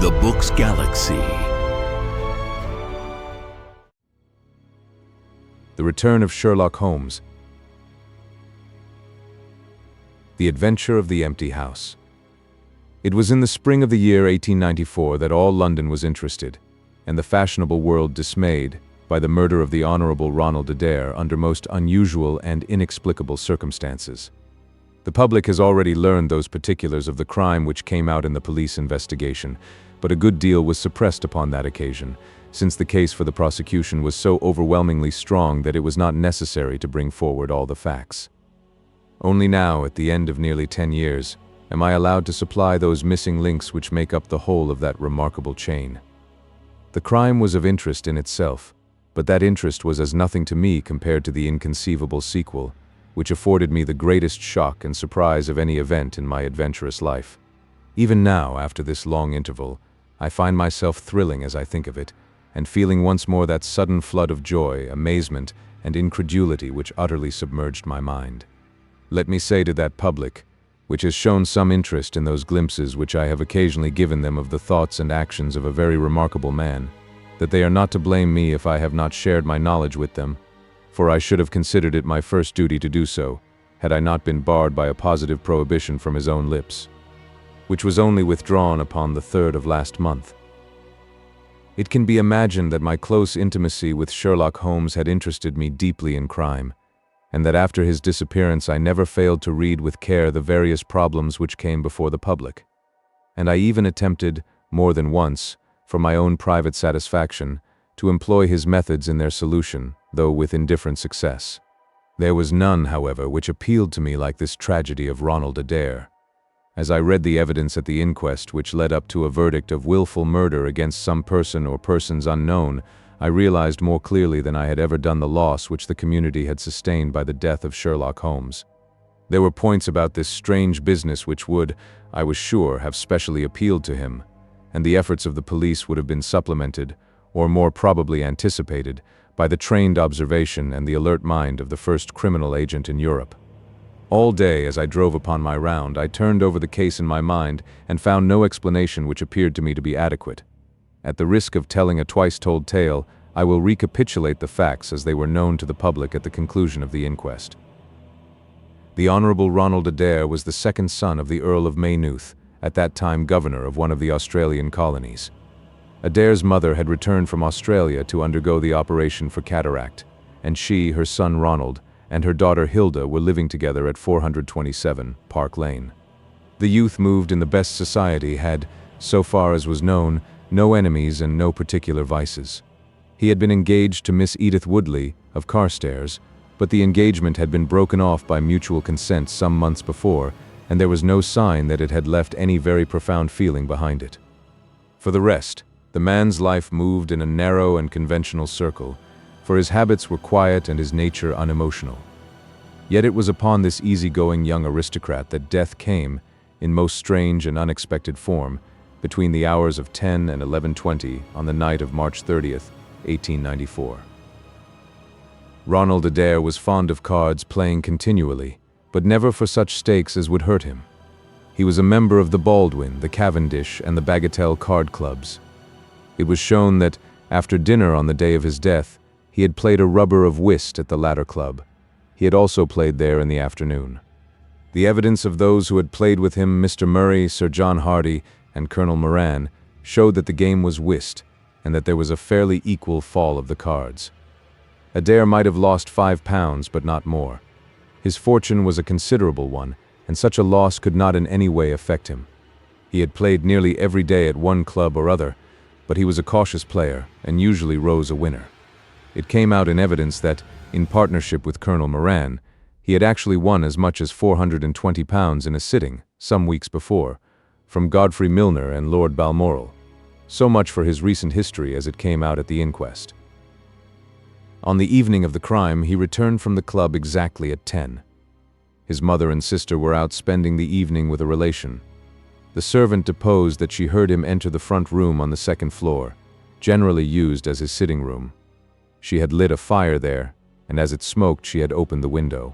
The Books Galaxy. The Return of Sherlock Holmes. The Adventure of the Empty House. It was in the spring of the year 1894 that all London was interested, and the fashionable world dismayed, by the murder of the Honourable Ronald Adair under most unusual and inexplicable circumstances. The public has already learned those particulars of the crime which came out in the police investigation, but a good deal was suppressed upon that occasion, since the case for the prosecution was so overwhelmingly strong that it was not necessary to bring forward all the facts. Only now, at the end of nearly 10 years, am I allowed to supply those missing links which make up the whole of that remarkable chain. The crime was of interest in itself, but that interest was as nothing to me compared to the inconceivable sequel, which afforded me the greatest shock and surprise of any event in my adventurous life. Even now, after this long interval, I find myself thrilling as I think of it, and feeling once more that sudden flood of joy, amazement, and incredulity which utterly submerged my mind. Let me say to that public, which has shown some interest in those glimpses which I have occasionally given them of the thoughts and actions of a very remarkable man, that they are not to blame me if I have not shared my knowledge with them, for I should have considered it my first duty to do so, had I not been barred by a positive prohibition from his own lips, which was only withdrawn upon the 3rd of last month. It can be imagined that my close intimacy with Sherlock Holmes had interested me deeply in crime, and that after his disappearance I never failed to read with care the various problems which came before the public. And I even attempted, more than once, for my own private satisfaction, to employ his methods in their solution, though with indifferent success. There was none, however, which appealed to me like this tragedy of Ronald Adair. As I read the evidence at the inquest which led up to a verdict of willful murder against some person or persons unknown, I realized more clearly than I had ever done the loss which the community had sustained by the death of Sherlock Holmes. There were points about this strange business which would, I was sure, have specially appealed to him, and the efforts of the police would have been supplemented, or more probably anticipated, by the trained observation and the alert mind of the first criminal agent in Europe. All day, as I drove upon my round, I turned over the case in my mind and found no explanation which appeared to me to be adequate. At the risk of telling a twice-told tale, I will recapitulate the facts as they were known to the public at the conclusion of the inquest. The Honourable Ronald Adair was the second son of the Earl of Maynooth, at that time governor of one of the Australian colonies. Adair's mother had returned from Australia to undergo the operation for cataract, and she, her son Ronald, and her daughter Hilda were living together at 427 Park Lane. The youth moved in the best society, had, so far as was known, no enemies and no particular vices. He had been engaged to Miss Edith Woodley, of Carstairs, but the engagement had been broken off by mutual consent some months before, and there was no sign that it had left any very profound feeling behind it. For the rest, the man's life moved in a narrow and conventional circle, for his habits were quiet and his nature unemotional. Yet it was upon this easy-going young aristocrat that death came, in most strange and unexpected form, between the hours of 10 and 11:20 on the night of March 30th, 1894. Ronald Adair was fond of cards, playing continually, but never for such stakes as would hurt him. He was a member of the Baldwin, the Cavendish, and the Bagatelle card clubs. It was shown that, after dinner on the day of his death, he had played a rubber of whist at the latter club. He had also played there in the afternoon. The evidence of those who had played with him, Mr. Murray, Sir John Hardy, and Colonel Moran, showed that the game was whist, and that there was a fairly equal fall of the cards. Adair might have lost £5, but not more. His fortune was a considerable one, and such a loss could not in any way affect him. He had played nearly every day at one club or other, but he was a cautious player, and usually rose a winner. It came out in evidence that, in partnership with Colonel Moran, he had actually won as much as £420 in a sitting, some weeks before, from Godfrey Milner and Lord Balmoral. So much for his recent history as it came out at the inquest. On the evening of the crime, he returned from the club exactly at 10. His mother and sister were out spending the evening with a relation. The servant deposed that she heard him enter the front room on the second floor, generally used as his sitting room. She had lit a fire there, and as it smoked she had opened the window.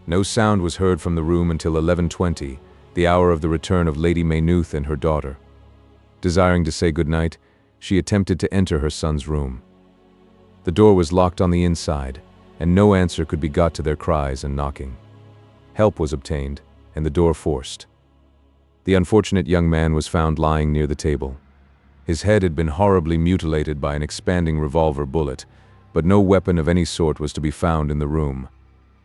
No sound was heard from the room until 11:20, the hour of the return of Lady Maynooth and her daughter. Desiring to say good night, she attempted to enter her son's room. The door was locked on the inside, and no answer could be got to their cries and knocking. Help was obtained, and the door forced. The unfortunate young man was found lying near the table. His head had been horribly mutilated by an expanding revolver bullet, but no weapon of any sort was to be found in the room.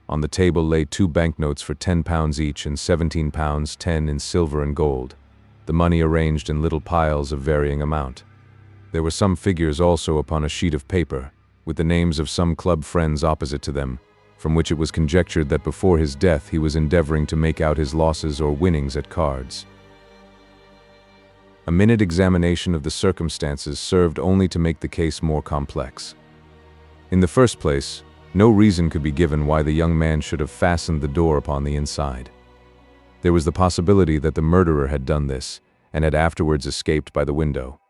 On the table lay 2 banknotes for £10 each and £17 10 in silver and gold, the money arranged in little piles of varying amount. There were some figures also upon a sheet of paper, with the names of some club friends opposite to them, from which it was conjectured that before his death he was endeavoring to make out his losses or winnings at cards. A minute examination of the circumstances served only to make the case more complex. In the first place, no reason could be given why the young man should have fastened the door upon the inside. There was the possibility that the murderer had done this, and had afterwards escaped by the window.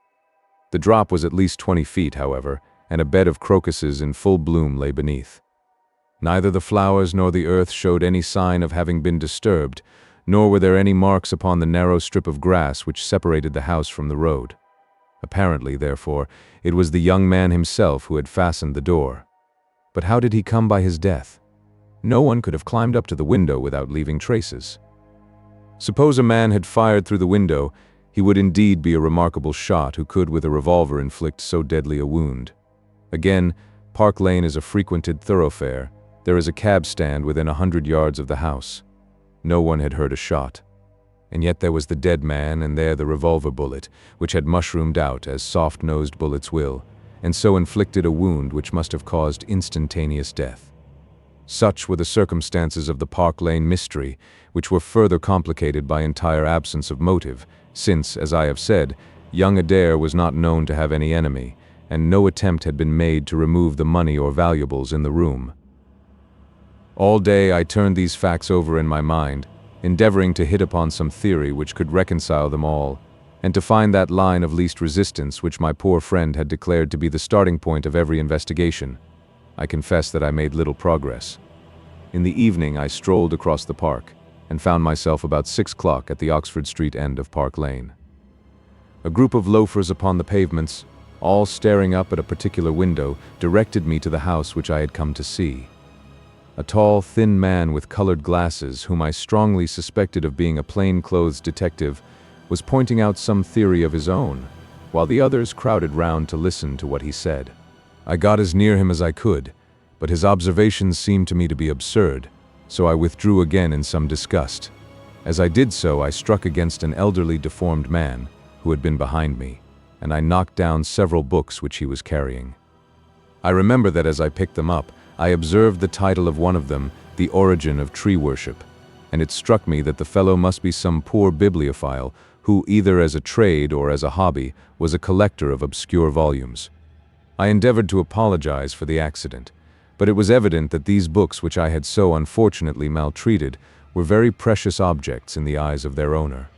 The drop was at least 20 feet, however, and a bed of crocuses in full bloom lay beneath. Neither the flowers nor the earth showed any sign of having been disturbed, nor were there any marks upon the narrow strip of grass which separated the house from the road. Apparently, therefore, it was the young man himself who had fastened the door. But how did he come by his death? No one could have climbed up to the window without leaving traces. Suppose a man had fired through the window, he would indeed be a remarkable shot who could with a revolver inflict so deadly a wound. Again, Park Lane is a frequented thoroughfare. There is a cab stand within 100 yards of the house. No one had heard a shot. And yet there was the dead man, and there the revolver bullet, which had mushroomed out, as soft-nosed bullets will, and so inflicted a wound which must have caused instantaneous death. Such were the circumstances of the Park Lane mystery, which were further complicated by entire absence of motive, since, as I have said, young Adair was not known to have any enemy, and no attempt had been made to remove the money or valuables in the room. All day I turned these facts over in my mind, endeavoring to hit upon some theory which could reconcile them all, and to find that line of least resistance which my poor friend had declared to be the starting point of every investigation. I confess that I made little progress. In the evening I strolled across the park, and found myself about 6 o'clock at the Oxford Street end of Park Lane. A group of loafers upon the pavements, all staring up at a particular window, directed me to the house which I had come to see. A tall, thin man with colored glasses, whom I strongly suspected of being a plain-clothes detective, was pointing out some theory of his own, while the others crowded round to listen to what he said. I got as near him as I could, but his observations seemed to me to be absurd, so I withdrew again in some disgust. As I did so, I struck against an elderly, deformed man who had been behind me, and I knocked down several books which he was carrying. I remember that as I picked them up, I observed the title of one of them, The Origin of Tree Worship, and it struck me that the fellow must be some poor bibliophile who, either as a trade or as a hobby, was a collector of obscure volumes. I endeavored to apologize for the accident, but it was evident that these books which I had so unfortunately maltreated were very precious objects in the eyes of their owner.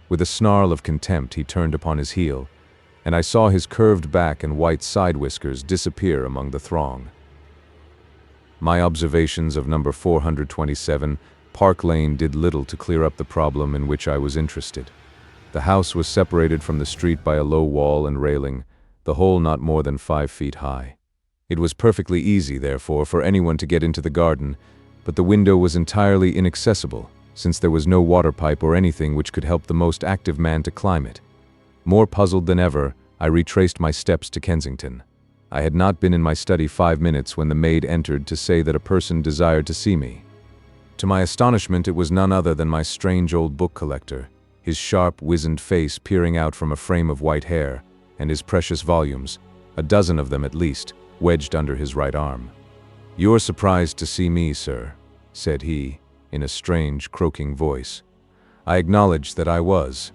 With a snarl of contempt he turned upon his heel, and I saw his curved back and white side whiskers disappear among the throng. My observations of number 427, Park Lane, did little to clear up the problem in which I was interested. The house was separated from the street by a low wall and railing, the whole not more than 5 feet high. It was perfectly easy, therefore, for anyone to get into the garden, but the window was entirely inaccessible, since there was no water pipe or anything which could help the most active man to climb it. More puzzled than ever, I retraced my steps to Kensington. I had not been in my study 5 minutes when the maid entered to say that a person desired to see me. To my astonishment, it was none other than my strange old book collector, his sharp, wizened face peering out from a frame of white hair, and his precious volumes, a dozen of them at least, wedged under his right arm. "You're surprised to see me, sir," said he, in a strange, croaking voice. I acknowledged that I was.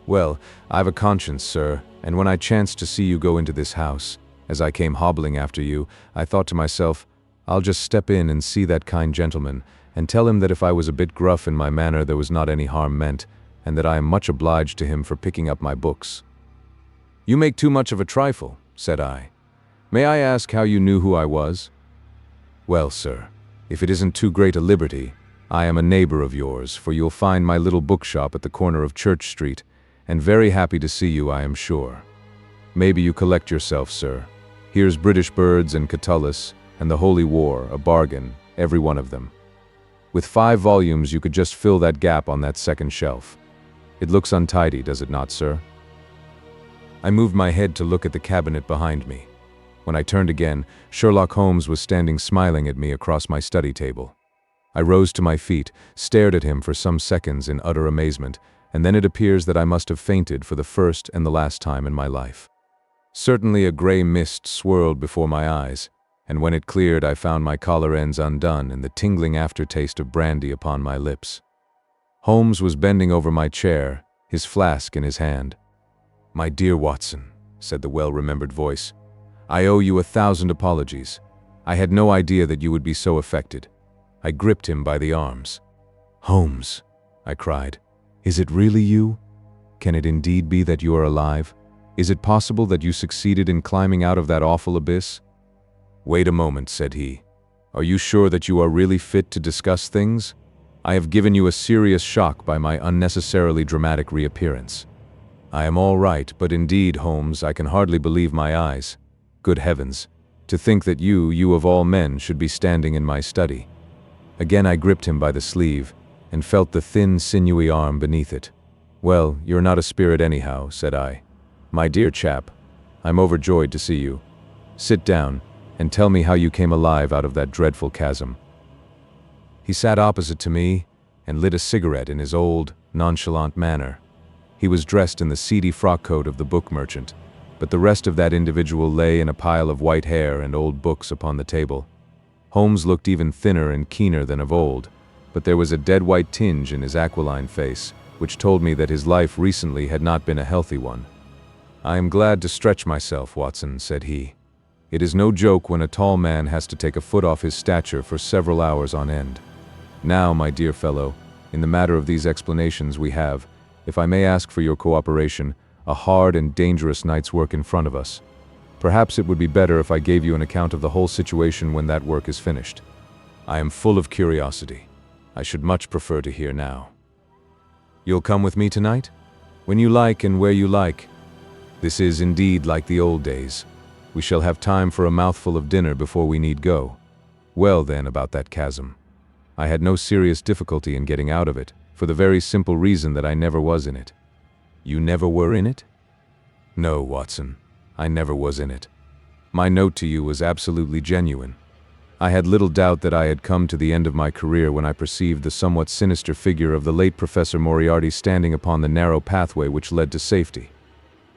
"Well, I've a conscience, sir, and when I chanced to see you go into this house, as I came hobbling after you, I thought to myself, I'll just step in and see that kind gentleman, and tell him that if I was a bit gruff in my manner there was not any harm meant, and that I am much obliged to him for picking up my books." "You make too much of a trifle," said I. "May I ask how you knew who I was?" "Well, sir, if it isn't too great a liberty, I am a neighbor of yours, for you'll find my little bookshop at the corner of Church Street, and very happy to see you, I am sure. Maybe you collect yourself, sir. Here's British Birds and Catullus, and the Holy War, a bargain, every one of them. With 5 volumes, you could just fill that gap on that second shelf. It looks untidy, does it not, sir? I moved my head to look at the cabinet behind me. When I turned again, Sherlock Holmes was standing smiling at me across my study table. I rose to my feet, stared at him for some seconds in utter amazement, and then it appears that I must have fainted for the first and the last time in my life. Certainly a gray mist swirled before my eyes, and when it cleared I found my collar ends undone and the tingling aftertaste of brandy upon my lips. Holmes was bending over my chair, his flask in his hand. "My dear Watson," said the well-remembered voice, "I owe you 1,000 apologies. I had no idea that you would be so affected." I gripped him by the arms. "Holmes," I cried, "is it really you? Can it indeed be that you are alive? Is it possible that you succeeded in climbing out of that awful abyss?" "Wait a moment," said he. "Are you sure that you are really fit to discuss things? I have given you a serious shock by my unnecessarily dramatic reappearance." "I am all right, but indeed, Holmes, I can hardly believe my eyes. Good heavens, to think that you of all men, should be standing in my study." Again I gripped him by the sleeve, and felt the thin, sinewy arm beneath it. "Well, you're not a spirit anyhow," said I. "My dear chap, I'm overjoyed to see you. Sit down, and tell me how you came alive out of that dreadful chasm." He sat opposite to me, and lit a cigarette in his old, nonchalant manner. He was dressed in the seedy frock-coat of the book merchant, but the rest of that individual lay in a pile of white hair and old books upon the table. Holmes looked even thinner and keener than of old, but there was a dead-white tinge in his aquiline face, which told me that his life recently had not been a healthy one. "I am glad to stretch myself, Watson," said he. "It is no joke when a tall man has to take a foot off his stature for several hours on end. Now, my dear fellow, in the matter of these explanations we have, if I may ask for your cooperation, a hard and dangerous night's work in front of us. Perhaps it would be better if I gave you an account of the whole situation when that work is finished. I am full of curiosity. I should much prefer to hear now." "You'll come with me tonight? When you like and where you like. This is indeed like the old days. We shall have time for a mouthful of dinner before we need go. Well then, about that chasm. I had no serious difficulty in getting out of it, for the very simple reason that I never was in it." "You never were in it?" "No, Watson, I never was in it. My note to you was absolutely genuine. I had little doubt that I had come to the end of my career when I perceived the somewhat sinister figure of the late Professor Moriarty standing upon the narrow pathway which led to safety.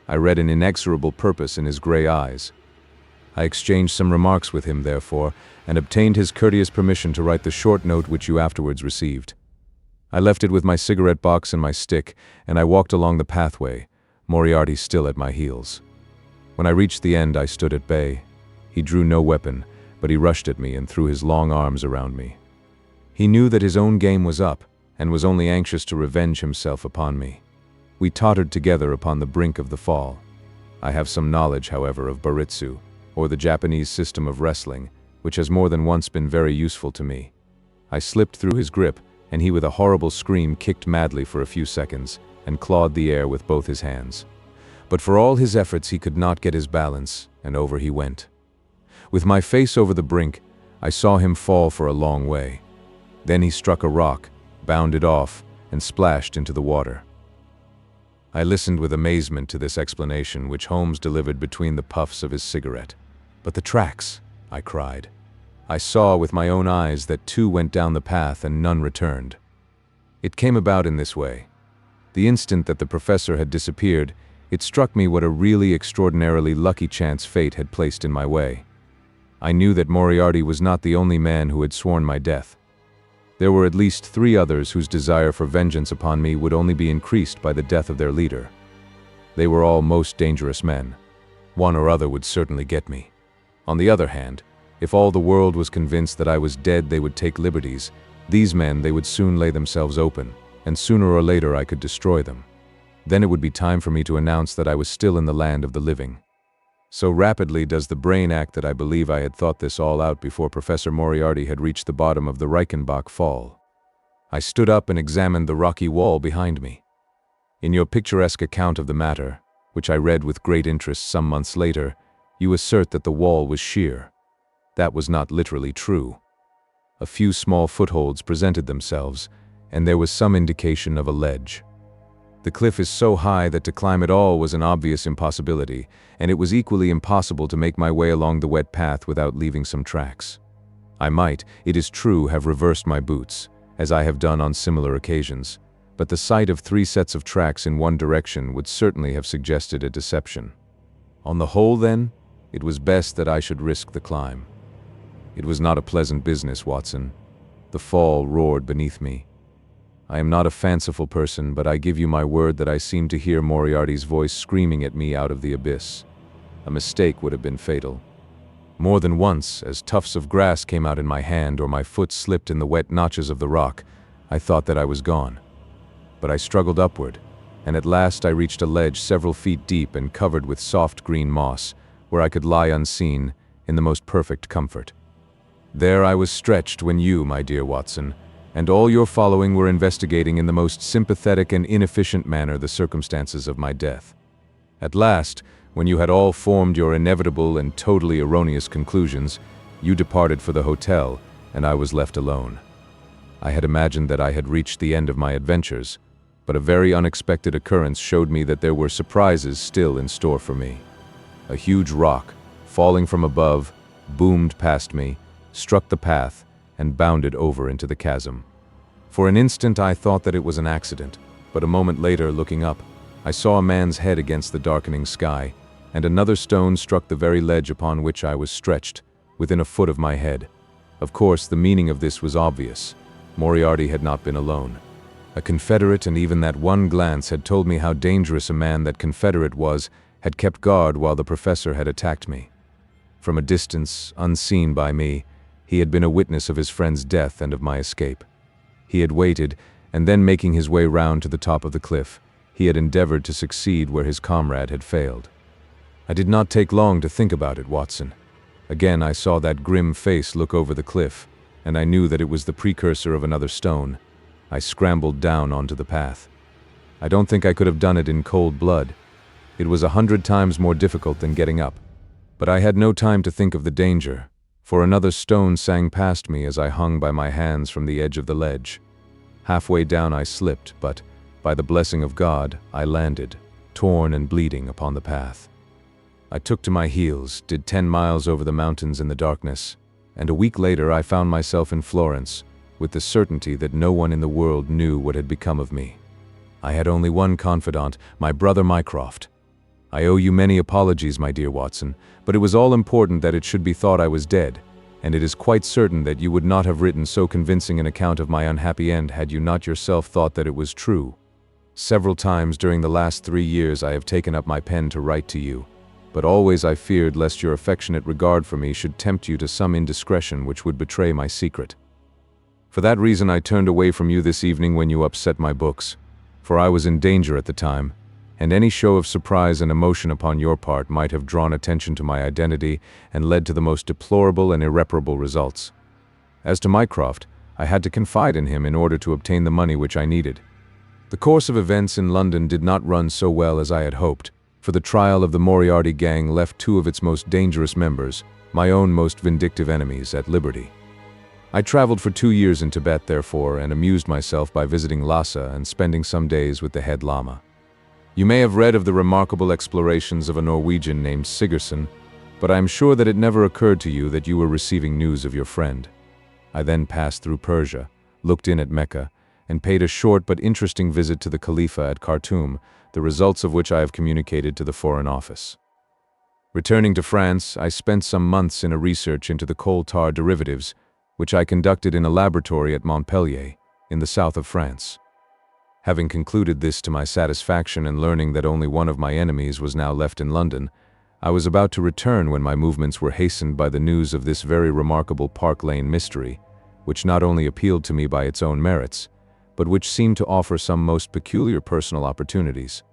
I read an inexorable purpose in his gray eyes. I exchanged some remarks with him, therefore, and obtained his courteous permission to write the short note which you afterwards received. I left it with my cigarette box and my stick, and I walked along the pathway, Moriarty still at my heels. When I reached the end, I stood at bay. He drew no weapon, but he rushed at me and threw his long arms around me. He knew that his own game was up, and was only anxious to revenge himself upon me. We tottered together upon the brink of the fall. I have some knowledge, however, of Baritsu, or the Japanese system of wrestling, which has more than once been very useful to me. I slipped through his grip, and he with a horrible scream kicked madly for a few seconds, and clawed the air with both his hands. But for all his efforts he could not get his balance, and over he went. With my face over the brink, I saw him fall for a long way. Then he struck a rock, bounded off, and splashed into the water. I listened with amazement to this explanation which Holmes delivered between the puffs of his cigarette. "But the tracks!" I cried. "I saw with my own eyes that 2 went down the path and none returned." It came about in this way. The instant that the professor had disappeared, it struck me what a really extraordinarily lucky chance fate had placed in my way. I knew that Moriarty was not the only man who had sworn my death. There were at least 3 others whose desire for vengeance upon me would only be increased by the death of their leader. They were all most dangerous men. One or other would certainly get me. On the other hand, if all the world was convinced that I was dead, they would take liberties. These men, they would soon lay themselves open, and sooner or later I could destroy them. Then it would be time for me to announce that I was still in the land of the living. So rapidly does the brain act that I believe I had thought this all out before Professor Moriarty had reached the bottom of the Reichenbach fall. I stood up and examined the rocky wall behind me. In your picturesque account of the matter, which I read with great interest some months later, you assert that the wall was sheer. That was not literally true. A few small footholds presented themselves, and there was some indication of a ledge. The cliff is so high that to climb it all was an obvious impossibility, and it was equally impossible to make my way along the wet path without leaving some tracks. I might, it is true, have reversed my boots, as I have done on similar occasions, but the sight of 3 sets of tracks in one direction would certainly have suggested a deception. On the whole, then, it was best that I should risk the climb. It was not a pleasant business, Watson. The fall roared beneath me. I am not a fanciful person, but I give you my word that I seemed to hear Moriarty's voice screaming at me out of the abyss. A mistake would have been fatal. More than once, as tufts of grass came out in my hand or my foot slipped in the wet notches of the rock, I thought that I was gone. But I struggled upward, and at last I reached a ledge several feet deep and covered with soft green moss, where I could lie unseen, in the most perfect comfort. There I was stretched when you, my dear Watson, and all your following were investigating in the most sympathetic and inefficient manner the circumstances of my death. At last, when you had all formed your inevitable and totally erroneous conclusions, you departed for the hotel, and I was left alone. I had imagined that I had reached the end of my adventures, but a very unexpected occurrence showed me that there were surprises still in store for me. A huge rock, falling from above, boomed past me, struck the path, and bounded over into the chasm. For an instant I thought that it was an accident, but a moment later, looking up, I saw a man's head against the darkening sky, and another stone struck the very ledge upon which I was stretched, within a foot of my head. Of course, the meaning of this was obvious. Moriarty had not been alone. A Confederate, and even that one glance had told me how dangerous a man that Confederate was, had kept guard while the professor had attacked me. From a distance, unseen by me, he had been a witness of his friend's death and of my escape. He had waited, and then making his way round to the top of the cliff, he had endeavored to succeed where his comrade had failed. I did not take long to think about it, Watson. Again I saw that grim face look over the cliff, and I knew that it was the precursor of another stone. I scrambled down onto the path. I don't think I could have done it in cold blood. It was 100 times more difficult than getting up. But I had no time to think of the danger, for another stone sang past me as I hung by my hands from the edge of the ledge. Halfway down I slipped, but, by the blessing of God, I landed, torn and bleeding, upon the path. I took to my heels, did 10 miles over the mountains in the darkness, and a week later I found myself in Florence, with the certainty that no one in the world knew what had become of me. I had only one confidant, my brother Mycroft. I owe you many apologies, my dear Watson, but it was all important that it should be thought I was dead, and it is quite certain that you would not have written so convincing an account of my unhappy end had you not yourself thought that it was true. Several times during the last 3 years I have taken up my pen to write to you, but always I feared lest your affectionate regard for me should tempt you to some indiscretion which would betray my secret. For that reason I turned away from you this evening when you upset my books, for I was in danger at the time, and any show of surprise and emotion upon your part might have drawn attention to my identity and led to the most deplorable and irreparable results. As to Mycroft, I had to confide in him in order to obtain the money which I needed. The course of events in London did not run so well as I had hoped, for the trial of the Moriarty gang left 2 of its most dangerous members, my own most vindictive enemies, at liberty. I traveled for 2 years in Tibet, therefore, and amused myself by visiting Lhasa and spending some days with the head lama. You may have read of the remarkable explorations of a Norwegian named Sigerson, but I am sure that it never occurred to you that you were receiving news of your friend. I then passed through Persia, looked in at Mecca, and paid a short but interesting visit to the Khalifa at Khartoum, the results of which I have communicated to the Foreign Office. Returning to France, I spent some months in a research into the coal tar derivatives, which I conducted in a laboratory at Montpellier, in the south of France. Having concluded this to my satisfaction and learning that only one of my enemies was now left in London, I was about to return when my movements were hastened by the news of this very remarkable Park Lane mystery, which not only appealed to me by its own merits, but which seemed to offer some most peculiar personal opportunities.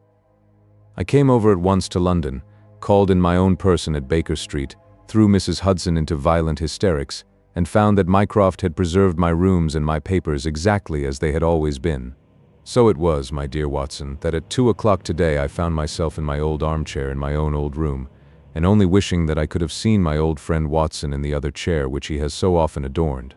I came over at once to London, called in my own person at Baker Street, threw Mrs. Hudson into violent hysterics, and found that Mycroft had preserved my rooms and my papers exactly as they had always been. So it was, my dear Watson, that at 2 o'clock today I found myself in my old armchair in my own old room, and only wishing that I could have seen my old friend Watson in the other chair which he has so often adorned.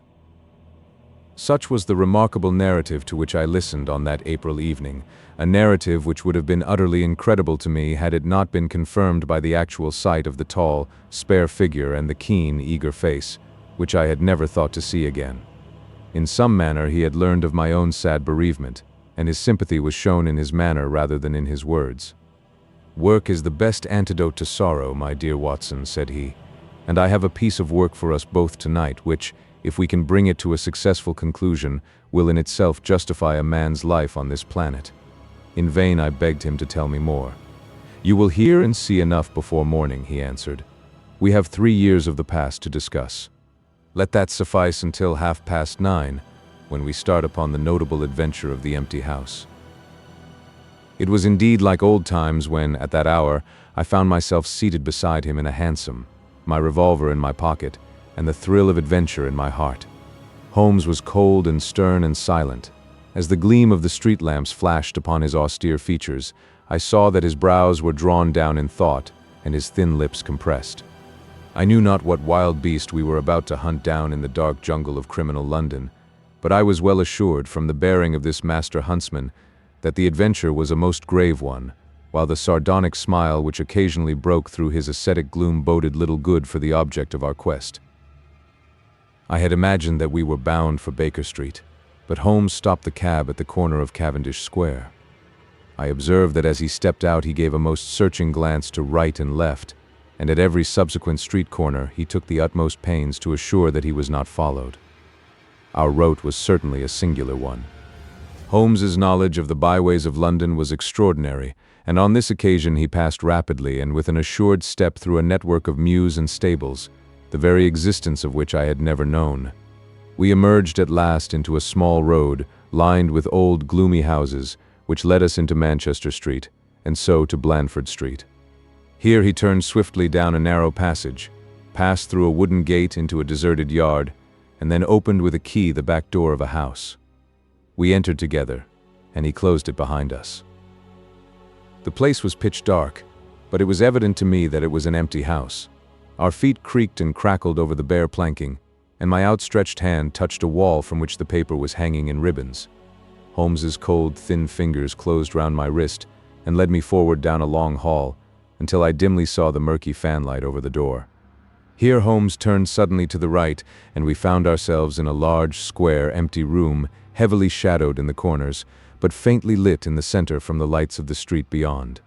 Such was the remarkable narrative to which I listened on that April evening, a narrative which would have been utterly incredible to me had it not been confirmed by the actual sight of the tall, spare figure and the keen, eager face, which I had never thought to see again. In some manner he had learned of my own sad bereavement, and his sympathy was shown in his manner rather than in his words. "Work is the best antidote to sorrow, my dear Watson," said he, "and I have a piece of work for us both tonight which, if we can bring it to a successful conclusion, will in itself justify a man's life on this planet." In vain I begged him to tell me more. "You will hear and see enough before morning," he answered. "We have 3 years of the past to discuss. Let that suffice until 9:30, when we start upon the notable adventure of the empty house." It was indeed like old times when, at that hour, I found myself seated beside him in a hansom, my revolver in my pocket, and the thrill of adventure in my heart. Holmes was cold and stern and silent. As the gleam of the street lamps flashed upon his austere features, I saw that his brows were drawn down in thought and his thin lips compressed. I knew not what wild beast we were about to hunt down in the dark jungle of criminal London, but I was well assured from the bearing of this master huntsman that the adventure was a most grave one, while the sardonic smile which occasionally broke through his ascetic gloom boded little good for the object of our quest. I had imagined that we were bound for Baker Street, but Holmes stopped the cab at the corner of Cavendish Square. I observed that as he stepped out he gave a most searching glance to right and left, and at every subsequent street corner he took the utmost pains to assure that he was not followed. Our route was certainly a singular one. Holmes's knowledge of the byways of London was extraordinary, and on this occasion he passed rapidly and with an assured step through a network of mews and stables, the very existence of which I had never known. We emerged at last into a small road, lined with old, gloomy houses, which led us into Manchester Street, and so to Blandford Street. Here he turned swiftly down a narrow passage, passed through a wooden gate into a deserted yard, and then opened with a key the back door of a house. We entered together, and he closed it behind us. The place was pitch dark, but it was evident to me that it was an empty house. Our feet creaked and crackled over the bare planking, and my outstretched hand touched a wall from which the paper was hanging in ribbons. Holmes's cold, thin fingers closed round my wrist and led me forward down a long hall, until I dimly saw the murky fanlight over the door. Here Holmes turned suddenly to the right, and we found ourselves in a large, square, empty room, heavily shadowed in the corners, but faintly lit in the center from the lights of the street beyond.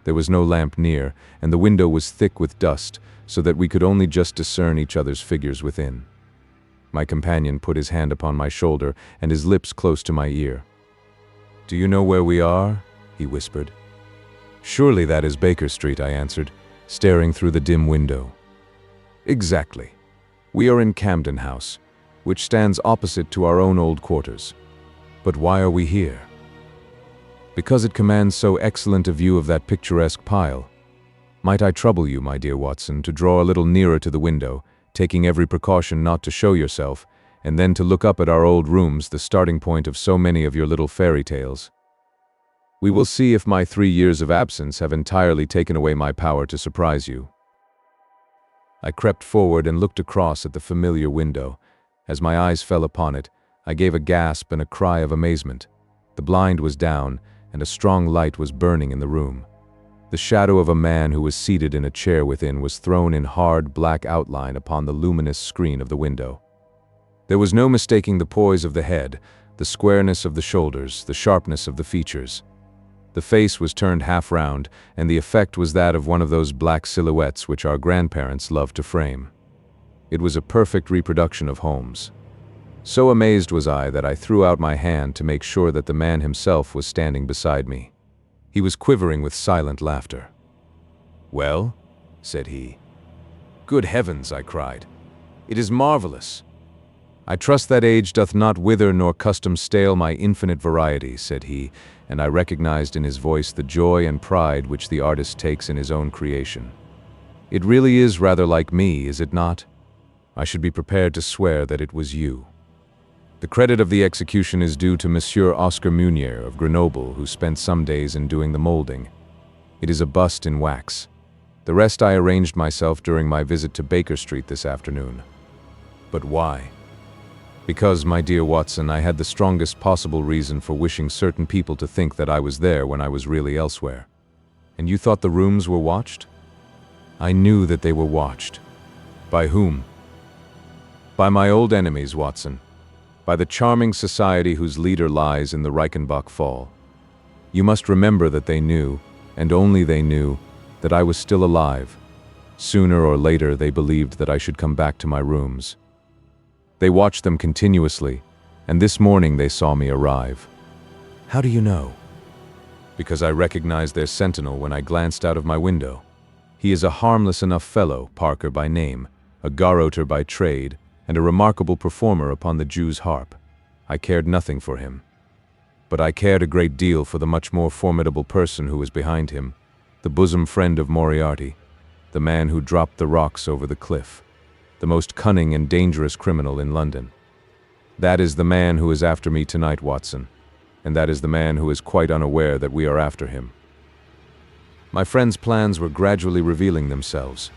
There was no lamp near, and the window was thick with dust, so that we could only just discern each other's figures within. My companion put his hand upon my shoulder and his lips close to my ear. "Do you know where we are?" he whispered. "Surely that is Baker Street," I answered, staring through the dim window. "Exactly. We are in Camden House, which stands opposite to our own old quarters. But why are we here?" "Because it commands so excellent a view of that picturesque pile. Might I trouble you, my dear Watson, to draw a little nearer to the window, taking every precaution not to show yourself, and then to look up at our old rooms, the starting point of so many of your little fairy tales? We will see if my 3 years of absence have entirely taken away my power to surprise you." I crept forward and looked across at the familiar window. As my eyes fell upon it, I gave a gasp and a cry of amazement. The blind was down, and a strong light was burning in the room. The shadow of a man who was seated in a chair within was thrown in hard, black outline upon the luminous screen of the window. There was no mistaking the poise of the head, the squareness of the shoulders, the sharpness of the features. The face was turned half round, and the effect was that of one of those black silhouettes which our grandparents loved to frame. It was a perfect reproduction of Holmes. So amazed was I that I threw out my hand to make sure that the man himself was standing beside me. He was quivering with silent laughter. "Well?" said he. "Good heavens," I cried. "It is marvelous." "I trust that age doth not wither nor custom stale my infinite variety," said he, and I recognized in his voice the joy and pride which the artist takes in his own creation. "It really is rather like me, is it not? I should be prepared to swear that it was you." The credit of the execution is due to Monsieur Oscar Munier of Grenoble, who spent some days in doing the molding. It is a bust in wax. The rest I arranged myself during my visit to Baker Street this afternoon. But why? Because, my dear Watson, I had the strongest possible reason for wishing certain people to think that I was there when I was really elsewhere. And you thought the rooms were watched? I knew that they were watched. By whom? By my old enemies, Watson. By the charming society whose leader lies in the Reichenbach Fall. You must remember that they knew, and only they knew, that I was still alive. Sooner or later they believed that I should come back to my rooms. They watched them continuously, and this morning they saw me arrive. How do you know? Because I recognized their sentinel when I glanced out of my window. He is a harmless enough fellow, Parker by name, a garroter by trade, and a remarkable performer upon the Jew's harp. I cared nothing for him. But I cared a great deal for the much more formidable person who was behind him, the bosom friend of Moriarty, the man who dropped the rocks over the cliff, the most cunning and dangerous criminal in London. That is the man who is after me tonight, Watson, and that is the man who is quite unaware that we are after him. My friend's plans were gradually revealing themselves.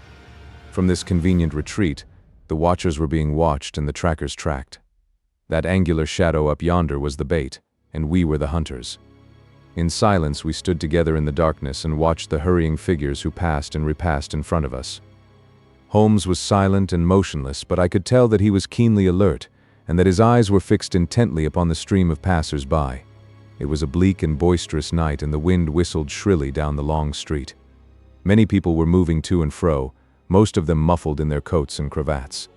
From this convenient retreat, the watchers were being watched and the trackers tracked. That angular shadow up yonder was the bait, and we were the hunters. In silence we stood together in the darkness and watched the hurrying figures who passed and repassed in front of us. Holmes was silent and motionless, but I could tell that he was keenly alert, and that his eyes were fixed intently upon the stream of passers-by. It was a bleak and boisterous night, and the wind whistled shrilly down the long street. Many people were moving to and fro, most of them muffled in their coats and cravats.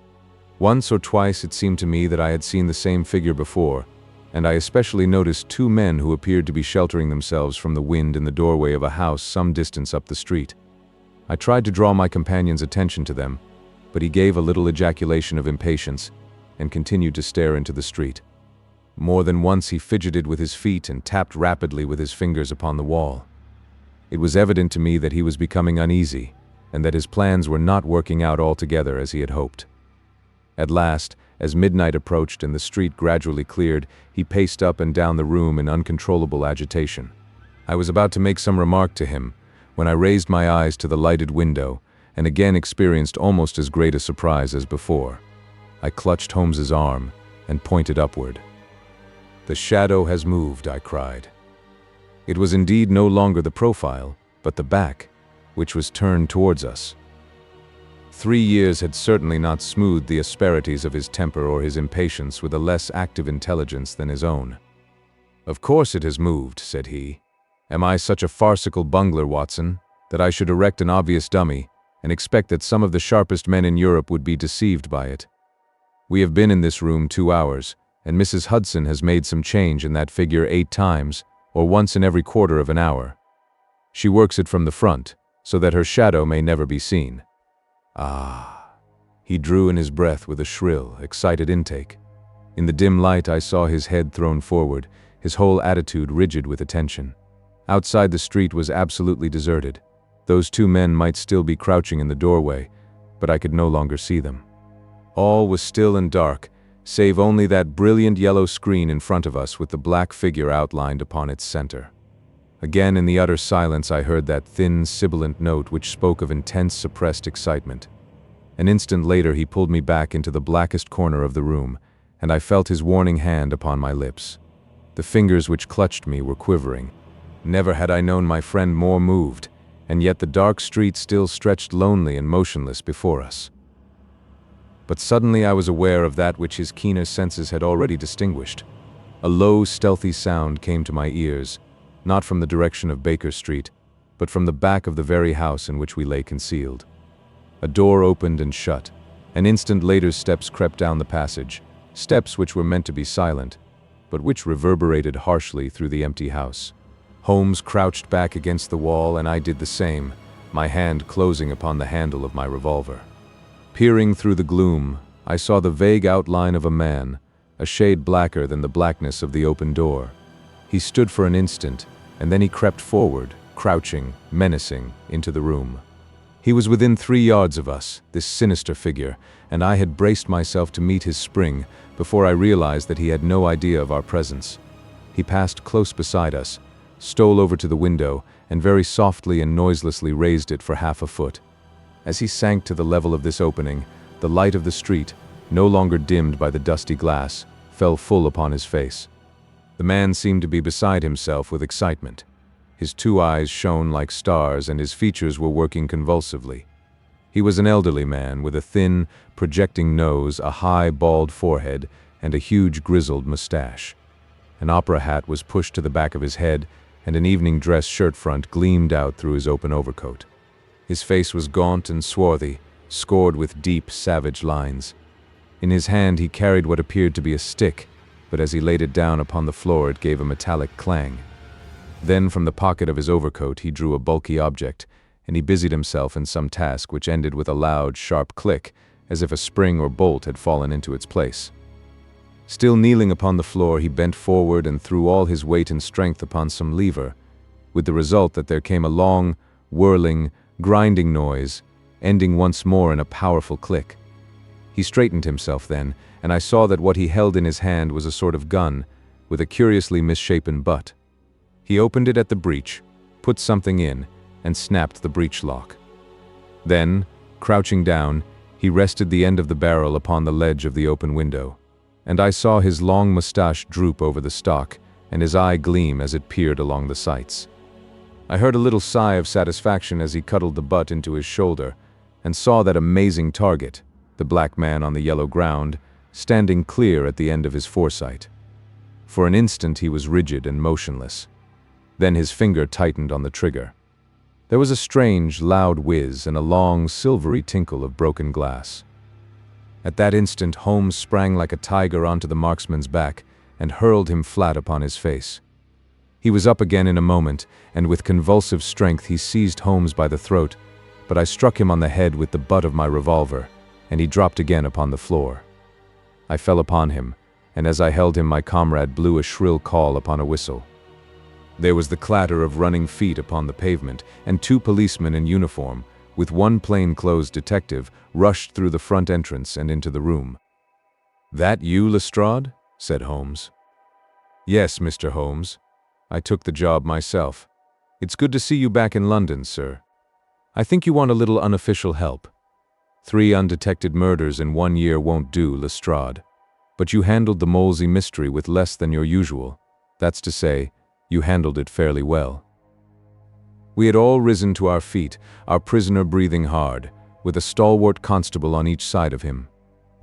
Once or twice it seemed to me that I had seen the same figure before, and I especially noticed two men who appeared to be sheltering themselves from the wind in the doorway of a house some distance up the street. I tried to draw my companion's attention to them, but he gave a little ejaculation of impatience and continued to stare into the street. More than once he fidgeted with his feet and tapped rapidly with his fingers upon the wall. It was evident to me that he was becoming uneasy, and that his plans were not working out altogether as he had hoped. At last, as midnight approached and the street gradually cleared, he paced up and down the room in uncontrollable agitation. I was about to make some remark to him, when I raised my eyes to the lighted window, and again experienced almost as great a surprise as before. I clutched Holmes's arm and pointed upward. "The shadow has moved," I cried. It was indeed no longer the profile, but the back, which was turned towards us. 3 years had certainly not smoothed the asperities of his temper or his impatience with a less active intelligence than his own. "Of course it has moved," said he. "Am I such a farcical bungler, Watson, that I should erect an obvious dummy and expect that some of the sharpest men in Europe would be deceived by it? We have been in this room 2 hours, and Mrs. Hudson has made some change in that figure 8 times, or once in every quarter of an hour. She works it from the front, so that her shadow may never be seen. Ah." He drew in his breath with a shrill, excited intake. In the dim light I saw his head thrown forward, his whole attitude rigid with attention. Outside the street was absolutely deserted. Those 2 men might still be crouching in the doorway, but I could no longer see them. All was still and dark, save only that brilliant yellow screen in front of us with the black figure outlined upon its center. Again in the utter silence I heard that thin, sibilant note which spoke of intense, suppressed excitement. An instant later he pulled me back into the blackest corner of the room, and I felt his warning hand upon my lips. The fingers which clutched me were quivering. Never had I known my friend more moved, and yet the dark street still stretched lonely and motionless before us. But suddenly I was aware of that which his keener senses had already distinguished. A low, stealthy sound came to my ears, not from the direction of Baker Street, but from the back of the very house in which we lay concealed. A door opened and shut. An instant later steps crept down the passage, steps which were meant to be silent, but which reverberated harshly through the empty house. Holmes crouched back against the wall, and I did the same, my hand closing upon the handle of my revolver. Peering through the gloom, I saw the vague outline of a man, a shade blacker than the blackness of the open door. He stood for an instant, and then he crept forward, crouching, menacing, into the room. He was within 3 yards of us, this sinister figure, and I had braced myself to meet his spring before I realized that he had no idea of our presence. He passed close beside us, stole over to the window, and very softly and noiselessly raised it for half a foot. As he sank to the level of this opening, the light of the street, no longer dimmed by the dusty glass, fell full upon his face. The man seemed to be beside himself with excitement. His 2 eyes shone like stars and his features were working convulsively. He was an elderly man with a thin, projecting nose, a high, bald forehead, and a huge grizzled mustache. An opera hat was pushed to the back of his head, and an evening dress shirt front gleamed out through his open overcoat. His face was gaunt and swarthy, scored with deep, savage lines. In his hand he carried what appeared to be a stick, but as he laid it down upon the floor it gave a metallic clang. Then from the pocket of his overcoat he drew a bulky object, and he busied himself in some task which ended with a loud, sharp click, as if a spring or bolt had fallen into its place. Still kneeling upon the floor, he bent forward and threw all his weight and strength upon some lever, with the result that there came a long, whirling, grinding noise, ending once more in a powerful click. He straightened himself then, and I saw that what he held in his hand was a sort of gun, with a curiously misshapen butt. He opened it at the breech, put something in, and snapped the breech lock. Then, crouching down, he rested the end of the barrel upon the ledge of the open window, and I saw his long mustache droop over the stock, and his eye gleam as it peered along the sights. I heard a little sigh of satisfaction as he cuddled the butt into his shoulder, and saw that amazing target, the black man on the yellow ground, standing clear at the end of his foresight. For an instant he was rigid and motionless. Then his finger tightened on the trigger. There was a strange, loud whiz and a long, silvery tinkle of broken glass. At that instant Holmes sprang like a tiger onto the marksman's back and hurled him flat upon his face. He was up again in a moment, and with convulsive strength he seized Holmes by the throat, but I struck him on the head with the butt of my revolver, and he dropped again upon the floor. I fell upon him, and as I held him my comrade blew a shrill call upon a whistle. There was the clatter of running feet upon the pavement, and 2 policemen in uniform, with 1 plain-clothes detective, rushed through the front entrance and into the room. "That you, Lestrade?" said Holmes. "Yes, Mr. Holmes. I took the job myself. It's good to see you back in London, sir. I think you want a little unofficial help. 3 undetected murders in 1 year won't do, Lestrade. But you handled the Molesey mystery with less than your usual. That's to say, you handled it fairly well." We had all risen to our feet, our prisoner breathing hard, with a stalwart constable on each side of him.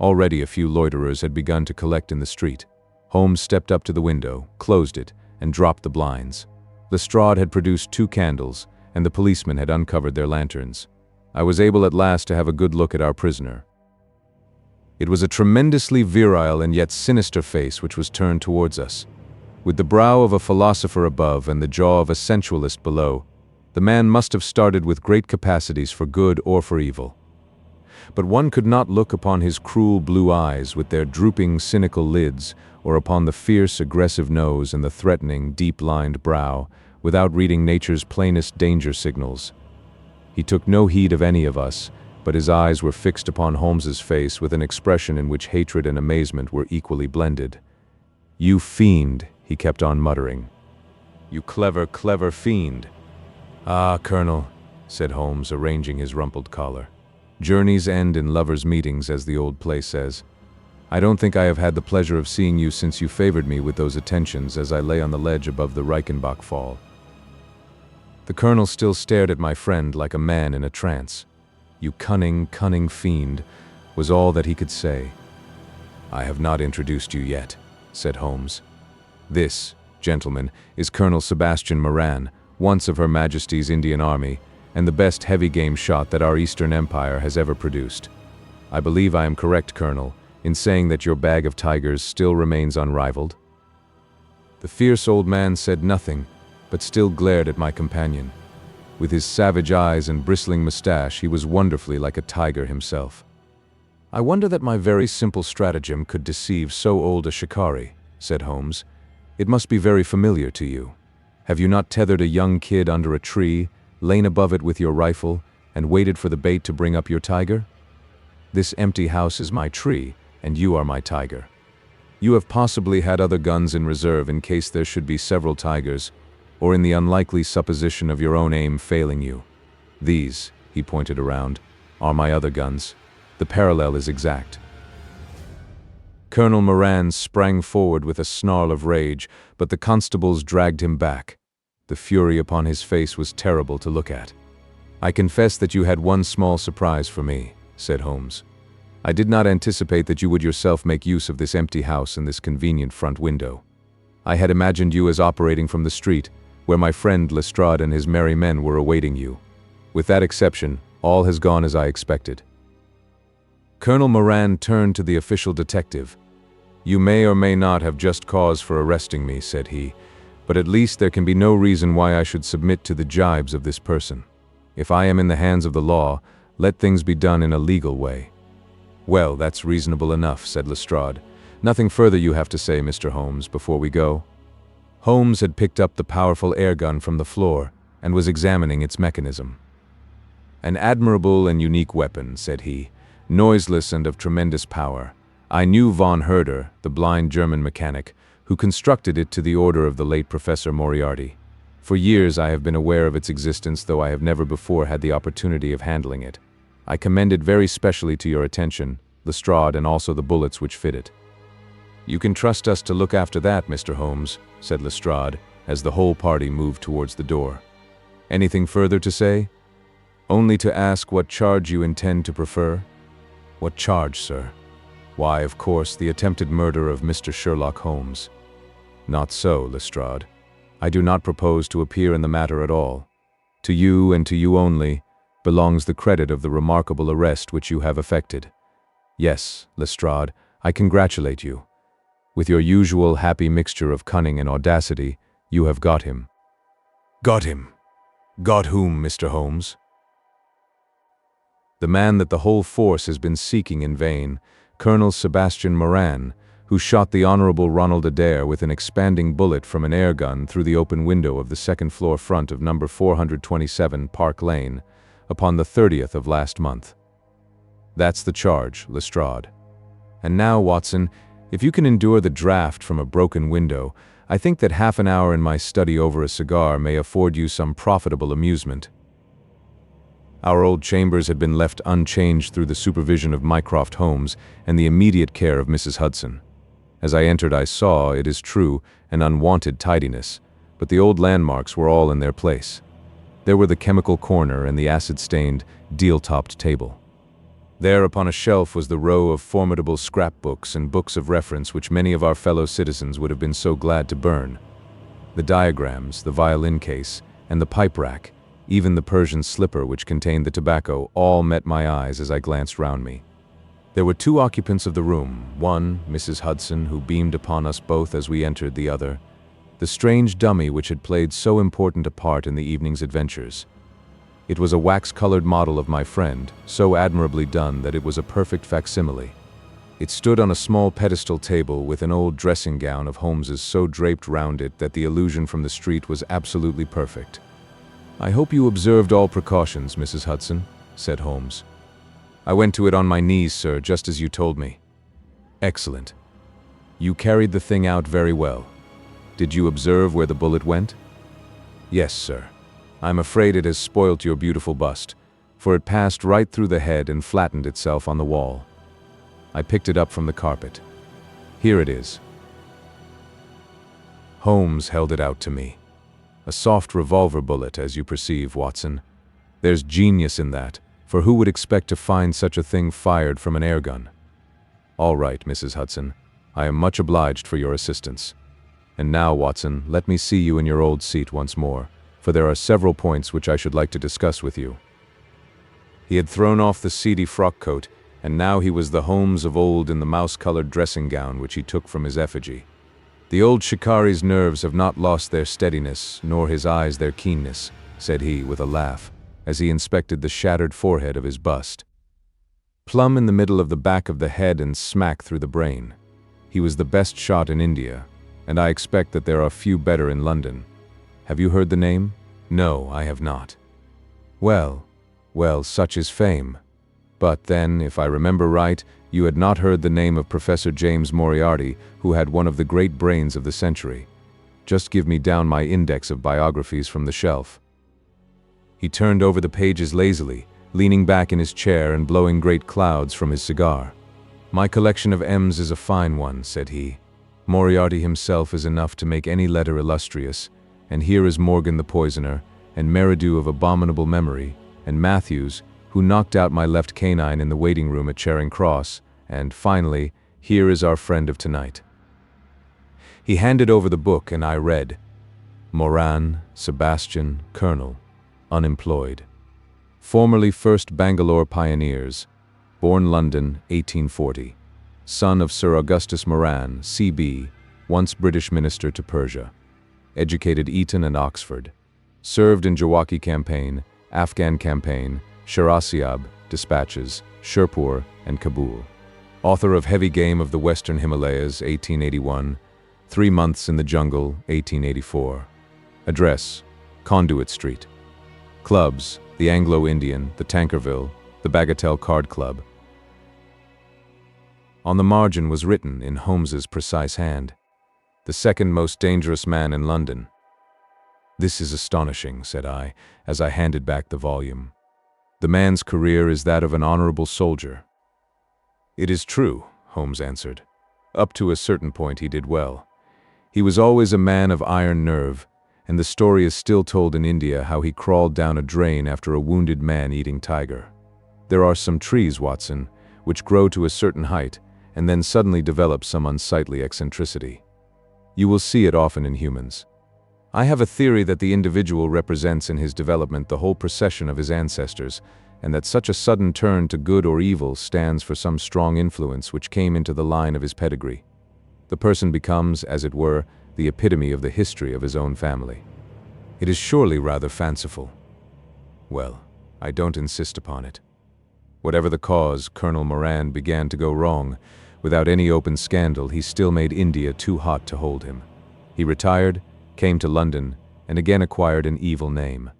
Already a few loiterers had begun to collect in the street. Holmes stepped up to the window, closed it, and dropped the blinds. Lestrade had produced 2 candles, and the policemen had uncovered their lanterns. I was able at last to have a good look at our prisoner. It was a tremendously virile and yet sinister face which was turned towards us. With the brow of a philosopher above and the jaw of a sensualist below, the man must have started with great capacities for good or for evil. But one could not look upon his cruel blue eyes with their drooping, cynical lids, or upon the fierce, aggressive nose and the threatening, deep-lined brow, without reading nature's plainest danger signals. He took no heed of any of us, but his eyes were fixed upon Holmes's face with an expression in which hatred and amazement were equally blended. "You fiend," he kept on muttering. "You clever, clever fiend." "Ah, Colonel," said Holmes, arranging his rumpled collar. "Journeys end in lovers' meetings, as the old play says. I don't think I have had the pleasure of seeing you since you favored me with those attentions as I lay on the ledge above the Reichenbach fall." The colonel still stared at my friend like a man in a trance. "You cunning, cunning fiend," was all that he could say. "I have not introduced you yet," said Holmes. "This, gentlemen, is Colonel Sebastian Moran, once of Her Majesty's Indian Army, and the best heavy-game shot that our Eastern Empire has ever produced. I believe I am correct, Colonel, in saying that your bag of tigers still remains unrivaled?" The fierce old man said nothing, but still glared at my companion. With his savage eyes and bristling mustache, he was wonderfully like a tiger himself. "I wonder that my very simple stratagem could deceive so old a shikari," said Holmes. "It must be very familiar to you. Have you not tethered a young kid under a tree, lain above it with your rifle, and waited for the bait to bring up your tiger? This empty house is my tree, and you are my tiger. You have possibly had other guns in reserve in case there should be several tigers, or in the unlikely supposition of your own aim failing you. These, he pointed around, are my other guns. The parallel is exact. Colonel Moran sprang forward with a snarl of rage, but the constables dragged him back. The fury upon his face was terrible to look at. "I confess that you had one small surprise for me," said Holmes. "I did not anticipate that you would yourself make use of this empty house and this convenient front window. I had imagined you as operating from the street, where my friend Lestrade and his merry men were awaiting you. With that exception, all has gone as I expected." Colonel Moran turned to the official detective. "You may or may not have just cause for arresting me," said he, "but at least there can be no reason why I should submit to the jibes of this person. If I am in the hands of the law, let things be done in a legal way." "Well, that's reasonable enough," said Lestrade. "Nothing further you have to say, Mr. Holmes, before we go?" Holmes had picked up the powerful air gun from the floor and was examining its mechanism. "An admirable and unique weapon," said he, "noiseless and of tremendous power. I knew von Herder, the blind German mechanic, who constructed it to the order of the late Professor Moriarty. For years I have been aware of its existence, though I have never before had the opportunity of handling it. I commend it very specially to your attention, Lestrade, and also the bullets which fit it." "You can trust us to look after that, Mr. Holmes," said Lestrade, as the whole party moved towards the door. "Anything further to say?" "Only to ask what charge you intend to prefer." "What charge, sir?" "Why, of course, the attempted murder of Mr. Sherlock Holmes." "Not so, Lestrade. I do not propose to appear in the matter at all. To you, and to you only, belongs the credit of the remarkable arrest which you have effected. Yes, Lestrade, I congratulate you. With your usual happy mixture of cunning and audacity, you have got him." "Got him? Got whom, Mr. Holmes?" "The man that the whole force has been seeking in vain, Colonel Sebastian Moran, who shot the Honorable Ronald Adair with an expanding bullet from an air gun through the open window of the second-floor front of number 427 Park Lane, upon the 30th of last month. That's the charge, Lestrade. And now, Watson, if you can endure the draft from a broken window, I think that half an hour in my study over a cigar may afford you some profitable amusement." Our old chambers had been left unchanged through the supervision of Mycroft Holmes and the immediate care of Mrs. Hudson. As I entered, I saw, it is true, an unwanted tidiness, but the old landmarks were all in their place. There were the chemical corner and the acid-stained, deal-topped table. There upon a shelf was the row of formidable scrapbooks and books of reference which many of our fellow citizens would have been so glad to burn. The diagrams, the violin case, and the pipe rack, even the Persian slipper which contained the tobacco, all met my eyes as I glanced round me. There were two occupants of the room, one, Mrs. Hudson, who beamed upon us both as we entered, the other, the strange dummy which had played so important a part in the evening's adventures. It was a wax-colored model of my friend, so admirably done that it was a perfect facsimile. It stood on a small pedestal table with an old dressing gown of Holmes's so draped round it that the illusion from the street was absolutely perfect. "I hope you observed all precautions, Mrs. Hudson," said Holmes. "I went to it on my knees, sir, just as you told me." "Excellent. You carried the thing out very well. Did you observe where the bullet went?" "Yes, sir. I'm afraid it has spoilt your beautiful bust, for it passed right through the head and flattened itself on the wall. I picked it up from the carpet. Here it is." Holmes held it out to me. A soft revolver bullet, as you perceive, Watson. There's genius in that, for who would expect to find such a thing fired from an air gun? "All right, Mrs. Hudson. I am much obliged for your assistance. And now, Watson, let me see you in your old seat once more, for there are several points which I should like to discuss with you." He had thrown off the seedy frock-coat, and now he was the Holmes of old in the mouse-colored dressing gown which he took from his effigy. "The old shikari's nerves have not lost their steadiness, nor his eyes their keenness," said he with a laugh, as he inspected the shattered forehead of his bust. "Plumb in the middle of the back of the head and smack through the brain. He was the best shot in India, and I expect that there are few better in London. Have you heard the name?" "No, I have not." Well, Well, such is fame. But then, if I remember right, you had not heard the name of Professor James Moriarty, who had one of the great brains of the century. Just give me down my index of biographies from the shelf." He turned over the pages lazily, leaning back in his chair and blowing great clouds from his cigar. "My collection of M's is a fine one," said he. "Moriarty himself is enough to make any letter illustrious, and here is Morgan the poisoner, and Meridew of abominable memory, and Matthews, who knocked out my left canine in the waiting room at Charing Cross, and, finally, here is our friend of tonight." He handed over the book, and I read, "Moran, Sebastian, Colonel, unemployed. Formerly 1st Bangalore Pioneers, born London, 1840. Son of Sir Augustus Moran, C.B., once British Minister to Persia. Educated Eton and Oxford. Served in Jawaki Campaign, Afghan Campaign, Sharasiab, Dispatches, Sherpur, and Kabul. Author of Heavy Game of the Western Himalayas, 1881. 3 Months in the Jungle, 1884. Address, Conduit Street. Clubs, the Anglo-Indian, the Tankerville, the Bagatelle Card Club." On the margin was written, in Holmes's precise hand, "The second most dangerous man in London." "This is astonishing," said I, as I handed back the volume. "The man's career is that of an honorable soldier." "It is true," Holmes answered. "Up to a certain point he did well. He was always a man of iron nerve, and the story is still told in India how he crawled down a drain after a wounded man-eating tiger. There are some trees, Watson, which grow to a certain height and then suddenly develop some unsightly eccentricity. You will see it often in humans. I have a theory that the individual represents in his development the whole procession of his ancestors, and that such a sudden turn to good or evil stands for some strong influence which came into the line of his pedigree. The person becomes, as it were, the epitome of the history of his own family. It is surely rather fanciful. Well, I don't insist upon it. Whatever the cause, Colonel Moran began to go wrong. Without any open scandal, he still made India too hot to hold him. He retired, came to London, and again acquired an evil name.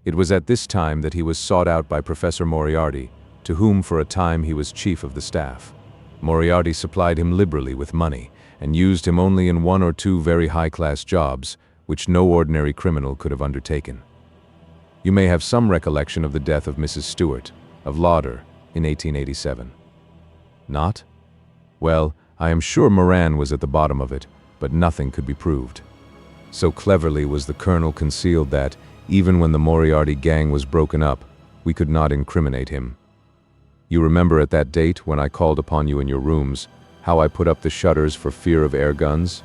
It was at this time that he was sought out by Professor Moriarty, to whom for a time he was chief of the staff. Moriarty supplied him liberally with money, and used him only in 1 or 2 very high-class jobs, which no ordinary criminal could have undertaken. You may have some recollection of the death of Mrs. Stewart, of Lauder, in 1887. Not? Well, I am sure Moran was at the bottom of it, but nothing could be proved. So cleverly was the colonel concealed that, even when the Moriarty gang was broken up, we could not incriminate him. You remember at that date, when I called upon you in your rooms, how I put up the shutters for fear of air guns?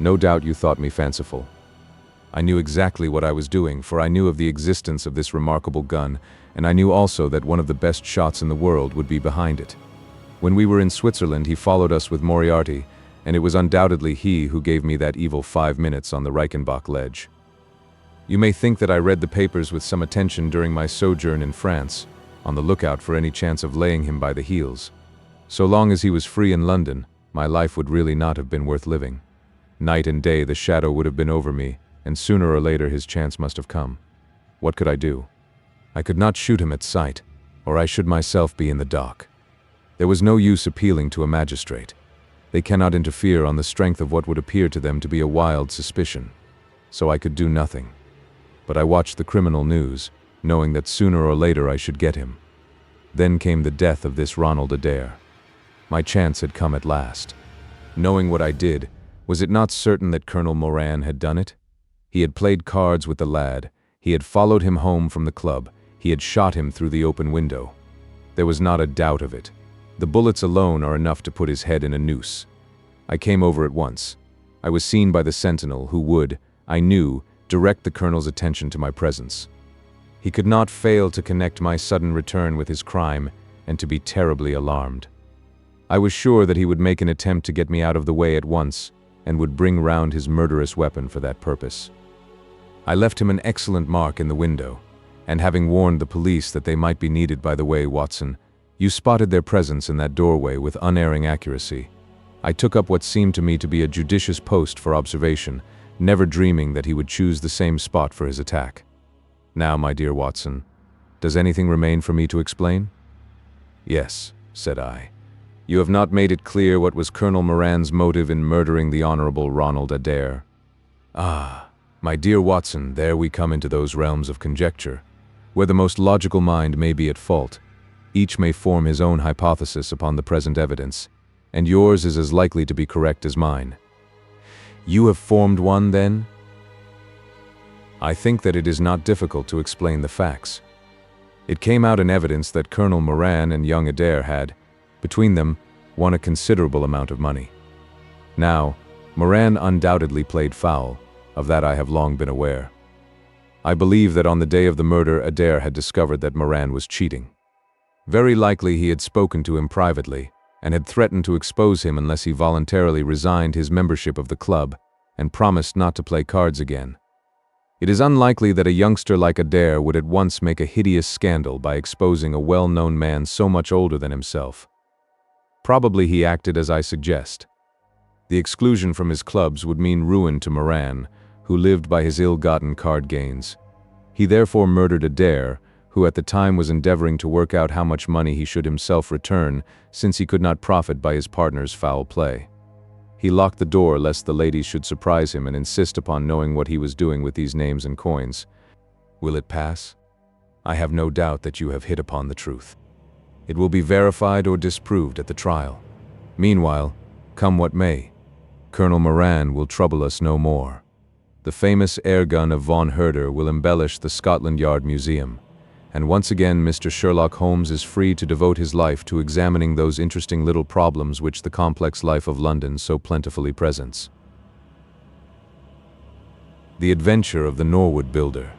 No doubt you thought me fanciful. I knew exactly what I was doing, for I knew of the existence of this remarkable gun, and I knew also that one of the best shots in the world would be behind it. When we were in Switzerland, he followed us with Moriarty, and it was undoubtedly he who gave me that evil 5 minutes on the Reichenbach ledge. You may think that I read the papers with some attention during my sojourn in France, on the lookout for any chance of laying him by the heels. So long as he was free in London, my life would really not have been worth living. Night and day the shadow would have been over me, and sooner or later his chance must have come. What could I do? I could not shoot him at sight, or I should myself be in the dock. There was no use appealing to a magistrate. They cannot interfere on the strength of what would appear to them to be a wild suspicion. So I could do nothing. But I watched the criminal news, knowing that sooner or later I should get him. Then came the death of this Ronald Adair. My chance had come at last. Knowing what I did, was it not certain that Colonel Moran had done it? He had played cards with the lad, he had followed him home from the club, he had shot him through the open window. There was not a doubt of it. The bullets alone are enough to put his head in a noose. I came over at once. I was seen by the sentinel who would, I knew, direct the colonel's attention to my presence. He could not fail to connect my sudden return with his crime and to be terribly alarmed. I was sure that he would make an attempt to get me out of the way at once and would bring round his murderous weapon for that purpose. I left him an excellent mark in the window, and having warned the police that they might be needed by the way, Watson, you spotted their presence in that doorway with unerring accuracy. I took up what seemed to me to be a judicious post for observation, never dreaming that he would choose the same spot for his attack. Now, my dear Watson, Does anything remain for me to explain?" "Yes," said I. "You have not made it clear what was Colonel Moran's motive in murdering the Honorable Ronald Adair." "Ah, my dear Watson, there we come into those realms of conjecture, where the most logical mind may be at fault. Each may form his own hypothesis upon the present evidence, and yours is as likely to be correct as mine." "You have formed one, then?" "I think that it is not difficult to explain the facts. It came out in evidence that Colonel Moran and young Adair had, between them, won a considerable amount of money. Now, Moran undoubtedly played foul, of that I have long been aware. I believe that on the day of the murder Adair had discovered that Moran was cheating. Very likely he had spoken to him privately, and had threatened to expose him unless he voluntarily resigned his membership of the club and promised not to play cards again. It is unlikely that a youngster like Adair would at once make a hideous scandal by exposing a well-known man so much older than himself. Probably he acted as I suggest. The exclusion from his clubs would mean ruin to Moran, who lived by his ill-gotten card gains. He therefore murdered Adair, who at the time was endeavoring to work out how much money he should himself return, since he could not profit by his partner's foul play. He locked the door lest the ladies should surprise him and insist upon knowing what he was doing with these names and coins. Will it pass? I have no doubt that you have hit upon the truth. It will be verified or disproved at the trial. Meanwhile, come what may, Colonel Moran will trouble us no more. The famous air gun of von Herder will embellish the Scotland Yard Museum, and once again Mr. Sherlock Holmes is free to devote his life to examining those interesting little problems which the complex life of London so plentifully presents. The Adventure of the Norwood Builder.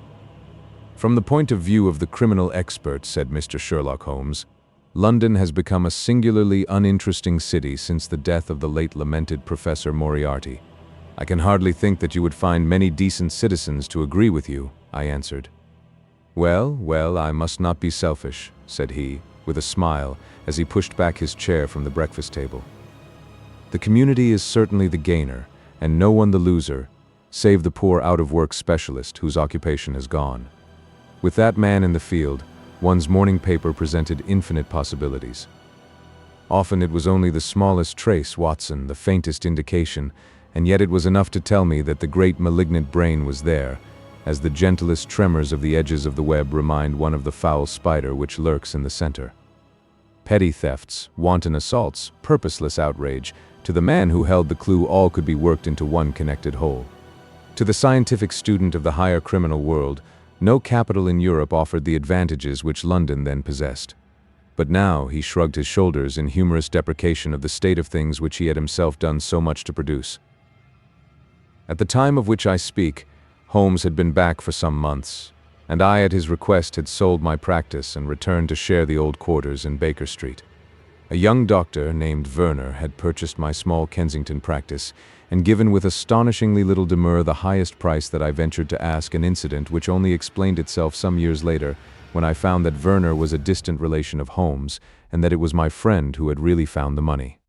From the point of view of the criminal expert, said Mr. Sherlock Holmes, London has become a singularly uninteresting city since the death of the late lamented Professor Moriarty. I can hardly think that you would find many decent citizens to agree with you, I answered. Well, I must not be selfish, said he, with a smile, as he pushed back his chair from the breakfast table. The community is certainly the gainer, and no one the loser, save the poor out-of-work specialist whose occupation has gone. With that man in the field, one's morning paper presented infinite possibilities. Often it was only the smallest trace, Watson, the faintest indication, and yet it was enough to tell me that the great malignant brain was there, as the gentlest tremors of the edges of the web remind one of the foul spider which lurks in the center. Petty thefts, wanton assaults, purposeless outrage, to the man who held the clue all could be worked into one connected whole. To the scientific student of the higher criminal world, no capital in Europe offered the advantages which London then possessed. But now he shrugged his shoulders in humorous deprecation of the state of things which he had himself done so much to produce. At the time of which I speak, Holmes had been back for some months, and I, at his request, had sold my practice and returned to share the old quarters in Baker Street. A young doctor named Werner had purchased my small Kensington practice and given with astonishingly little demur the highest price that I ventured to ask, an incident which only explained itself some years later when I found that Werner was a distant relation of Holmes and that it was my friend who had really found the money.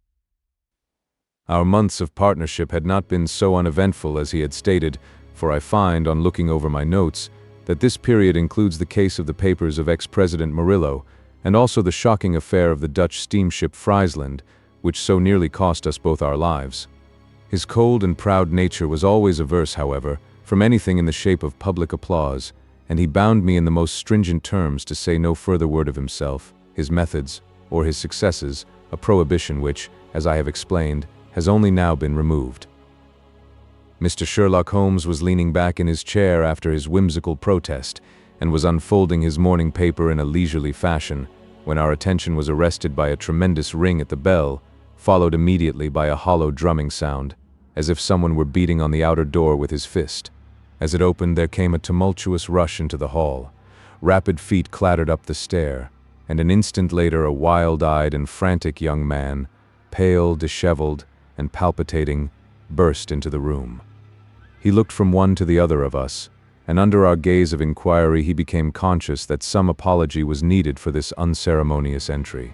Our months of partnership had not been so uneventful as he had stated, for I find, on looking over my notes, that this period includes the case of the papers of ex-President Murillo, and also the shocking affair of the Dutch steamship Friesland, which so nearly cost us both our lives. His cold and proud nature was always averse, however, from anything in the shape of public applause, and he bound me in the most stringent terms to say no further word of himself, his methods, or his successes, a prohibition which, as I have explained, has only now been removed. Mr. Sherlock Holmes was leaning back in his chair after his whimsical protest, and was unfolding his morning paper in a leisurely fashion, when our attention was arrested by a tremendous ring at the bell, followed immediately by a hollow drumming sound, as if someone were beating on the outer door with his fist. As it opened, there came a tumultuous rush into the hall. Rapid feet clattered up the stair, and an instant later a wild-eyed and frantic young man, pale, disheveled, and palpitating, burst into the room. He looked from one to the other of us, and under our gaze of inquiry he became conscious that some apology was needed for this unceremonious entry.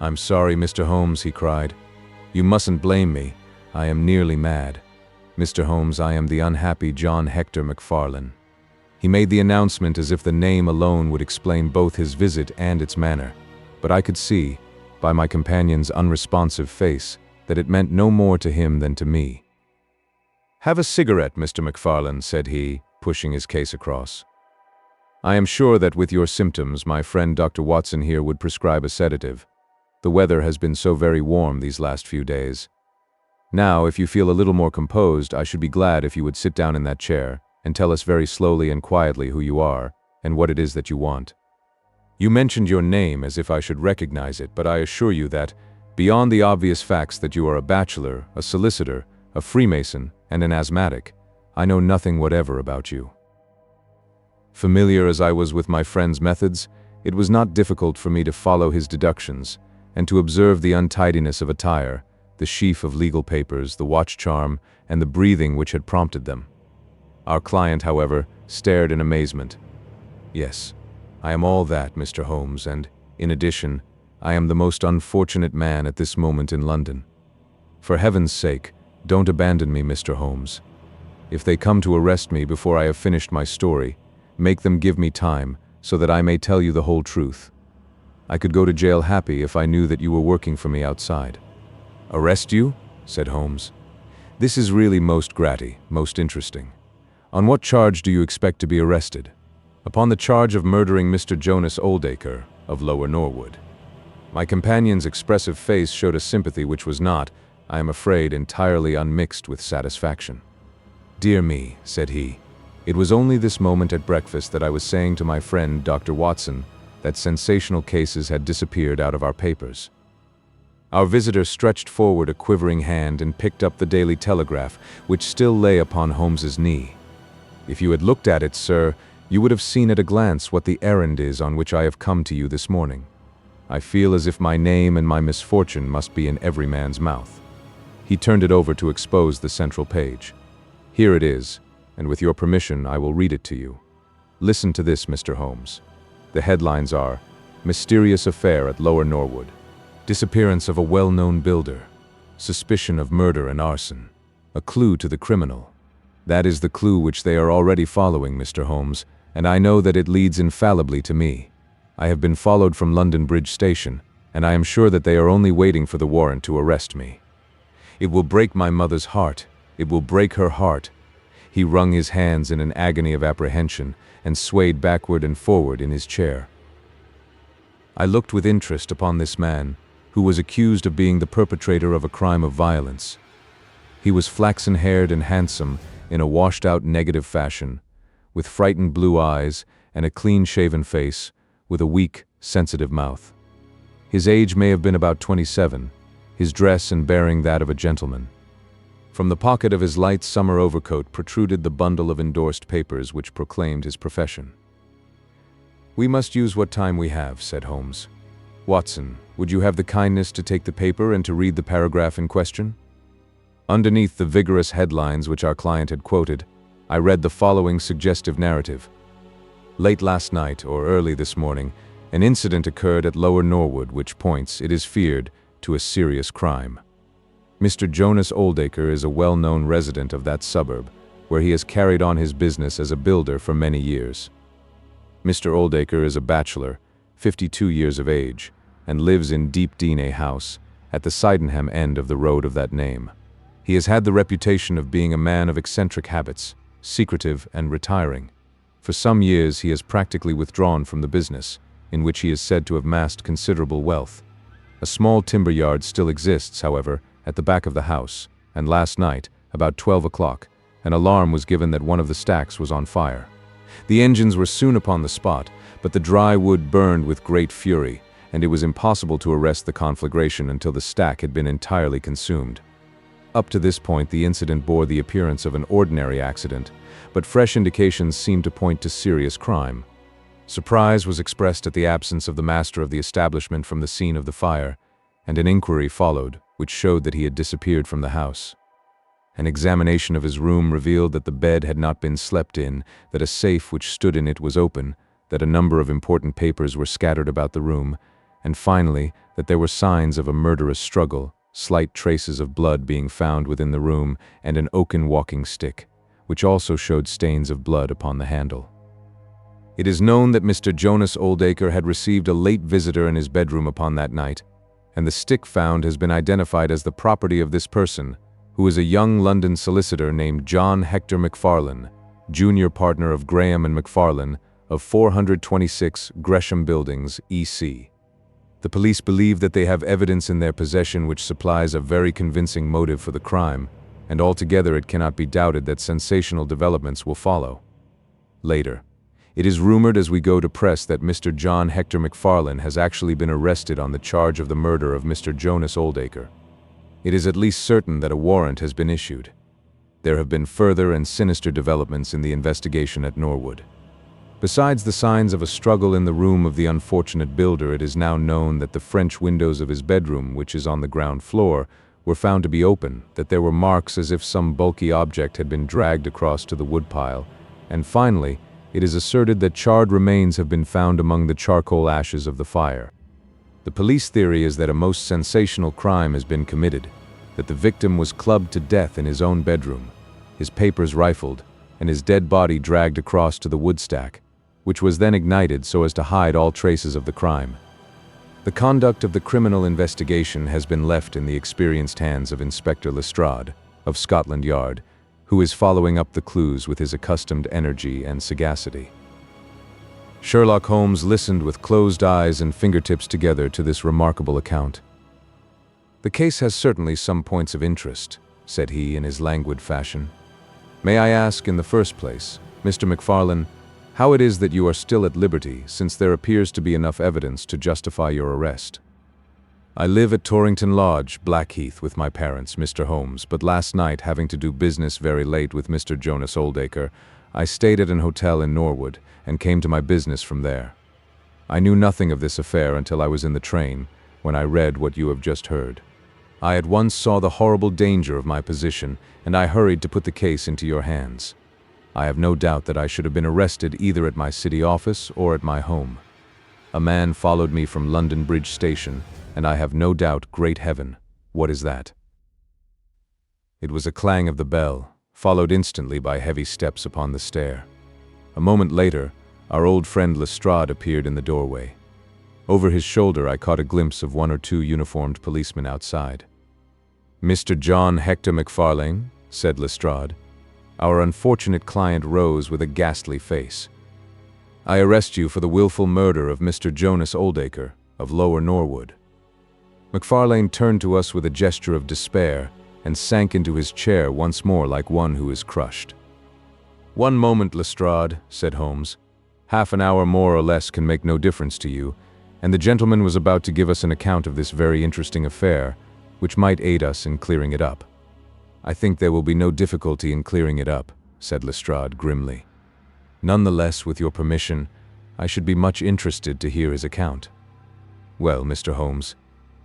"I'm sorry, Mr. Holmes," he cried. "You mustn't blame me. I am nearly mad. Mr. Holmes, I am the unhappy John Hector MacFarlane." He made the announcement as if the name alone would explain both his visit and its manner, but I could see, by my companion's unresponsive face, that it meant no more to him than to me. "Have a cigarette, Mr. McFarlane," said he, pushing his case across. "I am sure that with your symptoms, my friend Dr. Watson here would prescribe a sedative. The weather has been so very warm these last few days. Now, if you feel a little more composed, I should be glad if you would sit down in that chair and tell us very slowly and quietly who you are and what it is that you want. You mentioned your name as if I should recognize it, but I assure you that, beyond the obvious facts that you are a bachelor, a solicitor, a Freemason, and an asthmatic, I know nothing whatever about you." Familiar as I was with my friend's methods, it was not difficult for me to follow his deductions and to observe the untidiness of attire, the sheaf of legal papers, the watch charm, and the breathing which had prompted them. Our client, however, stared in amazement. "Yes, I am all that, Mr. Holmes, and, in addition, I am the most unfortunate man at this moment in London. For heaven's sake, don't abandon me, Mr. Holmes. If they come to arrest me before I have finished my story, make them give me time so that I may tell you the whole truth. I could go to jail happy if I knew that you were working for me outside." "Arrest you?" said Holmes. "This is really most most interesting. On what charge do you expect to be arrested?" "Upon the charge of murdering Mr. Jonas Oldacre, of Lower Norwood." My companion's expressive face showed a sympathy which was not, I am afraid, entirely unmixed with satisfaction. "Dear me," said he, "it was only this moment at breakfast that I was saying to my friend Dr. Watson that sensational cases had disappeared out of our papers." Our visitor stretched forward a quivering hand and picked up the Daily Telegraph, which still lay upon Holmes's knee. "If you had looked at it, sir, you would have seen at a glance what the errand is on which I have come to you this morning. I feel as if my name and my misfortune must be in every man's mouth." He turned it over to expose the central page. "Here it is, and with your permission I will read it to you. Listen to this, Mr. Holmes. The headlines are, 'Mysterious Affair at Lower Norwood. Disappearance of a well-known builder. Suspicion of murder and arson. A clue to the criminal.' That is the clue which they are already following, Mr. Holmes, and I know that it leads infallibly to me. I have been followed from London Bridge Station, and I am sure that they are only waiting for the warrant to arrest me. It will break my mother's heart. It will break her heart." He wrung his hands in an agony of apprehension and swayed backward and forward in his chair. I looked with interest upon this man, who was accused of being the perpetrator of a crime of violence. He was flaxen-haired and handsome, in a washed-out negative fashion, with frightened blue eyes and a clean-shaven face, with a weak, sensitive mouth. His age may have been about 27, his dress and bearing that of a gentleman. From the pocket of his light summer overcoat protruded the bundle of endorsed papers which proclaimed his profession. "We must use what time we have," said Holmes. "Watson, would you have the kindness to take the paper and to read the paragraph in question?" Underneath the vigorous headlines which our client had quoted, I read the following suggestive narrative. "Late last night, or early this morning, an incident occurred at Lower Norwood which points, it is feared, to a serious crime. Mr. Jonas Oldacre is a well-known resident of that suburb, where he has carried on his business as a builder for many years. Mr. Oldacre is a bachelor, 52 years of age, and lives in Deepdene House, at the Sydenham end of the road of that name. He has had the reputation of being a man of eccentric habits, secretive and retiring. For some years he has practically withdrawn from the business, in which he is said to have amassed considerable wealth. A small timber yard still exists, however, at the back of the house, and last night, about 12 o'clock, an alarm was given that one of the stacks was on fire. The engines were soon upon the spot, but the dry wood burned with great fury, and it was impossible to arrest the conflagration until the stack had been entirely consumed. Up to this point the incident bore the appearance of an ordinary accident, but fresh indications seemed to point to serious crime. Surprise was expressed at the absence of the master of the establishment from the scene of the fire, and an inquiry followed, which showed that he had disappeared from the house. An examination of his room revealed that the bed had not been slept in, that a safe which stood in it was open, that a number of important papers were scattered about the room, and finally, that there were signs of a murderous struggle, slight traces of blood being found within the room, and an oaken walking stick, which also showed stains of blood upon the handle. It is known that Mr. Jonas Oldacre had received a late visitor in his bedroom upon that night, and the stick found has been identified as the property of this person, who is a young London solicitor named John Hector McFarlane, junior partner of Graham and McFarlane of 426 Gresham Buildings, EC. The police believe that they have evidence in their possession which supplies a very convincing motive for the crime, and altogether it cannot be doubted that sensational developments will follow. Later, it is rumored as we go to press that Mr. John Hector McFarlane has actually been arrested on the charge of the murder of Mr. Jonas Oldacre. It is at least certain that a warrant has been issued. There have been further and sinister developments in the investigation at Norwood. Besides the signs of a struggle in the room of the unfortunate builder, it is now known that the French windows of his bedroom, which is on the ground floor, were found to be open, that there were marks as if some bulky object had been dragged across to the woodpile, and finally, it is asserted that charred remains have been found among the charcoal ashes of the fire. The police theory is that a most sensational crime has been committed, that the victim was clubbed to death in his own bedroom, his papers rifled, and his dead body dragged across to the woodstack, which was then ignited so as to hide all traces of the crime. The conduct of the criminal investigation has been left in the experienced hands of Inspector Lestrade, of Scotland Yard, who is following up the clues with his accustomed energy and sagacity. Sherlock Holmes listened with closed eyes and fingertips together to this remarkable account. "The case has certainly some points of interest," said he in his languid fashion. "May I ask, in the first place, Mr. McFarlane, how it is that you are still at liberty, since there appears to be enough evidence to justify your arrest?" "I live at Torrington Lodge, Blackheath, with my parents, Mr. Holmes, but last night, having to do business very late with Mr. Jonas Oldacre, I stayed at an hotel in Norwood, and came to my business from there. I knew nothing of this affair until I was in the train, when I read what you have just heard. I at once saw the horrible danger of my position, and I hurried to put the case into your hands. I have no doubt that I should have been arrested either at my city office or at my home. A man followed me from London Bridge Station, and I have no doubt, great heaven, what is that?" It was a clang of the bell, followed instantly by heavy steps upon the stair. A moment later, our old friend Lestrade appeared in the doorway. Over his shoulder I caught a glimpse of one or two uniformed policemen outside. "Mr. John Hector McFarlane," said Lestrade. Our unfortunate client rose with a ghastly face. "I arrest you for the willful murder of Mr. Jonas Oldacre, of Lower Norwood." McFarlane turned to us with a gesture of despair and sank into his chair once more like one who is crushed. "One moment, Lestrade," said Holmes. "Half an hour more or less can make no difference to you, and the gentleman was about to give us an account of this very interesting affair, which might aid us in clearing it up." "I think there will be no difficulty in clearing it up," said Lestrade grimly. "Nonetheless, with your permission, I should be much interested to hear his account." "Well, Mr. Holmes,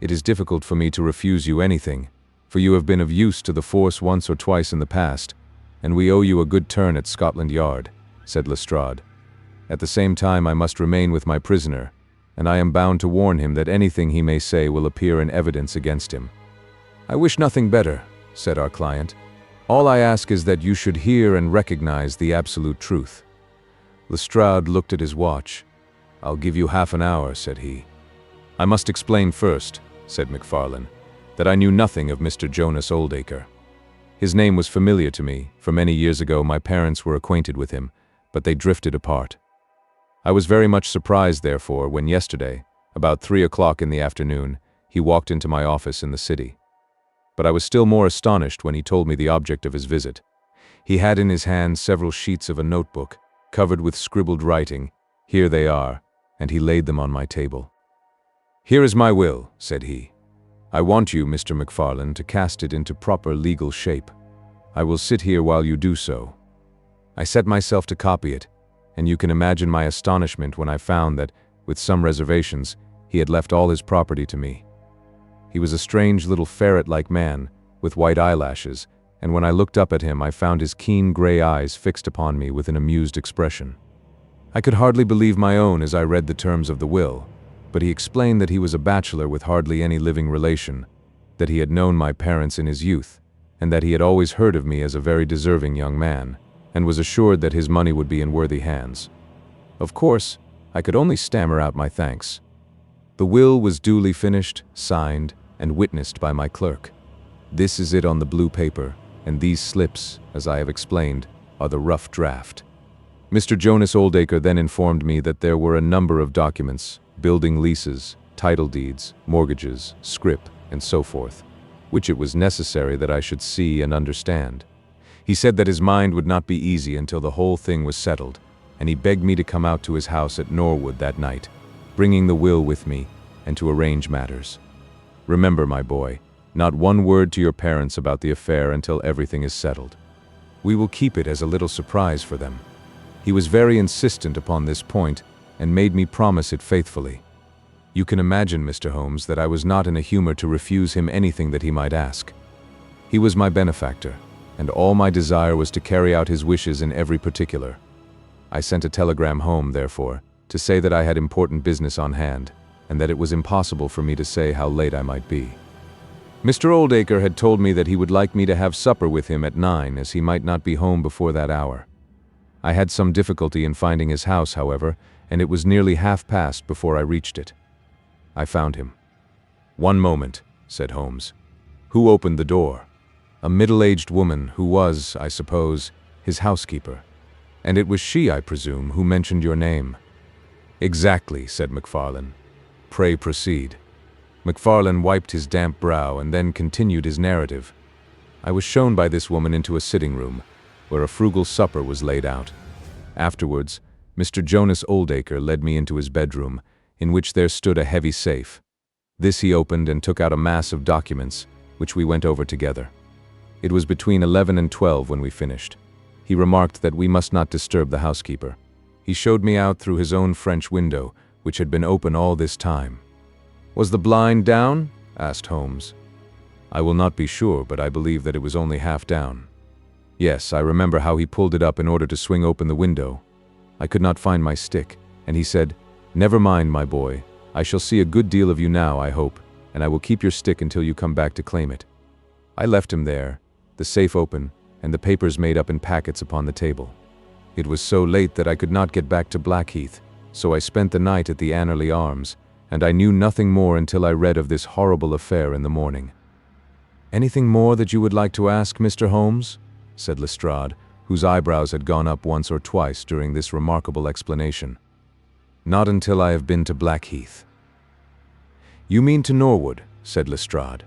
it is difficult for me to refuse you anything, for you have been of use to the force once or twice in the past, and we owe you a good turn at Scotland Yard," said Lestrade. "At the same time, I must remain with my prisoner, and I am bound to warn him that anything he may say will appear in evidence against him." "I wish nothing better," said our client. "All I ask is that you should hear and recognize the absolute truth." Lestrade looked at his watch. "I'll give you half an hour," said he. "I must explain first," said McFarlane, "that I knew nothing of Mr. Jonas Oldacre. His name was familiar to me, for many years ago my parents were acquainted with him, but they drifted apart. I was very much surprised, therefore, when yesterday, about 3 o'clock in the afternoon, he walked into my office in the city. But I was still more astonished when he told me the object of his visit. He had in his hand several sheets of a notebook, covered with scribbled writing. Here they are, and he laid them on my table. "Here is my will," said he. "I want you, Mr. McFarlane, to cast it into proper legal shape. I will sit here while you do so." I set myself to copy it, and you can imagine my astonishment when I found that, with some reservations, he had left all his property to me. He was a strange little ferret-like man, with white eyelashes, and when I looked up at him I found his keen gray eyes fixed upon me with an amused expression. I could hardly believe my own as I read the terms of the will, but he explained that he was a bachelor with hardly any living relation, that he had known my parents in his youth, and that he had always heard of me as a very deserving young man, and was assured that his money would be in worthy hands. Of course, I could only stammer out my thanks. The will was duly finished, signed, and witnessed by my clerk. This is it on the blue paper, and these slips, as I have explained, are the rough draft. Mr. Jonas Oldacre then informed me that there were a number of documents, building leases, title deeds, mortgages, scrip, and so forth, which it was necessary that I should see and understand. He said that his mind would not be easy until the whole thing was settled, and he begged me to come out to his house at Norwood that night, bringing the will with me, and to arrange matters. Remember, my boy, not one word to your parents about the affair until everything is settled. We will keep it as a little surprise for them. He was very insistent upon this point, and made me promise it faithfully. You can imagine, Mr. Holmes, that I was not in a humor to refuse him anything that he might ask. He was my benefactor, and all my desire was to carry out his wishes in every particular. I sent a telegram home, therefore, to say that I had important business on hand, and that it was impossible for me to say how late I might be. Mr. Oldacre had told me that he would like me to have supper with him at 9, as he might not be home before that hour. I had some difficulty in finding his house, however, and it was nearly past before I reached it. I found him. "One moment," said Holmes. "Who opened the door?" "A middle-aged woman who was, I suppose, his housekeeper. And it was she, I presume, who mentioned your name." "Exactly," said MacFarlane. "Pray proceed." MacFarlane wiped his damp brow and then continued his narrative. "I was shown by this woman into a sitting room, where a frugal supper was laid out. Afterwards, Mr. Jonas Oldacre led me into his bedroom, in which there stood a heavy safe. This he opened and took out a mass of documents, which we went over together. It was between 11 and 12 when we finished. He remarked that we must not disturb the housekeeper. He showed me out through his own French window, which had been open all this time. "Was the blind down?" asked Holmes. "I will not be sure, but I believe that it was only half down. Yes, I remember how he pulled it up in order to swing open the window. I could not find my stick, and he said, 'Never mind, my boy. I shall see a good deal of you now, I hope, and I will keep your stick until you come back to claim it.' I left him there, the safe open, and the papers made up in packets upon the table. It was so late that I could not get back to Blackheath, so I spent the night at the Anerley Arms, and I knew nothing more until I read of this horrible affair in the morning." "Anything more that you would like to ask, Mr. Holmes?" said Lestrade, whose eyebrows had gone up once or twice during this remarkable explanation. "Not until I have been to Blackheath." "You mean to Norwood," said Lestrade.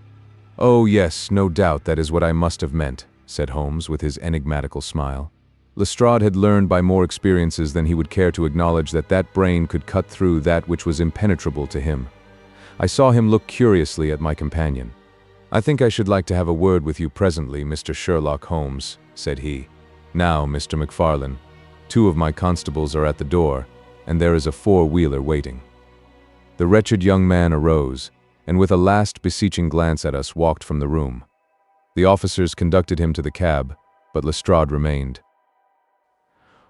"Oh, yes, no doubt that is what I must have meant," said Holmes with his enigmatical smile. Lestrade had learned by more experiences than he would care to acknowledge that that brain could cut through that which was impenetrable to him. I saw him look curiously at my companion. "I think I should like to have a word with you presently, Mr. Sherlock Holmes," said he. "Now, Mr. MacFarlane, 2 of my constables are at the door, and there is a 4-wheeler waiting." The wretched young man arose, and with a last beseeching glance at us walked from the room. The officers conducted him to the cab, but Lestrade remained.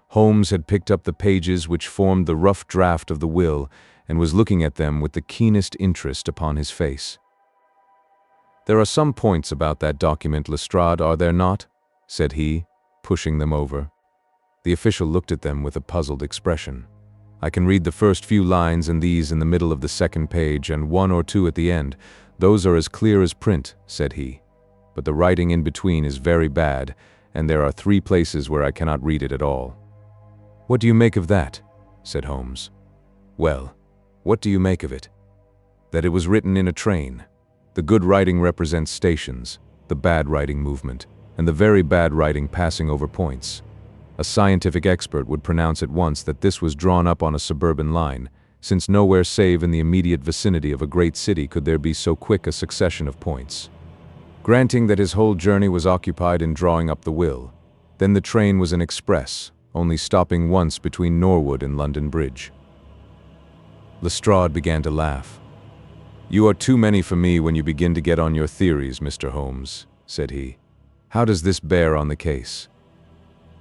Holmes had picked up the pages which formed the rough draft of the will, and was looking at them with the keenest interest upon his face. "There are some points about that document, Lestrade, are there not?" said he, pushing them over. The official looked at them with a puzzled expression. "I can read the first few lines and these in the middle of the second page, and 1 or 2 at the end. Those are as clear as print," said he. "But the writing in between is very bad, and there are 3 places where I cannot read it at all." "What do you make of that?" said Holmes. "Well, what do you make of it?" "That it was written in a train. The good writing represents stations, the bad writing movement, and the very bad writing passing over points. A scientific expert would pronounce at once that this was drawn up on a suburban line, since nowhere save in the immediate vicinity of a great city could there be so quick a succession of points. Granting that his whole journey was occupied in drawing up the will, then the train was an express, only stopping once between Norwood and London Bridge." Lestrade began to laugh. "You are too many for me when you begin to get on your theories, Mr. Holmes," said he. "How does this bear on the case?"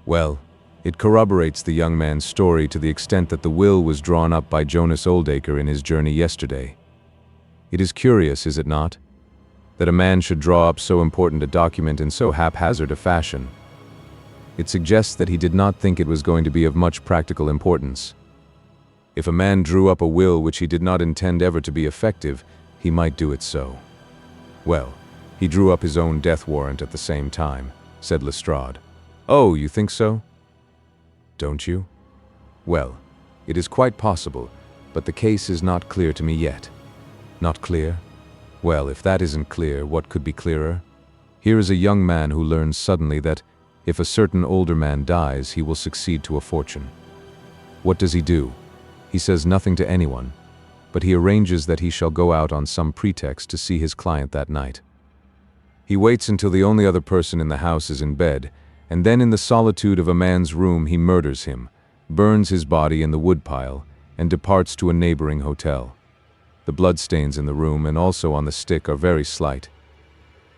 "Well, it corroborates the young man's story to the extent that the will was drawn up by Jonas Oldacre in his journey yesterday. It is curious, is it not, that a man should draw up so important a document in so haphazard a fashion. It suggests that he did not think it was going to be of much practical importance. If a man drew up a will which he did not intend ever to be effective, he might do it so. Well, he drew up his own death warrant at the same time, said Lestrade. Oh, you think so? Don't you? Well, it is quite possible, but the case is not clear to me yet. Not clear? Well, if that isn't clear, what could be clearer? Here is a young man who learns suddenly that if a certain older man dies, he will succeed to a fortune. What does he do? He says nothing to anyone, but he arranges that he shall go out on some pretext to see his client that night. He waits until the only other person in the house is in bed, and then in the solitude of a man's room he murders him, burns his body in the woodpile, and departs to a neighboring hotel. The bloodstains in the room and also on the stick are very slight.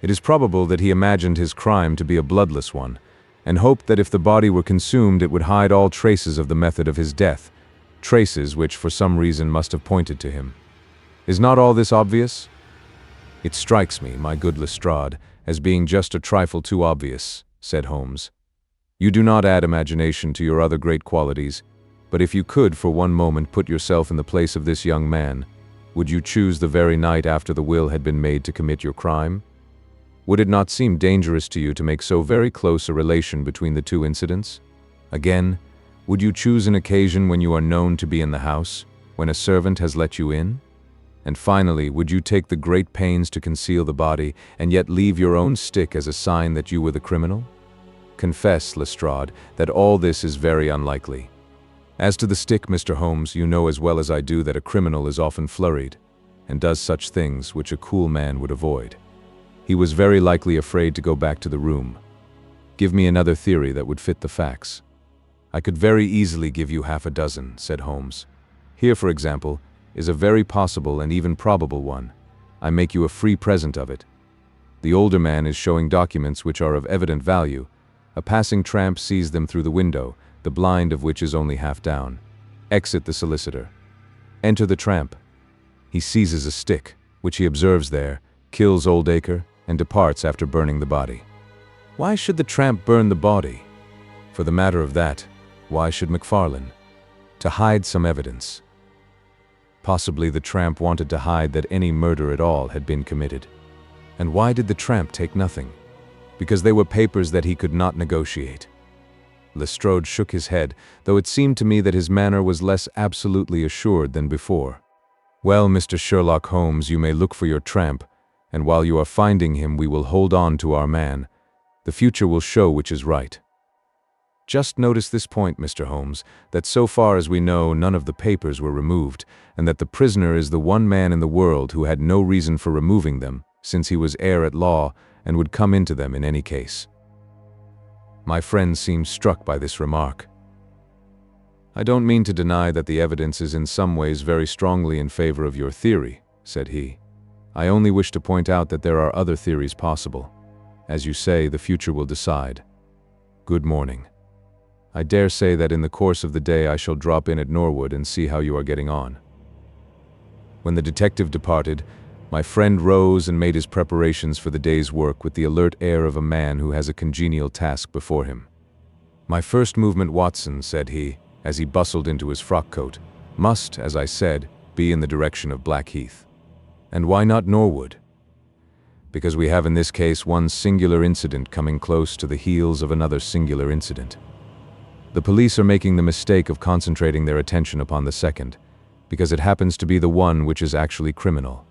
It is probable that he imagined his crime to be a bloodless one, and hoped that if the body were consumed it would hide all traces of the method of his death, traces which for some reason must have pointed to him. Is not all this obvious? It strikes me, my good Lestrade, as being just a trifle too obvious, said Holmes. You do not add imagination to your other great qualities, but if you could for one moment put yourself in the place of this young man, would you choose the very night after the will had been made to commit your crime? Would it not seem dangerous to you to make so very close a relation between the two incidents? Again, would you choose an occasion when you are known to be in the house, when a servant has let you in? And finally, would you take the great pains to conceal the body, and yet leave your own stick as a sign that you were the criminal? Confess, Lestrade, that all this is very unlikely. As to the stick, Mr. Holmes, you know as well as I do that a criminal is often flurried, and does such things which a cool man would avoid. He was very likely afraid to go back to the room. Give me another theory that would fit the facts. I could very easily give you half a dozen, said Holmes. Here, for example, is a very possible and even probable one. I make you a free present of it. The older man is showing documents which are of evident value. A passing tramp sees them through the window, the blind of which is only half down. Exit the solicitor. Enter the tramp. He seizes a stick, which he observes there, kills Oldacre, and departs after burning the body. Why should the tramp burn the body? For the matter of that, why should Macfarlane? To hide some evidence. Possibly the tramp wanted to hide that any murder at all had been committed. And why did the tramp take nothing? Because they were papers that he could not negotiate. Lestrade shook his head, though it seemed to me that his manner was less absolutely assured than before. Well, Mr. Sherlock Holmes, you may look for your tramp, and while you are finding him we will hold on to our man. The future will show which is right. Just notice this point, Mr. Holmes, that so far as we know none of the papers were removed, and that the prisoner is the one man in the world who had no reason for removing them, since he was heir at law and would come into them in any case. My friend seemed struck by this remark. I don't mean to deny that the evidence is in some ways very strongly in favor of your theory, said he. I only wish to point out that there are other theories possible. As you say, the future will decide. Good morning. I dare say that in the course of the day I shall drop in at Norwood and see how you are getting on. When the detective departed, my friend rose and made his preparations for the day's work with the alert air of a man who has a congenial task before him. My first movement, Watson, said he, as he bustled into his frock-coat, must, as I said, be in the direction of Blackheath. And why not Norwood? Because we have in this case one singular incident coming close to the heels of another singular incident. The police are making the mistake of concentrating their attention upon the second, because it happens to be the one which is actually criminal.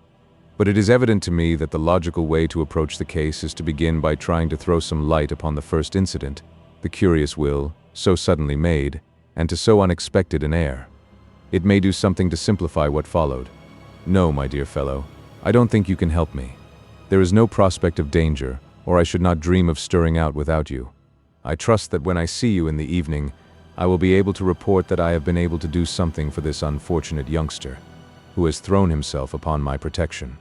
But it is evident to me that the logical way to approach the case is to begin by trying to throw some light upon the first incident, the curious will, so suddenly made, and to so unexpected an heir. It may do something to simplify what followed. No, my dear fellow, I don't think you can help me. There is no prospect of danger, or I should not dream of stirring out without you. I trust that when I see you in the evening, I will be able to report that I have been able to do something for this unfortunate youngster, who has thrown himself upon my protection.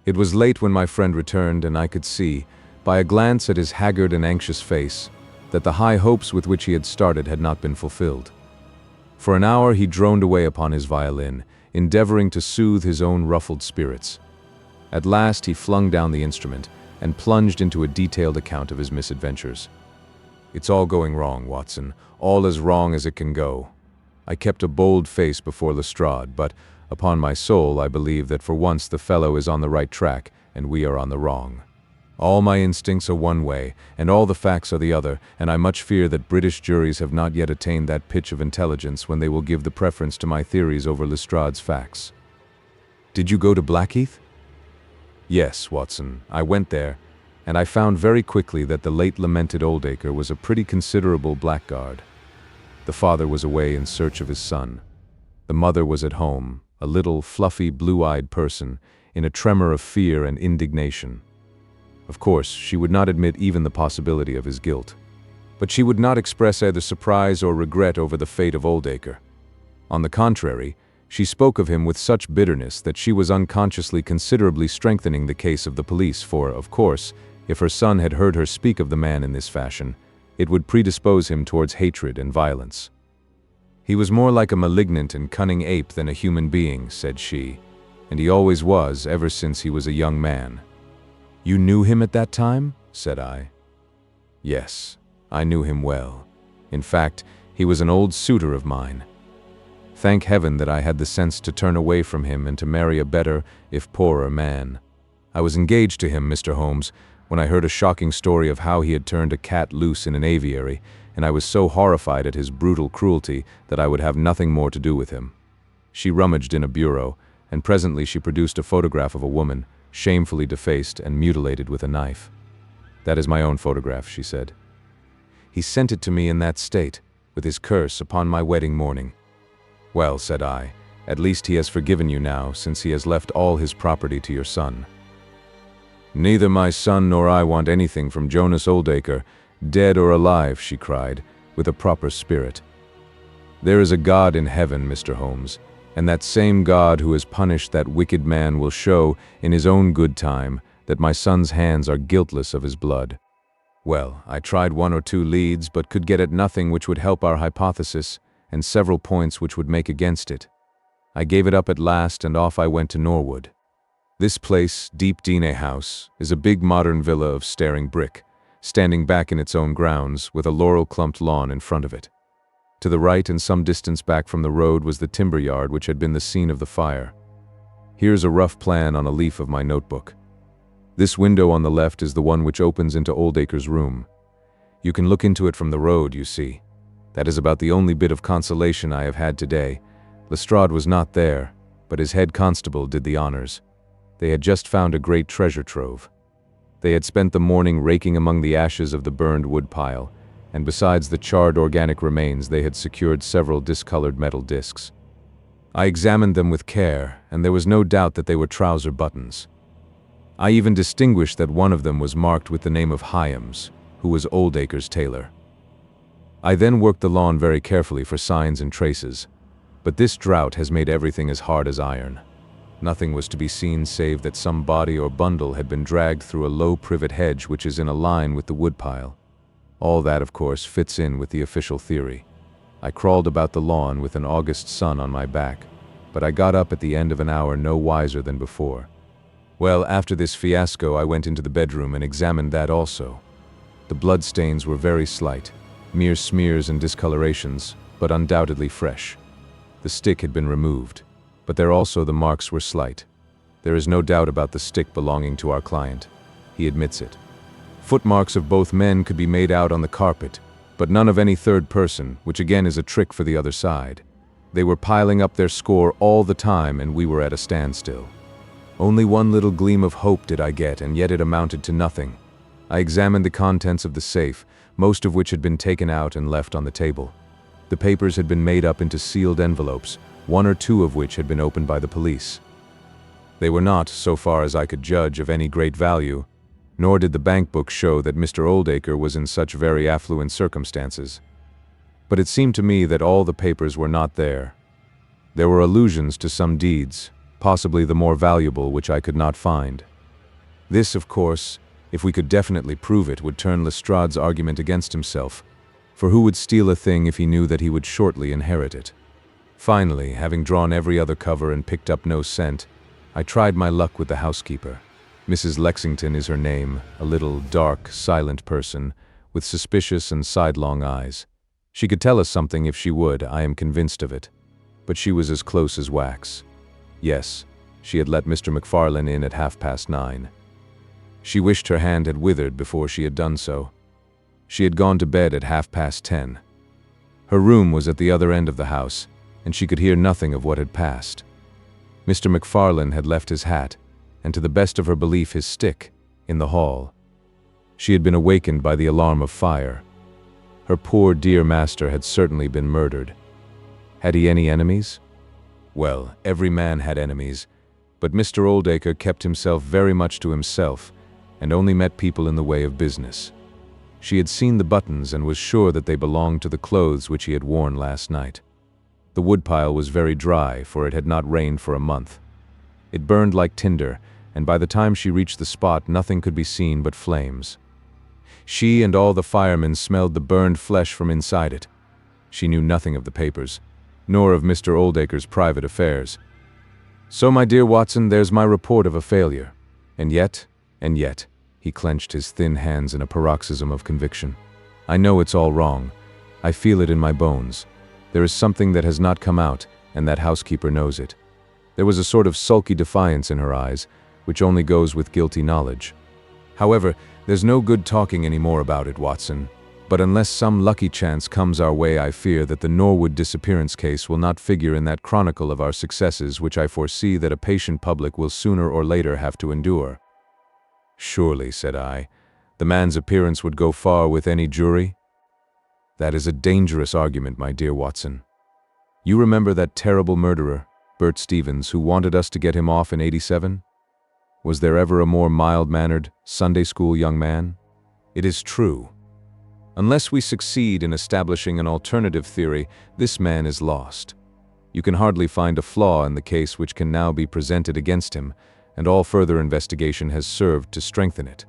It was late when my friend returned, and I could see, by a glance at his haggard and anxious face, that the high hopes with which he had started had not been fulfilled. For an hour he droned away upon his violin, endeavoring to soothe his own ruffled spirits. At last he flung down the instrument and plunged into a detailed account of his misadventures. It's all going wrong, Watson, all as wrong as it can go. I kept a bold face before Lestrade, but, upon my soul, I believe that for once the fellow is on the right track, and we are on the wrong. All my instincts are one way, and all the facts are the other, and I much fear that British juries have not yet attained that pitch of intelligence when they will give the preference to my theories over Lestrade's facts. Did you go to Blackheath? Yes, Watson, I went there, and I found very quickly that the late lamented Oldacre was a pretty considerable blackguard. The father was away in search of his son. The mother was at home, a little, fluffy, blue-eyed person, in a tremor of fear and indignation. Of course, she would not admit even the possibility of his guilt. But she would not express either surprise or regret over the fate of Oldacre. On the contrary, she spoke of him with such bitterness that she was unconsciously considerably strengthening the case of the police, for, of course, if her son had heard her speak of the man in this fashion, it would predispose him towards hatred and violence. He was more like a malignant and cunning ape than a human being, said she, and he always was ever since he was a young man. You knew him at that time? Said I. Yes, I knew him well. In fact, he was an old suitor of mine. Thank heaven that I had the sense to turn away from him and to marry a better, if poorer, man. I was engaged to him, Mr. Holmes, when I heard a shocking story of how he had turned a cat loose in an aviary, and I was so horrified at his brutal cruelty that I would have nothing more to do with him. She rummaged in a bureau, and presently she produced a photograph of a woman, shamefully defaced and mutilated with a knife. That is my own photograph, she said. He sent it to me in that state, with his curse, upon my wedding morning. Well, said I, at least he has forgiven you now, since he has left all his property to your son. Neither my son nor I want anything from Jonas Oldacre, dead or alive, she cried, with a proper spirit. There is a God in heaven, Mr. Holmes, and that same God who has punished that wicked man will show, in his own good time, that my son's hands are guiltless of his blood. Well, I tried one or two leads, but could get at nothing which would help our hypothesis, and several points which would make against it. I gave it up at last, and off I went to Norwood. This place, Deepdene House, is a big modern villa of staring brick, standing back in its own grounds, with a laurel-clumped lawn in front of it. To the right and some distance back from the road was the timber yard which had been the scene of the fire. Here's a rough plan on a leaf of my notebook. This window on the left is the one which opens into Oldacre's room. You can look into it from the road, you see. That is about the only bit of consolation I have had today. Lestrade was not there, but his head constable did the honors. They had just found a great treasure trove. They had spent the morning raking among the ashes of the burned wood pile, and besides the charred organic remains they had secured several discolored metal discs. I examined them with care, and there was no doubt that they were trouser buttons. I even distinguished that one of them was marked with the name of Hyams, who was Oldacre's tailor. I then worked the lawn very carefully for signs and traces, but this drought has made everything as hard as iron. Nothing was to be seen save that some body or bundle had been dragged through a low privet hedge which is in a line with the woodpile. All that, of course, fits in with the official theory. I crawled about the lawn with an August sun on my back, but I got up at the end of an hour no wiser than before. Well, after this fiasco I went into the bedroom and examined that also. The bloodstains were very slight, mere smears and discolorations, but undoubtedly fresh. The stick had been removed, but there also the marks were slight. There is no doubt about the stick belonging to our client. He admits it. Footmarks of both men could be made out on the carpet, but none of any third person, which again is a trick for the other side. They were piling up their score all the time, and we were at a standstill. Only one little gleam of hope did I get, and yet it amounted to nothing. I examined the contents of the safe, most of which had been taken out and left on the table. The papers had been made up into sealed envelopes, one or two of which had been opened by the police. They were not, so far as I could judge, of any great value, nor did the bank book show that Mr. Oldacre was in such very affluent circumstances. But it seemed to me that all the papers were not there. There were allusions to some deeds, possibly the more valuable, which I could not find. This, of course, if we could definitely prove it, would turn Lestrade's argument against himself, for who would steal a thing if he knew that he would shortly inherit it? Finally, having drawn every other cover and picked up no scent, I tried my luck with the housekeeper. Mrs. Lexington is her name, a little, dark, silent person, with suspicious and sidelong eyes. She could tell us something if she would, I am convinced of it. But she was as close as wax. Yes, she had let Mr. McFarlane in at 9:30. She wished her hand had withered before she had done so. She had gone to bed at 10:30. Her room was at the other end of the house, and she could hear nothing of what had passed. Mr. McFarlane had left his hat, and to the best of her belief his stick, in the hall. She had been awakened by the alarm of fire. Her poor dear master had certainly been murdered. Had he any enemies? Well, every man had enemies, but Mr. Oldacre kept himself very much to himself, and only met people in the way of business. She had seen the buttons and was sure that they belonged to the clothes which he had worn last night. The woodpile was very dry, for it had not rained for a month. It burned like tinder, and by the time she reached the spot nothing could be seen but flames. She and all the firemen smelled the burned flesh from inside it. She knew nothing of the papers, nor of Mr. Oldacre's private affairs. So, my dear Watson, there's my report of a failure. And yet, he clenched his thin hands in a paroxysm of conviction. I know it's all wrong. I feel it in my bones. There is something that has not come out, and that housekeeper knows it. There was a sort of sulky defiance in her eyes, which only goes with guilty knowledge. However, there's no good talking any more about it, Watson. But unless some lucky chance comes our way, I fear that the Norwood disappearance case will not figure in that chronicle of our successes which I foresee that a patient public will sooner or later have to endure. Surely, said I, the man's appearance would go far with any jury? That is a dangerous argument, my dear Watson. You remember that terrible murderer, Bert Stevens, who wanted us to get him off in '87? Was there ever a more mild-mannered, Sunday school young man? It is true. Unless we succeed in establishing an alternative theory, this man is lost. You can hardly find a flaw in the case which can now be presented against him, and all further investigation has served to strengthen it.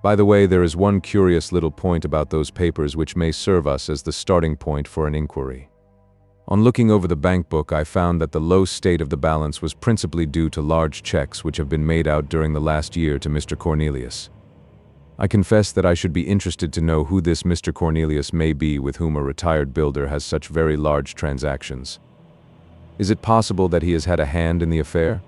By the way, there is one curious little point about those papers which may serve us as the starting point for an inquiry. On looking over the bank book, I found that the low state of the balance was principally due to large checks which have been made out during the last year to Mr. Cornelius. I confess that I should be interested to know who this Mr. Cornelius may be with whom a retired builder has such very large transactions. Is it possible that he has had a hand in the affair?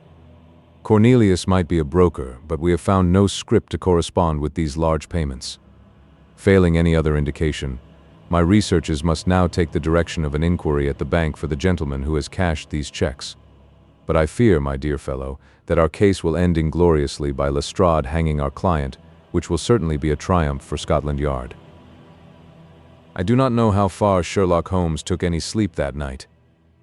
Cornelius might be a broker, but we have found no script to correspond with these large payments. Failing any other indication, my researches must now take the direction of an inquiry at the bank for the gentleman who has cashed these checks. But I fear, my dear fellow, that our case will end ingloriously by Lestrade hanging our client, which will certainly be a triumph for Scotland Yard. I do not know how far Sherlock Holmes took any sleep that night,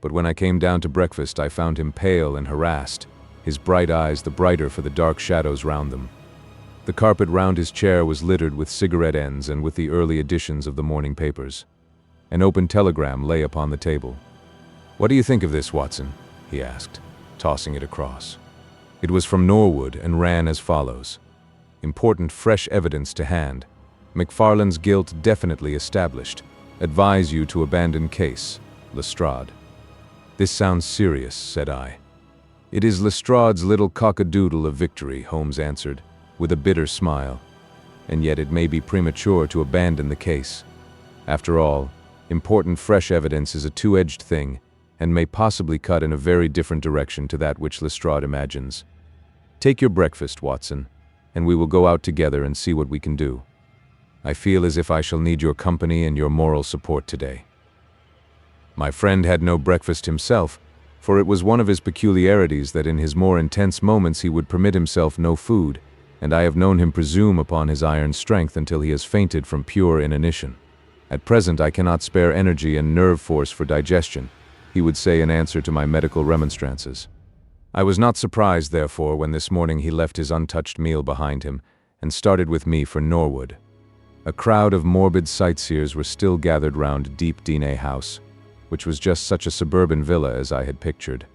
but when I came down to breakfast I found him pale and harassed, his bright eyes the brighter for the dark shadows round them. The carpet round his chair was littered with cigarette ends and with the early editions of the morning papers. An open telegram lay upon the table. "What do you think of this, Watson?" he asked, tossing it across. It was from Norwood and ran as follows. Important fresh evidence to hand. McFarlane's guilt definitely established. Advise you to abandon case. Lestrade. This sounds serious, said I. It is Lestrade's little cock-a-doodle of victory, Holmes answered, with a bitter smile. And yet it may be premature to abandon the case. After all, important fresh evidence is a two-edged thing, and may possibly cut in a very different direction to that which Lestrade imagines. Take your breakfast, Watson, and we will go out together and see what we can do. I feel as if I shall need your company and your moral support today. My friend had no breakfast himself, for it was one of his peculiarities that in his more intense moments he would permit himself no food, and I have known him presume upon his iron strength until he has fainted from pure inanition. At present I cannot spare energy and nerve force for digestion, he would say in answer to my medical remonstrances. I was not surprised, therefore, when this morning he left his untouched meal behind him and started with me for Norwood. A crowd of morbid sightseers were still gathered round Deep Dene House, which was just such a suburban villa as I had pictured.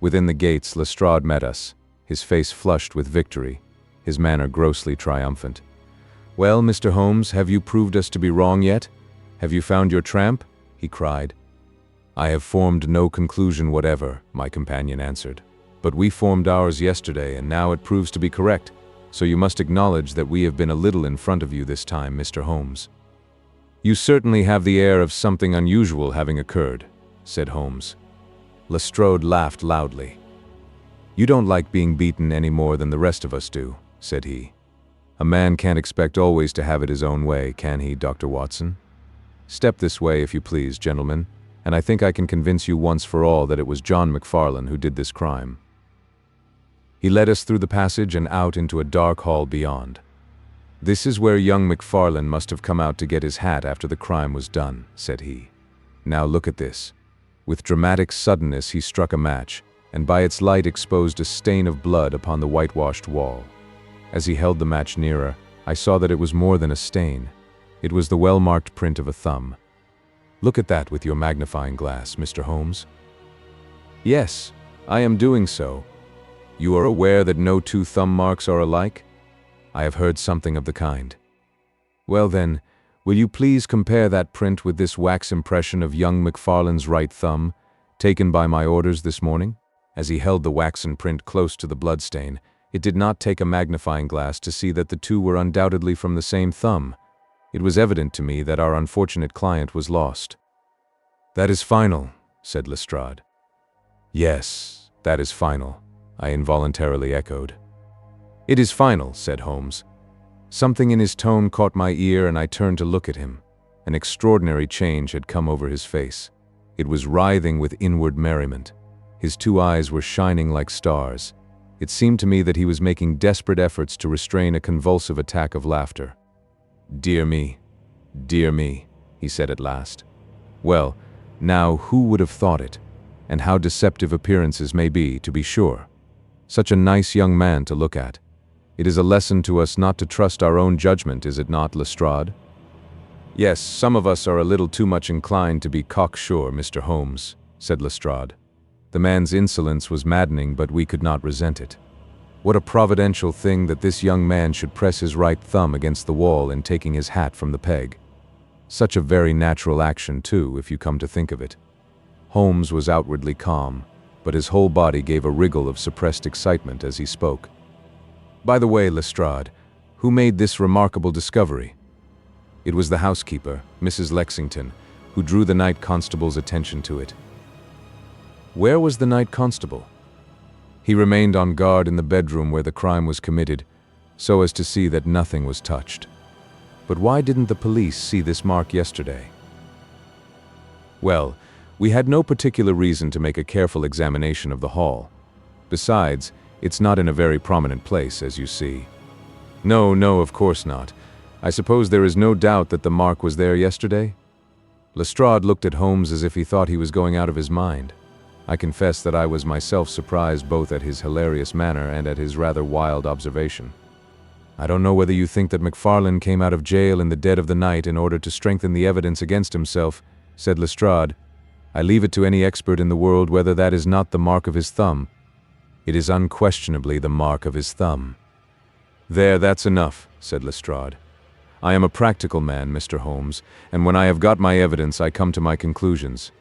Within the gates, Lestrade met us, his face flushed with victory, his manner grossly triumphant. "Well, Mr. Holmes, have you proved us to be wrong yet? Have you found your tramp?" he cried. "I have formed no conclusion whatever," my companion answered. "But we formed ours yesterday, and now it proves to be correct, so you must acknowledge that we have been a little in front of you this time, Mr. Holmes." "You certainly have the air of something unusual having occurred," said Holmes. Lestrade laughed loudly. "You don't like being beaten any more than the rest of us do," said he. "A man can't expect always to have it his own way, can he, Dr. Watson? Step this way, if you please, gentlemen, and I think I can convince you once for all that it was John McFarlane who did this crime." He led us through the passage and out into a dark hall beyond. "This is where young McFarlane must have come out to get his hat after the crime was done," said he. "Now look at this." With dramatic suddenness he struck a match, and by its light exposed a stain of blood upon the whitewashed wall. As he held the match nearer, I saw that it was more than a stain. It was the well-marked print of a thumb. "Look at that with your magnifying glass, Mr. Holmes." "Yes, I am doing so. You are aware that no two thumb marks are alike?" "I have heard something of the kind." "Well then, will you please compare that print with this wax impression of young McFarlane's right thumb, taken by my orders this morning?" As he held the waxen print close to the bloodstain, it did not take a magnifying glass to see that the two were undoubtedly from the same thumb. It was evident to me that our unfortunate client was lost. "That is final," said Lestrade. "Yes, that is final," I involuntarily echoed. "It is final," said Holmes. Something in his tone caught my ear and I turned to look at him. An extraordinary change had come over his face. It was writhing with inward merriment. His two eyes were shining like stars. It seemed to me that he was making desperate efforts to restrain a convulsive attack of laughter. Dear me," he said at last. "Well, now who would have thought it? And how deceptive appearances may be, to be sure. Such a nice young man to look at. It is a lesson to us not to trust our own judgment, is it not, Lestrade?" "Yes, some of us are a little too much inclined to be cocksure, Mr. Holmes," said Lestrade. The man's insolence was maddening, but we could not resent it. What a providential thing that this young man should press his right thumb against the wall in taking his hat from the peg. Such a very natural action, too, if you come to think of it. Holmes was outwardly calm, but his whole body gave a wriggle of suppressed excitement as he spoke. "By the way, Lestrade, who made this remarkable discovery?" "It was the housekeeper, Mrs. Lexington, who drew the night constable's attention to it." "Where was the night constable?" "He remained on guard in the bedroom where the crime was committed, so as to see that nothing was touched." "But why didn't the police see this mark yesterday?" "Well, we had no particular reason to make a careful examination of the hall. Besides, it's not in a very prominent place, as you see." No, of course not. I suppose there is no doubt that the mark was there yesterday?" Lestrade looked at Holmes as if he thought he was going out of his mind. I confess that I was myself surprised both at his hilarious manner and at his rather wild observation. "I don't know whether you think that McFarlane came out of jail in the dead of the night in order to strengthen the evidence against himself," said Lestrade. "I leave it to any expert in the world whether that is not the mark of his thumb." "It is unquestionably the mark of his thumb." "There, that's enough," said Lestrade. "I am a practical man, Mr. Holmes, and when I have got my evidence I come to my conclusions.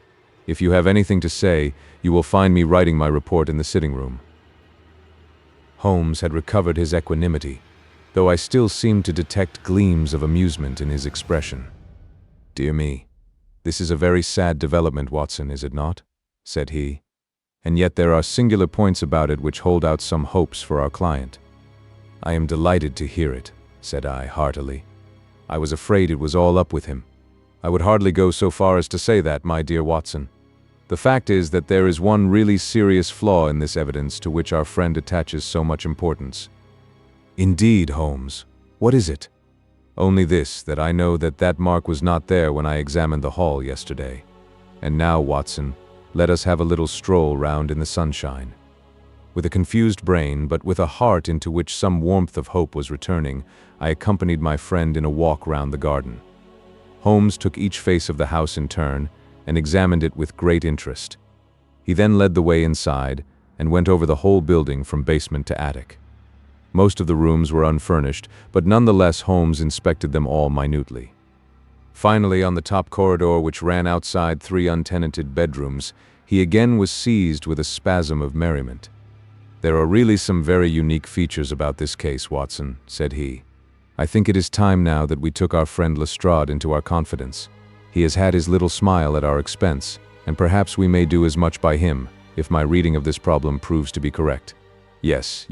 If you have anything to say, you will find me writing my report in the sitting room." Holmes had recovered his equanimity, though I still seemed to detect gleams of amusement in his expression. "Dear me, this is a very sad development, Watson, is it not?" said he. "And yet there are singular points about it which hold out some hopes for our client." "I am delighted to hear it," said I heartily. "I was afraid it was all up with him." "I would hardly go so far as to say that, my dear Watson. The fact is that there is one really serious flaw in this evidence to which our friend attaches so much importance." "Indeed, Holmes. What is it?" "Only this, that I know that that mark was not there when I examined the hall yesterday. And now, Watson, let us have a little stroll round in the sunshine." With a confused brain, but with a heart into which some warmth of hope was returning, I accompanied my friend in a walk round the garden. Holmes took each face of the house in turn, and examined it with great interest. He then led the way inside, and went over the whole building from basement to attic. Most of the rooms were unfurnished, but nonetheless Holmes inspected them all minutely. Finally, on the top corridor which ran outside 3 untenanted bedrooms, he again was seized with a spasm of merriment. "There are really some very unique features about this case, Watson," said he. I think it is time now that we took our friend Lestrade into our confidence. He has had his little smile at our expense, and perhaps we may do as much by him, if my reading of this problem proves to be correct. Yes,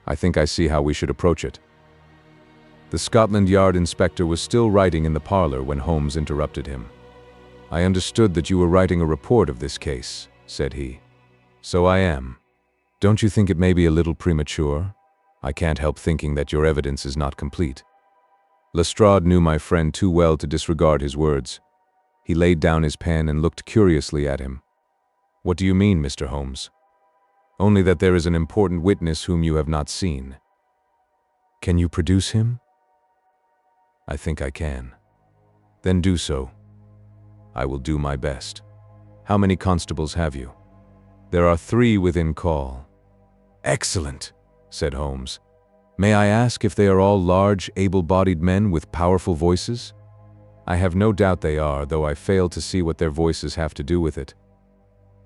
I think I see how we should approach it." The Scotland Yard inspector was still writing in the parlor when Holmes interrupted him. "I understood that you were writing a report of this case," said he. "So I am. Don't you think it may be a little premature? I can't help thinking that your evidence is not complete." Lestrade knew my friend too well to disregard his words. He laid down his pen and looked curiously at him. "What do you mean, Mr. Holmes?" "Only that there is an important witness whom you have not seen." "Can you produce him?" "I think I can." "Then do so." "I will do my best. How many constables have you?" "There are 3 within call." "Excellent," said Holmes. "May I ask if they are all large, able-bodied men with powerful voices?" "I have no doubt they are, though I fail to see what their voices have to do with it."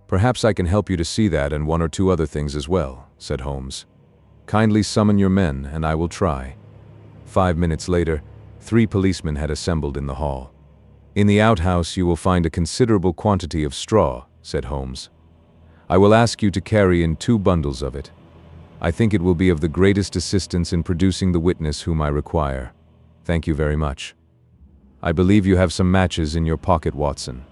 "Perhaps I can help you to see that and 1 or 2 other things as well," said Holmes. "Kindly summon your men, and I will try." 5 minutes later, 3 policemen had assembled in the hall. "In the outhouse you will find a considerable quantity of straw," said Holmes. "I will ask you to carry in 2 bundles of it. I think it will be of the greatest assistance in producing the witness whom I require. Thank you very much. I believe you have some matches in your pocket, Watson.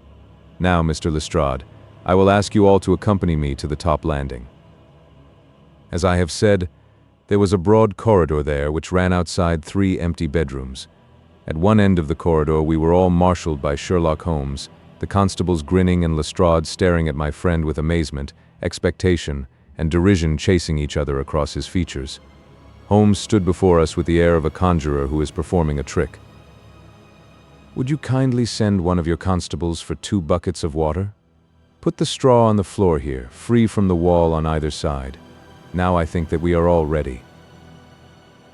Now, Mr. Lestrade, I will ask you all to accompany me to the top landing." As I have said, there was a broad corridor there which ran outside 3 empty bedrooms. At one end of the corridor we were all marshaled by Sherlock Holmes, the constables grinning and Lestrade staring at my friend with amazement, expectation, and derision chasing each other across his features. Holmes stood before us with the air of a conjurer who is performing a trick. "Would you kindly send one of your constables for 2 buckets of water? Put the straw on the floor here, free from the wall on either side. Now I think that we are all ready."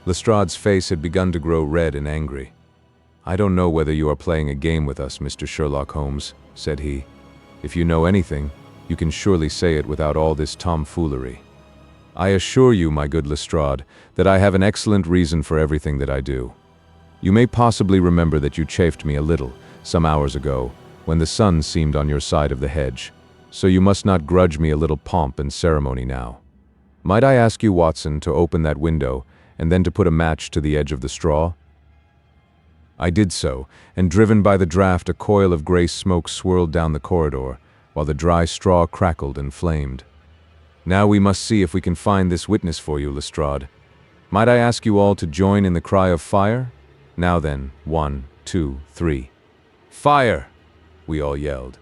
Lestrade's face had begun to grow red and angry. "I don't know whether you are playing a game with us, Mr. Sherlock Holmes," said he. "If you know anything, you can surely say it without all this tomfoolery. I assure you, my good Lestrade, that I have an excellent reason for everything that I do. You may possibly remember that you chaffed me a little, some hours ago, when the sun seemed on your side of the hedge, so you must not grudge me a little pomp and ceremony now. Might I ask you, Watson, to open that window, and then to put a match to the edge of the straw?" I did so, and driven by the draught, a coil of gray smoke swirled down the corridor, while the dry straw crackled and flamed. "Now we must see if we can find this witness for you, Lestrade. Might I ask you all to join in the cry of fire? Now then, 1, 2, 3. Fire!" we all yelled.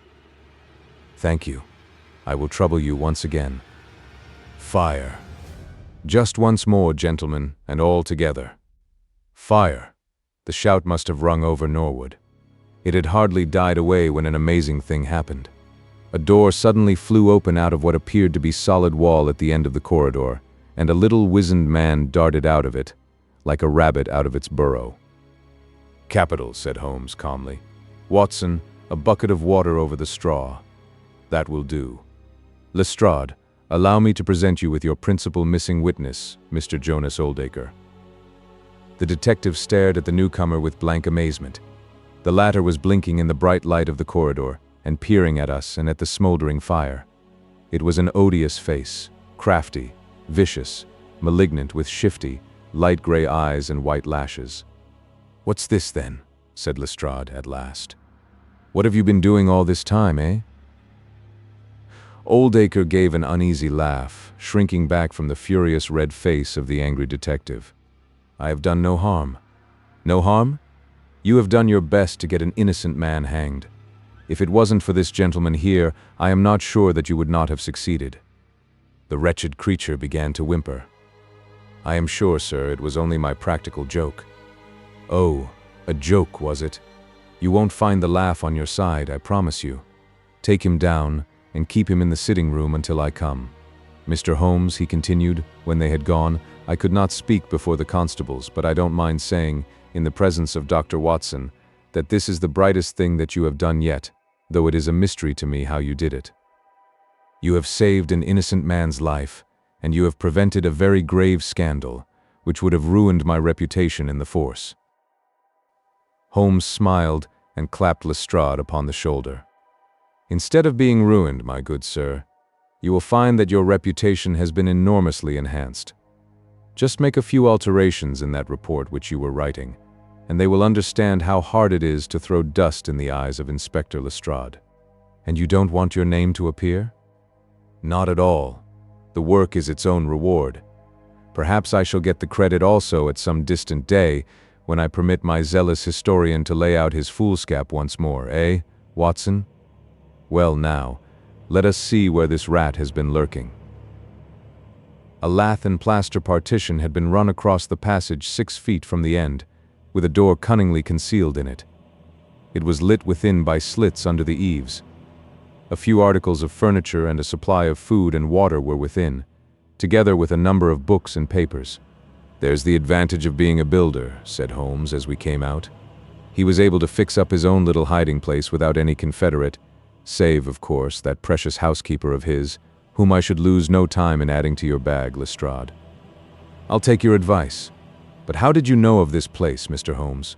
"Thank you. I will trouble you once again. Fire! Just once more, gentlemen, and all together. Fire!" The shout must have rung over Norwood. It had hardly died away when an amazing thing happened. A door suddenly flew open out of what appeared to be solid wall at the end of the corridor, and a little wizened man darted out of it, like a rabbit out of its burrow. "Capital," said Holmes calmly. "Watson, a bucket of water over the straw. That will do. Lestrade, allow me to present you with your principal missing witness, Mr. Jonas Oldacre." The detective stared at the newcomer with blank amazement. The latter was blinking in the bright light of the corridor and peering at us and at the smoldering fire. It was an odious face, crafty, vicious, malignant, with shifty, light gray eyes and white lashes. "What's this, then?" said Lestrade at last. "What have you been doing all this time, eh?" Oldacre gave an uneasy laugh, shrinking back from the furious red face of the angry detective. "I have done no harm." "No harm? You have done your best to get an innocent man hanged. If it wasn't for this gentleman here, I am not sure that you would not have succeeded." The wretched creature began to whimper. "I am sure, sir, it was only my practical joke." "Oh, a joke, was it? You won't find the laugh on your side, I promise you. Take him down, and keep him in the sitting room until I come. Mr. Holmes," he continued, when they had gone, "I could not speak before the constables, but I don't mind saying, in the presence of Dr. Watson, that this is the brightest thing that you have done yet, though it is a mystery to me how you did it. You have saved an innocent man's life, and you have prevented a very grave scandal, which would have ruined my reputation in the force." Holmes smiled and clapped Lestrade upon the shoulder. "Instead of being ruined, my good sir, you will find that your reputation has been enormously enhanced. Just make a few alterations in that report which you were writing, and they will understand how hard it is to throw dust in the eyes of Inspector Lestrade. And you don't want your name to appear?" "Not at all. The work is its own reward. Perhaps I shall get the credit also at some distant day, when I permit my zealous historian to lay out his foolscap once more, eh, Watson? Well now, let us see where this rat has been lurking." A lath and plaster partition had been run across the passage 6 feet from the end, with a door cunningly concealed in it. It was lit within by slits under the eaves. A few articles of furniture and a supply of food and water were within, together with a number of books and papers. "There's the advantage of being a builder," said Holmes as we came out. He was able to fix up his own little hiding place without any confederate, save, of course, that precious housekeeper of his, whom I should lose no time in adding to your bag, Lestrade. "I'll take your advice. But how did you know of this place, Mr. Holmes?"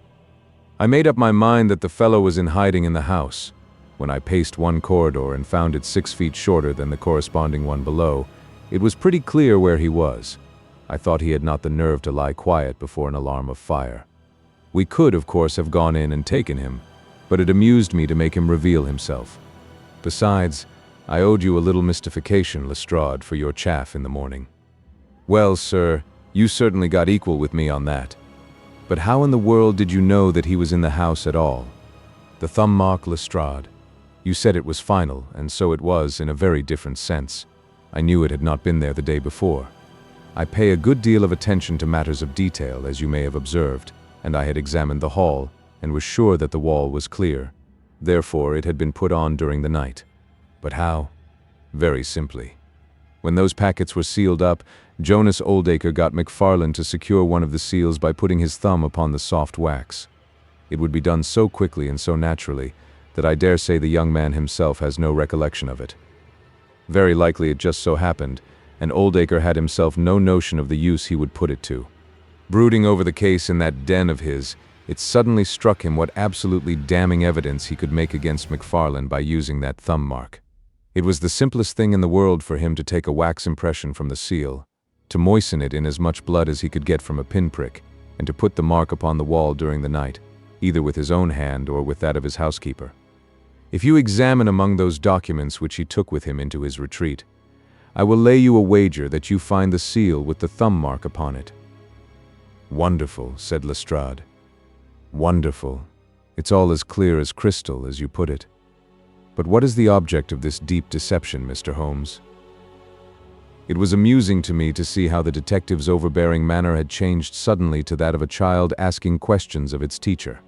"I made up my mind that the fellow was in hiding in the house. When I paced one corridor and found it 6 feet shorter than the corresponding one below, it was pretty clear where he was. I thought he had not the nerve to lie quiet before an alarm of fire. We could, of course, have gone in and taken him, but it amused me to make him reveal himself. Besides, I owed you a little mystification, Lestrade, for your chaff in the morning." "Well, sir, you certainly got equal with me on that. But how in the world did you know that he was in the house at all?" "The thumb mark, Lestrade. You said it was final, and so it was in a very different sense. I knew it had not been there the day before. I pay a good deal of attention to matters of detail, as you may have observed, and I had examined the hall, and was sure that the wall was clear. Therefore, it had been put on during the night. But how? Very simply. When those packets were sealed up, Jonas Oldacre got McFarlane to secure one of the seals by putting his thumb upon the soft wax. It would be done so quickly and so naturally that I dare say the young man himself has no recollection of it. Very likely it just so happened, and Oldacre had himself no notion of the use he would put it to. Brooding over the case in that den of his, it suddenly struck him what absolutely damning evidence he could make against McFarlane by using that thumb mark. It was the simplest thing in the world for him to take a wax impression from the seal, to moisten it in as much blood as he could get from a pinprick, and to put the mark upon the wall during the night, either with his own hand or with that of his housekeeper. If you examine among those documents which he took with him into his retreat, I will lay you a wager that you find the seal with the thumb mark upon it." "Wonderful," said Lestrade. "Wonderful. It's all as clear as crystal, as you put it. But what is the object of this deep deception, Mr. Holmes?" It was amusing to me to see how the detective's overbearing manner had changed suddenly to that of a child asking questions of its teacher.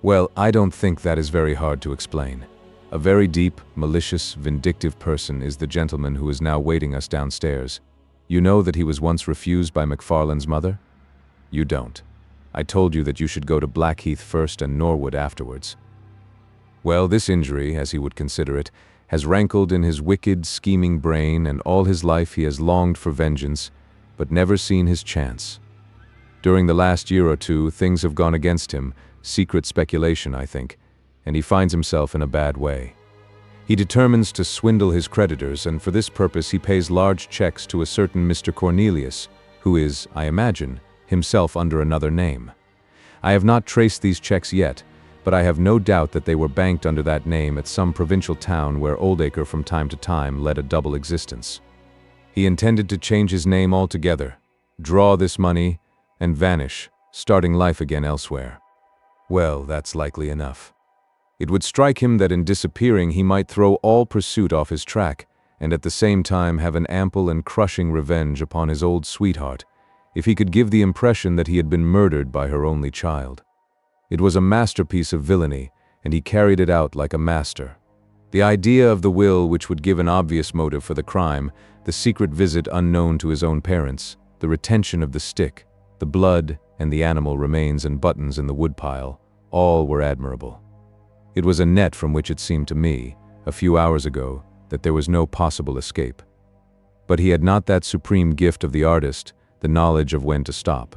"Well, I don't think that is very hard to explain. A very deep, malicious, vindictive person is the gentleman who is now waiting us downstairs. You know that he was once refused by McFarlane's mother? You don't. I told you that you should go to Blackheath first and Norwood afterwards. Well, this injury, as he would consider it, has rankled in his wicked, scheming brain, and all his life he has longed for vengeance, but never seen his chance. During the last year or two, things have gone against him, secret speculation, I think, and he finds himself in a bad way. He determines to swindle his creditors, and for this purpose he pays large checks to a certain Mr. Cornelius, who is, I imagine, himself under another name. I have not traced these checks yet, but I have no doubt that they were banked under that name at some provincial town where Oldacre from time to time led a double existence. He intended to change his name altogether, draw this money, and vanish, starting life again elsewhere. Well, that's likely enough. It would strike him that in disappearing he might throw all pursuit off his track, and at the same time have an ample and crushing revenge upon his old sweetheart, if he could give the impression that he had been murdered by her only child. It was a masterpiece of villainy, and he carried it out like a master. The idea of the will which would give an obvious motive for the crime, the secret visit unknown to his own parents, the retention of the stick, the blood, and the animal remains and buttons in the woodpile, all were admirable. It was a net from which it seemed to me, a few hours ago, that there was no possible escape. But he had not that supreme gift of the artist, the knowledge of when to stop.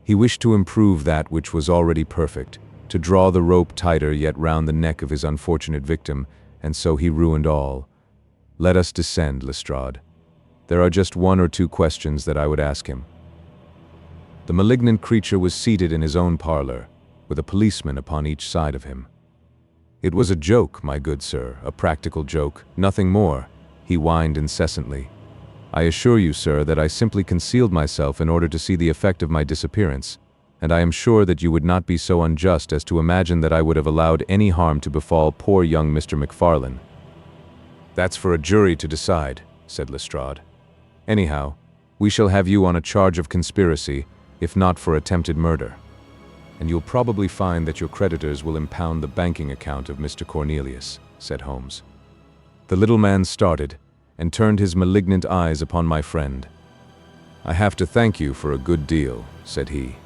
He wished to improve that which was already perfect, to draw the rope tighter yet round the neck of his unfortunate victim, and so he ruined all. Let us descend, Lestrade. There are just one or two questions that I would ask him. The malignant creature was seated in his own parlor, with a policeman upon each side of him. It was a joke, my good sir, a practical joke, nothing more, he whined incessantly. I assure you, sir, that I simply concealed myself in order to see the effect of my disappearance, and I am sure that you would not be so unjust as to imagine that I would have allowed any harm to befall poor young Mr. McFarlane. That's for a jury to decide, said Lestrade. Anyhow, we shall have you on a charge of conspiracy, if not for attempted murder. And you'll probably find that your creditors will impound the banking account of Mr. Cornelius, said Holmes. The little man started, and turned his malignant eyes upon my friend. I have to thank you for a good deal, said he.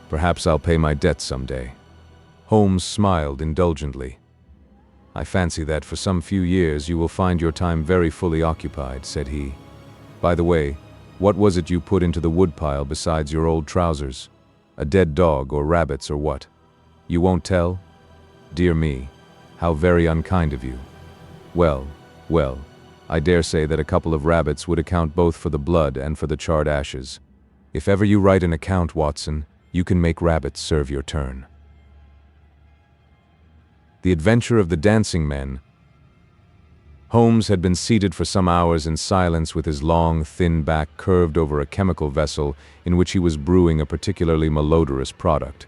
Perhaps I'll pay my debts someday. Holmes smiled indulgently. I fancy that for some few years you will find your time very fully occupied, said he. By the way, what was it you put into the woodpile besides your old trousers? A dead dog or rabbits or what? You won't tell? Dear me, how very unkind of you. Well, I dare say that a couple of rabbits would account both for the blood and for the charred ashes. If ever you write an account, Watson, you can make rabbits serve your turn. The Adventure of the Dancing Men. Holmes had been seated for some hours in silence with his long, thin back curved over a chemical vessel in which he was brewing a particularly malodorous product.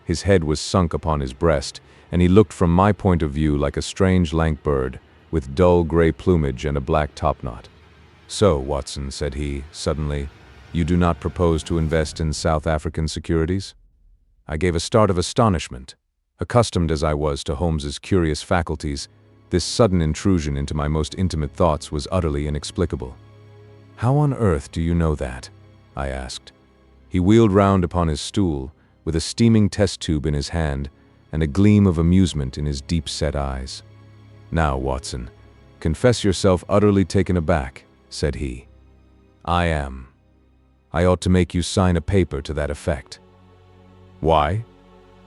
His head was sunk upon his breast, and he looked from my point of view like a strange lank bird, with dull gray plumage and a black topknot. So, Watson, said he, suddenly, you do not propose to invest in South African securities? I gave a start of astonishment. Accustomed as I was to Holmes's curious faculties, this sudden intrusion into my most intimate thoughts was utterly inexplicable. How on earth do you know that? I asked. He wheeled round upon his stool, with a steaming test tube in his hand, and a gleam of amusement in his deep-set eyes. Now, Watson, confess yourself utterly taken aback, said he. I am. I ought to make you sign a paper to that effect. Why?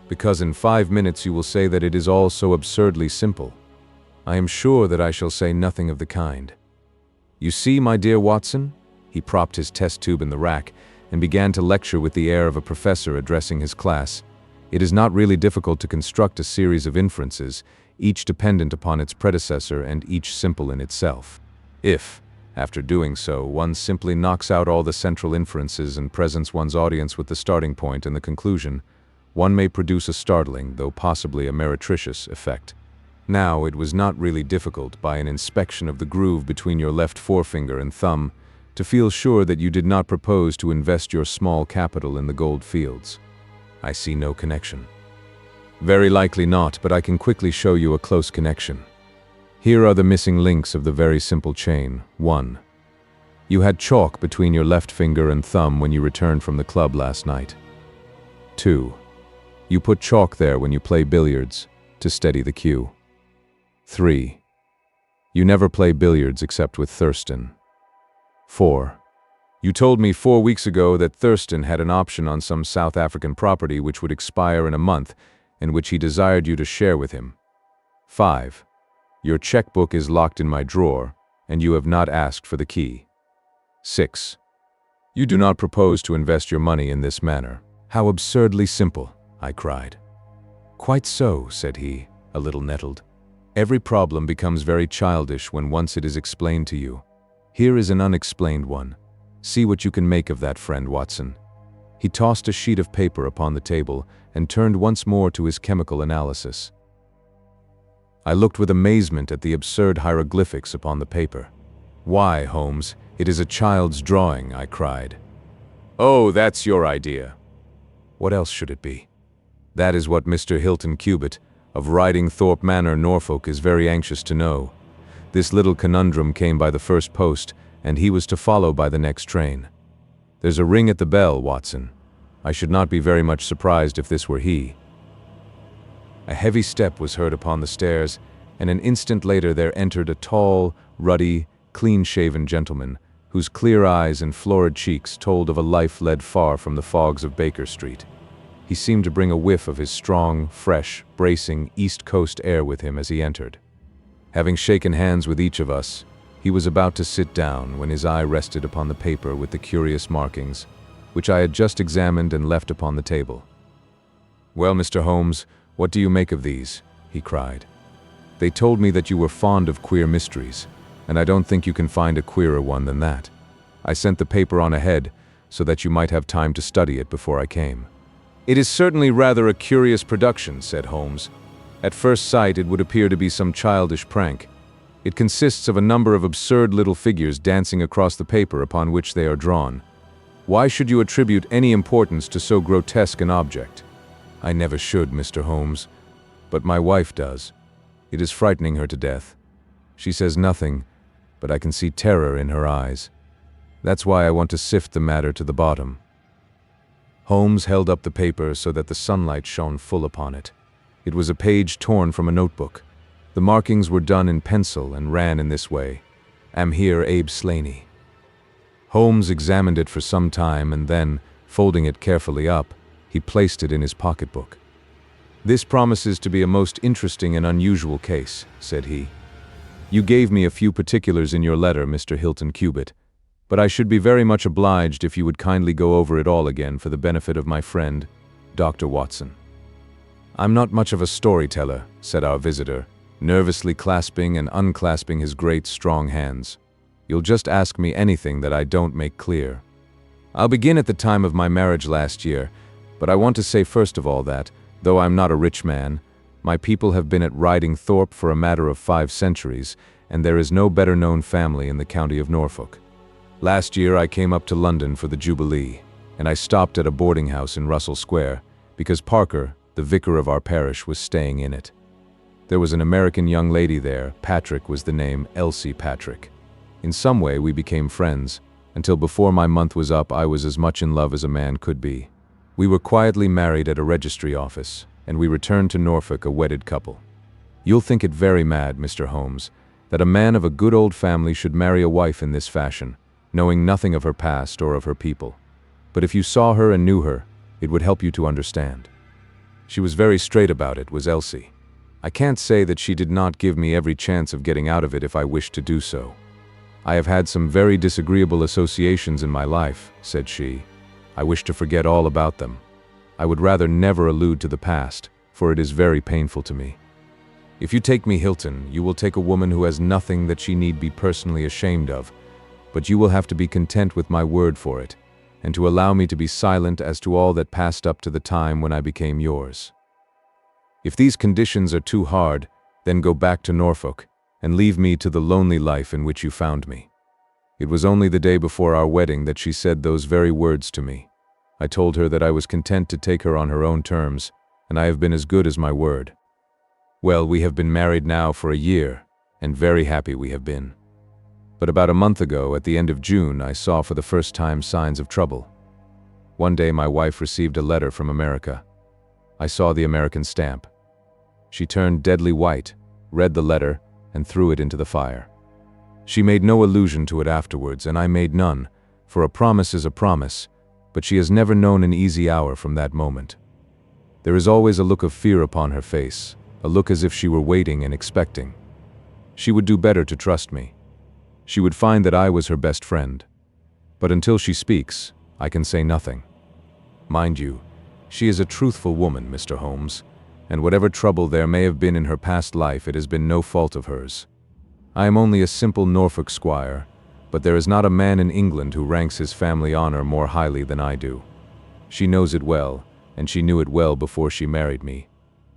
Because in 5 minutes you will say that it is all so absurdly simple. I am sure that I shall say nothing of the kind. You see, my dear Watson, he propped his test tube in the rack and began to lecture with the air of a professor addressing his class. It is not really difficult to construct a series of inferences, each dependent upon its predecessor and each simple in itself. If, after doing so, one simply knocks out all the central inferences and presents one's audience with the starting point and the conclusion, one may produce a startling, though possibly a meretricious, effect. Now, it was not really difficult, by an inspection of the groove between your left forefinger and thumb, to feel sure that you did not propose to invest your small capital in the gold fields. I see no connection. Very likely not, but I can quickly show you a close connection. Here are the missing links of the very simple chain. 1. You had chalk between your left finger and thumb when you returned from the club last night. 2. You put chalk there when you play billiards, to steady the cue. 3. You never play billiards except with Thurston. 4. You told me 4 weeks ago that Thurston had an option on some South African property which would expire in a month, and which he desired you to share with him. 5. Your checkbook is locked in my drawer, and you have not asked for the key. 6. You do not propose to invest your money in this manner. How absurdly simple, I cried. Quite so, said he, a little nettled. Every problem becomes very childish when once it is explained to you. Here is an unexplained one. See what you can make of that, friend Watson. He tossed a sheet of paper upon the table and turned once more to his chemical analysis. I looked with amazement at the absurd hieroglyphics upon the paper. Why, Holmes, it is a child's drawing, I cried. Oh, that's your idea. What else should it be? That is what Mr. Hilton Cubitt, of Ridingthorpe Manor, Norfolk, is very anxious to know. This little conundrum came by the first post, and he was to follow by the next train. There's a ring at the bell, Watson. I should not be very much surprised if this were he. A heavy step was heard upon the stairs, and an instant later there entered a tall, ruddy, clean-shaven gentleman, whose clear eyes and florid cheeks told of a life led far from the fogs of Baker Street. He seemed to bring a whiff of his strong, fresh, bracing East Coast air with him as he entered. Having shaken hands with each of us, he was about to sit down when his eye rested upon the paper with the curious markings, which I had just examined and left upon the table. "Well, Mr. Holmes, what do you make of these?" he cried. "They told me that you were fond of queer mysteries, and I don't think you can find a queerer one than that. I sent the paper on ahead so that you might have time to study it before I came." "It is certainly rather a curious production," said Holmes. "At first sight it would appear to be some childish prank. It consists of a number of absurd little figures dancing across the paper upon which they are drawn. Why should you attribute any importance to so grotesque an object?" "I never should, Mr. Holmes, but my wife does. It is frightening her to death. She says nothing, but I can see terror in her eyes. That's why I want to sift the matter to the bottom." Holmes held up the paper so that the sunlight shone full upon it. It was a page torn from a notebook. The markings were done in pencil and ran in this way: "Am here Abe Slaney." Holmes examined it for some time and then, folding it carefully up, he placed it in his pocketbook. "This promises to be a most interesting and unusual case," said he. "You gave me a few particulars in your letter, Mr. Hilton Cubitt, but I should be very much obliged if you would kindly go over it all again for the benefit of my friend, Dr. Watson." "I'm not much of a storyteller," said our visitor, nervously clasping and unclasping his great, strong hands. "You'll just ask me anything that I don't make clear. I'll begin at the time of my marriage last year, but I want to say first of all that, though I'm not a rich man, my people have been at Riding Thorpe for a matter of 5 centuries, and there is no better known family in the county of Norfolk. Last year I came up to London for the Jubilee, and I stopped at a boarding house in Russell Square, because Parker, the vicar of our parish, was staying in it. There was an American young lady there. Patrick was the name, Elsie Patrick. In some way we became friends, until before my month was up I was as much in love as a man could be. We were quietly married at a registry office, and we returned to Norfolk a wedded couple. You'll think it very mad, Mr. Holmes, that a man of a good old family should marry a wife in this fashion, knowing nothing of her past or of her people. But if you saw her and knew her, it would help you to understand. She was very straight about it, was Elsie. I can't say that she did not give me every chance of getting out of it if I wished to do so. I have had some very disagreeable associations in my life," said she. "I wish to forget all about them. I would rather never allude to the past, for it is very painful to me. If you take me, Hilton, you will take a woman who has nothing that she need be personally ashamed of, but you will have to be content with my word for it, and to allow me to be silent as to all that passed up to the time when I became yours. If these conditions are too hard, then go back to Norfolk, and leave me to the lonely life in which you found me." It was only the day before our wedding that she said those very words to me. I told her that I was content to take her on her own terms, and I have been as good as my word. Well, we have been married now for a year, and very happy we have been. But about a month ago, at the end of June, I saw for the first time signs of trouble. One day my wife received a letter from America. I saw the American stamp. She turned deadly white, read the letter, and threw it into the fire. She made no allusion to it afterwards, and I made none, for a promise is a promise, but she has never known an easy hour from that moment. There is always a look of fear upon her face, a look as if she were waiting and expecting. She would do better to trust me. She would find that I was her best friend. But until she speaks, I can say nothing. Mind you, she is a truthful woman, Mr. Holmes, and whatever trouble there may have been in her past life, it has been no fault of hers. I am only a simple Norfolk squire, but there is not a man in England who ranks his family honor more highly than I do. She knows it well, and she knew it well before she married me.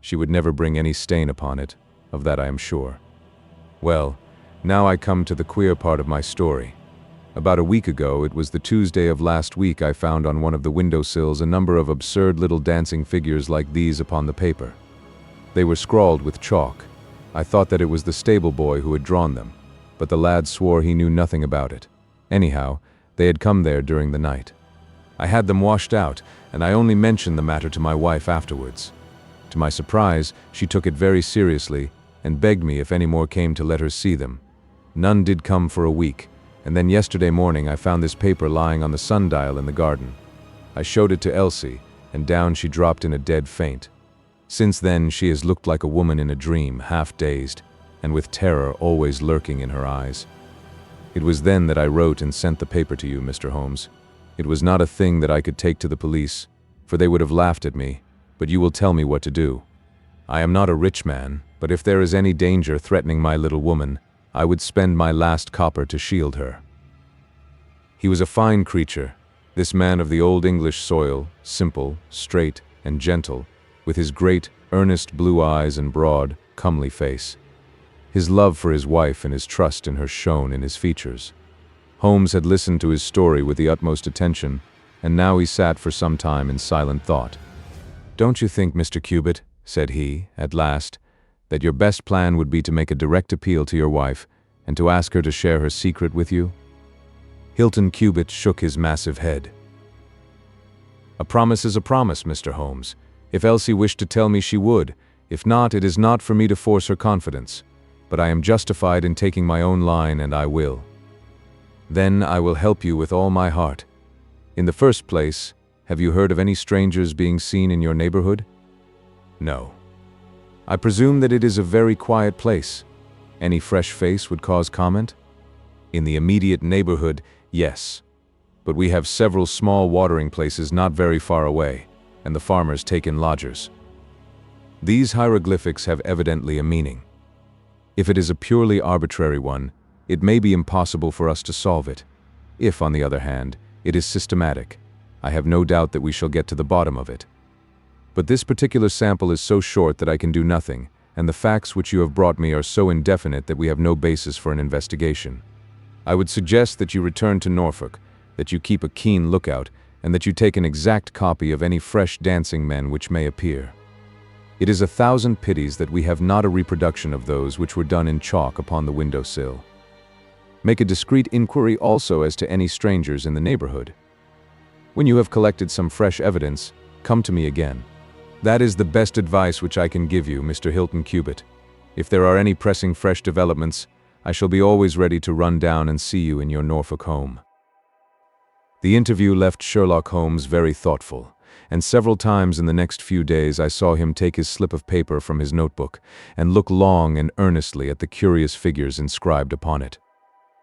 She would never bring any stain upon it, of that I am sure. Well, now I come to the queer part of my story. About a week ago, it was the Tuesday of last week, I found on one of the windowsills a number of absurd little dancing figures like these upon the paper. They were scrawled with chalk. I thought that it was the stable boy who had drawn them, but the lad swore he knew nothing about it. Anyhow, they had come there during the night. I had them washed out, and I only mentioned the matter to my wife afterwards. To my surprise, she took it very seriously, and begged me if any more came to let her see them. None did come for a week, And then yesterday morning I found this paper lying on the sundial in the garden. I showed it to Elsie, and down she dropped in a dead faint. Since then she has looked like a woman in a dream, half dazed, and with terror always lurking in her eyes. It was then that I wrote and sent the paper to you, Mr. Holmes. It was not a thing that I could take to the police, for they would have laughed at me, but you will tell me what to do. I am not a rich man, but if there is any danger threatening my little woman, I would spend my last copper to shield her. He was a fine creature, this man of the old English soil, simple, straight, and gentle, with his great, earnest blue eyes and broad, comely face. His love for his wife and his trust in her shone in his features. Holmes had listened to his story with the utmost attention, and now he sat for some time in silent thought. "Don't you think, Mr. Cubitt," said he, at last, "that your best plan would be to make a direct appeal to your wife, and to ask her to share her secret with you?" Hilton Cubitt shook his massive head. "A promise is a promise, Mr. Holmes. If Elsie wished to tell me, she would. If not, it is not for me to force her confidence. But I am justified in taking my own line, and I will. Then I will help you with all my heart. In the first place, have you heard of any strangers being seen in your neighborhood?" "No." "I presume that it is a very quiet place. Any fresh face would cause comment?" "In the immediate neighborhood, yes. But we have several small watering places not very far away, and the farmers take in lodgers." "These hieroglyphics have evidently a meaning. If it is a purely arbitrary one, it may be impossible for us to solve it. If, on the other hand, it is systematic, I have no doubt that we shall get to the bottom of it. But this particular sample is so short that I can do nothing, and the facts which you have brought me are so indefinite that we have no basis for an investigation. I would suggest that you return to Norfolk, that you keep a keen lookout, and that you take an exact copy of any fresh dancing men which may appear. It is 1,000 pities that we have not a reproduction of those which were done in chalk upon the window-sill. Make a discreet inquiry also as to any strangers in the neighborhood. When you have collected some fresh evidence, come to me again. That is the best advice which I can give you, Mr. Hilton Cubitt. If there are any pressing fresh developments, I shall be always ready to run down and see you in your Norfolk home." The interview left Sherlock Holmes very thoughtful, and several times in the next few days I saw him take his slip of paper from his notebook and look long and earnestly at the curious figures inscribed upon it.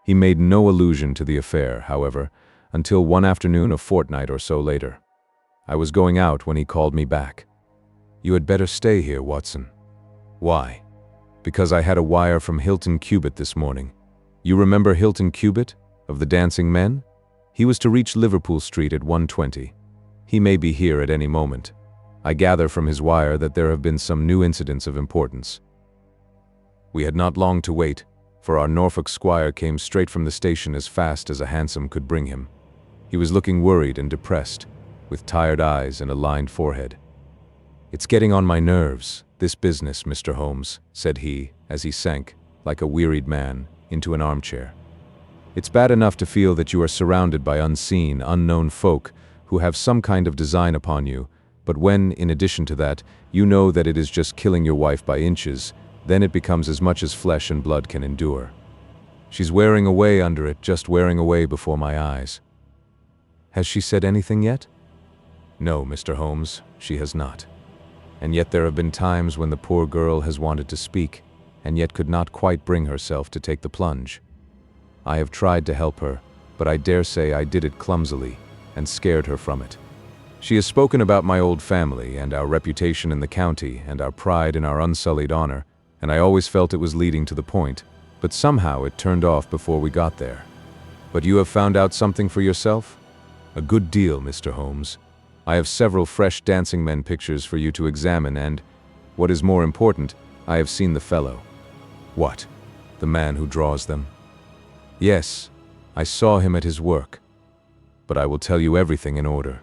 He made no allusion to the affair, however, until one afternoon a fortnight or so later. I was going out when he called me back. "You had better stay here, Watson." "Why?" "Because I had a wire from Hilton Cubitt this morning. You remember Hilton Cubitt, of the Dancing Men? He was to reach Liverpool Street at 1:20. He may be here at any moment. I gather from his wire that there have been some new incidents of importance." We had not long to wait, for our Norfolk squire came straight from the station as fast as a hansom could bring him. He was looking worried and depressed, with tired eyes and a lined forehead. "It's getting on my nerves, this business, Mr. Holmes," said he, as he sank, like a wearied man, into an armchair. "It's bad enough to feel that you are surrounded by unseen, unknown folk who have some kind of design upon you, but when, in addition to that, you know that it is just killing your wife by inches, then it becomes as much as flesh and blood can endure. She's wearing away under it, just wearing away before my eyes." "Has she said anything yet?" "No, Mr. Holmes, she has not. And yet there have been times when the poor girl has wanted to speak, and yet could not quite bring herself to take the plunge. I have tried to help her, but I dare say I did it clumsily, and scared her from it. She has spoken about my old family, and our reputation in the county, and our pride in our unsullied honor, and I always felt it was leading to the point, but somehow it turned off before we got there. But you have found out something for yourself?" "A good deal, Mr. Holmes. I have several fresh dancing men pictures for you to examine, and, what is more important, I have seen the fellow." "What? The man who draws them?" "Yes, I saw him at his work. But I will tell you everything in order.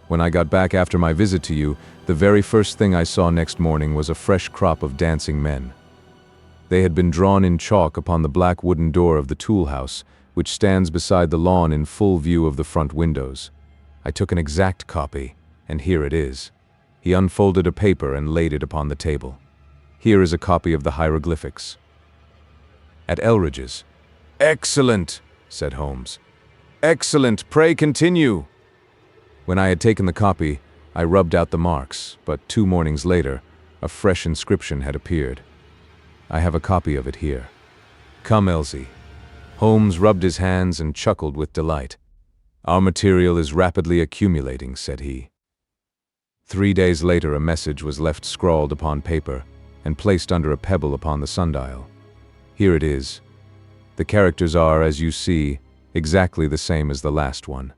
When I got back after my visit to you, the very first thing I saw next morning was a fresh crop of dancing men. They had been drawn in chalk upon the black wooden door of the tool house, which stands beside the lawn in full view of the front windows. I took an exact copy, and here it is." He unfolded a paper and laid it upon the table. "Here is a copy of the hieroglyphics." "At Elridge's." "Excellent! said Holmes. "Excellent, pray continue." When I had taken the copy, I rubbed out the marks, but 2 mornings later, a fresh inscription had appeared. I have a copy of it here. "Come, Elsie." Holmes rubbed his hands and chuckled with delight. "Our material is rapidly accumulating," said he. 3 days later, a message was left scrawled upon paper and placed under a pebble upon the sundial. Here it is. The characters are, as you see, exactly the same as the last one.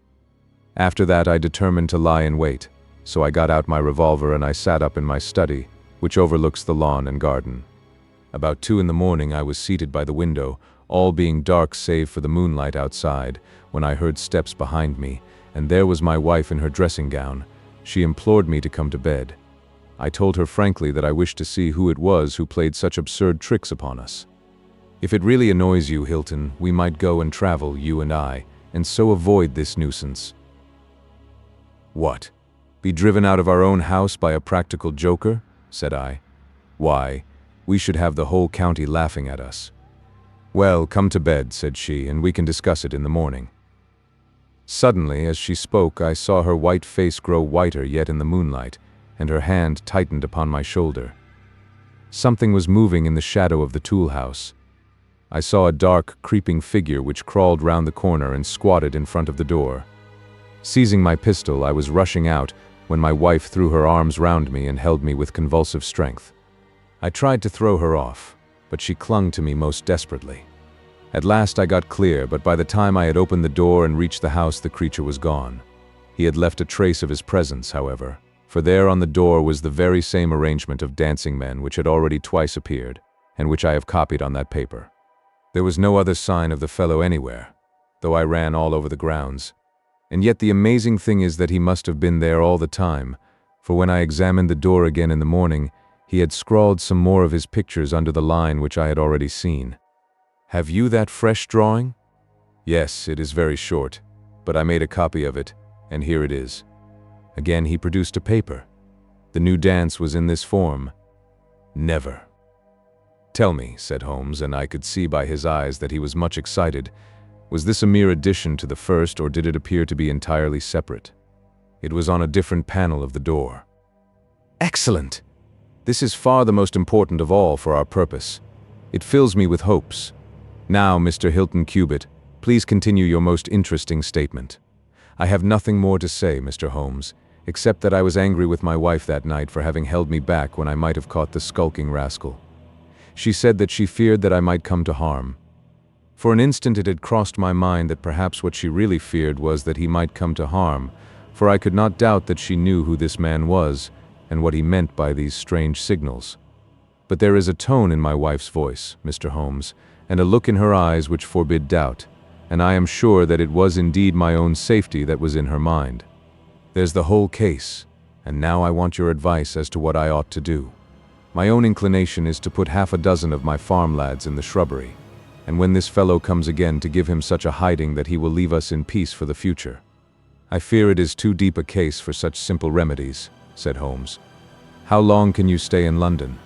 After that, I determined to lie in wait, so I got out my revolver and I sat up in my study, which overlooks the lawn and garden. About 2 in the morning, I was seated by the window, all being dark save for the moonlight outside, when I heard steps behind me, and there was my wife in her dressing gown. She implored me to come to bed. I told her frankly that I wished to see who it was who played such absurd tricks upon us. "If it really annoys you, Hilton, we might go and travel, you and I, and so avoid this nuisance." "What? Be driven out of our own house by a practical joker?" said I. "Why, we should have the whole county laughing at us." "Well, come to bed," said she, "and we can discuss it in the morning." Suddenly, as she spoke, I saw her white face grow whiter yet in the moonlight, and her hand tightened upon my shoulder. Something was moving in the shadow of the tool house. I saw a dark, creeping figure which crawled round the corner and squatted in front of the door. Seizing my pistol, I was rushing out when my wife threw her arms round me and held me with convulsive strength. I tried to throw her off, but she clung to me most desperately. At last I got clear, but by the time I had opened the door and reached the house, the creature was gone. He had left a trace of his presence, however, for there on the door was the very same arrangement of dancing men which had already twice appeared, and which I have copied on that paper. There was no other sign of the fellow anywhere, though I ran all over the grounds. And yet the amazing thing is that he must have been there all the time, for when I examined the door again in the morning, he had scrawled some more of his pictures under the line which I had already seen. "Have you that fresh drawing?" "Yes, it is very short, but I made a copy of it, and here it is." Again he produced a paper. The new dance was in this form. "Never." "Tell me," said Holmes, and I could see by his eyes that he was much excited, "was this a mere addition to the first, or did it appear to be entirely separate?" "It was on a different panel of the door." "Excellent! This is far the most important of all for our purpose. It fills me with hopes. Now, Mr. Hilton Cubitt, please continue your most interesting statement." "I have nothing more to say, Mr. Holmes, except that I was angry with my wife that night for having held me back when I might have caught the skulking rascal. She said that she feared that I might come to harm. For an instant it had crossed my mind that perhaps what she really feared was that he might come to harm, for I could not doubt that she knew who this man was and what he meant by these strange signals. But there is a tone in my wife's voice, Mr. Holmes, and a look in her eyes which forbid doubt, and I am sure that it was indeed my own safety that was in her mind. There's the whole case, and now I want your advice as to what I ought to do. My own inclination is to put 6 of my farm lads in the shrubbery, and when this fellow comes again to give him such a hiding that he will leave us in peace for the future. I fear it is too deep a case for such simple remedies," said Holmes. "How long can you stay in London?"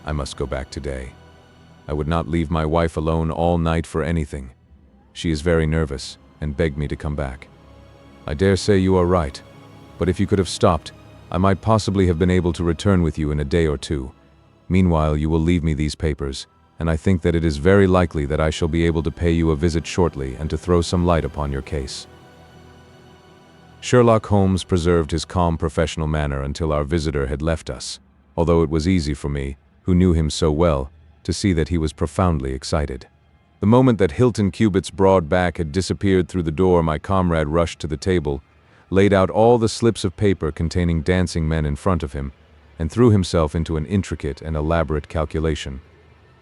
"I must go back today. I would not leave my wife alone all night for anything. She is very nervous, and begged me to come back." "I dare say you are right, but if you could have stopped, I might possibly have been able to return with you in a day or 2. Meanwhile, you will leave me these papers, and I think that it is very likely that I shall be able to pay you a visit shortly and to throw some light upon your case." Sherlock Holmes preserved his calm professional manner until our visitor had left us, although it was easy for me, who knew him so well, to see that he was profoundly excited. The moment that Hilton Cubitt's broad back had disappeared through the door, my comrade rushed to the table, laid out all the slips of paper containing dancing men in front of him, and threw himself into an intricate and elaborate calculation.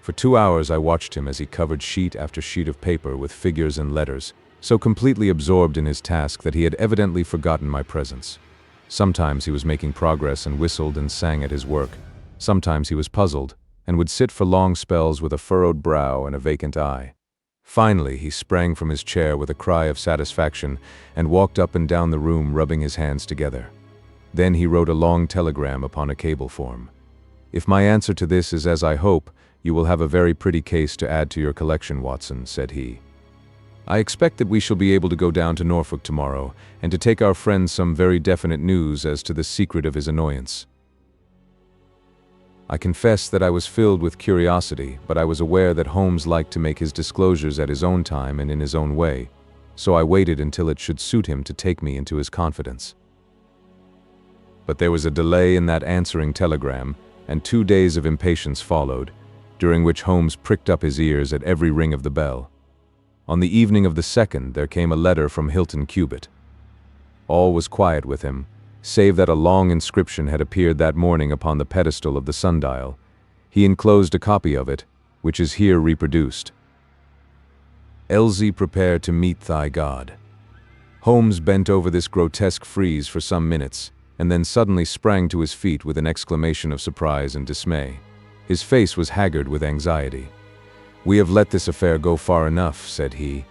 For 2 hours I watched him as he covered sheet after sheet of paper with figures and letters, so completely absorbed in his task that he had evidently forgotten my presence. Sometimes he was making progress and whistled and sang at his work. Sometimes he was puzzled, and would sit for long spells with a furrowed brow and a vacant eye. Finally, he sprang from his chair with a cry of satisfaction and walked up and down the room rubbing his hands together. Then he wrote a long telegram upon a cable form. "If my answer to this is as I hope, you will have a very pretty case to add to your collection, Watson," said he. I expect that we shall be able to go down to Norfolk tomorrow, and to take our friend some very definite news as to the secret of his annoyance." I confess that I was filled with curiosity, but I was aware that Holmes liked to make his disclosures at his own time and in his own way, so I waited until it should suit him to take me into his confidence. But there was a delay in that answering telegram, and 2 days of impatience followed, during which Holmes pricked up his ears at every ring of the bell. On the evening of the 2nd, there came a letter from Hilton Cubitt. All was quiet with him, save that a long inscription had appeared that morning upon the pedestal of the sundial. He enclosed a copy of it, which is here reproduced. "Elsie, prepare to meet thy God." Holmes bent over this grotesque frieze for some minutes, and then suddenly sprang to his feet with an exclamation of surprise and dismay. His face was haggard with anxiety. "We have let this affair go far enough," said he.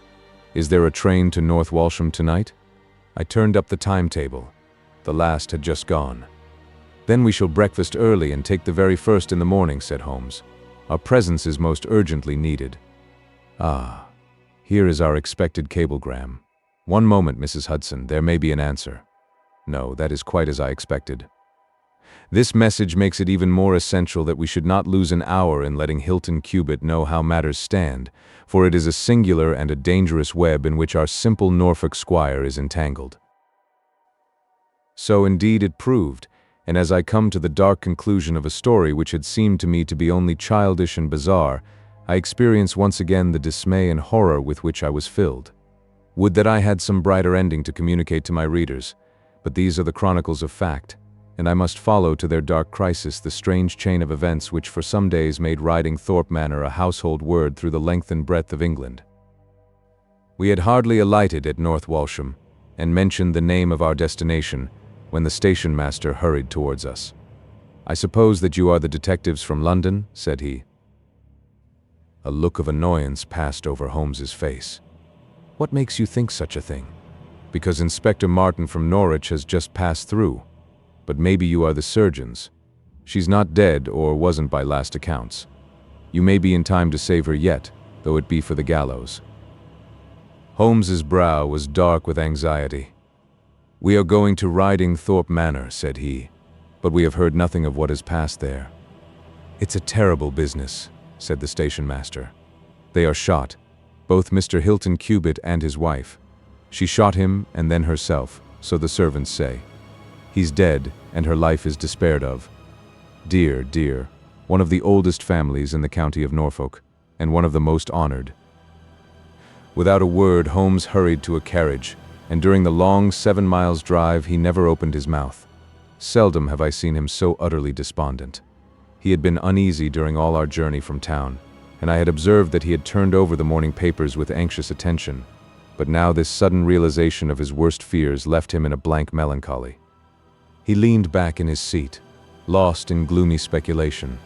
"Is there a train to North Walsham tonight?" I turned up the timetable. The last had just gone. "Then we shall breakfast early and take the very first in the morning," said Holmes. "Our presence is most urgently needed." "Ah, here is our expected cablegram. One moment, Mrs. Hudson, there may be an answer." "No, that is quite as I expected." "This message makes it even more essential that we should not lose an hour in letting Hilton Cubitt know how matters stand, for it is a singular and a dangerous web in which our simple Norfolk squire is entangled." So indeed it proved, and as I come to the dark conclusion of a story which had seemed to me to be only childish and bizarre, I experience once again the dismay and horror with which I was filled. Would that I had some brighter ending to communicate to my readers, but these are the chronicles of fact, and I must follow to their dark crisis the strange chain of events which for some days made riding Thorpe Manor a household word through the length and breadth of England. We had hardly alighted at North Walsham, and mentioned the name of our destination, when the station master hurried towards us. "I suppose that you are the detectives from London?" said he. A look of annoyance passed over Holmes's face. "What makes you think such a thing?" "Because Inspector Martin from Norwich has just passed through. But maybe you are the surgeons. She's not dead, or wasn't by last accounts. You may be in time to save her yet, though it be for the gallows." Holmes's brow was dark with anxiety. "We are going to Riding Thorpe Manor," said he, "but we have heard nothing of what has passed there." "It's a terrible business," said the station master. "They are shot, both Mr. Hilton Cubitt and his wife. She shot him and then herself, so the servants say. He's dead, and her life is despaired of. Dear, dear, one of the oldest families in the county of Norfolk, and one of the most honored." Without a word, Holmes hurried to a carriage, and during the long 7 miles drive he never opened his mouth. Seldom have I seen him so utterly despondent. He had been uneasy during all our journey from town, and I had observed that he had turned over the morning papers with anxious attention, but now this sudden realization of his worst fears left him in a blank melancholy. He leaned back in his seat, lost in gloomy speculation.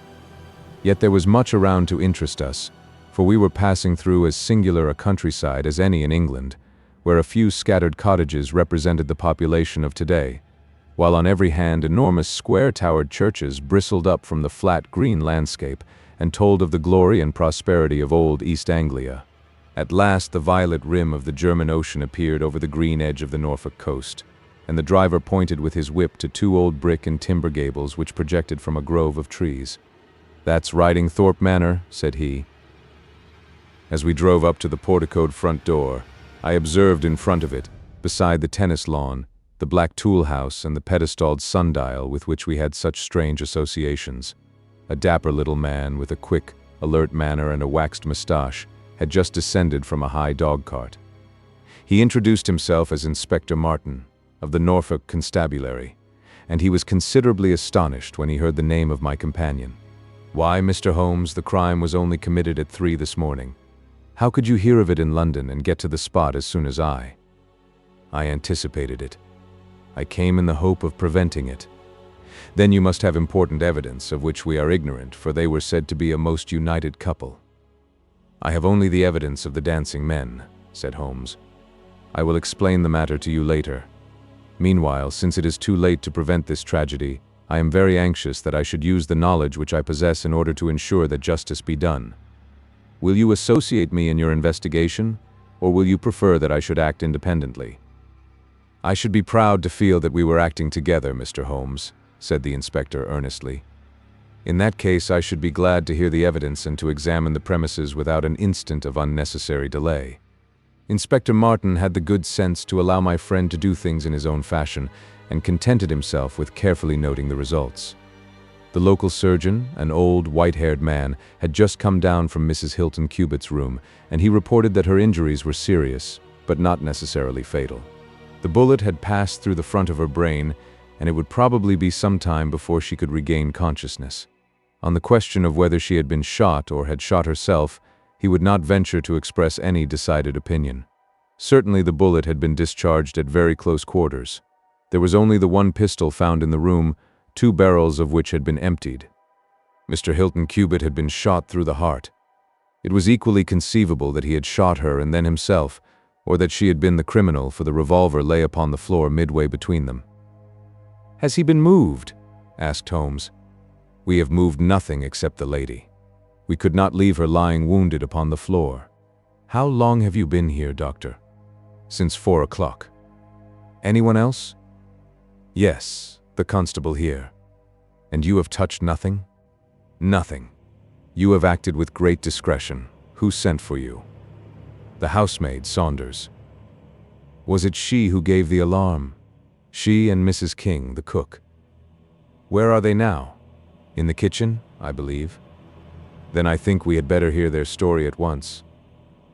Yet there was much around to interest us, for we were passing through as singular a countryside as any in England, where a few scattered cottages represented the population of today, while on every hand enormous square-towered churches bristled up from the flat green landscape and told of the glory and prosperity of old East Anglia. At last the violet rim of the German Ocean appeared over the green edge of the Norfolk coast, and the driver pointed with his whip to 2 old brick and timber gables which projected from a grove of trees. "That's Riding Thorpe Manor," said he. As we drove up to the porticoed front door, I observed in front of it, beside the tennis lawn, the black tool house and the pedestalled sundial with which we had such strange associations. A dapper little man with a quick, alert manner and a waxed moustache had just descended from a high dog-cart. He introduced himself as Inspector Martin, of the Norfolk Constabulary, and he was considerably astonished when he heard the name of my companion. "Why, Mr. Holmes, the crime was only committed at 3 this morning. How could you hear of it in London and get to the spot as soon as I?" "I anticipated it. I came in the hope of preventing it." "Then you must have important evidence of which we are ignorant, for they were said to be a most united couple." "I have only the evidence of the dancing men," said Holmes. "I will explain the matter to you later. Meanwhile, since it is too late to prevent this tragedy, I am very anxious that I should use the knowledge which I possess in order to ensure that justice be done. Will you associate me in your investigation, or will you prefer that I should act independently?" "I should be proud to feel that we were acting together, Mr. Holmes," said the inspector earnestly. "In that case, I should be glad to hear the evidence and to examine the premises without an instant of unnecessary delay." Inspector Martin had the good sense to allow my friend to do things in his own fashion, and contented himself with carefully noting the results. The local surgeon, an old, white-haired man, had just come down from Mrs. Hilton Cubitt's room, and he reported that her injuries were serious, but not necessarily fatal. The bullet had passed through the front of her brain, and it would probably be some time before she could regain consciousness. On the question of whether she had been shot or had shot herself, he would not venture to express any decided opinion. Certainly the bullet had been discharged at very close quarters. There was only the one pistol found in the room, 2 barrels of which had been emptied. Mr. Hilton Cubitt had been shot through the heart. It was equally conceivable that he had shot her and then himself, or that she had been the criminal, for the revolver lay upon the floor midway between them. "Has he been moved?" asked Holmes. "We have moved nothing except the lady. We could not leave her lying wounded upon the floor." "How long have you been here, doctor?" "Since 4 o'clock. "Anyone else?" "Yes, the constable here." "And you have touched nothing?" "Nothing. You have acted with great discretion. Who sent for you?" "The housemaid, Saunders." "Was it she who gave the alarm?" "She and Mrs. King, the cook." "Where are they now?" "In the kitchen, I believe." "Then I think we had better hear their story at once."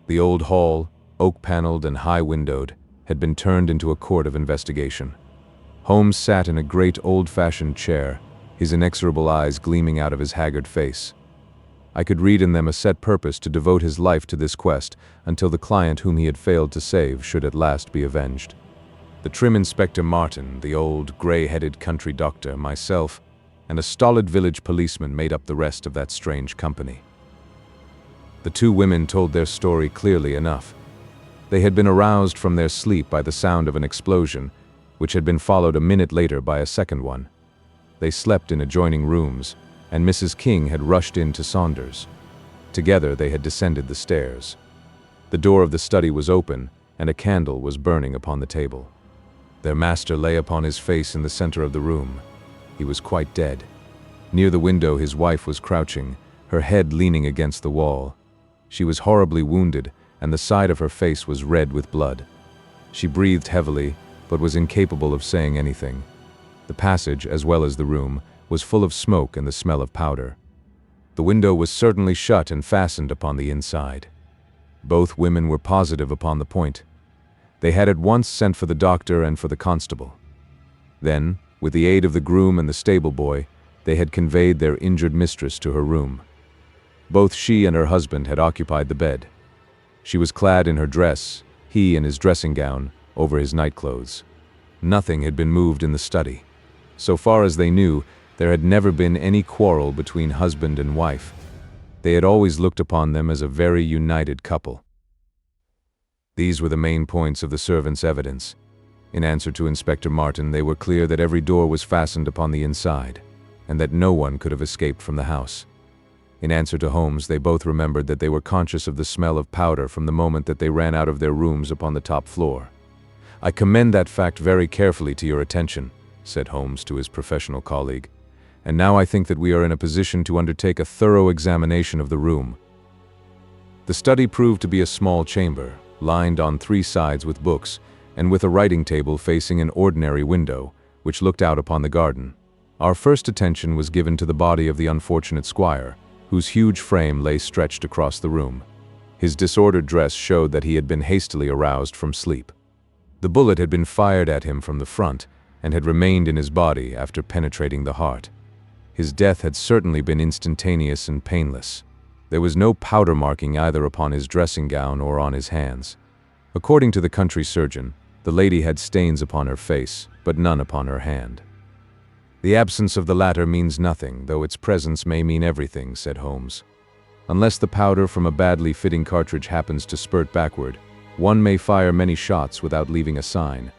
The old hall, oak-paneled and high-windowed, had been turned into a court of investigation. Holmes sat in a great old-fashioned chair, his inexorable eyes gleaming out of his haggard face. I could read in them a set purpose to devote his life to this quest until the client whom he had failed to save should at last be avenged. The trim Inspector Martin, the old, gray-headed country doctor, myself, and a stolid village policeman made up the rest of that strange company. The 2 women told their story clearly enough. They had been aroused from their sleep by the sound of an explosion, which had been followed a minute later by a second one. They slept in adjoining rooms, and Mrs. King had rushed in to Saunders. Together they had descended the stairs. The door of the study was open, and a candle was burning upon the table. Their master lay upon his face in the center of the room. He was quite dead. Near the window his wife was crouching, her head leaning against the wall. She was horribly wounded, and the side of her face was red with blood. She breathed heavily, but was incapable of saying anything. The passage, as well as the room, was full of smoke and the smell of powder. The window was certainly shut and fastened upon the inside. Both women were positive upon the point. They had at once sent for the doctor and for the constable. Then, with the aid of the groom and the stable boy, they had conveyed their injured mistress to her room. Both she and her husband had occupied the bed. She was clad in her dress, he in his dressing gown, over his nightclothes. Nothing had been moved in the study. So far as they knew, there had never been any quarrel between husband and wife. They had always looked upon them as a very united couple. These were the main points of the servants' evidence. In answer to Inspector Martin, they were clear that every door was fastened upon the inside, and that no one could have escaped from the house. In answer to Holmes, they both remembered that they were conscious of the smell of powder from the moment that they ran out of their rooms upon the top floor. "I commend that fact very carefully to your attention," said Holmes to his professional colleague, "and now I think that we are in a position to undertake a thorough examination of the room." The study proved to be a small chamber, lined on 3 sides with books, and with a writing table facing an ordinary window, which looked out upon the garden. Our first attention was given to the body of the unfortunate squire, whose huge frame lay stretched across the room. His disordered dress showed that he had been hastily aroused from sleep. The bullet had been fired at him from the front, and had remained in his body after penetrating the heart. His death had certainly been instantaneous and painless. There was no powder marking either upon his dressing gown or on his hands. According to the country surgeon, the lady had stains upon her face, but none upon her hand. "The absence of the latter means nothing, though its presence may mean everything," said Holmes. "Unless the powder from a badly fitting cartridge happens to spurt backward, one may fire many shots without leaving a sign.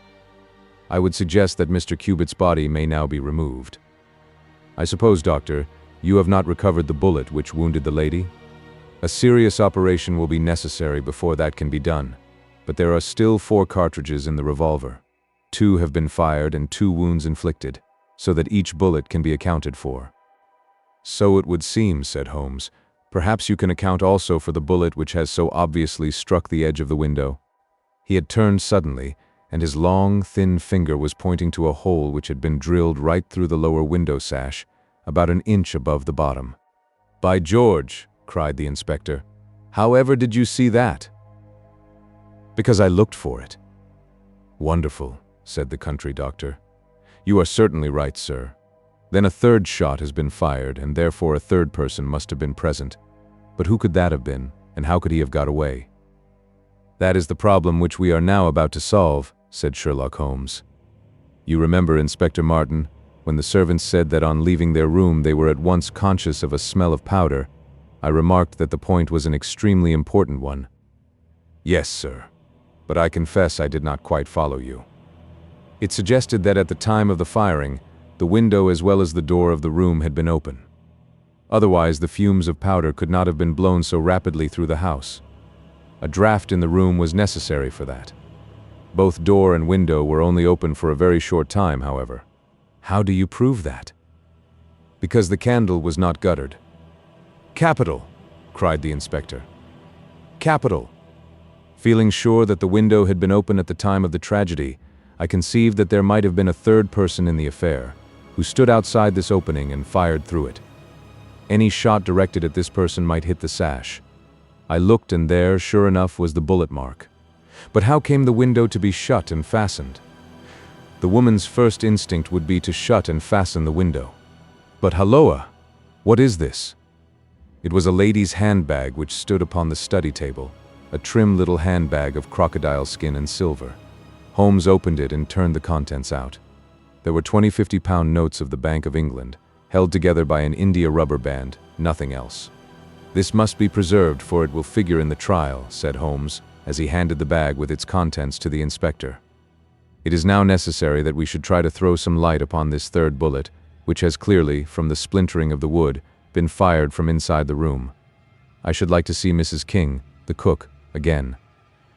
I would suggest that Mr. Cubitt's body may now be removed. I suppose, Doctor, you have not recovered the bullet which wounded the lady? A serious operation will be necessary before that can be done. but there are still 4 cartridges in the revolver. 2 have been fired and 2 wounds inflicted, so that each bullet can be accounted for." "So it would seem," said Holmes. "Perhaps you can account also for the bullet which has so obviously struck the edge of the window." He had turned suddenly, and his long, thin finger was pointing to a hole which had been drilled right through the lower window sash, about an inch above the bottom. "By George!" cried the inspector. "However did you see that?" "Because I looked for it." "Wonderful," said the country doctor. "You are certainly right, sir. Then a 3rd shot has been fired, and therefore a 3rd person must have been present. But who could that have been, and how could he have got away?" "That is the problem which we are now about to solve," said Sherlock Holmes. "You remember, Inspector Martin, when the servants said that on leaving their room they were at once conscious of a smell of powder, I remarked that the point was an extremely important one." "Yes, sir. But I confess I did not quite follow you." "It suggested that at the time of the firing, the window as well as the door of the room had been open. Otherwise, the fumes of powder could not have been blown so rapidly through the house. A draft in the room was necessary for that. Both door and window were only open for a very short time, however." "How do you prove that?" "Because the candle was not guttered." "Capital!" cried the inspector. "Capital! Feeling sure that the window had been open at the time of the tragedy, I conceived that there might have been a 3rd person in the affair, who stood outside this opening and fired through it. Any shot directed at this person might hit the sash. I looked, and there, sure enough, was the bullet mark. But how came the window to be shut and fastened? The woman's first instinct would be to shut and fasten the window. But halloa! What is this?" It was a lady's handbag which stood upon the study table, a trim little handbag of crocodile skin and silver. Holmes opened it and turned the contents out. There were 20 50-pound notes of the Bank of England, held together by an India rubber band, nothing else. "This must be preserved, for it will figure in the trial," said Holmes, as he handed the bag with its contents to the inspector. "It is now necessary that we should try to throw some light upon this 3rd bullet, which has clearly, from the splintering of the wood, been fired from inside the room. I should like to see Mrs. King, the cook, again."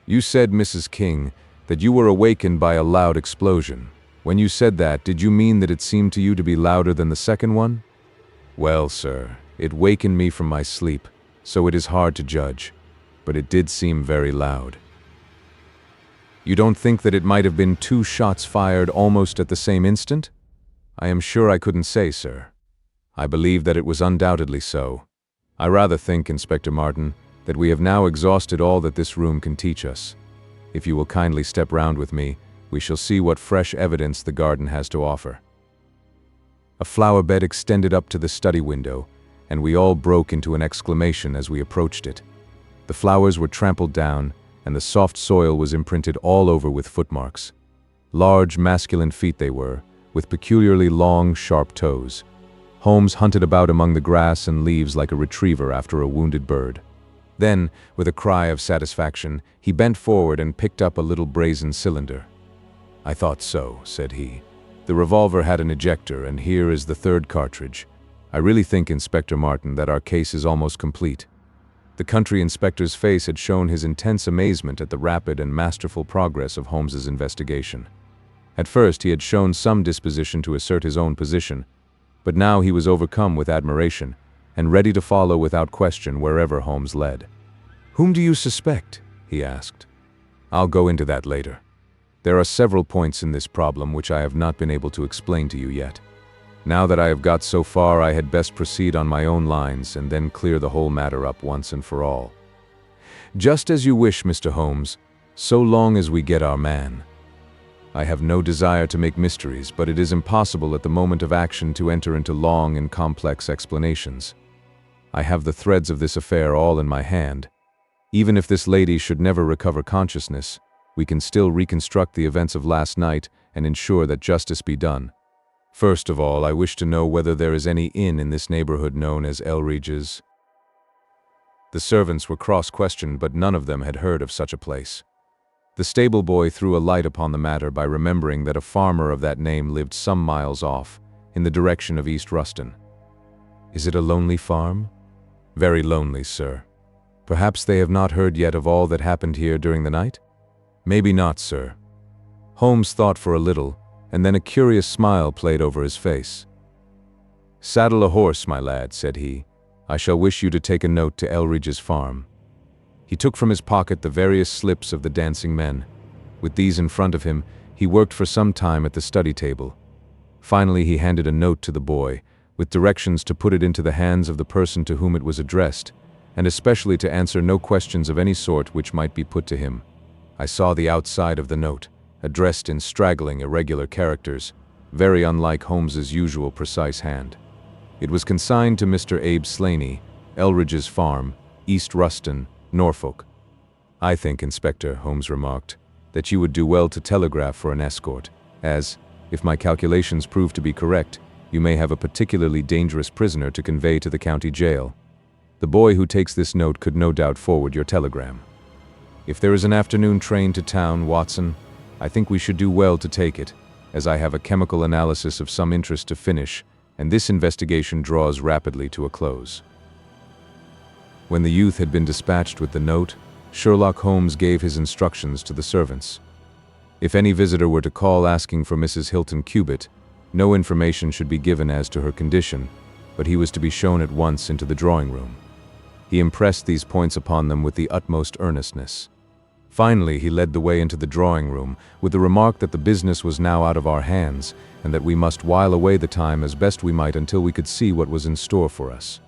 "You said, Mrs. King, that you were awakened by a loud explosion. When you said that, did you mean that it seemed to you to be louder than the 2nd one?" "Well, sir, it wakened me from my sleep, so it is hard to judge, but it did seem very loud." "You don't think that it might have been 2 shots fired almost at the same instant?" "I am sure I couldn't say, sir. I believe that it was undoubtedly so. I rather think, Inspector Martin, that we have now exhausted all that this room can teach us. If you will kindly step round with me, we shall see what fresh evidence the garden has to offer." A flower bed extended up to the study window, and we all broke into an exclamation as we approached it. The flowers were trampled down, and the soft soil was imprinted all over with footmarks. Large, masculine feet they were, with peculiarly long, sharp toes. Holmes hunted about among the grass and leaves like a retriever after a wounded bird. Then, with a cry of satisfaction, he bent forward and picked up a little brazen cylinder. "I thought so," said he. "The revolver had an ejector, and here is the 3rd cartridge. I really think, Inspector Martin, that our case is almost complete." The country inspector's face had shown his intense amazement at the rapid and masterful progress of Holmes's investigation. At first he had shown some disposition to assert his own position, but now he was overcome with admiration, and ready to follow without question wherever Holmes led. "Whom do you suspect?" he asked. "I'll go into that later. There are several points in this problem which I have not been able to explain to you yet. Now that I have got so far, I had best proceed on my own lines and then clear the whole matter up once and for all." "Just as you wish, Mr. Holmes, so long as we get our man. I have no desire to make mysteries, but it is impossible at the moment of action to enter into long and complex explanations. I have the threads of this affair all in my hand. Even if this lady should never recover consciousness, we can still reconstruct the events of last night and ensure that justice be done. First of all, I wish to know whether there is any inn in this neighborhood known as Elridge's." The servants were cross-questioned, but none of them had heard of such a place. The stable boy threw a light upon the matter by remembering that a farmer of that name lived some miles off, in the direction of East Ruston. "Is it a lonely farm?" "Very lonely, sir." "Perhaps they have not heard yet of all that happened here during the night?" Maybe not, sir. Holmes thought for a little, and then a curious smile played over his face. Saddle a horse, my lad, said he. I shall wish you to take a note to Elridge's farm. He took from his pocket the various slips of the dancing men. With these in front of him, he worked for some time at the study table. Finally, he handed a note to the boy, with directions to put it into the hands of the person to whom it was addressed, and especially to answer no questions of any sort which might be put to him. I saw the outside of the note, addressed in straggling, irregular characters, very unlike Holmes's usual precise hand. It was consigned to Mr. Abe Slaney, Elridge's farm, East Ruston, Norfolk. I think, Inspector, Holmes remarked, that you would do well to telegraph for an escort, as, if my calculations prove to be correct, you may have a particularly dangerous prisoner to convey to the county jail. The boy who takes this note could no doubt forward your telegram. If there is an afternoon train to town, Watson, I think we should do well to take it, as I have a chemical analysis of some interest to finish, and this investigation draws rapidly to a close. When the youth had been dispatched with the note, Sherlock Holmes gave his instructions to the servants. If any visitor were to call asking for Mrs. Hilton Cubitt, no information should be given as to her condition, but he was to be shown at once into the drawing room. He impressed these points upon them with the utmost earnestness. Finally, he led the way into the drawing room, with the remark that the business was now out of our hands, and that we must while away the time as best we might until we could see what was in store for us.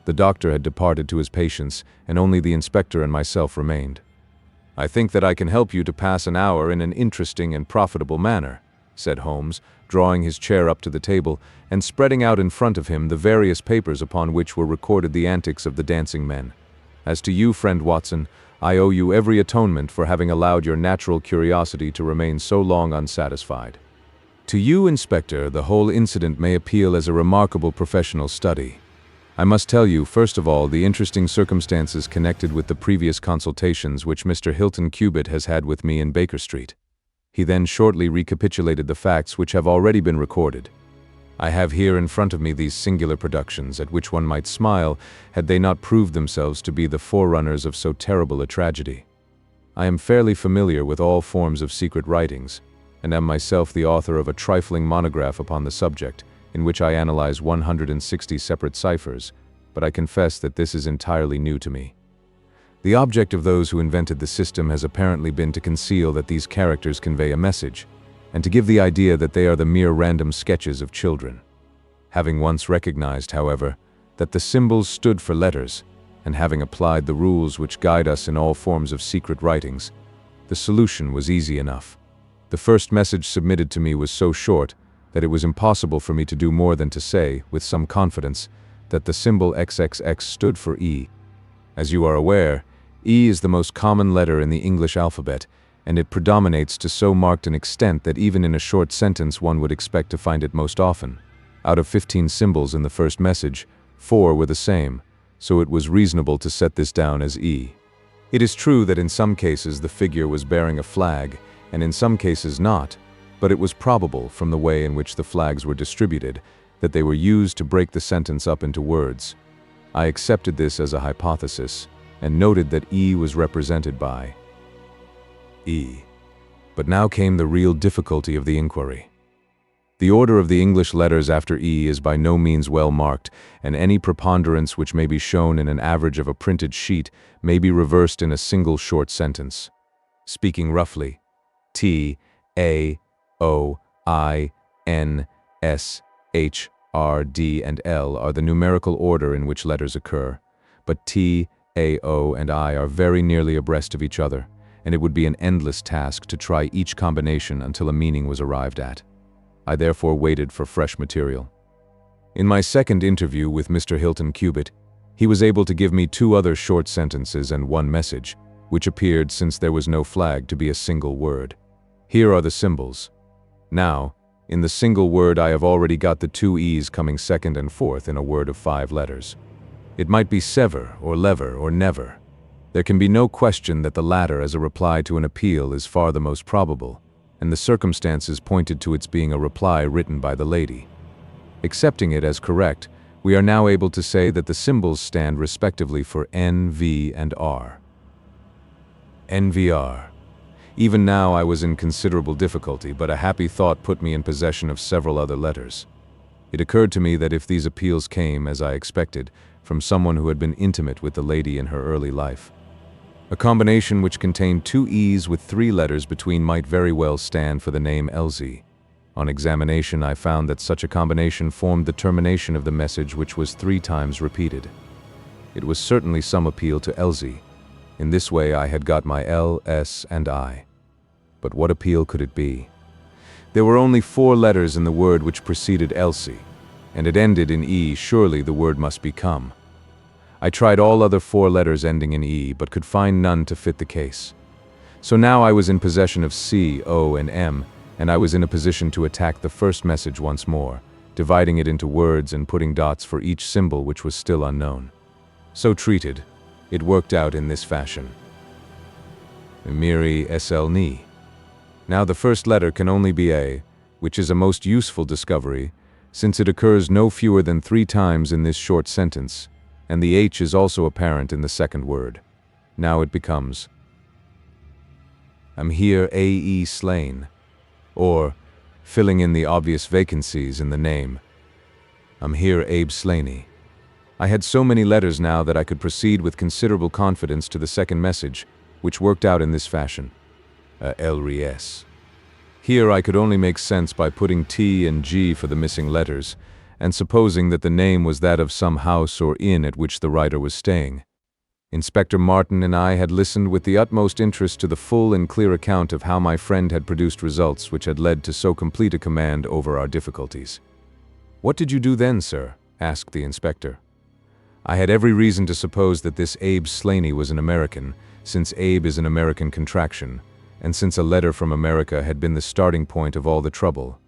The doctor had departed to his patients, and only the inspector and myself remained. I think that I can help you to pass an hour in an interesting and profitable manner, said Holmes, drawing his chair up to the table and spreading out in front of him the various papers upon which were recorded the antics of the dancing men. As to you, friend Watson, I owe you every atonement for having allowed your natural curiosity to remain so long unsatisfied. To you, Inspector, the whole incident may appeal as a remarkable professional study. I must tell you, first of all, the interesting circumstances connected with the previous consultations which Mr. Hilton Cubitt has had with me in Baker Street. He then shortly recapitulated the facts which have already been recorded. I have here in front of me these singular productions, at which one might smile had they not proved themselves to be the forerunners of so terrible a tragedy. I am fairly familiar with all forms of secret writings, and am myself the author of a trifling monograph upon the subject, in which I analyze 160 separate ciphers, but I confess that this is entirely new to me. The object of those who invented the system has apparently been to conceal that these characters convey a message, and to give the idea that they are the mere random sketches of children. Having once recognized, however, that the symbols stood for letters, and having applied the rules which guide us in all forms of secret writings, the solution was easy enough. The first message submitted to me was so short that it was impossible for me to do more than to say, with some confidence, that the symbol XXX stood for E. As you are aware, E is the most common letter in the English alphabet, and it predominates to so marked an extent that even in a short sentence one would expect to find it most often. Out of 15 symbols in the first message, 4 were the same, so it was reasonable to set this down as E. It is true that in some cases the figure was bearing a flag, and in some cases not, but it was probable, from the way in which the flags were distributed, that they were used to break the sentence up into words. I accepted this as a hypothesis, and noted that E was represented by E. But now came the real difficulty of the inquiry. The order of the English letters after E is by no means well marked, and any preponderance which may be shown in an average of a printed sheet may be reversed in a single short sentence. Speaking roughly, T, A, O, I, N, S, H, R, D, and L are the numerical order in which letters occur, but T, A, O, and I are very nearly abreast of each other, and it would be an endless task to try each combination until a meaning was arrived at. I therefore waited for fresh material. In my second interview with Mr. Hilton Cubitt, he was able to give me 2 other short sentences and 1 message, which appeared, since there was no flag, to be a single word. Here are the symbols. Now, in the single word I have already got the 2 E's coming second and fourth in a word of 5 letters. It might be sever, or lever, or never. There can be no question that the latter, as a reply to an appeal, is far the most probable, and the circumstances pointed to its being a reply written by the lady. Accepting it as correct, we are now able to say that the symbols stand respectively for N, V, and R. NVR. Even now I was in considerable difficulty, but a happy thought put me in possession of several other letters. It occurred to me that if these appeals came, as I expected, from someone who had been intimate with the lady in her early life, a combination which contained 2 E's with 3 letters between might very well stand for the name Elsie. On examination, I found that such a combination formed the termination of the message, which was 3 times repeated. It was certainly some appeal to Elsie. In this way I had got my L, S, and I. But what appeal could it be? There were only 4 letters in the word which preceded Elsie, and it ended in E. Surely the word must be come. I tried all other 4 letters ending in E, but could find none to fit the case. So now I was in possession of C, O, and M, and I was in a position to attack the first message once more, dividing it into words and putting dots for each symbol which was still unknown. So treated, it worked out in this fashion. Miri SL Ni. Now the first letter can only be A, which is a most useful discovery, since it occurs no fewer than 3 times in this short sentence, and the H is also apparent in the second word. Now it becomes, I'm here A.E. slain, or, filling in the obvious vacancies in the name, I'm here Abe Slaney. I had so many letters now that I could proceed with considerable confidence to the second message, which worked out in this fashion. Elries. Here I could only make sense by putting T and G for the missing letters, and supposing that the name was that of some house or inn at which the writer was staying. Inspector Martin and I had listened with the utmost interest to the full and clear account of how my friend had produced results which had led to so complete a command over our difficulties. "What did you do then, sir?" asked the inspector. I had every reason to suppose that this Abe Slaney was an American, since Abe is an American contraction, and since a letter from America had been the starting point of all the trouble.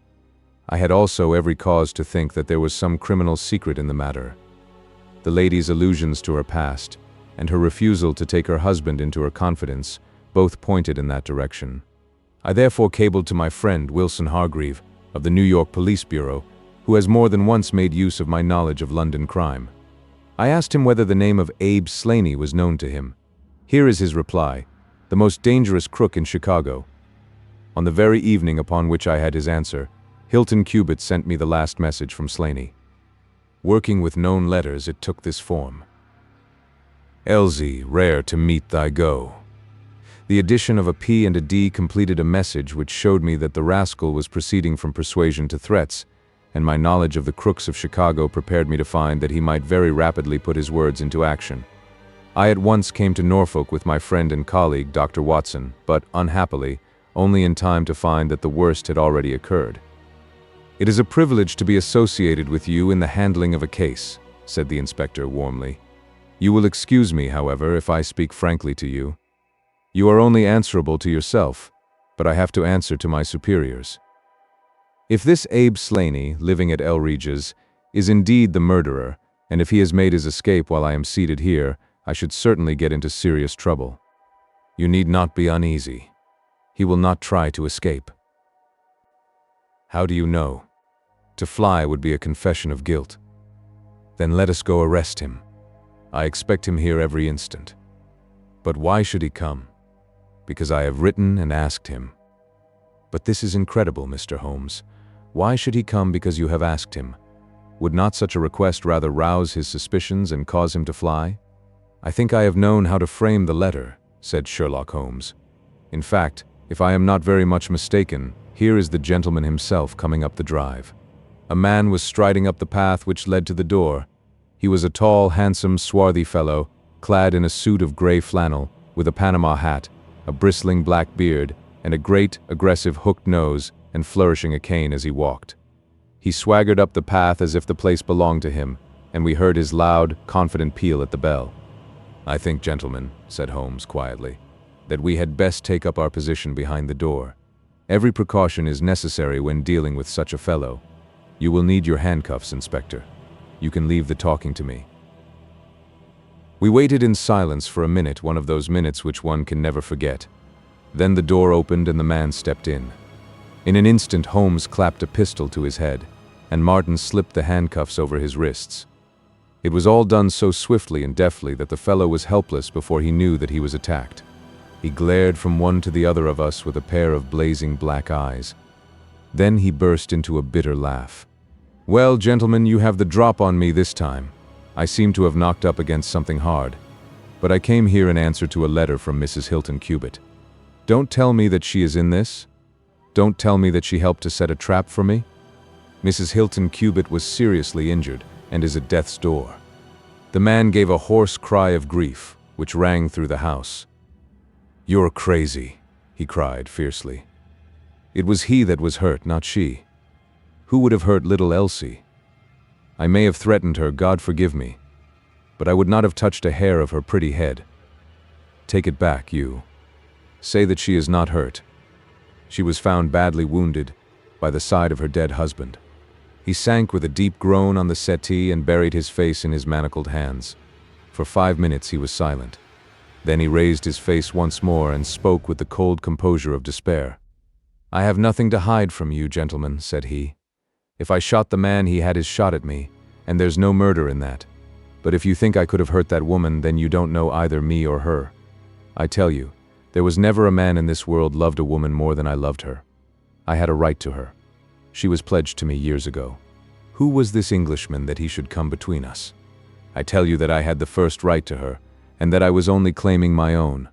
I had also every cause to think that there was some criminal secret in the matter. The lady's allusions to her past, and her refusal to take her husband into her confidence, both pointed in that direction. I therefore cabled to my friend Wilson Hargreave, of the New York Police Bureau, who has more than once made use of my knowledge of London crime. I asked him whether the name of Abe Slaney was known to him. Here is his reply: the most dangerous crook in Chicago. On the very evening upon which I had his answer, Hilton Cubitt sent me the last message from Slaney. Working with known letters, it took this form: Elsie, rare to meet thy go. The addition of a P and a D completed a message which showed me that the rascal was proceeding from persuasion to threats, and my knowledge of the crooks of Chicago prepared me to find that he might very rapidly put his words into action. I at once came to Norfolk with my friend and colleague, Dr. Watson, but, unhappily, only in time to find that the worst had already occurred. "It is a privilege to be associated with you in the handling of a case," said the inspector warmly. "You will excuse me, however, if I speak frankly to you. You are only answerable to yourself, but I have to answer to my superiors. If this Abe Slaney, living at El Regis, is indeed the murderer, and if he has made his escape while I am seated here, I should certainly get into serious trouble. You need not be uneasy. He will not try to escape." "How do you know? To fly would be a confession of guilt." "Then let us go arrest him. I expect him here every instant." "But why should he come?" "Because I have written and asked him." "But this is incredible, Mr. Holmes. Why should he come because you have asked him? Would not such a request rather rouse his suspicions and cause him to fly?" "I think I have known how to frame the letter," said Sherlock Holmes. "In fact, if I am not very much mistaken, here is the gentleman himself coming up the drive." A man was striding up the path which led to the door. He was a tall, handsome, swarthy fellow, clad in a suit of gray flannel, with a Panama hat, a bristling black beard, and a great, aggressive hooked nose, and flourishing a cane as he walked. He swaggered up the path as if the place belonged to him, and we heard his loud, confident peal at the bell. "I think, gentlemen," said Holmes quietly, "that we had best take up our position behind the door. Every precaution is necessary when dealing with such a fellow. You will need your handcuffs, Inspector. You can leave the talking to me." We waited in silence for a minute, one of those minutes which one can never forget. Then the door opened and the man stepped in. In an instant Holmes clapped a pistol to his head, and Martin slipped the handcuffs over his wrists. It was all done so swiftly and deftly that the fellow was helpless before he knew that he was attacked. He glared from one to the other of us with a pair of blazing black eyes. Then he burst into a bitter laugh. "Well, gentlemen, you have the drop on me this time. I seem to have knocked up against something hard. But I came here in answer to a letter from Mrs. Hilton Cubitt. Don't tell me that she is in this? Don't tell me that she helped to set a trap for me? Mrs. Hilton Cubitt was seriously injured and is at death's door." The man gave a hoarse cry of grief, which rang through the house. "You're crazy," he cried fiercely. It was he that was hurt, not she. Who would have hurt little Elsie? I may have threatened her, God forgive me, but I would not have touched a hair of her pretty head. Take it back, you. Say that she is not hurt. She was found badly wounded by the side of her dead husband. He sank with a deep groan on the settee and buried his face in his manacled hands. For 5 minutes he was silent. Then he raised his face once more and spoke with the cold composure of despair. "I have nothing to hide from you, gentlemen," said he. "If I shot the man, he had his shot at me, and there's no murder in that. But if you think I could have hurt that woman, then you don't know either me or her. I tell you, there was never a man in this world loved a woman more than I loved her. I had a right to her. She was pledged to me years ago. Who was this Englishman that he should come between us? I tell you that I had the first right to her, and that I was only claiming my own."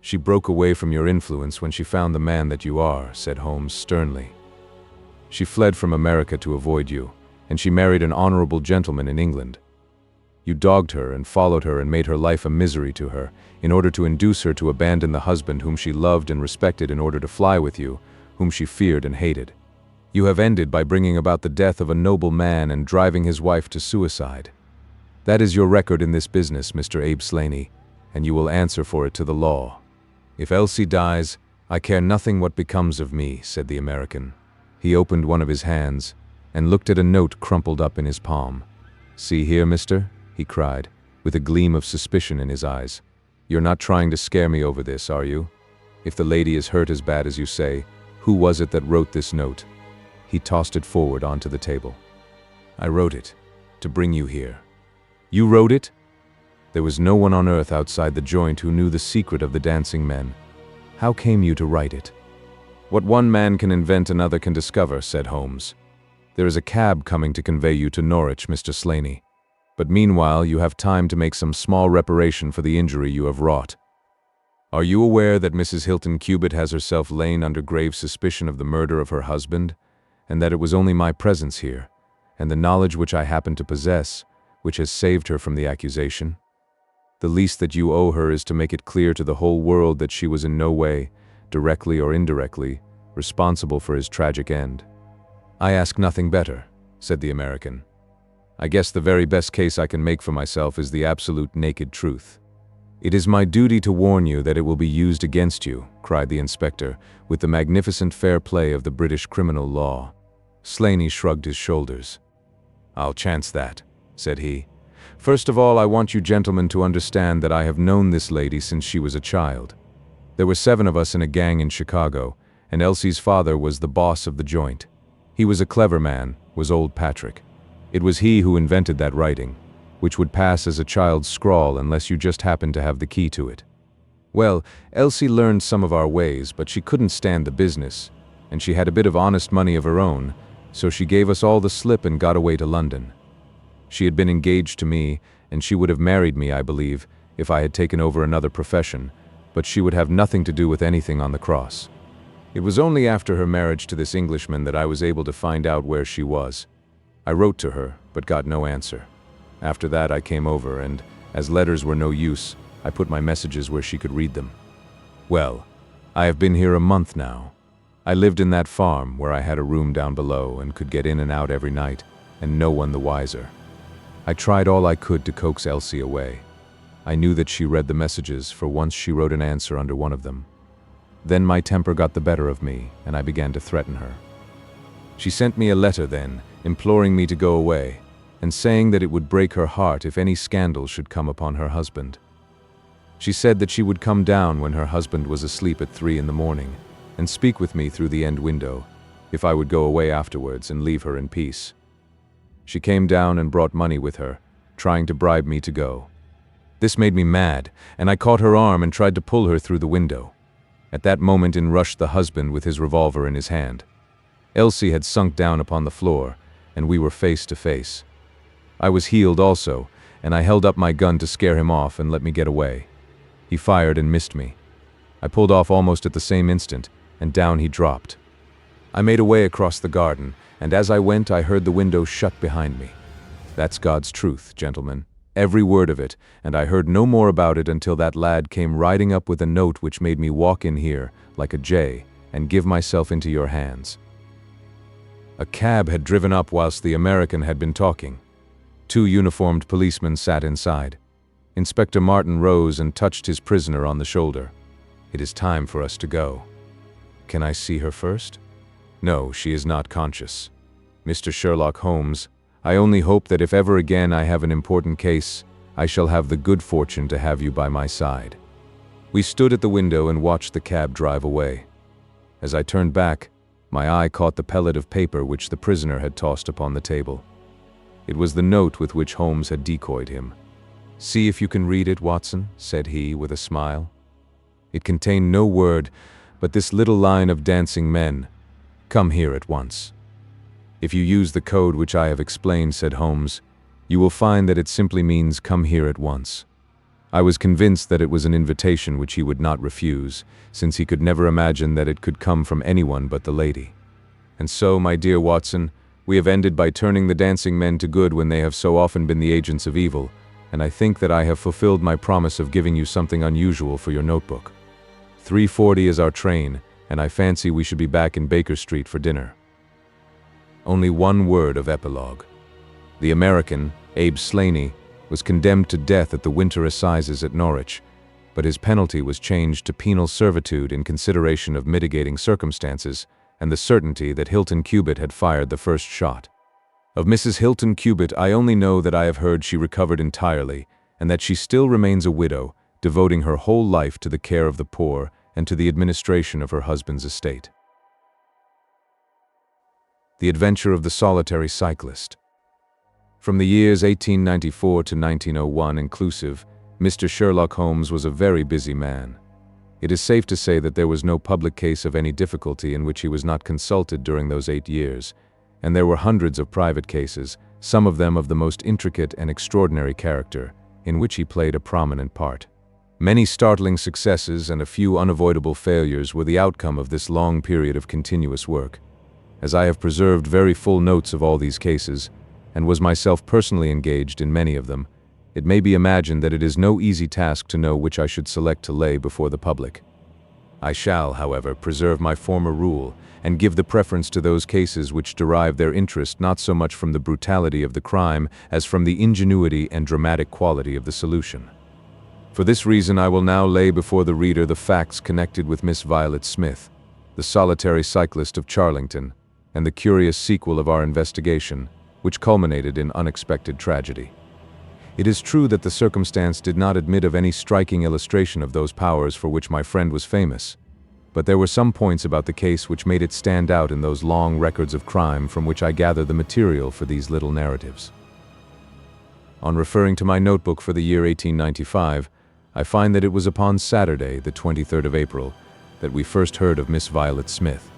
"She broke away from your influence when she found the man that you are," said Holmes sternly. "She fled from America to avoid you, and she married an honorable gentleman in England. You dogged her and followed her and made her life a misery to her, in order to induce her to abandon the husband whom she loved and respected in order to fly with you, whom she feared and hated. You have ended by bringing about the death of a noble man and driving his wife to suicide. That is your record in this business, Mr. Abe Slaney, and you will answer for it to the law. If Elsie dies, I care nothing what becomes of me," said the American. He opened one of his hands and looked at a note crumpled up in his palm. "See here, mister," he cried, with a gleam of suspicion in his eyes. "You're not trying to scare me over this, are you? If the lady is hurt as bad as you say, who was it that wrote this note?" He tossed it forward onto the table. "I wrote it, to bring you here." "You wrote it?" "There was no one on earth outside the joint who knew the secret of the dancing men. How came you to write it?" "What one man can invent, another can discover," said Holmes. "There is a cab coming to convey you to Norwich, Mr. Slaney. But meanwhile you have time to make some small reparation for the injury you have wrought. Are you aware that Mrs. Hilton Cubitt has herself lain under grave suspicion of the murder of her husband, and that it was only my presence here, and the knowledge which I happen to possess, which has saved her from the accusation? The least that you owe her is to make it clear to the whole world that she was in no way, directly or indirectly, responsible for his tragic end." "I ask nothing better," said the American. "I guess the very best case I can make for myself is the absolute naked truth." "It is my duty to warn you that it will be used against you," cried the inspector, with the magnificent fair play of the British criminal law. Slaney shrugged his shoulders. "I'll chance that," said he. "First of all, I want you gentlemen to understand that I have known this lady since she was a child. There were 7 of us in a gang in Chicago, and Elsie's father was the boss of the joint. He was a clever man, was old Patrick. It was he who invented that writing, which would pass as a child's scrawl unless you just happened to have the key to it. Well, Elsie learned some of our ways, but she couldn't stand the business, and she had a bit of honest money of her own, so she gave us all the slip and got away to London. She had been engaged to me, and she would have married me, I believe, if I had taken over another profession, but she would have nothing to do with anything on the cross. It was only after her marriage to this Englishman that I was able to find out where she was. I wrote to her, but got no answer. After that I came over, and, as letters were no use, I put my messages where she could read them. Well, I have been here a month now. I lived in that farm, where I had a room down below, and could get in and out every night, and no one the wiser. I tried all I could to coax Elsie away. I knew that she read the messages, for once she wrote an answer under one of them. Then my temper got the better of me, and I began to threaten her. She sent me a letter then, imploring me to go away, and saying that it would break her heart if any scandal should come upon her husband. She said that she would come down when her husband was asleep at 3 in the morning, and speak with me through the end window, if I would go away afterwards and leave her in peace. She came down and brought money with her, trying to bribe me to go. This made me mad, and I caught her arm and tried to pull her through the window. At that moment in rushed the husband with his revolver in his hand. Elsie had sunk down upon the floor, and we were face to face. I was healed also, and I held up my gun to scare him off and let me get away. He fired and missed me. I pulled off almost at the same instant, and down he dropped. I made away across the garden, and as I went I heard the window shut behind me. That's God's truth, gentlemen, every word of it, and I heard no more about it until that lad came riding up with a note which made me walk in here, like a jay, and give myself into your hands. A cab had driven up whilst the American had been talking. 2 uniformed policemen sat inside. Inspector Martin rose and touched his prisoner on the shoulder. "It is time for us to go." "Can I see her first?" "No, she is not conscious. Mr. Sherlock Holmes, I only hope that if ever again I have an important case, I shall have the good fortune to have you by my side." We stood at the window and watched the cab drive away. As I turned back, my eye caught the pellet of paper which the prisoner had tossed upon the table. It was the note with which Holmes had decoyed him. "See if you can read it, Watson," said he with a smile. It contained no word, but this little line of dancing men, "Come here at once." "If you use the code which I have explained," said Holmes, "you will find that it simply means come here at once." I was convinced that it was an invitation which he would not refuse, since he could never imagine that it could come from anyone but the lady. "And so, my dear Watson, we have ended by turning the dancing men to good when they have so often been the agents of evil, and I think that I have fulfilled my promise of giving you something unusual for your notebook. 3:40 is our train, and I fancy we should be back in Baker Street for dinner." Only one word of epilogue. The American, Abe Slaney, was condemned to death at the Winter Assizes at Norwich, but his penalty was changed to penal servitude in consideration of mitigating circumstances and the certainty that Hilton Cubitt had fired the first shot. Of Mrs. Hilton Cubitt I only know that I have heard she recovered entirely, and that she still remains a widow, devoting her whole life to the care of the poor and to the administration of her husband's estate. The Adventure of the Solitary Cyclist. From the years 1894 to 1901 inclusive, Mr. Sherlock Holmes was a very busy man. It is safe to say that there was no public case of any difficulty in which he was not consulted during those 8 years, and there were hundreds of private cases, some of them of the most intricate and extraordinary character, in which he played a prominent part. Many startling successes and a few unavoidable failures were the outcome of this long period of continuous work. As I have preserved very full notes of all these cases, and was myself personally engaged in many of them, it may be imagined that it is no easy task to know which I should select to lay before the public. I shall, however, preserve my former rule, and give the preference to those cases which derive their interest not so much from the brutality of the crime as from the ingenuity and dramatic quality of the solution. For this reason I will now lay before the reader the facts connected with Miss Violet Smith, the solitary cyclist of Charlington, and the curious sequel of our investigation, which culminated in unexpected tragedy. It is true that the circumstance did not admit of any striking illustration of those powers for which my friend was famous, but there were some points about the case which made it stand out in those long records of crime from which I gather the material for these little narratives. On referring to my notebook for the year 1895, I find that it was upon Saturday, the 23rd of April, that we first heard of Miss Violet Smith.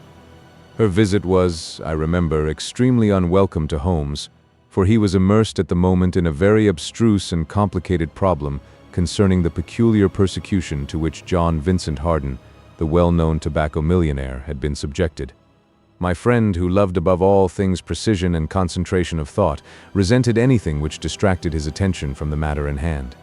Her visit was, I remember, extremely unwelcome to Holmes, for he was immersed at the moment in a very abstruse and complicated problem concerning the peculiar persecution to which John Vincent Harden, the well-known tobacco millionaire, had been subjected. My friend, who loved above all things precision and concentration of thought, resented anything which distracted his attention from the matter in hand.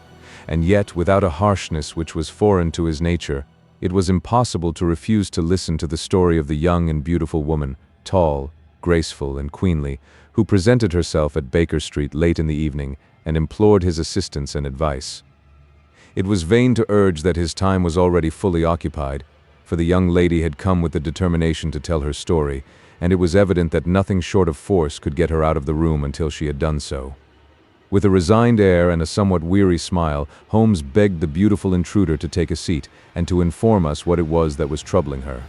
And yet, without a harshness which was foreign to his nature, it was impossible to refuse to listen to the story of the young and beautiful woman, tall, graceful, and queenly, who presented herself at Baker Street late in the evening and implored his assistance and advice. It was vain to urge that his time was already fully occupied, for the young lady had come with the determination to tell her story, and it was evident that nothing short of force could get her out of the room until she had done so. With a resigned air and a somewhat weary smile, Holmes begged the beautiful intruder to take a seat and to inform us what it was that was troubling her.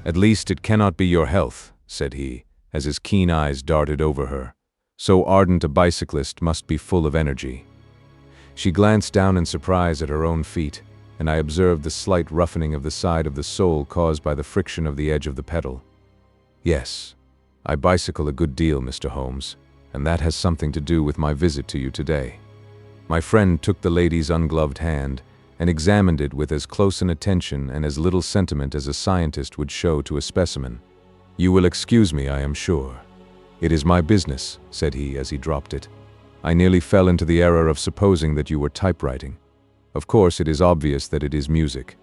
"At least it cannot be your health," said he, as his keen eyes darted over her. "So ardent a bicyclist must be full of energy." She glanced down in surprise at her own feet, and I observed the slight roughening of the side of the sole caused by the friction of the edge of the pedal. Yes, I bicycle a good deal, Mr. Holmes, and that has something to do with my visit to you today. My friend took the lady's ungloved hand and examined it with as close an attention and as little sentiment as a scientist would show to a specimen. You will excuse me, I am sure. It is my business, said he as he dropped it. I nearly fell into the error of supposing that you were typewriting. Of course, it is obvious that it is music.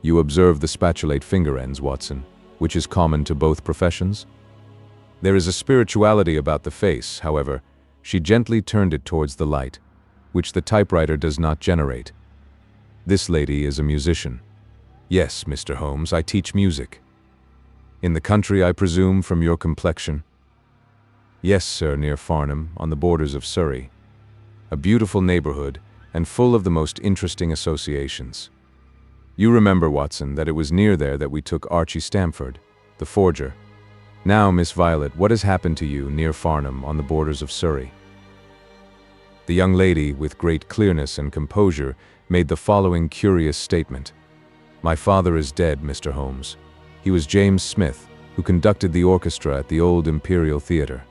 You observe the spatulate finger ends, Watson, which is common to both professions? There is a spirituality about the face, however. She gently turned it towards the light, which the typewriter does not generate. This lady is a musician. Yes, Mr. Holmes, I teach music. In the country, I presume, from your complexion? Yes, sir, near Farnham, on the borders of Surrey. A beautiful neighborhood, and full of the most interesting associations. You remember, Watson, that it was near there that we took Archie Stamford, the forger. Now, Miss Violet, what has happened to you near Farnham, on the borders of Surrey? The young lady, with great clearness and composure, made the following curious statement. My father is dead, Mr. Holmes. He was James Smith, who conducted the orchestra at the old Imperial Theatre.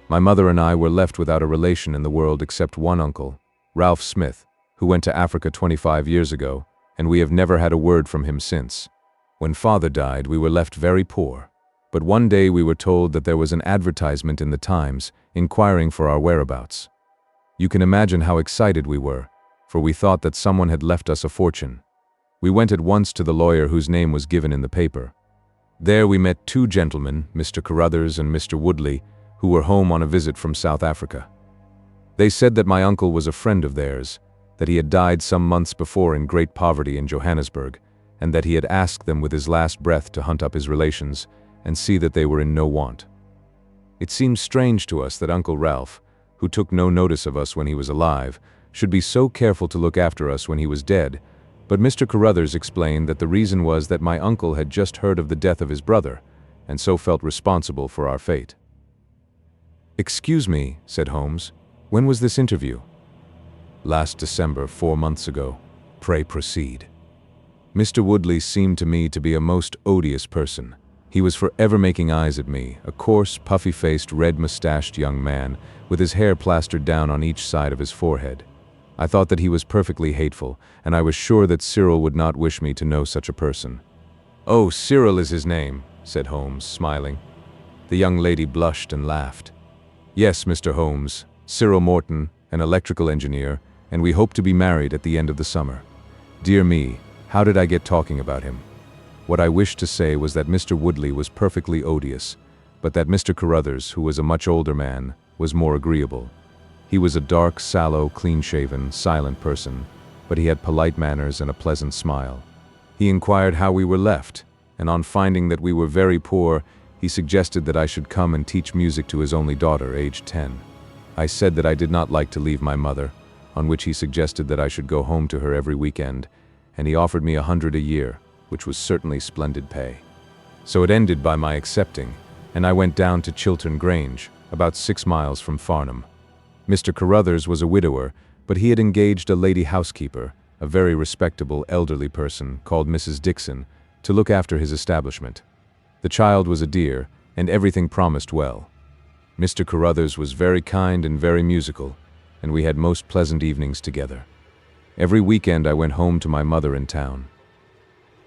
My mother and I were left without a relation in the world except one uncle, Ralph Smith, who went to Africa 25 years ago, and we have never had a word from him since. When father died, we were left very poor. But one day we were told that there was an advertisement in the Times inquiring for our whereabouts. You can imagine how excited we were, for we thought that someone had left us a fortune. We went at once to the lawyer whose name was given in the paper. There we met two gentlemen, Mr. Carruthers and Mr. Woodley, who were home on a visit from South Africa. They said that my uncle was a friend of theirs, that he had died some months before in great poverty in Johannesburg, and that he had asked them with his last breath to hunt up his relations and see that they were in no want. It seemed strange to us that Uncle Ralph, who took no notice of us when he was alive, should be so careful to look after us when he was dead, but Mr. Carruthers explained that the reason was that my uncle had just heard of the death of his brother, and so felt responsible for our fate. Excuse me, said Holmes, when was this interview? Last December, 4 months ago. Pray proceed. Mr. Woodley seemed to me to be a most odious person. He was forever making eyes at me, a coarse, puffy-faced, red-mustached young man, with his hair plastered down on each side of his forehead. I thought that he was perfectly hateful, and I was sure that Cyril would not wish me to know such a person. Oh, Cyril is his name, said Holmes, smiling. The young lady blushed and laughed. Yes, Mr. Holmes, Cyril Morton, an electrical engineer, and we hope to be married at the end of the summer. Dear me, how did I get talking about him? What I wished to say was that Mr. Woodley was perfectly odious, but that Mr. Carruthers, who was a much older man, was more agreeable. He was a dark, sallow, clean-shaven, silent person, but he had polite manners and a pleasant smile. He inquired how we were left, and on finding that we were very poor, he suggested that I should come and teach music to his only daughter, aged 10. I said that I did not like to leave my mother, on which he suggested that I should go home to her every weekend, and he offered me 100 a year, which was certainly splendid pay. So it ended by my accepting, and I went down to Chiltern Grange, about 6 miles from Farnham. Mr. Carruthers was a widower, but he had engaged a lady housekeeper, a very respectable elderly person called Mrs. Dixon, to look after his establishment. The child was a dear, and everything promised well. Mr. Carruthers was very kind and very musical, and we had most pleasant evenings together. Every weekend I went home to my mother in town.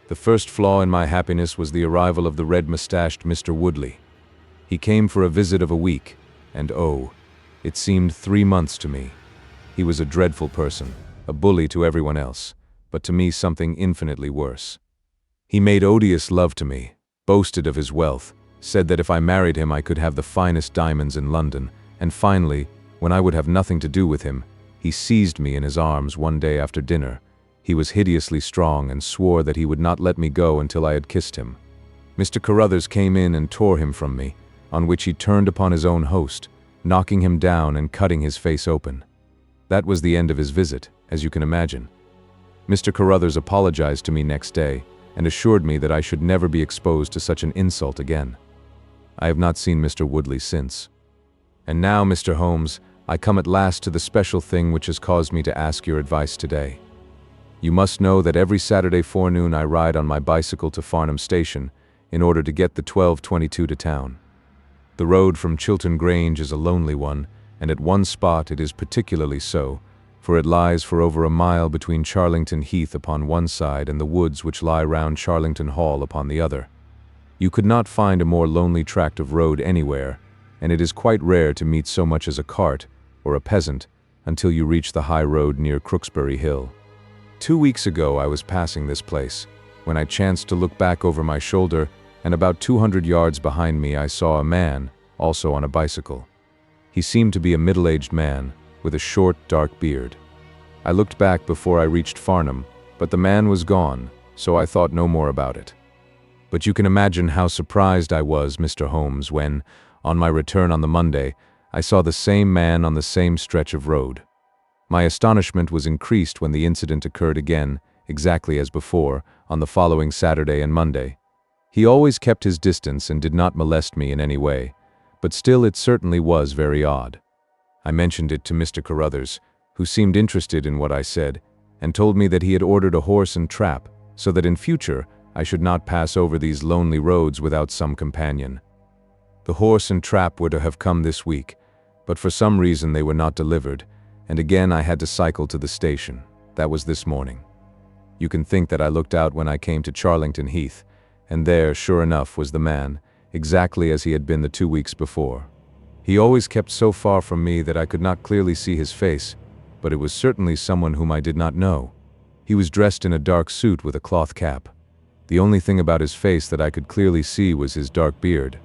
The first flaw in my happiness was the arrival of the red-mustached Mr. Woodley. He came for a visit of a week, and oh, it seemed 3 months to me. He was a dreadful person, a bully to everyone else, but to me something infinitely worse. He made odious love to me, boasted of his wealth, said that if I married him I could have the finest diamonds in London, and finally, when I would have nothing to do with him, he seized me in his arms one day after dinner. He was hideously strong and swore that he would not let me go until I had kissed him. Mr. Carruthers came in and tore him from me, on which he turned upon his own host, knocking him down and cutting his face open. That was the end of his visit, as you can imagine. Mr. Carruthers apologized to me next day and assured me that I should never be exposed to such an insult again. I have not seen Mr. Woodley since. And now, Mr. Holmes, I come at last to the special thing which has caused me to ask your advice today. You must know that every Saturday forenoon I ride on my bicycle to Farnham Station in order to get the 12:22 to town. The road from Chiltern Grange is a lonely one, and at one spot it is particularly so, for it lies for over a mile between Charlington Heath upon one side and the woods which lie round Charlington Hall upon the other. You could not find a more lonely tract of road anywhere, and it is quite rare to meet so much as a cart or a peasant until you reach the high road near Crooksbury Hill. 2 weeks ago I was passing this place, when I chanced to look back over my shoulder, and about 200 yards behind me I saw a man, also on a bicycle. He seemed to be a middle-aged man, with a short, dark beard. I looked back before I reached Farnham, but the man was gone, so I thought no more about it. But you can imagine how surprised I was, Mr. Holmes, when, on my return on the Monday, I saw the same man on the same stretch of road. My astonishment was increased when the incident occurred again, exactly as before, on the following Saturday and Monday. He always kept his distance and did not molest me in any way, but still it certainly was very odd. I mentioned it to Mr. Carruthers, who seemed interested in what I said, and told me that he had ordered a horse and trap, so that in future I should not pass over these lonely roads without some companion. The horse and trap were to have come this week, but for some reason they were not delivered, and again I had to cycle to the station. That was this morning. You can think that I looked out when I came to Charlington Heath, and there, sure enough, was the man, exactly as he had been the 2 weeks before. He always kept so far from me that I could not clearly see his face, but it was certainly someone whom I did not know. He was dressed in a dark suit with a cloth cap. The only thing about his face that I could clearly see was his dark beard.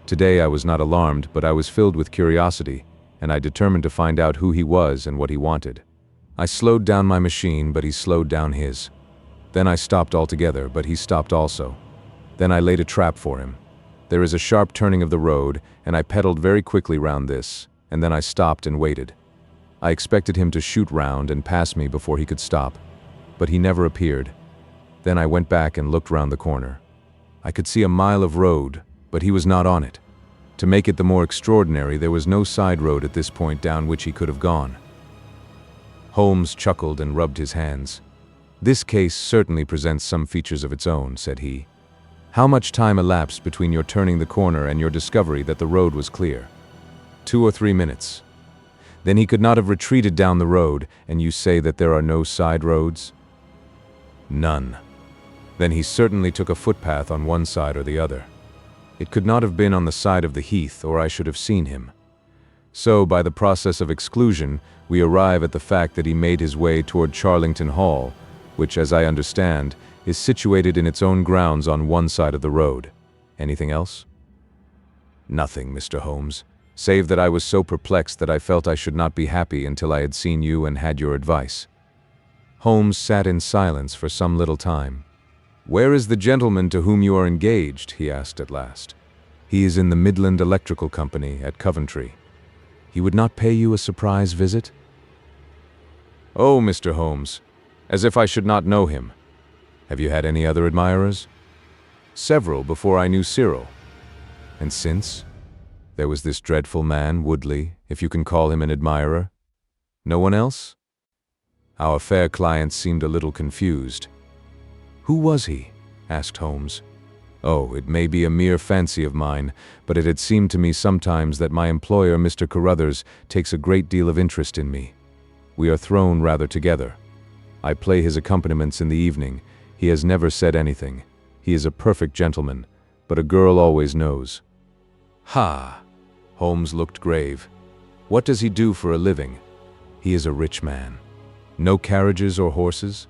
Today I was not alarmed, but I was filled with curiosity, and I determined to find out who he was and what he wanted. I slowed down my machine, but he slowed down his. Then I stopped altogether, but he stopped also. Then I laid a trap for him. There is a sharp turning of the road, and I pedaled very quickly round this, and then I stopped and waited. I expected him to shoot round and pass me before he could stop, but he never appeared. Then I went back and looked round the corner. I could see a mile of road, but he was not on it. To make it the more extraordinary, there was no side road at this point down which he could have gone. Holmes chuckled and rubbed his hands. "This case certainly presents some features of its own," said he. "How much time elapsed between your turning the corner and your discovery that the road was clear?" 2 or 3 minutes. "Then he could not have retreated down the road, and you say that there are no side roads?" "None." "Then he certainly took a footpath on one side or the other. It could not have been on the side of the heath, or I should have seen him. So, by the process of exclusion, we arrive at the fact that he made his way toward Charlington Hall, which, as I understand, is situated in its own grounds on one side of the road. Anything else?" "Nothing, Mr. Holmes, save that I was so perplexed that I felt I should not be happy until I had seen you and had your advice." Holmes sat in silence for some little time. "Where is the gentleman to whom you are engaged?" he asked at last. "He is in the Midland Electrical Company at Coventry." "He would not pay you a surprise visit?" "Oh, Mr. Holmes, as if I should not know him." "Have you had any other admirers?" "Several before I knew Cyril." "And since? There was this dreadful man, Woodley, if you can call him an admirer." "No one else?" Our fair client seemed a little confused. "Who was he?" asked Holmes. "Oh, it may be a mere fancy of mine, but it had seemed to me sometimes that my employer, Mr. Carruthers, takes a great deal of interest in me. We are thrown rather together. I play his accompaniments in the evening. He has never said anything. He is a perfect gentleman, but a girl always knows." "Ha!" Holmes looked grave. "What does he do for a living?" "He is a rich man." "No carriages or horses?"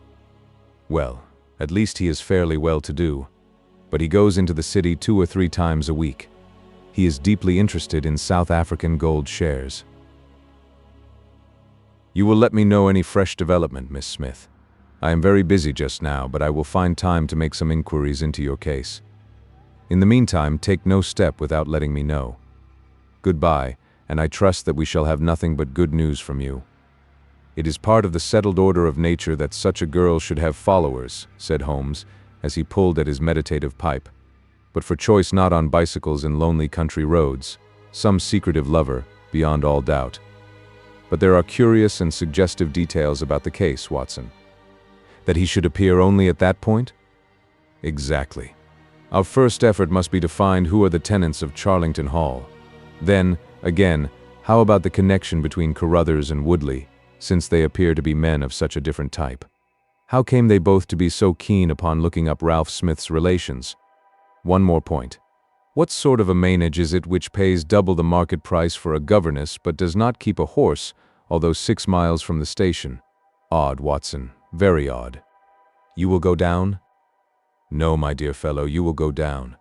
"Well, at least he is fairly well-to-do, but he goes into the city 2 or 3 times a week. He is deeply interested in South African gold shares." "You will let me know any fresh development, Miss Smith. I am very busy just now, but I will find time to make some inquiries into your case. In the meantime, take no step without letting me know. Goodbye, and I trust that we shall have nothing but good news from you." "It is part of the settled order of nature that such a girl should have followers," said Holmes, as he pulled at his meditative pipe. "But for choice not on bicycles in lonely country roads, some secretive lover, beyond all doubt. But there are curious and suggestive details about the case, Watson. That he should appear only at that point? Exactly. Our first effort must be to find who are the tenants of Charlington Hall. Then, again, how about the connection between Carruthers and Woodley, since they appear to be men of such a different type? How came they both to be so keen upon looking up Ralph Smith's relations? One more point. What sort of a manage is it which pays double the market price for a governess but does not keep a horse, although 6 miles from the station? Odd, Watson. Very odd. You will go down? No, my dear fellow, you will go down.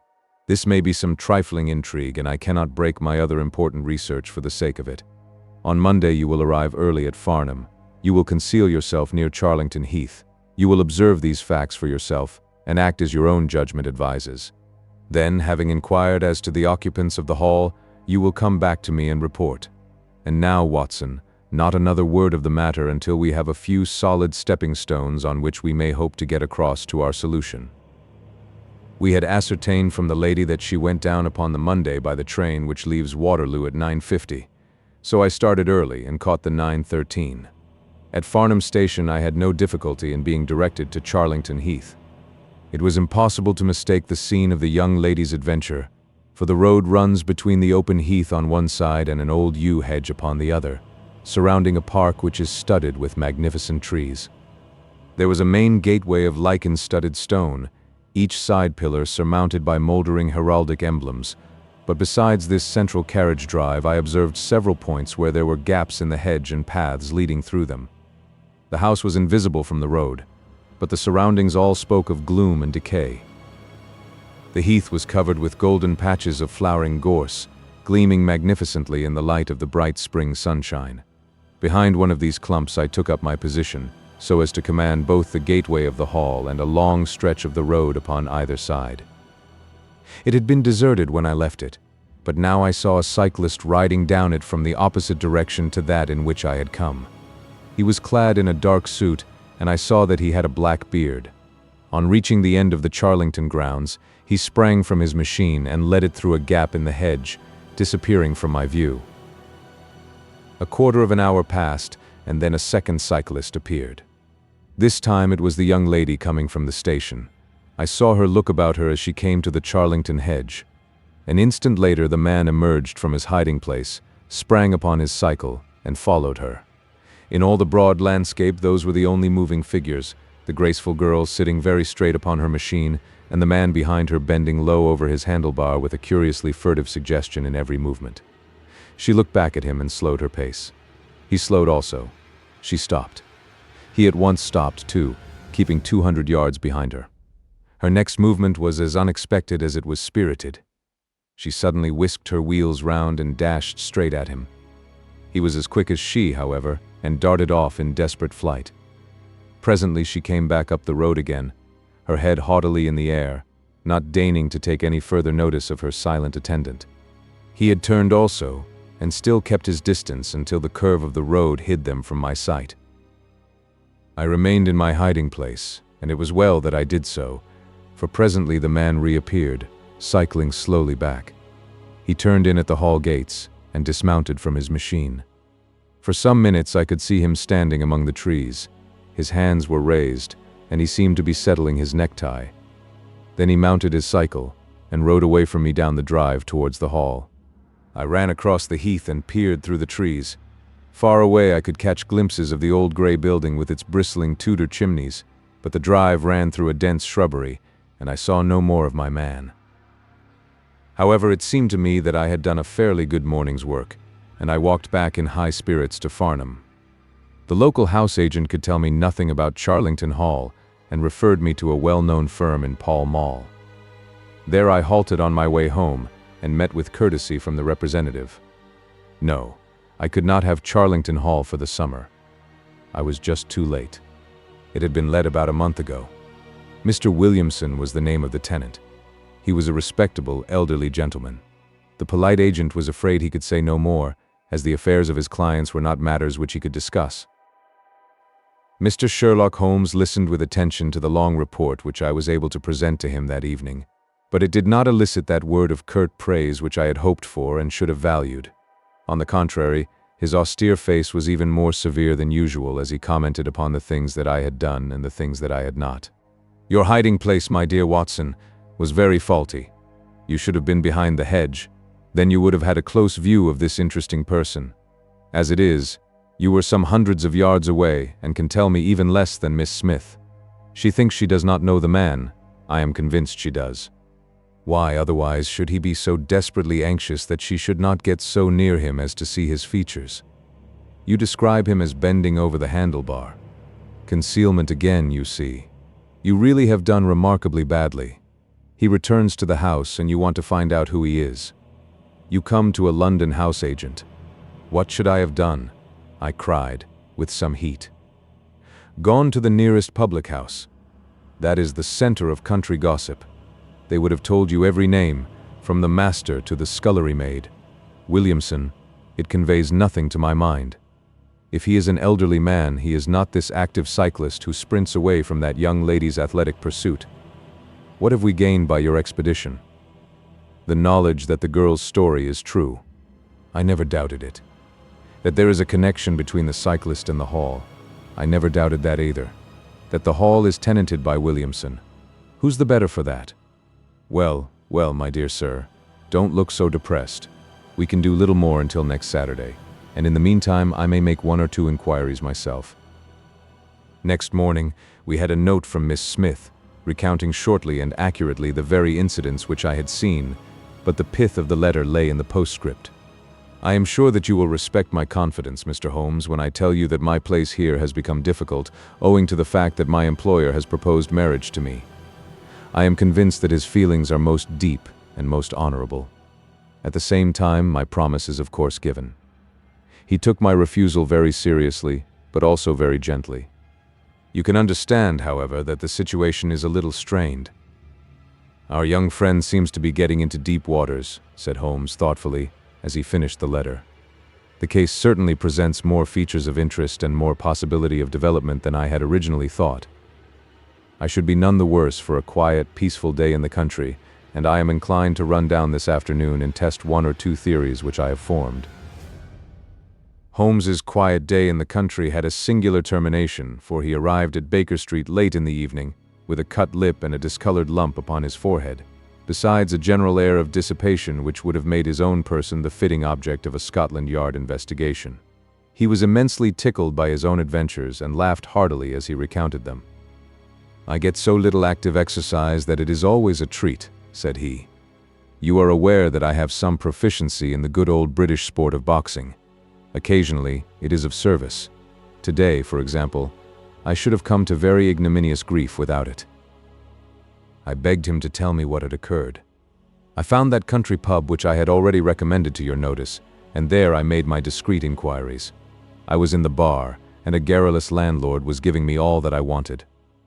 This may be some trifling intrigue, and I cannot break my other important research for the sake of it. On Monday you will arrive early at Farnham. You will conceal yourself near Charlington Heath. You will observe these facts for yourself, and act as your own judgment advises. Then, having inquired as to the occupants of the hall, you will come back to me and report. And now, Watson, not another word of the matter until we have a few solid stepping stones on which we may hope to get across to our solution. We had ascertained from the lady that she went down upon the Monday by the train which leaves Waterloo at 9:50, so I started early and caught the 9:13. At Farnham Station I had no difficulty in being directed to Charlington Heath. It was impossible to mistake the scene of the young lady's adventure, for the road runs between the open heath on one side and an old yew hedge upon the other, surrounding a park which is studded with magnificent trees. There was a main gateway of lichen-studded stone, each side pillar surmounted by moldering heraldic emblems, but besides this central carriage drive I observed several points where there were gaps in the hedge and paths leading through them. The house was invisible from the road, but the surroundings all spoke of gloom and decay. The heath was covered with golden patches of flowering gorse, gleaming magnificently in the light of the bright spring sunshine. Behind one of these clumps I took up my position, so as to command both the gateway of the hall and a long stretch of the road upon either side. It had been deserted when I left it, but now I saw a cyclist riding down it from the opposite direction to that in which I had come. He was clad in a dark suit, and I saw that he had a black beard. On reaching the end of the Charlington grounds, he sprang from his machine and led it through a gap in the hedge, disappearing from my view. A quarter of an hour passed, and then a second cyclist appeared. This time it was the young lady coming from the station. I saw her look about her as she came to the Charlington hedge. An instant later the man emerged from his hiding place, sprang upon his cycle, and followed her. In all the broad landscape those were the only moving figures, the graceful girl sitting very straight upon her machine, and the man behind her bending low over his handlebar with a curiously furtive suggestion in every movement. She looked back at him and slowed her pace. He slowed also. She stopped. He at once stopped, too, keeping 200 yards behind her. Her next movement was as unexpected as it was spirited. She suddenly whisked her wheels round and dashed straight at him. He was as quick as she, however, and darted off in desperate flight. Presently she came back up the road again, her head haughtily in the air, not deigning to take any further notice of her silent attendant. He had turned also, and still kept his distance until the curve of the road hid them from my sight. I remained in my hiding place, and it was well that I did so, for presently the man reappeared, cycling slowly back. He turned in at the hall gates and dismounted from his machine. For some minutes I could see him standing among the trees. His hands were raised, and he seemed to be settling his necktie. Then he mounted his cycle and rode away from me down the drive towards the hall. I ran across the heath and peered through the trees. Far away I could catch glimpses of the old gray building with its bristling Tudor chimneys, but the drive ran through a dense shrubbery, and I saw no more of my man. However, it seemed to me that I had done a fairly good morning's work, and I walked back in high spirits to Farnham. The local house agent could tell me nothing about Charlington Hall, and referred me to a well-known firm in Pall Mall. There I halted on my way home, and met with courtesy from the representative. No, I could not have Charlington Hall for the summer. I was just too late. It had been let about a month ago. Mr. Williamson was the name of the tenant. He was a respectable, elderly gentleman. The polite agent was afraid he could say no more, as the affairs of his clients were not matters which he could discuss. Mr. Sherlock Holmes listened with attention to the long report which I was able to present to him that evening, but it did not elicit that word of curt praise which I had hoped for and should have valued. On the contrary, His austere face was even more severe than usual as he commented upon the things that I had done and the things that I had not. "Your hiding place, my dear Watson, was very faulty. You should have been behind the hedge. Then you would have had a close view of this interesting person. As it is, you were some hundreds of yards away and can tell me even less than Miss Smith. She thinks she does not know the man. I am convinced she does. Why, otherwise, should he be so desperately anxious that she should not get so near him as to see his features? You describe him as bending over the handlebar. Concealment again, you see. You really have done remarkably badly. He returns to the house and you want to find out who he is. You come to a London house agent. What should I have done? I cried, with some heat. Gone to the nearest public house. That is the center of country gossip. They would have told you every name, from the master to the scullery maid. Williamson, it conveys nothing to my mind. If he is an elderly man, he is not this active cyclist who sprints away from that young lady's athletic pursuit. What have we gained by your expedition? The knowledge that the girl's story is true. I never doubted it. That there is a connection between the cyclist and the hall. I never doubted that either. That the hall is tenanted by Williamson. Who's the better for that? Well, my dear sir, don't look so depressed. We can do little more until next Saturday, and in the meantime I may make 1 or 2 inquiries myself. Next morning, we had a note from Miss Smith, recounting shortly and accurately the very incidents which I had seen, but the pith of the letter lay in the postscript. I am sure that you will respect my confidence, Mr. Holmes, when I tell you that my place here has become difficult, owing to the fact that my employer has proposed marriage to me. I am convinced that his feelings are most deep and most honorable. At the same time, my promise is of course given. He took my refusal very seriously, but also very gently. You can understand, however, that the situation is a little strained. Our young friend seems to be getting into deep waters, said Holmes thoughtfully, as he finished the letter. The case certainly presents more features of interest and more possibility of development than I had originally thought. I should be none the worse for a quiet, peaceful day in the country, and I am inclined to run down this afternoon and test 1 or 2 theories which I have formed. Holmes's quiet day in the country had a singular termination, for he arrived at Baker Street late in the evening, with a cut lip and a discolored lump upon his forehead, besides a general air of dissipation which would have made his own person the fitting object of a Scotland Yard investigation. He was immensely tickled by his own adventures and laughed heartily as he recounted them. "I get so little active exercise that it is always a treat," said he. "You are aware that I have some proficiency in the good old British sport of boxing. Occasionally, it is of service. Today, for example, I should have come to very ignominious grief without it." I begged him to tell me what had occurred. "I found that country pub which I had already recommended to your notice, and there I made my discreet inquiries. I was in the bar, and a garrulous landlord was giving me all that I wanted.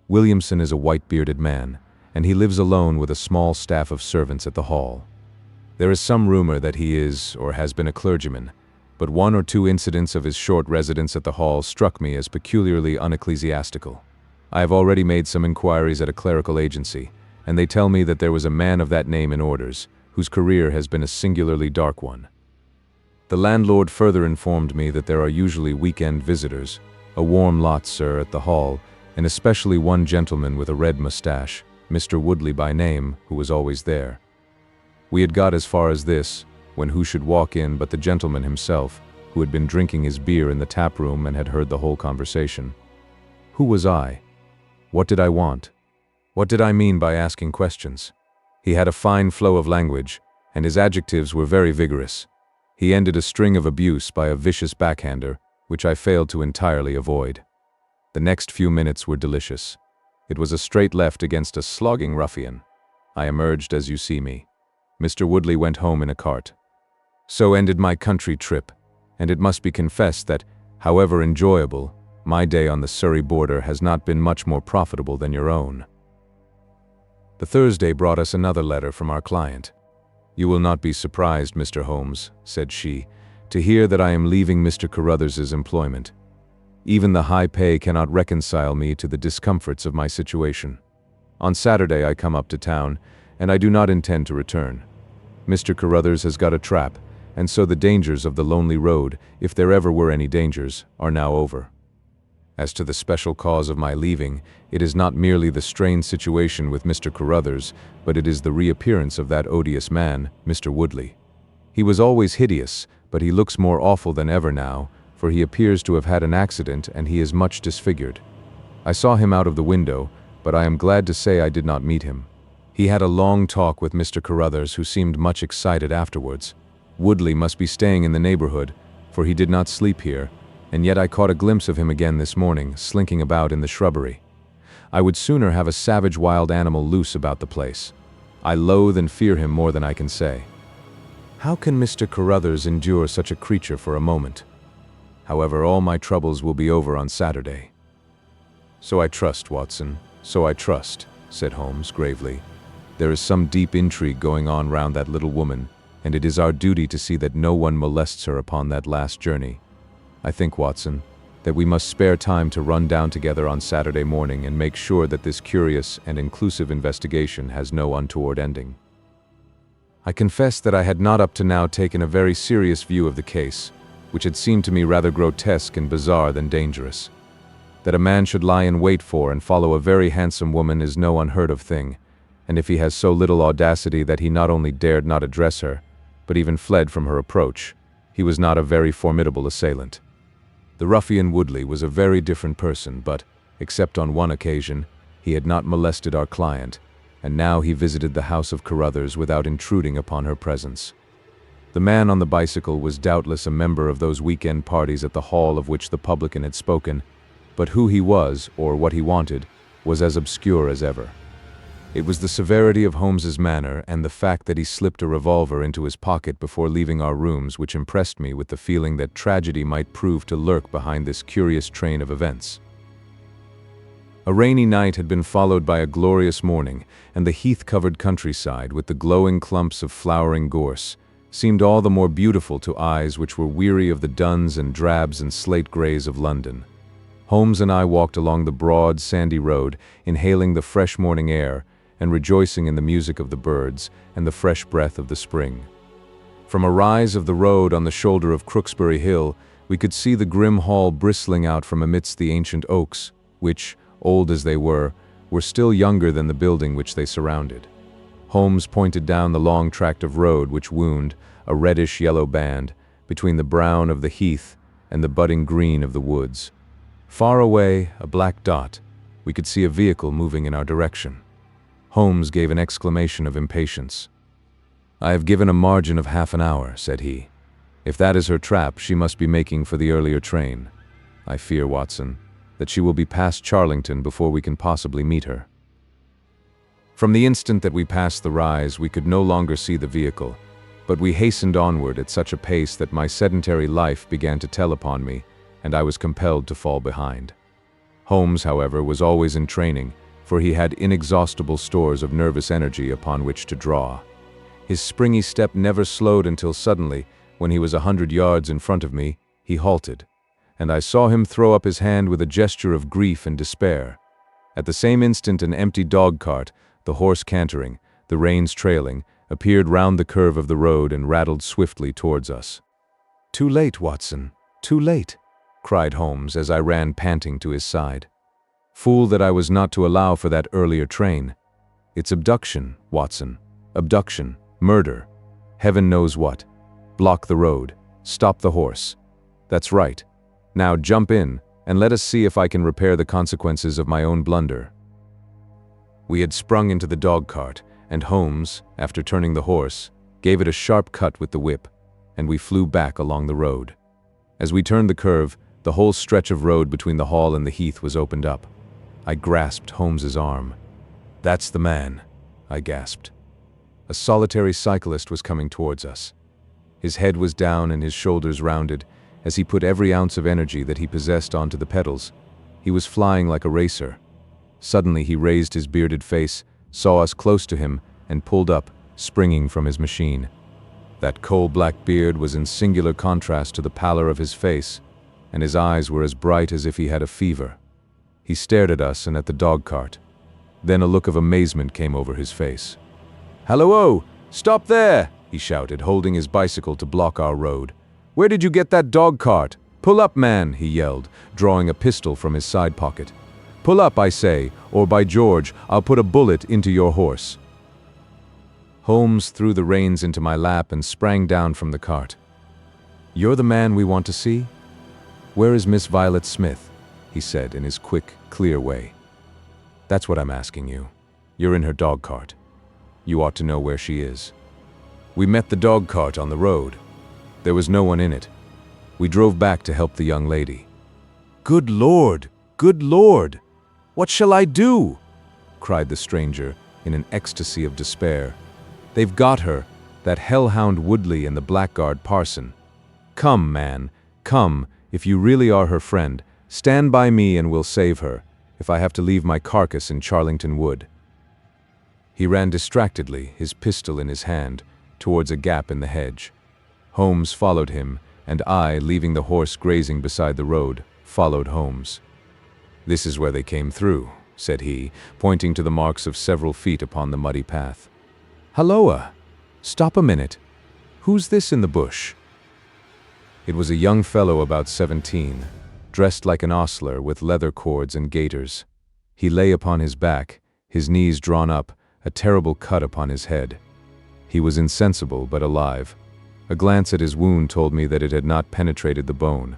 Williamson is a white-bearded man, and he lives alone with a small staff of servants at the hall. There is some rumor that he is, or has been, a clergyman, but 1 or 2 incidents of his short residence at the hall struck me as peculiarly unecclesiastical. I have already made some inquiries at a clerical agency, and they tell me that there was a man of that name in orders, whose career has been a singularly dark one. The landlord further informed me that there are usually weekend visitors, a warm lot, sir, at the hall, and especially one gentleman with a red mustache, Mr. Woodley by name, who was always there. We had got as far as this, when who should walk in but the gentleman himself, who had been drinking his beer in the tap room and had heard the whole conversation. Who was I? What did I want? What did I mean by asking questions? He had a fine flow of language, and his adjectives were very vigorous. He ended a string of abuse by a vicious backhander, which I failed to entirely avoid. The next few minutes were delicious. It was a straight left against a slogging ruffian. I emerged as you see me. Mr. Woodley went home in a cart. So ended my country trip, and it must be confessed that, however enjoyable, my day on the Surrey border has not been much more profitable than your own. The Thursday brought us another letter from our client. "You will not be surprised, Mr. Holmes," said she, "to hear that I am leaving Mr. Carruthers's employment. Even the high pay cannot reconcile me to the discomforts of my situation. On Saturday I come up to town, and I do not intend to return. Mr. Carruthers has got a trap, and so the dangers of the lonely road, if there ever were any dangers, are now over. As to the special cause of my leaving, it is not merely the strained situation with Mr. Carruthers, but it is the reappearance of that odious man, Mr. Woodley. He was always hideous, but he looks more awful than ever now, for he appears to have had an accident and he is much disfigured. I saw him out of the window, but I am glad to say I did not meet him. He had a long talk with Mr. Carruthers, who seemed much excited afterwards. Woodley must be staying in the neighborhood, for he did not sleep here, and yet I caught a glimpse of him again this morning, slinking about in the shrubbery. I would sooner have a savage wild animal loose about the place. I loathe and fear him more than I can say. How can Mr. Carruthers endure such a creature for a moment? However, all my troubles will be over on Saturday. So I trust, Watson, so I trust, said Holmes gravely. There is some deep intrigue going on round that little woman, and it is our duty to see that no one molests her upon that last journey. I think, Watson, that we must spare time to run down together on Saturday morning and make sure that this curious and inclusive investigation has no untoward ending. I confess that I had not up to now taken a very serious view of the case, which had seemed to me rather grotesque and bizarre than dangerous. That a man should lie in wait for and follow a very handsome woman is no unheard of thing, and if he has so little audacity that he not only dared not address her, but even fled from her approach, he was not a very formidable assailant. The ruffian Woodley was a very different person, but, except on one occasion, he had not molested our client, and now he visited the house of Carruthers without intruding upon her presence. The man on the bicycle was doubtless a member of those weekend parties at the hall of which the publican had spoken, but who he was, or what he wanted, was as obscure as ever. It was the severity of Holmes's manner and the fact that he slipped a revolver into his pocket before leaving our rooms which impressed me with the feeling that tragedy might prove to lurk behind this curious train of events. A rainy night had been followed by a glorious morning, and the heath-covered countryside, with the glowing clumps of flowering gorse, seemed all the more beautiful to eyes which were weary of the duns and drabs and slate-grays of London. Holmes and I walked along the broad, sandy road, inhaling the fresh morning air, and rejoicing in the music of the birds and the fresh breath of the spring. From a rise of the road on the shoulder of Crooksbury Hill, we could see the grim hall bristling out from amidst the ancient oaks, which, old as they were still younger than the building which they surrounded. Holmes pointed down the long tract of road which wound, a reddish-yellow band, between the brown of the heath and the budding green of the woods. Far away, a black dot, we could see a vehicle moving in our direction. Holmes gave an exclamation of impatience. "I have given a margin of half an hour," said he. "If that is her trap, she must be making for the earlier train. I fear, Watson, that she will be past Charlington before we can possibly meet her." From the instant that we passed the rise, we could no longer see the vehicle, but we hastened onward at such a pace that my sedentary life began to tell upon me, and I was compelled to fall behind. Holmes, however, was always in training, for he had inexhaustible stores of nervous energy upon which to draw. His springy step never slowed until suddenly, when he was 100 yards in front of me, he halted, and I saw him throw up his hand with a gesture of grief and despair. At the same instant an empty dog-cart, the horse cantering, the reins trailing, appeared round the curve of the road and rattled swiftly towards us. "Too late, Watson, too late," cried Holmes as I ran panting to his side. Fool that I was not to allow for that earlier train. It's abduction, Watson. Abduction. Murder. Heaven knows what. Block the road. Stop the horse. That's right. Now jump in, and let us see if I can repair the consequences of my own blunder. We had sprung into the dog-cart, and Holmes, after turning the horse, gave it a sharp cut with the whip, and we flew back along the road. As we turned the curve, the whole stretch of road between the hall and the heath was opened up. I grasped Holmes's arm. "That's the man," I gasped. A solitary cyclist was coming towards us. His head was down and his shoulders rounded, as he put every ounce of energy that he possessed onto the pedals. He was flying like a racer. Suddenly he raised his bearded face, saw us close to him, and pulled up, springing from his machine. That coal-black beard was in singular contrast to the pallor of his face, and his eyes were as bright as if he had a fever. He stared at us and at the dog-cart. Then a look of amazement came over his face. "Hallo! Stop there!" he shouted, holding his bicycle to block our road. "Where did you get that dog cart? Pull up, man," he yelled, drawing a pistol from his side pocket. "Pull up, I say, or by George, I'll put a bullet into your horse." Holmes threw the reins into my lap and sprang down from the cart. "You're the man we want to see? Where is Miss Violet Smith?" he said in his quick, clear way. "That's what I'm asking you. You're in her dog cart. You ought to know where she is." We met the dog cart on the road. There was no one in it. We drove back to help the young lady. "Good Lord! Good Lord! What shall I do?" cried the stranger in an ecstasy of despair. "They've got her, that hellhound Woodley and the blackguard parson. Come, man, come, if you really are her friend, stand by me and we'll save her, if I have to leave my carcass in Charlington Wood." He ran distractedly, his pistol in his hand, towards a gap in the hedge. Holmes followed him, and I, leaving the horse grazing beside the road, followed Holmes. "This is where they came through," said he, pointing to the marks of several feet upon the muddy path. "Halloa! Stop a minute. Who's this in the bush?" It was a young fellow about 17, dressed like an ostler with leather cords and gaiters. He lay upon his back, his knees drawn up, a terrible cut upon his head. He was insensible but alive. A glance at his wound told me that it had not penetrated the bone.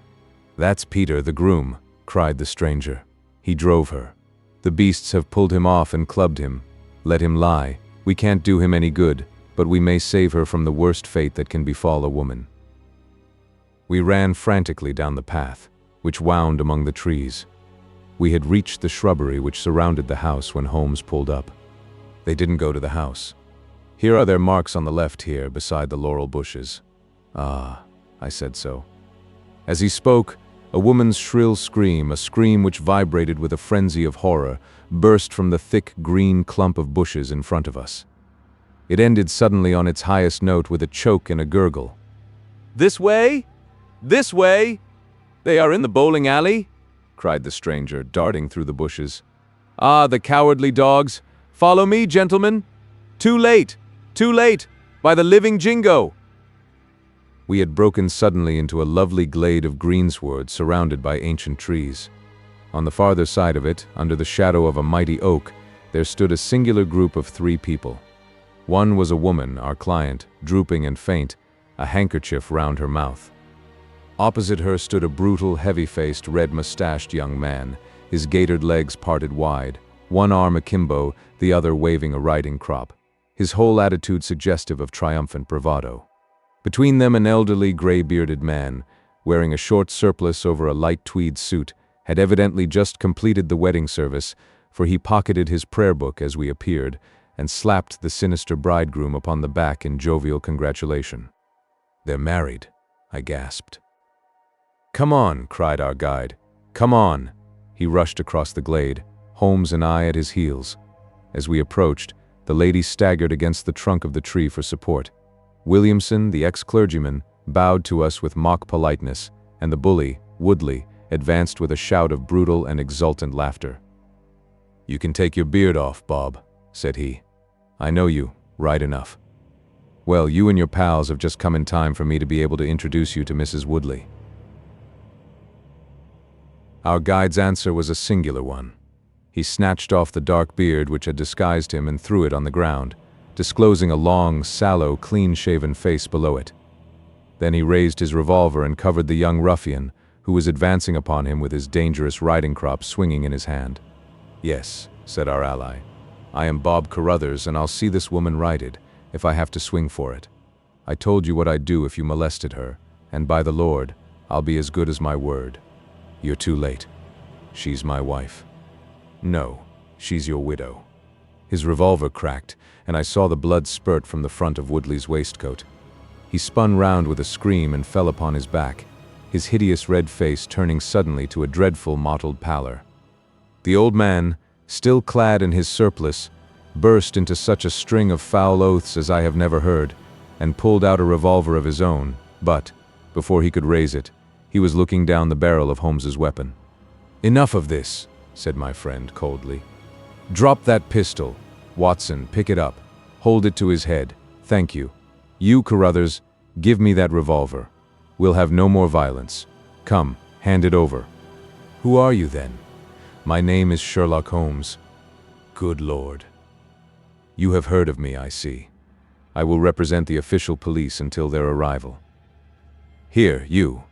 "That's Peter, the groom," cried the stranger. "He drove her. The beasts have pulled him off and clubbed him. Let him lie. We can't do him any good, but we may save her from the worst fate that can befall a woman." We ran frantically down the path, which wound among the trees. We had reached the shrubbery which surrounded the house when Holmes pulled up. They didn't go to the house. "Here are their marks on the left here, beside the laurel bushes." "Ah," I said so. As he spoke, a woman's shrill scream, a scream which vibrated with a frenzy of horror, burst from the thick green clump of bushes in front of us. It ended suddenly on its highest note with a choke and a gurgle. "This way! This way! They are in the bowling alley!" cried the stranger, darting through the bushes. "Ah, the cowardly dogs! Follow me, gentlemen! Too late! Too late! By the living Jingo!" We had broken suddenly into a lovely glade of greensward surrounded by ancient trees. On the farther side of it, under the shadow of a mighty oak, there stood a singular group of 3 people. One was a woman, our client, drooping and faint, a handkerchief round her mouth. Opposite her stood a brutal, heavy-faced, red-mustached young man, his gaitered legs parted wide, one arm akimbo, the other waving a riding crop, his whole attitude suggestive of triumphant bravado. Between them an elderly, gray-bearded man, wearing a short surplice over a light tweed suit, had evidently just completed the wedding service, for he pocketed his prayer book as we appeared, and slapped the sinister bridegroom upon the back in jovial congratulation. "They're married," I gasped. "Come on," cried our guide. "Come on!" He rushed across the glade, Holmes and I at his heels. As we approached, the lady staggered against the trunk of the tree for support. Williamson, the ex-clergyman, bowed to us with mock politeness, and the bully, Woodley, advanced with a shout of brutal and exultant laughter. "You can take your beard off, Bob," said he. "I know you, right enough. Well, you and your pals have just come in time for me to be able to introduce you to Mrs. Woodley." Our guide's answer was a singular one. He snatched off the dark beard which had disguised him and threw it on the ground, disclosing a long, sallow, clean-shaven face below it. Then he raised his revolver and covered the young ruffian, who was advancing upon him with his dangerous riding crop swinging in his hand. "Yes," said our ally, "I am Bob Carruthers, and I'll see this woman righted, if I have to swing for it. I told you what I'd do if you molested her, and by the Lord, I'll be as good as my word. You're too late. She's my wife." "No, she's your widow." His revolver cracked, and I saw the blood spurt from the front of Woodley's waistcoat. He spun round with a scream and fell upon his back, his hideous red face turning suddenly to a dreadful mottled pallor. The old man, still clad in his surplice, burst into such a string of foul oaths as I have never heard, and pulled out a revolver of his own, but, before he could raise it, he was looking down the barrel of Holmes's weapon. "Enough of this," said my friend coldly. "Drop that pistol. Watson, pick it up. Hold it to his head. Thank you. You, Carruthers, give me that revolver. We'll have no more violence. Come, hand it over. Who are you then? My name is Sherlock Holmes. Good Lord. You have heard of me, I see. I will represent the official police until their arrival. Here, you,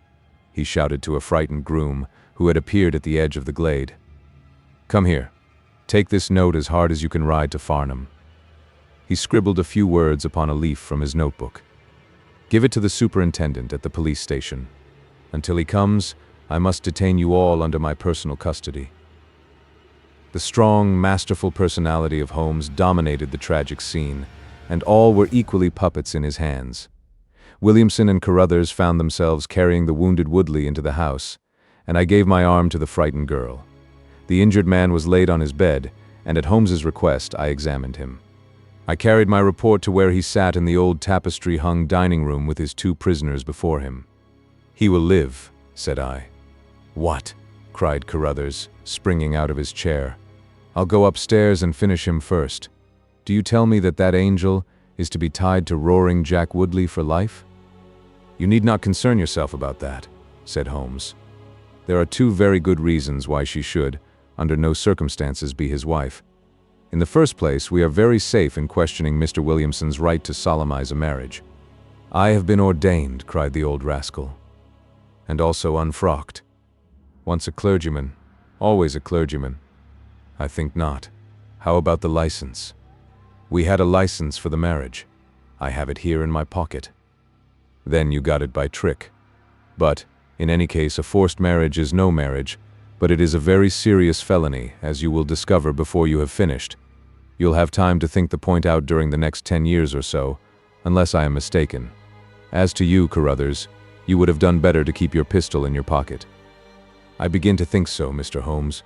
he shouted to a frightened groom who had appeared at the edge of the glade. Come here. Take this note as hard as you can ride to Farnham. He scribbled a few words upon a leaf from his notebook. Give it to the superintendent at the police station. Until he comes, I must detain you all under my personal custody. The strong, masterful personality of Holmes dominated the tragic scene, and all were equally puppets in his hands. Williamson and Carruthers found themselves carrying the wounded Woodley into the house, and I gave my arm to the frightened girl. The injured man was laid on his bed, and at Holmes's request I examined him. I carried my report to where he sat in the old tapestry-hung dining room with his 2 prisoners before him. He will live, said I. What? Cried Carruthers, springing out of his chair. I'll go upstairs and finish him first. Do you tell me that that angel is to be tied to roaring Jack Woodley for life? You need not concern yourself about that, said Holmes. There are 2 very good reasons why she should, under no circumstances, be his wife. In the first place, we are very safe in questioning Mr. Williamson's right to solemnize a marriage. I have been ordained, cried the old rascal. And also unfrocked. Once a clergyman, always a clergyman. I think not. How about the license? We had a license for the marriage. I have it here in my pocket. Then you got it by trick. But, in any case, a forced marriage is no marriage, but it is a very serious felony, as you will discover before you have finished. You'll have time to think the point out during the next 10 years or so, unless I am mistaken. As to you, Carruthers, you would have done better to keep your pistol in your pocket. I begin to think so, Mr. Holmes.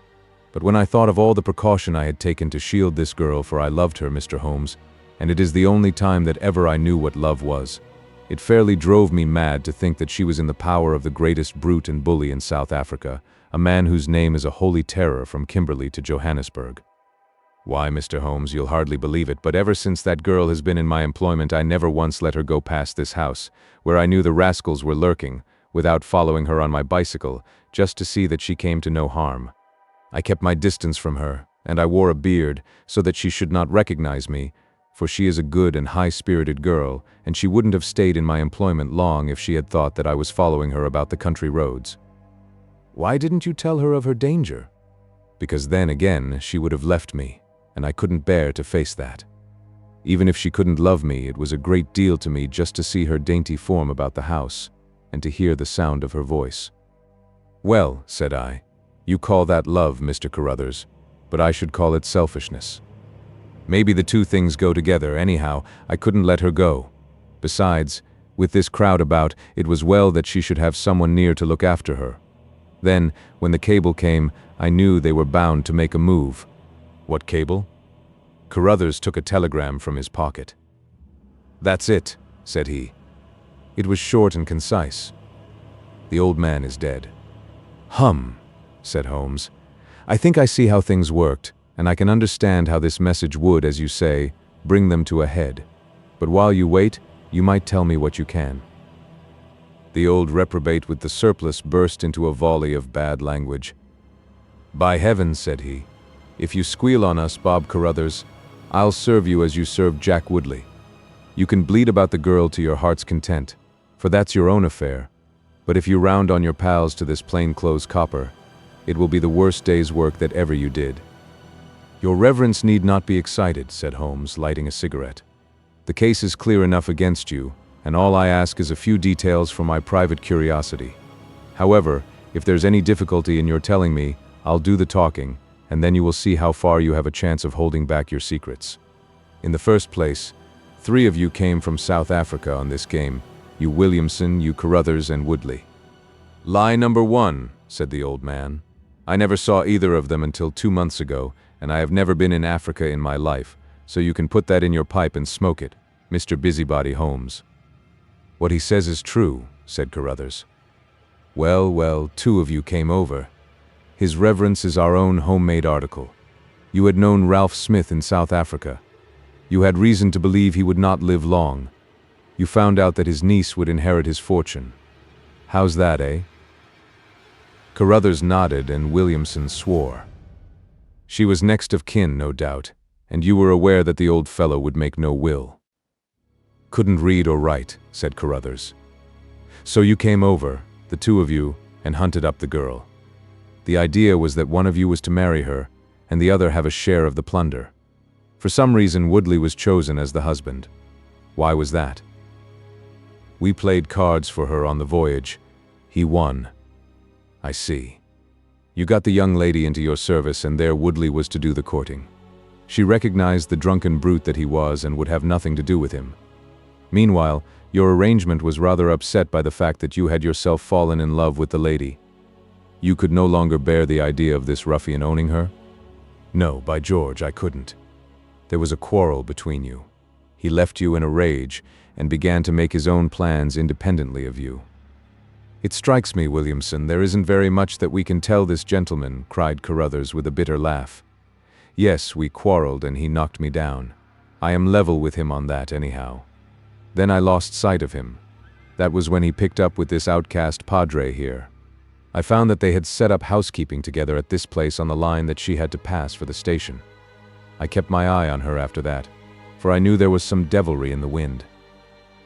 But when I thought of all the precaution I had taken to shield this girl, for I loved her, Mr. Holmes, and it is the only time that ever I knew what love was, it fairly drove me mad to think that she was in the power of the greatest brute and bully in South Africa, a man whose name is a holy terror from Kimberley to Johannesburg. Why, Mr. Holmes, you'll hardly believe it, but ever since that girl has been in my employment, I never once let her go past this house, where I knew the rascals were lurking, without following her on my bicycle, just to see that she came to no harm. I kept my distance from her, and I wore a beard, so that she should not recognize me, for she is a good and high-spirited girl, and she wouldn't have stayed in my employment long if she had thought that I was following her about the country roads. Why didn't you tell her of her danger? Because then again, she would have left me, and I couldn't bear to face that. Even if she couldn't love me, it was a great deal to me just to see her dainty form about the house, and to hear the sound of her voice. Well, said I, you call that love, Mr. Carruthers, but I should call it selfishness. Maybe the 2 things go together. Anyhow, I couldn't let her go. Besides, with this crowd about, it was well that she should have someone near to look after her. Then, when the cable came, I knew they were bound to make a move. What cable? Carruthers took a telegram from his pocket. That's it, said he. It was short and concise. The old man is dead. Hum, said Holmes. I think I see how things worked, and I can understand how this message would, as you say, bring them to a head. But while you wait, you might tell me what you can. The old reprobate with the surplice burst into a volley of bad language. By heavens, said he, if you squeal on us, Bob Carruthers, I'll serve you as you served Jack Woodley. You can bleed about the girl to your heart's content, for that's your own affair. But if you round on your pals to this plainclothes copper, it will be the worst day's work that ever you did. Your reverence need not be excited, said Holmes, lighting a cigarette. The case is clear enough against you, and all I ask is a few details for my private curiosity. However, if there's any difficulty in your telling me, I'll do the talking, and then you will see how far you have a chance of holding back your secrets. In the first place, 3 of you came from South Africa on this game, you Williamson, you Carruthers, and Woodley. Lie number 1, said the old man. I never saw either of them until 2 months ago, and I have never been in Africa in my life, so you can put that in your pipe and smoke it, Mr. Busybody Holmes. What he says is true, said Carruthers. Well, 2 of you came over. His reverence is our own homemade article. You had known Ralph Smith in South Africa. You had reason to believe he would not live long. You found out that his niece would inherit his fortune. How's that, eh?" Carruthers nodded and Williamson swore. "She was next of kin, no doubt, and you were aware that the old fellow would make no will." "Couldn't read or write," said Carruthers. "So you came over, the two of you, and hunted up the girl. The idea was that one of you was to marry her, and the other have a share of the plunder. For some reason, Woodley was chosen as the husband. Why was that?" "We played cards for her on the voyage. He won." "I see. You got the young lady into your service, and there Woodley was to do the courting. She recognized the drunken brute that he was and would have nothing to do with him. Meanwhile, your arrangement was rather upset by the fact that you had yourself fallen in love with the lady. You could no longer bear the idea of this ruffian owning her?" "No, by George, I couldn't. There was a quarrel between you. He left you in a rage and began to make his own plans independently of you." "It strikes me, Williamson, there isn't very much that we can tell this gentleman," cried Carruthers with a bitter laugh. "Yes, we quarreled and he knocked me down. I am level with him on that, anyhow. Then I lost sight of him. That was when he picked up with this outcast padre here. I found that they had set up housekeeping together at this place on the line that she had to pass for the station. I kept my eye on her after that, for I knew there was some devilry in the wind.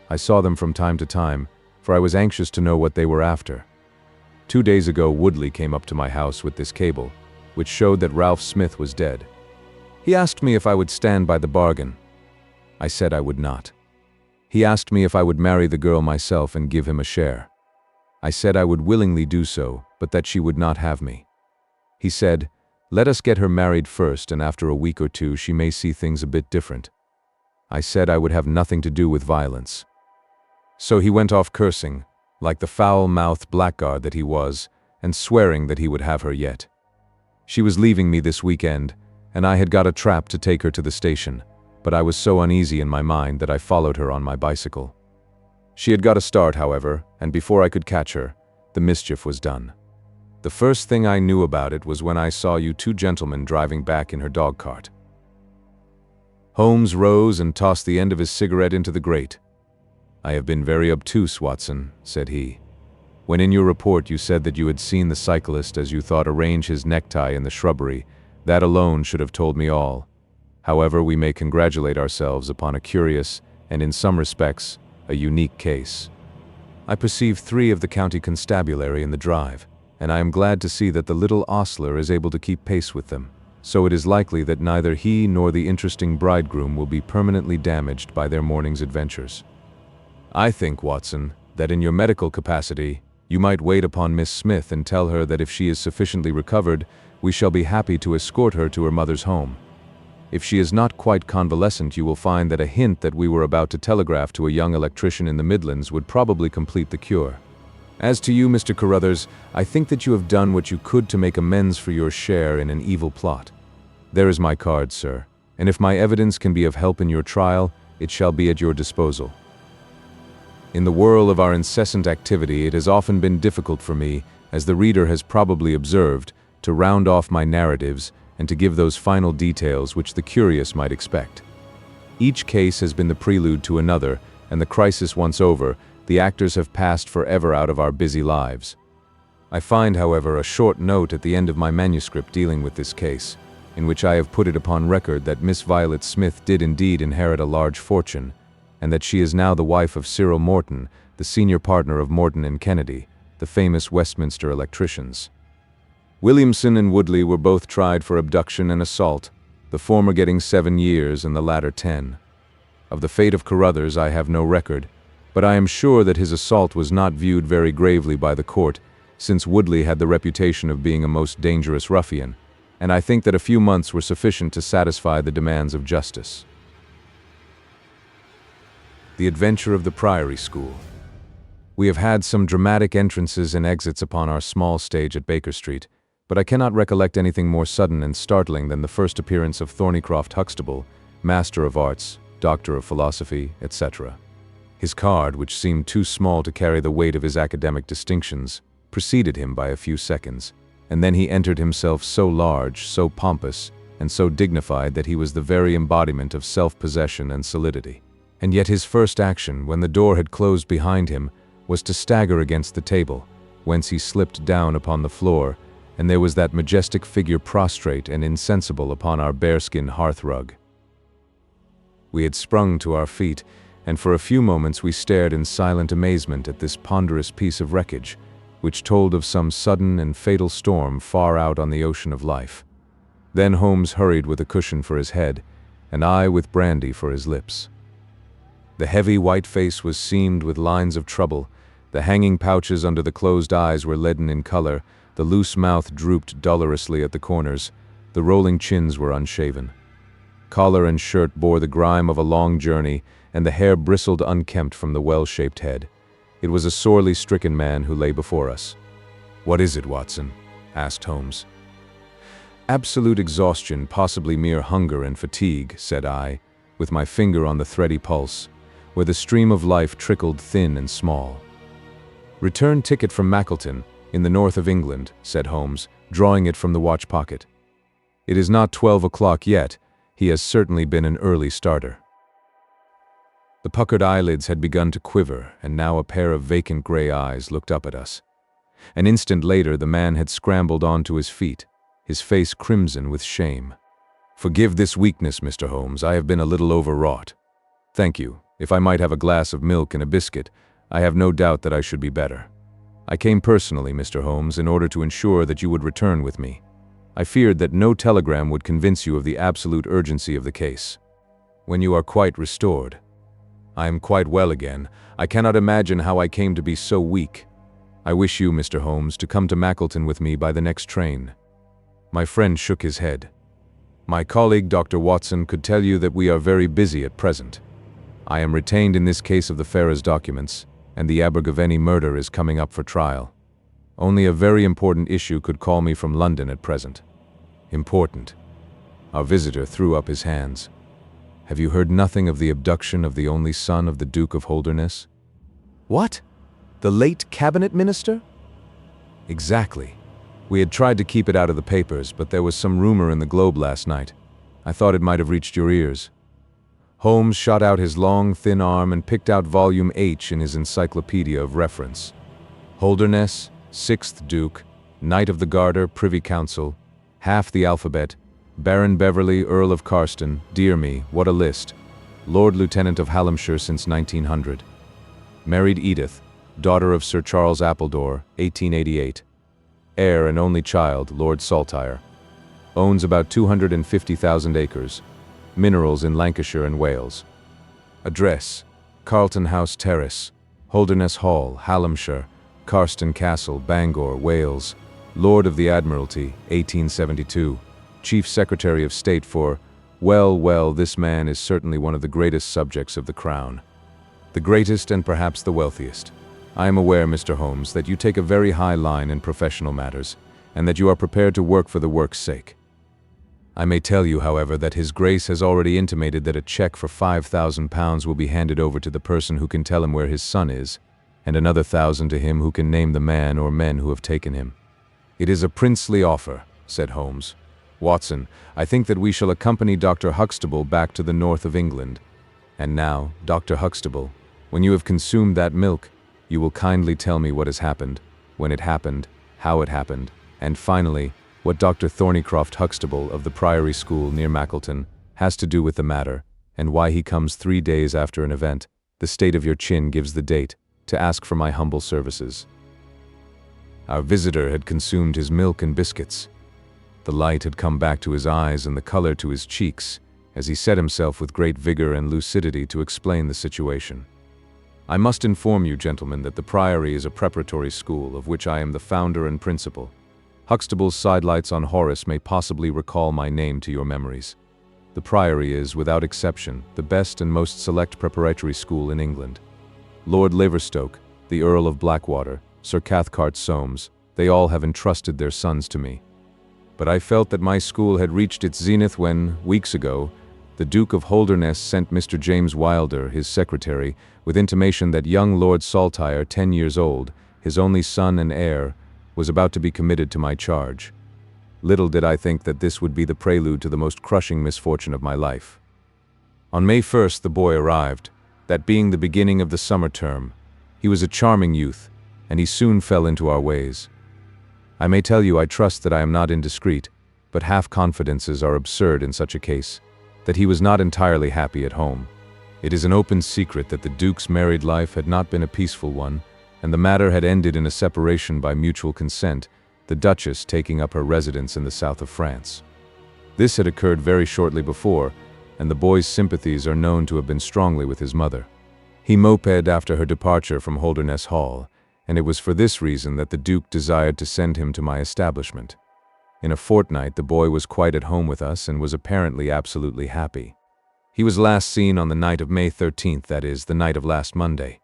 I saw them from time to time, for I was anxious to know what they were after. 2 days ago, Woodley came up to my house with this cable, which showed that Ralph Smith was dead. He asked me if I would stand by the bargain. I said I would not. He asked me if I would marry the girl myself and give him a share. I said I would willingly do so, but that she would not have me. He said, 'Let us get her married first, and after a week or two she may see things a bit different.' I said I would have nothing to do with violence. So he went off cursing, like the foul-mouthed blackguard that he was, and swearing that he would have her yet. She was leaving me this weekend, and I had got a trap to take her to the station, but I was so uneasy in my mind that I followed her on my bicycle. She had got a start, however, and before I could catch her, the mischief was done. The first thing I knew about it was when I saw you two gentlemen driving back in her dog-cart." Holmes rose and tossed the end of his cigarette into the grate. "I have been very obtuse, Watson," said he. "When in your report you said that you had seen the cyclist as you thought arrange his necktie in the shrubbery, that alone should have told me all. However, we may congratulate ourselves upon a curious, and in some respects, a unique case. I perceive 3 of the county constabulary in the drive, and I am glad to see that the little ostler is able to keep pace with them, so it is likely that neither he nor the interesting bridegroom will be permanently damaged by their morning's adventures. I think, Watson, that in your medical capacity, you might wait upon Miss Smith and tell her that if she is sufficiently recovered, we shall be happy to escort her to her mother's home. If she is not quite convalescent, you will find that a hint that we were about to telegraph to a young electrician in the Midlands would probably complete the cure. As to you, Mr. Carruthers, I think that you have done what you could to make amends for your share in an evil plot. There is my card, sir, and if my evidence can be of help in your trial, it shall be at your disposal. In the whirl of our incessant activity, it has often been difficult for me, as the reader has probably observed, to round off my narratives and to give those final details which the curious might expect. Each case has been the prelude to another, and the crisis once over, the actors have passed forever out of our busy lives. I find, however, a short note at the end of my manuscript dealing with this case, in which I have put it upon record that Miss Violet Smith did indeed inherit a large fortune, and that she is now the wife of Cyril Morton, the senior partner of Morton and Kennedy, the famous Westminster electricians. Williamson and Woodley were both tried for abduction and assault, the former getting 7 years and the latter 10. Of the fate of Carruthers I have no record, but I am sure that his assault was not viewed very gravely by the court, since Woodley had the reputation of being a most dangerous ruffian, and I think that a few months were sufficient to satisfy the demands of justice. The Adventure of the Priory School. We have had some dramatic entrances and exits upon our small stage at Baker Street, but I cannot recollect anything more sudden and startling than the first appearance of Thornycroft Huxtable, Master of Arts, Doctor of Philosophy, etc. His card, which seemed too small to carry the weight of his academic distinctions, preceded him by a few seconds, and then he entered himself so large, so pompous, and so dignified that he was the very embodiment of self-possession and solidity. And yet his first action, when the door had closed behind him, was to stagger against the table, whence he slipped down upon the floor, and there was that majestic figure prostrate and insensible upon our bearskin hearthrug. We had sprung to our feet, and for a few moments we stared in silent amazement at this ponderous piece of wreckage, which told of some sudden and fatal storm far out on the ocean of life. Then Holmes hurried with a cushion for his head, and I with brandy for his lips. The heavy white face was seamed with lines of trouble, the hanging pouches under the closed eyes were leaden in color, the loose mouth drooped dolorously at the corners, the rolling chins were unshaven. Collar and shirt bore the grime of a long journey, and the hair bristled unkempt from the well-shaped head. It was a sorely stricken man who lay before us. "What is it, Watson?" asked Holmes. "Absolute exhaustion, possibly mere hunger and fatigue," said I, with my finger on the thready pulse, where the stream of life trickled thin and small. "Return ticket from Mackleton, in the north of England," said Holmes, drawing it from the watch pocket. "It is not 12 o'clock yet. He has certainly been an early starter." The puckered eyelids had begun to quiver, and now a pair of vacant gray eyes looked up at us. An instant later the man had scrambled onto his feet, his face crimson with shame. "Forgive this weakness, Mr. Holmes. I have been a little overwrought. Thank you. If I might have a glass of milk and a biscuit, I have no doubt that I should be better. I came personally, Mr. Holmes, in order to ensure that you would return with me. I feared that no telegram would convince you of the absolute urgency of the case. When you are quite restored—" "I am quite well again. I cannot imagine how I came to be so weak. I wish you, Mr. Holmes, to come to Mackleton with me by the next train." My friend shook his head. "My colleague, Dr. Watson, could tell you that we are very busy at present. I am retained in this case of the Ferrers documents, and the Abergavenny murder is coming up for trial. Only a very important issue could call me from London at present." "Important?" Our visitor threw up his hands. "Have you heard nothing of the abduction of the only son of the Duke of Holderness?" "What? The late cabinet minister?" "Exactly. We had tried to keep it out of the papers, but there was some rumor in the Globe last night. I thought it might have reached your ears." Holmes shot out his long, thin arm and picked out volume H in his encyclopedia of reference. Holderness, 6th Duke, Knight of the Garter, Privy Council, half the alphabet, Baron Beverley, Earl of Carston, dear me, what a list. Lord Lieutenant of Hallamshire since 1900. Married Edith, daughter of Sir Charles Appledore, 1888. Heir and only child, Lord Saltire. Owns about 250,000 acres. Minerals in Lancashire and Wales. Address: Carlton House Terrace, Holderness Hall, Hallamshire, Carston Castle, Bangor, Wales. Lord of the Admiralty, 1872. Chief Secretary of State for— well, this man is certainly one of the greatest subjects of the Crown. The greatest and perhaps the wealthiest. I am aware, Mr. Holmes, that you take a very high line in professional matters, and that you are prepared to work for the work's sake. I may tell you, however, that His Grace has already intimated that a cheque for £5,000 will be handed over to the person who can tell him where his son is, and another 1,000 to him who can name the man or men who have taken him. It is a princely offer, said Holmes. Watson, I think that we shall accompany Dr. Huxtable back to the north of England. And now, Dr. Huxtable, when you have consumed that milk, you will kindly tell me what has happened, when it happened, how it happened, and finally, what Dr. Thornycroft Huxtable of the Priory School near Mackleton has to do with the matter, and why he comes 3 days after an event, the state of your chin gives the date, to ask for my humble services. Our visitor had consumed his milk and biscuits. The light had come back to his eyes and the color to his cheeks, as he set himself with great vigor and lucidity to explain the situation. I must inform you, gentlemen, that the Priory is a preparatory school of which I am the founder and principal. Huxtable's sidelights on Horace may possibly recall my name to your memories. The Priory is, without exception, the best and most select preparatory school in England. Lord Laverstoke, the Earl of Blackwater, Sir Cathcart Soames, they all have entrusted their sons to me. But I felt that my school had reached its zenith when, weeks ago, the Duke of Holderness sent Mr. James Wilder, his secretary, with intimation that young Lord Saltire, 10 years old, his only son and heir, was about to be committed to my charge. Little did I think that this would be the prelude to the most crushing misfortune of my life. On May 1st the boy arrived, that being the beginning of the summer term. He was a charming youth, and he soon fell into our ways. I may tell you I trust that I am not indiscreet, but half-confidences are absurd in such a case, that he was not entirely happy at home. It is an open secret that the Duke's married life had not been a peaceful one, and the matter had ended in a separation by mutual consent, the Duchess taking up her residence in the south of France. This had occurred very shortly before, and the boy's sympathies are known to have been strongly with his mother. He moped after her departure from Holderness Hall, and it was for this reason that the Duke desired to send him to my establishment. In a fortnight the boy was quite at home with us and was apparently absolutely happy. He was last seen on the night of May 13th, that is, the night of last Monday.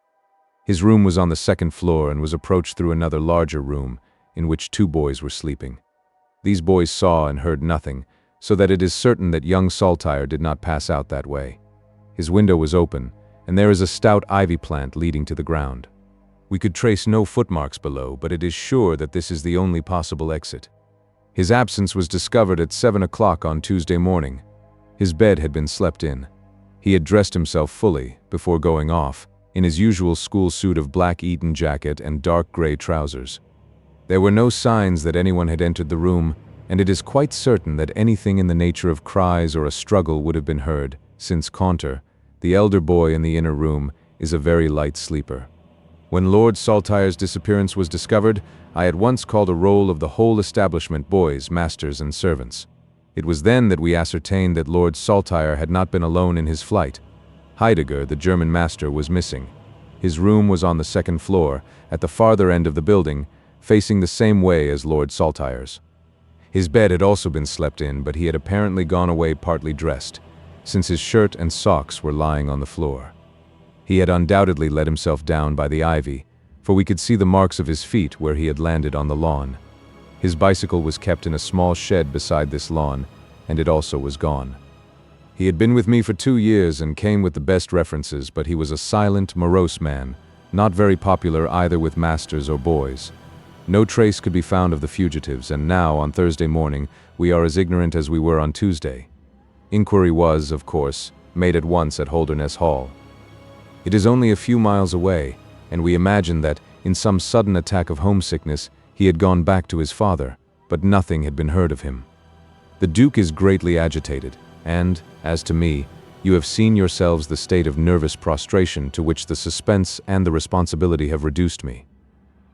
His room was on the second floor and was approached through another larger room, in which 2 boys were sleeping. These boys saw and heard nothing, so that it is certain that young Saltire did not pass out that way. His window was open, and there is a stout ivy plant leading to the ground. We could trace no footmarks below, but it is sure that this is the only possible exit. His absence was discovered at 7 o'clock on Tuesday morning. His bed had been slept in. He had dressed himself fully, before going off, in his usual school suit of black Eton jacket and dark gray trousers. There were no signs that anyone had entered the room, and it is quite certain that anything in the nature of cries or a struggle would have been heard, since Caunter, the elder boy in the inner room, is a very light sleeper. When Lord Saltire's disappearance was discovered, I at once called a roll of the whole establishment, boys, masters, and servants. It was then that we ascertained that Lord Saltire had not been alone in his flight. Heidegger, the German master, was missing. His room was on the second floor, at the farther end of the building, facing the same way as Lord Saltire's. His bed had also been slept in, but he had apparently gone away partly dressed, since his shirt and socks were lying on the floor. He had undoubtedly let himself down by the ivy, for we could see the marks of his feet where he had landed on the lawn. His bicycle was kept in a small shed beside this lawn, and it also was gone. He had been with me for 2 years and came with the best references, but he was a silent, morose man, not very popular either with masters or boys. No trace could be found of the fugitives, and now, on Thursday morning, we are as ignorant as we were on Tuesday. Inquiry was, of course, made at once at Holderness Hall. It is only a few miles away, and we imagined that, in some sudden attack of homesickness, he had gone back to his father, but nothing had been heard of him. The Duke is greatly agitated, and, as to me, you have seen yourselves the state of nervous prostration to which the suspense and the responsibility have reduced me.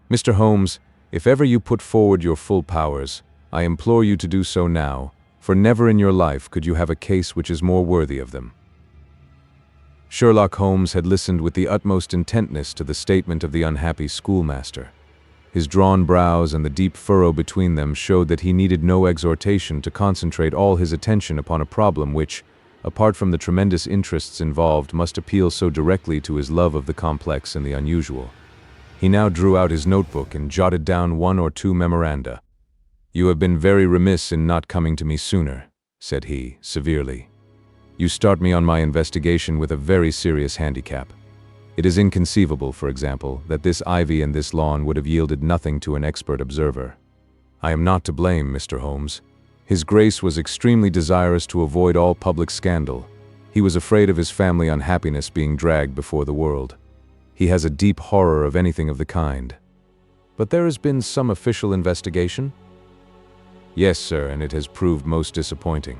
Mr. Holmes, if ever you put forward your full powers, I implore you to do so now, for never in your life could you have a case which is more worthy of them. Sherlock Holmes had listened with the utmost intentness to the statement of the unhappy schoolmaster. His drawn brows and the deep furrow between them showed that he needed no exhortation to concentrate all his attention upon a problem which, apart from the tremendous interests involved, must appeal so directly to his love of the complex and the unusual. He now drew out his notebook and jotted down 1 or 2 memoranda. "You have been very remiss in not coming to me sooner," said he, severely. "You start me on my investigation with a very serious handicap. It is inconceivable, for example, that this ivy and this lawn would have yielded nothing to an expert observer. I am not to blame, Mr. Holmes. His Grace was extremely desirous to avoid all public scandal. He was afraid of his family unhappiness being dragged before the world. He has a deep horror of anything of the kind." "But there has been some official investigation?" "Yes, sir, and it has proved most disappointing.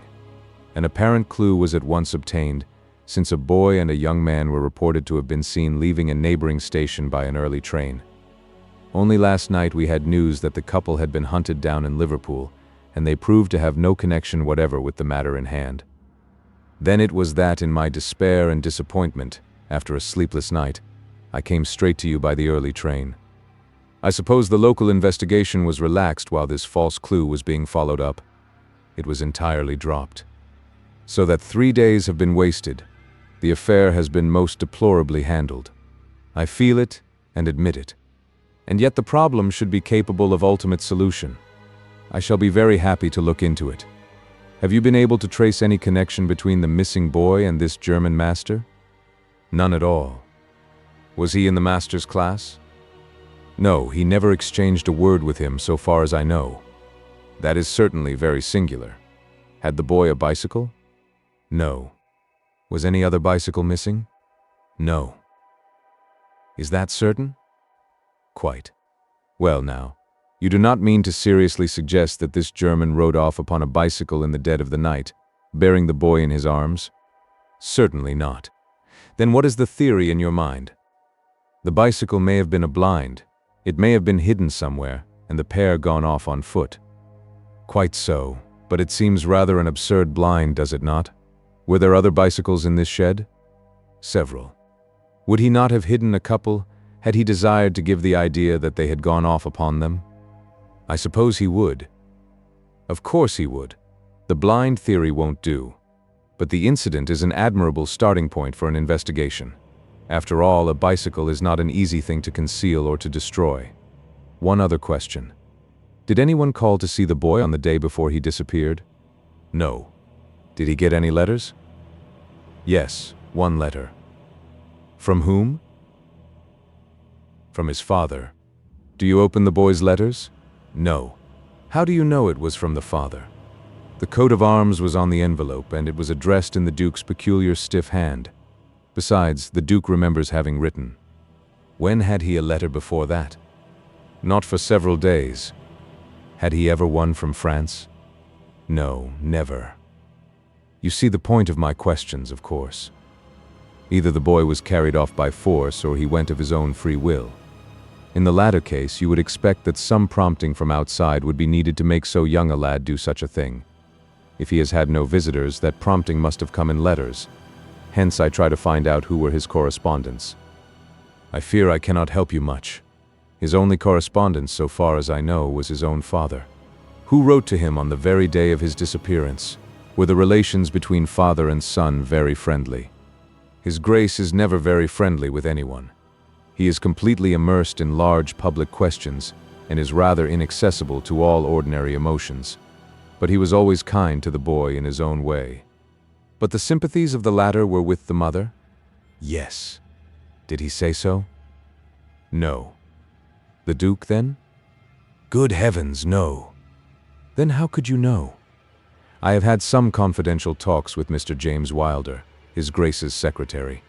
An apparent clue was at once obtained, since a boy and a young man were reported to have been seen leaving a neighboring station by an early train. Only last night we had news that the couple had been hunted down in Liverpool, and they proved to have no connection whatever with the matter in hand. Then it was that, in my despair and disappointment, after a sleepless night, I came straight to you by the early train. I suppose the local investigation was relaxed while this false clue was being followed up. It was entirely dropped. So that 3 days have been wasted. The affair has been most deplorably handled. I feel it and admit it. And yet the problem should be capable of ultimate solution. I shall be very happy to look into it. Have you been able to trace any connection between the missing boy and this German master?" "None at all." "Was he in the master's class?" "No, he never exchanged a word with him so far as I know." "That is certainly very singular. Had the boy a bicycle?" "No." "Was any other bicycle missing?" No. Is that certain? Quite. Well now, you do not mean to seriously suggest that this German rode off upon a bicycle in the dead of the night, bearing the boy in his arms? Certainly not. Then what is the theory in your mind? The bicycle may have been a blind. It may have been hidden somewhere, and the pair gone off on foot. Quite so, but it seems rather an absurd blind, does it not? Were there other bicycles in this shed? Several. Would he not have hidden a couple, had he desired to give the idea that they had gone off upon them? I suppose he would. Of course he would. The blind theory won't do. But the incident is an admirable starting point for an investigation. After all, a bicycle is not an easy thing to conceal or to destroy. One other question. Did anyone call to see the boy on the day before he disappeared? No. Did he get any letters? Yes, one letter. From whom? From his father. Do you open the boy's letters? No. How do you know it was from the father? The coat of arms was on the envelope, and it was addressed in the Duke's peculiar stiff hand. Besides, the Duke remembers having written. When had he a letter before that? Not for several days. Had he ever one from France? No, never. You see the point of my questions, of course. Either the boy was carried off by force or he went of his own free will. In the latter case, you would expect that some prompting from outside would be needed to make so young a lad do such a thing. If he has had no visitors, that prompting must have come in letters. Hence I try to find out who were his correspondents. I fear I cannot help you much. His only correspondence, so far as I know, was his own father. Who wrote to him on the very day of his disappearance? Were the relations between father and son very friendly? His Grace is never very friendly with anyone. He is completely immersed in large public questions and is rather inaccessible to all ordinary emotions. But he was always kind to the boy in his own way. But the sympathies of the latter were with the mother? Yes. Did he say so? No. The Duke, then? Good heavens, no. Then how could you know? I have had some confidential talks with Mr. James Wilder, His Grace's secretary.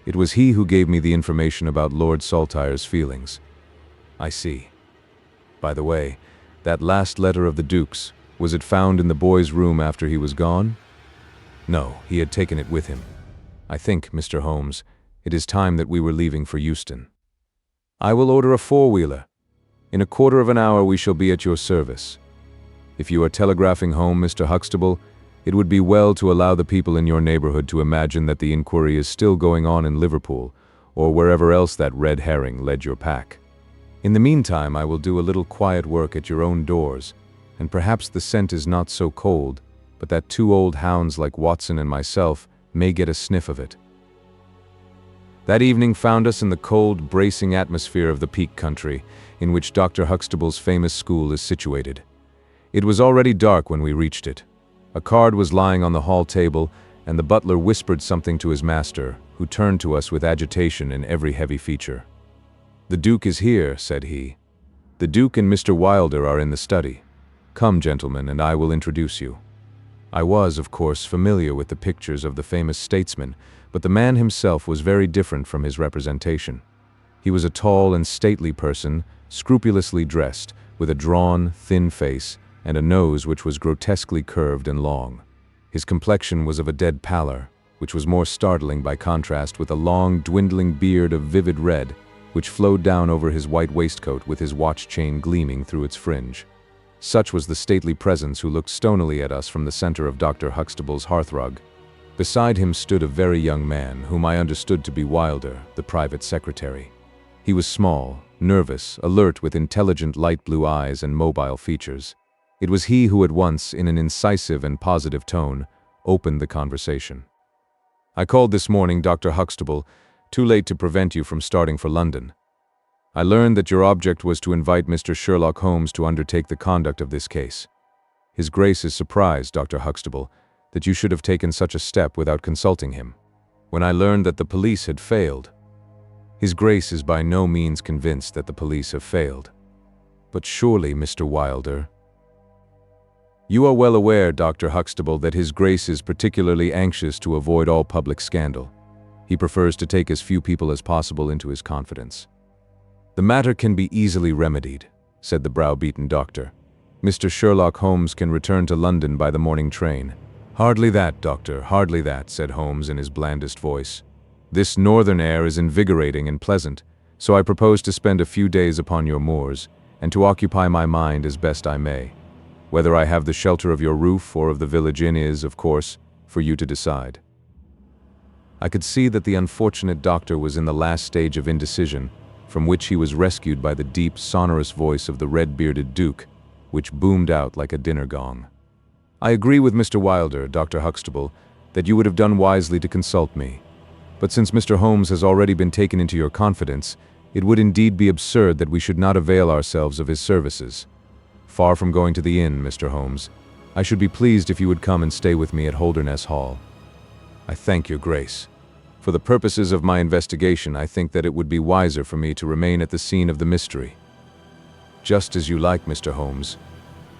It was he who gave me the information about Lord Saltire's feelings. I see. By the way, that last letter of the Duke's, was it found in the boy's room after he was gone? No, he had taken it with him. I think, Mr. Holmes, it is time that we were leaving for Euston. I will order a four-wheeler. In a quarter of an hour we shall be at your service. If you are telegraphing home, Mr. Huxtable, it would be well to allow the people in your neighborhood to imagine that the inquiry is still going on in Liverpool, or wherever else that red herring led your pack. In the meantime, I will do a little quiet work at your own doors, and perhaps the scent is not so cold, but that two old hounds like Watson and myself may get a sniff of it. That evening found us in the cold, bracing atmosphere of the Peak Country, in which Dr. Huxtable's famous school is situated. It was already dark when we reached it. A card was lying on the hall table, and the butler whispered something to his master, who turned to us with agitation in every heavy feature. "The Duke is here," said he. "The Duke and Mr. Wilder are in the study. Come, gentlemen, and I will introduce you." I was, of course, familiar with the pictures of the famous statesman, but the man himself was very different from his representation. He was a tall and stately person, scrupulously dressed, with a drawn, thin face, and a nose which was grotesquely curved and long. His complexion was of a dead pallor, which was more startling by contrast with a long, dwindling beard of vivid red, which flowed down over his white waistcoat with his watch chain gleaming through its fringe. Such was the stately presence who looked stonily at us from the center of Dr. Huxtable's hearthrug. Beside him stood a very young man, whom I understood to be Wilder, the private secretary. He was small, nervous, alert, with intelligent light blue eyes and mobile features. It was he who at once, in an incisive and positive tone, opened the conversation. "I called this morning, Dr. Huxtable, too late to prevent you from starting for London. I learned that your object was to invite Mr. Sherlock Holmes to undertake the conduct of this case. His Grace is surprised, Dr. Huxtable, that you should have taken such a step without consulting him. When I learned that the police had failed, His Grace is by no means convinced that the police have failed. But surely, Mr. Wilder, you are well aware, Dr. Huxtable, that His Grace is particularly anxious to avoid all public scandal. He prefers to take as few people as possible into his confidence. "The matter can be easily remedied," said the browbeaten doctor. "Mr. Sherlock Holmes can return to London by the morning train." "Hardly that, doctor, hardly that," said Holmes in his blandest voice. "This northern air is invigorating and pleasant, so I propose to spend a few days upon your moors, and to occupy my mind as best I may. Whether I have the shelter of your roof or of the village inn is, of course, for you to decide." I could see that the unfortunate doctor was in the last stage of indecision, from which he was rescued by the deep, sonorous voice of the red-bearded Duke, which boomed out like a dinner gong. "I agree with Mr. Wilder, Dr. Huxtable, that you would have done wisely to consult me. But since Mr. Holmes has already been taken into your confidence, it would indeed be absurd that we should not avail ourselves of his services. Far from going to the inn, Mr. Holmes, I should be pleased if you would come and stay with me at Holderness Hall." "I thank your grace. For the purposes of my investigation, I think that it would be wiser for me to remain at the scene of the mystery." "Just as you like, Mr. Holmes.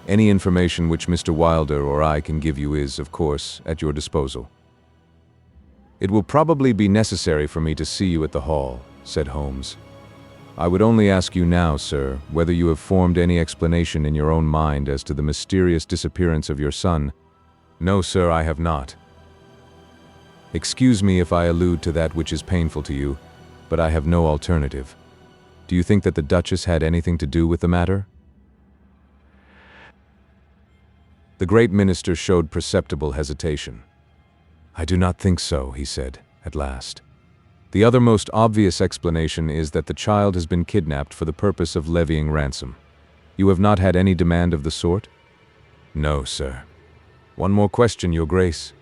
Any information which Mr. Wilder or I can give you is, of course, at your disposal." "It will probably be necessary for me to see you at the hall," said Holmes. "I would only ask you now, sir, whether you have formed any explanation in your own mind as to the mysterious disappearance of your son." "No, sir, I have not." "Excuse me if I allude to that which is painful to you, but I have no alternative. Do you think that the Duchess had anything to do with the matter?" The great minister showed perceptible hesitation. "I do not think so," he said, at last. "The other most obvious explanation is that the child has been kidnapped for the purpose of levying ransom. You have not had any demand of the sort?" "No, sir." "One more question, Your Grace.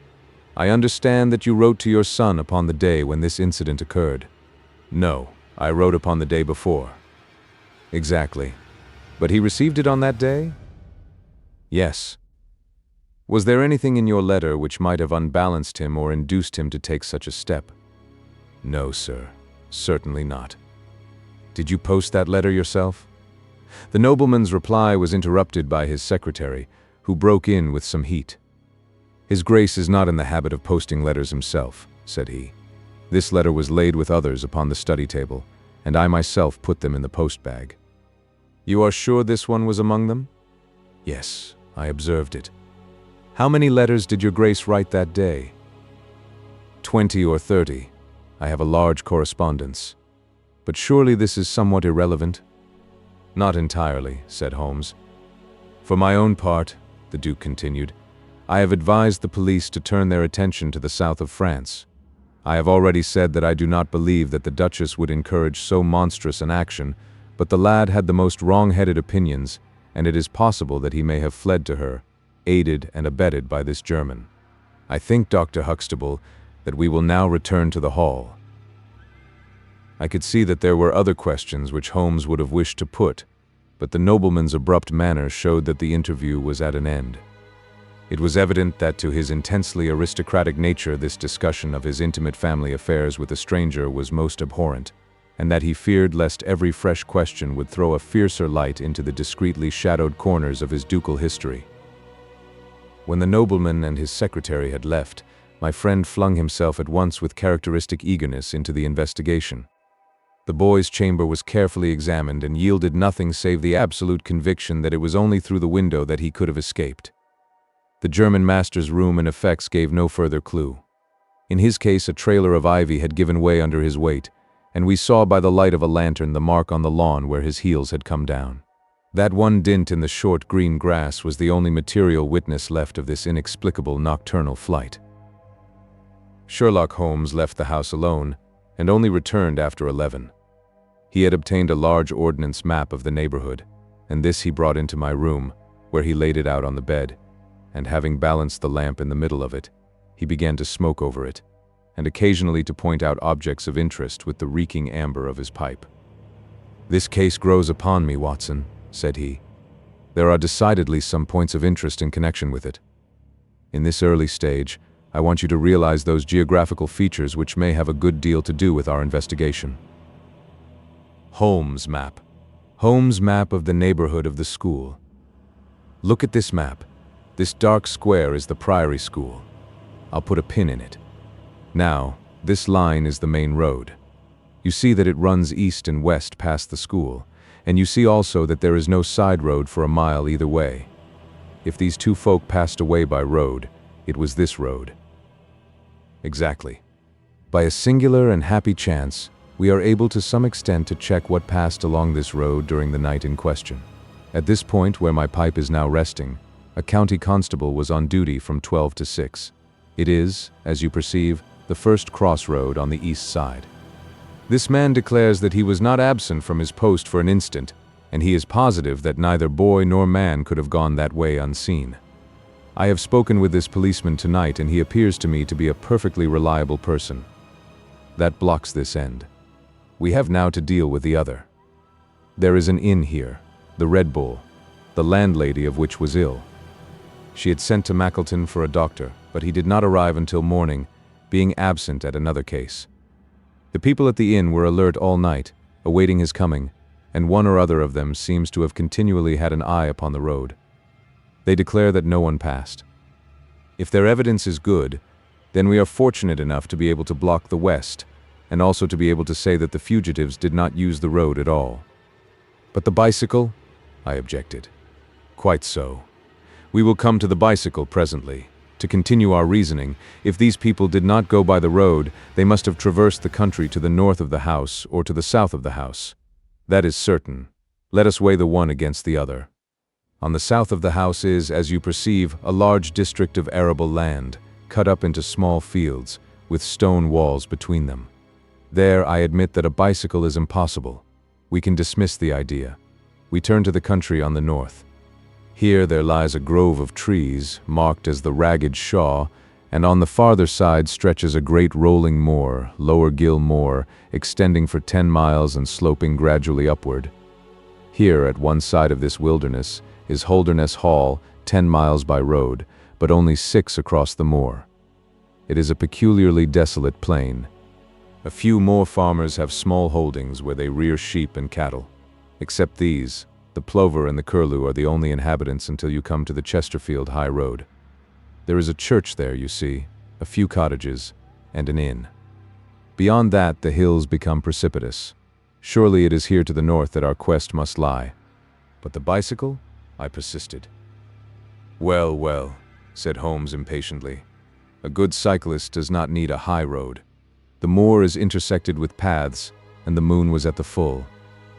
I understand that you wrote to your son upon the day when this incident occurred." "No, I wrote upon the day before." "Exactly. But he received it on that day?" "Yes." "Was there anything in your letter which might have unbalanced him or induced him to take such a step?" "No, sir. Certainly not." "Did you post that letter yourself?" The nobleman's reply was interrupted by his secretary, who broke in with some heat. "His Grace is not in the habit of posting letters himself," said he. "This letter was laid with others upon the study table, and I myself put them in the post-bag." "You are sure this one was among them?" "Yes, I observed it." "How many letters did your Grace write that day?" 20 or 30. I have a large correspondence. But surely this is somewhat irrelevant?" "Not entirely," said Holmes. "For my own part," the Duke continued, "I have advised the police to turn their attention to the south of France. I have already said that I do not believe that the Duchess would encourage so monstrous an action, but the lad had the most wrong-headed opinions, and it is possible that he may have fled to her, aided and abetted by this German. I think, Dr. Huxtable, that we will now return to the hall." I could see that there were other questions which Holmes would have wished to put, but the nobleman's abrupt manner showed that the interview was at an end. It was evident that to his intensely aristocratic nature this discussion of his intimate family affairs with a stranger was most abhorrent, and that he feared lest every fresh question would throw a fiercer light into the discreetly shadowed corners of his ducal history. When the nobleman and his secretary had left, my friend flung himself at once with characteristic eagerness into the investigation. The boy's chamber was carefully examined and yielded nothing save the absolute conviction that it was only through the window that he could have escaped. The German master's room and effects gave no further clue. In his case, a trailer of ivy had given way under his weight, and we saw by the light of a lantern the mark on the lawn where his heels had come down. That one dint in the short green grass was the only material witness left of this inexplicable nocturnal flight. Sherlock Holmes left the house alone, and only returned after 11. He had obtained a large ordnance map of the neighborhood, and this he brought into my room, where he laid it out on the bed, and having balanced the lamp in the middle of it, he began to smoke over it, and occasionally to point out objects of interest with the reeking amber of his pipe. "This case grows upon me, Watson," said he. "There are decidedly some points of interest in connection with it. In this early stage, I want you to realize those geographical features which may have a good deal to do with our investigation." Holmes' map. Holmes' map of the neighborhood of the school. Look at this map. This dark square is the Priory school. I'll put a pin in it. Now, This line is the main road. You see that it runs east and west past the school, and you see also that there is no side road for a mile either way. If these two folk passed away by road, it was this road. Exactly. By a singular and happy chance, we are able to some extent to check what passed along this road during the night in question. At this point, where my pipe is now resting, a county constable was on duty from 12 to 6. It is, as you perceive, the first crossroad on the east side. This man declares that he was not absent from his post for an instant, and he is positive that neither boy nor man could have gone that way unseen. I have spoken with this policeman tonight, and he appears to me to be a perfectly reliable person. That blocks this end. We have now to deal with the other. There is an inn here, the Red Bull, the landlady of which was ill. She had sent to Mackleton for a doctor, but he did not arrive until morning, being absent at another case. The people at the inn were alert all night, awaiting his coming, and one or other of them seems to have continually had an eye upon the road. They declare that no one passed. If their evidence is good, then we are fortunate enough to be able to block the west, and also to be able to say that the fugitives did not use the road at all. But the bicycle? I objected. Quite so. We will come to the bicycle presently. To continue our reasoning, if these people did not go by the road, they must have traversed the country to the north of the house or to the south of the house. That is certain. Let us weigh the one against the other. On the south of the house is, as you perceive, a large district of arable land, cut up into small fields, with stone walls between them. There, I admit that a bicycle is impossible. We can dismiss the idea. We turn to the country on the north. Here there lies a grove of trees, marked as the Ragged Shaw, and on the farther side stretches a great rolling moor, Lower Gill Moor, extending for 10 miles and sloping gradually upward. Here, at one side of this wilderness, is Holderness Hall, 10 miles by road, but only 6 across the moor. It is a peculiarly desolate plain. A few more farmers have small holdings where they rear sheep and cattle. Except these, the plover and the curlew are the only inhabitants until you come to the Chesterfield High Road. There is a church there, you see, a few cottages, and an inn. Beyond that, the hills become precipitous. Surely it is here to the north that our quest must lie. But the bicycle? I persisted. Well, well, said Holmes impatiently. A good cyclist does not need a high road. The moor is intersected with paths, and the moon was at the full.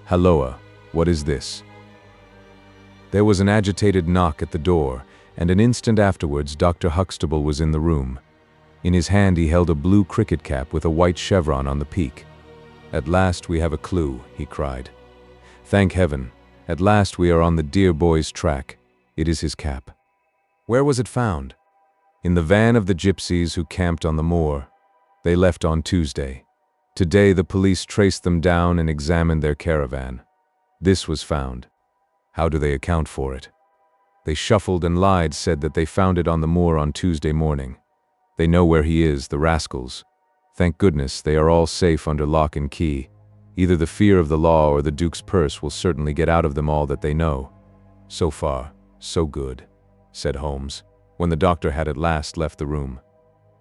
Halloa, what is this? There was an agitated knock at the door, and an instant afterwards Dr. Huxtable was in the room. In his hand he held a blue cricket cap with a white chevron on the peak. At last we have a clue, he cried. Thank heaven, at last we are on the dear boy's track. It is his cap. Where was it found? In the van of the gypsies who camped on the moor. They left on Tuesday. Today the police traced them down and examined their caravan. This was found. How do they account for it? They shuffled and lied, said that they found it on the moor on Tuesday morning. They know where he is, the rascals. Thank goodness, they are all safe under lock and key. Either the fear of the law or the Duke's purse will certainly get out of them all that they know. So far, so good, said Holmes, when the doctor had at last left the room.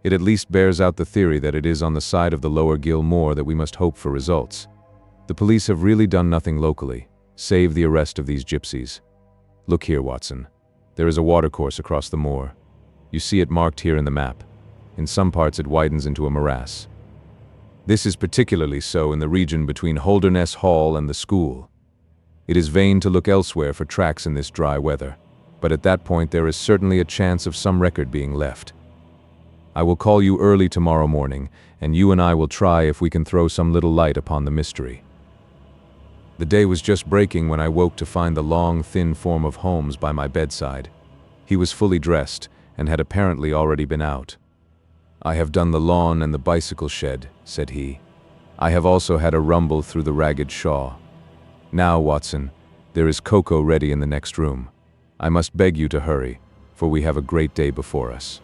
It at least bears out the theory that it is on the side of the Lower Gill Moor that we must hope for results. The police have really done nothing locally, save the arrest of these gypsies. Look here, Watson. There is a watercourse across the moor. You see it marked here in the map. In some parts it widens into a morass. This is particularly so in the region between Holderness Hall and the school. It is vain to look elsewhere for tracks in this dry weather, but at that point there is certainly a chance of some record being left. I will call you early tomorrow morning, and you and I will try if we can throw some little light upon the mystery. The day was just breaking when I woke to find the long, thin form of Holmes by my bedside. He was fully dressed, and had apparently already been out. I have done the lawn and the bicycle shed, said he. I have also had a rumble through the Ragged Shaw. Now, Watson, there is cocoa ready in the next room. I must beg you to hurry, for we have a great day before us.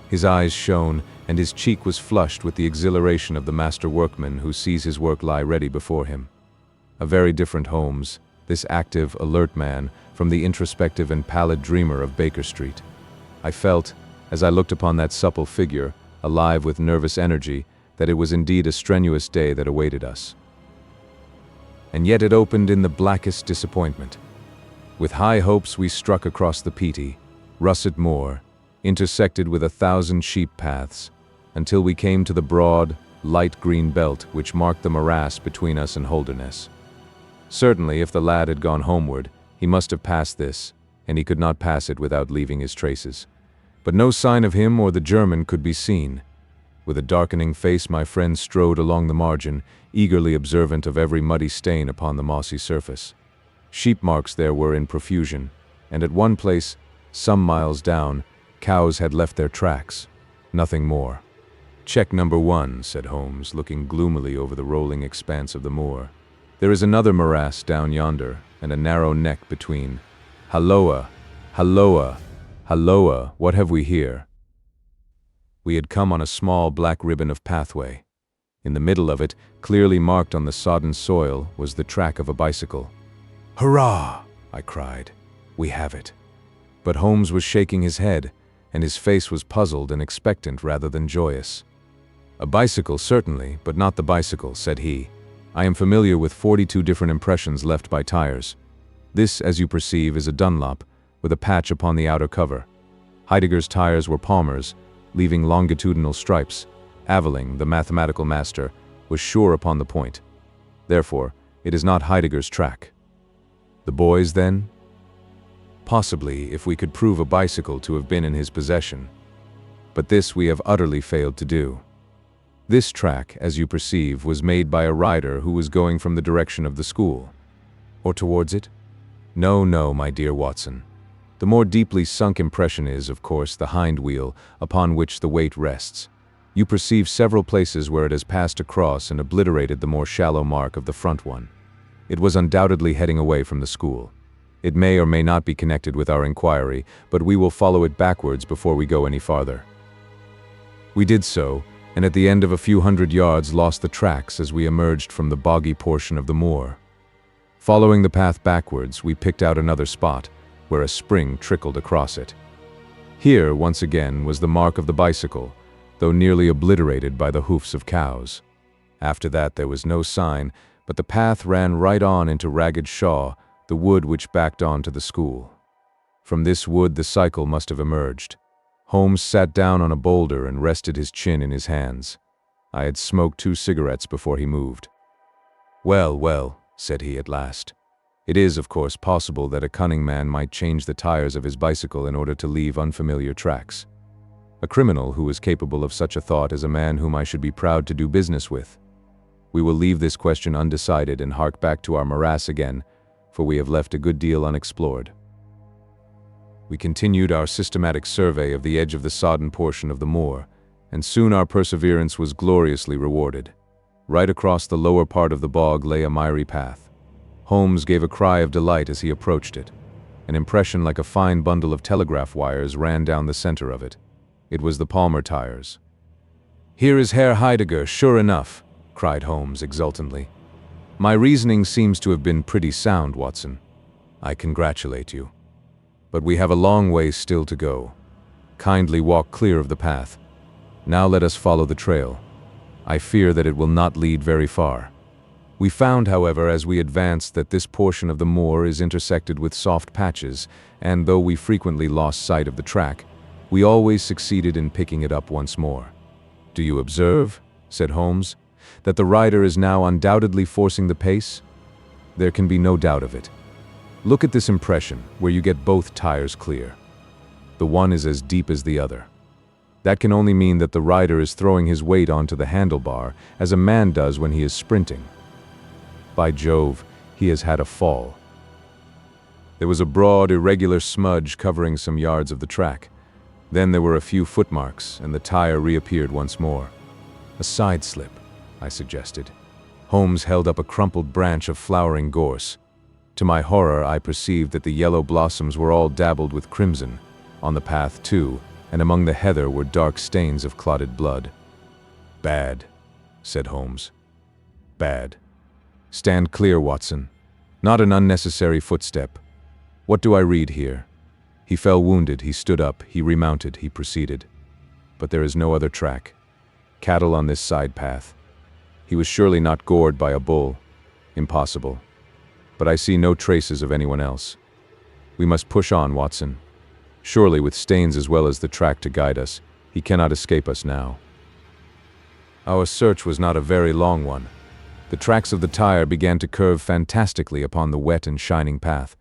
His eyes shone, and his cheek was flushed with the exhilaration of the master workman who sees his work lie ready before him. A very different Holmes, this active, alert man, from the introspective and pallid dreamer of Baker Street. I felt, as I looked upon that supple figure, alive with nervous energy, that it was indeed a strenuous day that awaited us. And yet it opened in the blackest disappointment. With high hopes we struck across the peaty, russet moor, intersected with 1,000 sheep paths, until we came to the broad, light green belt which marked the morass between us and Holderness. Certainly, if the lad had gone homeward, he must have passed this, and he could not pass it without leaving his traces. But no sign of him or the German could be seen. With a darkening face my friend strode along the margin, eagerly observant of every muddy stain upon the mossy surface. Sheep marks there were in profusion, and at one place, some miles down, cows had left their tracks. Nothing more. "Check number 1, said Holmes, looking gloomily over the rolling expanse of the moor. "There is another morass down yonder, and a narrow neck between. Halloa! Halloa! Halloa! What have we here?" We had come on a small black ribbon of pathway. In the middle of it, clearly marked on the sodden soil, was the track of a bicycle. "Hurrah!" I cried. "We have it." But Holmes was shaking his head, and his face was puzzled and expectant rather than joyous. "A bicycle, certainly, but not the bicycle," said he. "I am familiar with 42 different impressions left by tires. This, as you perceive, is a Dunlop, with a patch upon the outer cover. Heidegger's tires were Palmer's, leaving longitudinal stripes. Aveling, the mathematical master, was sure upon the point. Therefore, it is not Heidegger's track." "The boy's, then?" "Possibly, if we could prove a bicycle to have been in his possession. But this we have utterly failed to do. This track, as you perceive, was made by a rider who was going from the direction of the school." "Or towards it?" "No, no, my dear Watson. The more deeply sunk impression is, of course, the hind wheel, upon which the weight rests. You perceive several places where it has passed across and obliterated the more shallow mark of the front one. It was undoubtedly heading away from the school. It may or may not be connected with our inquiry, but we will follow it backwards before we go any farther." We did so, and at the end of a few hundred yards lost the tracks as we emerged from the boggy portion of the moor. Following the path backwards, we picked out another spot, where a spring trickled across it. Here, once again, was the mark of the bicycle, though nearly obliterated by the hoofs of cows. After that there was no sign, but the path ran right on into Ragged Shaw, the wood which backed on to the school. From this wood the cycle must have emerged. Holmes sat down on a boulder and rested his chin in his hands. I had smoked 2 cigarettes before he moved. "Well, well," said he at last. "It is, of course, possible that a cunning man might change the tires of his bicycle in order to leave unfamiliar tracks. A criminal who is capable of such a thought is a man whom I should be proud to do business with. We will leave this question undecided and hark back to our morass again, for we have left a good deal unexplored." We continued our systematic survey of the edge of the sodden portion of the moor, and soon our perseverance was gloriously rewarded. Right across the lower part of the bog lay a miry path. Holmes gave a cry of delight as he approached it. An impression like a fine bundle of telegraph wires ran down the center of it. It was the Palmer tires. "Here is Herr Heidegger, sure enough," cried Holmes exultantly. "My reasoning seems to have been pretty sound, Watson. I congratulate you. But we have a long way still to go. Kindly walk clear of the path. Now let us follow the trail. I fear that it will not lead very far." We found, however, as we advanced, that this portion of the moor is intersected with soft patches, and though we frequently lost sight of the track, we always succeeded in picking it up once more. "Do you observe," said Holmes, "that the rider is now undoubtedly forcing the pace? There can be no doubt of it. Look at this impression, where you get both tires clear. The one is as deep as the other. That can only mean that the rider is throwing his weight onto the handlebar, as a man does when he is sprinting. By Jove, he has had a fall." There was a broad, irregular smudge covering some yards of the track. Then there were a few footmarks, and the tire reappeared once more. "A side slip," I suggested. Holmes held up a crumpled branch of flowering gorse. To my horror, I perceived that the yellow blossoms were all dabbled with crimson. On the path, too, and among the heather were dark stains of clotted blood. "Bad," said Holmes. "Bad. Stand clear, Watson. Not an unnecessary footstep. What do I read here?" He fell wounded, he stood up, he remounted, he proceeded. but there is no other track. Cattle on this side path. He was surely not gored by a bull. Impossible. But I see no traces of anyone else. We must push on, Watson. Surely, with Staines as well as the track to guide us, he cannot escape us now. Our search was not a very long one. The tracks of the tire began to curve fantastically upon the wet and shining path.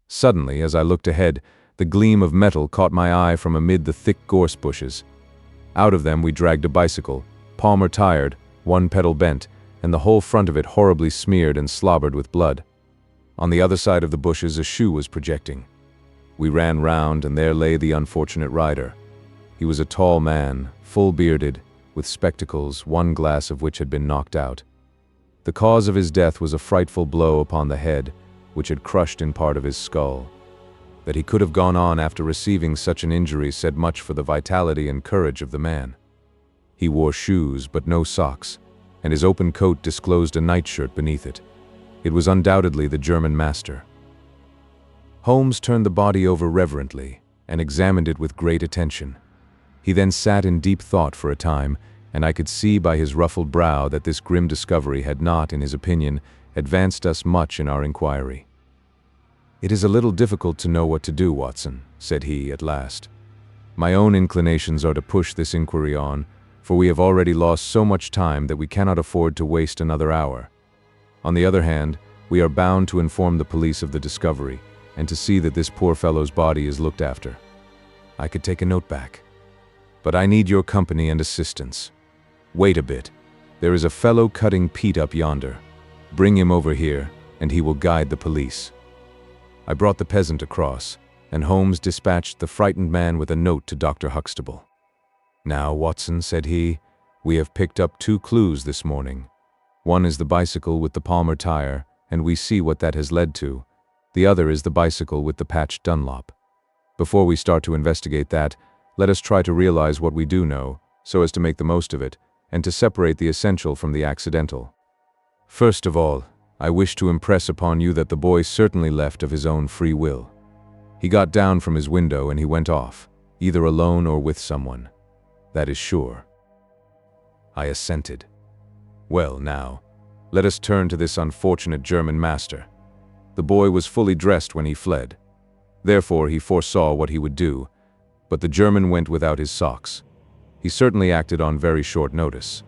Suddenly, as I looked ahead, the gleam of metal caught my eye from amid the thick gorse bushes. Out of them we dragged a bicycle, palmer tired, one pedal bent, and the whole front of it horribly smeared and slobbered with blood. On the other side of the bushes a shoe was projecting. We ran round, and there lay the unfortunate rider. He was a tall man, full-bearded, with spectacles, one glass of which had been knocked out. The cause of his death was a frightful blow upon the head, which had crushed in part of his skull. That he could have gone on after receiving such an injury said much for the vitality and courage of the man. He wore shoes, but no socks, and his open coat disclosed a nightshirt beneath it. It was undoubtedly the German master. Holmes turned the body over reverently and examined it with great attention. He then sat in deep thought for a time, and I could see by his ruffled brow that this grim discovery had not, in his opinion, advanced us much in our inquiry. "It is a little difficult to know what to do, Watson," said he at last. "My own inclinations are to push this inquiry on, for we have already lost so much time that we cannot afford to waste another hour. On the other hand, we are bound to inform the police of the discovery, and to see that this poor fellow's body is looked after. I could take a note back. But I need your company and assistance. Wait a bit. There is a fellow cutting peat up yonder. Bring him over here, and he will guide the police." I brought the peasant across, and Holmes dispatched the frightened man with a note to Dr. Huxtable. "Now, Watson," said he, "we have picked up 2 clues this morning. One is the bicycle with the palmer tire, and we see what that has led to. The other is the bicycle with the patched Dunlop. Before we start to investigate that, let us try to realize what we do know, so as to make the most of it, and to separate the essential from the accidental. First of all, I wish to impress upon you that the boy certainly left of his own free will. He got down from his window and he went off, either alone or with someone. That is sure." I assented. "Well, now, let us turn to this unfortunate German master. The boy was fully dressed when he fled. Therefore he foresaw what he would do, but the German went without his socks. He certainly acted on very short notice.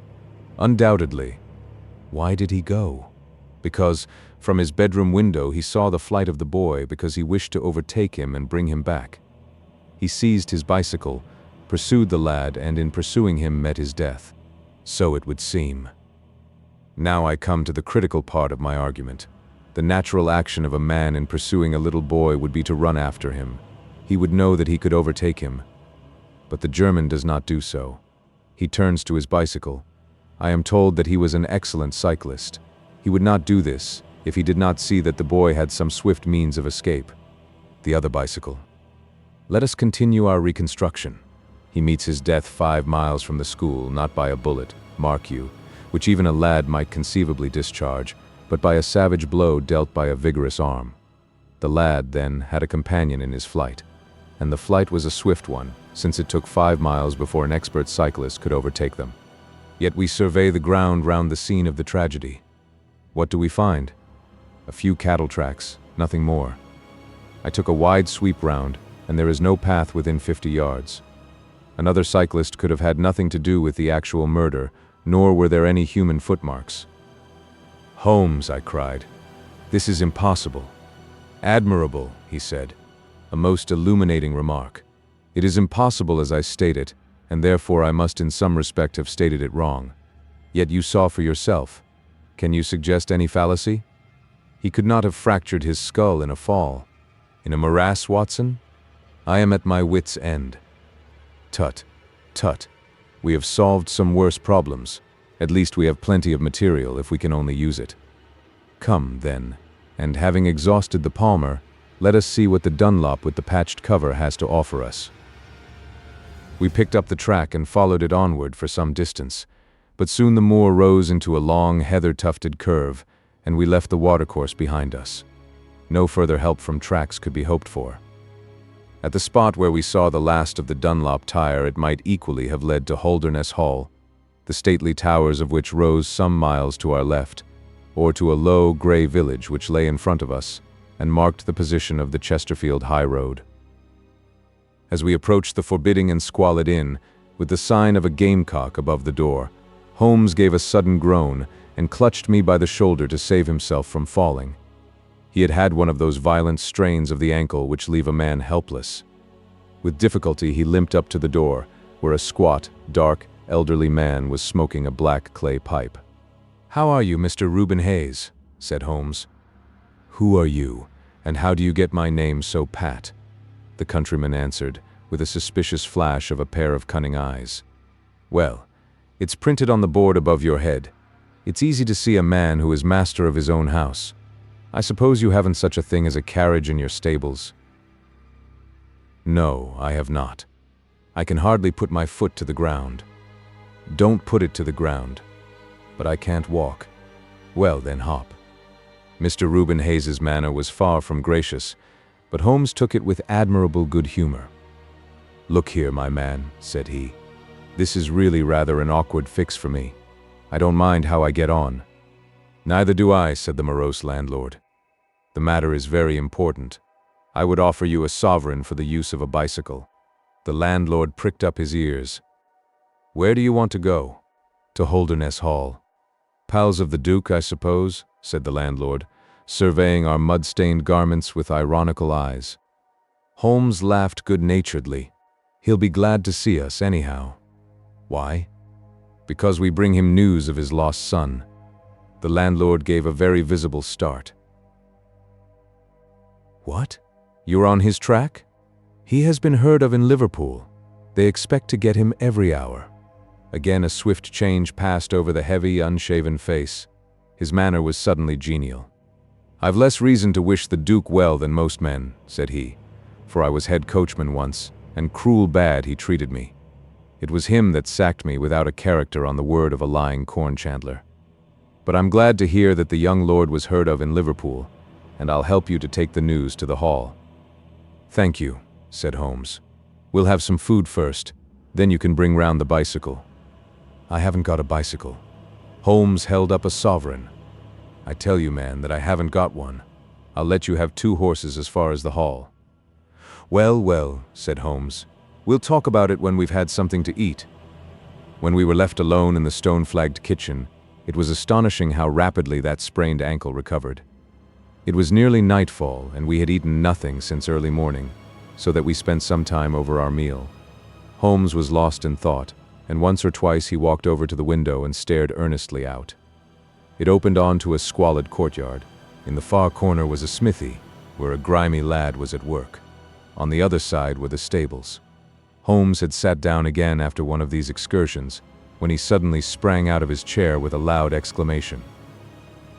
Undoubtedly. Why did he go? Because, from his bedroom window he saw the flight of the boy because he wished to overtake him and bring him back. He seized his bicycle, pursued the lad, and in pursuing him met his death. So it would seem. Now I come to the critical part of my argument. The natural action of a man in pursuing a little boy would be to run after him. He would know that he could overtake him. But the German does not do so. He turns to his bicycle. I am told that he was an excellent cyclist. He would not do this if he did not see that the boy had some swift means of escape. The other bicycle. Let us continue our reconstruction. He meets his death 5 miles from the school, not by a bullet, mark you, which even a lad might conceivably discharge, but by a savage blow dealt by a vigorous arm. The lad, then, had a companion in his flight, and the flight was a swift one, since it took 5 miles before an expert cyclist could overtake them. Yet we survey the ground round the scene of the tragedy. What do we find? A few cattle tracks, nothing more. I took a wide sweep round, and there is no path within 50 yards. Another cyclist could have had nothing to do with the actual murder, nor were there any human footmarks. "Holmes," I cried, "this is impossible." "Admirable," he said, "a most illuminating remark. It is impossible as I state it, and therefore I must in some respect have stated it wrong. Yet you saw for yourself. Can you suggest any fallacy? He could not have fractured his skull in a fall. In a morass, Watson? I am at my wit's end. Tut, tut. We have solved some worse problems. At least we have plenty of material if we can only use it. Come, then, and having exhausted the palmer, let us see what the Dunlop with the patched cover has to offer us." We picked up the track and followed it onward for some distance, but soon the moor rose into a long, heather-tufted curve, and we left the watercourse behind us. No further help from tracks could be hoped for. At the spot where we saw the last of the Dunlop tire, it might equally have led to Holderness Hall, the stately towers of which rose some miles to our left, or to a low, grey village which lay in front of us and marked the position of the Chesterfield High Road. As we approached the forbidding and squalid inn, with the sign of a gamecock above the door, Holmes gave a sudden groan and clutched me by the shoulder to save himself from falling. He had had one of those violent strains of the ankle which leave a man helpless. With difficulty he limped up to the door, where a squat, dark, elderly man was smoking a black clay pipe. "How are you, Mr. Reuben Hayes?" said Holmes. "Who are you, and how do you get my name so pat?" the countryman answered, with a suspicious flash of a pair of cunning eyes. "Well, it's printed on the board above your head. It's easy to see a man who is master of his own house. I suppose you haven't such a thing as a carriage in your stables?" "No, I have not. I can hardly put my foot to the ground." "Don't put it to the ground." "But I can't walk." "Well, then hop." Mr. Reuben Hayes's manner was far from gracious, but Holmes took it with admirable good humor. "Look here, my man," said he. "This is really rather an awkward fix for me. I don't mind how I get on." "Neither do I," said the morose landlord. "The matter is very important. I would offer you a sovereign for the use of a bicycle." The landlord pricked up his ears. "Where do you want to go?" "To Holderness Hall." "Pals of the Duke, I suppose," said the landlord, surveying our mud-stained garments with ironical eyes. Holmes laughed good-naturedly. "He'll be glad to see us, anyhow." "Why?" "Because we bring him news of his lost son." The landlord gave a very visible start. "What? You're on his track?" "He has been heard of in Liverpool. They expect to get him every hour." Again a swift change passed over the heavy, unshaven face. His manner was suddenly genial. "I've less reason to wish the Duke well than most men," said he, "for I was head coachman once, and cruel bad he treated me. It was him that sacked me without a character on the word of a lying corn chandler. But I'm glad to hear that the young lord was heard of in Liverpool, and I'll help you to take the news to the hall." "Thank you," said Holmes. "We'll have some food first, then you can bring round the bicycle." "I haven't got a bicycle." Holmes held up a sovereign. "I tell you, man, that I haven't got one. I'll let you have 2 horses as far as the hall." "Well, well," said Holmes. "We'll talk about it when we've had something to eat." When we were left alone in the stone-flagged kitchen, it was astonishing how rapidly that sprained ankle recovered. It was nearly nightfall, and we had eaten nothing since early morning, so that we spent some time over our meal. Holmes was lost in thought, and once or twice he walked over to the window and stared earnestly out. It opened onto a squalid courtyard. In the far corner was a smithy, where a grimy lad was at work. On the other side were the stables. Holmes had sat down again after one of these excursions, when he suddenly sprang out of his chair with a loud exclamation.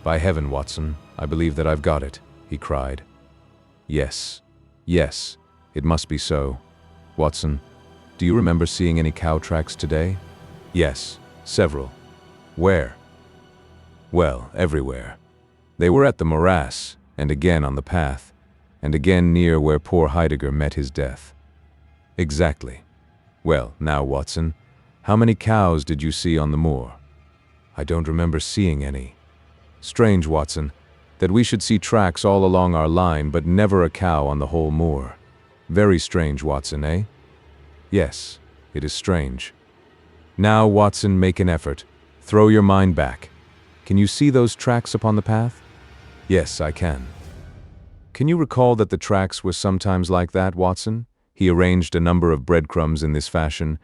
"By heaven, Watson, I believe that I've got it," he cried. Yes, it must be so. Watson, do you remember seeing any cow tracks today?" "Yes, several." "Where?" "Well, everywhere. They were at the morass, and again on the path, and again near where poor Heidegger met his death." "Exactly. Well, now, Watson, how many cows did you see on the moor?" "I don't remember seeing any." "Strange, Watson, that we should see tracks all along our line, but never a cow on the whole moor. Very strange, Watson, eh?" "Yes, it is strange." "Now, Watson, make an effort. Throw your mind back. Can you see those tracks upon the path?" "Yes, I can." "Can you recall that the tracks were sometimes like that, Watson?" He arranged a number of breadcrumbs in this fashion,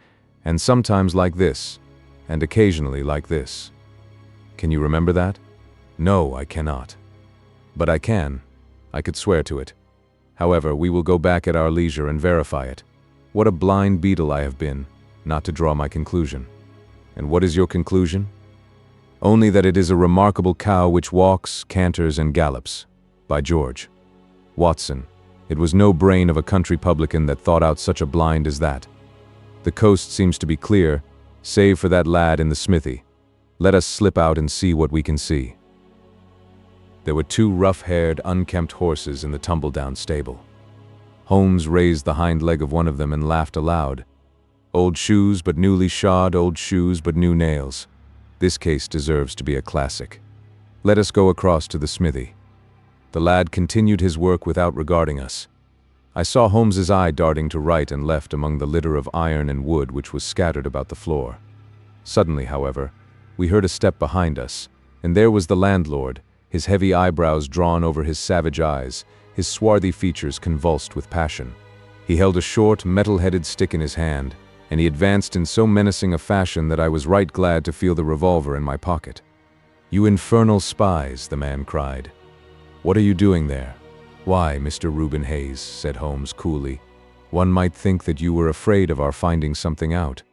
and sometimes like this, and occasionally like this. "Can you remember that?" "No, I cannot." "But I can. I could swear to it. However, we will go back at our leisure and verify it. What a blind beetle I have been, not to draw my conclusion." "And what is your conclusion?" "Only that it is a remarkable cow which walks, canters, and gallops. By George. Watson, it was no brain of a country publican that thought out such a blind as that. The coast seems to be clear, save for that lad in the smithy. Let us slip out and see what we can see." There were 2 rough-haired, unkempt horses in the tumble-down stable. Holmes raised the hind leg of one of them and laughed aloud. Old shoes but newly shod, old shoes but new nails. This case deserves to be a classic. Let us go across to the smithy. The lad continued his work without regarding us. I saw Holmes's eye darting to right and left among the litter of iron and wood which was scattered about the floor. Suddenly, however, we heard a step behind us, and there was the landlord, his heavy eyebrows drawn over his savage eyes, his swarthy features convulsed with passion. He held a short, metal-headed stick in his hand, and he advanced in so menacing a fashion that I was right glad to feel the revolver in my pocket. "You infernal spies," the man cried. "What are you doing there?" "Why, Mr. Reuben Hayes," said Holmes coolly, "one might think that you were afraid of our finding something out."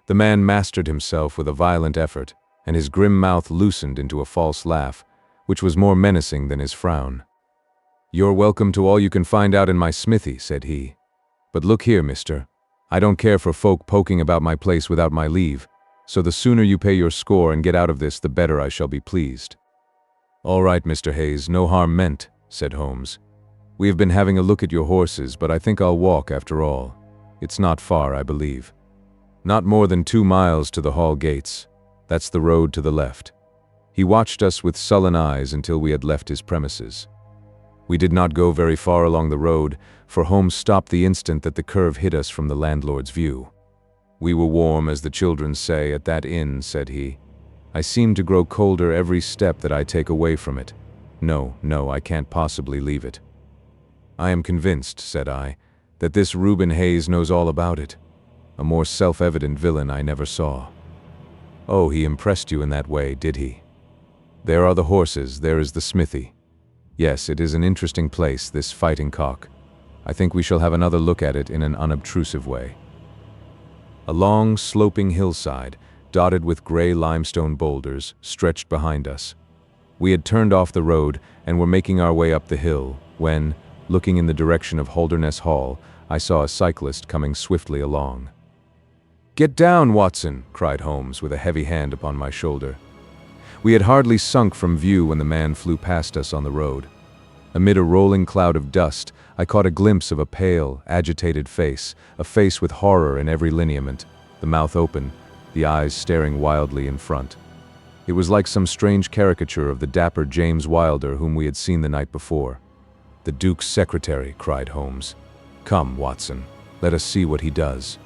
The man mastered himself with a violent effort, and his grim mouth loosened into a false laugh, which was more menacing than his frown. "You're welcome to all you can find out in my smithy," said he. "But look here, mister, I don't care for folk poking about my place without my leave, so the sooner you pay your score and get out of this, the better I shall be pleased." "All right, Mr. Hayes, no harm meant," said Holmes. "We have been having a look at your horses, but I think I'll walk after all. It's not far, I believe. Not more than 2 miles to the hall gates. That's the road to the left." He watched us with sullen eyes until we had left his premises. We did not go very far along the road, for Holmes stopped the instant that the curve hid us from the landlord's view. "We were warm, as the children say, at that inn," said he. "I seem to grow colder every step that I take away from it. No, I can't possibly leave it." "I am convinced," said I, "that this Reuben Hayes knows all about it. A more self-evident villain I never saw." "Oh, he impressed you in that way, did he? There are the horses, there is the smithy. Yes, it is an interesting place, this Fighting Cock. I think we shall have another look at it in an unobtrusive way." A long, sloping hillside, dotted with gray limestone boulders, stretched behind us. We had turned off the road and were making our way up the hill when, looking in the direction of Holderness Hall, I saw a cyclist coming swiftly along. "Get down, Watson!" cried Holmes with a heavy hand upon my shoulder. We had hardly sunk from view when the man flew past us on the road. Amid a rolling cloud of dust, I caught a glimpse of a pale, agitated face, a face with horror in every lineament, the mouth open, the eyes staring wildly in front. It was like some strange caricature of the dapper James Wilder whom we had seen the night before. "The Duke's secretary," cried Holmes. "Come, Watson, let us see what he does."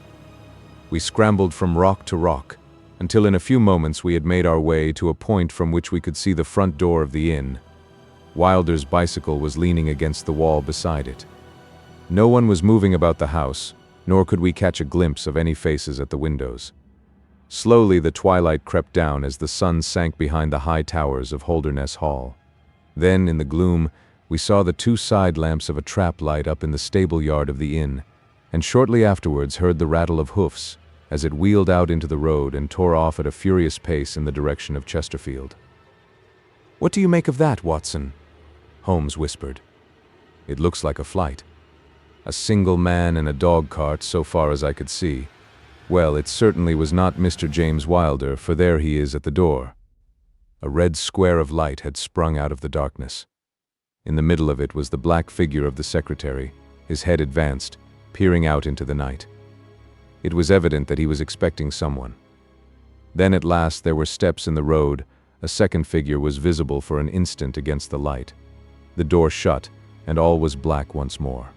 We scrambled from rock to rock, until in a few moments we had made our way to a point from which we could see the front door of the inn. Wilder's bicycle was leaning against the wall beside it. No one was moving about the house, nor could we catch a glimpse of any faces at the windows. Slowly the twilight crept down as the sun sank behind the high towers of Holderness Hall. Then, in the gloom, we saw the 2 side lamps of a trap light up in the stable yard of the inn, and shortly afterwards heard the rattle of hoofs as it wheeled out into the road and tore off at a furious pace in the direction of Chesterfield. "What do you make of that, Watson?" Holmes whispered. "It looks like a flight. A single man in a dog cart, so far as I could see. Well, it certainly was not Mr. James Wilder, for there he is at the door." A red square of light had sprung out of the darkness. In the middle of it was the black figure of the secretary, his head advanced, peering out into the night. It was evident that he was expecting someone. Then at last there were steps in the road, a second figure was visible for an instant against the light. The door shut, and all was black once more.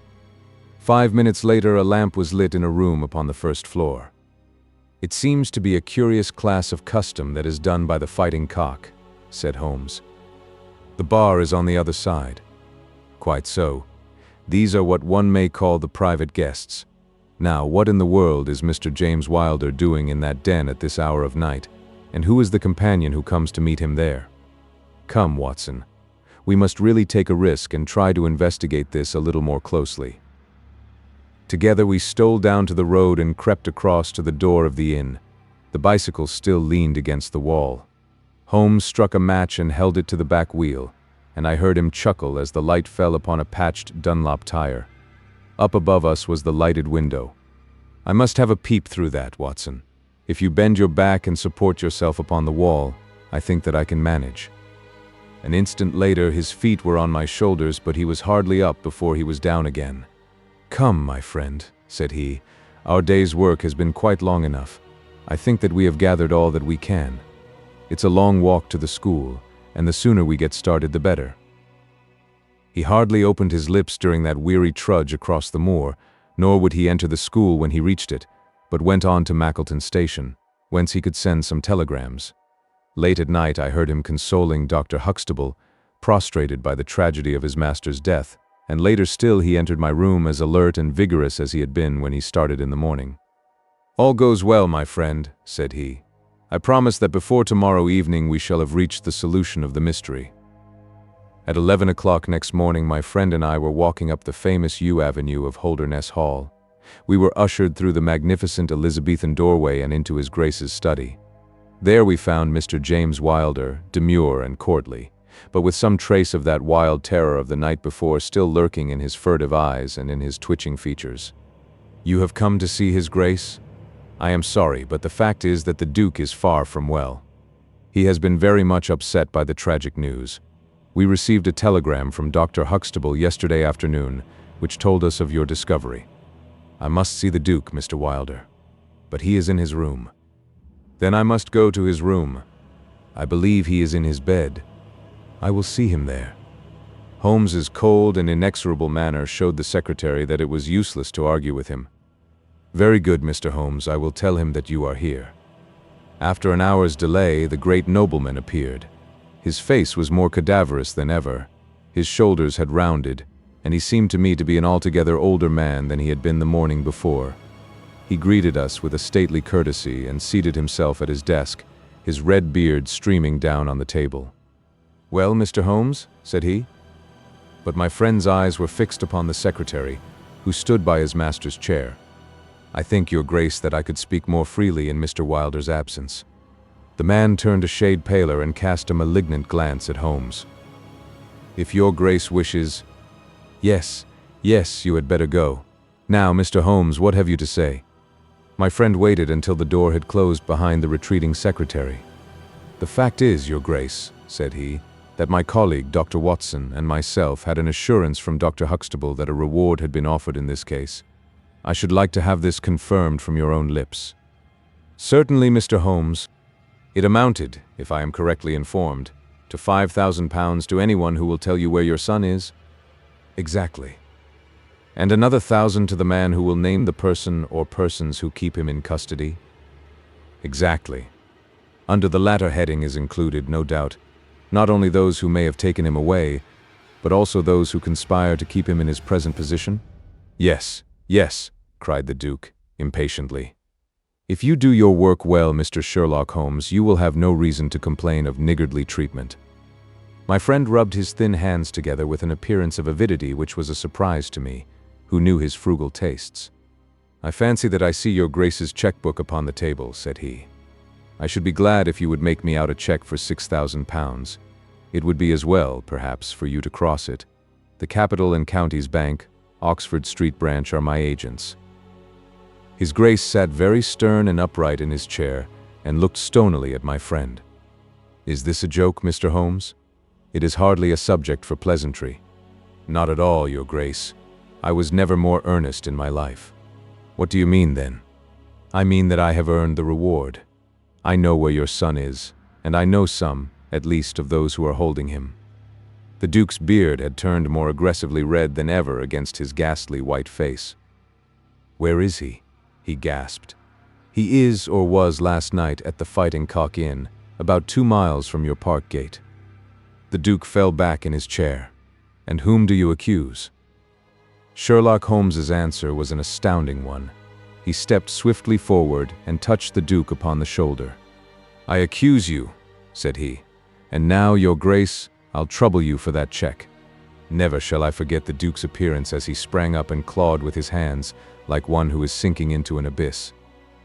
5 minutes later a lamp was lit in a room upon the first floor. "It seems to be a curious class of custom that is done by the Fighting Cock," said Holmes. "The bar is on the other side." "Quite so. These are what one may call the private guests. Now, what in the world is Mr. James Wilder doing in that den at this hour of night, and who is the companion who comes to meet him there? Come, Watson, we must really take a risk and try to investigate this a little more closely." Together we stole down to the road and crept across to the door of the inn. The bicycle still leaned against the wall. Holmes struck a match and held it to the back wheel, and I heard him chuckle as the light fell upon a patched Dunlop tire. Up above us was the lighted window. "I must have a peep through that, Watson. If you bend your back and support yourself upon the wall, I think that I can manage." An instant later his feet were on my shoulders, but he was hardly up before he was down again. "Come, my friend," said he. "Our day's work has been quite long enough. I think that we have gathered all that we can. It's a long walk to the school, and the sooner we get started, the better." He hardly opened his lips during that weary trudge across the moor, nor would he enter the school when he reached it, but went on to Mackleton Station, whence he could send some telegrams. Late at night I heard him consoling Dr. Huxtable, prostrated by the tragedy of his master's death, and later still he entered my room as alert and vigorous as he had been when he started in the morning. "All goes well, my friend," said he. "I promise that before tomorrow evening we shall have reached the solution of the mystery." At 11 o'clock next morning my friend and I were walking up the famous yew avenue of Holderness Hall. We were ushered through the magnificent Elizabethan doorway and into his Grace's study. There we found Mr. James Wilder, demure and courtly, but with some trace of that wild terror of the night before still lurking in his furtive eyes and in his twitching features. "You have come to see his Grace? I am sorry, but the fact is that the Duke is far from well. He has been very much upset by the tragic news. We received a telegram from Dr. Huxtable yesterday afternoon, which told us of your discovery. I must see the Duke, Mr. Wilder. But he is in his room." "Then I must go to his room. I believe he is in his bed. I will see him there." Holmes's cold and inexorable manner showed the secretary that it was useless to argue with him. "Very good, Mr. Holmes, I will tell him that you are here." After an hour's delay, the great nobleman appeared. His face was more cadaverous than ever. His shoulders had rounded, and he seemed to me to be an altogether older man than he had been the morning before. He greeted us with a stately courtesy and seated himself at his desk, his red beard streaming down on the table. "Well, Mr. Holmes?" said he. But my friend's eyes were fixed upon the secretary, who stood by his master's chair. "I think, Your Grace, that I could speak more freely in Mr. Wilder's absence." The man turned a shade paler and cast a malignant glance at Holmes. "If Your Grace wishes—" Yes, you had better go. Now, Mr. Holmes, what have you to say?" My friend waited until the door had closed behind the retreating secretary. "The fact is, Your Grace," said he, "that my colleague, Dr. Watson, and myself had an assurance from Dr. Huxtable that a reward had been offered in this case. I should like to have this confirmed from your own lips." "Certainly, Mr. Holmes. It amounted, if I am correctly informed, to £5,000 to anyone who will tell you where your son is?" "Exactly." "And another 1,000 to the man who will name the person or persons who keep him in custody?" "Exactly. Under the latter heading is included, no doubt, not only those who may have taken him away, but also those who conspire to keep him in his present position?" Yes, cried the Duke, impatiently. "If you do your work well, Mr. Sherlock Holmes, you will have no reason to complain of niggardly treatment." My friend rubbed his thin hands together with an appearance of avidity which was a surprise to me, who knew his frugal tastes. "I fancy that I see your Grace's checkbook upon the table," said he. "I should be glad if you would make me out a check for £6,000. It would be as well, perhaps, for you to cross it. The Capital and Counties Bank, Oxford Street branch, are my agents." His Grace sat very stern and upright in his chair and looked stonily at my friend. "Is this a joke, Mr. Holmes? It is hardly a subject for pleasantry." "Not at all, Your Grace. I was never more earnest in my life." "What do you mean, then?" "I mean that I have earned the reward. I know where your son is, and I know some, at least, of those who are holding him." The Duke's beard had turned more aggressively red than ever against his ghastly white face. "Where is he?" he gasped. "He is, or was last night, at the Fighting Cock Inn, about 2 miles from your park gate." The Duke fell back in his chair. "And whom do you accuse?" Sherlock Holmes's answer was an astounding one. He stepped swiftly forward and touched the Duke upon the shoulder. "I accuse you," said he, "and now, Your Grace, I'll trouble you for that check." Never shall I forget the Duke's appearance as he sprang up and clawed with his hands, like one who is sinking into an abyss.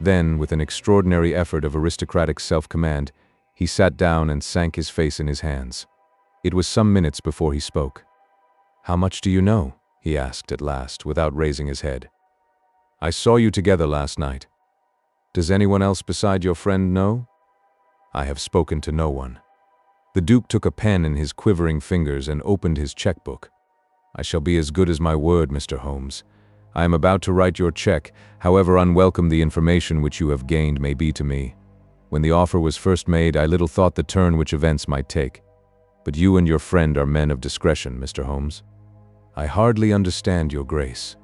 Then, with an extraordinary effort of aristocratic self-command, he sat down and sank his face in his hands. It was some minutes before he spoke. "How much do you know?" he asked at last, without raising his head. "I saw you together last night. Does anyone else beside your friend know?" "I have spoken to no one." The Duke took a pen in his quivering fingers and opened his checkbook. "I shall be as good as my word, Mr. Holmes. I am about to write your check, however unwelcome the information which you have gained may be to me. When the offer was first made, I little thought the turn which events might take. But you and your friend are men of discretion, Mr. Holmes. I hardly understand your grace.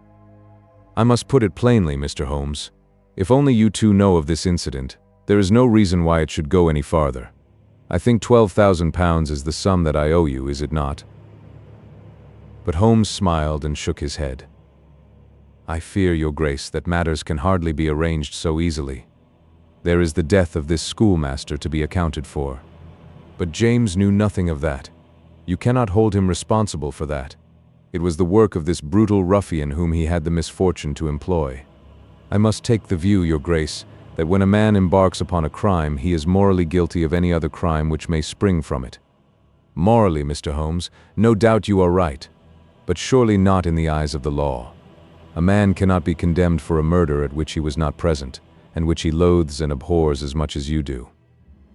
I must put it plainly, Mr. Holmes. If only you two know of this incident, there is no reason why it should go any farther. I think £12,000 is the sum that I owe you, is it not? But Holmes smiled and shook his head. I fear, your grace, that matters can hardly be arranged so easily. There is the death of this schoolmaster to be accounted for. But James knew nothing of that. You cannot hold him responsible for that. It was the work of this brutal ruffian whom he had the misfortune to employ. I must take the view, your grace, that when a man embarks upon a crime, he is morally guilty of any other crime which may spring from it. Morally, Mr. Holmes, no doubt you are right, but surely not in the eyes of the law. A man cannot be condemned for a murder at which he was not present, and which he loathes and abhors as much as you do.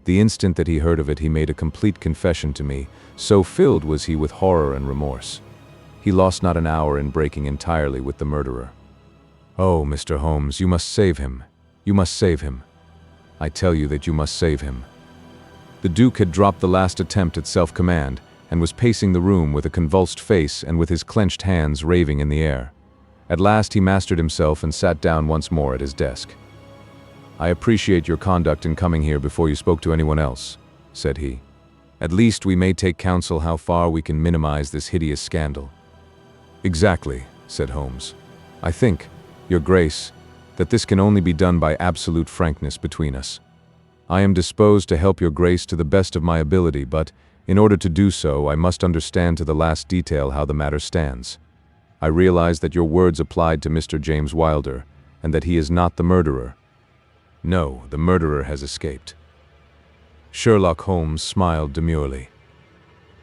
The instant that he heard of it, he made a complete confession to me, so filled was he with horror and remorse. He lost not an hour in breaking entirely with the murderer. Oh, Mr. Holmes, you must save him. You must save him. I tell you that you must save him. The Duke had dropped the last attempt at self-command, and was pacing the room with a convulsed face and with his clenched hands raving in the air. At last he mastered himself and sat down once more at his desk. I appreciate your conduct in coming here before you spoke to anyone else, said he. At least we may take counsel how far we can minimize this hideous scandal. Exactly, said Holmes. I think, your grace, that this can only be done by absolute frankness between us. I am disposed to help your grace to the best of my ability, but in order to do so, I must understand to the last detail how the matter stands. I realize that your words applied to Mr. James Wilder, and that he is not the murderer. No, the murderer has escaped. Sherlock Holmes smiled demurely.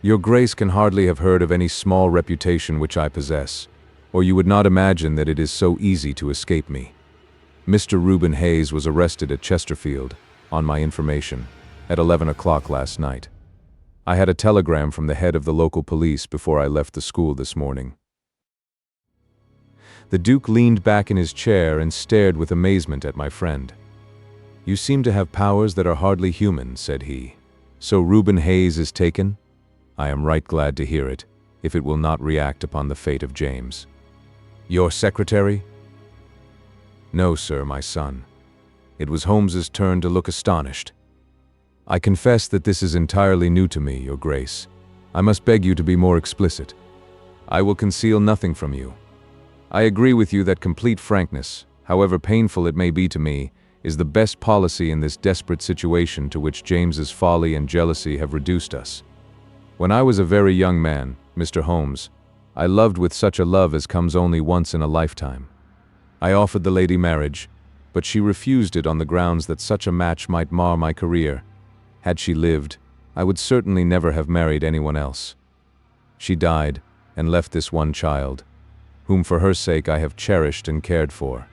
Your grace can hardly have heard of any small reputation which I possess, or you would not imagine that it is so easy to escape me. Mr. Reuben Hayes was arrested at Chesterfield, on my information, at 11 o'clock last night. I had a telegram from the head of the local police before I left the school this morning. The Duke leaned back in his chair and stared with amazement at my friend. You seem to have powers that are hardly human, said he. So Reuben Hayes is taken? I am right glad to hear it, if it will not react upon the fate of James. Your secretary? No, sir, my son. It was Holmes's turn to look astonished. I confess that this is entirely new to me, your grace. I must beg you to be more explicit. I will conceal nothing from you. I agree with you that complete frankness, however painful it may be to me, is the best policy in this desperate situation to which James's folly and jealousy have reduced us. When I was a very young man, Mr. Holmes, I loved with such a love as comes only once in a lifetime. I offered the lady marriage, but she refused it on the grounds that such a match might mar my career. Had she lived, I would certainly never have married anyone else. She died and left this one child, whom for her sake I have cherished and cared for.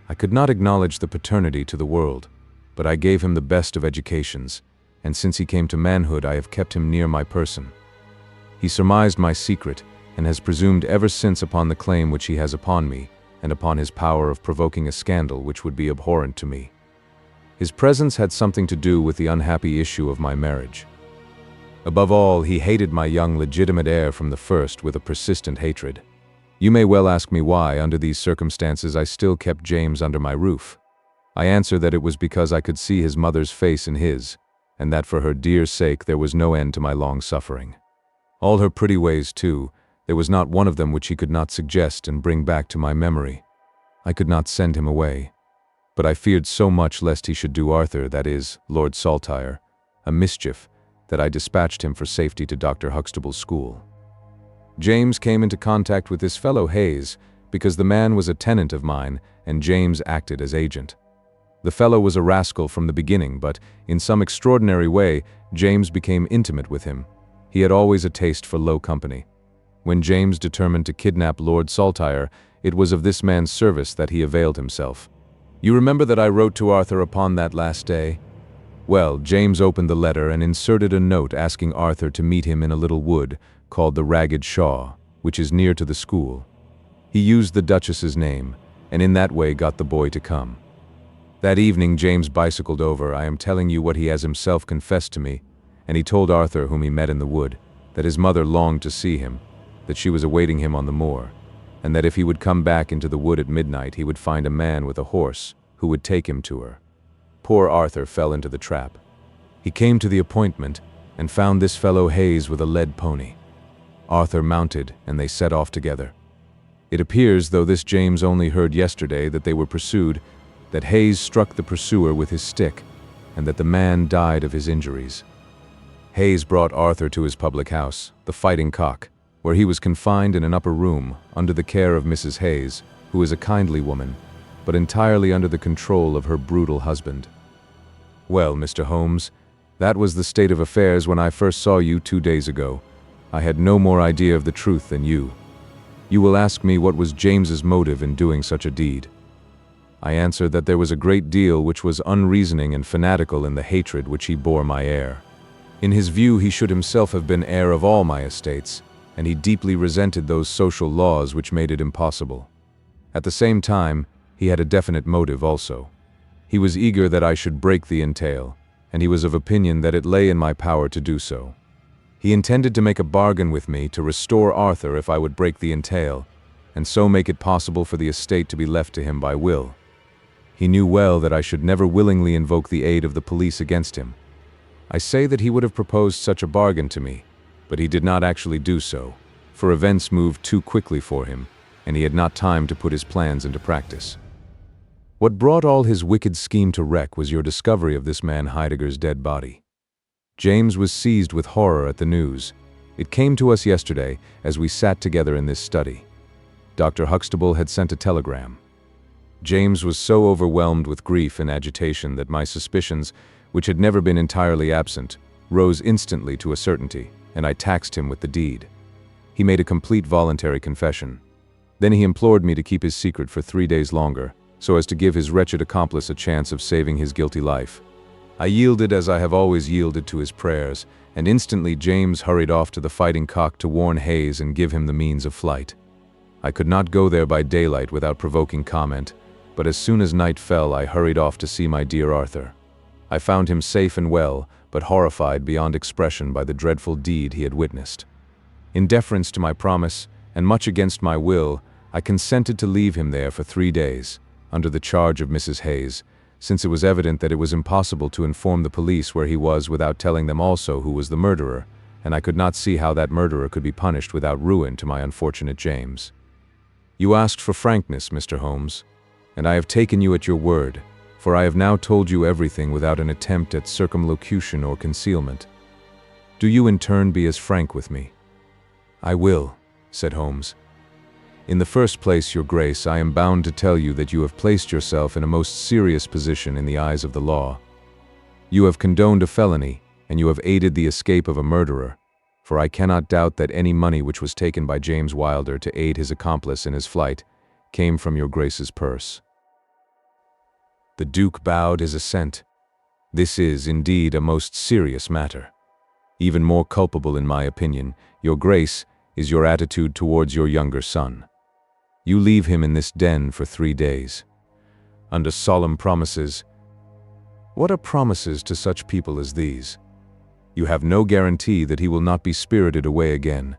I could not acknowledge the paternity to the world, but I gave him the best of educations, and since he came to manhood I have kept him near my person. He surmised my secret, and has presumed ever since upon the claim which he has upon me, and upon his power of provoking a scandal which would be abhorrent to me. His presence had something to do with the unhappy issue of my marriage. Above all, he hated my young legitimate heir from the first with a persistent hatred. You may well ask me why, under these circumstances, I still kept James under my roof. I answer that it was because I could see his mother's face in his, and that for her dear sake there was no end to my long suffering. All her pretty ways, too, there was not one of them which he could not suggest and bring back to my memory. I could not send him away, but I feared so much lest he should do Arthur, that is, Lord Saltire, a mischief, that I dispatched him for safety to Dr. Huxtable's school. James came into contact with this fellow Hayes because the man was a tenant of mine and James acted as agent. The fellow was a rascal from the beginning, but in some extraordinary way, James became intimate with him. He had always a taste for low company. When James determined to kidnap Lord Saltire, it was of this man's service that he availed himself. You remember that I wrote to Arthur upon that last day? Well, James opened the letter and inserted a note asking Arthur to meet him in a little wood called the Ragged Shaw, which is near to the school. He He used the Duchess's name, and in that way got the boy to come. That evening James bicycled over. I am telling you what he has himself confessed to me, and he told Arthur, whom he met in the wood, that his mother longed to see him, that she was awaiting him on the moor, and that if he would come back into the wood at midnight he would find a man with a horse who would take him to her. Poor Arthur fell into the trap. He came to the appointment and found this fellow Hayes with a led pony. Arthur mounted and they set off together. It appears, though this James only heard yesterday that they were pursued, that Hayes struck the pursuer with his stick, and that the man died of his injuries. Hayes brought Arthur to his public house, the Fighting Cock, where he was confined in an upper room under the care of Mrs. Hayes, who is a kindly woman, but entirely under the control of her brutal husband. Well, Mr. Holmes, that was the state of affairs when I first saw you 2 days ago. I had no more idea of the truth than you. You will ask me what was James's motive in doing such a deed. I answer that there was a great deal which was unreasoning and fanatical in the hatred which he bore my heir. In his view he should himself have been heir of all my estates, and he deeply resented those social laws which made it impossible. At the same time, he had a definite motive also. He was eager that I should break the entail, and he was of opinion that it lay in my power to do so. He intended to make a bargain with me to restore Arthur if I would break the entail, and so make it possible for the estate to be left to him by will. He knew well that I should never willingly invoke the aid of the police against him. I say that he would have proposed such a bargain to me, but he did not actually do so, for events moved too quickly for him, and he had not time to put his plans into practice. What brought all his wicked scheme to wreck was your discovery of this man Heidegger's dead body. James was seized with horror at the news. It came to us yesterday as we sat together in this study. Dr. Huxtable had sent a telegram. James was so overwhelmed with grief and agitation that my suspicions, which had never been entirely absent, rose instantly to a certainty, and I taxed him with the deed. He made a complete voluntary confession. Then he implored me to keep his secret for 3 days longer, so as to give his wretched accomplice a chance of saving his guilty life. I yielded as I have always yielded to his prayers, and instantly James hurried off to the Fighting Cock to warn Hayes and give him the means of flight. I could not go there by daylight without provoking comment, but as soon as night fell I hurried off to see my dear Arthur. I found him safe and well, but horrified beyond expression by the dreadful deed he had witnessed. In deference to my promise, and much against my will, I consented to leave him there for 3 days, under the charge of Mrs. Hayes, since it was evident that it was impossible to inform the police where he was without telling them also who was the murderer, and I could not see how that murderer could be punished without ruin to my unfortunate James. You asked for frankness, Mr. Holmes, and I have taken you at your word, for I have now told you everything without an attempt at circumlocution or concealment. Do you in turn be as frank with me? I will, said Holmes. In the first place, Your Grace, I am bound to tell you that you have placed yourself in a most serious position in the eyes of the law. You have condoned a felony, and you have aided the escape of a murderer, for I cannot doubt that any money which was taken by James Wilder to aid his accomplice in his flight came from Your Grace's purse. The Duke bowed his assent. This is, indeed, a most serious matter. Even more culpable, in my opinion, Your Grace, is your attitude towards your younger son. You leave him in this den for 3 days, under solemn promises. What are promises to such people as these? You have no guarantee that he will not be spirited away again.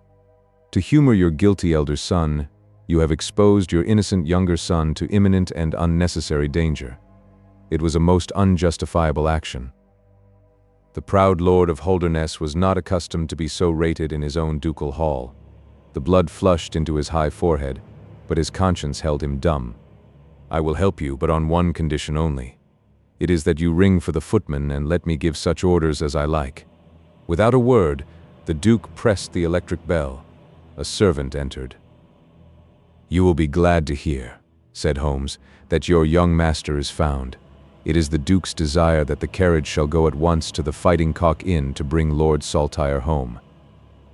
To humor your guilty elder son, you have exposed your innocent younger son to imminent and unnecessary danger. It was a most unjustifiable action. The proud Lord of Holderness was not accustomed to be so rated in his own ducal hall. The blood flushed into his high forehead, but his conscience held him dumb. I will help you, but on one condition only. It is that you ring for the footman and let me give such orders as I like. Without a word, the Duke pressed the electric bell. A servant entered. You will be glad to hear, said Holmes, that your young master is found. It is the Duke's desire that the carriage shall go at once to the Fighting Cock Inn to bring Lord Saltire home.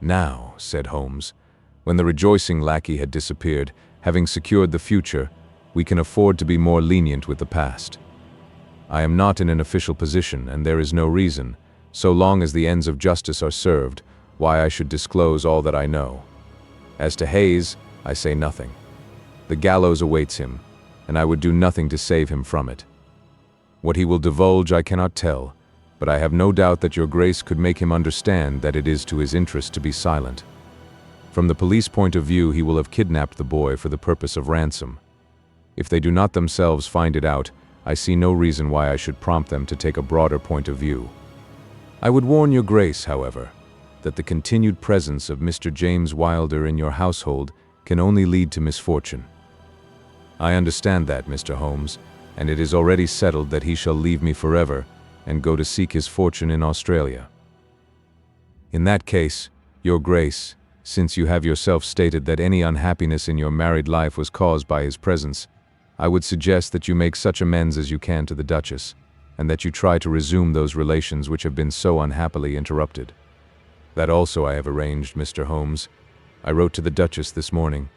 Now, said Holmes, when the rejoicing lackey had disappeared, having secured the future, we can afford to be more lenient with the past. I am not in an official position, and there is no reason, so long as the ends of justice are served, why I should disclose all that I know. As to Hayes, I say nothing. The gallows awaits him, and I would do nothing to save him from it. What he will divulge I cannot tell, but I have no doubt that your grace could make him understand that it is to his interest to be silent. From the police point of view, he will have kidnapped the boy for the purpose of ransom. If they do not themselves find it out, I see no reason why I should prompt them to take a broader point of view. I would warn your grace, however, that the continued presence of Mr. James Wilder in your household can only lead to misfortune. I understand that, Mr. Holmes, and it is already settled that he shall leave me forever and go to seek his fortune in Australia. In that case, your grace, since you have yourself stated that any unhappiness in your married life was caused by his presence, I would suggest that you make such amends as you can to the Duchess, and that you try to resume those relations which have been so unhappily interrupted. That also I have arranged, Mr. Holmes. I wrote to the Duchess this morning.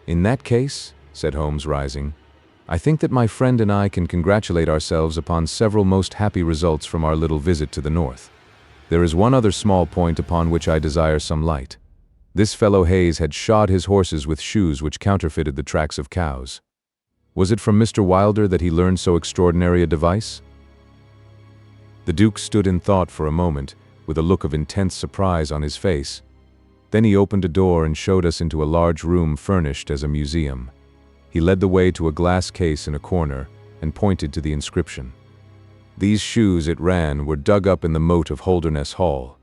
In that case, said Holmes, rising, I think that my friend and I can congratulate ourselves upon several most happy results from our little visit to the north. There is one other small point upon which I desire some light. This fellow Hayes had shod his horses with shoes which counterfeited the tracks of cows. Was it from Mr. Wilder that he learned so extraordinary a device? The Duke stood in thought for a moment, with a look of intense surprise on his face. Then he opened a door and showed us into a large room furnished as a museum. He led the way to a glass case in a corner and pointed to the inscription. These shoes, it ran, were dug up in the moat of Holderness Hall.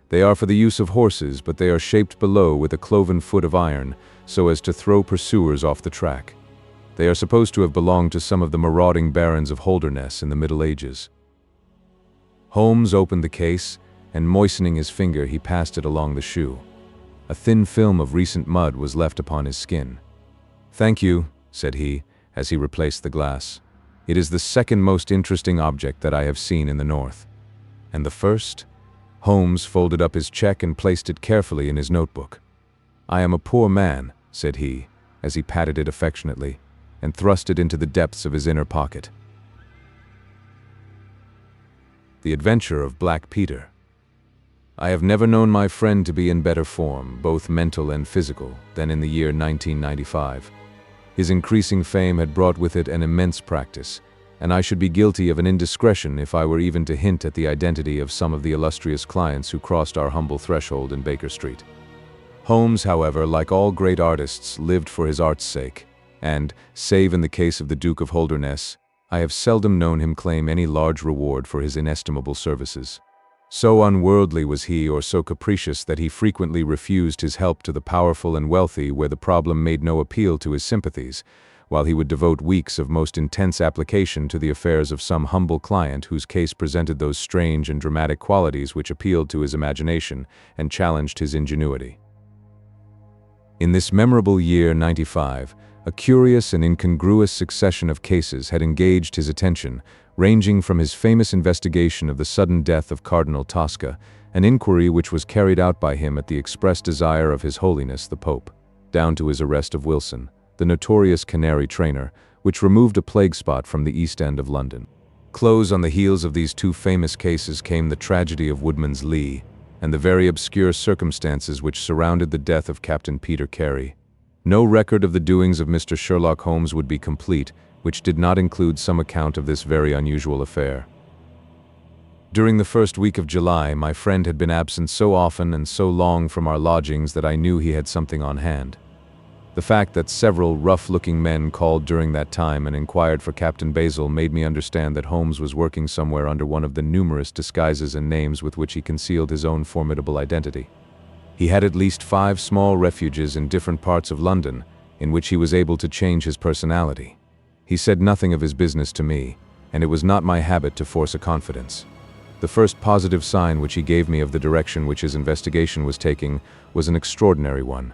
They are for the use of horses, but they are shaped below with a cloven foot of iron, so as to throw pursuers off the track. They are supposed to have belonged to some of the marauding barons of Holderness in the Middle Ages. Holmes opened the case, and moistening his finger, he passed it along the shoe. A thin film of recent mud was left upon his skin. Thank you, said he, as he replaced the glass. It is the second most interesting object that I have seen in the north. And the first? Holmes folded up his check and placed it carefully in his notebook. I am a poor man, said he, as he patted it affectionately, and thrust it into the depths of his inner pocket. The Adventure of Black Peter. I have never known my friend to be in better form, both mental and physical, than in the year 1995. His increasing fame had brought with it an immense practice, and I should be guilty of an indiscretion if I were even to hint at the identity of some of the illustrious clients who crossed our humble threshold in Baker Street. Holmes, however, like all great artists, lived for his art's sake, and, save in the case of the Duke of Holderness, I have seldom known him claim any large reward for his inestimable services. So unworldly was he, or so capricious, that he frequently refused his help to the powerful and wealthy where the problem made no appeal to his sympathies, while he would devote weeks of most intense application to the affairs of some humble client whose case presented those strange and dramatic qualities which appealed to his imagination and challenged his ingenuity. In this memorable year 95, a curious and incongruous succession of cases had engaged his attention, ranging from his famous investigation of the sudden death of Cardinal Tosca, an inquiry which was carried out by him at the express desire of His Holiness the Pope, down to his arrest of Wilson, the notorious canary trainer, which removed a plague spot from the East End of London. Close on the heels of these two famous cases came the tragedy of Woodman's Lee, and the very obscure circumstances which surrounded the death of Captain Peter Carey. No record of the doings of Mr. Sherlock Holmes would be complete, which did not include some account of this very unusual affair. During the first week of July, my friend had been absent so often and so long from our lodgings that I knew he had something on hand. The fact that several rough-looking men called during that time and inquired for Captain Basil made me understand that Holmes was working somewhere under one of the numerous disguises and names with which he concealed his own formidable identity. He had at least 5 small refuges in different parts of London, in which he was able to change his personality. He said nothing of his business to me, and it was not my habit to force a confidence. The first positive sign which he gave me of the direction which his investigation was taking was an extraordinary one.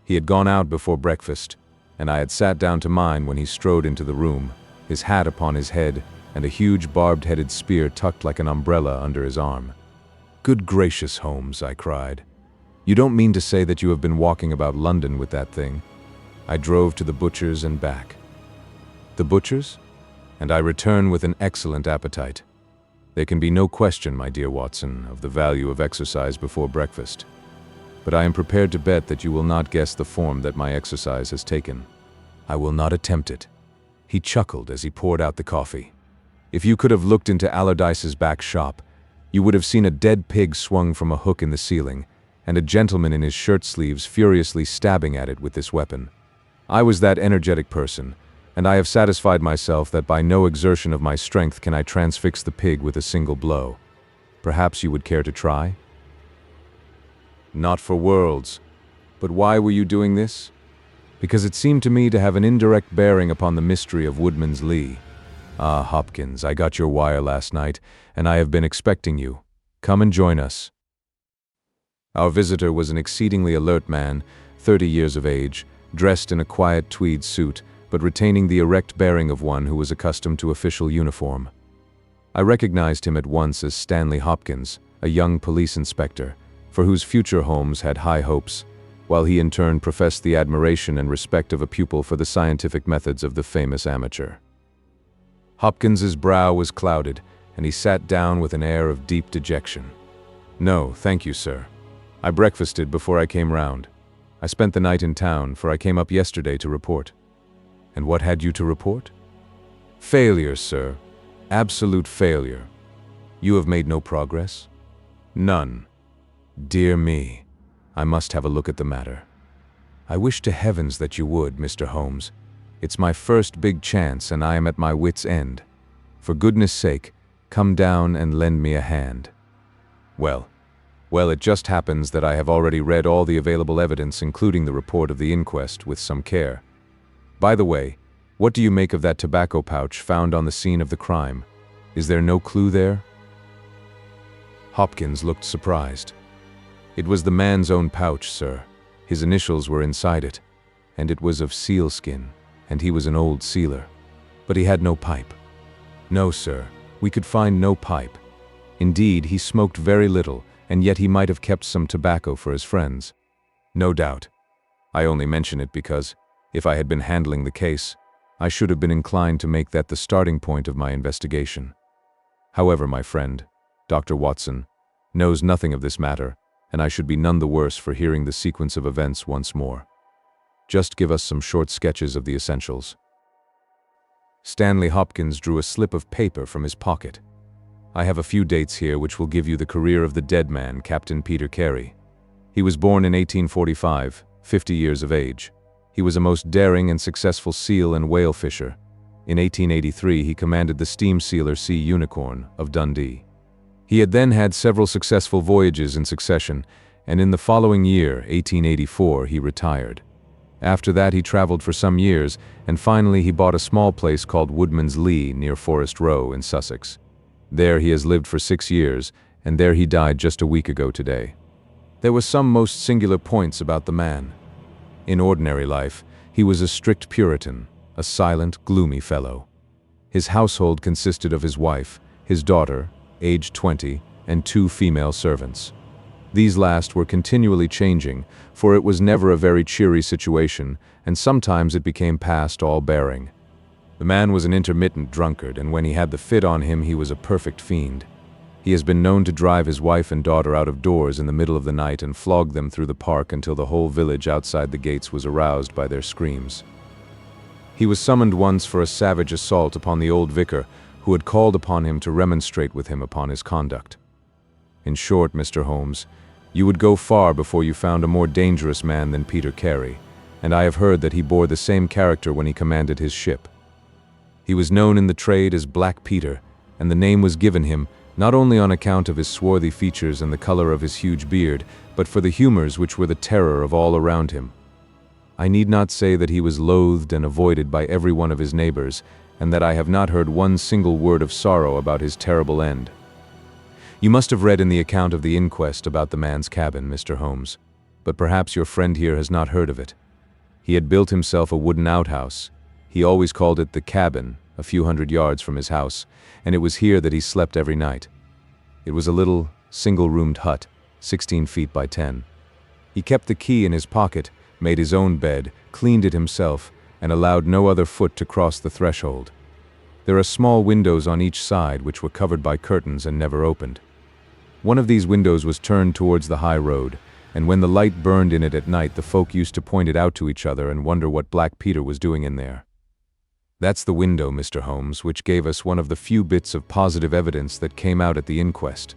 He had gone out before breakfast, and I had sat down to mine when he strode into the room, his hat upon his head, and a huge barbed-headed spear tucked like an umbrella under his arm. "Good gracious, Holmes," I cried. "You don't mean to say that you have been walking about London with that thing?" I drove to the butcher's and back. The butcher's? And I return with an excellent appetite. There can be no question, my dear Watson, of the value of exercise before breakfast. But I am prepared to bet that you will not guess the form that my exercise has taken. I will not attempt it." He chuckled as he poured out the coffee. If you could have looked into Allardyce's back shop, you would have seen a dead pig swung from a hook in the ceiling, and a gentleman in his shirt sleeves furiously stabbing at it with this weapon. I was that energetic person, and I have satisfied myself that by no exertion of my strength can I transfix the pig with a single blow. Perhaps you would care to try? Not for worlds. But why were you doing this? Because it seemed to me to have an indirect bearing upon the mystery of Woodman's Lee. Ah, Hopkins, I got your wire last night, and I have been expecting you. Come and join us. Our visitor was an exceedingly alert man, 30 years of age, dressed in a quiet tweed suit, but retaining the erect bearing of one who was accustomed to official uniform. I recognized him at once as Stanley Hopkins, a young police inspector, for whose future Holmes had high hopes, while he in turn professed the admiration and respect of a pupil for the scientific methods of the famous amateur. Hopkins's brow was clouded, and he sat down with an air of deep dejection. "No, thank you, sir. I breakfasted before I came round. I spent the night in town, for I came up yesterday to report." "And what had you to report?" "Failure, sir. Absolute failure." "You have made no progress?" "None." "Dear me. I must have a look at the matter." "I wish to heavens that you would, Mr. Holmes. It's my first big chance, and I am at my wit's end. For goodness sake, come down and lend me a hand." Well, it just happens that I have already read all the available evidence, including the report of the inquest, with some care. By the way, what do you make of that tobacco pouch found on the scene of the crime? Is there no clue there?" Hopkins looked surprised. "It was the man's own pouch, sir. His initials were inside it, and it was of sealskin, and he was an old sealer. But he had no pipe." "No, sir. We could find no pipe. Indeed, he smoked very little, and yet he might have kept some tobacco for his friends." "No doubt. I only mention it because, if I had been handling the case, I should have been inclined to make that the starting point of my investigation. However, my friend, Dr. Watson, knows nothing of this matter, and I should be none the worse for hearing the sequence of events once more. Just give us some short sketches of the essentials." Stanley Hopkins drew a slip of paper from his pocket. "I have a few dates here which will give you the career of the dead man, Captain Peter Carey. He was born in 1845, 50 years of age. He was a most daring and successful seal and whale fisher. In 1883 he commanded the steam sealer Sea Unicorn of Dundee. He had then had several successful voyages in succession, and in the following year, 1884, he retired. After that he traveled for some years, and finally he bought a small place called Woodman's Lee near Forest Row in Sussex. There he has lived for 6 years, and there he died just a week ago today. There were some most singular points about the man. In ordinary life, he was a strict Puritan, a silent, gloomy fellow. His household consisted of his wife, his daughter, aged 20, and 2 female servants. These last were continually changing, for it was never a very cheery situation, and sometimes it became past all bearing. The man was an intermittent drunkard, and when he had the fit on him he was a perfect fiend. He has been known to drive his wife and daughter out of doors in the middle of the night and flog them through the park until the whole village outside the gates was aroused by their screams. He was summoned once for a savage assault upon the old vicar, who had called upon him to remonstrate with him upon his conduct. In short, Mr. Holmes, you would go far before you found a more dangerous man than Peter Carey, and I have heard that he bore the same character when he commanded his ship. He was known in the trade as Black Peter, and the name was given him not only on account of his swarthy features and the color of his huge beard, but for the humors which were the terror of all around him. I need not say that he was loathed and avoided by every one of his neighbors, and that I have not heard one single word of sorrow about his terrible end. You must have read in the account of the inquest about the man's cabin, Mr. Holmes, but perhaps your friend here has not heard of it. He had built himself a wooden outhouse. He always called it the cabin, a few hundred yards from his house, and it was here that he slept every night. It was a little, single-roomed hut, 16 feet by 10. He kept the key in his pocket, made his own bed, cleaned it himself, and allowed no other foot to cross the threshold. There are small windows on each side which were covered by curtains and never opened. One of these windows was turned towards the high road, and when the light burned in it at night, the folk used to point it out to each other and wonder what Black Peter was doing in there. That's the window, Mr. Holmes, which gave us one of the few bits of positive evidence that came out at the inquest.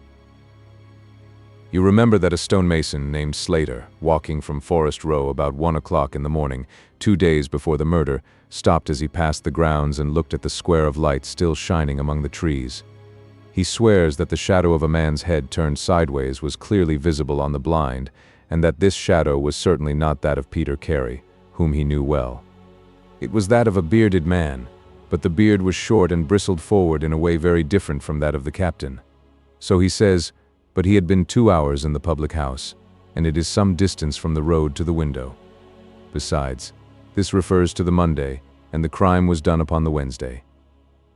You remember that a stonemason named Slater, walking from Forest Row about 1 o'clock in the morning, 2 days before the murder, stopped as he passed the grounds and looked at the square of light still shining among the trees. He swears that the shadow of a man's head turned sideways was clearly visible on the blind, and that this shadow was certainly not that of Peter Carey, whom he knew well. It was that of a bearded man, but the beard was short and bristled forward in a way very different from that of the captain. So he says, but he had been 2 hours in the public house, and it is some distance from the road to the window. Besides, this refers to the Monday, and the crime was done upon the Wednesday.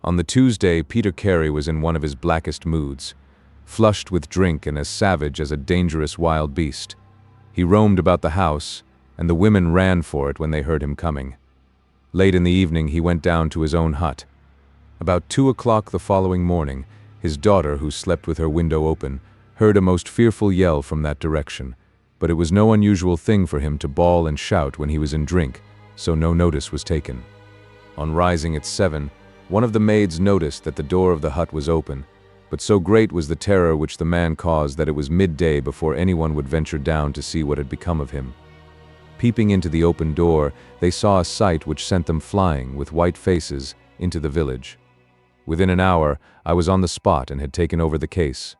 On the Tuesday, Peter Carey was in one of his blackest moods, flushed with drink and as savage as a dangerous wild beast. He roamed about the house, and the women ran for it when they heard him coming. Late in the evening, he went down to his own hut. About 2 o'clock the following morning, his daughter, who slept with her window open, heard a most fearful yell from that direction, but it was no unusual thing for him to bawl and shout when he was in drink, so no notice was taken. On rising at 7, one of the maids noticed that the door of the hut was open, but so great was the terror which the man caused that it was midday before anyone would venture down to see what had become of him. Peeping into the open door, they saw a sight which sent them flying, with white faces, into the village. Within an hour, I was on the spot and had taken over the case.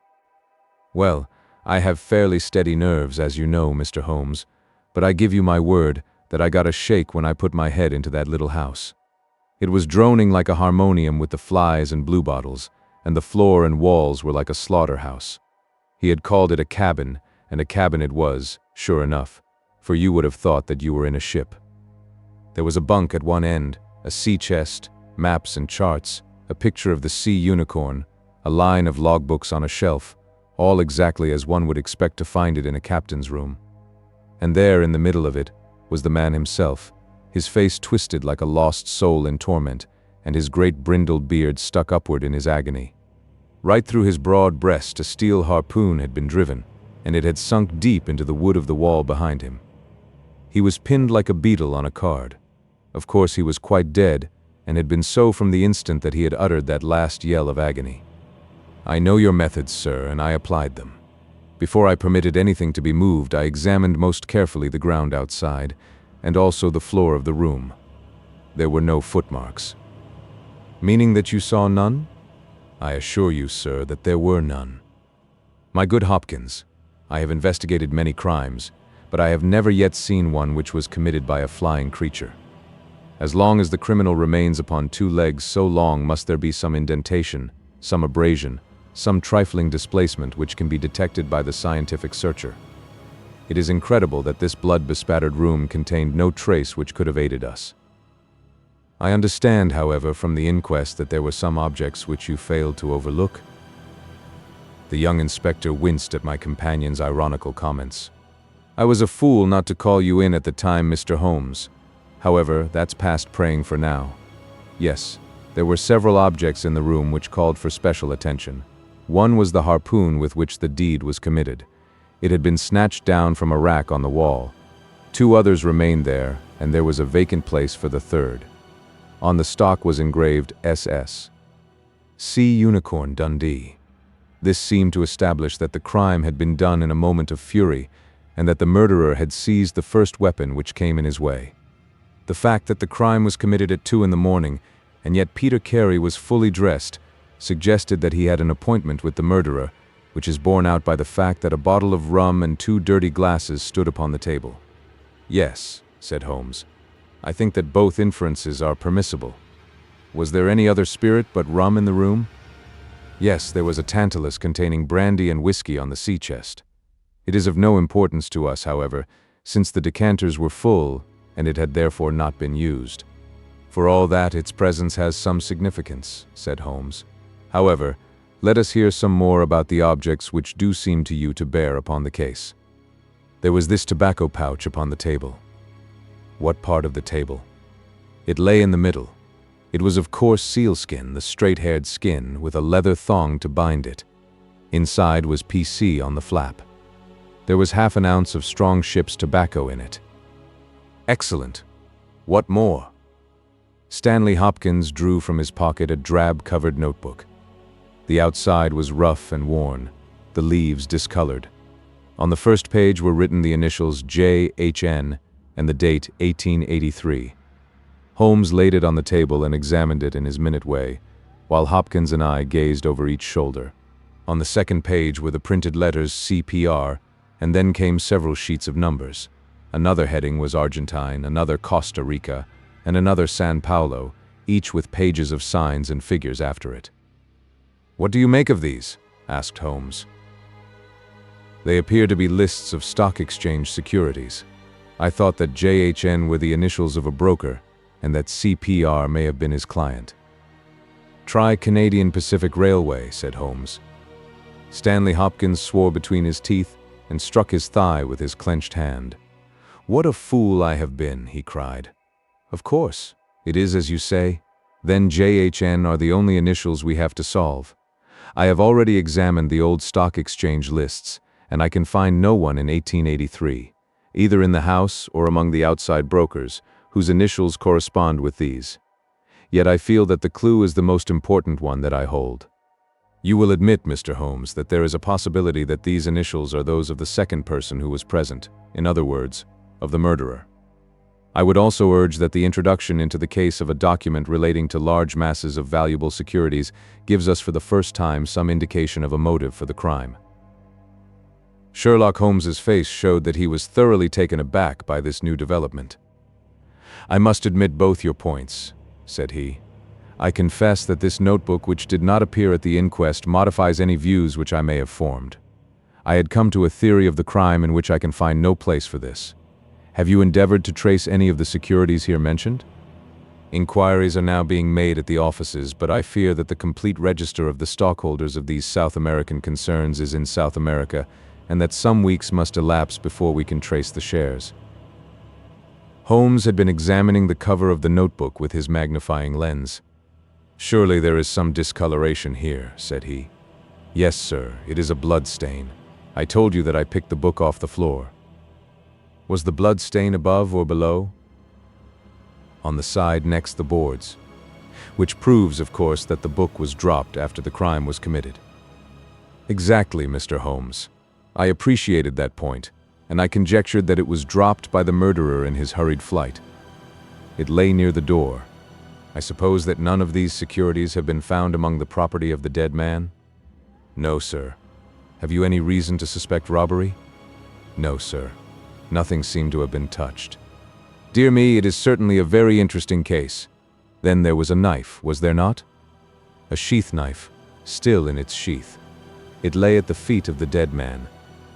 Well, I have fairly steady nerves, as you know, Mr. Holmes, but I give you my word that I got a shake when I put my head into that little house. It was droning like a harmonium with the flies and bluebottles, and the floor and walls were like a slaughterhouse. He had called it a cabin, and a cabin it was, sure enough, for you would have thought that you were in a ship. There was a bunk at one end, a sea chest, maps and charts, a picture of the sea unicorn, a line of logbooks on a shelf, all exactly as one would expect to find it in a captain's room. And there, in the middle of it, was the man himself, his face twisted like a lost soul in torment, and his great brindled beard stuck upward in his agony. Right through his broad breast a steel harpoon had been driven, and it had sunk deep into the wood of the wall behind him. He was pinned like a beetle on a card. Of course he was quite dead, and had been so from the instant that he had uttered that last yell of agony. I know your methods, sir, and I applied them. Before I permitted anything to be moved, I examined most carefully the ground outside, and also the floor of the room. There were no footmarks. Meaning that you saw none? I assure you, sir, that there were none. My good Hopkins, I have investigated many crimes, but I have never yet seen one which was committed by a flying creature. As long as the criminal remains upon 2 legs, so long must there be some indentation, some abrasion, some trifling displacement which can be detected by the scientific searcher. It is incredible that this blood-bespattered room contained no trace which could have aided us. I understand, however, from the inquest that there were some objects which you failed to overlook. The young inspector winced at my companion's ironical comments. I was a fool not to call you in at the time, Mr. Holmes. However, that's past praying for now. Yes, there were several objects in the room which called for special attention. One was the harpoon with which the deed was committed. It had been snatched down from a rack on the wall. 2 others remained there, and there was a vacant place for the third. On the stock was engraved SS. Sea Unicorn, Dundee. This seemed to establish that the crime had been done in a moment of fury, and that the murderer had seized the first weapon which came in his way. The fact that the crime was committed at 2 in the morning, and yet Peter Carey was fully dressed, suggested that he had an appointment with the murderer, which is borne out by the fact that a bottle of rum and 2 dirty glasses stood upon the table. Yes, said Holmes. I think that both inferences are permissible. Was there any other spirit but rum in the room? Yes, there was a tantalus containing brandy and whiskey on the sea chest. It is of no importance to us, however, since the decanters were full, and it had therefore not been used. For all that, its presence has some significance, said Holmes. However, let us hear some more about the objects which do seem to you to bear upon the case. There was this tobacco pouch upon the table. What part of the table? It lay in the middle. It was of coarse sealskin, the straight-haired skin, with a leather thong to bind it. Inside was PC on the flap. There was half an ounce of strong ship's tobacco in it. Excellent. What more? Stanley Hopkins drew from his pocket a drab-covered notebook. The outside was rough and worn, the leaves discolored. On the first page were written the initials J.H.N. and the date 1883. Holmes laid it on the table and examined it in his minute way, while Hopkins and I gazed over each shoulder. On the second page were the printed letters C.P.R., and then came several sheets of numbers. Another heading was Argentine, another Costa Rica, and another San Paulo, each with pages of signs and figures after it. "What do you make of these?" asked Holmes. "They appear to be lists of stock exchange securities. I thought that J.H.N. were the initials of a broker, and that C.P.R. may have been his client." "Try Canadian Pacific Railway," said Holmes. Stanley Hopkins swore between his teeth and struck his thigh with his clenched hand. "What a fool I have been," he cried. "Of course, it is as you say. Then J.H.N. are the only initials we have to solve. I have already examined the old stock exchange lists, and I can find no one in 1883, either in the house or among the outside brokers, whose initials correspond with these. Yet I feel that the clue is the most important one that I hold. You will admit, Mr. Holmes, that there is a possibility that these initials are those of the second person who was present, in other words, of the murderer. I would also urge that the introduction into the case of a document relating to large masses of valuable securities gives us for the first time some indication of a motive for the crime." Sherlock Holmes's face showed that he was thoroughly taken aback by this new development. "I must admit both your points," said he. "I confess that this notebook, which did not appear at the inquest, modifies any views which I may have formed. I had come to a theory of the crime in which I can find no place for this. Have you endeavored to trace any of the securities here mentioned?" "Inquiries are now being made at the offices, but I fear that the complete register of the stockholders of these South American concerns is in South America, and that some weeks must elapse before we can trace the shares." Holmes had been examining the cover of the notebook with his magnifying lens. "Surely there is some discoloration here," said he. "Yes, sir, it is a blood stain. I told you that I picked the book off the floor." "Was the blood stain above or below?" "On the side next the boards. Which proves, of course, that the book was dropped after the crime was committed." "Exactly, Mr. Holmes. I appreciated that point, and I conjectured that it was dropped by the murderer in his hurried flight. It lay near the door. I suppose that none of these securities have been found among the property of the dead man?" "No, sir. Have you any reason to suspect robbery?" "No, sir. Nothing seemed to have been touched." "Dear me, it is certainly a very interesting case. Then there was a knife, was there not?" "A sheath knife, still in its sheath. It lay at the feet of the dead man.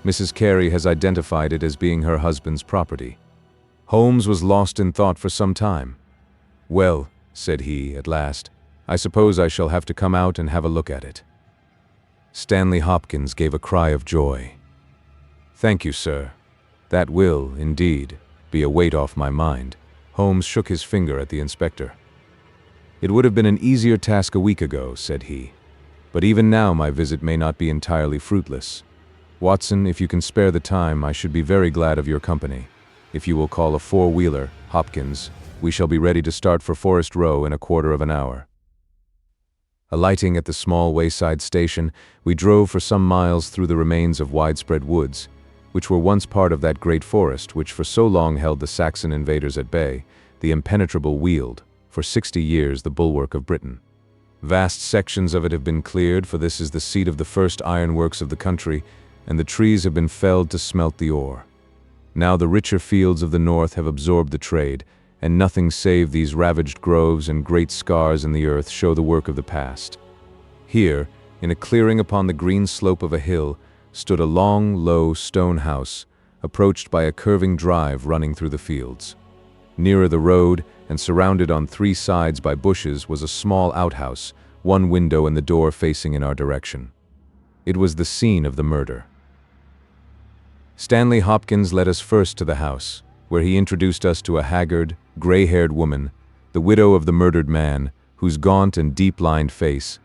Mrs. Carey has identified it as being her husband's property." Holmes was lost in thought for some time. "Well," said he, at last, "I suppose I shall have to come out and have a look at it." Stanley Hopkins gave a cry of joy. "Thank you, sir. That will, indeed, be a weight off my mind." Holmes shook his finger at the inspector. "It would have been an easier task a week ago," said he. "But even now my visit may not be entirely fruitless. Watson, if you can spare the time, I should be very glad of your company. If you will call a four-wheeler, Hopkins, we shall be ready to start for Forest Row in a quarter of an hour." Alighting at the small wayside station, we drove for some miles through the remains of widespread woods, which were once part of that great forest which for so long held the Saxon invaders at bay, the impenetrable Weald, for 60 years the bulwark of Britain. Vast sections of it have been cleared, for this is the seat of the first ironworks of the country, and the trees have been felled to smelt the ore. Now the richer fields of the north have absorbed the trade, and nothing save these ravaged groves and great scars in the earth show the work of the past. Here, in a clearing upon the green slope of a hill, stood a long, low stone house, approached by a curving drive running through the fields. Nearer the road, and surrounded on three sides by bushes, was a small outhouse, one window and the door facing in our direction. It was the scene of the murder. Stanley Hopkins led us first to the house, where he introduced us to a haggard, gray-haired woman, the widow of the murdered man, whose gaunt and deep-lined face,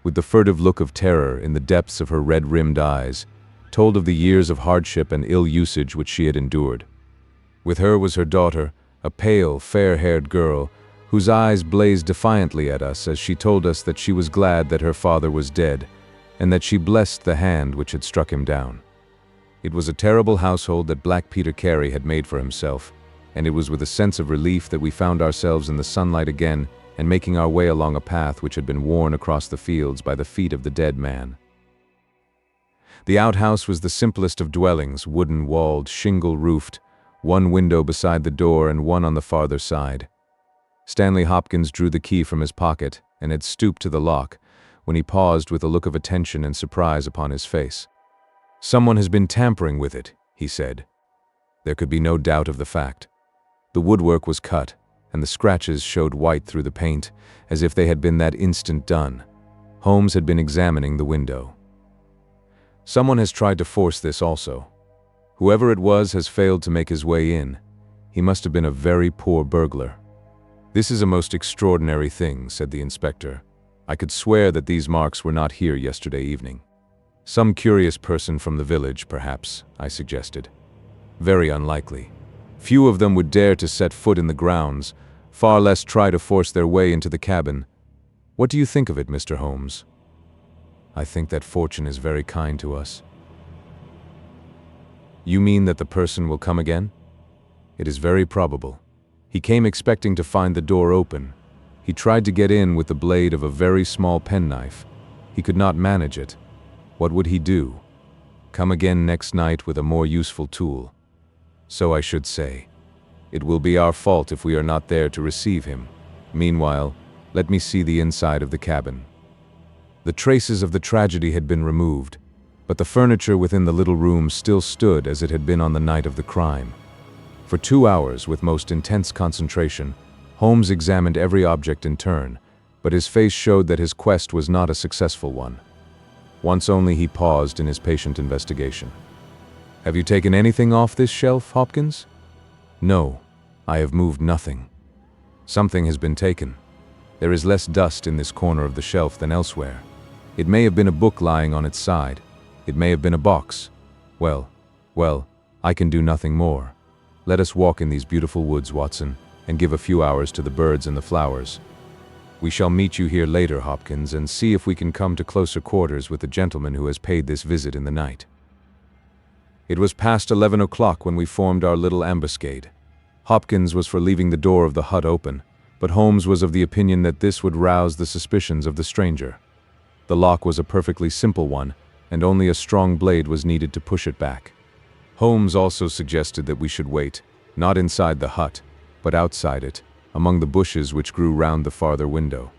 with the furtive look of terror in the depths of her red-rimmed eyes, told of the years of hardship and ill usage which she had endured. With her was her daughter, a pale, fair-haired girl, whose eyes blazed defiantly at us as she told us that she was glad that her father was dead, and that she blessed the hand which had struck him down. It was a terrible household that Black Peter Carey had made for himself, and it was with a sense of relief that we found ourselves in the sunlight again and making our way along a path which had been worn across the fields by the feet of the dead man. The outhouse was the simplest of dwellings, wooden-walled, shingle-roofed, one window beside the door and one on the farther side. Stanley Hopkins drew the key from his pocket and had stooped to the lock when he paused with a look of attention and surprise upon his face. "Someone has been tampering with it," he said. There could be no doubt of the fact. The woodwork was cut, and the scratches showed white through the paint, as if they had been that instant done. Holmes had been examining the window. "Someone has tried to force this also. Whoever it was has failed to make his way in. He must have been a very poor burglar." "This is a most extraordinary thing," said the inspector. "I could swear that these marks were not here yesterday evening." "Some curious person from the village, perhaps," I suggested. "Very unlikely. Few of them would dare to set foot in the grounds, far less try to force their way into the cabin. What do you think of it, Mr. Holmes?" "I think that fortune is very kind to us." "You mean that the person will come again?" "It is very probable. He came expecting to find the door open. He tried to get in with the blade of a very small penknife. He could not manage it. What would he do? Come again next night with a more useful tool. So I should say. It will be our fault if we are not there to receive him. Meanwhile, let me see the inside of the cabin." The traces of the tragedy had been removed, but the furniture within the little room still stood as it had been on the night of the crime. For 2 hours, with most intense concentration, Holmes examined every object in turn, but his face showed that his quest was not a successful one. Once only he paused in his patient investigation. "Have you taken anything off this shelf, Hopkins?" "No, I have moved nothing." "Something has been taken. There is less dust in this corner of the shelf than elsewhere. It may have been a book lying on its side. It may have been a box. Well, I can do nothing more. Let us walk in these beautiful woods, Watson, and give a few hours to the birds and the flowers. We shall meet you here later, Hopkins, and see if we can come to closer quarters with the gentleman who has paid this visit in the night." It was past 11 o'clock when we formed our little ambuscade. Hopkins was for leaving the door of the hut open, but Holmes was of the opinion that this would rouse the suspicions of the stranger. The lock was a perfectly simple one, and only a strong blade was needed to push it back. Holmes also suggested that we should wait, not inside the hut, but outside it, among the bushes which grew round the farther window.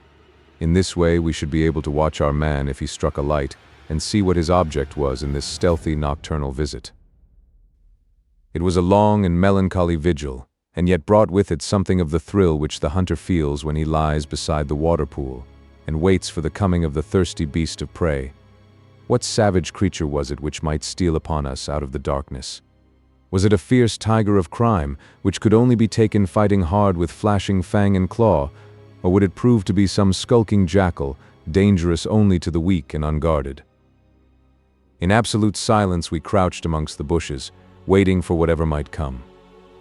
In this way we should be able to watch our man if he struck a light, and see what his object was in this stealthy nocturnal visit. It was a long and melancholy vigil, and yet brought with it something of the thrill which the hunter feels when he lies beside the water pool, and waits for the coming of the thirsty beast of prey. What savage creature was it which might steal upon us out of the darkness? Was it a fierce tiger of crime, which could only be taken fighting hard with flashing fang and claw, or would it prove to be some skulking jackal, dangerous only to the weak and unguarded? In absolute silence we crouched amongst the bushes, waiting for whatever might come.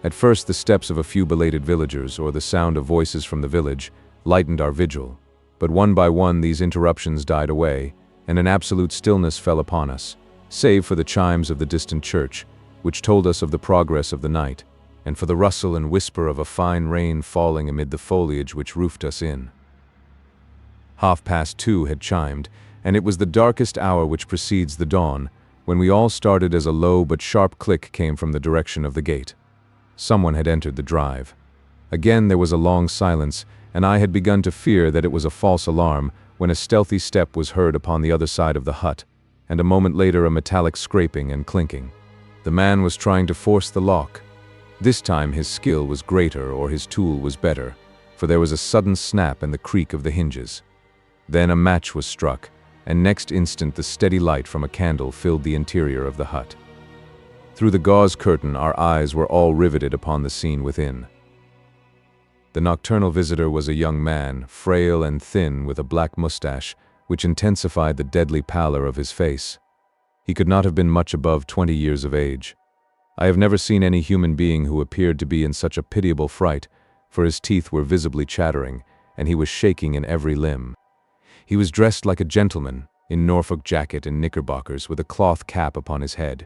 At first the steps of a few belated villagers, or the sound of voices from the village, lightened our vigil, but one by one these interruptions died away, and an absolute stillness fell upon us, save for the chimes of the distant church, which told us of the progress of the night, and for the rustle and whisper of a fine rain falling amid the foliage which roofed us in. 2:30 had chimed, and it was the darkest hour which precedes the dawn, when we all started as a low but sharp click came from the direction of the gate. Someone had entered the drive. Again there was a long silence, and I had begun to fear that it was a false alarm, when a stealthy step was heard upon the other side of the hut, and a moment later a metallic scraping and clinking. The man was trying to force the lock. This time his skill was greater, or his tool was better, for there was a sudden snap and the creak of the hinges. Then a match was struck, and next instant the steady light from a candle filled the interior of the hut. Through the gauze curtain our eyes were all riveted upon the scene within. The nocturnal visitor was a young man, frail and thin, with a black mustache, which intensified the deadly pallor of his face. He could not have been much above 20 years of age. I have never seen any human being who appeared to be in such a pitiable fright, for his teeth were visibly chattering, and he was shaking in every limb. He was dressed like a gentleman, in Norfolk jacket and knickerbockers, with a cloth cap upon his head.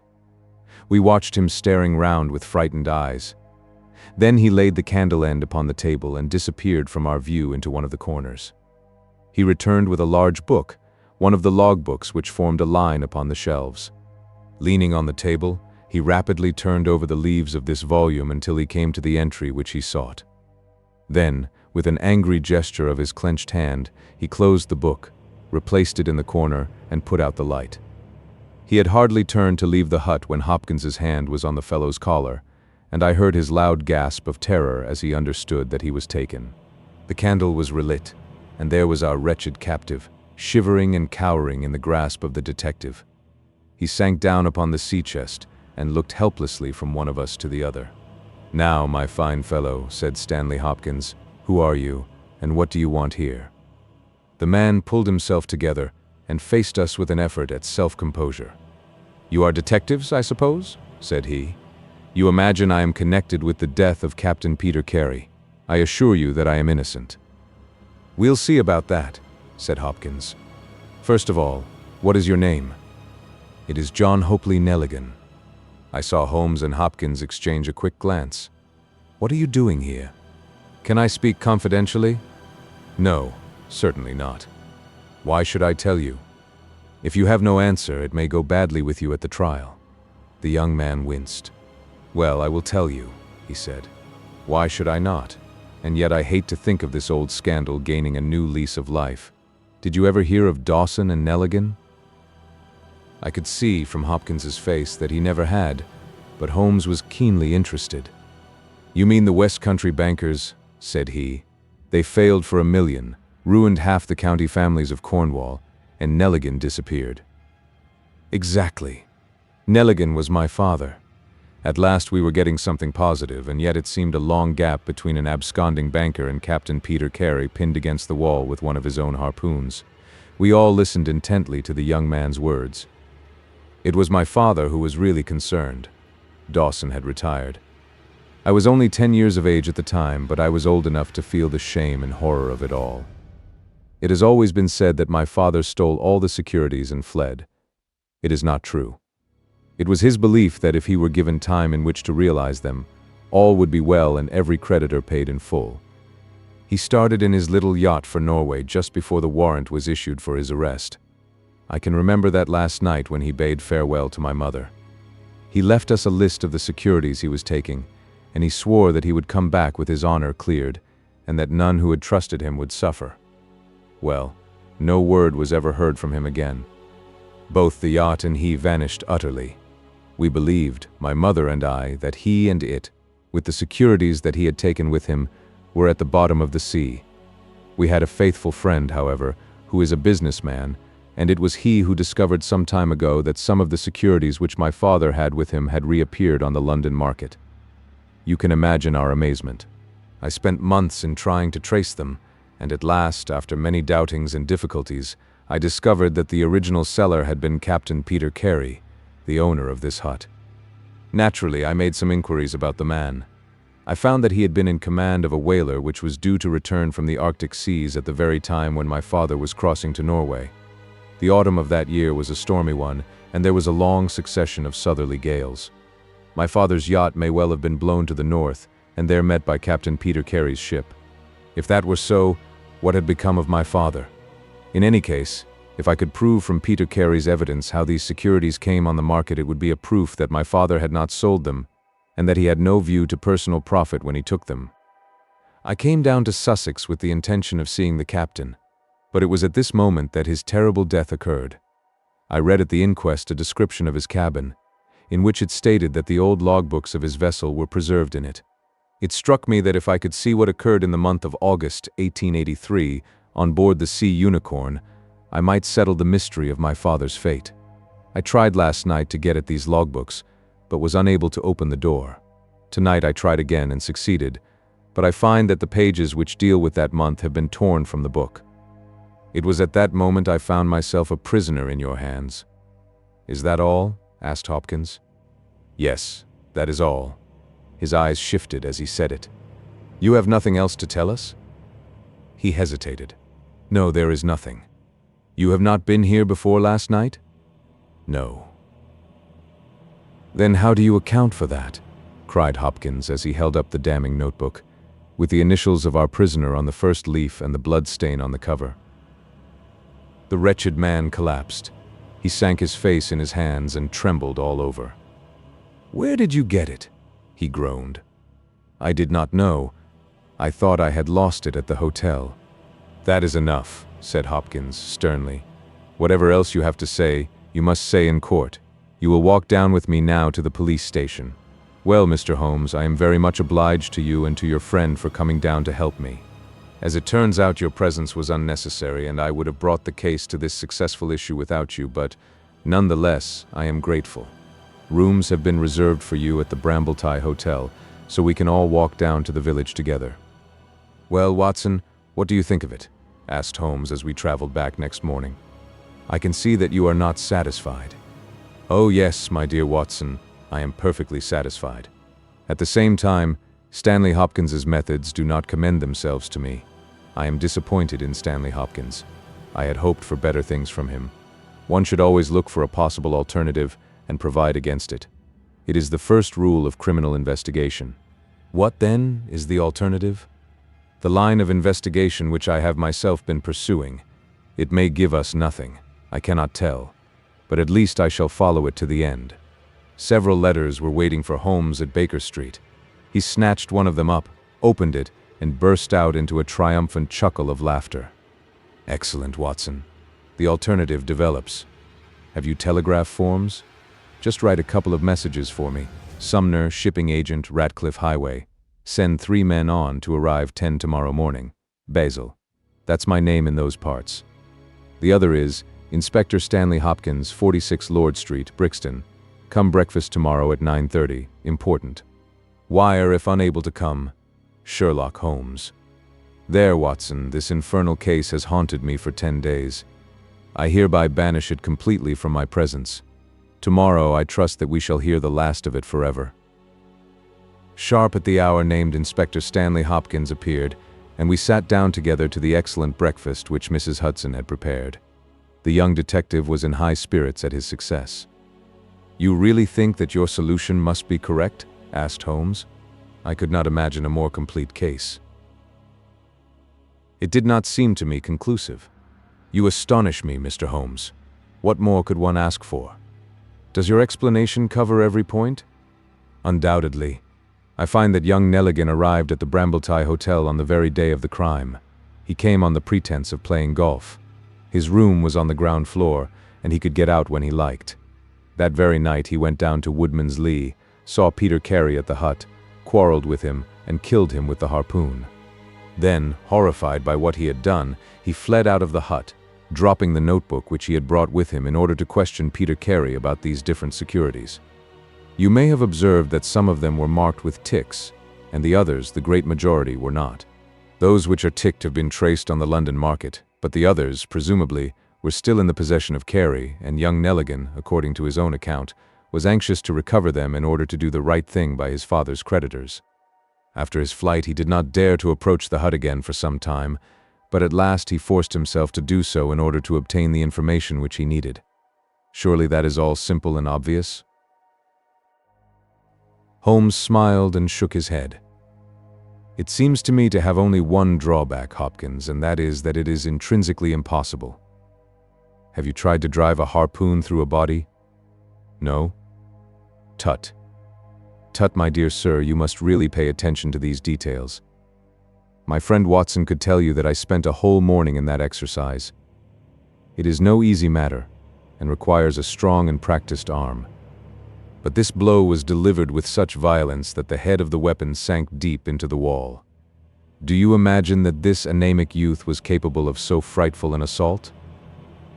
We watched him staring round with frightened eyes. Then he laid the candle end upon the table and disappeared from our view into one of the corners. He returned with a large book, one of the logbooks which formed a line upon the shelves. Leaning on the table, he rapidly turned over the leaves of this volume until he came to the entry which he sought. Then, with an angry gesture of his clenched hand, he closed the book, replaced it in the corner, and put out the light. He had hardly turned to leave the hut when Hopkins's hand was on the fellow's collar, and I heard his loud gasp of terror as he understood that he was taken. The candle was relit, and there was our wretched captive, shivering and cowering in the grasp of the detective. He sank down upon the sea-chest and looked helplessly from one of us to the other. "Now, my fine fellow," said Stanley Hopkins, "who are you, and what do you want here?" The man pulled himself together and faced us with an effort at self-composure. "You are detectives, I suppose?" said he. "You imagine I am connected with the death of Captain Peter Carey. I assure you that I am innocent." "We'll see about that," said Hopkins. "First of all, what is your name?" "It is John Hopley Nelligan." I saw Holmes and Hopkins exchange a quick glance. "What are you doing here?" "Can I speak confidentially?" "No, certainly not." "Why should I tell you?" "If you have no answer, it may go badly with you at the trial." The young man winced. "Well, I will tell you," he said. "Why should I not? And yet I hate to think of this old scandal gaining a new lease of life. Did you ever hear of Dawson and Nelligan?" I could see from Hopkins's face that he never had, but Holmes was keenly interested. "You mean the West Country bankers," said he. "They failed for $1 million, ruined half the county families of Cornwall, and Nelligan disappeared." "Exactly. Nelligan was my father. At last we were getting something positive, and yet it seemed a long gap between an absconding banker and Captain Peter Carey pinned against the wall with one of his own harpoons." We all listened intently to the young man's words. "It was my father who was really concerned." Dawson had retired. "I was only 10 years of age at the time, but I was old enough to feel the shame and horror of it all. It has always been said that my father stole all the securities and fled. It is not true. It was his belief that if he were given time in which to realize them, all would be well and every creditor paid in full. He started in his little yacht for Norway just before the warrant was issued for his arrest. I can remember that last night when he bade farewell to my mother. He left us a list of the securities he was taking, and he swore that he would come back with his honor cleared, and that none who had trusted him would suffer. Well, no word was ever heard from him again. Both the yacht and he vanished utterly. We believed, my mother and I, that he and it, with the securities that he had taken with him, were at the bottom of the sea. We had a faithful friend, however, who is a businessman, and it was he who discovered some time ago that some of the securities which my father had with him had reappeared on the London market. You can imagine our amazement. I spent months in trying to trace them, and at last, after many doubtings and difficulties, I discovered that the original seller had been Captain Peter Carey, the owner of this hut. Naturally, I made some inquiries about the man. I found that he had been in command of a whaler which was due to return from the Arctic seas at the very time when my father was crossing to Norway. The autumn of that year was a stormy one, and there was a long succession of southerly gales. My father's yacht may well have been blown to the north, and there met by Captain Peter Carey's ship. If that were so, what had become of my father? In any case, if I could prove from Peter Carey's evidence how these securities came on the market, it would be a proof that my father had not sold them, and that he had no view to personal profit when he took them. I came down to Sussex with the intention of seeing the captain, but it was at this moment that his terrible death occurred. I read at the inquest a description of his cabin, in which it stated that the old logbooks of his vessel were preserved in it. It struck me that if I could see what occurred in the month of August, 1883, on board the Sea Unicorn, I might settle the mystery of my father's fate. I tried last night to get at these logbooks, but was unable to open the door. Tonight I tried again and succeeded, but I find that the pages which deal with that month have been torn from the book. It was at that moment I found myself a prisoner in your hands. "Is that all?" asked Hopkins. "Yes, that is all." His eyes shifted as he said it. "You have nothing else to tell us?" He hesitated. "No, there is nothing." "You have not been here before last night?" "No." "Then how do you account for that?" cried Hopkins as he held up the damning notebook, with the initials of our prisoner on the first leaf and the blood stain on the cover. The wretched man collapsed. He sank his face in his hands and trembled all over. "Where did you get it?" he groaned. "I did not know. I thought I had lost it at the hotel." "That is enough," said Hopkins sternly. "Whatever else you have to say, you must say in court. You will walk down with me now to the police station. Well, Mr. Holmes, I am very much obliged to you and to your friend for coming down to help me. As it turns out, your presence was unnecessary, and I would have brought the case to this successful issue without you, but nonetheless, I am grateful. Rooms have been reserved for you at the Brambletie Hotel, so we can all walk down to the village together." "Well, Watson, what do you think of it?" asked Holmes as we traveled back next morning. "I can see that you are not satisfied." "Oh yes, my dear Watson, I am perfectly satisfied. At the same time, Stanley Hopkins's methods do not commend themselves to me. I am disappointed in Stanley Hopkins. I had hoped for better things from him. One should always look for a possible alternative and provide against it. It is the first rule of criminal investigation. What, then, is the alternative? The line of investigation which I have myself been pursuing. It may give us nothing. I cannot tell. But at least I shall follow it to the end." Several letters were waiting for Holmes at Baker Street. He snatched one of them up, opened it, and burst out into a triumphant chuckle of laughter. "Excellent, Watson. The alternative develops. Have you telegraph forms? Just write a couple of messages for me. Sumner, shipping agent, Ratcliffe Highway. Send 3 men on to arrive 10 tomorrow morning. Basil. That's my name in those parts. The other is Inspector Stanley Hopkins, 46 Lord Street, Brixton. Come breakfast tomorrow at 9:30. Important. Wire if unable to come. Sherlock Holmes." There, Watson, this infernal case has haunted me for 10 days. I hereby banish it completely from my presence. Tomorrow I trust that we shall hear the last of it forever. Sharp at the hour named, Inspector Stanley Hopkins appeared, and we sat down together to the excellent breakfast which Mrs. Hudson had prepared. The young detective was in high spirits at his success. "You really think that your solution must be correct?" asked Holmes. "I could not imagine a more complete case." "It did not seem to me conclusive." "You astonish me, Mr. Holmes. What more could one ask for?" "Does your explanation cover every point?" "Undoubtedly. I find that young Nelligan arrived at the Brambletie Hotel on the very day of the crime. He came on the pretense of playing golf. His room was on the ground floor, and he could get out when he liked. That very night he went down to Woodman's Lee, saw Peter Carey at the hut, quarreled with him, and killed him with the harpoon. Then, horrified by what he had done, he fled out of the hut, dropping the notebook which he had brought with him in order to question Peter Carey about these different securities. You may have observed that some of them were marked with ticks, and the others, the great majority, were not. Those which are ticked have been traced on the London market, but the others, presumably, were still in the possession of Carey, and young Nelligan, according to his own account, was anxious to recover them in order to do the right thing by his father's creditors. After his flight he did not dare to approach the hut again for some time, but at last he forced himself to do so in order to obtain the information which he needed. Surely that is all simple and obvious?" Holmes smiled and shook his head. "It seems to me to have only one drawback, Hopkins, and that is that it is intrinsically impossible. Have you tried to drive a harpoon through a body? No? Tut. Tut, my dear sir, you must really pay attention to these details. My friend Watson could tell you that I spent a whole morning in that exercise. It is no easy matter, and requires a strong and practiced arm. But this blow was delivered with such violence that the head of the weapon sank deep into the wall. Do you imagine that this anemic youth was capable of so frightful an assault?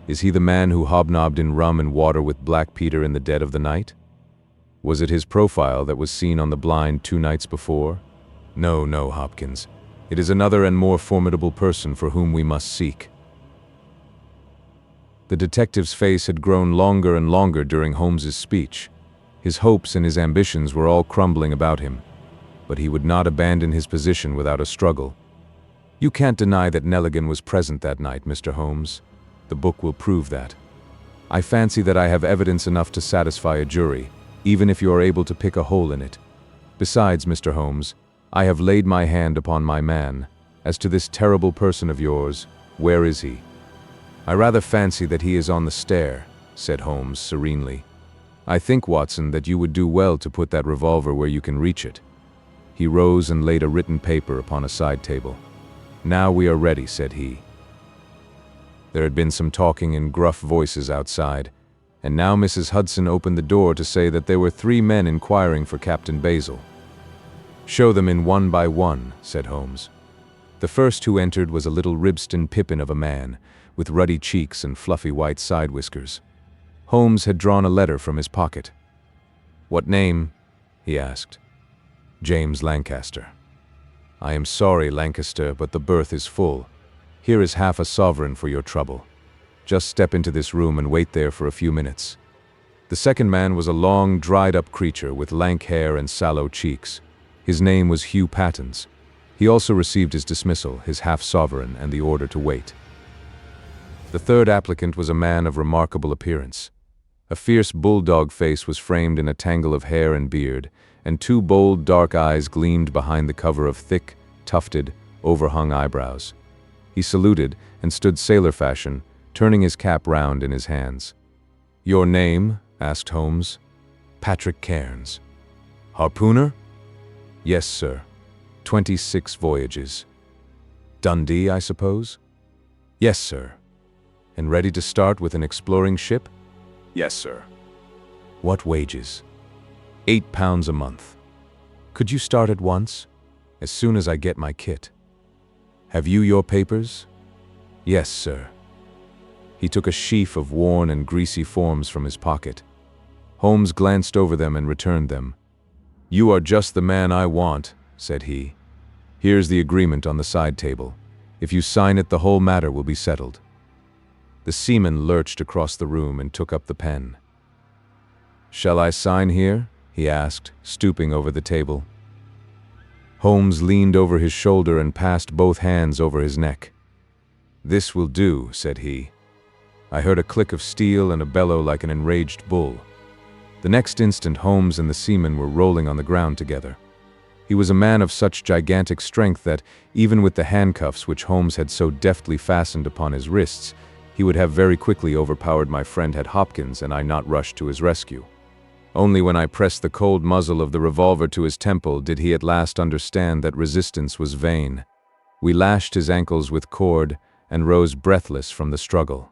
Is he the man who hobnobbed in rum and water with Black Peter in the dead of the night? Was it his profile that was seen on the blind 2 nights before? No, no, Hopkins. It is another and more formidable person for whom we must seek. The detective's face had grown longer and longer during Holmes's speech. His hopes and his ambitions were all crumbling about him, but he would not abandon his position without a struggle. "You can't deny that Nelligan was present that night, Mr. Holmes. The book will prove that. I fancy that I have evidence enough to satisfy a jury, even if you are able to pick a hole in it. Besides, Mr. Holmes, I have laid my hand upon my man. As to this terrible person of yours, where is he?" "I rather fancy that he is on the stair," said Holmes serenely. "I think, Watson, that you would do well to put that revolver where you can reach it." He rose and laid a written paper upon a side table. "Now we are ready," said he. There had been some talking in gruff voices outside, and now Mrs. Hudson opened the door to say that there were 3 men inquiring for Captain Basil. "Show them in one by one," said Holmes. The first who entered was a little Ribston Pippin of a man, with ruddy cheeks and fluffy white side whiskers. Holmes had drawn a letter from his pocket. "What name?" he asked. "James Lancaster." "I am sorry, Lancaster, but the berth is full. Here is half a sovereign for your trouble. Just step into this room and wait there for a few minutes." The second man was a long, dried-up creature with lank hair and sallow cheeks. His name was Hugh Pattens. He also received his dismissal, his half-sovereign, and the order to wait. The third applicant was a man of remarkable appearance. A fierce bulldog face was framed in a tangle of hair and beard, and 2 bold, dark eyes gleamed behind the cover of thick, tufted, overhung eyebrows. He saluted and stood sailor fashion, turning his cap round in his hands. "Your name?" asked Holmes. "Patrick Cairns." "Harpooner?" "Yes, sir. 26 voyages." "Dundee, I suppose?" "Yes, sir." "And ready to start with an exploring ship?" "Yes, sir." "What wages?" £8 a month. "Could you start at once?" "As soon as I get my kit." "Have you your papers?" "Yes, sir." He took a sheaf of worn and greasy forms from his pocket. Holmes glanced over them and returned them. "You are just the man I want," said he. "Here's the agreement on the side table. If you sign it, the whole matter will be settled." The seaman lurched across the room and took up the pen. "Shall I sign here?" he asked, stooping over the table. Holmes leaned over his shoulder and passed both hands over his neck. "This will do," said he. I heard a click of steel and a bellow like an enraged bull. The next instant Holmes and the seaman were rolling on the ground together. He was a man of such gigantic strength that, even with the handcuffs which Holmes had so deftly fastened upon his wrists, he would have very quickly overpowered my friend had Hopkins and I not rushed to his rescue. Only when I pressed the cold muzzle of the revolver to his temple did he at last understand that resistance was vain. We lashed his ankles with cord and rose breathless from the struggle.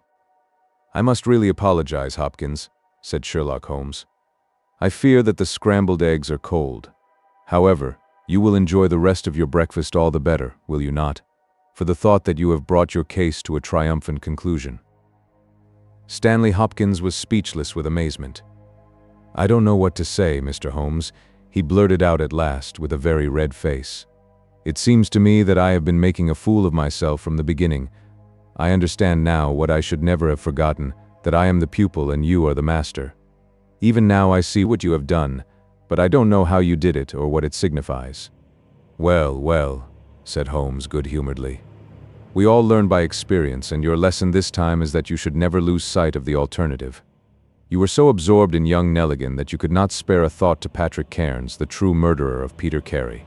"I must really apologize, Hopkins," said Sherlock Holmes. "I fear that the scrambled eggs are cold. However, you will enjoy the rest of your breakfast all the better, will you not, for the thought that you have brought your case to a triumphant conclusion." Stanley Hopkins was speechless with amazement. "I don't know what to say, Mr. Holmes," he blurted out at last, with a very red face. "It seems to me that I have been making a fool of myself from the beginning. I understand now what I should never have forgotten, that I am the pupil and you are the master. Even now I see what you have done, but I don't know how you did it or what it signifies." "Well, well," said Holmes good-humoredly. "We all learn by experience, and your lesson this time is that you should never lose sight of the alternative. You were so absorbed in young Nelligan that you could not spare a thought to Patrick Cairns, the true murderer of Peter Carey."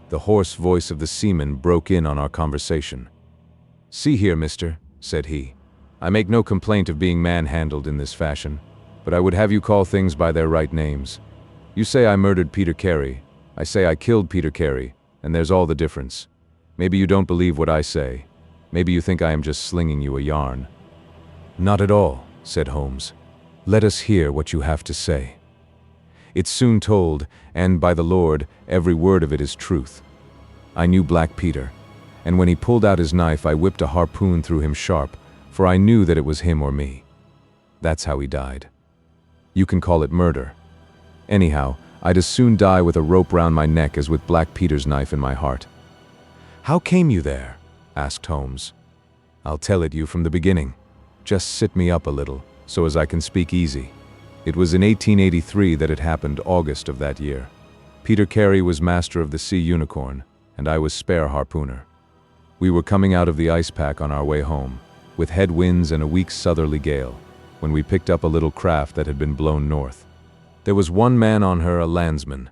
The hoarse voice of the seaman broke in on our conversation. "See here, mister," said he. "I make no complaint of being manhandled in this fashion, but I would have you call things by their right names. You say I murdered Peter Carey. I say I killed Peter Carey, and there's all the difference. Maybe you don't believe what I say. Maybe you think I am just slinging you a yarn." "Not at all," said Holmes. "Let us hear what you have to say." "It's soon told, and by the Lord, every word of it is truth. I knew Black Peter, and when he pulled out his knife I whipped a harpoon through him sharp, for I knew that it was him or me. That's how he died. You can call it murder. Anyhow, I'd as soon die with a rope round my neck as with Black Peter's knife in my heart." "How came you there?" asked Holmes. "I'll tell it you from the beginning. Just sit me up a little, so as I can speak easy. It was in 1883 that it happened, August of that year. Peter Carey was master of the Sea Unicorn, and I was spare harpooner. We were coming out of the ice pack on our way home, with headwinds and a weak southerly gale, when we picked up a little craft that had been blown north. There was one man on her, a landsman.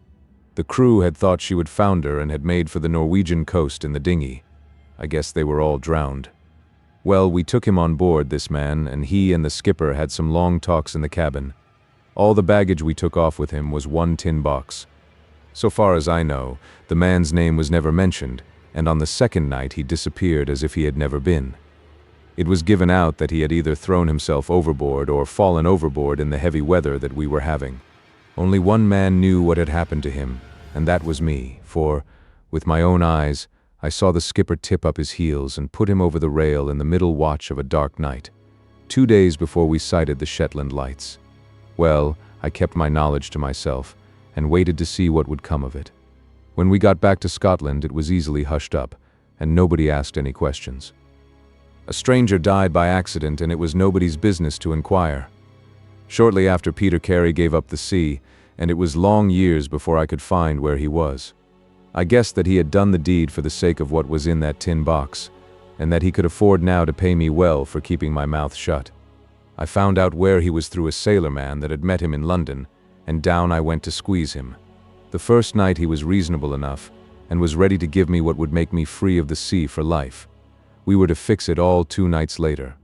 The crew had thought she would founder and had made for the Norwegian coast in the dinghy. I guess they were all drowned. Well, we took him on board, this man, and he and the skipper had some long talks in the cabin. All the baggage we took off with him was one tin box. So far as I know, the man's name was never mentioned, and on the second night he disappeared as if he had never been. It was given out that he had either thrown himself overboard or fallen overboard in the heavy weather that we were having. Only one man knew what had happened to him, and that was me, for, with my own eyes, I saw the skipper tip up his heels and put him over the rail in the middle watch of a dark night, 2 days before we sighted the Shetland lights. Well, I kept my knowledge to myself, and waited to see what would come of it. When we got back to Scotland, it was easily hushed up, and nobody asked any questions. A stranger died by accident, and it was nobody's business to inquire. Shortly after, Peter Carey gave up the sea, and it was long years before I could find where he was. I guessed that he had done the deed for the sake of what was in that tin box, and that he could afford now to pay me well for keeping my mouth shut. I found out where he was through a sailorman that had met him in London, and down I went to squeeze him. The first night he was reasonable enough, and was ready to give me what would make me free of the sea for life. We were to fix it all 2 nights later.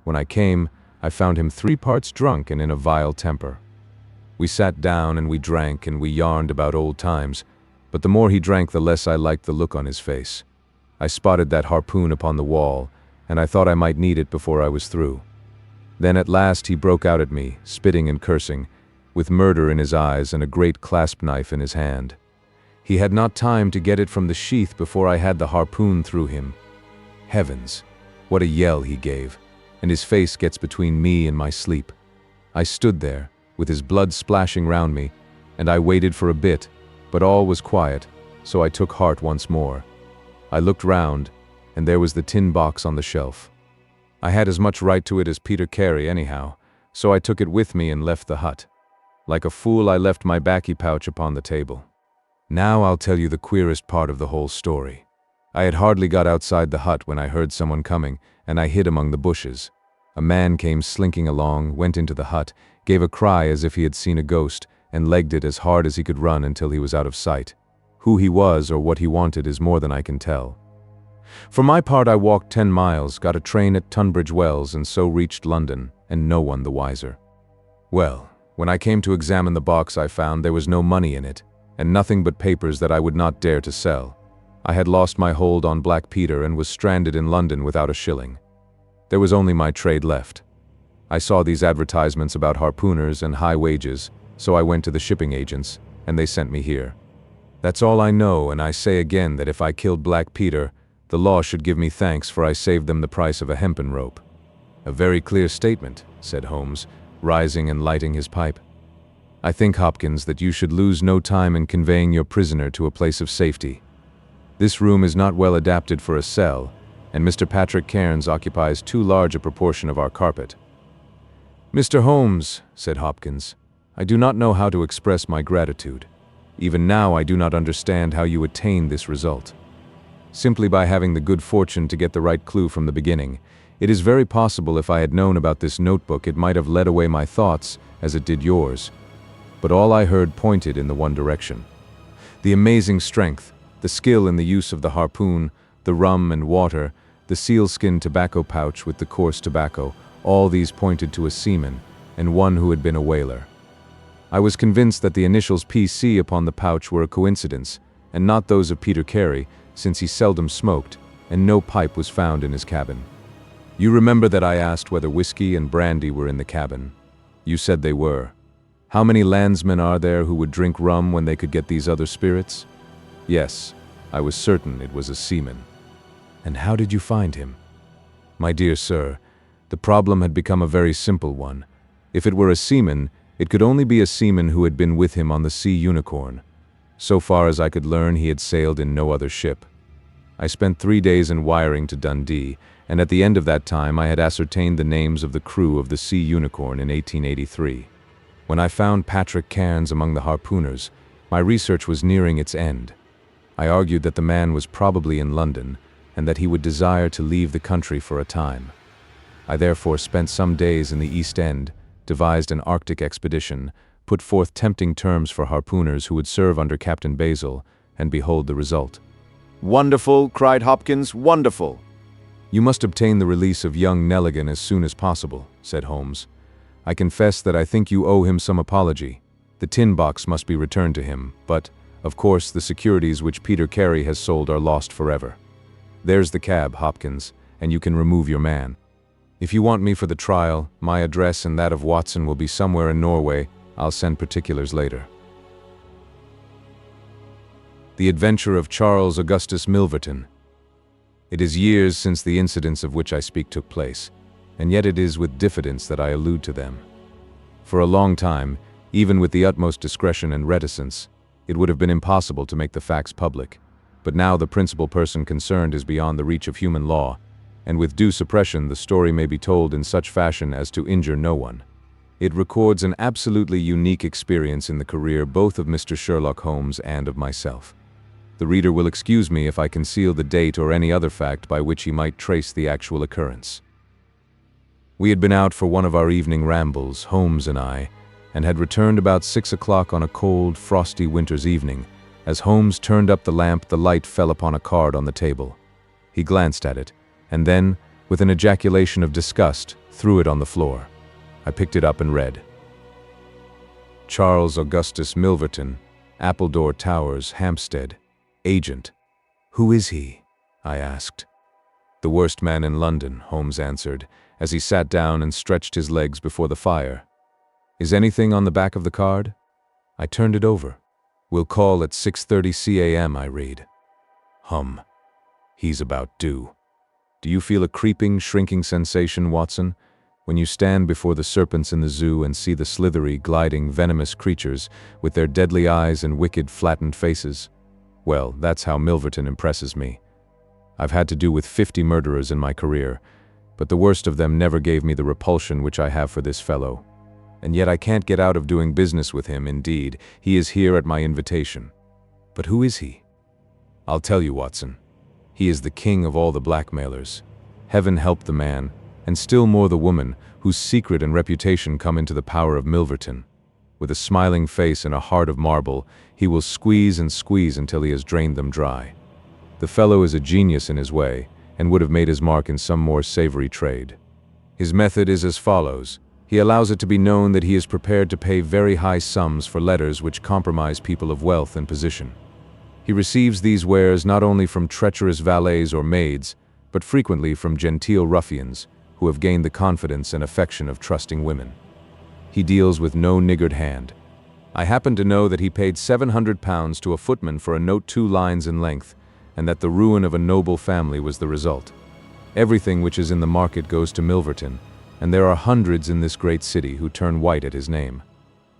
When I came, I found him 3 parts drunk and in a vile temper. We sat down and we drank and we yarned about old times, but the more he drank, the less I liked the look on his face. I spotted that harpoon upon the wall, and I thought I might need it before I was through. Then at last he broke out at me, spitting and cursing, with murder in his eyes and a great clasp knife in his hand. He had not time to get it from the sheath before I had the harpoon through him. Heavens, what a yell he gave, and his face gets between me and my sleep. I stood there, with his blood splashing round me, and I waited for a bit, but all was quiet, so I took heart once more. I looked round, and there was the tin box on the shelf. I had as much right to it as Peter Carey anyhow, so I took it with me and left the hut. Like a fool, I left my baccy pouch upon the table. Now I'll tell you the queerest part of the whole story. I had hardly got outside the hut when I heard someone coming, and I hid among the bushes. A man came slinking along, went into the hut, gave a cry as if he had seen a ghost, and legged it as hard as he could run until he was out of sight. Who he was or what he wanted is more than I can tell. For my part, I walked 10 miles, got a train at Tunbridge Wells, and so reached London, and no one the wiser. Well, when I came to examine the box, I found there was no money in it, and nothing but papers that I would not dare to sell. I had lost my hold on Black Peter and was stranded in London without a shilling. There was only my trade left. I saw these advertisements about harpooners and high wages, so I went to the shipping agents, and they sent me here. That's all I know, and I say again that if I killed Black Peter, the law should give me thanks, for I saved them the price of a hempen rope. A very clear statement, said Holmes, rising and lighting his pipe. I think, Hopkins, that you should lose no time in conveying your prisoner to a place of safety. This room is not well adapted for a cell, and Mr. Patrick Cairns occupies too large a proportion of our carpet. Mr. Holmes, said Hopkins, I do not know how to express my gratitude. Even now I do not understand how you attained this result. Simply by having the good fortune to get the right clue from the beginning. It is very possible if I had known about this notebook it might have led away my thoughts, as it did yours. But all I heard pointed in the one direction. The amazing strength, the skill in the use of the harpoon, the rum and water, the sealskin tobacco pouch with the coarse tobacco, all these pointed to a seaman, and one who had been a whaler. I was convinced that the initials P.C. upon the pouch were a coincidence, and not those of Peter Carey, since he seldom smoked, and no pipe was found in his cabin. You remember that I asked whether whiskey and brandy were in the cabin. You said they were. How many landsmen are there who would drink rum when they could get these other spirits? Yes, I was certain it was a seaman. And how did you find him? My dear sir, the problem had become a very simple one. If it were a seaman, it could only be a seaman who had been with him on the Sea Unicorn. So far as I could learn, he had sailed in no other ship. I spent 3 days in wiring to Dundee, and at the end of that time I had ascertained the names of the crew of the Sea Unicorn in 1883. When I found Patrick Cairns among the harpooners, my research was nearing its end. I argued that the man was probably in London, and that he would desire to leave the country for a time. I therefore spent some days in the East End, devised an Arctic expedition, put forth tempting terms for harpooners who would serve under Captain Basil, and behold the result. "Wonderful," cried Hopkins, "wonderful." "You must obtain the release of young Nelligan as soon as possible," said Holmes. "I confess that I think you owe him some apology. The tin box must be returned to him, but, of course, the securities which Peter Carey has sold are lost forever. There's the cab, Hopkins, and you can remove your man. If you want me for the trial, my address and that of Watson will be somewhere in Norway. I'll send particulars later." The Adventure of Charles Augustus Milverton. It is years since the incidents of which I speak took place, and yet it is with diffidence that I allude to them. For a long time, even with the utmost discretion and reticence, it would have been impossible to make the facts public, but now the principal person concerned is beyond the reach of human law, and with due suppression the story may be told in such fashion as to injure no one. It records an absolutely unique experience in the career both of Mr. Sherlock Holmes and of myself. The reader will excuse me if I conceal the date or any other fact by which he might trace the actual occurrence. We had been out for one of our evening rambles, Holmes and I, and had returned about 6 o'clock on a cold, frosty winter's evening. As Holmes turned up the lamp, the light fell upon a card on the table. He glanced at it, and then, with an ejaculation of disgust, threw it on the floor. I picked it up and read. Charles Augustus Milverton, Appledore Towers, Hampstead. Agent. "Who is he?" I asked. "The worst man in London," Holmes answered, as he sat down and stretched his legs before the fire. "Is anything on the back of the card?" I turned it over. "Will call at 6:30 c.a.m., I read. He's about due. Do you feel a creeping, shrinking sensation, Watson, when you stand before the serpents in the zoo and see the slithery, gliding, venomous creatures with their deadly eyes and wicked, flattened faces? Well, that's how Milverton impresses me. I've had to do with 50 murderers in my career, but the worst of them never gave me the repulsion which I have for this fellow. And yet I can't get out of doing business with him. Indeed, he is here at my invitation. But who is he? I'll tell you, Watson. He is the king of all the blackmailers. Heaven help the man, and still more the woman, whose secret and reputation come into the power of Milverton. With a smiling face and a heart of marble, he will squeeze and squeeze until he has drained them dry. The fellow is a genius in his way, and would have made his mark in some more savory trade. His method is as follows. He allows it to be known that he is prepared to pay very high sums for letters which compromise people of wealth and position. He receives these wares not only from treacherous valets or maids, but frequently from genteel ruffians, who have gained the confidence and affection of trusting women. He deals with no niggard hand. I happen to know that he paid £700 to a footman for a note 2 lines in length, and that the ruin of a noble family was the result. Everything which is in the market goes to Milverton, and there are hundreds in this great city who turn white at his name.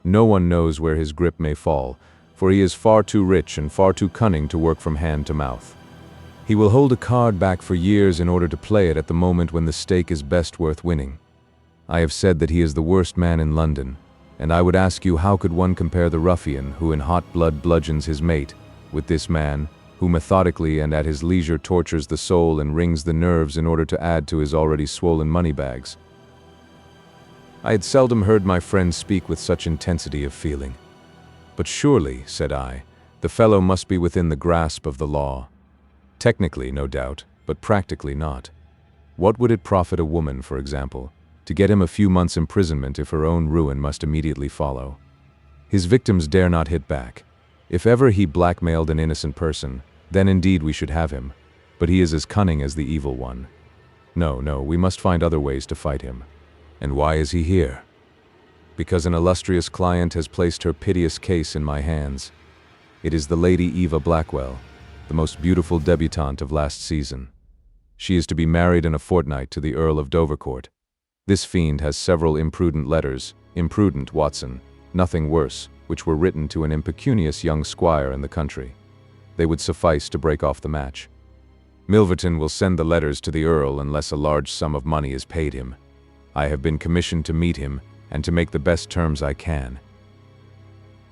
No one knows where his grip may fall, for he is far too rich and far too cunning to work from hand to mouth. He will hold a card back for years in order to play it at the moment when the stake is best worth winning. I have said that he is the worst man in London, and I would ask you how could one compare the ruffian who in hot blood bludgeons his mate with this man, who methodically and at his leisure tortures the soul and wrings the nerves in order to add to his already swollen money bags. I had seldom heard my friend speak with such intensity of feeling. But surely, said I, the fellow must be within the grasp of the law. Technically, no doubt, but practically not. What would it profit a woman, for example, to get him a few months' imprisonment if her own ruin must immediately follow? His victims dare not hit back. If ever he blackmailed an innocent person, then indeed we should have him, but he is as cunning as the evil one. No, we must find other ways to fight him. And why is he here? Because an illustrious client has placed her piteous case in my hands. It is the Lady Eva Blackwell, the most beautiful debutante of last season. She is to be married in a fortnight to the Earl of Dovercourt. This fiend has several imprudent letters, imprudent, Watson, nothing worse, which were written to an impecunious young squire in the country. They would suffice to break off the match. Milverton will send the letters to the Earl unless a large sum of money is paid him. I have been commissioned to meet him and to make the best terms I can."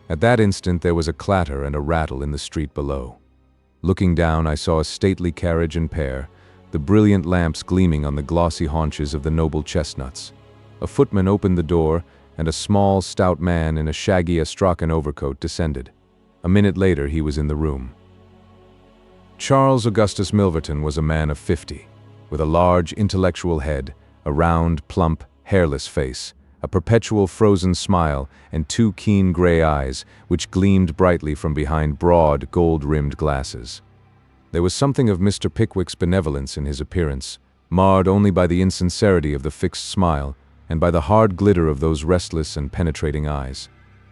At that instant there was a clatter and a rattle in the street below. Looking down, I saw a stately carriage and pair, the brilliant lamps gleaming on the glossy haunches of the noble chestnuts. A footman opened the door, and a small, stout man in a shaggy Astrakhan overcoat descended. A minute later he was in the room. Charles Augustus Milverton was a man of 50, with a large, intellectual head, a round, plump, hairless face, a perpetual frozen smile, and two keen gray eyes, which gleamed brightly from behind broad, gold-rimmed glasses. There was something of Mr. Pickwick's benevolence in his appearance, marred only by the insincerity of the fixed smile, and by the hard glitter of those restless and penetrating eyes.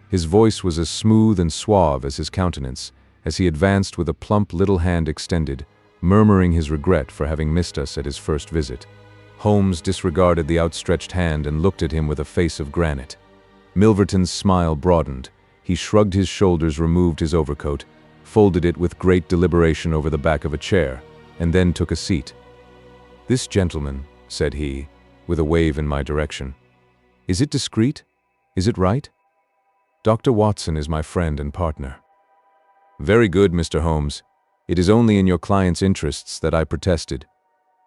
His voice was as smooth and suave as his countenance, as he advanced with a plump little hand extended, murmuring his regret for having missed us at his first visit. Holmes disregarded the outstretched hand and looked at him with a face of granite. Milverton's smile broadened. He shrugged his shoulders, removed his overcoat, folded it with great deliberation over the back of a chair, and then took a seat. "This gentleman," said he, with a wave in my direction. "Is it discreet? Is it right? Dr. Watson is my friend and partner." "Very good, Mr. Holmes. It is only in your client's interests that I protested.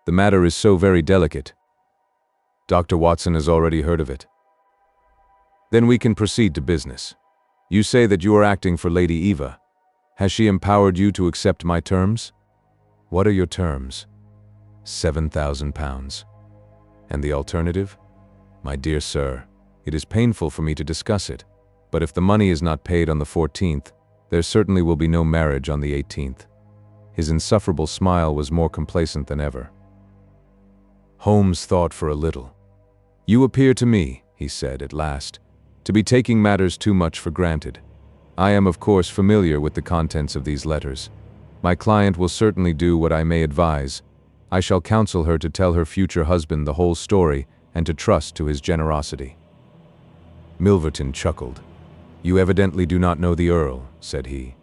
The matter is so very delicate." "Dr. Watson has already heard of it." "Then we can proceed to business. You say that you are acting for Lady Eva. Has she empowered you to accept my terms?" "What are your terms?" £7,000. "And the alternative?" "My dear sir, it is painful for me to discuss it, but if the money is not paid on the 14th, there certainly will be no marriage on the 18th. His insufferable smile was more complacent than ever. Holmes thought for a little. "You appear to me," he said at last, "to be taking matters too much for granted. I am of course familiar with the contents of these letters. My client will certainly do what I may advise. I shall counsel her to tell her future husband the whole story and to trust to his generosity." Milverton chuckled. "You evidently do not know the Earl," said he.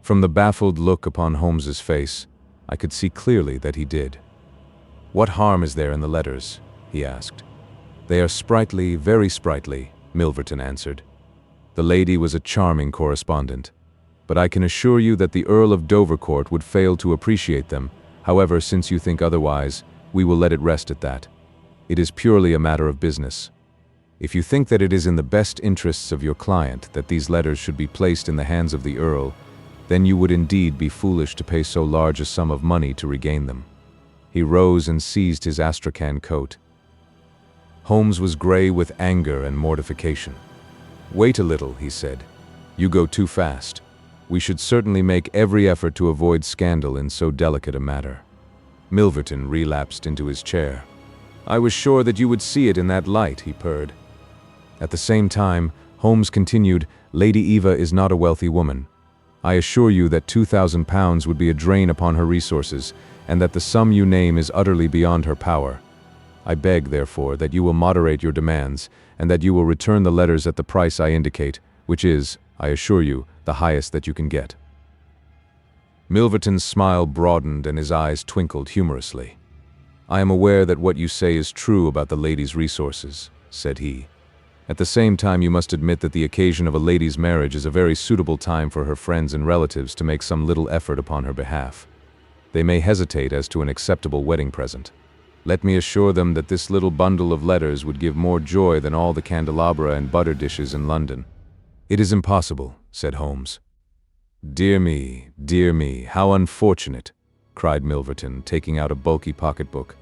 From the baffled look upon Holmes's face, I could see clearly that he did. "What harm is there in the letters?" he asked. "They are sprightly, very sprightly," Milverton answered. "The lady was a charming correspondent, but I can assure you that the Earl of Dovercourt would fail to appreciate them. However, since you think otherwise, we will let it rest at that. It is purely a matter of business. If you think that it is in the best interests of your client that these letters should be placed in the hands of the Earl, then you would indeed be foolish to pay so large a sum of money to regain them." He rose and seized his Astrakhan coat. Holmes was gray with anger and mortification. "Wait a little," he said. "You go too fast. We should certainly make every effort to avoid scandal in so delicate a matter." Milverton relapsed into his chair. "I was sure that you would see it in that light," he purred. At the same time, Holmes continued, "Lady Eva is not a wealthy woman. I assure you that £2,000 would be a drain upon her resources, and that the sum you name is utterly beyond her power. I beg, therefore, that you will moderate your demands, and that you will return the letters at the price I indicate, which is, I assure you, the highest that you can get." Milverton's smile broadened and his eyes twinkled humorously. "I am aware that what you say is true about the lady's resources," said he. "At the same time, you must admit that the occasion of a lady's marriage is a very suitable time for her friends and relatives to make some little effort upon her behalf. They may hesitate as to an acceptable wedding present. Let me assure them that this little bundle of letters would give more joy than all the candelabra and butter dishes in London." "It is impossible," said Holmes. Dear me, how unfortunate," cried Milverton, taking out a bulky pocketbook.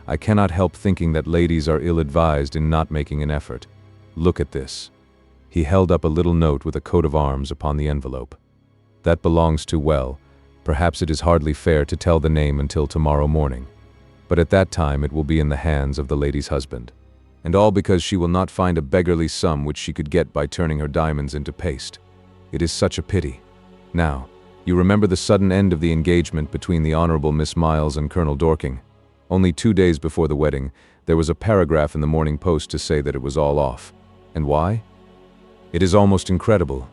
"I cannot help thinking that ladies are ill-advised in not making an effort. Look at this." He held up a little note with a coat of arms upon the envelope. "That belongs to, well, perhaps it is hardly fair to tell the name until tomorrow morning. But at that time it will be in the hands of the lady's husband. And all because she will not find a beggarly sum which she could get by turning her diamonds into paste. It is such a pity. Now, you remember the sudden end of the engagement between the Honorable Miss Miles and Colonel Dorking. Only 2 days before the wedding, there was a paragraph in the Morning Post to say that it was all off. And why? It is almost incredible,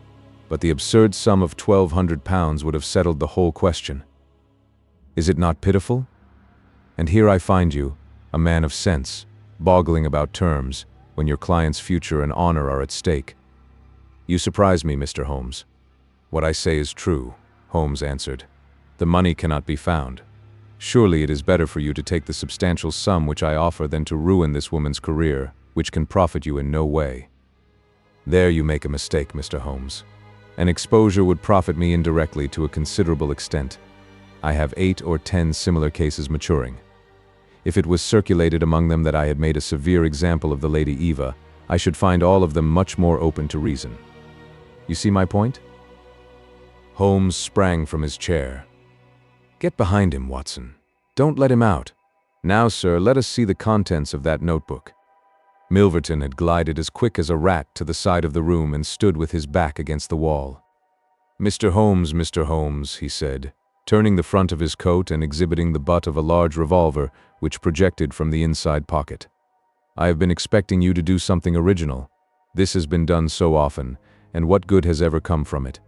but the absurd sum of £1,200 would have settled the whole question. Is it not pitiful? And here I find you, a man of sense, boggling about terms, when your client's future and honor are at stake. You surprise me, Mr. Holmes. What I say is true, Holmes answered. The money cannot be found. Surely it is better for you to take the substantial sum which I offer than to ruin this woman's career, which can profit you in no way. There you make a mistake, Mr. Holmes. An exposure would profit me indirectly to a considerable extent. I have 8 or 10 similar cases maturing. If it was circulated among them that I had made a severe example of the Lady Eva, I should find all of them much more open to reason. You see my point? Holmes sprang from his chair. Get behind him, Watson. Don't let him out. Now, sir, let us see the contents of that notebook. Milverton had glided as quick as a rat to the side of the room and stood with his back against the wall. Mr. Holmes, he said, turning the front of his coat and exhibiting the butt of a large revolver which projected from the inside pocket. I have been expecting you to do something original. This has been done so often, and what good has ever come from it?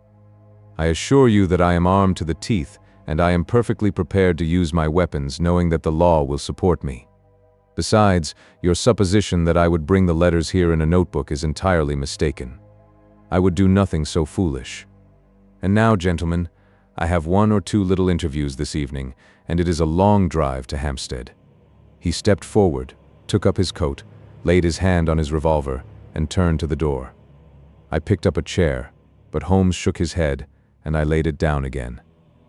I assure you that I am armed to the teeth, and I am perfectly prepared to use my weapons, knowing that the law will support me. Besides, your supposition that I would bring the letters here in a notebook is entirely mistaken. I would do nothing so foolish. And now, gentlemen, I have 1 or 2 little interviews this evening, and it is a long drive to Hampstead. He stepped forward, took up his coat, laid his hand on his revolver, and turned to the door. I picked up a chair, but Holmes shook his head, and I laid it down again.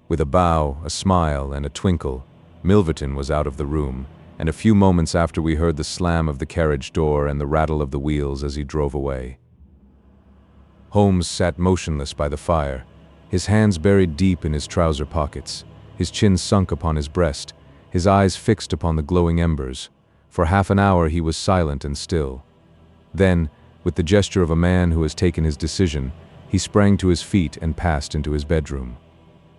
With a bow, a smile, and a twinkle, Milverton was out of the room, and a few moments after we heard the slam of the carriage door and the rattle of the wheels as he drove away. Holmes sat motionless by the fire, his hands buried deep in his trouser pockets, his chin sunk upon his breast, his eyes fixed upon the glowing embers. For half an hour he was silent and still. Then, with the gesture of a man who has taken his decision, he sprang to his feet and passed into his bedroom.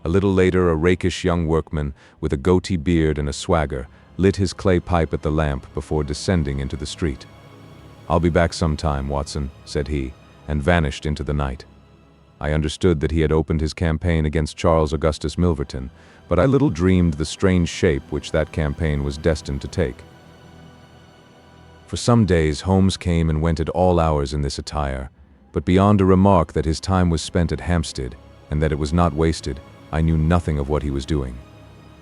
A little later, a rakish young workman, with a goatee beard and a swagger, lit his clay pipe at the lamp before descending into the street. "I'll be back some time, Watson," said he, and vanished into the night. I understood that he had opened his campaign against Charles Augustus Milverton, but I little dreamed the strange shape which that campaign was destined to take. For some days Holmes came and went at all hours in this attire, but beyond a remark that his time was spent at Hampstead, and that it was not wasted, I knew nothing of what he was doing.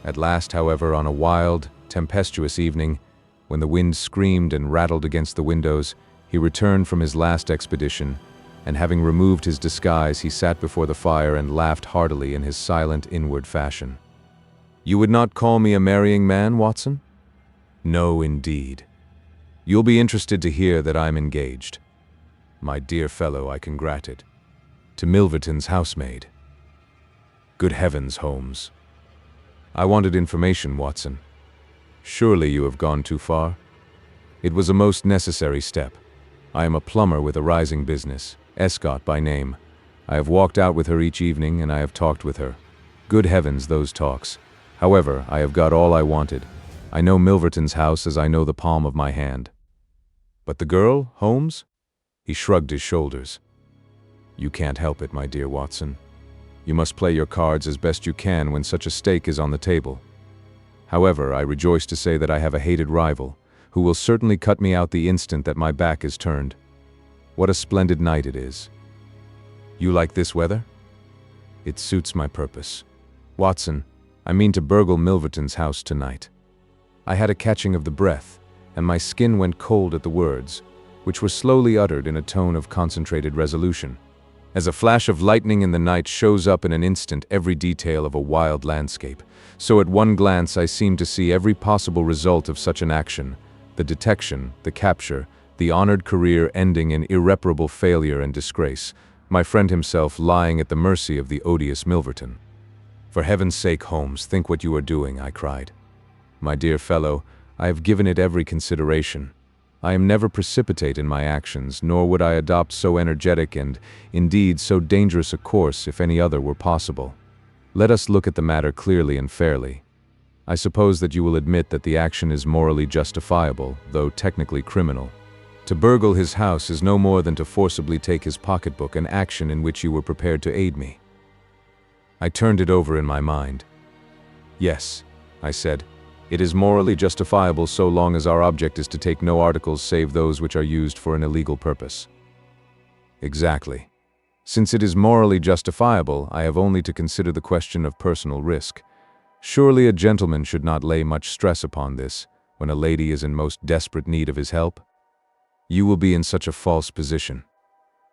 At last, however, on a wild, tempestuous evening, when the wind screamed and rattled against the windows, he returned from his last expedition, and having removed his disguise, he sat before the fire and laughed heartily in his silent, inward fashion. "You would not call me a marrying man, Watson?" "No, indeed. You'll be interested to hear that I'm engaged. My dear fellow, I congratulate. To Milverton's housemaid." "Good heavens, Holmes." "I wanted information, Watson." "Surely you have gone too far?" "It was a most necessary step. I am a plumber with a rising business, Escott by name. I have walked out with her each evening, and I have talked with her. Good heavens, those talks. However, I have got all I wanted. I know Milverton's house as I know the palm of my hand." "But the girl, Holmes?" He shrugged his shoulders. "You can't help it, my dear Watson. You must play your cards as best you can when such a stake is on the table. However, I rejoice to say that I have a hated rival, who will certainly cut me out the instant that my back is turned. What a splendid night it is. You like this weather? It suits my purpose. Watson, I mean to burgle Milverton's house tonight." I had a catching of the breath, and my skin went cold at the words, which were slowly uttered in a tone of concentrated resolution. As a flash of lightning in the night shows up in an instant every detail of a wild landscape, so at one glance I seemed to see every possible result of such an action: the detection, the capture, the honored career ending in irreparable failure and disgrace, my friend himself lying at the mercy of the odious Milverton. "For heaven's sake, Holmes, think what you are doing," I cried. "My dear fellow, I have given it every consideration. I am never precipitate in my actions, nor would I adopt so energetic and, indeed, so dangerous a course if any other were possible. Let us look at the matter clearly and fairly. I suppose that you will admit that the action is morally justifiable, though technically criminal. To burgle his house is no more than to forcibly take his pocketbook, an action in which you were prepared to aid me." I turned it over in my mind. Yes, I said. "It is morally justifiable so long as our object is to take no articles save those which are used for an illegal purpose." Exactly. Since it is morally justifiable, I have only to consider the question of personal risk. Surely a gentleman should not lay much stress upon this, when a lady is in most desperate need of his help. You will be in such a false position.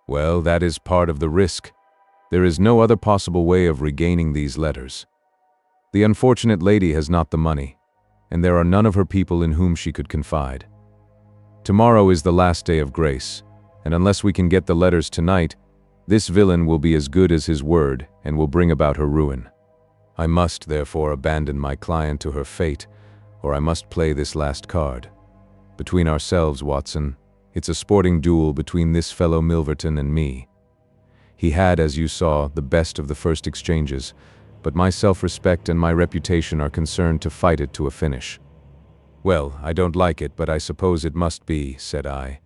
Well, that is part of the risk. There is no other possible way of regaining these letters. The unfortunate lady has not the money, and there are none of her people in whom she could confide. Tomorrow is the last day of grace, and unless we can get the letters tonight, this villain will be as good as his word and will bring about her ruin. I must, therefore, abandon my client to her fate, or I must play this last card. Between ourselves, Watson, it's a sporting duel between this fellow Milverton and me. He had, as you saw, the best of the first exchanges, but my self-respect and my reputation are concerned to fight it to a finish. Well, I don't like it, but I suppose it must be, said I.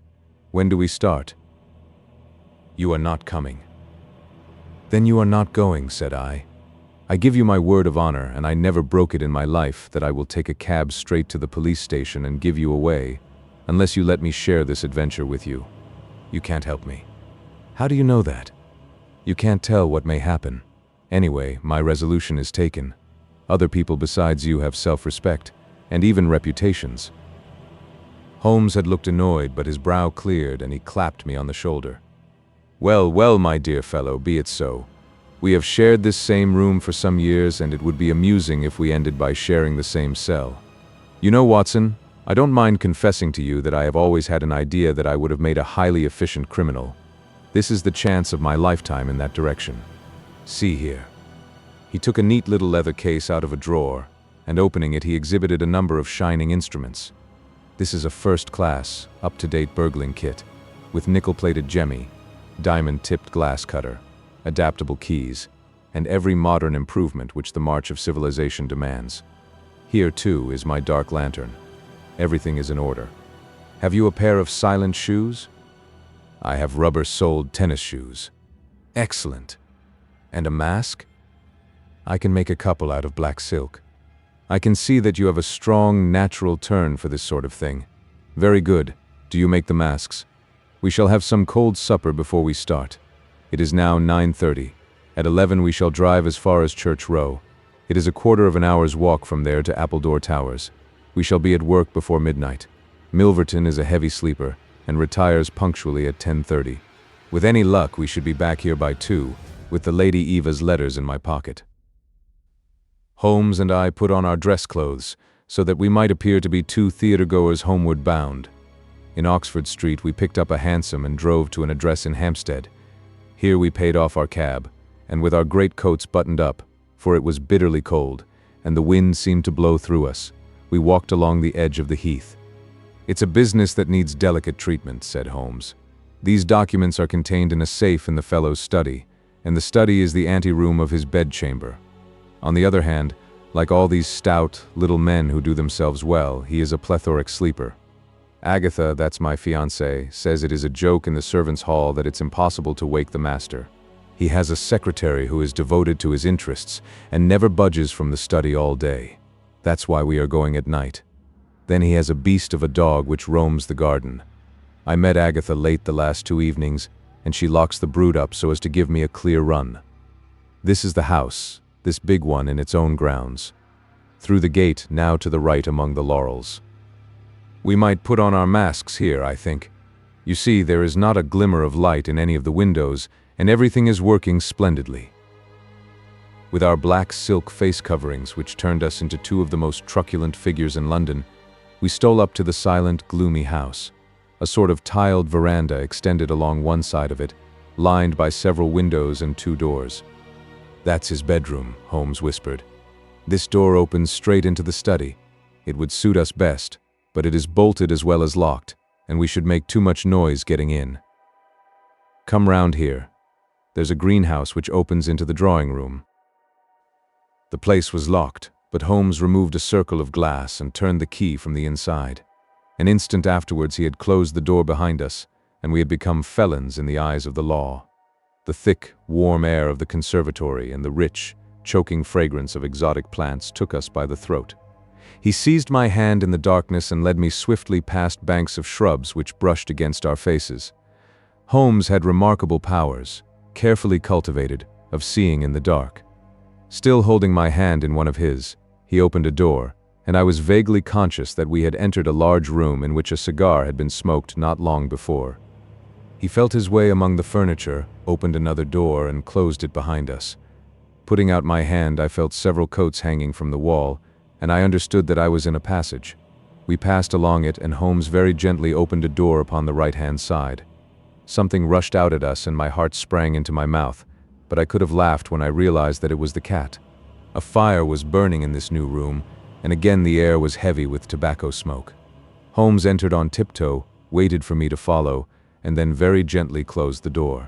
When do we start? You are not coming. Then you are not going, said I. I give you my word of honor, and I never broke it in my life, that I will take a cab straight to the police station and give you away, unless you let me share this adventure with you. You can't help me. How do you know that? You can't tell what may happen. Anyway, my resolution is taken. Other people besides you have self-respect, and even reputations. Holmes had looked annoyed, but his brow cleared, and he clapped me on the shoulder. Well, well, my dear fellow, be it so. We have shared this same room for some years, and it would be amusing if we ended by sharing the same cell. You know, Watson, I don't mind confessing to you that I have always had an idea that I would have made a highly efficient criminal. This is the chance of my lifetime in that direction. See here. He took a neat little leather case out of a drawer, and opening it he exhibited a number of shining instruments. This is a first-class, up-to-date burgling kit, with nickel-plated jemmy, diamond-tipped glass cutter, adaptable keys, and every modern improvement which the march of civilization demands. Here, too, is my dark lantern. Everything is in order. Have you a pair of silent shoes? I have rubber-soled tennis shoes. Excellent. And a mask? I can make a couple out of black silk. I can see that you have a strong, natural turn for this sort of thing. Very good. Do you make the masks? We shall have some cold supper before we start. It is now 9:30. At 11 we shall drive as far as Church Row. It is a quarter of an hour's walk from there to Appledore Towers. We shall be at work before midnight. Milverton is a heavy sleeper, and retires punctually at 10:30. With any luck, we should be back here by 2, with the Lady Eva's letters in my pocket. Holmes and I put on our dress clothes, so that we might appear to be two theatre-goers homeward bound. In Oxford Street, we picked up a hansom and drove to an address in Hampstead. Here we paid off our cab, and with our greatcoats buttoned up, for it was bitterly cold, and the wind seemed to blow through us, we walked along the edge of the heath. It's a business that needs delicate treatment, said Holmes. These documents are contained in a safe in the fellow's study, and the study is the anteroom of his bedchamber. On the other hand, like all these stout, little men who do themselves well, he is a plethoric sleeper. Agatha, that's my fiancée, says it is a joke in the servants' hall that it's impossible to wake the master. He has a secretary who is devoted to his interests and never budges from the study all day. That's why we are going at night. Then he has a beast of a dog which roams the garden. I met Agatha late the last 2 evenings, and she locks the brood up so as to give me a clear run. This is the house, this big one in its own grounds. Through the gate, now to the right among the laurels. We might put on our masks here, I think. You see, there is not a glimmer of light in any of the windows, and everything is working splendidly. With our black silk face coverings, which turned us into 2 of the most truculent figures in London, we stole up to the silent, gloomy house. A sort of tiled veranda extended along one side of it, lined by several windows and 2 doors. That's his bedroom, Holmes whispered. This door opens straight into the study. It would suit us best, but it is bolted as well as locked, and we should make too much noise getting in. Come round here. There's a greenhouse which opens into the drawing room. The place was locked, but Holmes removed a circle of glass and turned the key from the inside. An instant afterwards he had closed the door behind us, and we had become felons in the eyes of the law. The thick, warm air of the conservatory and the rich, choking fragrance of exotic plants took us by the throat. He seized my hand in the darkness and led me swiftly past banks of shrubs which brushed against our faces. Holmes had remarkable powers, carefully cultivated, of seeing in the dark. Still holding my hand in one of his, he opened a door, and I was vaguely conscious that we had entered a large room in which a cigar had been smoked not long before. He felt his way among the furniture, opened another door, and closed it behind us. Putting out my hand, I felt several coats hanging from the wall, and I understood that I was in a passage. We passed along it, and Holmes very gently opened a door upon the right-hand side. Something rushed out at us, and my heart sprang into my mouth, but I could have laughed when I realized that it was the cat. A fire was burning in this new room, and again the air was heavy with tobacco smoke. Holmes entered on tiptoe, waited for me to follow, and then very gently closed the door.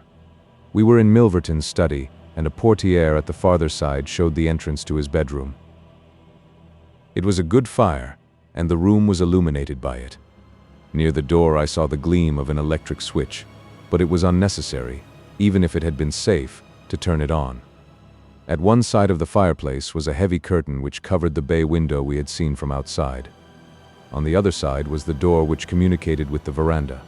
We were in Milverton's study, and a portiere at the farther side showed the entrance to his bedroom. It was a good fire, and the room was illuminated by it. Near the door I saw the gleam of an electric switch, but it was unnecessary, even if it had been safe, to turn it on. At one side of the fireplace was a heavy curtain which covered the bay window we had seen from outside. On the other side was the door which communicated with the veranda.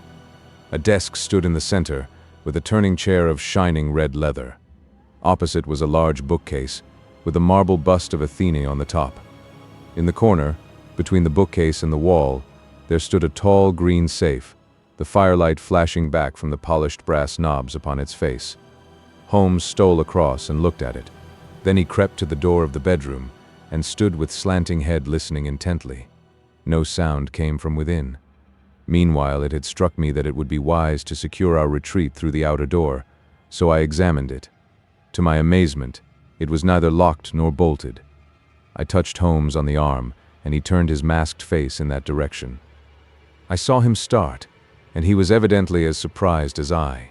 A desk stood in the center, with a turning chair of shining red leather. Opposite was a large bookcase, with a marble bust of Athene on the top. In the corner, between the bookcase and the wall, there stood a tall green safe, the firelight flashing back from the polished brass knobs upon its face. Holmes stole across and looked at it. Then he crept to the door of the bedroom and stood with slanting head listening intently. No sound came from within. Meanwhile, it had struck me that it would be wise to secure our retreat through the outer door, so I examined it. To my amazement, it was neither locked nor bolted. I touched Holmes on the arm, and he turned his masked face in that direction. I saw him start, and he was evidently as surprised as I.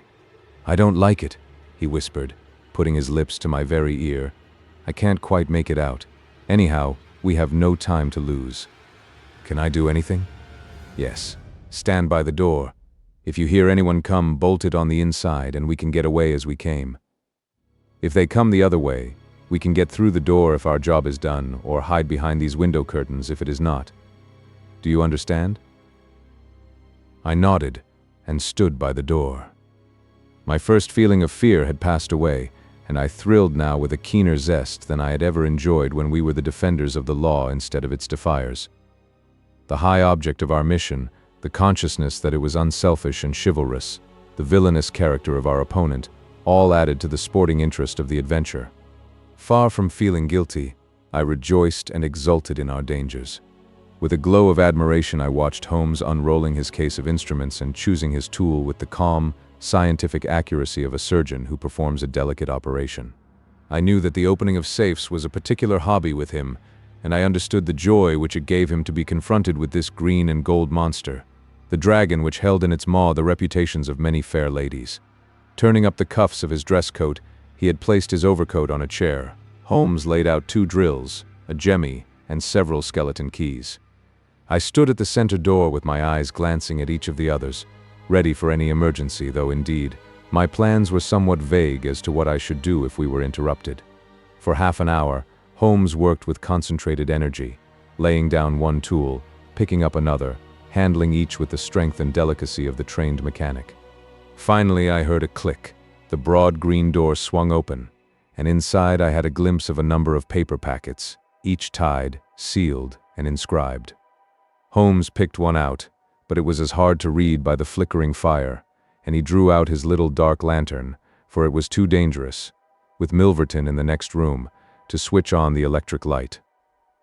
"I don't like it," he whispered, putting his lips to my very ear. "I can't quite make it out. Anyhow, we have no time to lose." "Can I do anything?" "Yes. Stand by the door. If you hear anyone come, bolt it on the inside, and we can get away as we came. If they come the other way, we can get through the door if our job is done, or hide behind these window curtains if it is not. Do you understand?" I nodded and stood by the door. My first feeling of fear had passed away, and I thrilled now with a keener zest than I had ever enjoyed when we were the defenders of the law instead of its defiers. The high object of our mission, the consciousness that it was unselfish and chivalrous, the villainous character of our opponent, all added to the sporting interest of the adventure. Far from feeling guilty, I rejoiced and exulted in our dangers. With a glow of admiration, I watched Holmes unrolling his case of instruments and choosing his tool with the calm, scientific accuracy of a surgeon who performs a delicate operation. I knew that the opening of safes was a particular hobby with him, and I understood the joy which it gave him to be confronted with this green and gold monster, the dragon which held in its maw the reputations of many fair ladies. Turning up the cuffs of his dress coat, he had placed his overcoat on a chair. Holmes laid out 2 drills, a jemmy, and several skeleton keys. I stood at the center door with my eyes glancing at each of the others, ready for any emergency, though indeed, my plans were somewhat vague as to what I should do if we were interrupted. For half an hour, Holmes worked with concentrated energy, laying down one tool, picking up another, handling each with the strength and delicacy of the trained mechanic. Finally, I heard a click. The broad green door swung open, and inside I had a glimpse of a number of paper packets, each tied, sealed, and inscribed. Holmes picked one out, but it was as hard to read by the flickering fire, and he drew out his little dark lantern, for it was too dangerous, with Milverton in the next room, to switch on the electric light.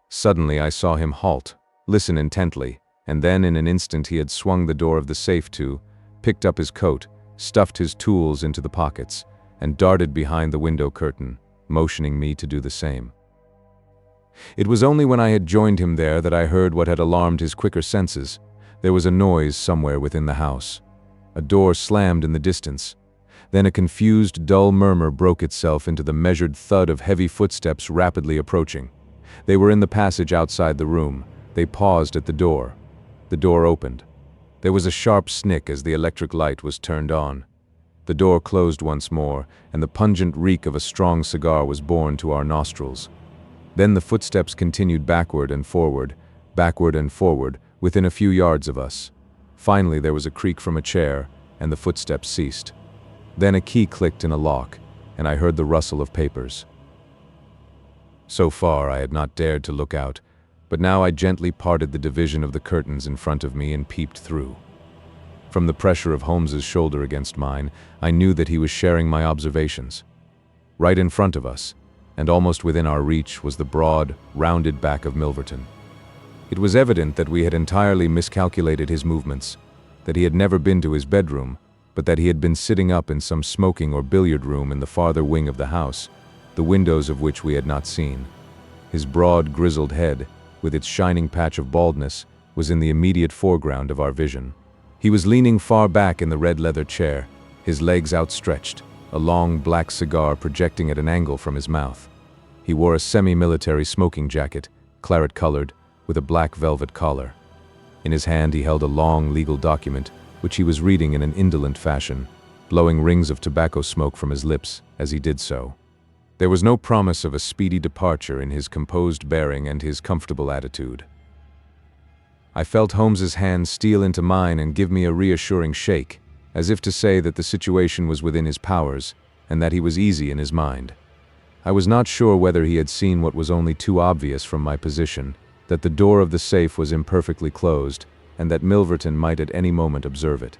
Suddenly I saw him halt, listen intently, and then in an instant he had swung the door of the safe to, picked up his coat, stuffed his tools into the pockets, and darted behind the window curtain, motioning me to do the same. It was only when I had joined him there that I heard what had alarmed his quicker senses. There was a noise somewhere within the house. A door slammed in the distance. Then a confused, dull murmur broke itself into the measured thud of heavy footsteps rapidly approaching. They were in the passage outside the room. They paused at the door. The door opened. There was a sharp snick as the electric light was turned on. The door closed once more, and the pungent reek of a strong cigar was borne to our nostrils. Then the footsteps continued backward and forward, backward and forward, within a few yards of us. Finally, there was a creak from a chair, and the footsteps ceased. Then a key clicked in a lock, and I heard the rustle of papers. So far, I had not dared to look out, but now I gently parted the division of the curtains in front of me and peeped through. From the pressure of Holmes's shoulder against mine, I knew that he was sharing my observations. Right in front of us, and almost within our reach, was the broad, rounded back of Milverton. It was evident that we had entirely miscalculated his movements, that he had never been to his bedroom, but that he had been sitting up in some smoking or billiard room in the farther wing of the house, the windows of which we had not seen. His broad, grizzled head, with its shining patch of baldness, was in the immediate foreground of our vision. He was leaning far back in the red leather chair, his legs outstretched, a long black cigar projecting at an angle from his mouth. He wore a semi-military smoking jacket, claret-colored, with a black velvet collar. In his hand he held a long legal document, which he was reading in an indolent fashion, blowing rings of tobacco smoke from his lips as he did so. There was no promise of a speedy departure in his composed bearing and his comfortable attitude. I felt Holmes's hand steal into mine and give me a reassuring shake, as if to say that the situation was within his powers, and that he was easy in his mind. I was not sure whether he had seen what was only too obvious from my position, that the door of the safe was imperfectly closed, and that Milverton might at any moment observe it.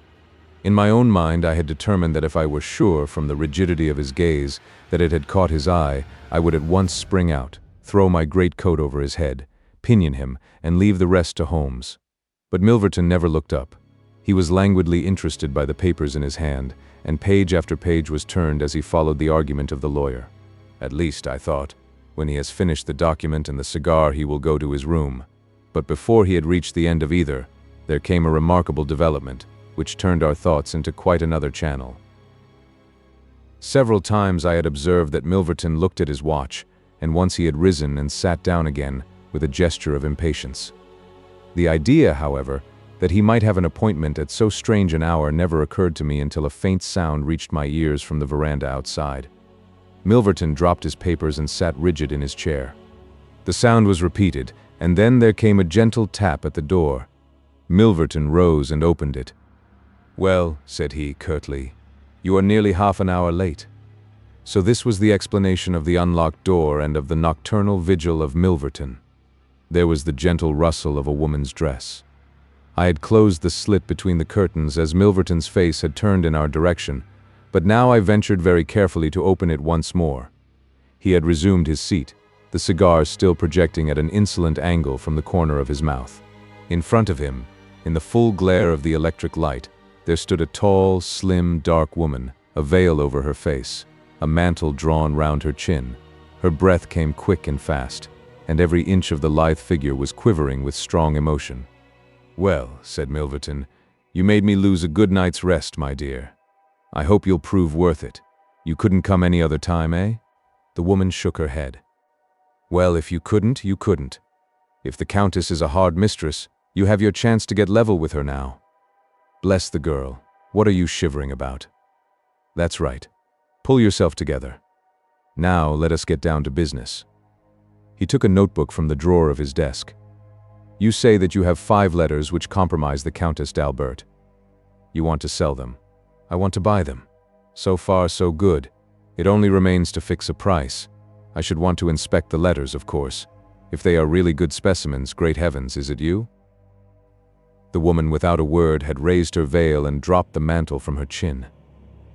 In my own mind I had determined that if I were sure from the rigidity of his gaze that it had caught his eye, I would at once spring out, throw my greatcoat over his head, pinion him, and leave the rest to Holmes. But Milverton never looked up. He was languidly interested by the papers in his hand, and page after page was turned as he followed the argument of the lawyer. At least, I thought, when he has finished the document and the cigar he will go to his room. But before he had reached the end of either, there came a remarkable development, which turned our thoughts into quite another channel. Several times I had observed that Milverton looked at his watch, and once he had risen and sat down again with a gesture of impatience. The idea, however, that he might have an appointment at so strange an hour never occurred to me until a faint sound reached my ears from the veranda outside. Milverton dropped his papers and sat rigid in his chair. The sound was repeated, and then there came a gentle tap at the door. Milverton rose and opened it. "Well," said he curtly, "you are nearly half an hour late." So this was the explanation of the unlocked door and of the nocturnal vigil of Milverton. There was the gentle rustle of a woman's dress. I had closed the slit between the curtains as Milverton's face had turned in our direction, but now I ventured very carefully to open it once more. He had resumed his seat, the cigar still projecting at an insolent angle from the corner of his mouth. In front of him, in the full glare of the electric light, there stood a tall, slim, dark woman, a veil over her face, a mantle drawn round her chin. Her breath came quick and fast, and every inch of the lithe figure was quivering with strong emotion. "Well," said Milverton, "you made me lose a good night's rest, my dear. I hope you'll prove worth it. You couldn't come any other time, eh?" The woman shook her head. "Well, if you couldn't, you couldn't. If the Countess is a hard mistress, you have your chance to get level with her now. Bless the girl, what are you shivering about? That's right. Pull yourself together. Now let us get down to business." He took a notebook from the drawer of his desk. "You say that you have 5 letters which compromise the Countess d'Albert. You want to sell them. I want to buy them. So far, so good. It only remains to fix a price. I should want to inspect the letters, of course. If they are really good specimens, great heavens, is it you?" The woman, without a word, had raised her veil and dropped the mantle from her chin.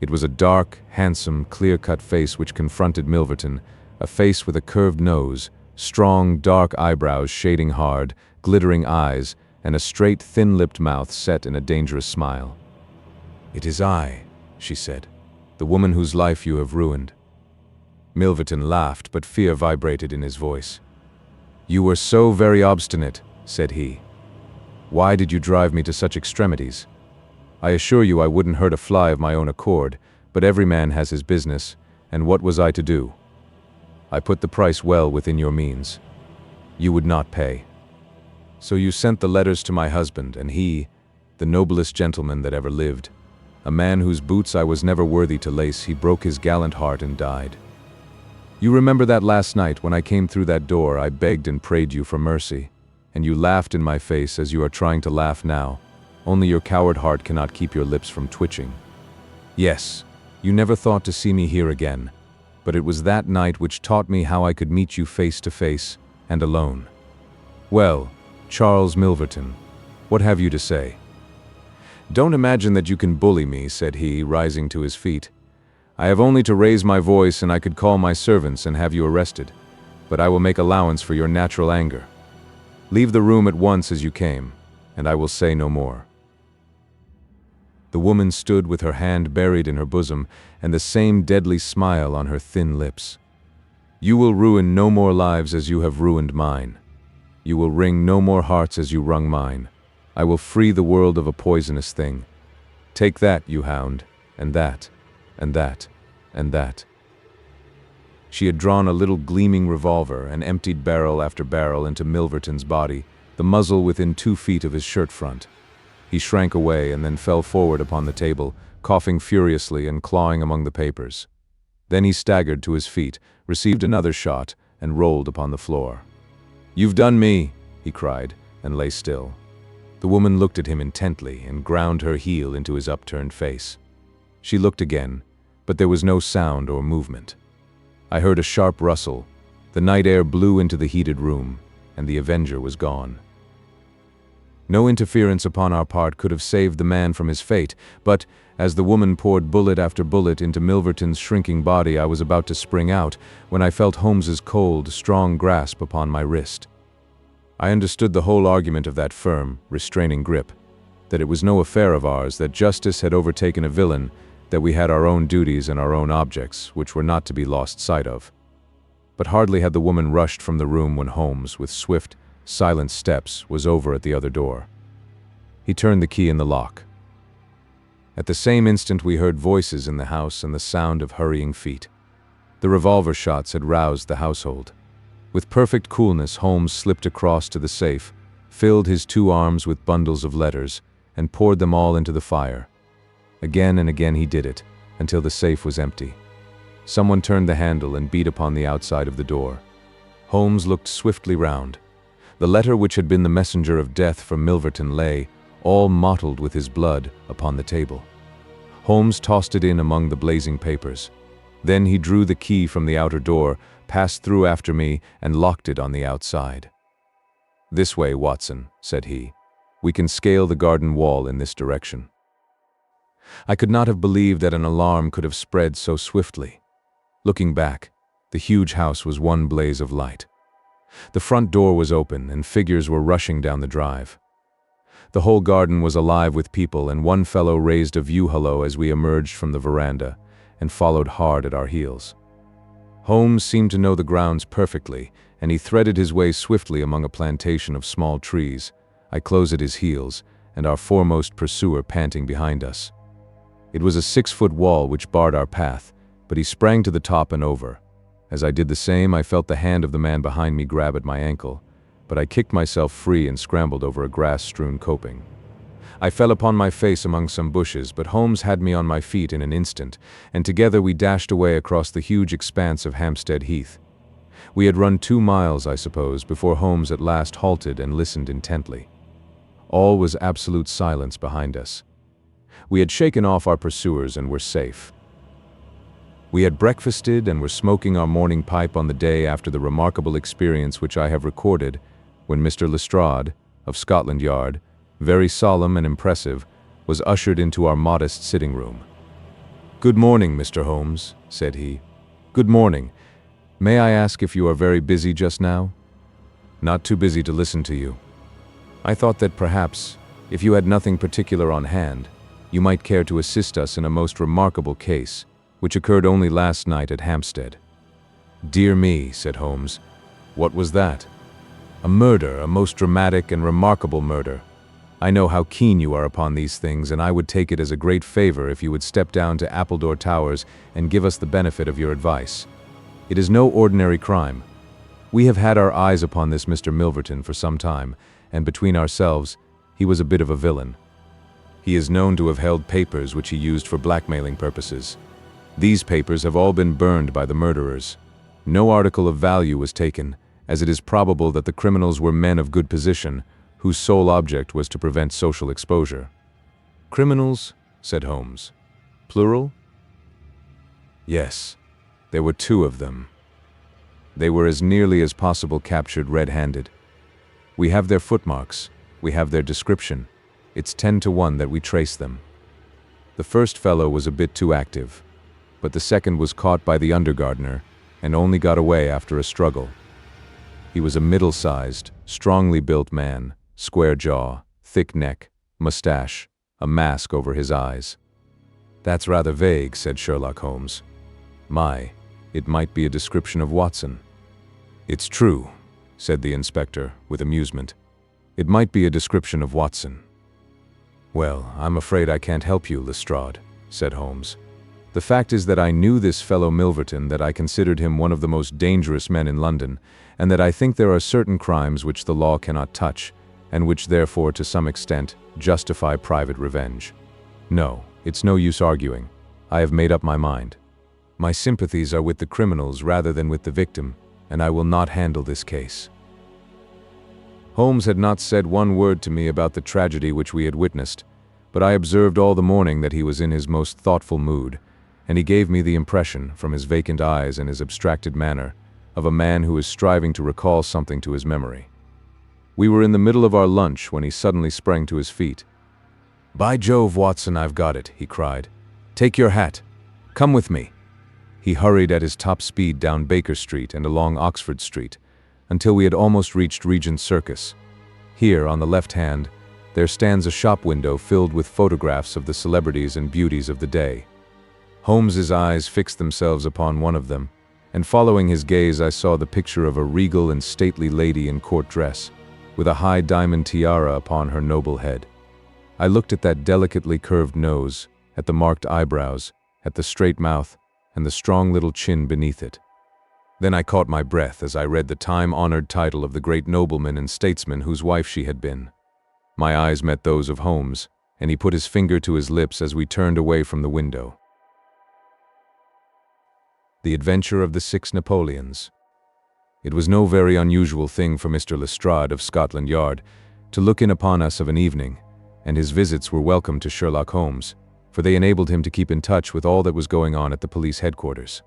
It was a dark, handsome, clear-cut face which confronted Milverton, a face with a curved nose, strong, dark eyebrows shading hard, glittering eyes, and a straight, thin-lipped mouth set in a dangerous smile. "It is I," she said, "the woman whose life you have ruined." Milverton laughed, but fear vibrated in his voice. "You were so very obstinate," said he. "Why did you drive me to such extremities? I assure you I wouldn't hurt a fly of my own accord, but every man has his business, and what was I to do? I put the price well within your means. You would not pay. So you sent the letters to my husband, and he, the noblest gentleman that ever lived, a man whose boots I was never worthy to lace, he broke his gallant heart and died. You remember that last night when I came through that door I begged and prayed you for mercy, and you laughed in my face as you are trying to laugh now. Only your coward heart cannot keep your lips from twitching. Yes, you never thought to see me here again, but it was that night which taught me how I could meet you face to face and alone. Well, Charles Milverton, what have you to say?" "Don't imagine that you can bully me," said he, rising to his feet. "I have only to raise my voice and I could call my servants and have you arrested, but I will make allowance for your natural anger. Leave the room at once as you came, and I will say no more." The woman stood with her hand buried in her bosom and the same deadly smile on her thin lips. "You will ruin no more lives as you have ruined mine. You will wring no more hearts as you wrung mine. I will free the world of a poisonous thing. Take that, you hound, and that, and that, and that." She had drawn a little gleaming revolver and emptied barrel after barrel into Milverton's body, the muzzle within 2 feet of his shirt front. He shrank away and then fell forward upon the table, coughing furiously and clawing among the papers. Then he staggered to his feet, received another shot, and rolled upon the floor. "You've done me," he cried, and lay still. The woman looked at him intently and ground her heel into his upturned face. She looked again, but there was no sound or movement. I heard a sharp rustle. The night air blew into the heated room, and the avenger was gone. No interference upon our part could have saved the man from his fate, but as the woman poured bullet after bullet into Milverton's shrinking body, I was about to spring out when I felt Holmes's cold, strong grasp upon my wrist. I understood the whole argument of that firm, restraining grip, that it was no affair of ours, that justice had overtaken a villain, that we had our own duties and our own objects, which were not to be lost sight of. But hardly had the woman rushed from the room when Holmes, with swift, silent steps, was over at the other door. He turned the key in the lock. At the same instant we heard voices in the house and the sound of hurrying feet. The revolver shots had roused the household. With perfect coolness, Holmes slipped across to the safe, filled his 2 arms with bundles of letters, and poured them all into the fire. Again and again he did it, until the safe was empty. Someone turned the handle and beat upon the outside of the door. Holmes looked swiftly round. The letter which had been the messenger of death from Milverton lay, all mottled with his blood, upon the table. Holmes tossed it in among the blazing papers. Then he drew the key from the outer door, passed through after me, and locked it on the outside. "This way, Watson," said he. "We can scale the garden wall in this direction." I could not have believed that an alarm could have spread so swiftly. Looking back, the huge house was one blaze of light. The front door was open, and figures were rushing down the drive. The whole garden was alive with people, and one fellow raised a view-hallo as we emerged from the veranda, and followed hard at our heels. Holmes seemed to know the grounds perfectly, and he threaded his way swiftly among a plantation of small trees. I close at his heels, and our foremost pursuer panting behind us. It was a 6-foot wall which barred our path, but he sprang to the top and over. As I did the same, I felt the hand of the man behind me grab at my ankle, but I kicked myself free and scrambled over a grass-strewn coping. I fell upon my face among some bushes, but Holmes had me on my feet in an instant, and together we dashed away across the huge expanse of Hampstead Heath. We had run 2 miles, I suppose, before Holmes at last halted and listened intently. All was absolute silence behind us. We had shaken off our pursuers and were safe. We had breakfasted and were smoking our morning pipe on the day after the remarkable experience which I have recorded, when Mr. Lestrade, of Scotland Yard, very solemn and impressive, was ushered into our modest sitting room. "Good morning, Mr. Holmes," said he. "Good morning. May I ask if you are very busy just now?" "Not too busy to listen to you. I thought that perhaps, if you had nothing particular on hand, you might care to assist us in a most remarkable case, which occurred only last night at Hampstead." "Dear me," said Holmes. "What was that?" "A murder, a most dramatic and remarkable murder. I know how keen you are upon these things, and I would take it as a great favor if you would step down to Appledore Towers and give us the benefit of your advice. It is no ordinary crime. We have had our eyes upon this Mr. Milverton for some time, and between ourselves, he was a bit of a villain. He is known to have held papers which he used for blackmailing purposes. These papers have all been burned by the murderers. No article of value was taken, as it is probable that the criminals were men of good position, whose sole object was to prevent social exposure. Criminals, said Holmes. Plural? Yes, there were 2 of them. They were as nearly as possible captured red-handed. We have their footmarks, we have their description. It's 10 to 1 that we trace them. The first fellow was a bit too active, but the second was caught by the undergardener and only got away after a struggle. He was a middle-sized, strongly built man, square jaw, thick neck, mustache, a mask over his eyes. That's rather vague, said Sherlock Holmes. It might be a description of Watson. It's true, said the inspector, with amusement. It might be a description of Watson. Well, I'm afraid I can't help you, Lestrade, said Holmes. The fact is that I knew this fellow Milverton, that I considered him one of the most dangerous men in London, and that I think there are certain crimes which the law cannot touch, and which therefore, to some extent, justify private revenge. No, it's no use arguing. I have made up my mind. My sympathies are with the criminals rather than with the victim, and I will not handle this case. Holmes had not said one word to me about the tragedy which we had witnessed, but I observed all the morning that he was in his most thoughtful mood, and he gave me the impression, from his vacant eyes and his abstracted manner, of a man who is striving to recall something to his memory. We were in the middle of our lunch when he suddenly sprang to his feet. "By Jove, Watson, I've got it," he cried. "Take your hat. Come with me." He hurried at his top speed down Baker Street and along Oxford Street, until we had almost reached Regent Circus. Here, on the left hand, there stands a shop window filled with photographs of the celebrities and beauties of the day. Holmes's eyes fixed themselves upon one of them, and following his gaze I saw the picture of a regal and stately lady in court dress, with a high diamond tiara upon her noble head. I looked at that delicately curved nose, at the marked eyebrows, at the straight mouth, and the strong little chin beneath it. Then I caught my breath as I read the time-honored title of the great nobleman and statesman whose wife she had been. My eyes met those of Holmes, and he put his finger to his lips as we turned away from the window. The Adventure of the Six Napoleons. It was no very unusual thing for Mr. Lestrade of Scotland Yard to look in upon us of an evening, and his visits were welcome to Sherlock Holmes, for they enabled him to keep in touch with all that was going on at the police headquarters.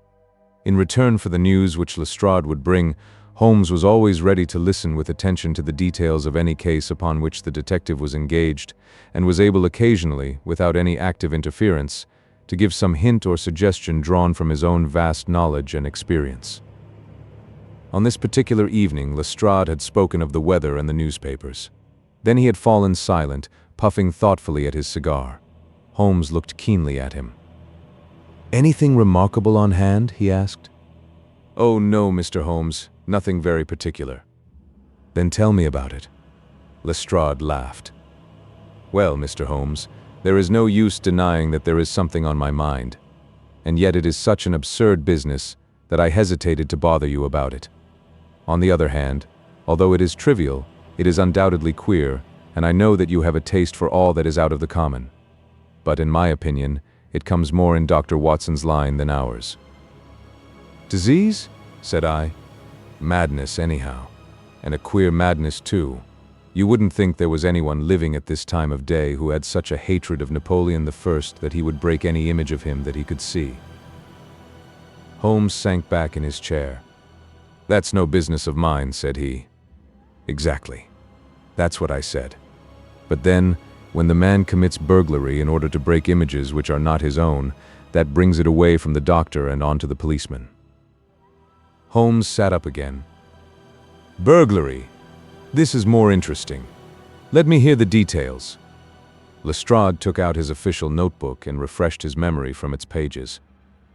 In return for the news which Lestrade would bring, Holmes was always ready to listen with attention to the details of any case upon which the detective was engaged, and was able occasionally, without any active interference, to give some hint or suggestion drawn from his own vast knowledge and experience. On this particular evening, Lestrade had spoken of the weather and the newspapers. Then he had fallen silent, puffing thoughtfully at his cigar. Holmes looked keenly at him. "Anything remarkable on hand?" he asked. "Oh, no, Mr. Holmes, nothing very particular." "Then tell me about it." Lestrade laughed. "Well, Mr. Holmes, there is no use denying that there is something on my mind, and yet it is such an absurd business that I hesitated to bother you about it. On the other hand, although it is trivial, it is undoubtedly queer, and I know that you have a taste for all that is out of the common. But in my opinion, it comes more in Dr. Watson's line than ours." "Disease?" said I. "Madness, anyhow. And a queer madness, too. You wouldn't think there was anyone living at this time of day who had such a hatred of Napoleon I that he would break any image of him that he could see." Holmes sank back in his chair. "That's no business of mine," said he. "Exactly. That's what I said. But then, when the man commits burglary in order to break images which are not his own, that brings it away from the doctor and on to the policeman." Holmes sat up again. "Burglary? This is more interesting. Let me hear the details." Lestrade took out his official notebook and refreshed his memory from its pages.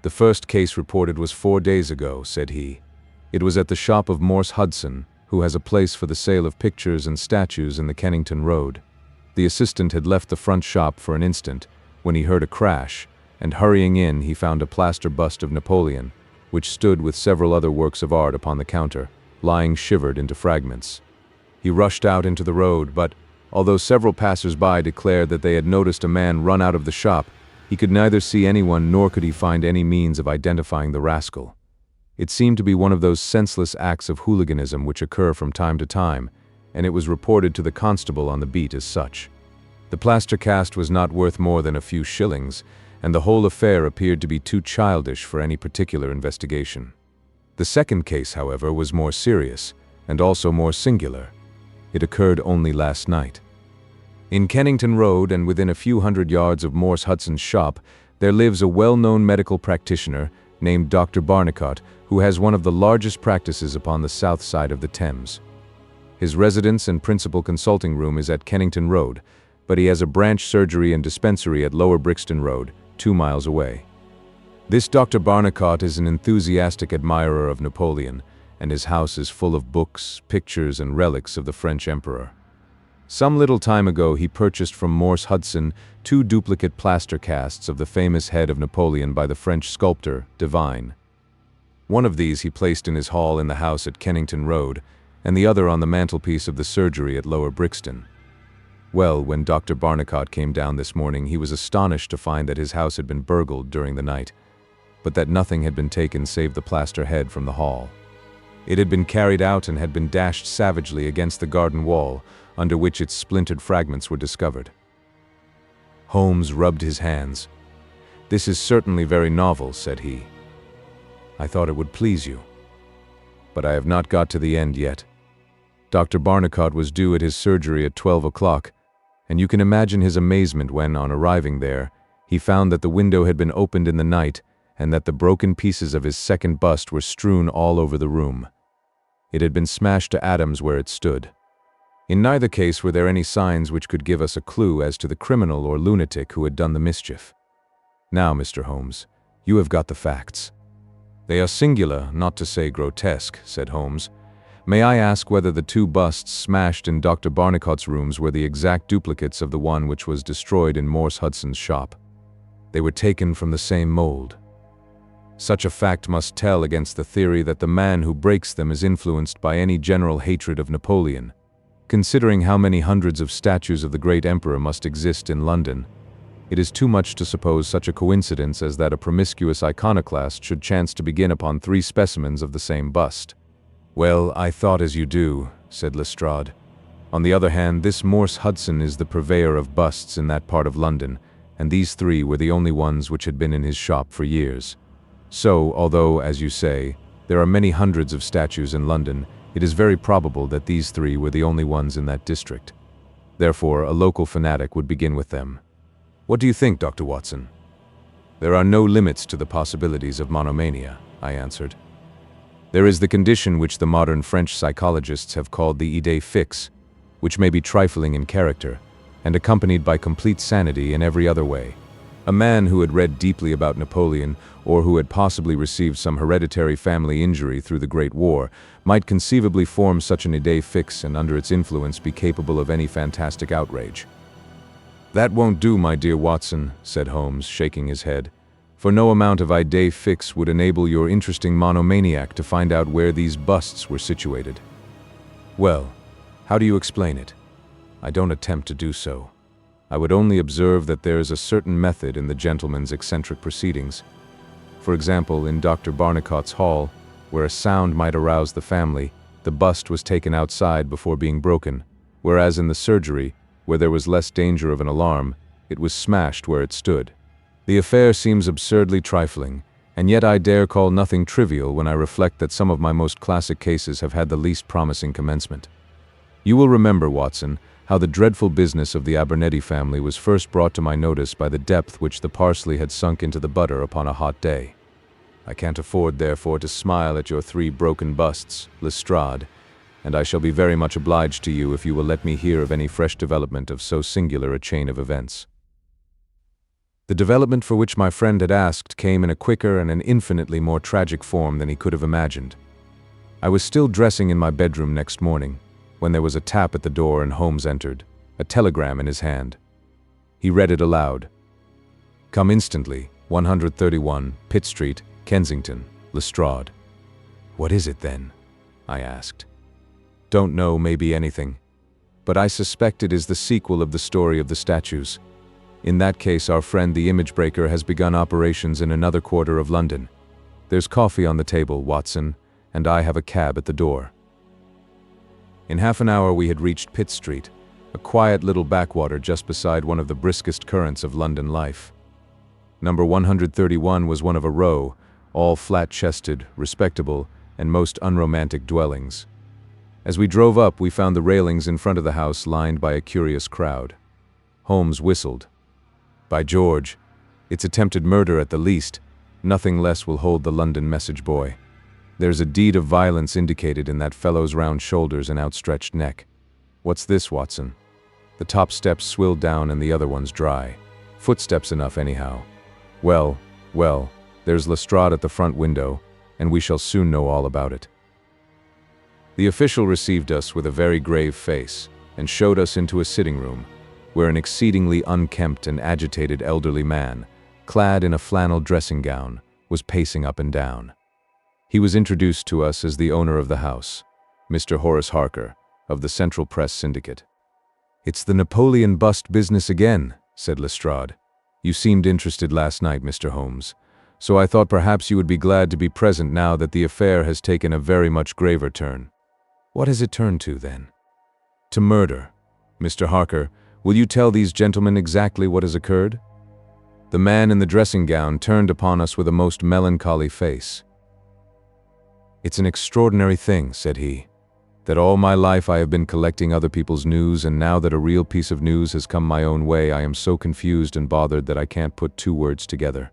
"The first case reported was 4 days ago," said he. "It was at the shop of Morse Hudson, who has a place for the sale of pictures and statues in the Kennington Road. The assistant had left the front shop for an instant when he heard a crash, and hurrying in he found a plaster bust of Napoleon, which stood with several other works of art upon the counter, lying shivered into fragments. He rushed out into the road, but, although several passers-by declared that they had noticed a man run out of the shop, he could neither see anyone nor could he find any means of identifying the rascal. It seemed to be one of those senseless acts of hooliganism which occur from time to time, and it was reported to the constable on the beat as such. The plaster cast was not worth more than a few shillings, and the whole affair appeared to be too childish for any particular investigation. The second case, however, was more serious, and also more singular. It occurred only last night. In Kennington Road, and within a few hundred yards of Morse Hudson's shop, there lives a well-known medical practitioner named Dr. Barnicot, who has one of the largest practices upon the south side of the Thames. His residence and principal consulting room is at Kennington Road, but he has a branch surgery and dispensary at Lower Brixton Road, 2 miles away. This Dr. Barnicot is an enthusiastic admirer of Napoleon, and his house is full of books, pictures, and relics of the French emperor. Some little time ago he purchased from Morse Hudson 2 duplicate plaster casts of the famous head of Napoleon by the French sculptor, Devine. One of these he placed in his hall in the house at Kennington Road, and the other on the mantelpiece of the surgery at Lower Brixton. Well, when Dr. Barnicot came down this morning, he was astonished to find that his house had been burgled during the night, but that nothing had been taken save the plaster head from the hall. It had been carried out and had been dashed savagely against the garden wall, under which its splintered fragments were discovered. Holmes rubbed his hands. "This is certainly very novel," said he. "I thought it would please you. But I have not got to the end yet. Dr. Barnicot was due at his surgery at 12 o'clock, and you can imagine his amazement when, on arriving there, he found that the window had been opened in the night and that the broken pieces of his second bust were strewn all over the room. It had been smashed to atoms where it stood. In neither case were there any signs which could give us a clue as to the criminal or lunatic who had done the mischief. Now, Mr. Holmes, you have got the facts." "They are singular, not to say grotesque," said Holmes. "May I ask whether the 2 busts smashed in Dr. Barnicot's rooms were the exact duplicates of the one which was destroyed in Morse Hudson's shop?" "They were taken from the same mold." "Such a fact must tell against the theory that the man who breaks them is influenced by any general hatred of Napoleon. Considering how many hundreds of statues of the great emperor must exist in London, it is too much to suppose such a coincidence as that a promiscuous iconoclast should chance to begin upon 3 specimens of the same bust." "Well, I thought as you do," said Lestrade. "On the other hand, this Morse Hudson is the purveyor of busts in that part of London, and these 3 were the only ones which had been in his shop for years. So, although, as you say, there are many hundreds of statues in London, it is very probable that these 3 were the only ones in that district. Therefore, a local fanatic would begin with them. What do you think, Dr. Watson?" "There are no limits to the possibilities of monomania," I answered. "There is the condition which the modern French psychologists have called the idée fixe, which may be trifling in character, and accompanied by complete sanity in every other way. A man who had read deeply about Napoleon, or who had possibly received some hereditary family injury through the Great War, might conceivably form such an idée fixe and under its influence be capable of any fantastic outrage." "That won't do, my dear Watson," said Holmes, shaking his head, "for no amount of idée fixe would enable your interesting monomaniac to find out where these busts were situated." "Well, how do you explain it?" "I don't attempt to do so. I would only observe that there is a certain method in the gentleman's eccentric proceedings. For example, in Dr. Barnicot's hall, where a sound might arouse the family, the bust was taken outside before being broken, whereas in the surgery, where there was less danger of an alarm, it was smashed where it stood. The affair seems absurdly trifling, and yet I dare call nothing trivial when I reflect that some of my most classic cases have had the least promising commencement. You will remember, Watson, how the dreadful business of the Abernethy family was first brought to my notice by the depth which the parsley had sunk into the butter upon a hot day. I can't afford, therefore, to smile at your 3 broken busts, Lestrade, and I shall be very much obliged to you if you will let me hear of any fresh development of so singular a chain of events." The development for which my friend had asked came in a quicker and an infinitely more tragic form than he could have imagined. I was still dressing in my bedroom next morning, when there was a tap at the door and Holmes entered, a telegram in his hand. He read it aloud. "Come instantly, 131, Pitt Street, Kensington, Lestrade." "What is it then?" I asked. "Don't know, maybe anything. But I suspect it is the sequel of the story of the statues. In that case, our friend the image breaker has begun operations in another quarter of London. There's coffee on the table, Watson, and I have a cab at the door." In half an hour we had reached Pitt Street, a quiet little backwater just beside one of the briskest currents of London life. Number 131 was one of a row, all flat-chested, respectable, and most unromantic dwellings. As we drove up, we found the railings in front of the house lined by a curious crowd. Holmes whistled. "By George, it's attempted murder at the least. Nothing less will hold the London message boy. There's a deed of violence indicated in that fellow's round shoulders and outstretched neck. What's this, Watson?" The top steps swilled down and the other ones dry. Footsteps enough, anyhow. Well, there's Lestrade at the front window, and we shall soon know all about it." The official received us with a very grave face and showed us into a sitting room, where an exceedingly unkempt and agitated elderly man, clad in a flannel dressing gown, was pacing up and down. He was introduced to us as the owner of the house, Mr. Horace Harker, of the Central Press Syndicate. "It's the Napoleon bust business again," said Lestrade. "You seemed interested last night, Mr. Holmes, so I thought perhaps you would be glad to be present now that the affair has taken a very much graver turn." "What has it turned to, then?" "To murder. Mr. Harker, will you tell these gentlemen exactly what has occurred?" The man in the dressing gown turned upon us with a most melancholy face. "It's an extraordinary thing," said he, "that all my life I have been collecting other people's news, and now that a real piece of news has come my own way, I am so confused and bothered that I can't put two words together.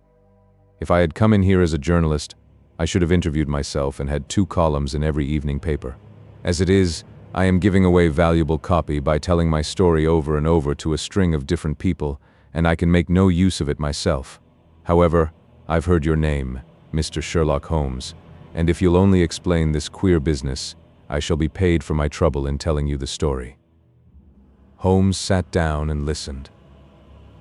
If I had come in here as a journalist, I should have interviewed myself and had 2 columns in every evening paper. As it is, I am giving away valuable copy by telling my story over and over to a string of different people, and I can make no use of it myself. However, I've heard your name, Mr. Sherlock Holmes, and if you'll only explain this queer business, I shall be paid for my trouble in telling you the story." Holmes sat down and listened.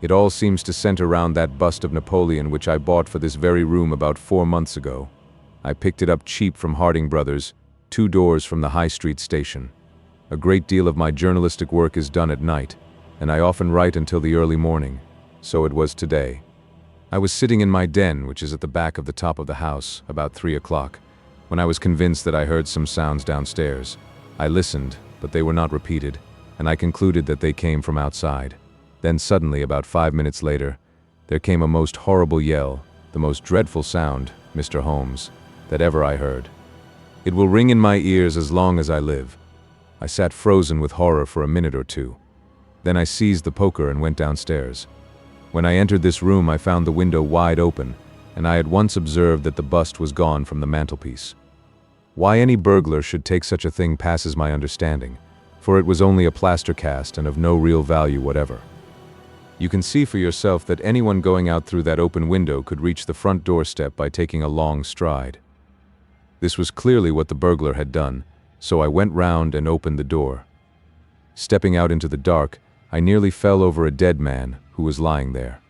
"It all seems to center around that bust of Napoleon which I bought for this very room about 4 months ago. I picked it up cheap from Harding Brothers, 2 doors from the High Street station. A great deal of my journalistic work is done at night, and I often write until the early morning. So it was today. I was sitting in my den, which is at the back of the top of the house, about 3 o'clock, when I was convinced that I heard some sounds downstairs. I listened, but they were not repeated, and I concluded that they came from outside. Then suddenly, about 5 minutes later, there came a most horrible yell, the most dreadful sound, Mr. Holmes, that ever I heard. It will ring in my ears as long as I live. I sat frozen with horror for a minute or two. Then I seized the poker and went downstairs. When I entered this room, I found the window wide open, and I at once observed that the bust was gone from the mantelpiece. Why any burglar should take such a thing passes my understanding, for it was only a plaster cast and of no real value whatever. You can see for yourself that anyone going out through that open window could reach the front doorstep by taking a long stride. This was clearly what the burglar had done, so I went round and opened the door. Stepping out into the dark, I nearly fell over a dead man who was lying there.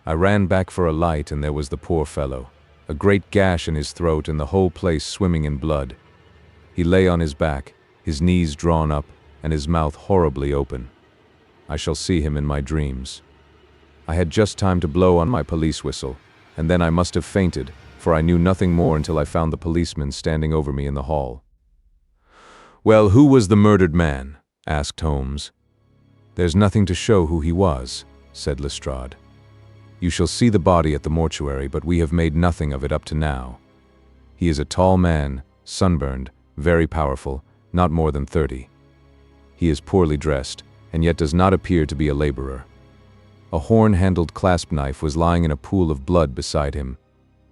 I ran back for a light, and there was the poor fellow, a great gash in his throat and the whole place swimming in blood. He lay on his back, his knees drawn up, and his mouth horribly open. I shall see him in my dreams. I had just time to blow on my police whistle, and then I must have fainted, for I knew nothing more until I found the policeman standing over me in the hall. "Well, who was the murdered man?" asked Holmes. "There's nothing to show who he was," said Lestrade. "You shall see the body at the mortuary, but we have made nothing of it up to now. He is a tall man, sunburned, very powerful, not more than 30. He is poorly dressed, and yet does not appear to be a laborer. A horn-handled clasp knife was lying in a pool of blood beside him.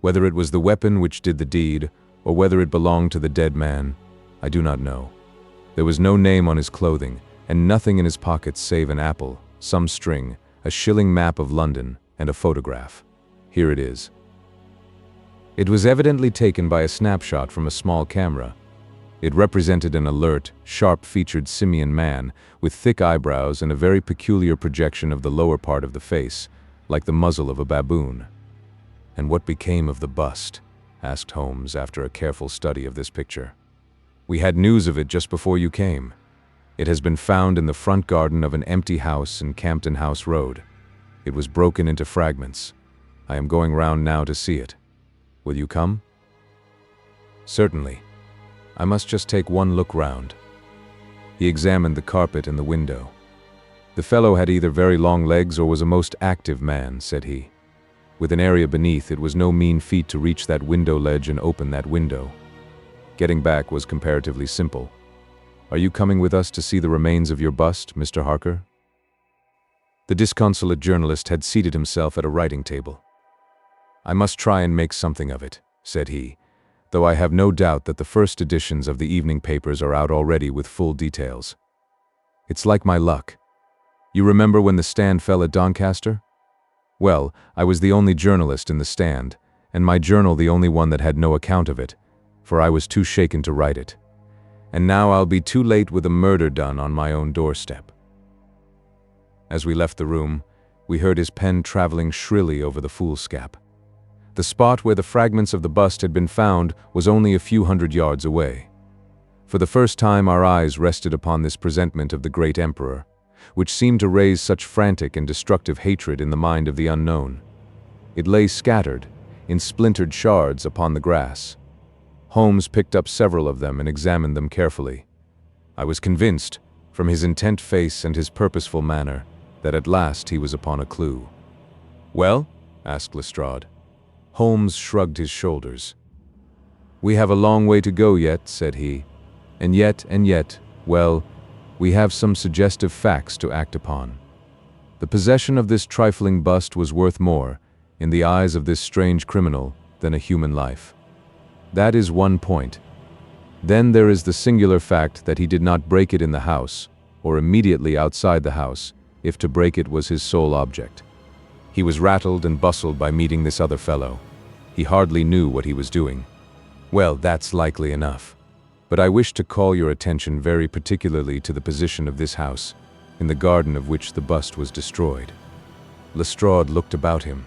Whether it was the weapon which did the deed, or whether it belonged to the dead man, I do not know. There was no name on his clothing, and nothing in his pockets save an apple, some string, a shilling map of London, and a photograph. Here it is." It was evidently taken by a snapshot from a small camera. It represented an alert, sharp-featured simian man with thick eyebrows and a very peculiar projection of the lower part of the face, like the muzzle of a baboon. "And what became of the bust?" asked Holmes after a careful study of this picture. "We had news of it just before you came. It has been found in the front garden of an empty house in Campden House Road. It was broken into fragments. I am going round now to see it. Will you come?" Certainly. I must just take one look round. He examined the carpet and the window. The fellow had either very long legs or was a most active man, said he. With an area beneath, it was no mean feat to reach that window ledge and open that window. Getting back was comparatively simple. Are you coming with us to see the remains of your bust, Mr. Harker? The disconsolate journalist had seated himself at a writing table. I must try and make something of it, said he, though I have no doubt that the first editions of the evening papers are out already with full details. It's like my luck. You remember when the Stand fell at Doncaster? Well, I was the only journalist in the Stand, and my journal the only one that had no account of it, for I was too shaken to write it. And now I'll be too late with a murder done on my own doorstep. As we left the room, we heard his pen traveling shrilly over the foolscap. The spot where the fragments of the bust had been found was only a few hundred yards away. For the first time our eyes rested upon this presentment of the great emperor, which seemed to raise such frantic and destructive hatred in the mind of the unknown. It lay scattered, in splintered shards, upon the grass. Holmes picked up several of them and examined them carefully. I was convinced, from his intent face and his purposeful manner, that at last he was upon a clue. "Well?" asked Lestrade. Holmes shrugged his shoulders. "We have a long way to go yet," said he. And yet, well, we have some suggestive facts to act upon. The possession of this trifling bust was worth more, in the eyes of this strange criminal, than a human life. That is one point. Then there is the singular fact that he did not break it in the house, or immediately outside the house, if to break it was his sole object. He was rattled and bustled by meeting this other fellow. He hardly knew what he was doing. Well, that's likely enough. But I wish to call your attention very particularly to the position of this house, in the garden of which the bust was destroyed. Lestrade looked about him.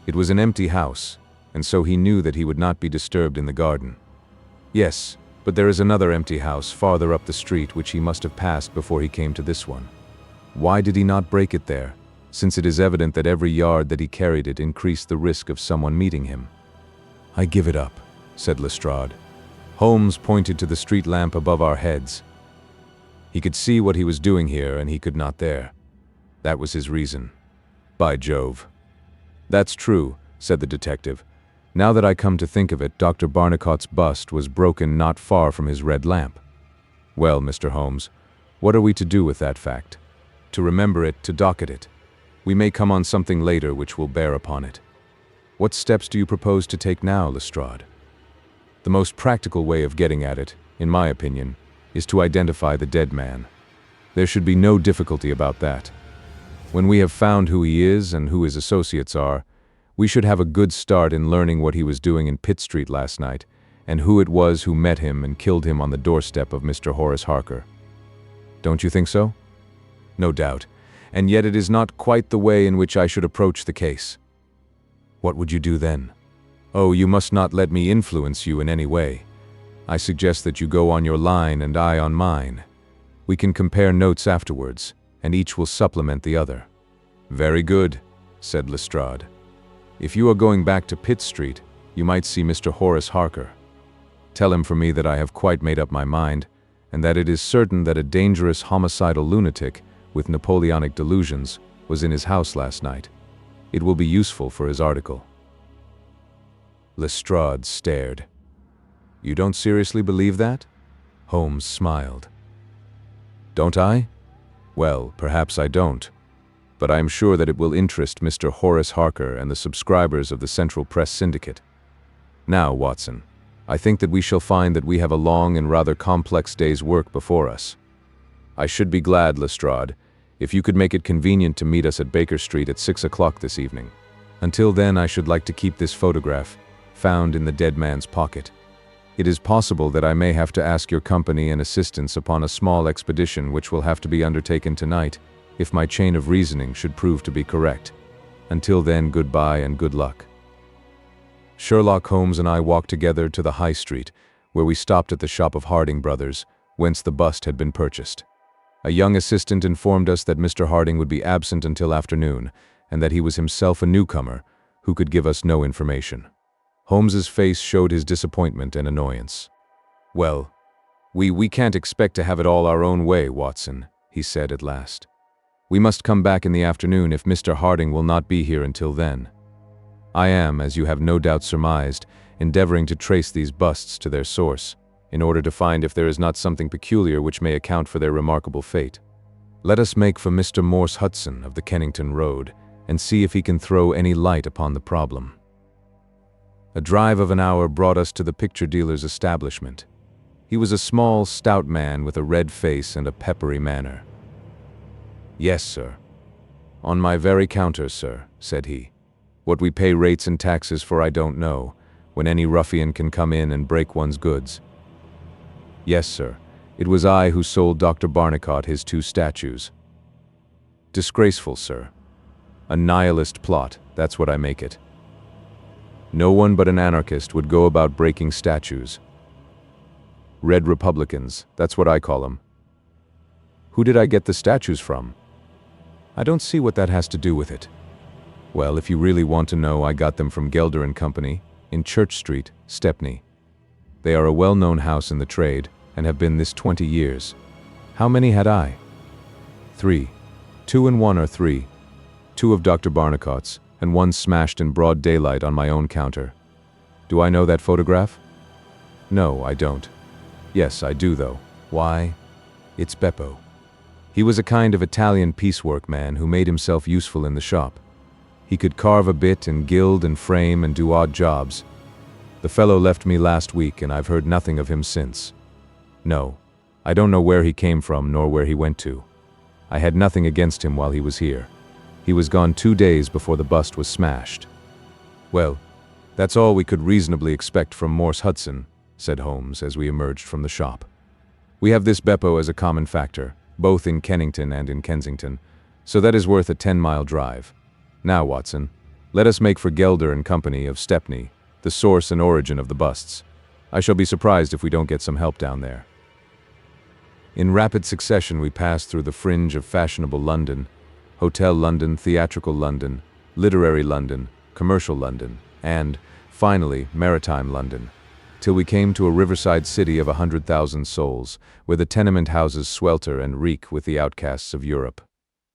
It was an empty house, and so he knew that he would not be disturbed in the garden. Yes, but there is another empty house farther up the street which he must have passed before he came to this one. Why did he not break it there, since it is evident that every yard that he carried it increased the risk of someone meeting him? "I give it up," said Lestrade. Holmes pointed to the street lamp above our heads. He could see what he was doing here, and he could not there. That was his reason. By Jove. "That's true," said the detective. "Now that I come to think of it, Dr. Barnicot's bust was broken not far from his red lamp. Well, Mr. Holmes, what are we to do with that fact? To remember it, to docket it. We may come on something later which will bear upon it. What steps do you propose to take now, Lestrade?" "The most practical way of getting at it, in my opinion, is to identify the dead man. There should be no difficulty about that. When we have found who he is and who his associates are, we should have a good start in learning what he was doing in Pitt Street last night, and who it was who met him and killed him on the doorstep of Mr. Horace Harker. Don't you think so?" "No doubt, and yet it is not quite the way in which I should approach the case." "What would you do then?" "Oh, you must not let me influence you in any way. I suggest that you go on your line and I on mine. We can compare notes afterwards, and each will supplement the other." "Very good," said Lestrade. "If you are going back to Pitt Street, you might see Mr. Horace Harker. Tell him for me that I have quite made up my mind, and that it is certain that a dangerous homicidal lunatic with Napoleonic delusions was in his house last night. It will be useful for his article." Lestrade stared. "You don't seriously believe that?" Holmes smiled. "Don't I? Well, perhaps I don't. But I am sure that it will interest Mr. Horace Harker and the subscribers of the Central Press Syndicate. Now, Watson, I think that we shall find that we have a long and rather complex day's work before us. I should be glad, Lestrade, if you could make it convenient to meet us at Baker Street at 6 o'clock this evening. Until then, I should like to keep this photograph, found in the dead man's pocket. It is possible that I may have to ask your company and assistance upon a small expedition which will have to be undertaken tonight, if my chain of reasoning should prove to be correct. Until then, goodbye and good luck." Sherlock Holmes and I walked together to the High Street, where we stopped at the shop of Harding Brothers, whence the bust had been purchased. A young assistant informed us that Mr. Harding would be absent until afternoon, and that he was himself a newcomer, who could give us no information. Holmes's face showed his disappointment and annoyance. "Well, we can't expect to have it all our own way, Watson," he said at last. "We must come back in the afternoon if Mr. Harding will not be here until then. I am, as you have no doubt surmised, endeavoring to trace these busts to their source, in order to find if there is not something peculiar which may account for their remarkable fate. Let us make for Mr. Morse Hudson of the Kennington Road, and see if he can throw any light upon the problem." A drive of an hour brought us to the picture dealer's establishment. He was a small, stout man with a red face and a peppery manner. "Yes, sir." "On my very counter, sir," said he. "What we pay rates and taxes for I don't know, when any ruffian can come in and break one's goods." "Yes, sir. It was I who sold Dr. Barnicot his 2 statues. Disgraceful, sir. A nihilist plot, that's what I make it. No one but an anarchist would go about breaking statues. Red Republicans, that's what I call them. Who did I get the statues from? I don't see what that has to do with it. Well, if you really want to know, I got them from Gelder and Company, in Church Street, Stepney. They are a well-known house in the trade, and have been this 20 years. How many had I? 3. 2 and 1 are 3. 2 of Dr. Barnicot's, and 1 smashed in broad daylight on my own counter. Do I know that photograph? No, I don't. Yes, I do though. Why? It's Beppo. He was a kind of Italian piecework man who made himself useful in the shop. He could carve a bit and gild and frame and do odd jobs. The fellow left me last week and I've heard nothing of him since. No, I don't know where he came from nor where he went to. I had nothing against him while he was here. He was gone 2 days before the bust was smashed. Well, that's all we could reasonably expect from Morse Hudson, said Holmes as we emerged from the shop. We have this Beppo as a common factor, both in Kennington and in Kensington, so that is worth a 10-mile drive. Now, Watson, let us make for Gelder and Company of Stepney, the source and origin of the busts. I shall be surprised if we don't get some help down there. In rapid succession we passed through the fringe of fashionable London, Hotel London, Theatrical London, Literary London, Commercial London, and, finally, Maritime London, till we came to a riverside city of 100,000 souls, where the tenement houses swelter and reek with the outcasts of Europe.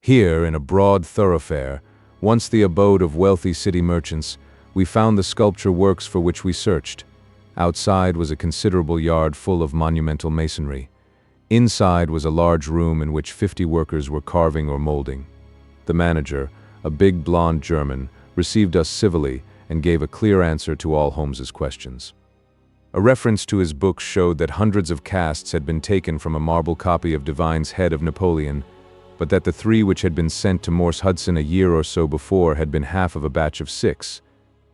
Here, in a broad thoroughfare, once the abode of wealthy city merchants, we found the sculpture works for which we searched. Outside was a considerable yard full of monumental masonry. Inside was a large room in which 50 workers were carving or molding. The manager, a big blonde German, received us civilly and gave a clear answer to all Holmes's questions. A reference to his book showed that hundreds of casts had been taken from a marble copy of Divine's head of Napoleon, but that the 3 which had been sent to Morse Hudson a year or so before had been half of a batch of 6,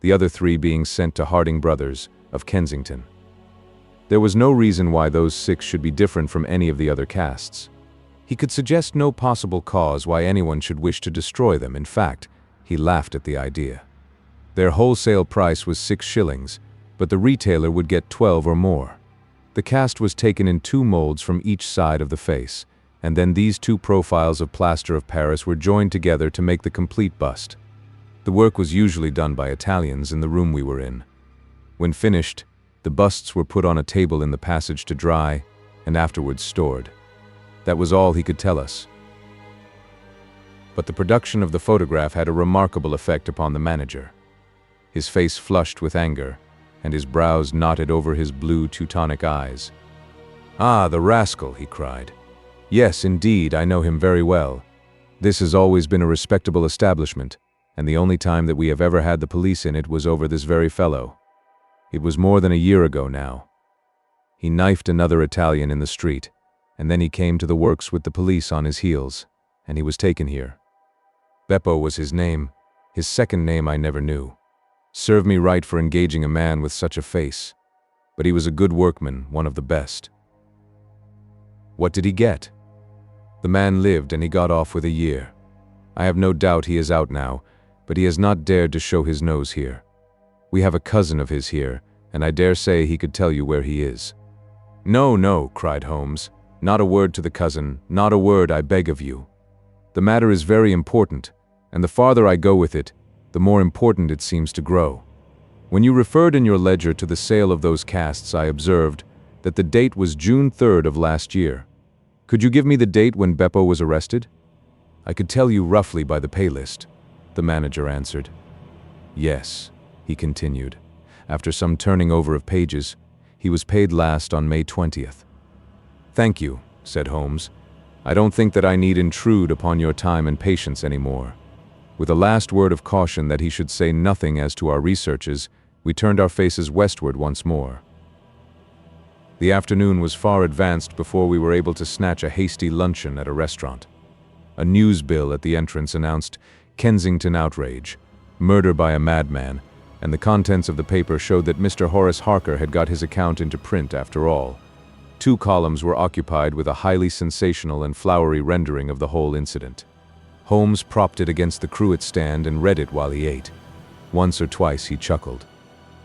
the other 3 being sent to Harding Brothers of Kensington. There was no reason why those 6 should be different from any of the other casts. He could suggest no possible cause why anyone should wish to destroy them. In fact, he laughed at the idea. Their wholesale price was 6 shillings, but the retailer would get 12 or more. The cast was taken in 2 molds from each side of the face, and then these 2 profiles of plaster of Paris were joined together to make the complete bust. The work was usually done by Italians in the room we were in. When finished, the busts were put on a table in the passage to dry, and afterwards stored. That was all he could tell us. But the production of the photograph had a remarkable effect upon the manager. His face flushed with anger, and his brows knotted over his blue Teutonic eyes. "Ah, the rascal!" he cried. "Yes, indeed, I know him very well. This has always been a respectable establishment, and the only time that we have ever had the police in it was over this very fellow. It was more than a year ago now. He knifed another Italian in the street, and then he came to the works with the police on his heels, and he was taken here. Beppo was his name. His second name I never knew. Serve me right for engaging a man with such a face. But he was a good workman, one of the best." "What did he get?" "The man lived and he got off with a year. I have no doubt he is out now, but he has not dared to show his nose here. We have a cousin of his here, and I dare say he could tell you where he is." "No, no," cried Holmes. "Not a word to the cousin, not a word, I beg of you. The matter is very important, and the farther I go with it, the more important it seems to grow. When you referred in your ledger to the sale of those casts, I observed that the date was June 3rd of last year. Could you give me the date when Beppo was arrested? I could tell you roughly by the pay list, the manager answered. Yes, he continued. After some turning over of pages, he was paid last on May 20th. Thank you, said Holmes. I don't think that I need intrude upon your time and patience anymore. With a last word of caution that he should say nothing as to our researches, we turned our faces westward once more. The afternoon was far advanced before we were able to snatch a hasty luncheon at a restaurant. A news bill at the entrance announced Kensington outrage, murder by a madman, and the contents of the paper showed that Mr. Horace Harker had got his account into print after all. 2 columns were occupied with a highly sensational and flowery rendering of the whole incident. Holmes propped it against the cruet stand and read it while he ate. Once or twice he chuckled.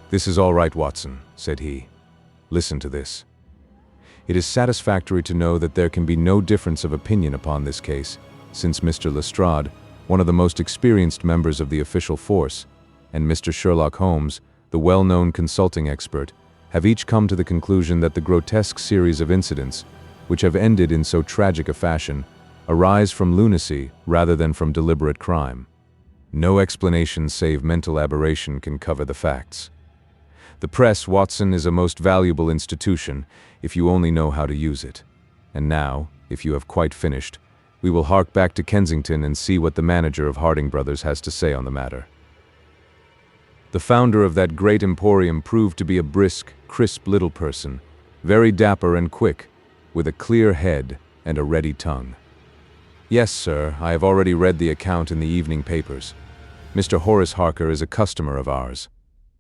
"This is all right, Watson," said he. "Listen to this. It is satisfactory to know that there can be no difference of opinion upon this case, since Mr. Lestrade, one of the most experienced members of the official force, and Mr. Sherlock Holmes, the well-known consulting expert, have each come to the conclusion that the grotesque series of incidents, which have ended in so tragic a fashion, arise from lunacy rather than from deliberate crime. No explanation save mental aberration can cover the facts. The press, Watson, is a most valuable institution if you only know how to use it. And now, if you have quite finished, we will hark back to Kensington and see what the manager of Harding Brothers has to say on the matter." The founder of that great emporium proved to be a brisk, crisp little person, very dapper and quick, with a clear head and a ready tongue. "Yes, sir, I have already read the account in the evening papers. Mr. Horace Harker is a customer of ours.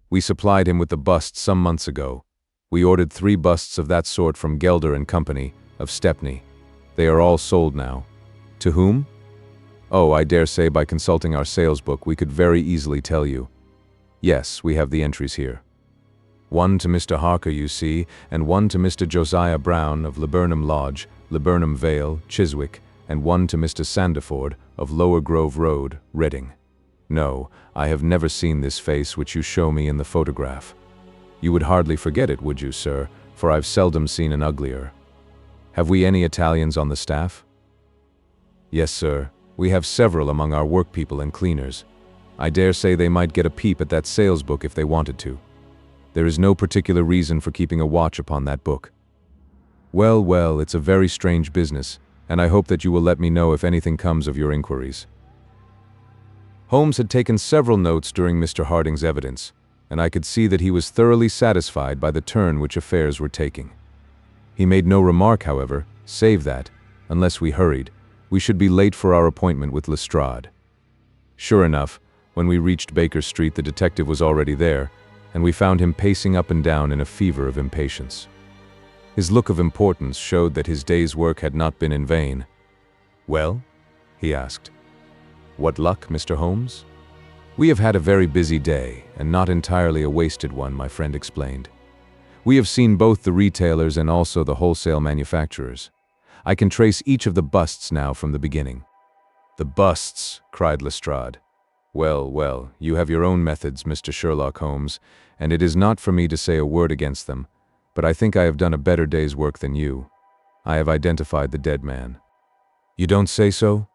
We supplied him with the busts some months ago. We ordered 3 busts of that sort from Gelder and Company, of Stepney. They are all sold now. To whom? Oh, I dare say by consulting our sales book we could very easily tell you. Yes, we have the entries here. 1 to Mr. Harker, you see, and 1 to Mr. Josiah Brown of Laburnum Lodge, Laburnum Vale, Chiswick, and 1 to Mr. Sandiford of Lower Grove Road, Reading. No, I have never seen this face which you show me in the photograph. You would hardly forget it, would you, sir, for I've seldom seen an uglier. Have we any Italians on the staff?" "Yes, sir, we have several among our workpeople and cleaners. I dare say they might get a peep at that sales book if they wanted to. There is no particular reason for keeping a watch upon that book. Well, well, it's a very strange business, and I hope that you will let me know if anything comes of your inquiries." Holmes had taken several notes during Mr. Harding's evidence, and I could see that he was thoroughly satisfied by the turn which affairs were taking. He made no remark, however, save that, unless we hurried, we should be late for our appointment with Lestrade. Sure enough, when we reached Baker Street, the detective was already there, and we found him pacing up and down in a fever of impatience. His look of importance showed that his day's work had not been in vain. "Well?" he asked. "What luck, Mr. Holmes?" "We have had a very busy day, and not entirely a wasted one," my friend explained. "We have seen both the retailers and also the wholesale manufacturers. I can trace each of the busts now from the beginning." "The busts!" cried Lestrade. "Well, well, you have your own methods, Mr. Sherlock Holmes, and it is not for me to say a word against them, but I think I have done a better day's work than you. I have identified the dead man." "You don't say so?"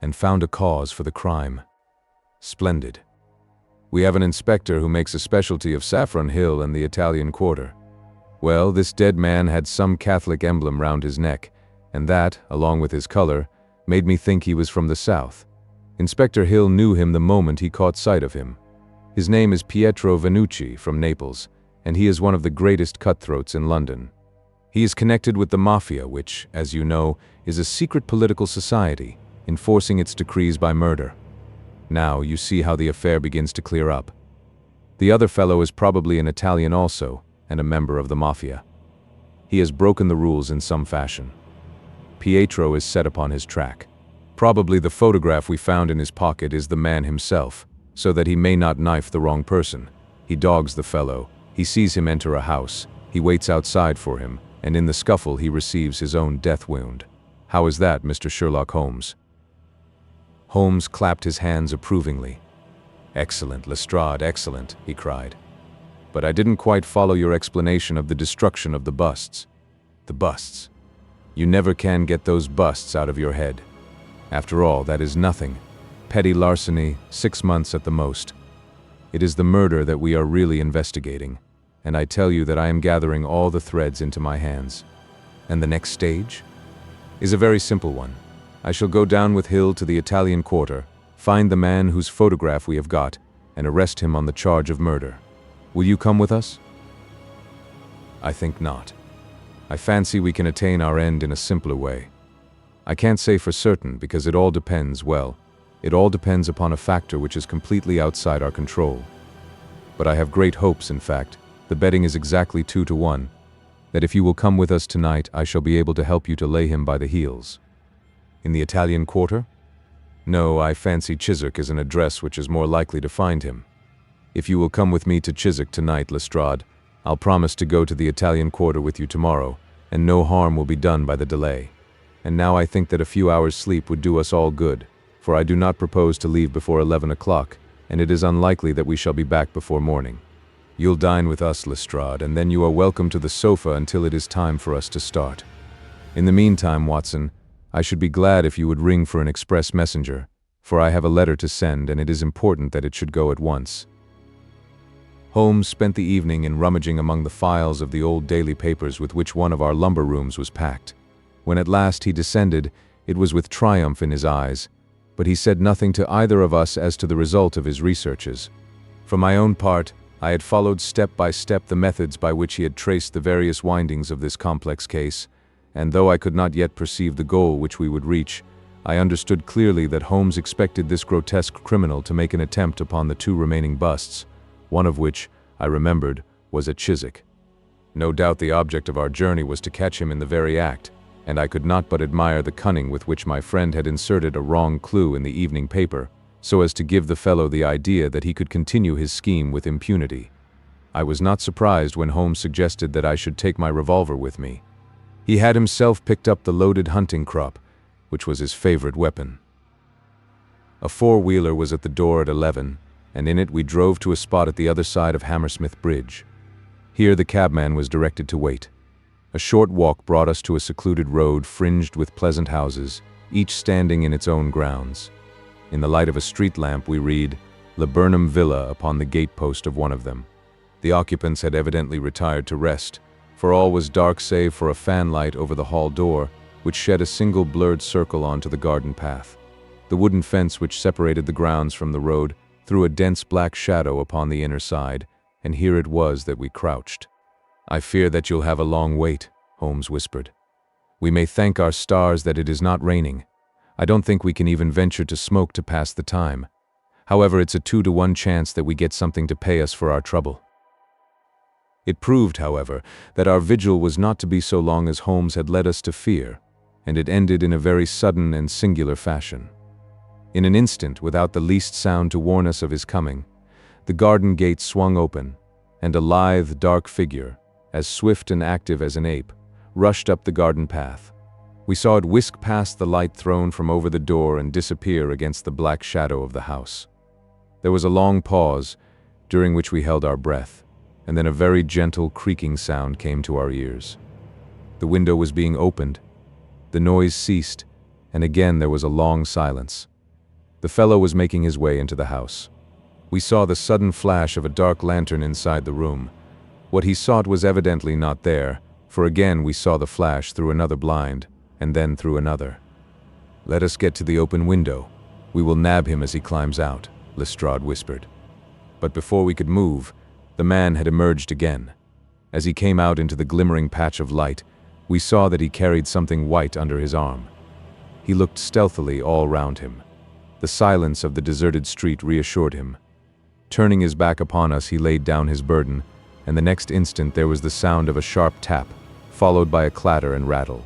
"And found a cause for the crime." "Splendid. We have an inspector who makes a specialty of Saffron Hill and the Italian Quarter. Well, this dead man had some Catholic emblem round his neck, and that, along with his color, made me think he was from the south. Inspector Hill knew him the moment he caught sight of him. His name is Pietro Vanucci, from Naples, and he is one of the greatest cutthroats in London. He is connected with the Mafia, which, as you know, is a secret political society, enforcing its decrees by murder. Now, you see how the affair begins to clear up. The other fellow is probably an Italian also, and a member of the Mafia. He has broken the rules in some fashion. Pietro is set upon his track. Probably the photograph we found in his pocket is the man himself, so that he may not knife the wrong person. He dogs the fellow, he sees him enter a house, he waits outside for him, and in the scuffle he receives his own death wound. How is that, Mr. Sherlock Holmes?" Holmes clapped his hands approvingly. "Excellent, Lestrade, excellent," he cried. But I didn't quite follow your explanation of the destruction of the busts. The busts. You never can get those busts out of your head. After all, that is nothing. Petty larceny, 6 months at the most. It is the murder that we are really investigating, and I tell you that I am gathering all the threads into my hands. And the next stage is a very simple one. I shall go down with Hill to the Italian quarter, find the man whose photograph we have got, and arrest him on the charge of murder. Will you come with us? I think not. I fancy we can attain our end in a simpler way. I can't say for certain because it all depends upon a factor which is completely outside our control. But I have great hopes, in fact. The betting is exactly 2 to 1, that if you will come with us tonight, I shall be able to help you to lay him by the heels. In the Italian quarter? No, I fancy Chiswick is an address which is more likely to find him. If you will come with me to Chiswick tonight, Lestrade, I'll promise to go to the Italian quarter with you tomorrow, and no harm will be done by the delay. And now I think that a few hours' sleep would do us all good, for I do not propose to leave before 11 o'clock, and it is unlikely that we shall be back before morning. You'll dine with us, Lestrade, and then you are welcome to the sofa until it is time for us to start. In the meantime, Watson, I should be glad if you would ring for an express messenger, for I have a letter to send, and it is important that it should go at once. Holmes spent the evening in rummaging among the files of the old daily papers with which one of our lumber rooms was packed. When at last he descended, it was with triumph in his eyes, but he said nothing to either of us as to the result of his researches. For my own part, I had followed step by step the methods by which he had traced the various windings of this complex case, and though I could not yet perceive the goal which we would reach, I understood clearly that Holmes expected this grotesque criminal to make an attempt upon the 2 remaining busts, one of which, I remembered, was at Chiswick. No doubt the object of our journey was to catch him in the very act, and I could not but admire the cunning with which my friend had inserted a wrong clue in the evening paper, so as to give the fellow the idea that he could continue his scheme with impunity. I was not surprised when Holmes suggested that I should take my revolver with me. He had himself picked up the loaded hunting crop, which was his favorite weapon. A 4-wheeler was at the door at 11, and in it we drove to a spot at the other side of Hammersmith Bridge. Here the cabman was directed to wait. A short walk brought us to a secluded road fringed with pleasant houses, each standing in its own grounds. In the light of a street lamp we read, "Laburnum Villa" upon the gatepost of one of them. The occupants had evidently retired to rest, for all was dark save for a fanlight over the hall door, which shed a single blurred circle onto the garden path. The wooden fence which separated the grounds from the road threw a dense black shadow upon the inner side, and here it was that we crouched. "I fear that you'll have a long wait," Holmes whispered. "We may thank our stars that it is not raining. I don't think we can even venture to smoke to pass the time. However, it's a 2 to 1 chance that we get something to pay us for our trouble." It proved, however, that our vigil was not to be so long as Holmes had led us to fear, and it ended in a very sudden and singular fashion. In an instant, without the least sound to warn us of his coming, the garden gate swung open, and a lithe, dark figure, as swift and active as an ape, rushed up the garden path. We saw it whisk past the light thrown from over the door and disappear against the black shadow of the house. There was a long pause, during which we held our breath, and then a very gentle creaking sound came to our ears. The window was being opened. The noise ceased, and again there was a long silence. The fellow was making his way into the house. We saw the sudden flash of a dark lantern inside the room. What he sought was evidently not there, for again we saw the flash through another blind, and then through another. "Let us get to the open window. We will nab him as he climbs out," Lestrade whispered. But before we could move, the man had emerged again. As he came out into the glimmering patch of light, we saw that he carried something white under his arm. He looked stealthily all round him. The silence of the deserted street reassured him. Turning his back upon us, he laid down his burden, and the next instant there was the sound of a sharp tap, followed by a clatter and rattle.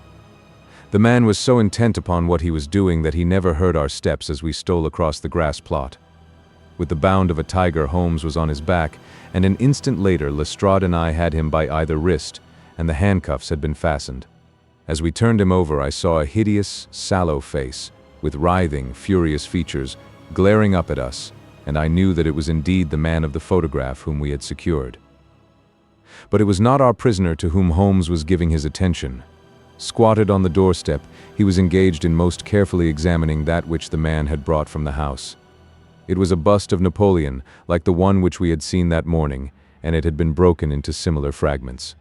The man was so intent upon what he was doing that he never heard our steps as we stole across the grass plot. With the bound of a tiger, Holmes was on his back, and an instant later Lestrade and I had him by either wrist, and the handcuffs had been fastened. As we turned him over, I saw a hideous, sallow face, with writhing, furious features, glaring up at us, and I knew that it was indeed the man of the photograph whom we had secured. But it was not our prisoner to whom Holmes was giving his attention. Squatted on the doorstep, he was engaged in most carefully examining that which the man had brought from the house. It was a bust of Napoleon, like the one which we had seen that morning, and it had been broken into similar fragments.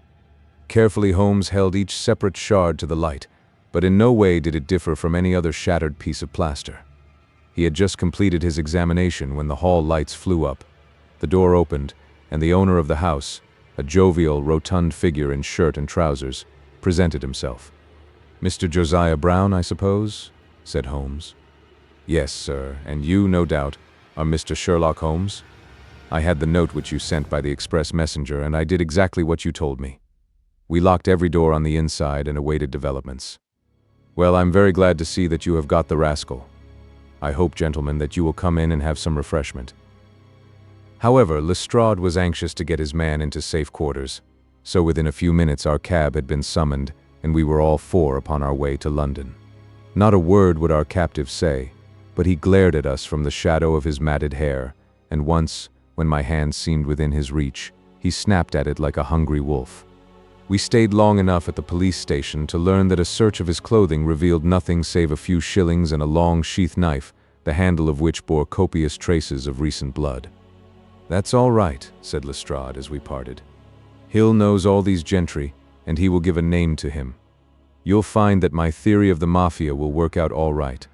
Carefully Holmes held each separate shard to the light, but in no way did it differ from any other shattered piece of plaster. He had just completed his examination when the hall lights flew up. The door opened, and the owner of the house, a jovial, rotund figure in shirt and trousers, presented himself. "Mr. Josiah Brown, I suppose?" said Holmes. "Yes, sir, and you, no doubt, are Mr. Sherlock Holmes? I had the note which you sent by the express messenger, and I did exactly what you told me. We locked every door on the inside and awaited developments. Well, I'm very glad to see that you have got the rascal. I hope, gentlemen, that you will come in and have some refreshment." However, Lestrade was anxious to get his man into safe quarters, so within a few minutes our cab had been summoned, and we were all four upon our way to London. Not a word would our captive say, but he glared at us from the shadow of his matted hair, and once, when my hand seemed within his reach, he snapped at it like a hungry wolf. We stayed long enough at the police station to learn that a search of his clothing revealed nothing save a few shillings and a long sheath knife, the handle of which bore copious traces of recent blood. "That's all right," said Lestrade as we parted. "Hill knows all these gentry, and he will give a name to him. You'll find that my theory of the Mafia will work out all right.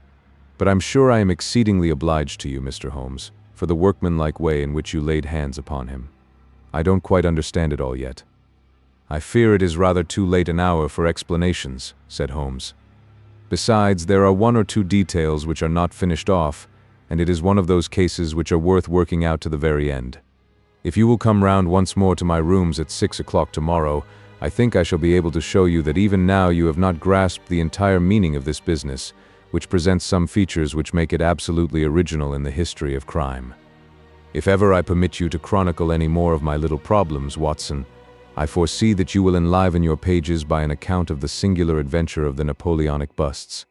But I'm sure I am exceedingly obliged to you, Mr. Holmes, for the workmanlike way in which you laid hands upon him. I don't quite understand it all yet." "I fear it is rather too late an hour for explanations," said Holmes. "Besides, there are one or two details which are not finished off, and it is one of those cases which are worth working out to the very end. If you will come round once more to my rooms at 6 o'clock tomorrow, I think I shall be able to show you that even now you have not grasped the entire meaning of this business, which presents some features which make it absolutely original in the history of crime. If ever I permit you to chronicle any more of my little problems, Watson, I foresee that you will enliven your pages by an account of the singular adventure of the Napoleonic busts."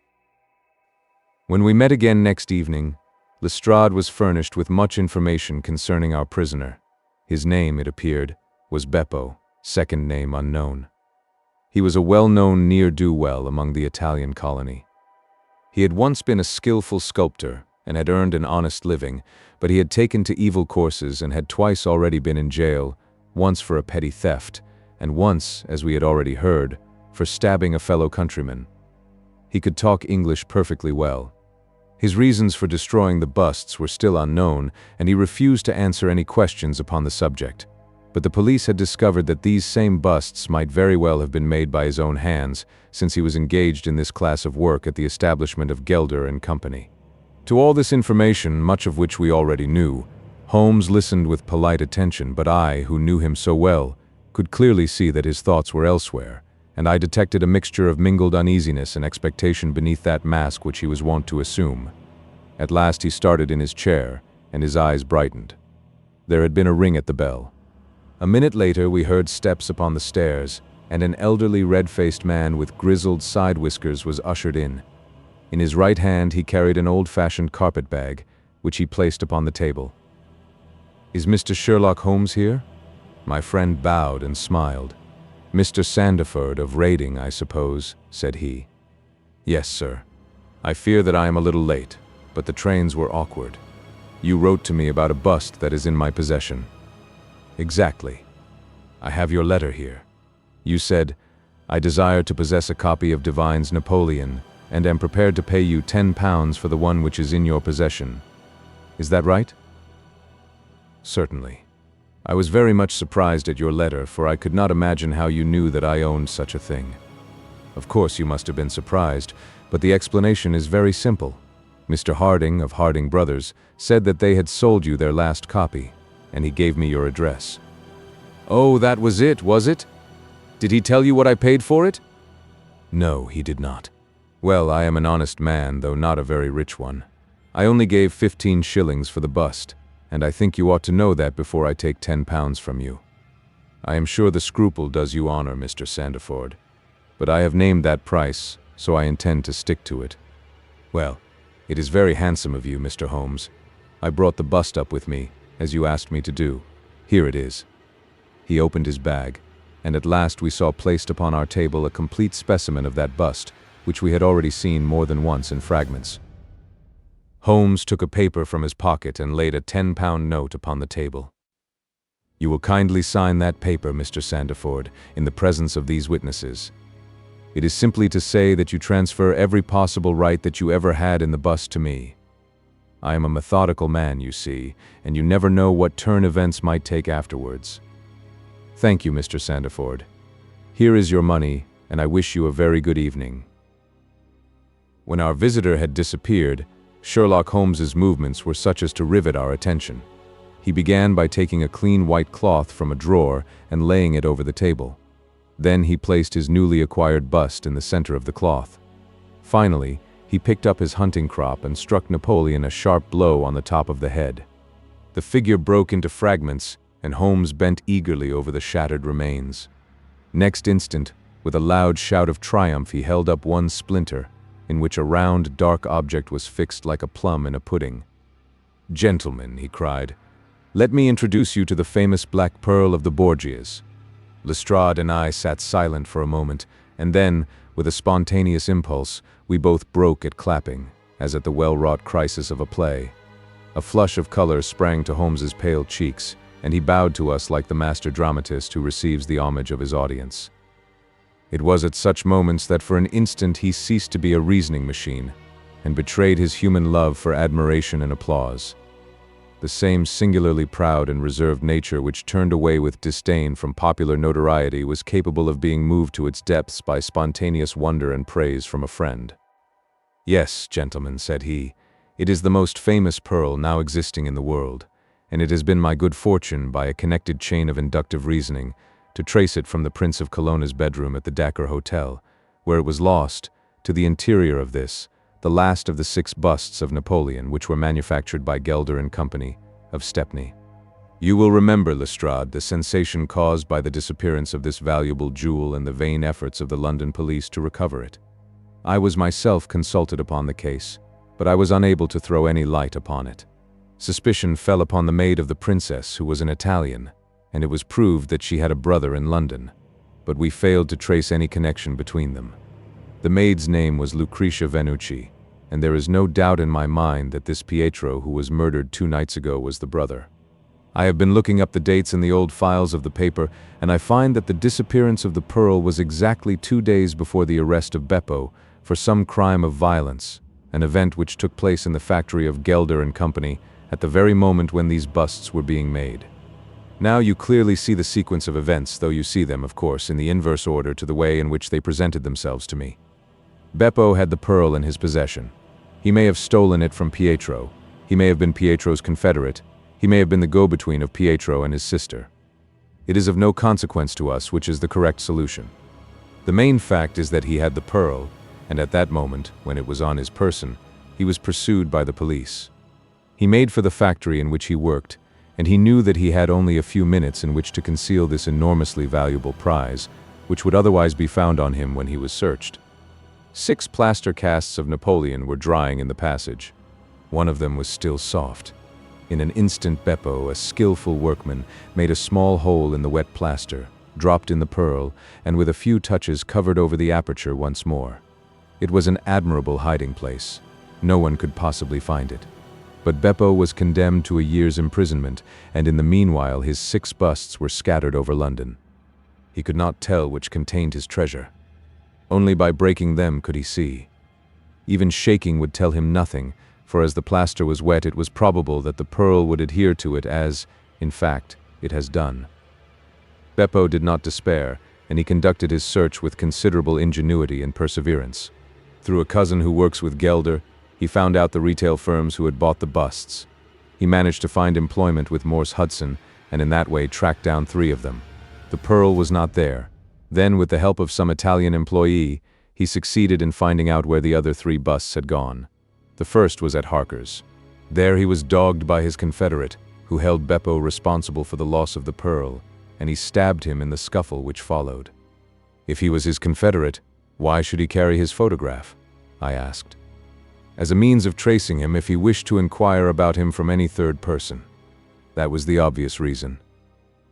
When we met again next evening, Lestrade was furnished with much information concerning our prisoner. His name, it appeared, was Beppo, second name unknown. He was a well-known ne'er-do-well among the Italian colony. He had once been a skillful sculptor and had earned an honest living, but he had taken to evil courses and had twice already been in jail, once for a petty theft, and once, as we had already heard, for stabbing a fellow countryman. He could talk English perfectly well. His reasons for destroying the busts were still unknown, and he refused to answer any questions upon the subject. But the police had discovered that these same busts might very well have been made by his own hands, since he was engaged in this class of work at the establishment of Gelder and Company. To all this information, much of which we already knew, Holmes listened with polite attention, but I, who knew him so well, could clearly see that his thoughts were elsewhere, and I detected a mixture of mingled uneasiness and expectation beneath that mask which he was wont to assume. At last he started in his chair, and his eyes brightened. There had been a ring at the bell. A minute later we heard steps upon the stairs, and an elderly red-faced man with grizzled side whiskers was ushered in. In his right hand he carried an old-fashioned carpet-bag, which he placed upon the table. "Is Mr. Sherlock Holmes here?" My friend bowed and smiled. "Mr. Sandiford of Reading, I suppose," said he. "Yes, sir. I fear that I am a little late, but the trains were awkward. You wrote to me about a bust that is in my possession." "Exactly. I have your letter here. You said, 'I desire to possess a copy of Devine's Napoleon, and am prepared to pay you £10 for the one which is in your possession.' Is that right?" "Certainly. I was very much surprised at your letter, for I could not imagine how you knew that I owned such a thing. Of course you must have been surprised, but the explanation is very simple. Mr. Harding, of Harding Brothers, said that they had sold you their last copy, and he gave me your address." "Oh, that was it, was it? Did he tell you what I paid for it?" "No, he did not." "Well, I am an honest man, though not a very rich one. I only gave 15 shillings for the bust, and I think you ought to know that before I take £10 from you. I am sure the scruple does you honor, Mr. Sandiford, but I have named that price, so I intend to stick to it." "Well, it is very handsome of you, Mr. Holmes. I brought the bust up with me, as you asked me to do. Here it is." He opened his bag, and at last we saw placed upon our table a complete specimen of that bust, which we had already seen more than once in fragments. Holmes took a paper from his pocket and laid a 10-pound note upon the table. "You will kindly sign that paper, Mr. Sandiford, in the presence of these witnesses. It is simply to say that you transfer every possible right that you ever had in the bust to me. I am a methodical man, you see, and you never know what turn events might take afterwards. Thank you, Mr. Sandiford. Here is your money, and I wish you a very good evening." When our visitor had disappeared, Sherlock Holmes's movements were such as to rivet our attention. He began by taking a clean white cloth from a drawer and laying it over the table. Then he placed his newly acquired bust in the center of the cloth. Finally, he picked up his hunting crop and struck Napoleon a sharp blow on the top of the head. The figure broke into fragments, and Holmes bent eagerly over the shattered remains. Next instant, with a loud shout of triumph, he held up one splinter, in which a round, dark object was fixed like a plum in a pudding. "Gentlemen," he cried, "let me introduce you to the famous Black Pearl of the Borgias." Lestrade and I sat silent for a moment, and then, with a spontaneous impulse, we both broke at clapping, as at the well-wrought crisis of a play. A flush of color sprang to Holmes's pale cheeks, and he bowed to us like the master dramatist who receives the homage of his audience. It was at such moments that for an instant he ceased to be a reasoning machine, and betrayed his human love for admiration and applause. The same singularly proud and reserved nature which turned away with disdain from popular notoriety was capable of being moved to its depths by spontaneous wonder and praise from a friend. "Yes, gentlemen," said he, "it is the most famous pearl now existing in the world, and it has been my good fortune, by a connected chain of inductive reasoning, to trace it from the Prince of Colonna's bedroom at the Dacker Hotel, where it was lost, to the interior of this, the last of the 6 busts of Napoleon which were manufactured by Gelder and Company, of Stepney. You will remember, Lestrade, the sensation caused by the disappearance of this valuable jewel and the vain efforts of the London police to recover it. I was myself consulted upon the case, but I was unable to throw any light upon it. Suspicion fell upon the maid of the princess, who was an Italian, and it was proved that she had a brother in London, but we failed to trace any connection between them. The maid's name was Lucretia Venucci, and there is no doubt in my mind that this Pietro who was murdered 2 nights ago was the brother. I have been looking up the dates in the old files of the paper, and I find that the disappearance of the pearl was exactly 2 days before the arrest of Beppo for some crime of violence, an event which took place in the factory of Gelder and Company at the very moment when these busts were being made. Now you clearly see the sequence of events, though you see them, of course, in the inverse order to the way in which they presented themselves to me. Beppo had the pearl in his possession. He may have stolen it from Pietro. He may have been Pietro's confederate. He may have been the go-between of Pietro and his sister. It is of no consequence to us which is the correct solution. The main fact is that he had the pearl, and at that moment, when it was on his person, he was pursued by the police. He made for the factory in which he worked, and he knew that he had only a few minutes in which to conceal this enormously valuable prize, which would otherwise be found on him when he was searched. 6 plaster casts of Napoleon were drying in the passage. One of them was still soft. In an instant Beppo, a skillful workman, made a small hole in the wet plaster, dropped in the pearl, and with a few touches covered over the aperture once more. It was an admirable hiding place. No one could possibly find it. But Beppo was condemned to a year's imprisonment, and in the meanwhile his 6 busts were scattered over London. He could not tell which contained his treasure. Only by breaking them could he see. Even shaking would tell him nothing, for as the plaster was wet it was probable that the pearl would adhere to it as, in fact, it has done. Beppo did not despair, and he conducted his search with considerable ingenuity and perseverance. Through a cousin who works with Gelder, he found out the retail firms who had bought the busts. He managed to find employment with Morse Hudson, and in that way tracked down 3 of them. The pearl was not there. Then, with the help of some Italian employee, he succeeded in finding out where the other 3 busts had gone. The first was at Harker's. There he was dogged by his confederate, who held Beppo responsible for the loss of the pearl, and he stabbed him in the scuffle which followed. If he was his confederate, why should he carry his photograph? I asked. As a means of tracing him if he wished to inquire about him from any third person. That was the obvious reason.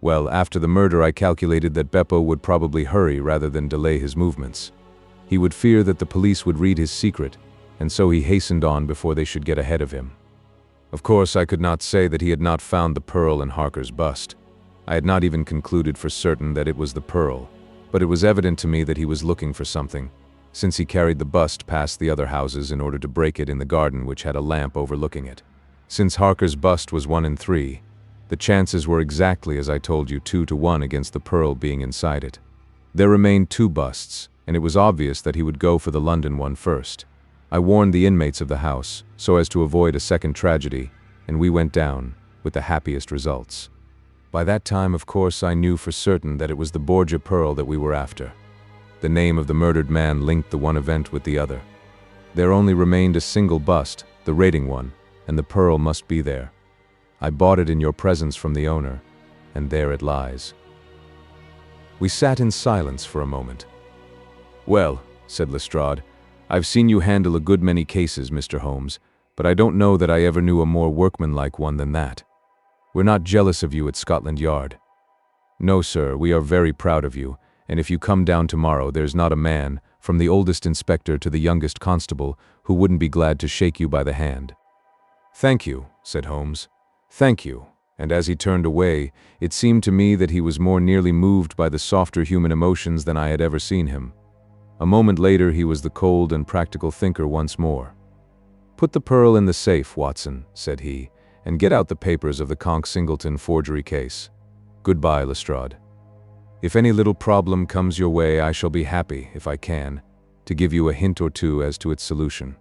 Well, after the murder I calculated that Beppo would probably hurry rather than delay his movements. He would fear that the police would read his secret, and so he hastened on before they should get ahead of him. Of course, I could not say that he had not found the pearl in Harker's bust. I had not even concluded for certain that it was the pearl, but it was evident to me that he was looking for something, since he carried the bust past the other houses in order to break it in the garden which had a lamp overlooking it. Since Harker's bust was 1 in 3, the chances were exactly as I told you, 2 to 1 against the pearl being inside it. There remained 2 busts, and it was obvious that he would go for the London one first. I warned the inmates of the house, so as to avoid a second tragedy, and we went down, with the happiest results. By that time, of course, I knew for certain that it was the Borgia pearl that we were after. The name of the murdered man linked the one event with the other. There only remained a single bust, the rating one, and the pearl must be there. I bought it in your presence from the owner, and there it lies. We sat in silence for a moment. "Well," said Lestrade, "I've seen you handle a good many cases, Mr. Holmes, but I don't know that I ever knew a more workmanlike one than that. We're not jealous of you at Scotland Yard. No, sir, we are very proud of you, and if you come down tomorrow, there's not a man, from the oldest inspector to the youngest constable, who wouldn't be glad to shake you by the hand." "Thank you," said Holmes. "Thank you," and as he turned away, it seemed to me that he was more nearly moved by the softer human emotions than I had ever seen him. A moment later he was the cold and practical thinker once more. "Put the pearl in the safe, Watson," said he, "and get out the papers of the Conk-Singleton forgery case. Goodbye, Lestrade. If any little problem comes your way, I shall be happy, if I can, to give you a hint or two as to its solution."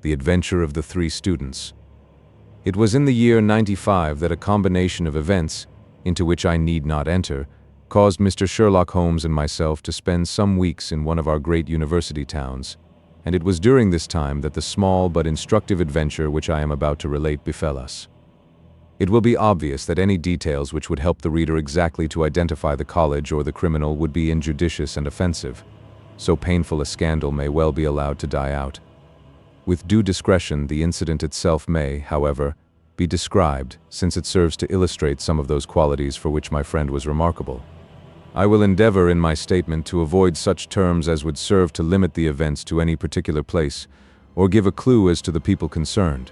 The Adventure of the 3 Students. It was in the year 95 that a combination of events, into which I need not enter, caused Mr. Sherlock Holmes and myself to spend some weeks in one of our great university towns, and it was during this time that the small but instructive adventure which I am about to relate befell us. It will be obvious that any details which would help the reader exactly to identify the college or the criminal would be injudicious and offensive. So painful a scandal may well be allowed to die out. With due discretion, the incident itself may, however, be described, since it serves to illustrate some of those qualities for which my friend was remarkable. I will endeavor in my statement to avoid such terms as would serve to limit the events to any particular place, or give a clue as to the people concerned.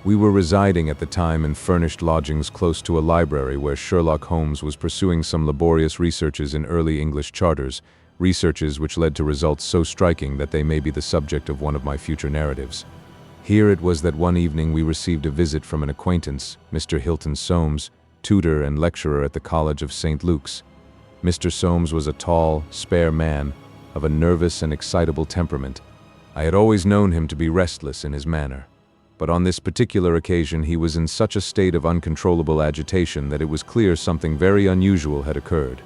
We were residing at the time in furnished lodgings close to a library where Sherlock Holmes was pursuing some laborious researches in early English charters, researches which led to results so striking that they may be the subject of one of my future narratives. Here it was that one evening we received a visit from an acquaintance, Mr. Hilton Soames, tutor and lecturer at the College of St. Luke's. Mr. Soames was a tall, spare man, of a nervous and excitable temperament. I had always known him to be restless in his manner, but on this particular occasion he was in such a state of uncontrollable agitation that it was clear something very unusual had occurred.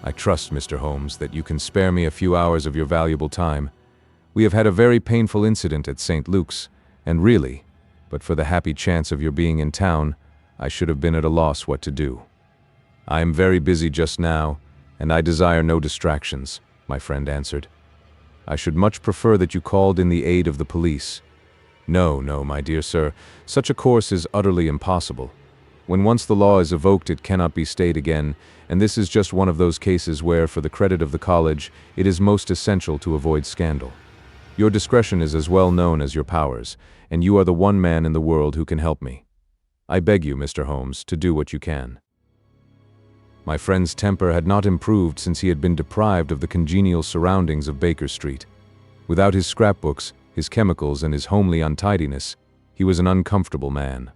"I trust, Mr. Holmes, that you can spare me a few hours of your valuable time. We have had a very painful incident at St. Luke's, and really, but for the happy chance of your being in town, I should have been at a loss what to do. I am very busy just now, and I desire no distractions," my friend answered. "I should much prefer that you called in the aid of the police." "No, no, my dear sir, such a course is utterly impossible. When once the law is evoked, it cannot be stayed again, and this is just one of those cases where, for the credit of the college, it is most essential to avoid scandal. Your discretion is as well known as your powers, and you are the one man in the world who can help me. I beg you, Mr. Holmes, to do what you can." My friend's temper had not improved since he had been deprived of the congenial surroundings of Baker Street. Without his scrapbooks, his chemicals, and his homely untidiness, he was an uncomfortable man.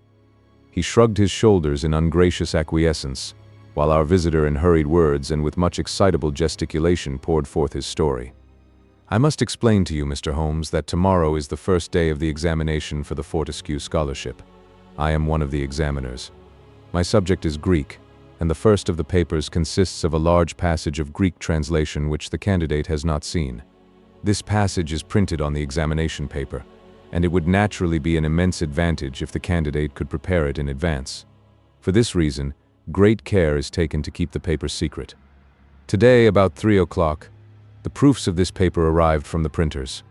He shrugged his shoulders in ungracious acquiescence, while our visitor in hurried words and with much excitable gesticulation poured forth his story. "I must explain to you, Mr. Holmes, that tomorrow is the first day of the examination for the Fortescue Scholarship. I am one of the examiners. My subject is Greek, and the first of the papers consists of a large passage of Greek translation which the candidate has not seen. This passage is printed on the examination paper, and it would naturally be an immense advantage if the candidate could prepare it in advance. For this reason, great care is taken to keep the paper secret. Today, about 3 o'clock, the proofs of this paper arrived from the printers.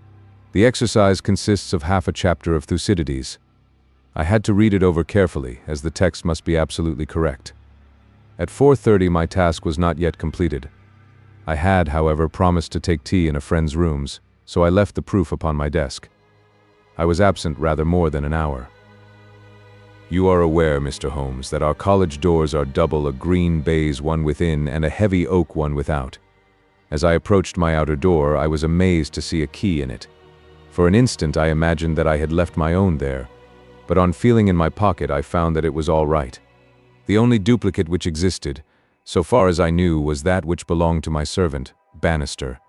The exercise consists of half a chapter of Thucydides. I had to read it over carefully, as the text must be absolutely correct. At 4:30 my task was not yet completed. I had, however, promised to take tea in a friend's rooms, so I left the proof upon my desk. I was absent rather more than an hour. You are aware, Mr. Holmes, that our college doors are double, a green baize one within and a heavy oak one without. As I approached my outer door, I was amazed to see a key in it. For an instant I imagined that I had left my own there, but on feeling in my pocket I found that it was all right. The only duplicate which existed, so far as I knew, was that which belonged to my servant, Bannister,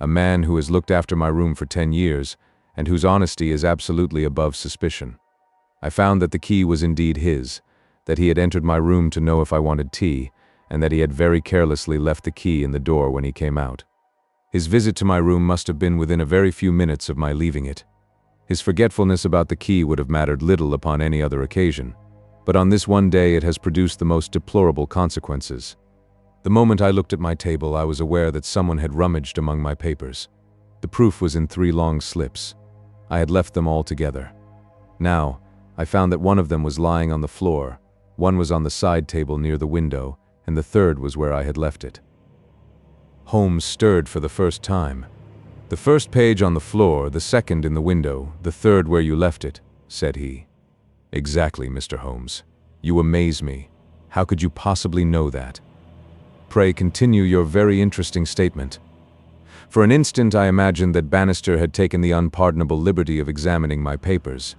a man who has looked after my room for 10 years, and whose honesty is absolutely above suspicion. I found that the key was indeed his, that he had entered my room to know if I wanted tea, and that he had very carelessly left the key in the door when he came out. His visit to my room must have been within a very few minutes of my leaving it. His forgetfulness about the key would have mattered little upon any other occasion, but on this one day it has produced the most deplorable consequences. The moment I looked at my table, I was aware that someone had rummaged among my papers. The proof was in 3 long slips. I had left them all together. Now, I found that one of them was lying on the floor, one was on the side table near the window, and the third was where I had left it. Holmes stirred for the first time. "The first page on the floor, the second in the window, the third where you left it," said he. "Exactly, Mr. Holmes. You amaze me. How could you possibly know that? Pray continue your very interesting statement." For an instant I imagined that Bannister had taken the unpardonable liberty of examining my papers.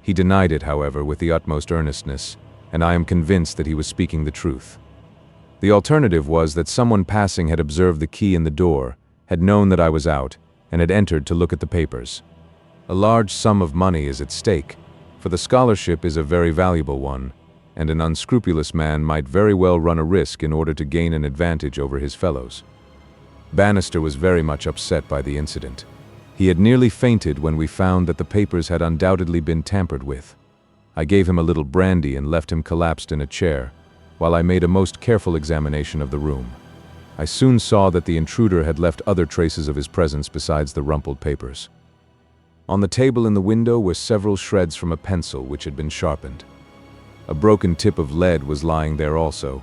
He denied it, however, with the utmost earnestness, and I am convinced that he was speaking the truth. The alternative was that someone passing had observed the key in the door, had known that I was out, and had entered to look at the papers. A large sum of money is at stake, for the scholarship is a very valuable one, and an unscrupulous man might very well run a risk in order to gain an advantage over his fellows. Bannister was very much upset by the incident. He had nearly fainted when we found that the papers had undoubtedly been tampered with. I gave him a little brandy and left him collapsed in a chair, while I made a most careful examination of the room. I soon saw that the intruder had left other traces of his presence besides the rumpled papers. On the table in the window were several shreds from a pencil which had been sharpened. A broken tip of lead was lying there also.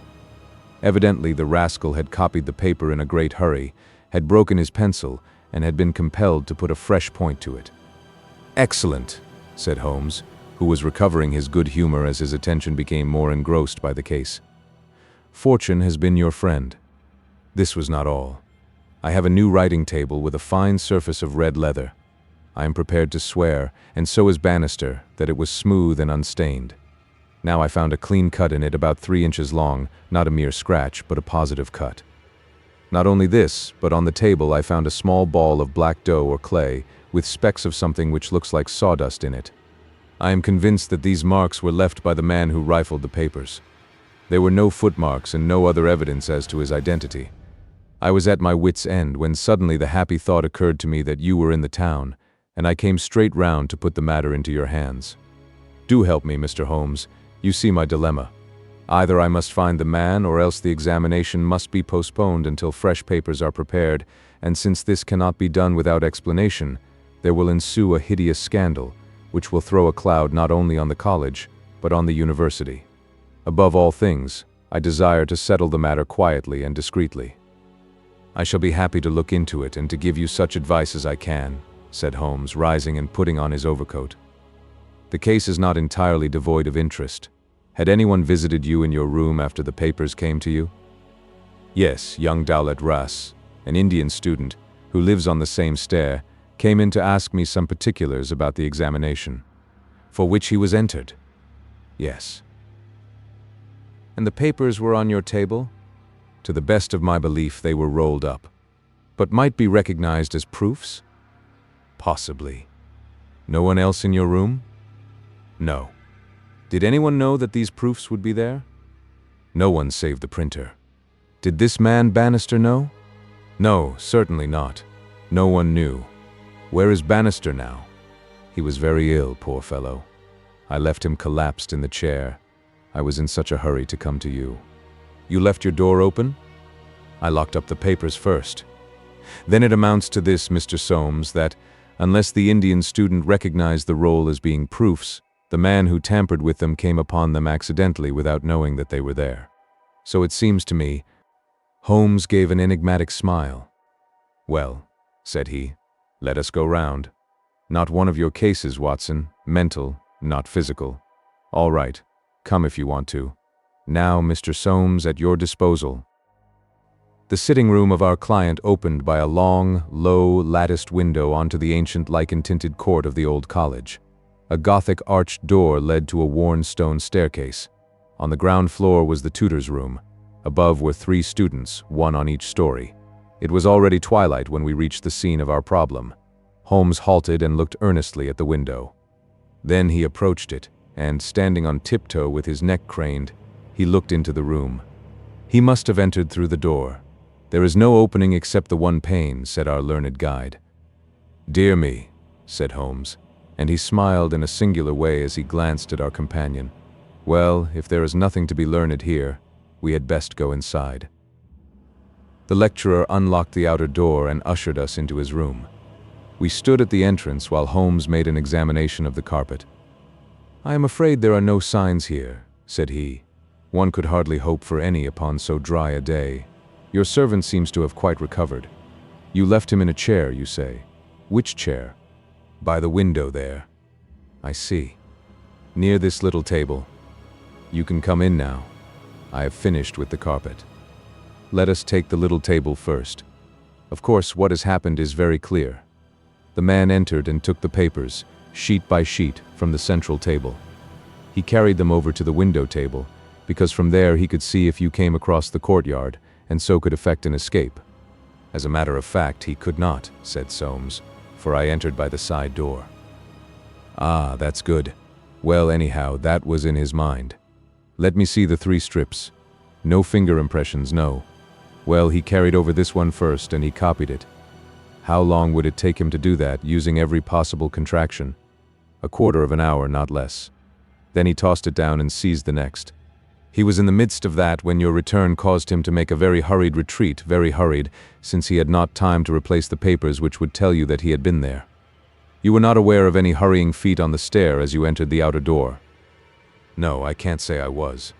Evidently the rascal had copied the paper in a great hurry, had broken his pencil, and had been compelled to put a fresh point to it. "Excellent," said Holmes, who was recovering his good humor as his attention became more engrossed by the case. "Fortune has been your friend." This was not all. I have a new writing table with a fine surface of red leather. I am prepared to swear, and so is Bannister, that it was smooth and unstained. Now I found a clean cut in it about 3 inches long, not a mere scratch, but a positive cut. Not only this, but on the table I found a small ball of black dough or clay, with specks of something which looks like sawdust in it. I am convinced that these marks were left by the man who rifled the papers. There were no footmarks and no other evidence as to his identity. I was at my wit's end when suddenly the happy thought occurred to me that you were in the town, and I came straight round to put the matter into your hands. Do help me, Mr. Holmes. You see my dilemma. Either I must find the man, or else the examination must be postponed until fresh papers are prepared, and since this cannot be done without explanation, there will ensue a hideous scandal, which will throw a cloud not only on the college, but on the university. Above all things, I desire to settle the matter quietly and discreetly. I shall be happy to look into it and to give you such advice as I can, said Holmes, rising and putting on his overcoat. The case is not entirely devoid of interest. Had anyone visited you in your room after the papers came to you? Yes, young Dowlett Russ, an Indian student, who lives on the same stair, came in to ask me some particulars about the examination, for which he was entered. Yes. And the papers were on your table? To the best of my belief, they were rolled up, but might be recognized as proofs? Possibly. No one else in your room? No. Did anyone know that these proofs would be there? No one save the printer. Did this man Bannister know? No, certainly not. No one knew. Where is Bannister now? He was very ill, poor fellow. I left him collapsed in the chair. I was in such a hurry to come to you. You left your door open? I locked up the papers first. Then it amounts to this, Mr. Soames, that, unless the Indian student recognized the roll as being proofs, The man who tampered with them came upon them accidentally without knowing that they were there. So it seems to me. Holmes gave an enigmatic smile. "Well," said he, "let us go round. Not one of your cases, Watson. Mental, not physical. All right, come if you want to. Now, Mr. Soames, at your disposal." The sitting room of our client opened by a long, low, latticed window onto the ancient lichen-tinted court of the old college. A Gothic arched door led to a worn stone staircase. On the ground floor was the tutor's room. Above were 3 students, one on each story. It was already twilight when we reached the scene of our problem. Holmes halted and looked earnestly at the window. Then he approached it, and, standing on tiptoe with his neck craned, he looked into the room. He must have entered through the door. "There is no opening except the one pane," said our learned guide. "Dear me," said Holmes, and he smiled in a singular way as he glanced at our companion. "Well, if there is nothing to be learned here, we had best go inside." The lecturer unlocked the outer door and ushered us into his room. We stood at the entrance while Holmes made an examination of the carpet. "I am afraid there are no signs here," said he. "One could hardly hope for any upon so dry a day. Your servant seems to have quite recovered. You left him in a chair, you say. Which chair?" "By the window there." "I see. Near this little table. You can come in now. I have finished with the carpet. Let us take the little table first. Of course, what has happened is very clear." The man entered and took the papers, sheet by sheet, from the central table. He carried them over to the window table, because from there he could see if you came across the courtyard, and so could effect an escape. "As a matter of fact, he could not," said Soames, "for I entered by the side door." "Ah, that's good. Well, anyhow, that was in his mind. Let me see the 3 strips. No finger impressions, no. Well, he carried over this one first, and he copied it. How long would it take him to do that, using every possible contraction? A quarter of an hour, not less. Then he tossed it down and seized the next. He was in the midst of that when your return caused him to make a very hurried retreat, very hurried, since he had not time to replace the papers which would tell you that he had been there. You were not aware of any hurrying feet on the stair as you entered the outer door?" "No, I can't say I was."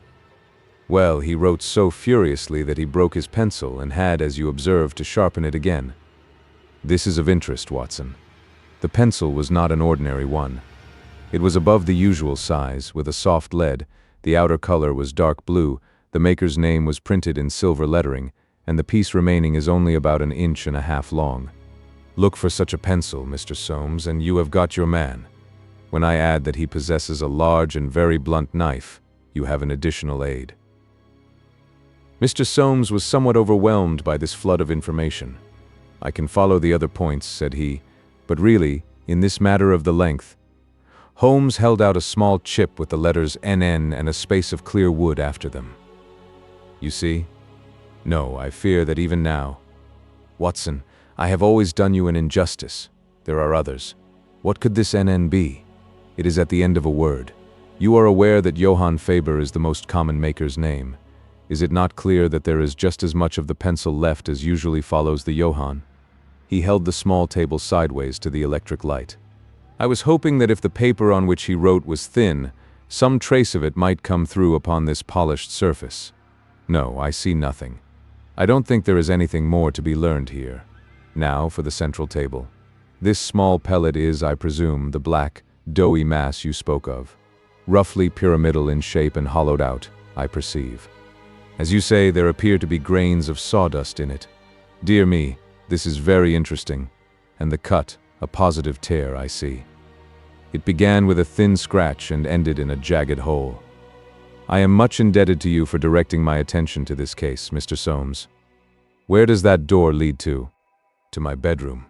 "Well, he wrote so furiously that he broke his pencil and had, as you observed, to sharpen it again. This is of interest, Watson. The pencil was not an ordinary one. It was above the usual size, with a soft lead. The outer color was dark blue, the maker's name was printed in silver lettering, and the piece remaining is only about 1.5 inches long. Look for such a pencil, Mr. Soames, and you have got your man. When I add that he possesses a large and very blunt knife, you have an additional aid." Mr. Soames was somewhat overwhelmed by this flood of information. "I can follow the other points," said he, "but really, in this matter of the length—" Holmes held out a small chip with the letters NN and a space of clear wood after them. "You see? No, I fear that even now— Watson, I have always done you an injustice. There are others. What could this NN be? It is at the end of a word. You are aware that Johann Faber is the most common maker's name. Is it not clear that there is just as much of the pencil left as usually follows the Johann?" He held the small table sideways to the electric light. "I was hoping that if the paper on which he wrote was thin, some trace of it might come through upon this polished surface. No, I see nothing. I don't think there is anything more to be learned here. Now for the central table. This small pellet is, I presume, the black, doughy mass you spoke of. Roughly pyramidal in shape and hollowed out, I perceive. As you say, there appear to be grains of sawdust in it. Dear me, this is very interesting. And the cut, a positive tear, I see. It began with a thin scratch and ended in a jagged hole. I am much indebted to you for directing my attention to this case, Mr. Soames. Where does that door lead to?" "To my bedroom."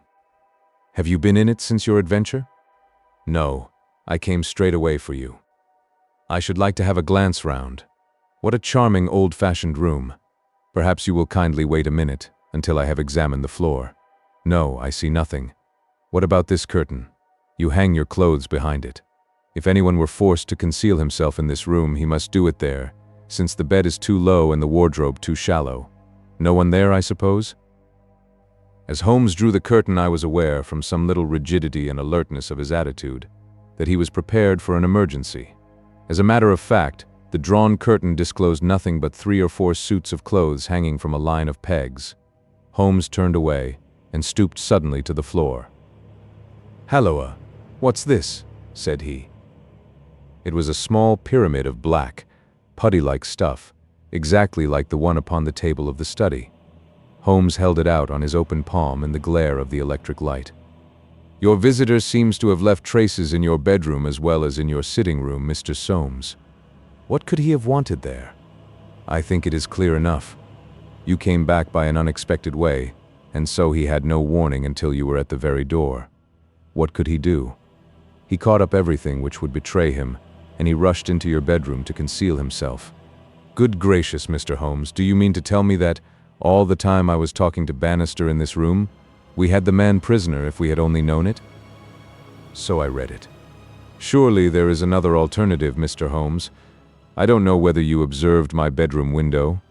"Have you been in it since your adventure?" "No, I came straight away for you. I should like to have a glance round. What a charming old-fashioned room. Perhaps you will kindly wait a minute, until I have examined the floor. No, I see nothing. What about this curtain? You hang your clothes behind it. If anyone were forced to conceal himself in this room, he must do it there, since the bed is too low and the wardrobe too shallow. No one there, I suppose?" As Holmes drew the curtain, I was aware, from some little rigidity and alertness of his attitude, that he was prepared for an emergency. As a matter of fact, the drawn curtain disclosed nothing but 3 or 4 suits of clothes hanging from a line of pegs. Holmes turned away and stooped suddenly to the floor. "Halloa, what's this?" said he. It was a small pyramid of black, putty-like stuff, exactly like the one upon the table of the study. Holmes held it out on his open palm in the glare of the electric light. "Your visitor seems to have left traces in your bedroom as well as in your sitting room, Mr. Soames. What could he have wanted there? I think it is clear enough. You came back by an unexpected way, and so he had no warning until you were at the very door. What could he do? He caught up everything which would betray him, and he rushed into your bedroom to conceal himself. Good gracious, Mr. Holmes, do you mean to tell me that, all the time I was talking to Bannister in this room, we had the man prisoner if we had only known it?" "So I read it." "Surely there is another alternative, Mr. Holmes. I don't know whether you observed my bedroom window.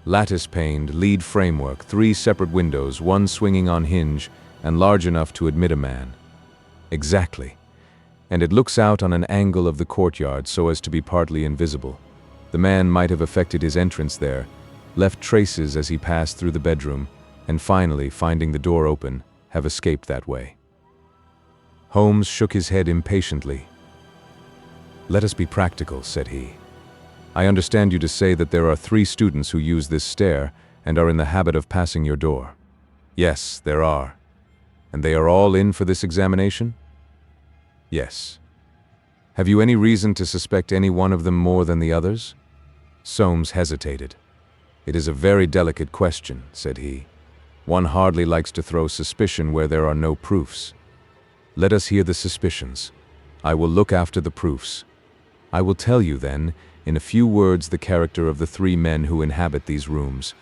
Lattice-paned, lead framework, 3 separate windows, one swinging on hinge, and large enough to admit a man." "Exactly. And it looks out on an angle of the courtyard so as to be partly invisible. The man might have effected his entrance there, left traces as he passed through the bedroom, and finally, finding the door open, have escaped that way." Holmes shook his head impatiently. "Let us be practical," said he. "I understand you to say that there are 3 students who use this stair and are in the habit of passing your door." "Yes, there are." "And they are all in for this examination?" "Yes." "Have you any reason to suspect any one of them more than the others?" Soames hesitated. "It is a very delicate question," said he. "One hardly likes to throw suspicion where there are no proofs. Let us hear the suspicions. I will look after the proofs. I will tell you, then, in a few words the character of the 3 men who inhabit these rooms.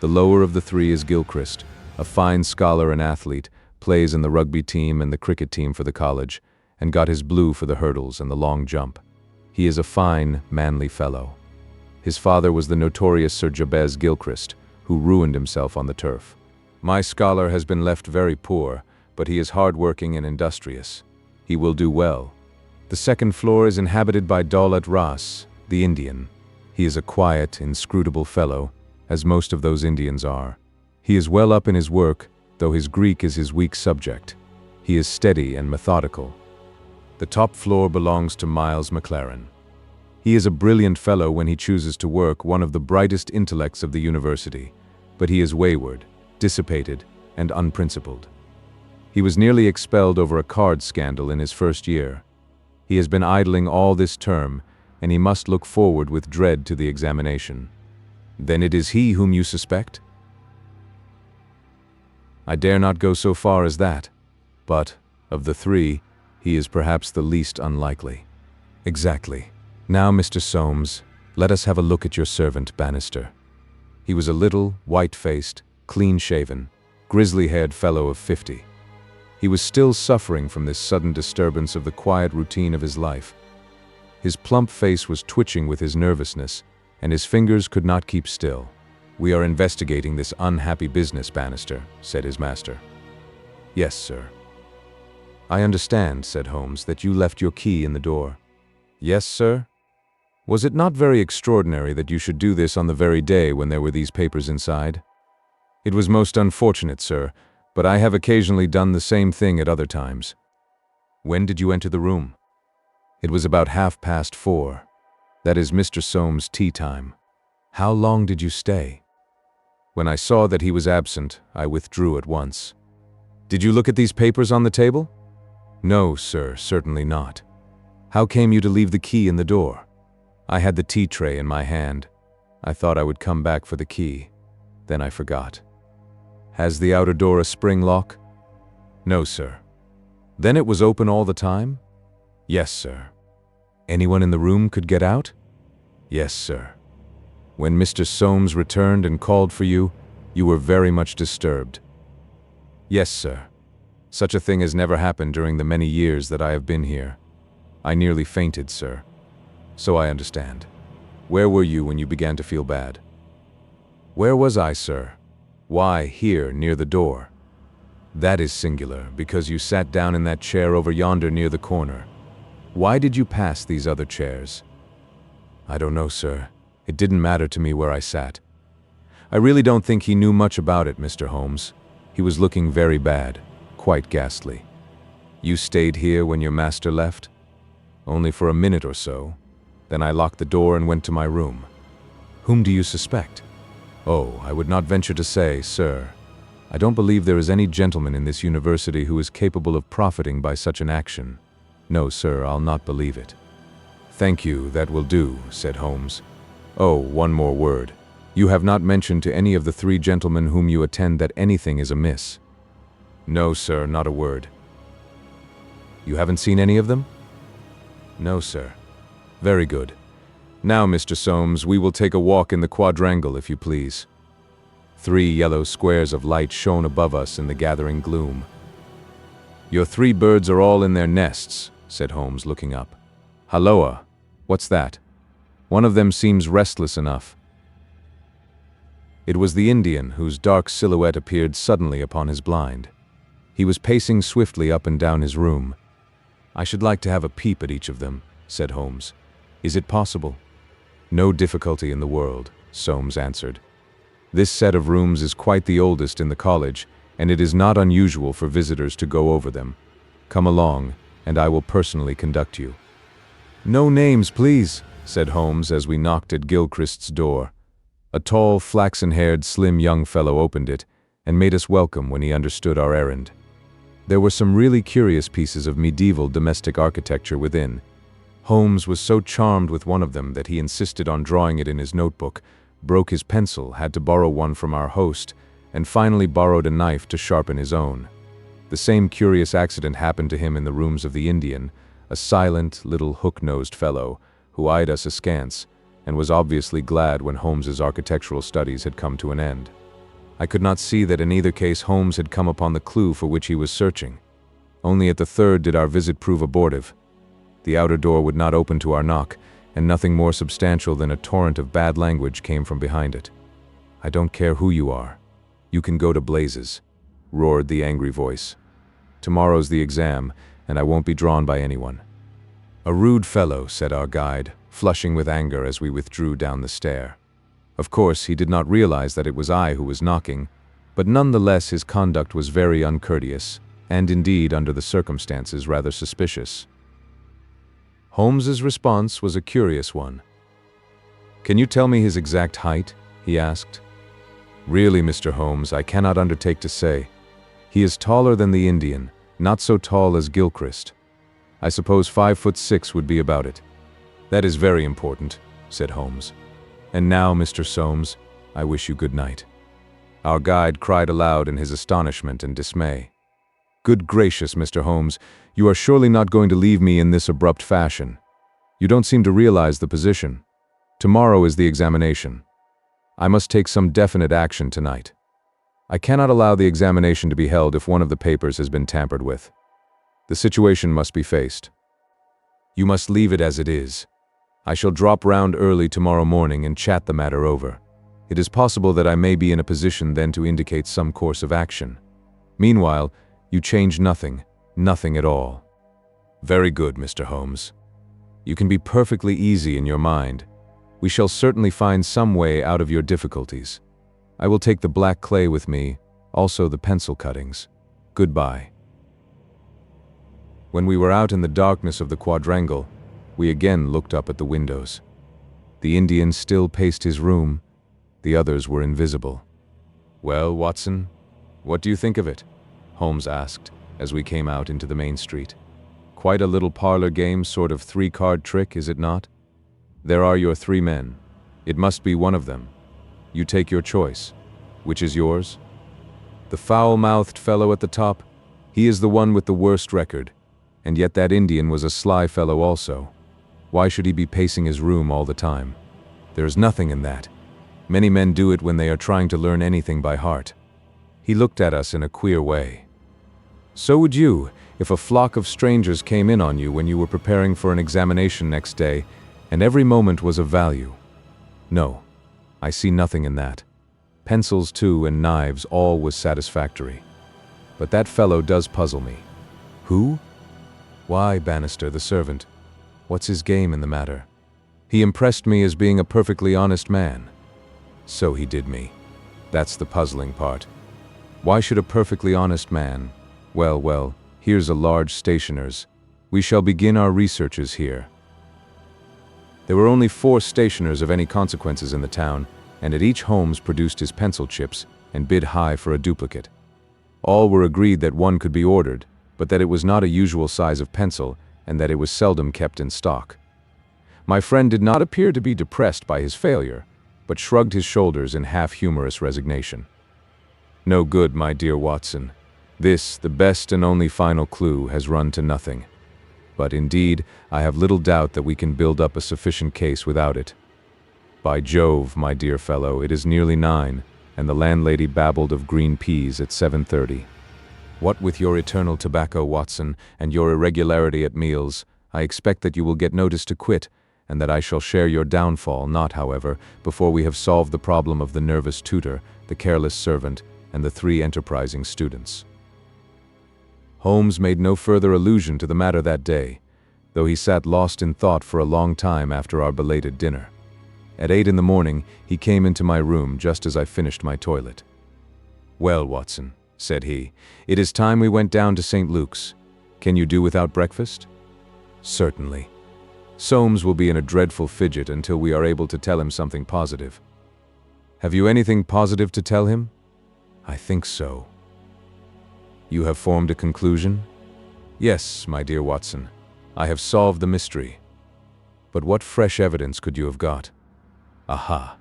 The lower of the 3 is Gilchrist, a fine scholar and athlete, plays in the rugby team and the cricket team for the college, and got his blue for the hurdles and the long jump. He is a fine, manly fellow. His father was the notorious Sir Jabez Gilchrist, who ruined himself on the turf. My scholar has been left very poor, but he is hard-working and industrious. He will do well. The 2nd floor is inhabited by Daulat Ras, the Indian. He is a quiet, inscrutable fellow, as most of those Indians are. He is well up in his work, though his Greek is his weak subject. He is steady and methodical. The top floor belongs to Miles McLaren. He is a brilliant fellow when he chooses to work, one of the brightest intellects of the university, but he is wayward, dissipated, and unprincipled. He was nearly expelled over a card scandal in his first year. He has been idling all this term, and he must look forward with dread to the examination. Then it is he whom you suspect? I dare not go so far as that, but, of the 3, he is perhaps the least unlikely. Exactly. Now, Mr. Soames, let us have a look at your servant, Bannister. He was a little, white-faced, clean-shaven, grizzly-haired fellow of 50. He was still suffering from this sudden disturbance of the quiet routine of his life. His plump face was twitching with his nervousness, and his fingers could not keep still. "We are investigating this unhappy business, Bannister," said his master. "Yes, sir." "I understand," said Holmes, "that you left your key in the door." "Yes, sir." "Was it not very extraordinary that you should do this on the very day when there were these papers inside?" "It was most unfortunate, sir, but I have occasionally done the same thing at other times." "When did you enter the room?" "It was about 4:30. That is Mr. Soames' tea time." "How long did you stay?" "When I saw that he was absent, I withdrew at once." "Did you look at these papers on the table?" "No, sir, certainly not." "How came you to leave the key in the door?" "I had the tea tray in my hand. I thought I would come back for the key. Then I forgot." "Has the outer door a spring lock?" "No, sir." "Then it was open all the time?" "Yes, sir." "Anyone in the room could get out?" "Yes, sir." "When Mr. Soames returned and called for you, you were very much disturbed?" "Yes, sir. Such a thing has never happened during the many years that I have been here. I nearly fainted, sir." "So I understand. Where were you when you began to feel bad?" "Where was I, sir? Why, here, near the door." "That is singular, because you sat down in that chair over yonder near the corner. Why did you pass these other chairs?" "I don't know, sir. It didn't matter to me where I sat." "I really don't think he knew much about it, Mr. Holmes. He was looking very bad, quite ghastly." "You stayed here when your master left?" "Only for a minute or so. Then I locked the door and went to my room." "Whom do you suspect?" "Oh, I would not venture to say, sir. I don't believe there is any gentleman in this university who is capable of profiting by such an action. No, sir, I'll not believe it." "Thank you, that will do," said Holmes. "Oh, one more word. You have not mentioned to any of the 3 gentlemen whom you attend that anything is amiss?" "No, sir, not a word." "You haven't seen any of them?" "No, sir." "Very good. Now, Mr. Soames, we will take a walk in the quadrangle, if you please." 3 yellow squares of light shone above us in the gathering gloom. "Your 3 birds are all in their nests," said Holmes, looking up. "Halloa! What's that? One of them seems restless enough." It was the Indian, whose dark silhouette appeared suddenly upon his blind. He was pacing swiftly up and down his room. "I should like to have a peep at each of them," said Holmes. "Is it possible?" "No difficulty in the world," Soames answered. "This set of rooms is quite the oldest in the college, and it is not unusual for visitors to go over them. Come along, and I will personally conduct you." "No names, please," said Holmes as we knocked at Gilchrist's door. A tall, flaxen-haired, slim young fellow opened it, and made us welcome when he understood our errand. There were some really curious pieces of medieval domestic architecture within. Holmes was so charmed with one of them that he insisted on drawing it in his notebook, broke his pencil, had to borrow one from our host, and finally borrowed a knife to sharpen his own. The same curious accident happened to him in the rooms of the Indian, a silent, little hook-nosed fellow who eyed us askance, and was obviously glad when Holmes's architectural studies had come to an end. I could not see that in either case Holmes had come upon the clue for which he was searching. Only at the third did our visit prove abortive. The outer door would not open to our knock, and nothing more substantial than a torrent of bad language came from behind it. "I don't care who you are. You can go to blazes," roared the angry voice. "Tomorrow's the exam, and I won't be drawn by anyone." "A rude fellow," said our guide, flushing with anger as we withdrew down the stair. Of course, he did not realize that it was I who was knocking, but nonetheless his conduct was very uncourteous, and indeed, under the circumstances, rather suspicious. Holmes's response was a curious one. "Can you tell me his exact height?" he asked. "Really, Mr. Holmes, I cannot undertake to say. He is taller than the Indian, not so tall as Gilchrist. I suppose 5'6" would be about it." "That is very important," said Holmes. "And now, Mr. Soames, I wish you good night." Our guide cried aloud in his astonishment and dismay. "Good gracious, Mr. Holmes, you are surely not going to leave me in this abrupt fashion. You don't seem to realize the position. Tomorrow is the examination. I must take some definite action tonight. I cannot allow the examination to be held if one of the papers has been tampered with. The situation must be faced. You must leave it as it is. I shall drop round early tomorrow morning and chat the matter over. It is possible that I may be in a position then to indicate some course of action. Meanwhile, you change nothing, nothing at all." "Very good, Mr. Holmes. You can be perfectly easy in your mind. We shall certainly find some way out of your difficulties. I will take the black clay with me, also the pencil cuttings. Goodbye." When we were out in the darkness of the quadrangle, we again looked up at the windows. The Indian still paced his room. The others were invisible. "Well, Watson, what do you think of it?" Holmes asked as we came out into the main street. "Quite a little parlor game, sort of 3-card trick, is it not? There are your 3 men. It must be one of them. You take your choice. Which is yours? The foul-mouthed fellow at the top, he is the one with the worst record, and yet that Indian was a sly fellow also. Why should he be pacing his room all the time? There is nothing in that. Many men do it when they are trying to learn anything by heart." He looked at us in a queer way. "So would you, if a flock of strangers came in on you when you were preparing for an examination next day, and every moment was of value. No, I see nothing in that. Pencils, too, and knives, all was satisfactory. But that fellow does puzzle me." "Who?" "Why, Bannister, the servant. What's his game in the matter? He impressed me as being a perfectly honest man. So he did me. That's the puzzling part. Why should a perfectly honest man? Well, here's a large stationer's. We shall begin our researches here. There were only 4 stationers of any consequences in the town, and at each Holmes produced his pencil chips and bid high for a duplicate. All were agreed that one could be ordered, but that it was not a usual size of pencil and that it was seldom kept in stock. My friend did not appear to be depressed by his failure, but shrugged his shoulders in half-humorous resignation. No good, my dear Watson. This, the best and only final clue, has run to nothing. But indeed, I have little doubt that we can build up a sufficient case without it. By Jove, my dear fellow, it is nearly 9, and the landlady babbled of green peas at 7:30. What with your eternal tobacco, Watson, and your irregularity at meals, I expect that you will get notice to quit, and that I shall share your downfall, not, however, before we have solved the problem of the nervous tutor, the careless servant, and the 3 enterprising students. Holmes made no further allusion to the matter that day, though he sat lost in thought for a long time after our belated dinner. At 8 in the morning, he came into my room just as I finished my toilet. "Well, Watson," said he, "it is time we went down to St. Luke's. Can you do without breakfast?" "Certainly. Soames will be in a dreadful fidget until we are able to tell him something positive." "Have you anything positive to tell him?" "I think so." "You have formed a conclusion?" "Yes, my dear Watson. I have solved the mystery." "But what fresh evidence could you have got?" "Aha!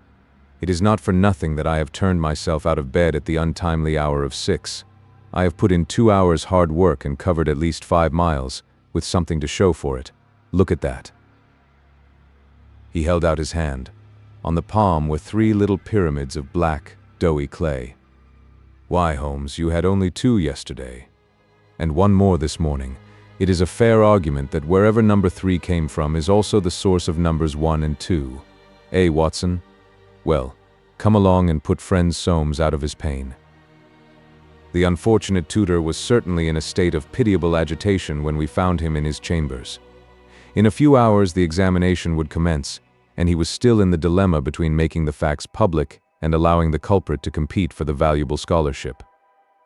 It is not for nothing that I have turned myself out of bed at the untimely hour of 6. I have put in 2 hours' hard work and covered at least 5 miles, with something to show for it. Look at that." He held out his hand. On the palm were 3 little pyramids of black, doughy clay. "Why, Holmes, you had only 2 yesterday. And 1 more this morning. It is a fair argument that wherever number 3 came from is also the source of numbers 1 and 2. Eh, Watson? Well, come along and put friend Soames out of his pain." The unfortunate tutor was certainly in a state of pitiable agitation when we found him in his chambers. In a few hours the examination would commence, and he was still in the dilemma between making the facts public and allowing the culprit to compete for the valuable scholarship.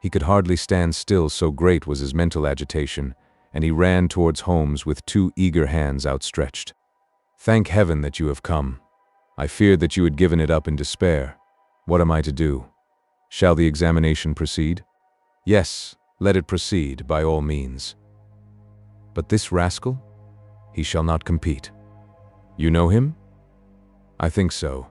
He could hardly stand still, so great was his mental agitation, and he ran towards Holmes with 2 eager hands outstretched. "Thank heaven that you have come. I feared that you had given it up in despair. What am I to do? Shall the examination proceed?" "Yes, let it proceed, by all means." "But this rascal? He shall not compete." "You know him?" "I think so.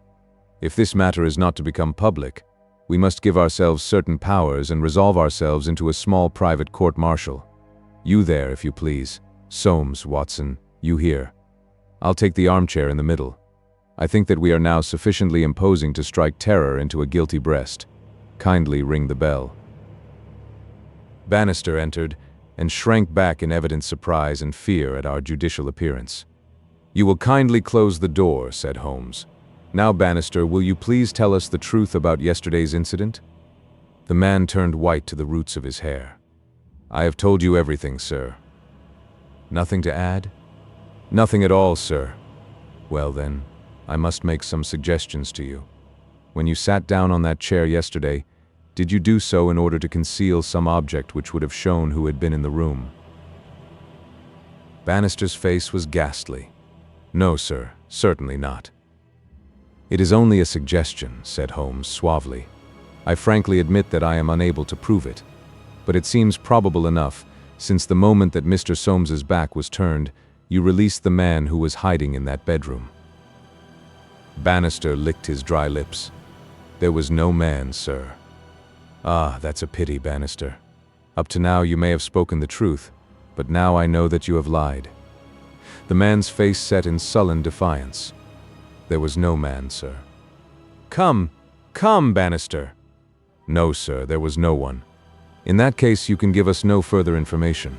If this matter is not to become public, we must give ourselves certain powers and resolve ourselves into a small private court-martial. You there, if you please. Soames, Watson, you here. I'll take the armchair in the middle. I think that we are now sufficiently imposing to strike terror into a guilty breast. Kindly ring the bell." Bannister entered, and shrank back in evident surprise and fear at our judicial appearance. "You will kindly close the door," said Holmes. "Now, Bannister, will you please tell us the truth about yesterday's incident?" The man turned white to the roots of his hair. "I have told you everything, sir." "Nothing to add?" "Nothing at all, sir." "Well then, I must make some suggestions to you. When you sat down on that chair yesterday, did you do so in order to conceal some object which would have shown who had been in the room?" Bannister's face was ghastly. "No, sir, certainly not." "It is only a suggestion," said Holmes suavely. "I frankly admit that I am unable to prove it. But it seems probable enough, since the moment that Mr. Soames's back was turned, you released the man who was hiding in that bedroom." Bannister licked his dry lips. "There was no man, sir." "Ah, that's a pity, Bannister. Up to now you may have spoken the truth, but now I know that you have lied." The man's face set in sullen defiance. "There was no man, sir." Come, Bannister." "No, sir, there was no one." "In that case, you can give us no further information.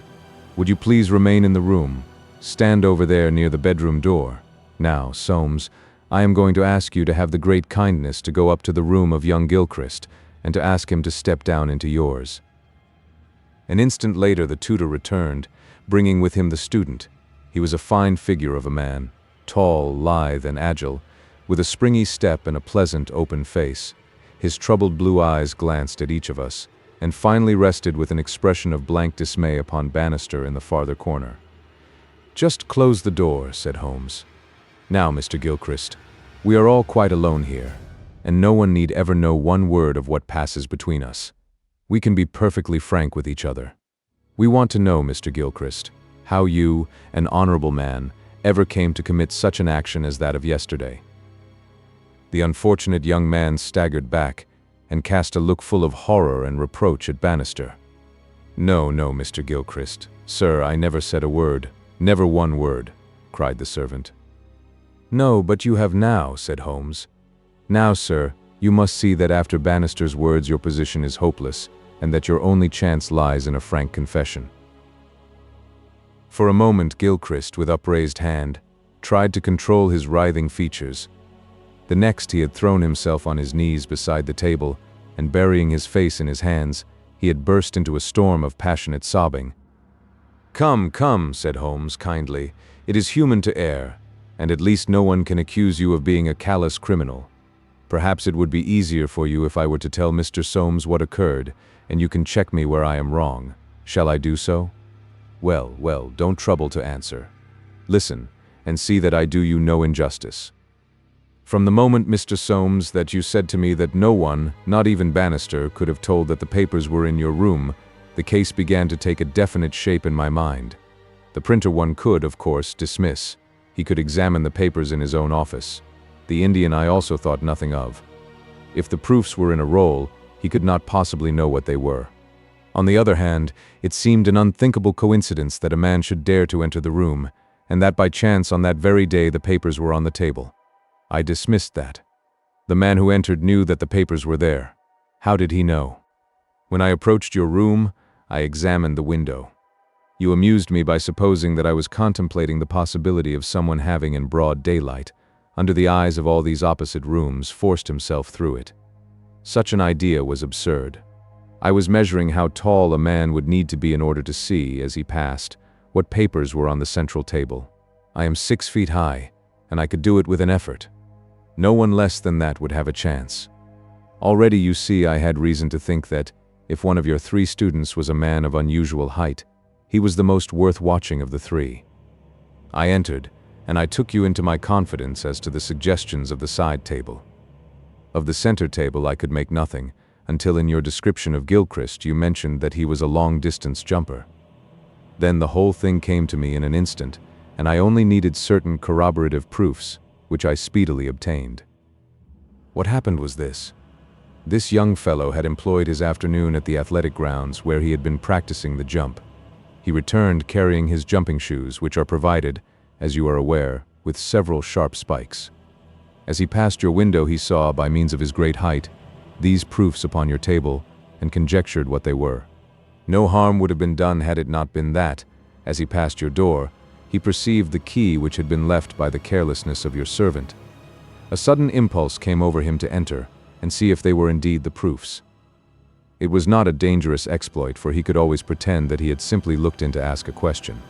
Would you please remain in the room? Stand over there near the bedroom door. Now, Soames, I am going to ask you to have the great kindness to go up to the room of young Gilchrist and to ask him to step down into yours." An instant later the tutor returned, bringing with him the student. He was a fine figure of a man, tall, lithe, and agile, with a springy step and a pleasant, open face. His troubled blue eyes glanced at each of us, and finally rested with an expression of blank dismay upon Bannister in the farther corner. "Just close the door," said Holmes. "Now, Mr. Gilchrist, we are all quite alone here, and no one need ever know one word of what passes between us. We can be perfectly frank with each other. We want to know, Mr. Gilchrist, how you, an honorable man, ever came to commit such an action as that of yesterday." The unfortunate young man staggered back and cast a look full of horror and reproach at Bannister. "No, no, Mr. Gilchrist. Sir, I never said a word, never one word," cried the servant. "No, but you have now," said Holmes. "Now, sir, you must see that after Bannister's words your position is hopeless, and that your only chance lies in a frank confession." For a moment Gilchrist, with upraised hand, tried to control his writhing features. The next he had thrown himself on his knees beside the table, and burying his face in his hands, he had burst into a storm of passionate sobbing. "Come, come," said Holmes kindly, "it is human to err, and at least no one can accuse you of being a callous criminal. Perhaps it would be easier for you if I were to tell Mr. Soames what occurred, and you can check me where I am wrong. Shall I do so? Well, well, don't trouble to answer. Listen, and see that I do you no injustice. From the moment, Mr. Soames, that you said to me that no one, not even Bannister, could have told that the papers were in your room, the case began to take a definite shape in my mind. The printer one could, of course, dismiss. He could examine the papers in his own office. The Indian I also thought nothing of. If the proofs were in a roll, he could not possibly know what they were. On the other hand, it seemed an unthinkable coincidence that a man should dare to enter the room, and that by chance on that very day the papers were on the table. I dismissed that. The man who entered knew that the papers were there. How did he know? When I approached your room, I examined the window. You amused me by supposing that I was contemplating the possibility of someone having in broad daylight, under the eyes of all these opposite rooms, forced himself through it. Such an idea was absurd. I was measuring how tall a man would need to be in order to see, as he passed, what papers were on the central table. I am 6 feet high, and I could do it with an effort. No one less than that would have a chance. Already you see I had reason to think that, if one of your 3 students was a man of unusual height, he was the most worth watching of the 3. I entered, and I took you into my confidence as to the suggestions of the side table. Of the center table I could make nothing, until in your description of Gilchrist you mentioned that he was a long-distance jumper. Then the whole thing came to me in an instant, and I only needed certain corroborative proofs, which I speedily obtained. What happened was this. This young fellow had employed his afternoon at the athletic grounds where he had been practicing the jump. He returned carrying his jumping shoes, which are provided, as you are aware, with several sharp spikes. As he passed your window he saw, by means of his great height, these proofs upon your table, and conjectured what they were. No harm would have been done had it not been that, as he passed your door, he perceived the key which had been left by the carelessness of your servant. A sudden impulse came over him to enter, and see if they were indeed the proofs. It was not a dangerous exploit, for he could always pretend that he had simply looked in to ask a question.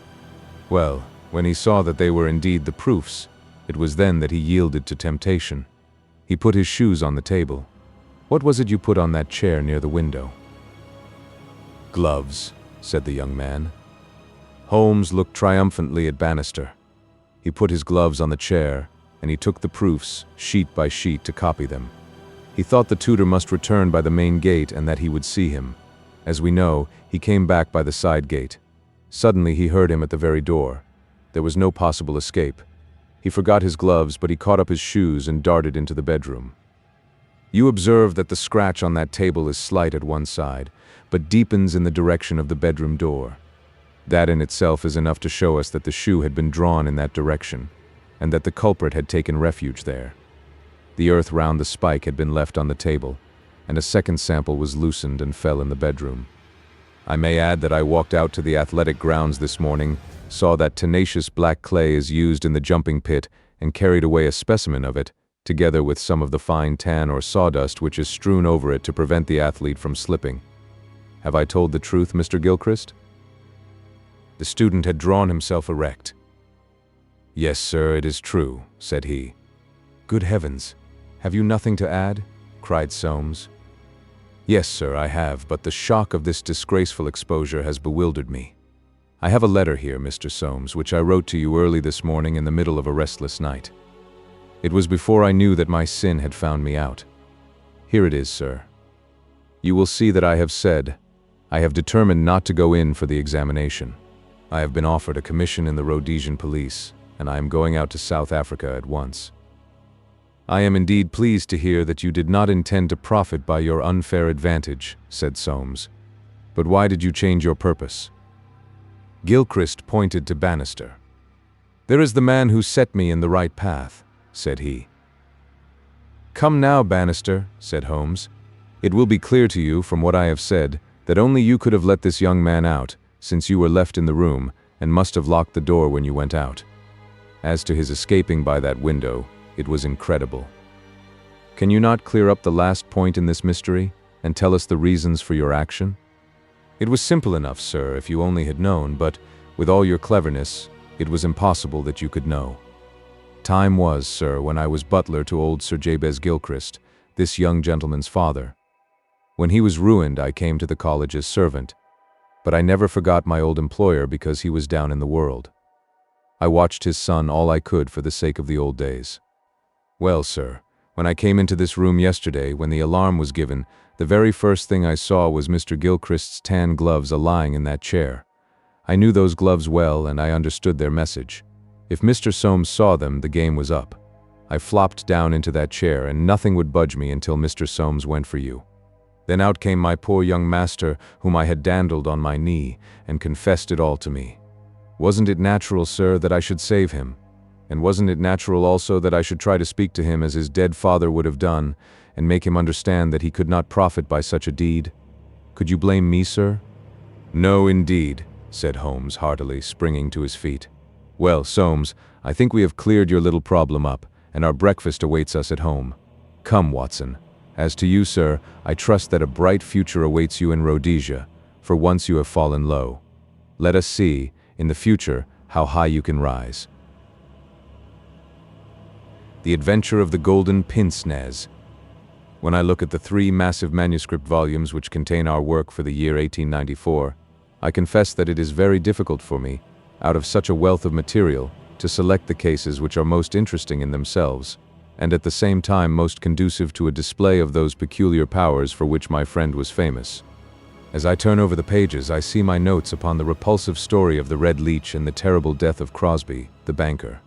Well, when he saw that they were indeed the proofs, it was then that he yielded to temptation. He put his shoes on the table. What was it you put on that chair near the window? Gloves, said the young man. Holmes looked triumphantly at Bannister. He put his gloves on the chair, and he took the proofs, sheet by sheet, to copy them. He thought the tutor must return by the main gate and that he would see him. As we know, he came back by the side gate. Suddenly he heard him at the very door. There was no possible escape. He forgot his gloves, but he caught up his shoes and darted into the bedroom. You observe that the scratch on that table is slight at one side, but deepens in the direction of the bedroom door. That in itself is enough to show us that the shoe had been drawn in that direction, and that the culprit had taken refuge there. The earth round the spike had been left on the table, and a second sample was loosened and fell in the bedroom. I may add that I walked out to the athletic grounds this morning, saw that tenacious black clay is used in the jumping pit, and carried away a specimen of it, together with some of the fine tan or sawdust which is strewn over it to prevent the athlete from slipping. Have I told the truth, Mr. Gilchrist? The student had drawn himself erect. "Yes, sir, it is true," said he. "Good heavens! Have you nothing to add?" cried Soames. "Yes, sir, I have, but the shock of this disgraceful exposure has bewildered me. I have a letter here, Mr. Soames, which I wrote to you early this morning in the middle of a restless night. It was before I knew that my sin had found me out. Here it is, sir. You will see that I have determined not to go in for the examination. I have been offered a commission in the Rhodesian police, and I am going out to South Africa at once. I am indeed pleased to hear that you did not intend to profit by your unfair advantage," said Soames. "But why did you change your purpose?" Gilchrist pointed to Bannister. "There is the man who set me in the right path," said he. "Come now, Bannister," said Holmes. "It will be clear to you from what I have said that only you could have let this young man out, since you were left in the room and must have locked the door when you went out. As to his escaping by that window, it was incredible. Can you not clear up the last point in this mystery and tell us the reasons for your action? It was simple enough, sir, if you only had known, but with all your cleverness, it was impossible that you could know. Time was, sir, when I was butler to old Sir Jabez Gilchrist, this young gentleman's father. When he was ruined, I came to the college as servant, but I never forgot my old employer because he was down in the world. I watched his son all I could for the sake of the old days. Well, sir, when I came into this room yesterday, when the alarm was given, the very first thing I saw was Mr. Gilchrist's tan gloves lying in that chair. I knew those gloves well, and I understood their message. If Mr. Soames saw them, the game was up. I flopped down into that chair, and nothing would budge me until Mr. Soames went for you. Then out came my poor young master, whom I had dandled on my knee, and confessed it all to me. Wasn't it natural, sir, that I should save him? And wasn't it natural also that I should try to speak to him as his dead father would have done, and make him understand that he could not profit by such a deed? Could you blame me, sir?" "No, indeed," said Holmes heartily, springing to his feet. "Well, Soames, I think we have cleared your little problem up, and our breakfast awaits us at home. Come, Watson. As to you, sir, I trust that a bright future awaits you in Rhodesia, for once you have fallen low. Let us see, in the future, how high you can rise." The Adventure of the Golden Pince-Nez. When I look at the 3 massive manuscript volumes which contain our work for the year 1894, I confess that it is very difficult for me, out of such a wealth of material, to select the cases which are most interesting in themselves, and at the same time most conducive to a display of those peculiar powers for which my friend was famous. As I turn over the pages, I see my notes upon the repulsive story of the Red Leech and the terrible death of Crosby, the banker.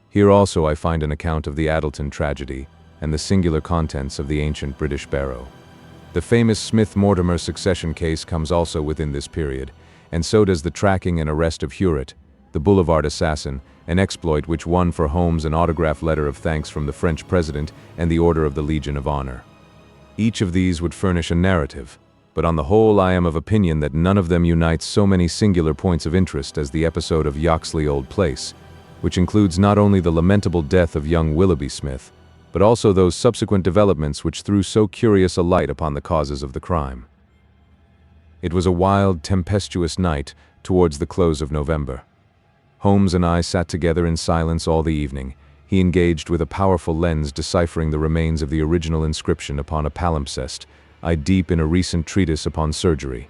Here also I find an account of the Addleton tragedy and the singular contents of the ancient British barrow. The famous Smith-Mortimer succession case comes also within this period, and so does the tracking and arrest of Hewlett, the Boulevard assassin, an exploit which won for Holmes an autographed letter of thanks from the French president and the Order of the Legion of Honor. Each of these would furnish a narrative, but on the whole I am of opinion that none of them unites so many singular points of interest as the episode of Yoxley Old Place, which includes not only the lamentable death of young Willoughby Smith, but also those subsequent developments which threw so curious a light upon the causes of the crime. It was a wild, tempestuous night towards the close of November. Holmes and I sat together in silence all the evening, he engaged with a powerful lens deciphering the remains of the original inscription upon a palimpsest, I deep in a recent treatise upon surgery.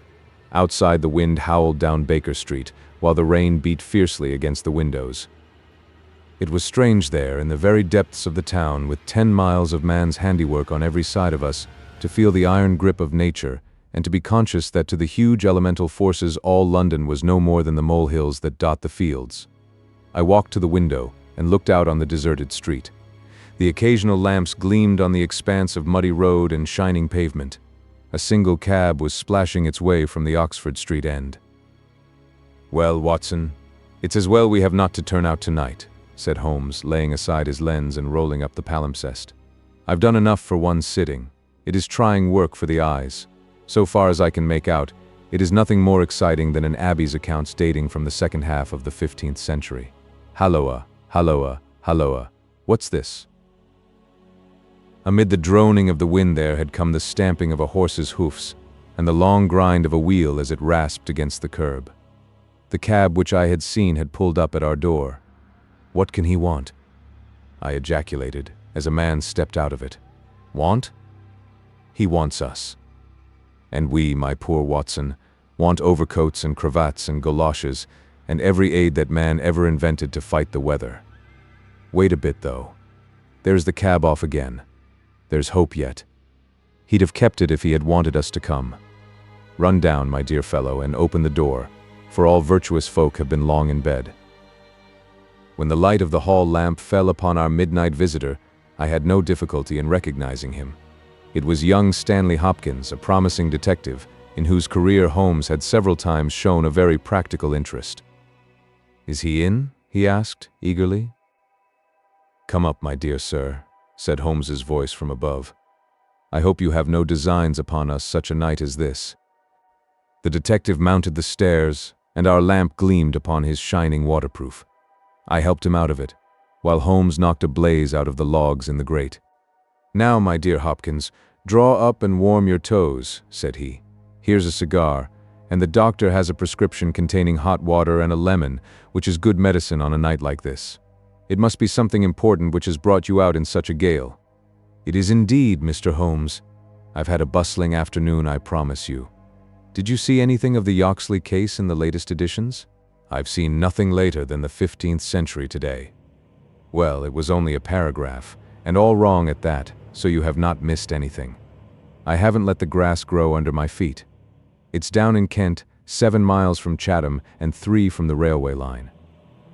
Outside, the wind howled down Baker Street, while the rain beat fiercely against the windows. It was strange there, in the very depths of the town, with 10 miles of man's handiwork on every side of us, to feel the iron grip of nature, and to be conscious that to the huge elemental forces all London was no more than the molehills that dot the fields. I walked to the window and looked out on the deserted street. The occasional lamps gleamed on the expanse of muddy road and shining pavement. A single cab was splashing its way from the Oxford Street end. "Well, Watson, it's as well we have not to turn out tonight," said Holmes, laying aside his lens and rolling up the palimpsest. "I've done enough for one sitting. It is trying work for the eyes. So far as I can make out, it is nothing more exciting than an Abbey's accounts dating from the second half of the 15th century. Halloa, halloa, halloa. What's this?" Amid the droning of the wind there had come the stamping of a horse's hoofs, and the long grind of a wheel as it rasped against the curb. The cab which I had seen had pulled up at our door. What can he want? I ejaculated, as a man stepped out of it. Want? He wants us. And we, my poor Watson, want overcoats and cravats and goloshes, and every aid that man ever invented to fight the weather. Wait a bit, though. There's the cab off again. There's hope yet. He'd have kept it if he had wanted us to come. Run down, my dear fellow, and open the door, for all virtuous folk have been long in bed. When the light of the hall lamp fell upon our midnight visitor, I had no difficulty in recognizing him. It was young Stanley Hopkins, a promising detective, in whose career Holmes had several times shown a very practical interest. "Is he in?" he asked, eagerly. "Come up, my dear sir," said Holmes's voice from above. "I hope you have no designs upon us such a night as this." The detective mounted the stairs, and our lamp gleamed upon his shining waterproof. I helped him out of it, while Holmes knocked a blaze out of the logs in the grate. "Now, my dear Hopkins, draw up and warm your toes," said he. "Here's a cigar, and the doctor has a prescription containing hot water and a lemon, which is good medicine on a night like this. It must be something important which has brought you out in such a gale." "It is indeed, Mr. Holmes. I've had a bustling afternoon, I promise you. Did you see anything of the Yoxley case in the latest editions?" "I've seen nothing later than the 15th century today." "Well, it was only a paragraph, and all wrong at that, so you have not missed anything. I haven't let the grass grow under my feet. It's down in Kent, 7 miles from Chatham and 3 from the railway line.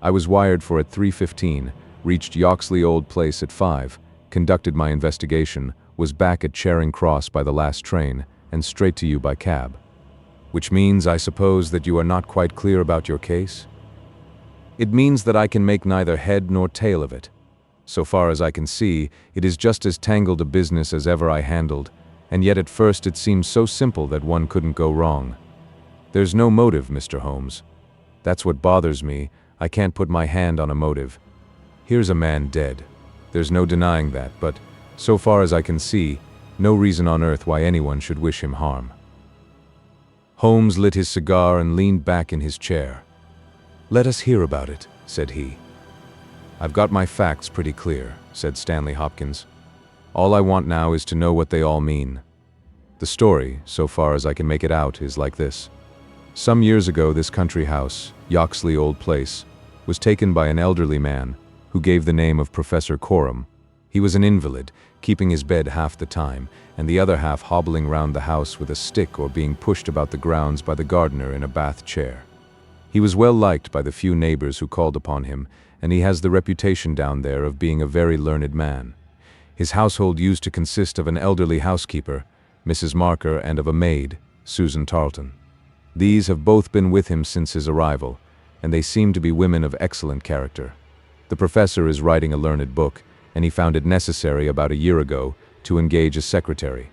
I was wired for at 3:15, reached Yoxley Old Place at 5, conducted my investigation, was back at Charing Cross by the last train, and straight to you by cab. Which means, I suppose, that you are not quite clear about your case?" "It means that I can make neither head nor tail of it. So far as I can see, it is just as tangled a business as ever I handled, and yet at first it seems so simple that one couldn't go wrong. There's no motive, Mr. Holmes. That's what bothers me. I can't put my hand on a motive. Here's a man dead. There's no denying that, but, so far as I can see, no reason on earth why anyone should wish him harm." Holmes lit his cigar and leaned back in his chair. "Let us hear about it," said he. "I've got my facts pretty clear," said Stanley Hopkins. "All I want now is to know what they all mean. The story, so far as I can make it out, is like this. Some years ago, this country house, Yoxley Old Place, was taken by an elderly man who gave the name of Professor Coram. He was an invalid, keeping his bed half the time, and the other half hobbling round the house with a stick or being pushed about the grounds by the gardener in a bath chair. He was well liked by the few neighbors who called upon him, and he has the reputation down there of being a very learned man. His household used to consist of an elderly housekeeper, Mrs. Marker, and of a maid, Susan Tarleton. These have both been with him since his arrival, and they seem to be women of excellent character. The professor is writing a learned book, and he found it necessary about a year ago to engage a secretary.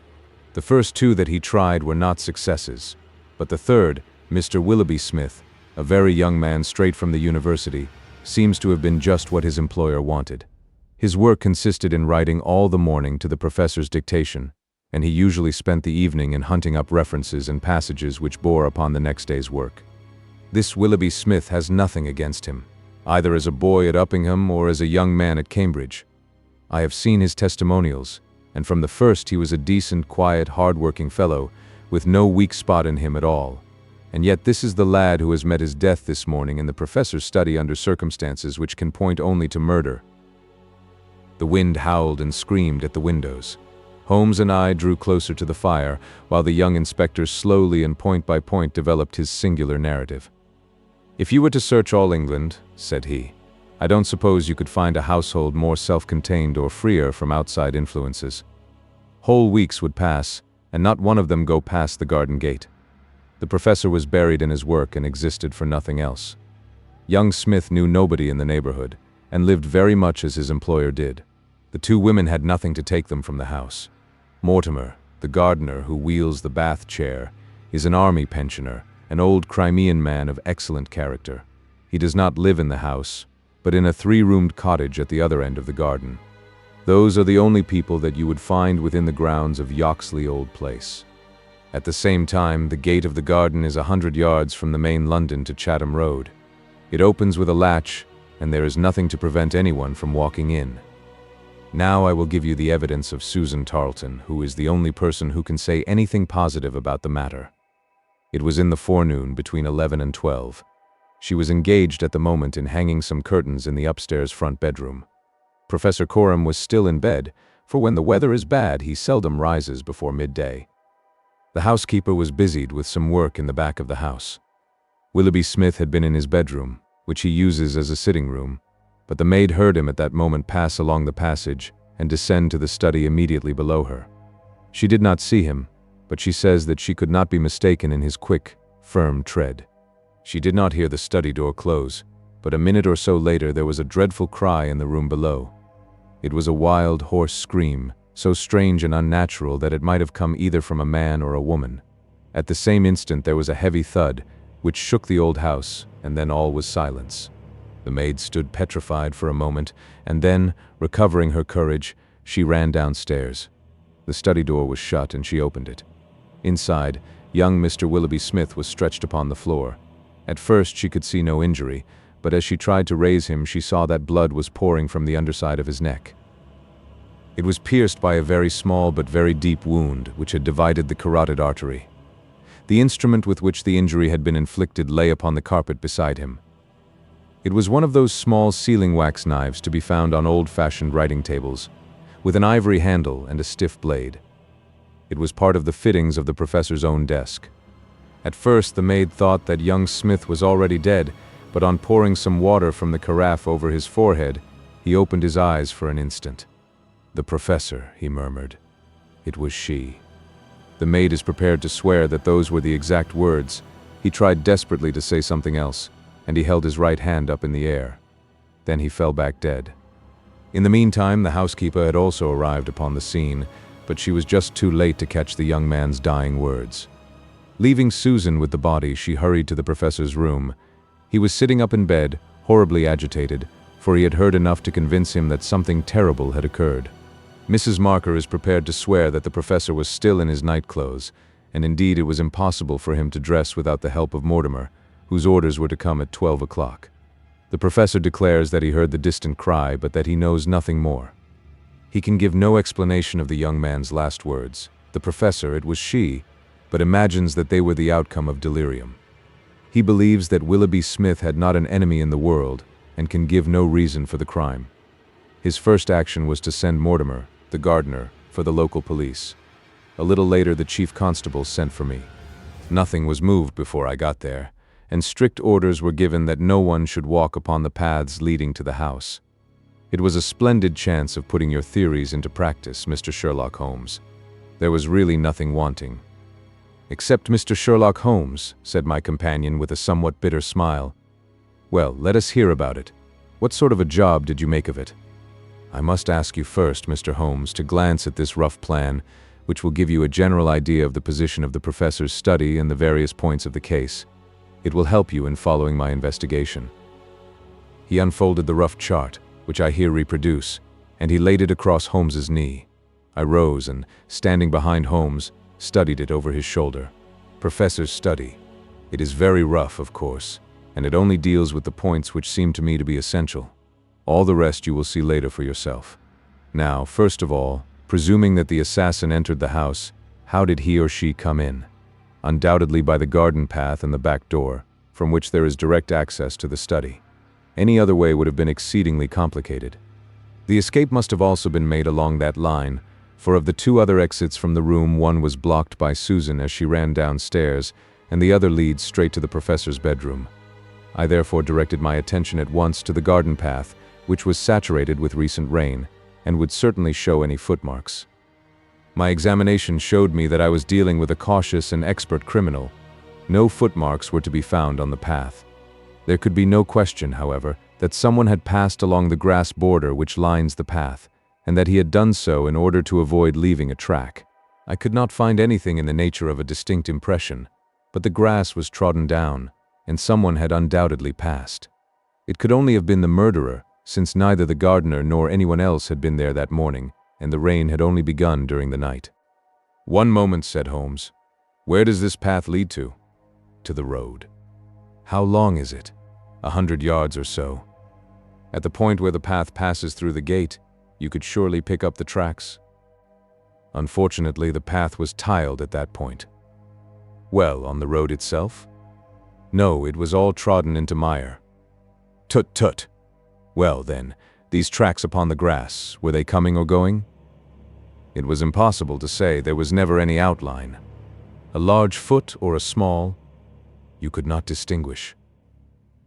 The first 2 that he tried were not successes, but the third, Mr. Willoughby Smith, a very young man straight from the university, seems to have been just what his employer wanted. His work consisted in writing all the morning to the professor's dictation, and he usually spent the evening in hunting up references and passages which bore upon the next day's work. This Willoughby Smith has nothing against him, either as a boy at Uppingham or as a young man at Cambridge. I have seen his testimonials, and from the first he was a decent, quiet, hard-working fellow, with no weak spot in him at all. And yet this is the lad who has met his death this morning in the professor's study under circumstances which can point only to murder. The wind howled and screamed at the windows. Holmes and I drew closer to the fire, while the young inspector slowly and point by point developed his singular narrative. "If you were to search all England," said he, "I don't suppose you could find a household more self-contained or freer from outside influences. Whole weeks would pass, and not one of them go past the garden gate. The professor was buried in his work and existed for nothing else. Young Smith knew nobody in the neighborhood, and lived very much as his employer did. The 2 women had nothing to take them from the house. Mortimer, the gardener who wheels the bath chair, is an army pensioner, an old Crimean man of excellent character. He does not live in the house, but in a 3-roomed cottage at the other end of the garden. Those are the only people that you would find within the grounds of Yoxley Old Place. At the same time, the gate of the garden is 100 yards from the main London to Chatham Road. It opens with a latch, and there is nothing to prevent anyone from walking in. Now I will give you the evidence of Susan Tarleton, who is the only person who can say anything positive about the matter. It was in the forenoon between 11 and 12. She was engaged at the moment in hanging some curtains in the upstairs front bedroom. Professor Coram was still in bed, for when the weather is bad, he seldom rises before midday. The housekeeper was busied with some work in the back of the house. Willoughby Smith had been in his bedroom, which he uses as a sitting room, but the maid heard him at that moment pass along the passage and descend to the study immediately below her. She did not see him, but she says that she could not be mistaken in his quick, firm tread. She did not hear the study door close, but a minute or so later there was a dreadful cry in the room below. It was a wild, hoarse scream, so strange and unnatural that it might have come either from a man or a woman. At the same instant there was a heavy thud, which shook the old house, and then all was silence. The maid stood petrified for a moment, and then, recovering her courage, she ran downstairs. The study door was shut, and she opened it. Inside, young Mr. Willoughby Smith was stretched upon the floor. At first she could see no injury, but as she tried to raise him, she saw that blood was pouring from the underside of his neck. It was pierced by a very small but very deep wound, which had divided the carotid artery. The instrument with which the injury had been inflicted lay upon the carpet beside him. It was one of those small sealing wax knives to be found on old-fashioned writing tables, with an ivory handle and a stiff blade. It was part of the fittings of the professor's own desk. At first the maid thought that young Smith was already dead, but on pouring some water from the carafe over his forehead, he opened his eyes for an instant. "The professor," he murmured. It was she. The maid is prepared to swear that those were the exact words. He tried desperately to say something else, and he held his right hand up in the air. Then he fell back dead. In the meantime, the housekeeper had also arrived upon the scene, but she was just too late to catch the young man's dying words. Leaving Susan with the body, she hurried to the professor's room. He was sitting up in bed, horribly agitated, for he had heard enough to convince him that something terrible had occurred. Mrs. Marker is prepared to swear that the professor was still in his nightclothes, and indeed it was impossible for him to dress without the help of Mortimer, whose orders were to come at 12 o'clock. The professor declares that he heard the distant cry, but that he knows nothing more. He can give no explanation of the young man's last words. The professor, it was she, but imagines that they were the outcome of delirium. He believes that Willoughby Smith had not an enemy in the world, and can give no reason for the crime. His first action was to send Mortimer, the gardener, for the local police. A little later the chief constable sent for me. Nothing was moved before I got there, and strict orders were given that no one should walk upon the paths leading to the house. It was a splendid chance of putting your theories into practice, Mr. Sherlock Holmes. There was really nothing wanting. "Except Mr. Sherlock Holmes," said my companion with a somewhat bitter smile. "Well, let us hear about it. What sort of a job did you make of it?" "I must ask you first, Mr. Holmes, to glance at this rough plan, which will give you a general idea of the position of the professor's study and the various points of the case. It will help you in following my investigation." He unfolded the rough chart, which I here reproduce, and he laid it across Holmes's knee. I rose and, standing behind Holmes, studied it over his shoulder. "Professor's study. It is very rough, of course, and it only deals with the points which seem to me to be essential. All the rest you will see later for yourself. Now, first of all, presuming that the assassin entered the house, how did he or she come in? Undoubtedly by the garden path and the back door, from which there is direct access to the study. Any other way would have been exceedingly complicated. The escape must have also been made along that line, for of the two other exits from the room, one was blocked by Susan as she ran downstairs, and the other leads straight to the professor's bedroom. I therefore directed my attention at once to the garden path, which was saturated with recent rain, and would certainly show any footmarks. My examination showed me that I was dealing with a cautious and expert criminal. No footmarks were to be found on the path. There could be no question, however, that someone had passed along the grass border which lines the path, and that he had done so in order to avoid leaving a track. I could not find anything in the nature of a distinct impression, but the grass was trodden down, and someone had undoubtedly passed. It could only have been the murderer, since neither the gardener nor anyone else had been there that morning, and the rain had only begun during the night. "One moment," said Holmes. "Where does this path lead to?" "To the road." "How long is it?" 100 yards or so." At the point where the path passes through the gate, you could surely pick up the tracks. Unfortunately, the path was tiled at that point. Well, on the road itself? No, it was all trodden into mire. Tut tut. Well then, these tracks upon the grass, were they coming or going? It was impossible to say, there was never any outline. A large foot or a small, you could not distinguish.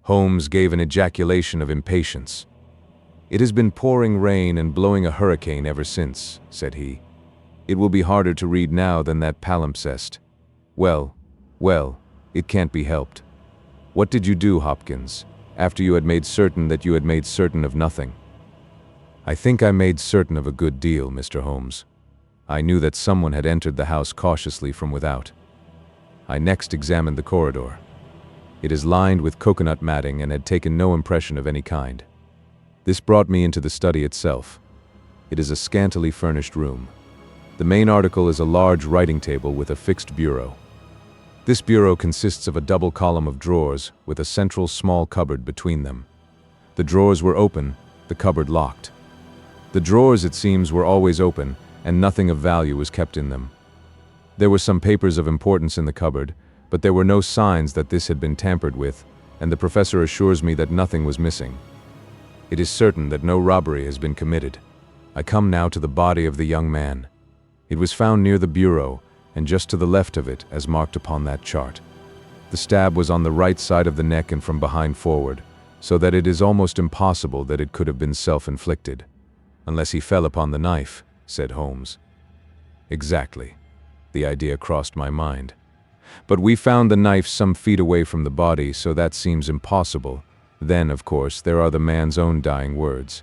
Holmes gave an ejaculation of impatience. "It has been pouring rain and blowing a hurricane ever since," said he. "It will be harder to read now than that palimpsest. Well, it can't be helped. What did you do, Hopkins, after you had made certain that you had made certain of nothing?" "I think I made certain of a good deal, Mr. Holmes. I knew that someone had entered the house cautiously from without. I next examined the corridor. It is lined with coconut matting and had taken no impression of any kind. This brought me into the study itself. It is a scantily furnished room. The main article is a large writing table with a fixed bureau. This bureau consists of a double column of drawers with a central small cupboard between them. The drawers were open, the cupboard locked. The drawers, it seems, were always open, and nothing of value was kept in them. There were some papers of importance in the cupboard, but there were no signs that this had been tampered with, and the professor assures me that nothing was missing. It is certain that no robbery has been committed. I come now to the body of the young man. It was found near the bureau, and just to the left of it, as marked upon that chart. The stab was on the right side of the neck and from behind forward, so that it is almost impossible that it could have been self-inflicted. Unless he fell upon the knife, said Holmes. Exactly. The idea crossed my mind. But we found the knife some feet away from the body, so that seems impossible. Then, of course, there are the man's own dying words.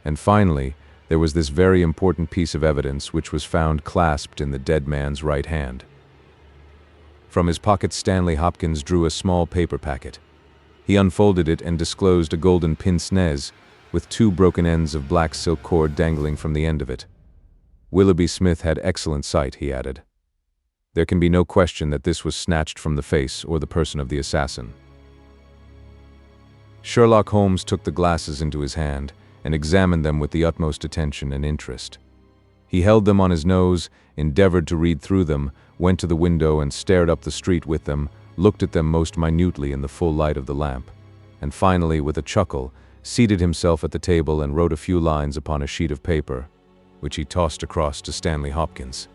And finally, there was this very important piece of evidence which was found clasped in the dead man's right hand. From his pocket, Stanley Hopkins drew a small paper packet. He unfolded it and disclosed a golden pince-nez with 2 broken ends of black silk cord dangling from the end of it. Willoughby Smith had excellent sight, he added. There can be no question that this was snatched from the face or the person of the assassin. Sherlock Holmes took the glasses into his hand and examined them with the utmost attention and interest. He held them on his nose, endeavored to read through them, went to the window and stared up the street with them, looked at them most minutely in the full light of the lamp, and finally, with a chuckle, seated himself at the table and wrote a few lines upon a sheet of paper, which he tossed across to Stanley Hopkins.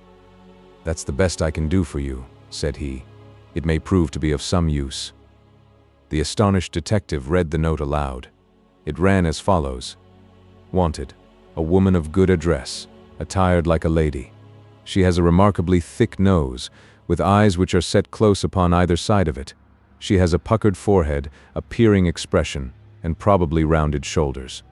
"That's the best I can do for you," said he. "It may prove to be of some use." The astonished detective read the note aloud. It ran as follows. "Wanted, a woman of good address, attired like a lady. She has a remarkably thick nose, with eyes which are set close upon either side of it. She has a puckered forehead, a peering expression, and probably rounded shoulders.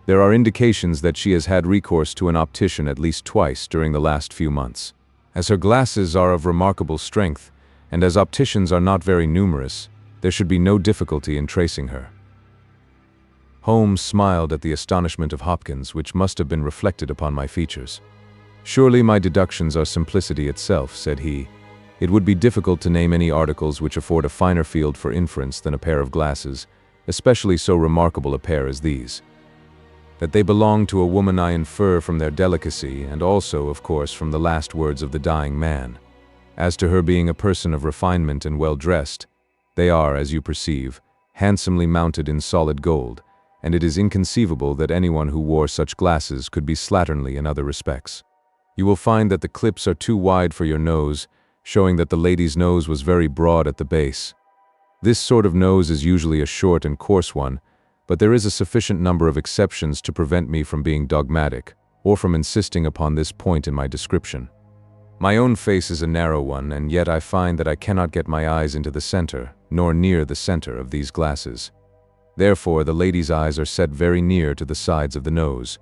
There are indications that she has had recourse to an optician at least twice during the last few months. As her glasses are of remarkable strength, and as opticians are not very numerous, there should be no difficulty in tracing her." Holmes smiled at the astonishment of Hopkins, which must have been reflected upon my features. "Surely my deductions are simplicity itself," said he. "It would be difficult to name any articles which afford a finer field for inference than a pair of glasses, especially so remarkable a pair as these. That they belong to a woman I infer from their delicacy, and also, of course, from the last words of the dying man. As to her being a person of refinement and well-dressed, they are, as you perceive, handsomely mounted in solid gold, and it is inconceivable that anyone who wore such glasses could be slatternly in other respects. You will find that the clips are too wide for your nose, showing that the lady's nose was very broad at the base. This sort of nose is usually a short and coarse one, but there is a sufficient number of exceptions to prevent me from being dogmatic, or from insisting upon this point in my description. My own face is a narrow one, and yet I find that I cannot get my eyes into the center, nor near the center of these glasses. Therefore, the lady's eyes are set very near to the sides of the nose.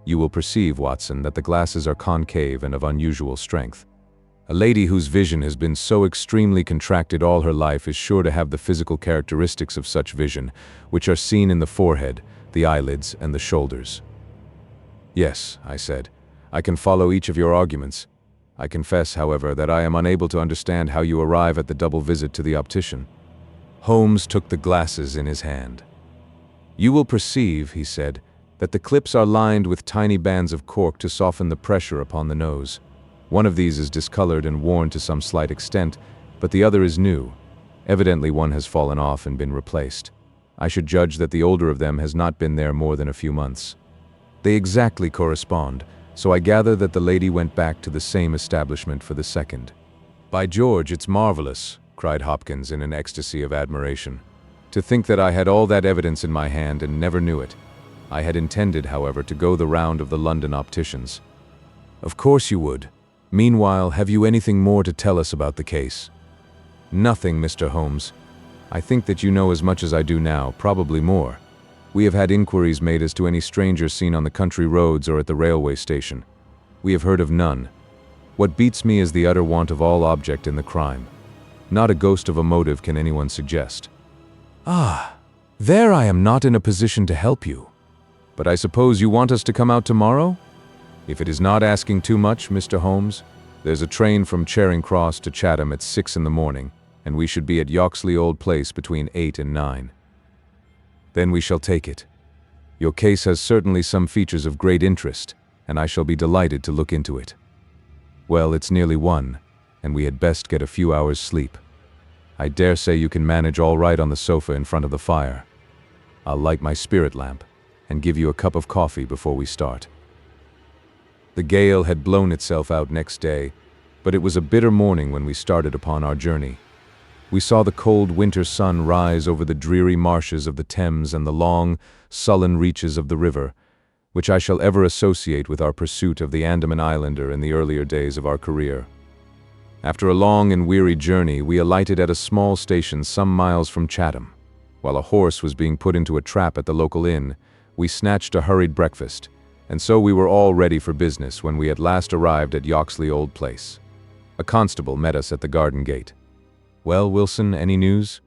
You will perceive, Watson, that the glasses are concave and of unusual strength. A lady whose vision has been so extremely contracted all her life is sure to have the physical characteristics of such vision, which are seen in the forehead, the eyelids, and the shoulders." "Yes," I said, "I can follow each of your arguments. I confess, however, that I am unable to understand how you arrive at the double visit to the optician." Holmes took the glasses in his hand. "You will perceive," he said, "that the clips are lined with tiny bands of cork to soften the pressure upon the nose. One of these is discolored and worn to some slight extent, but the other is new. Evidently one has fallen off and been replaced. I should judge that the older of them has not been there more than a few months. They exactly correspond, so I gather that the lady went back to the same establishment for the second." "By George, it's marvelous," cried Hopkins in an ecstasy of admiration. "To think that I had all that evidence in my hand and never knew it. I had intended, however, to go the round of the London opticians." "Of course you would. Meanwhile, have you anything more to tell us about the case?" "Nothing, Mr. Holmes. I think that you know as much as I do now, probably more. We have had inquiries made as to any stranger seen on the country roads or at the railway station. We have heard of none. What beats me is the utter want of all object in the crime. Not a ghost of a motive can anyone suggest." "Ah, there I am not in a position to help you. But I suppose you want us to come out tomorrow? If it is not asking too much, Mr. Holmes, there's a train from Charing Cross to Chatham at 6 in the morning, and we should be at Yoxley Old Place between 8 and 9. Then we shall take it. Your case has certainly some features of great interest, and I shall be delighted to look into it. Well, it's nearly 1, and we had best get a few hours' sleep. I dare say you can manage all right on the sofa in front of the fire. I'll light my spirit lamp and give you a cup of coffee before we start." The gale had blown itself out next day, but it was a bitter morning when we started upon our journey. We saw the cold winter sun rise over the dreary marshes of the Thames and the long, sullen reaches of the river, which I shall ever associate with our pursuit of the Andaman Islander in the earlier days of our career. After a long and weary journey, we alighted at a small station some miles from Chatham. While a horse was being put into a trap at the local inn, we snatched a hurried breakfast, and so we were all ready for business when we at last arrived at Yoxley Old Place. A constable met us at the garden gate. "Well, Wilson, any news?"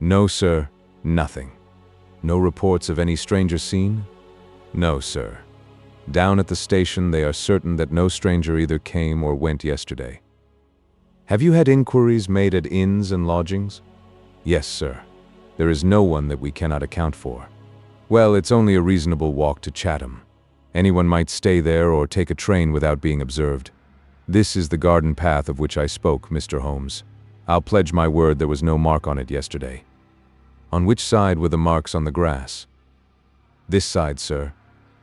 "No, sir, nothing." "No reports of any stranger seen?" "No, sir. Down at the station they are certain that no stranger either came or went yesterday." "Have you had inquiries made at inns and lodgings?" "Yes, sir. There is no one that we cannot account for." "Well, it's only a reasonable walk to Chatham. Anyone might stay there or take a train without being observed. This is the garden path of which I spoke, Mr. Holmes. I'll pledge my word there was no mark on it yesterday." "On which side were the marks on the grass?" "This side, sir.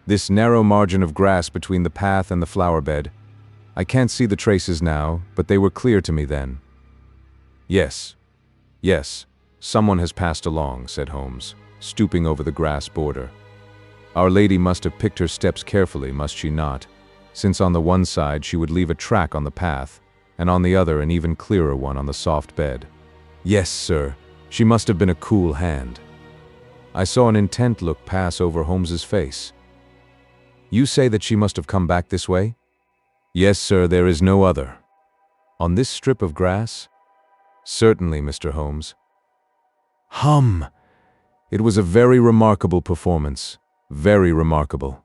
This narrow margin of grass between the path and the flower bed. I can't see the traces now, but they were clear to me then." Yes, someone has passed along," said Holmes, stooping over the grass border. "Our lady must have picked her steps carefully, must she not, since on the one side she would leave a track on the path, and on the other an even clearer one on the soft bed." "Yes, sir, she must have been a cool hand." I saw an intent look pass over Holmes's face. "You say that she must have come back this way?" "Yes, sir, there is no other." "On this strip of grass?" "Certainly, Mr. Holmes." "Hum! It was a very remarkable performance. Very remarkable.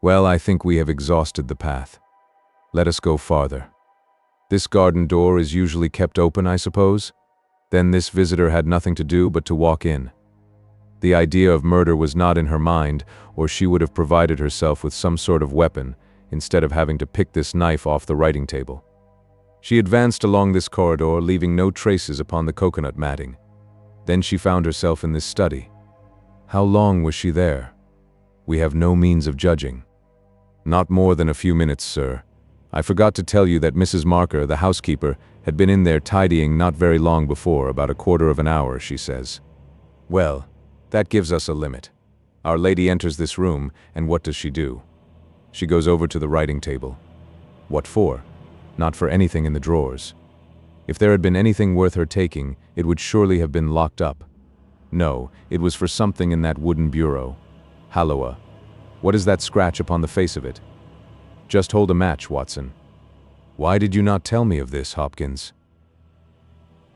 Well, I think we have exhausted the path. Let us go farther. This garden door is usually kept open, I suppose? Then this visitor had nothing to do but to walk in. The idea of murder was not in her mind, or she would have provided herself with some sort of weapon, instead of having to pick this knife off the writing table. She advanced along this corridor, leaving no traces upon the coconut matting. Then she found herself in this study. How long was she there? We have no means of judging. Not more than a few minutes, sir. I forgot to tell you that Mrs. Marker, the housekeeper, had been in there tidying not very long before, about a quarter of an hour, she says. Well, that gives us a limit. Our lady enters this room, and what does she do? She goes over to the writing table. What for? Not for anything in the drawers. If there had been anything worth her taking, it would surely have been locked up. No, it was for something in that wooden bureau. Halloa. What is that scratch upon the face of it? Just hold a match, Watson. Why did you not tell me of this, Hopkins?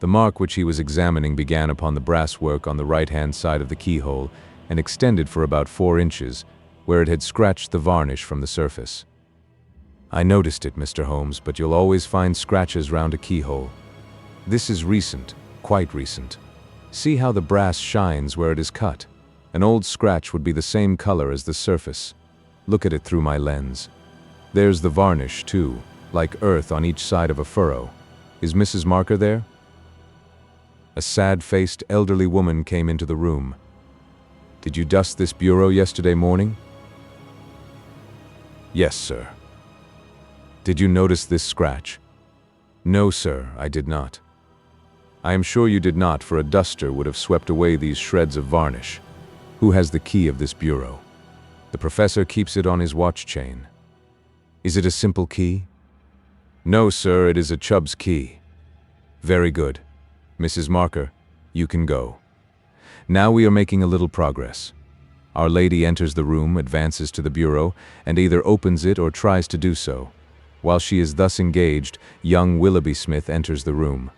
The mark which he was examining began upon the brasswork on the right-hand side of the keyhole and extended for about 4 inches, where it had scratched the varnish from the surface. I noticed it, Mr. Holmes, but you'll always find scratches round a keyhole. This is recent, quite recent. See how the brass shines where it is cut. An old scratch would be the same color as the surface. Look at it through my lens. There's the varnish, too, like earth on each side of a furrow. Is Mrs. Marker there?" A sad-faced elderly woman came into the room. "Did you dust this bureau yesterday morning?" "Yes, sir." "Did you notice this scratch?" "No, sir, I did not." "I am sure you did not, for a duster would have swept away these shreds of varnish. Who has the key of this bureau?" "The professor keeps it on his watch chain." "Is it a simple key?" "No, sir, it is a Chubb's key." "Very good. Mrs. Marker, you can go." Now we are making a little progress. Our lady enters the room, advances to the bureau, and either opens it or tries to do so. While she is thus engaged, young Willoughby Smith enters the room.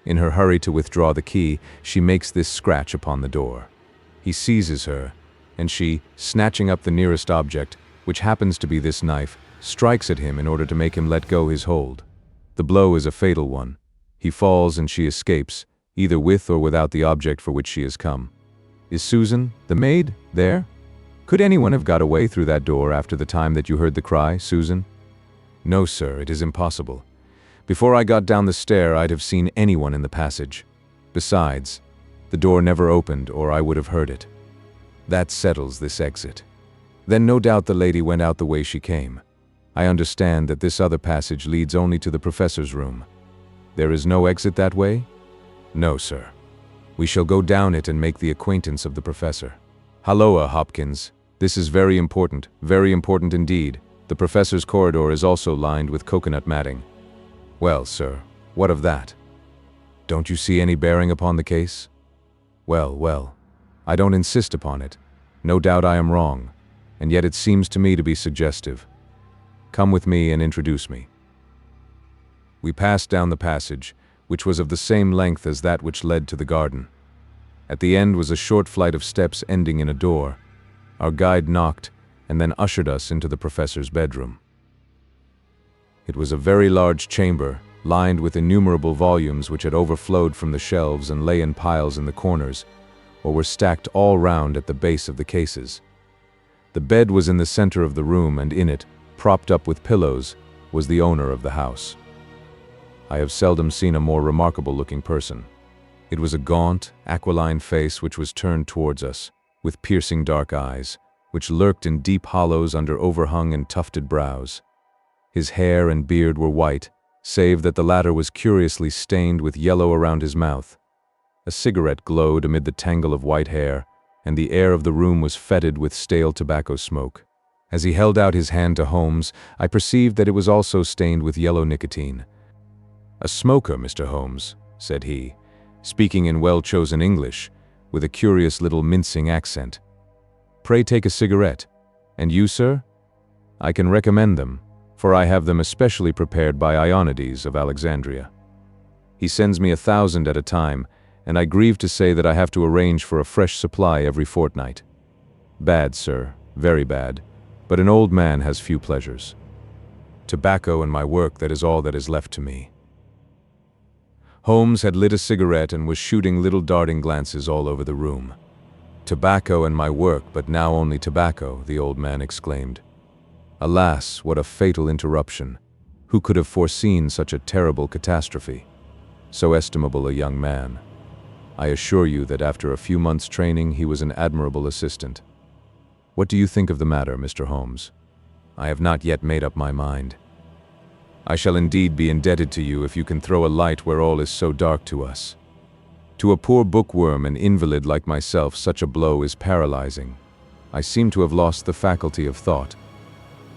In her hurry to withdraw the key, she makes this scratch upon the door. He seizes her, and she, snatching up the nearest object, which happens to be this knife, strikes at him in order to make him let go his hold. The blow is a fatal one. He falls and she escapes, either with or without the object for which she has come. Is Susan, the maid, there? Could anyone have got away through that door after the time that you heard the cry, Susan? No, sir, it is impossible. Before I got down the stair, I'd have seen anyone in the passage. Besides, the door never opened or I would have heard it. That settles this exit. Then no doubt the lady went out the way she came. I understand that this other passage leads only to the professor's room. There is no exit that way? No, sir. We shall go down it and make the acquaintance of the professor. Halloa, Hopkins. This is very important indeed. The professor's corridor is also lined with coconut matting. Well, sir, what of that? Don't you see any bearing upon the case? Well, I don't insist upon it. No doubt I am wrong, and yet it seems to me to be suggestive. Come with me and introduce me. We passed down the passage, which was of the same length as that which led to the garden. At the end was a short flight of steps ending in a door. Our guide knocked, and then ushered us into the professor's bedroom. It was a very large chamber, lined with innumerable volumes which had overflowed from the shelves and lay in piles in the corners, or were stacked all round at the base of the cases. The bed was in the center of the room, and in it, propped up with pillows, was the owner of the house. I have seldom seen a more remarkable-looking person. It was a gaunt, aquiline face which was turned towards us, with piercing dark eyes, which lurked in deep hollows under overhung and tufted brows. His hair and beard were white, save that the latter was curiously stained with yellow around his mouth. A cigarette glowed amid the tangle of white hair, and the air of the room was fetid with stale tobacco smoke. As he held out his hand to Holmes, I perceived that it was also stained with yellow nicotine. "A smoker, Mr. Holmes," said he, speaking in well-chosen English, with a curious little mincing accent. "Pray take a cigarette. And you, sir? I can recommend them, for I have them especially prepared by Ionides of Alexandria. He sends me 1,000 at a time, and I grieve to say that I have to arrange for a fresh supply every fortnight. Bad, sir, very bad, but an old man has few pleasures. Tobacco and my work, that is all that is left to me." Holmes had lit a cigarette and was shooting little darting glances all over the room. "Tobacco and my work, but now only tobacco," the old man exclaimed. Alas, what a fatal interruption! Who could have foreseen such a terrible catastrophe? So estimable a young man. I assure you that after a few months' training he was an admirable assistant. What do you think of the matter, Mr. Holmes? I have not yet made up my mind. I shall indeed be indebted to you if you can throw a light where all is so dark to us. To a poor bookworm and invalid like myself, such a blow is paralyzing. I seem to have lost the faculty of thought.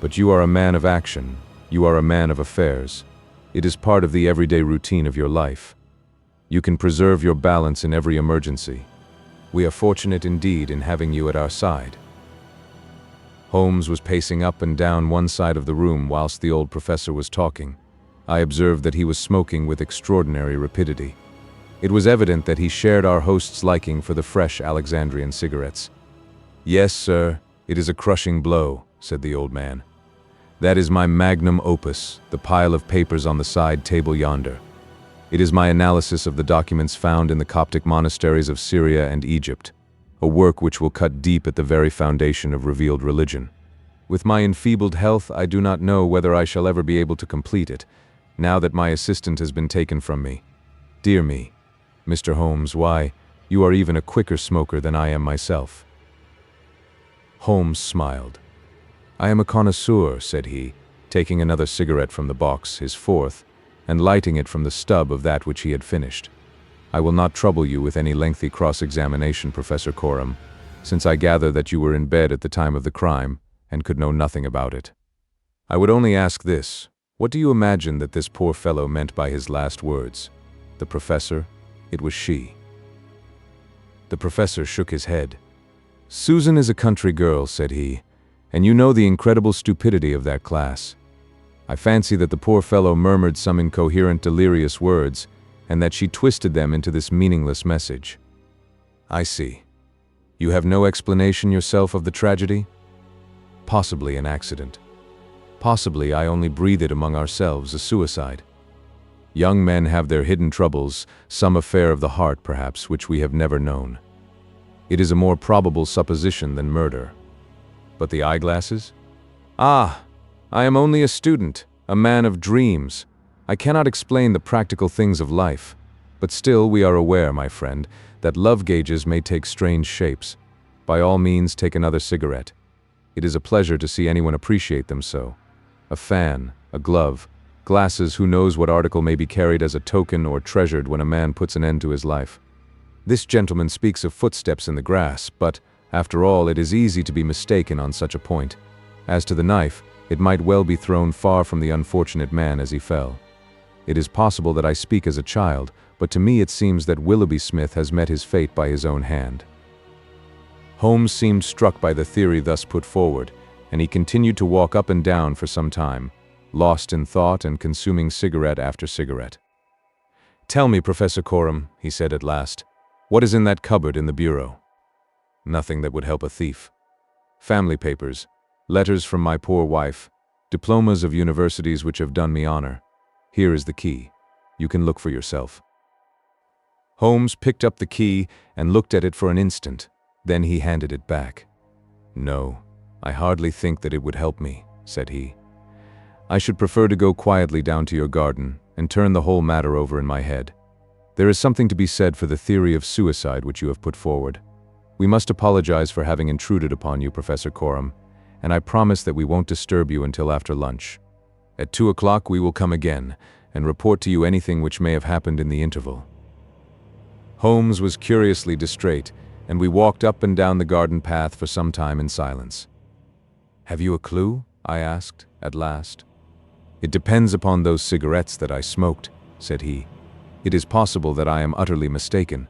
But you are a man of action, you are a man of affairs. It is part of the everyday routine of your life. You can preserve your balance in every emergency. We are fortunate indeed in having you at our side. Holmes was pacing up and down one side of the room whilst the old professor was talking. I observed that he was smoking with extraordinary rapidity. It was evident that he shared our host's liking for the fresh Alexandrian cigarettes. "Yes, sir, it is a crushing blow," said the old man. "That is my magnum opus, the pile of papers on the side table yonder. It is my analysis of the documents found in the Coptic monasteries of Syria and Egypt. a work which will cut deep at the very foundation of revealed religion. With my enfeebled health, I do not know whether I shall ever be able to complete it, now that my assistant has been taken from me. Dear me, Mr. Holmes, why, you are even a quicker smoker than I am myself." Holmes smiled. "I am a connoisseur," said he, taking another cigarette from the box, his fourth, and lighting it from the stub of that which he had finished. "I will not trouble you with any lengthy cross-examination, Professor Coram, since I gather that you were in bed at the time of the crime and could know nothing about it. I would only ask this: what do you imagine that this poor fellow meant by his last words? The professor? It was she." The professor shook his head. "Susan is a country girl," said he, "and you know the incredible stupidity of that class. I fancy that the poor fellow murmured some incoherent, delirious words, and that she twisted them into this meaningless message." "I see. You have no explanation yourself of the tragedy?" "Possibly an accident. Possibly I only breathe it among ourselves, a suicide. Young men have their hidden troubles, some affair of the heart, perhaps, which we have never known. It is a more probable supposition than murder. But the eyeglasses? Ah, I am only a student, a man of dreams. I cannot explain the practical things of life. But still we are aware, my friend, that love gauges may take strange shapes. By all means, take another cigarette. It is a pleasure to see anyone appreciate them so. A fan, a glove, glasses, who knows what article may be carried as a token or treasured when a man puts an end to his life. This gentleman speaks of footsteps in the grass, but, after all, it is easy to be mistaken on such a point. As to the knife, it might well be thrown far from the unfortunate man as he fell. It is possible that I speak as a child, but to me it seems that Willoughby Smith has met his fate by his own hand." Holmes seemed struck by the theory thus put forward, and he continued to walk up and down for some time, lost in thought and consuming cigarette after cigarette. "Tell me, Professor Coram," he said at last, "what is in that cupboard in the bureau?" "Nothing that would help a thief. Family papers, letters from my poor wife, diplomas of universities which have done me honor. Here is the key. You can look for yourself." Holmes picked up the key and looked at it for an instant. Then he handed it back. "No, I hardly think that it would help me," said he. "I should prefer to go quietly down to your garden and turn the whole matter over in my head. There is something to be said for the theory of suicide which you have put forward. We must apologize for having intruded upon you, Professor Coram, and I promise that we won't disturb you until after lunch. At 2 o'clock we will come again and report to you anything which may have happened in the interval." Holmes was curiously distrait, and we walked up and down the garden path for some time in silence. "Have you a clue?" I asked, at last. "It depends upon those cigarettes that I smoked," said he. "It is possible that I am utterly mistaken.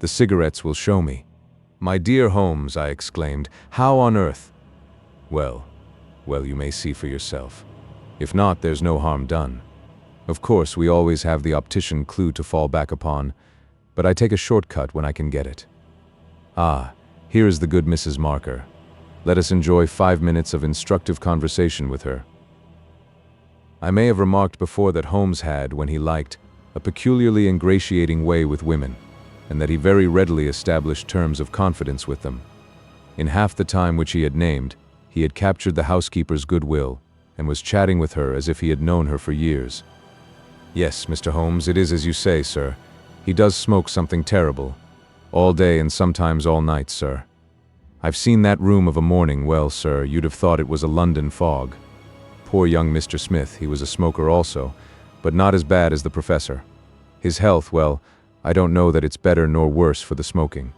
The cigarettes will show me." "My dear Holmes," I exclaimed, "how on earth—" Well, you may see for yourself. If not, there's no harm done. Of course, we always have the optician clue to fall back upon, but I take a shortcut when I can get it. Ah, here is the good Mrs. Marker. Let us enjoy 5 minutes of instructive conversation with her." I may have remarked before that Holmes had, when he liked, a peculiarly ingratiating way with women, and that he very readily established terms of confidence with them. In half the time which he had named, he had captured the housekeeper's goodwill, and was chatting with her as if he had known her for years. "Yes, Mr. Holmes, it is as you say, sir. He does smoke something terrible. All day and sometimes all night, sir. I've seen that room of a morning. Well, sir, you'd have thought it was a London fog. Poor young Mr. Smith, he was a smoker also, but not as bad as the professor. His health, well, I don't know that it's better nor worse for the smoking."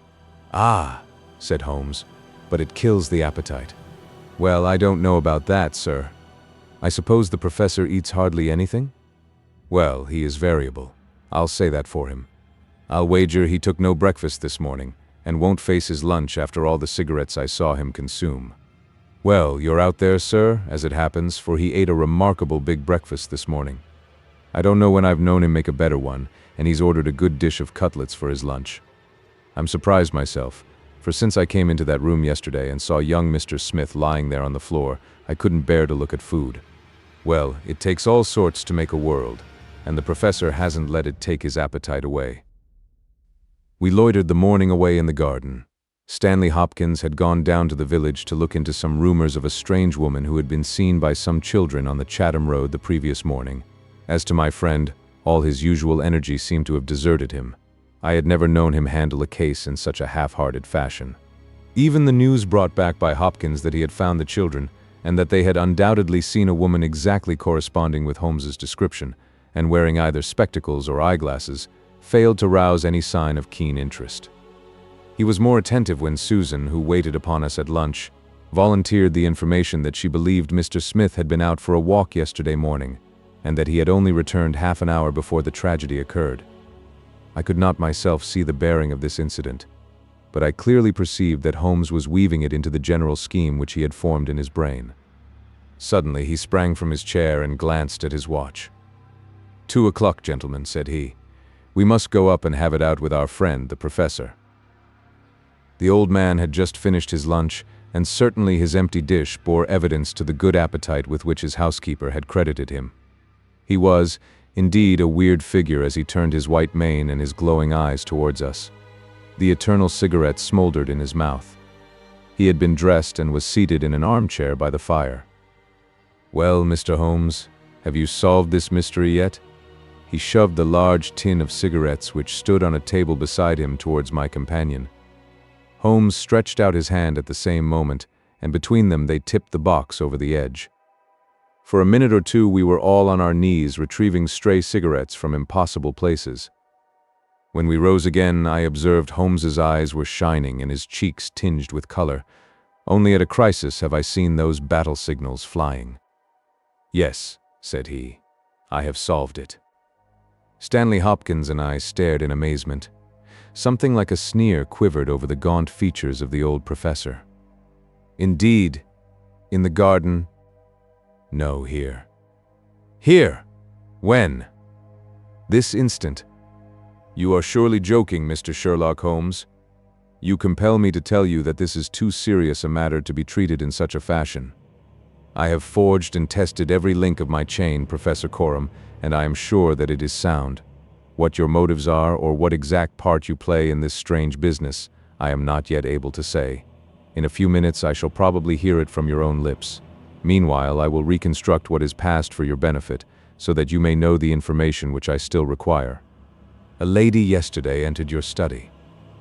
"Ah," said Holmes, "but it kills the appetite." "Well, I don't know about that, sir. I suppose the professor eats hardly anything?" "Well, he is variable. I'll say that for him. I'll wager he took no breakfast this morning, and won't face his lunch after all the cigarettes I saw him consume." "Well, you're out there, sir, as it happens, for he ate a remarkable big breakfast this morning. I don't know when I've known him make a better one, and he's ordered a good dish of cutlets for his lunch. I'm surprised myself, for since I came into that room yesterday and saw young Mr. Smith lying there on the floor, I couldn't bear to look at food. Well, it takes all sorts to make a world, and the professor hasn't let it take his appetite away." We loitered the morning away in the garden. Stanley Hopkins had gone down to the village to look into some rumors of a strange woman who had been seen by some children on the Chatham Road the previous morning. As to my friend, all his usual energy seemed to have deserted him. I had never known him handle a case in such a half-hearted fashion. Even the news brought back by Hopkins that he had found the children, and that they had undoubtedly seen a woman exactly corresponding with Holmes's description, and wearing either spectacles or eyeglasses, failed to rouse any sign of keen interest. He was more attentive when Susan, who waited upon us at lunch, volunteered the information that she believed Mr. Smith had been out for a walk yesterday morning, and that he had only returned half an hour before the tragedy occurred. I could not myself see the bearing of this incident, but I clearly perceived that Holmes was weaving it into the general scheme which he had formed in his brain. Suddenly he sprang from his chair and glanced at his watch. 2 o'clock, gentlemen, said he. We must go up and have it out with our friend, the professor. The old man had just finished his lunch, and certainly his empty dish bore evidence to the good appetite with which his housekeeper had credited him. He was, indeed, a weird figure as he turned his white mane and his glowing eyes towards us. The eternal cigarette smoldered in his mouth. He had been dressed and was seated in an armchair by the fire. Well, Mr. Holmes, have you solved this mystery yet? He shoved the large tin of cigarettes which stood on a table beside him towards my companion. Holmes stretched out his hand at the same moment, and between them they tipped the box over the edge. For a minute or two we were all on our knees retrieving stray cigarettes from impossible places. When we rose again, I observed Holmes's eyes were shining and his cheeks tinged with color. Only at a crisis have I seen those battle signals flying. Yes, said he, I have solved it. Stanley Hopkins and I stared in amazement. Something like a sneer quivered over the gaunt features of the old professor. Indeed, in the garden? No, here. Here? When? This instant. You are surely joking, Mr. Sherlock Holmes. You compel me to tell you that this is too serious a matter to be treated in such a fashion. I have forged and tested every link of my chain, Professor Coram, and I am sure that it is sound. What your motives are, or what exact part you play in this strange business, I am not yet able to say. In a few minutes I shall probably hear it from your own lips. Meanwhile, I will reconstruct what is past for your benefit, so that you may know the information which I still require. A lady yesterday entered your study.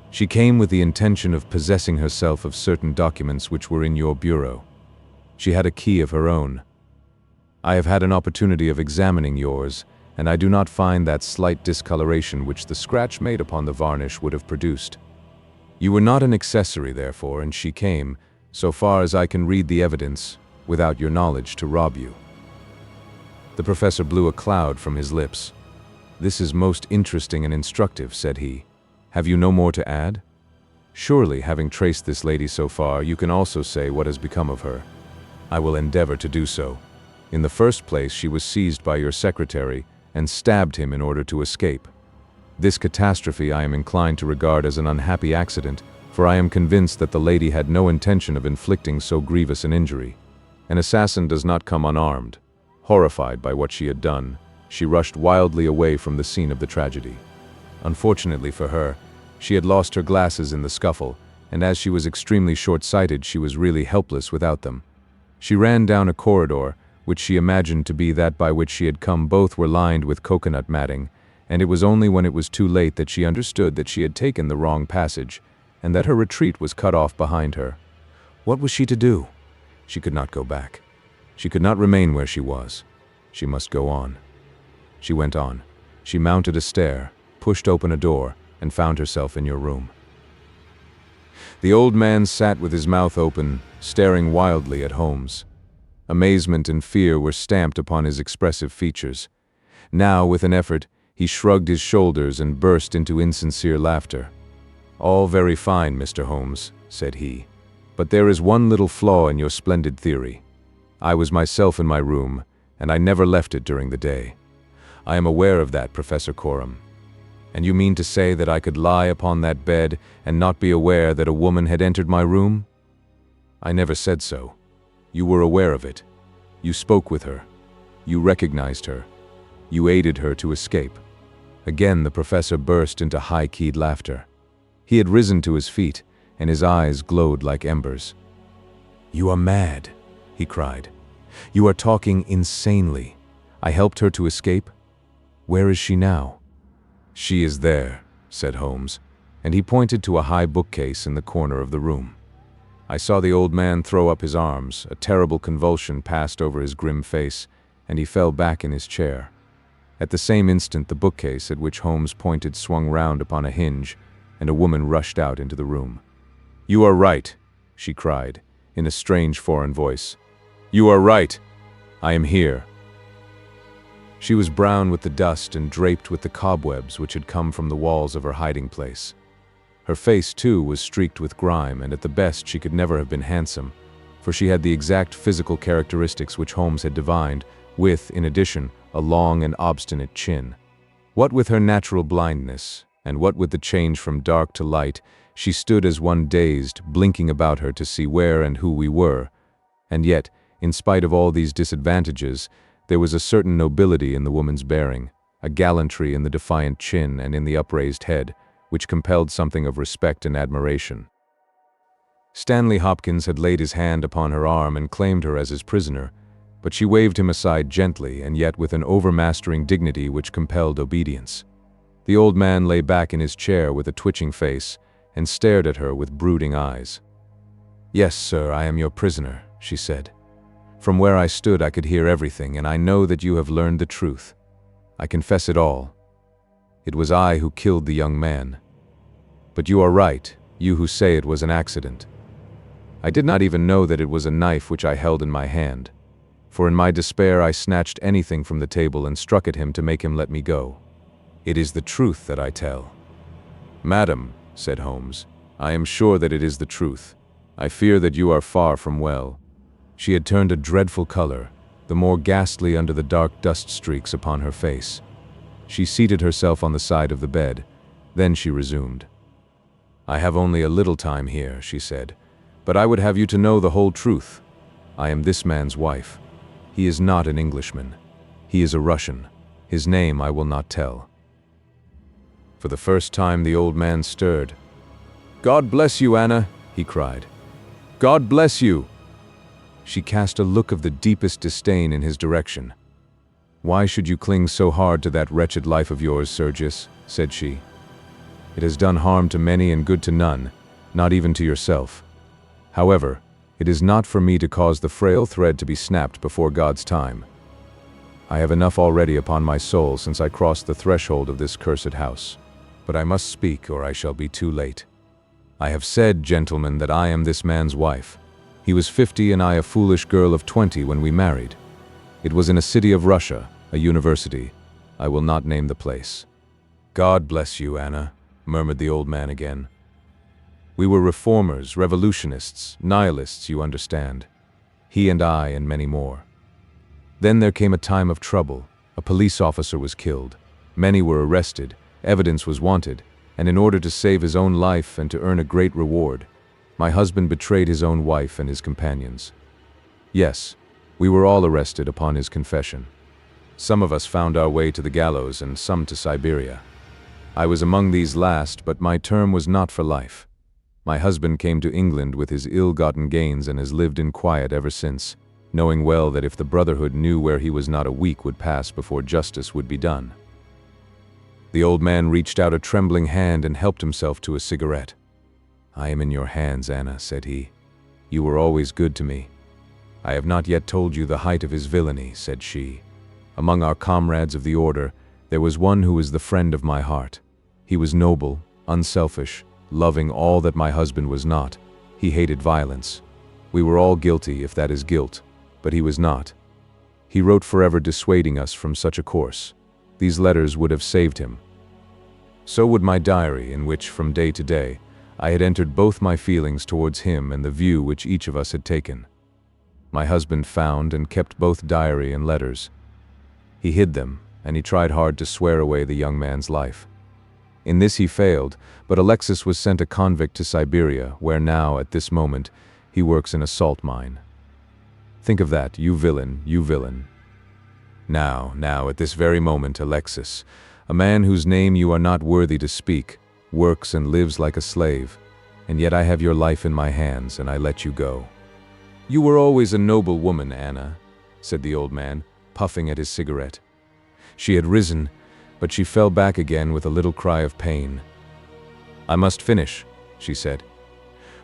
She came with the intention of possessing herself of certain documents which were in your bureau. She had a key of her own. I have had an opportunity of examining yours, and I do not find that slight discoloration which the scratch made upon the varnish would have produced. You were not an accessory, therefore, and she came, so far as I can read the evidence, without your knowledge, to rob you. The professor blew a cloud from his lips. This is most interesting and instructive, said he. Have you no more to add? Surely, having traced this lady so far, you can also say what has become of her. I will endeavor to do so. In the first place, she was seized by your secretary and stabbed him in order to escape. This catastrophe I am inclined to regard as an unhappy accident, for I am convinced that the lady had no intention of inflicting so grievous an injury. An assassin does not come unarmed. Horrified by what she had done, she rushed wildly away from the scene of the tragedy. Unfortunately for her, she had lost her glasses in the scuffle, and as she was extremely short-sighted, she was really helpless without them. She ran down a corridor, which she imagined to be that by which she had come. Both were lined with coconut matting, and it was only when it was too late that she understood that she had taken the wrong passage, and that her retreat was cut off behind her. What was she to do? She could not go back. She could not remain where she was. She must go on. She went on. She mounted a stair, pushed open a door, and found herself in your room. The old man sat with his mouth open, staring wildly at Holmes. Amazement and fear were stamped upon his expressive features. Now, with an effort, he shrugged his shoulders and burst into insincere laughter. All very fine, Mr. Holmes, said he, but there is one little flaw in your splendid theory. I was myself in my room, and I never left it during the day. I am aware of that, Professor Coram. And you mean to say that I could lie upon that bed and not be aware that a woman had entered my room? I never said so. You were aware of it. You spoke with her. You recognized her. You aided her to escape. Again the professor burst into high-keyed laughter. He had risen to his feet, and his eyes glowed like embers. "You are mad," he cried. "You are talking insanely. I helped her to escape? Where is she now?" "She is there," said Holmes, and he pointed to a high bookcase in the corner of the room. I saw the old man throw up his arms, a terrible convulsion passed over his grim face, and he fell back in his chair. At the same instant, the bookcase at which Holmes pointed swung round upon a hinge, and a woman rushed out into the room. "You are right," she cried, in a strange foreign voice. "You are right. I am here." She was brown with the dust and draped with the cobwebs which had come from the walls of her hiding place. Her face, too, was streaked with grime, and at the best she could never have been handsome, for she had the exact physical characteristics which Holmes had divined, with, in addition, a long and obstinate chin. What with her natural blindness, and what with the change from dark to light, she stood as one dazed, blinking about her to see where and who we were. And yet, in spite of all these disadvantages, there was a certain nobility in the woman's bearing, a gallantry in the defiant chin and in the upraised head, which compelled something of respect and admiration. Stanley Hopkins had laid his hand upon her arm and claimed her as his prisoner, but she waved him aside gently and yet with an overmastering dignity which compelled obedience. The old man lay back in his chair with a twitching face and stared at her with brooding eyes. "Yes, sir, I am your prisoner," she said. "From where I stood I could hear everything, and I know that you have learned the truth. I confess it all. It was I who killed the young man. But you are right, you who say it was an accident. I did not even know that it was a knife which I held in my hand, for in my despair I snatched anything from the table and struck at him to make him let me go. It is the truth that I tell." "Madam," said Holmes, "I am sure that it is the truth. I fear that you are far from well." She had turned a dreadful color, the more ghastly under the dark dust streaks upon her face. She seated herself on the side of the bed. Then she resumed. "I have only a little time here," she said, "but I would have you to know the whole truth. I am this man's wife. He is not an Englishman. He is a Russian. His name I will not tell." For the first time the old man stirred. "God bless you, Anna," he cried. "God bless you." She cast a look of the deepest disdain in his direction. "Why should you cling so hard to that wretched life of yours, Sergius?" said she. "It has done harm to many and good to none, not even to yourself. However, it is not for me to cause the frail thread to be snapped before God's time. I have enough already upon my soul since I crossed the threshold of this cursed house. But I must speak or I shall be too late. I have said, gentlemen, that I am this man's wife. He was 50 and I a foolish girl of 20 when we married. It was in a city of Russia, a university. I will not name the place." "God bless you, Anna," murmured the old man again. "We were reformers, revolutionists, nihilists, you understand. He and I and many more. Then there came a time of trouble. A police officer was killed. Many were arrested. Evidence was wanted, and in order to save his own life and to earn a great reward, my husband betrayed his own wife and his companions. Yes, we were all arrested upon his confession. Some of us found our way to the gallows and some to Siberia. I was among these last, but my term was not for life. My husband came to England with his ill-gotten gains and has lived in quiet ever since, knowing well that if the Brotherhood knew where he was not a week would pass before justice would be done." The old man reached out a trembling hand and helped himself to a cigarette. "I am in your hands, Anna," said he. "You were always good to me." "I have not yet told you the height of his villainy," said she. "Among our comrades of the order, there was one who was the friend of my heart. He was noble, unselfish, loving all that my husband was not. He hated violence. We were all guilty, if that is guilt, but he was not. He wrote forever dissuading us from such a course. These letters would have saved him. So would my diary, in which, from day to day, I had entered both my feelings towards him and the view which each of us had taken. My husband found and kept both diary and letters. He hid them, and he tried hard to swear away the young man's life. In this he failed, but Alexis was sent a convict to Siberia, where now, at this moment, he works in a salt mine. Think of that, you villain, you villain. Now, at this very moment, Alexis, a man whose name you are not worthy to speak, works and lives like a slave. and yet I have your life in my hands, and I let you go." "You were always a noble woman, Anna," said the old man, puffing at his cigarette. She had risen, but she fell back again with a little cry of pain. "I must finish," she said.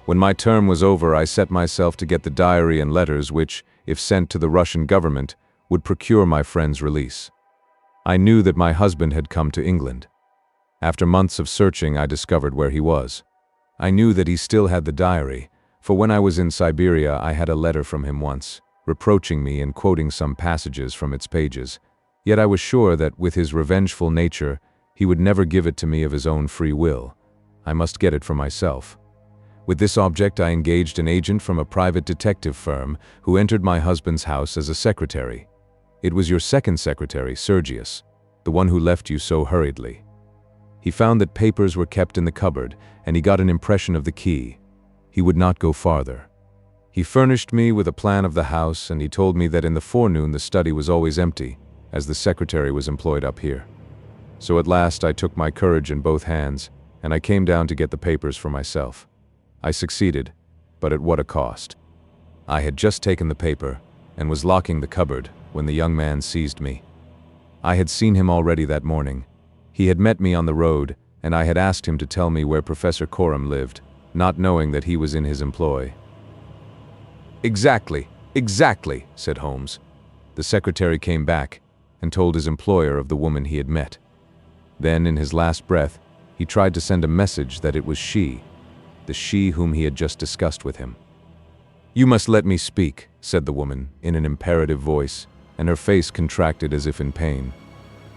"When my term was over, I set myself to get the diary and letters which, if sent to the Russian government, would procure my friend's release. I knew that my husband had come to England. After months of searching, I discovered where he was. I knew that he still had the diary, for when I was in Siberia, I had a letter from him once, reproaching me and quoting some passages from its pages. Yet I was sure that, with his revengeful nature, he would never give it to me of his own free will. I must get it for myself. With this object, I engaged an agent from a private detective firm who entered my husband's house as a secretary. It was your second secretary, Sergius, the one who left you so hurriedly. He found that papers were kept in the cupboard, and he got an impression of the key. He would not go farther. He furnished me with a plan of the house, and he told me that in the forenoon the study was always empty, as the secretary was employed up here. So at last I took my courage in both hands, and I came down to get the papers for myself. I succeeded, but at what a cost. I had just taken the paper, and was locking the cupboard, when the young man seized me. I had seen him already that morning. He had met me on the road, and I had asked him to tell me where Professor Coram lived, not knowing that he was in his employ. "Exactly, said Holmes. The secretary came back, and told his employer of the woman he had met. Then, in his last breath, he tried to send a message that it was she, the she whom he had just discussed with him. "You must let me speak," said the woman, in an imperative voice, and her face contracted as if in pain.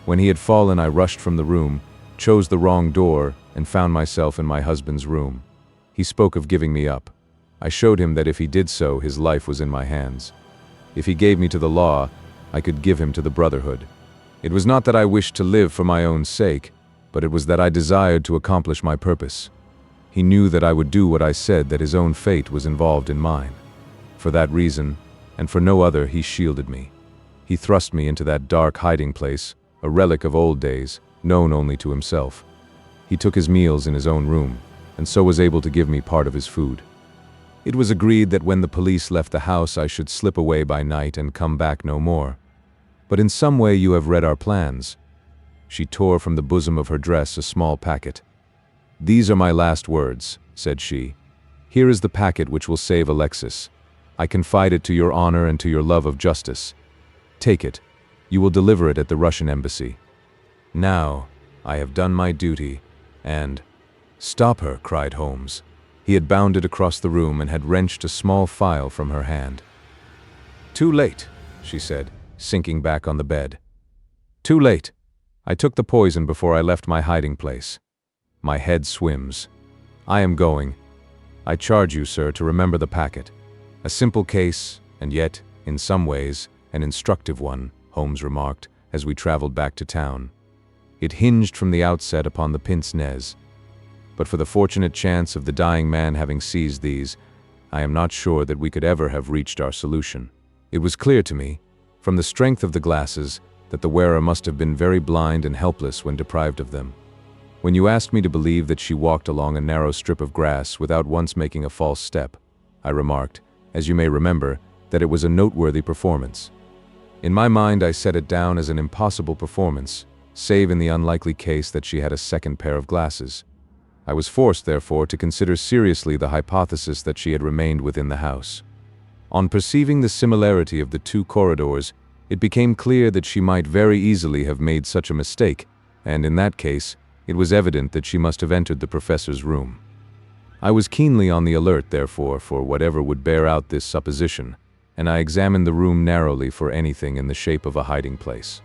When he had fallen, I rushed from the room, chose the wrong door, and found myself in my husband's room. He spoke of giving me up. I showed him that if he did so, his life was in my hands. If he gave me to the law, I could give him to the Brotherhood. It was not that I wished to live for my own sake, but it was that I desired to accomplish my purpose. He knew that I would do what I said, that his own fate was involved in mine. For that reason, and for no other, he shielded me. He thrust me into that dark hiding place, a relic of old days, known only to himself. He took his meals in his own room, and so was able to give me part of his food. It was agreed that when the police left the house, I should slip away by night and come back no more. But in some way you have read our plans. She tore from the bosom of her dress a small packet. "These are my last words," said she. "Here is the packet which will save Alexis. I confide it to your honor and to your love of justice. Take it. You will deliver it at the Russian embassy. Now, I have done my duty, and—" "Stop her," cried Holmes. He had bounded across the room and had wrenched a small file from her hand. "Too late," she said, sinking back on the bed. "Too late. I took the poison before I left my hiding place. My head swims. I am going. I charge you, sir, to remember the packet. A simple case, and yet, in some ways, an instructive one," Holmes remarked, as we traveled back to town. "It hinged from the outset upon the Pince-Nez. But for the fortunate chance of the dying man having seized these, I am not sure that we could ever have reached our solution. It was clear to me, from the strength of the glasses, that the wearer must have been very blind and helpless when deprived of them. When you asked me to believe that she walked along a narrow strip of grass without once making a false step, I remarked, as you may remember, that it was a noteworthy performance. In my mind, I set it down as an impossible performance, save in the unlikely case that she had a second pair of glasses. I was forced, therefore, to consider seriously the hypothesis that she had remained within the house. On perceiving the similarity of the two corridors, it became clear that she might very easily have made such a mistake, and in that case, it was evident that she must have entered the professor's room. I was keenly on the alert, therefore, for whatever would bear out this supposition, and I examined the room narrowly for anything in the shape of a hiding place.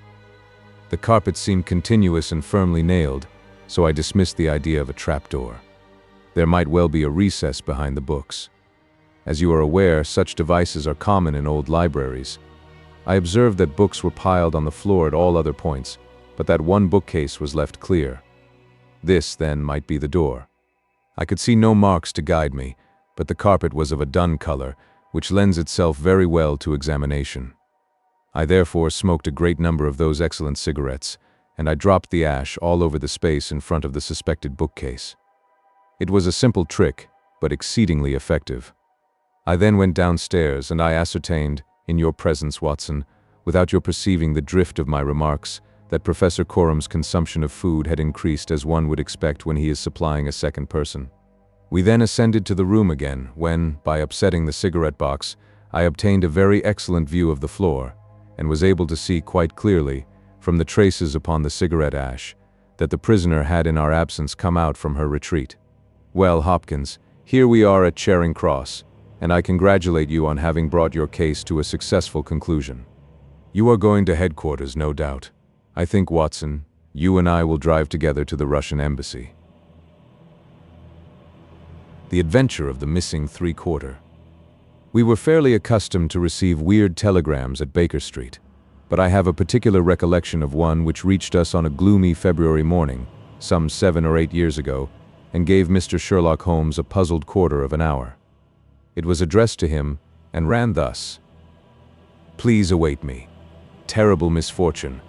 The carpet seemed continuous and firmly nailed, so I dismissed the idea of a trapdoor. There might well be a recess behind the books. As you are aware, such devices are common in old libraries. I observed that books were piled on the floor at all other points, but that one bookcase was left clear. This, then, might be the door. I could see no marks to guide me, but the carpet was of a dun color, which lends itself very well to examination. I therefore smoked a great number of those excellent cigarettes, and I dropped the ash all over the space in front of the suspected bookcase. It was a simple trick, but exceedingly effective. I then went downstairs and I ascertained, in your presence, Watson, without your perceiving the drift of my remarks, that Professor Corum's consumption of food had increased as one would expect when he is supplying a second person. We then ascended to the room again, when, by upsetting the cigarette box, I obtained a very excellent view of the floor, and was able to see quite clearly, from the traces upon the cigarette ash, that the prisoner had in our absence come out from her retreat. Well, Hopkins, here we are at Charing Cross, and I congratulate you on having brought your case to a successful conclusion. You are going to headquarters, no doubt. I think, Watson, you and I will drive together to the Russian embassy. The adventure of the missing three-quarter. We were fairly accustomed to receive weird telegrams at Baker Street, but I have a particular recollection of one which reached us on a gloomy February morning, some 7 or 8 years ago, and gave Mr. Sherlock Holmes a puzzled quarter of an hour. It was addressed to him, and ran thus: "Please await me. Terrible misfortune.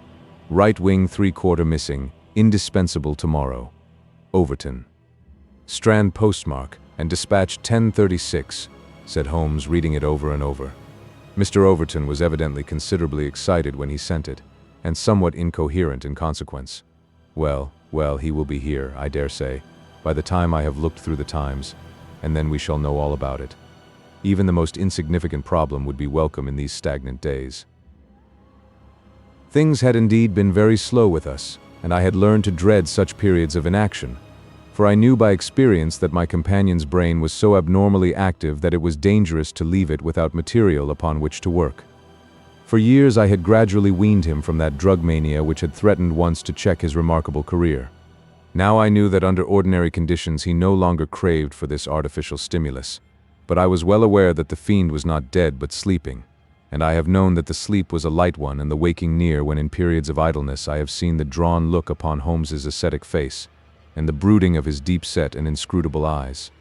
Right wing three-quarter missing, indispensable tomorrow. Overton." "Strand postmark, and dispatched 10:36, said Holmes, reading it over and over. Mr. Overton was evidently considerably excited when he sent it, and somewhat incoherent in consequence. Well, he will be here, I dare say, by the time I have looked through the Times, and then we shall know all about it. Even the most insignificant problem would be welcome in these stagnant days. Things had indeed been very slow with us, and I had learned to dread such periods of inaction, for I knew by experience that my companion's brain was so abnormally active that it was dangerous to leave it without material upon which to work. For years I had gradually weaned him from that drug mania which had threatened once to check his remarkable career. Now I knew that under ordinary conditions he no longer craved for this artificial stimulus, but I was well aware that the fiend was not dead but sleeping, and I have known that the sleep was a light one and the waking near when in periods of idleness I have seen the drawn look upon Holmes's ascetic face, and the brooding of his deep-set and inscrutable eyes.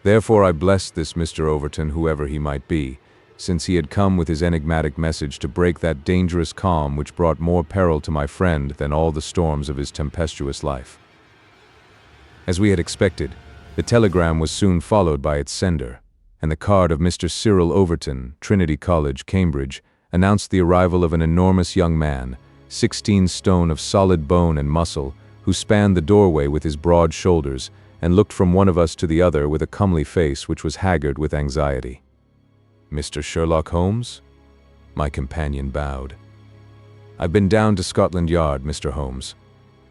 Therefore I blessed this Mr. Overton, whoever he might be, since he had come with his enigmatic message to break that dangerous calm which brought more peril to my friend than all the storms of his tempestuous life. As we had expected, the telegram was soon followed by its sender, and the card of Mr. Cyril Overton, Trinity College, Cambridge, announced the arrival of an enormous young man, 16 stone of solid bone and muscle, who spanned the doorway with his broad shoulders and looked from one of us to the other with a comely face which was haggard with anxiety. "Mr. Sherlock Holmes?" My companion bowed. "I've been down to Scotland Yard, Mr. Holmes.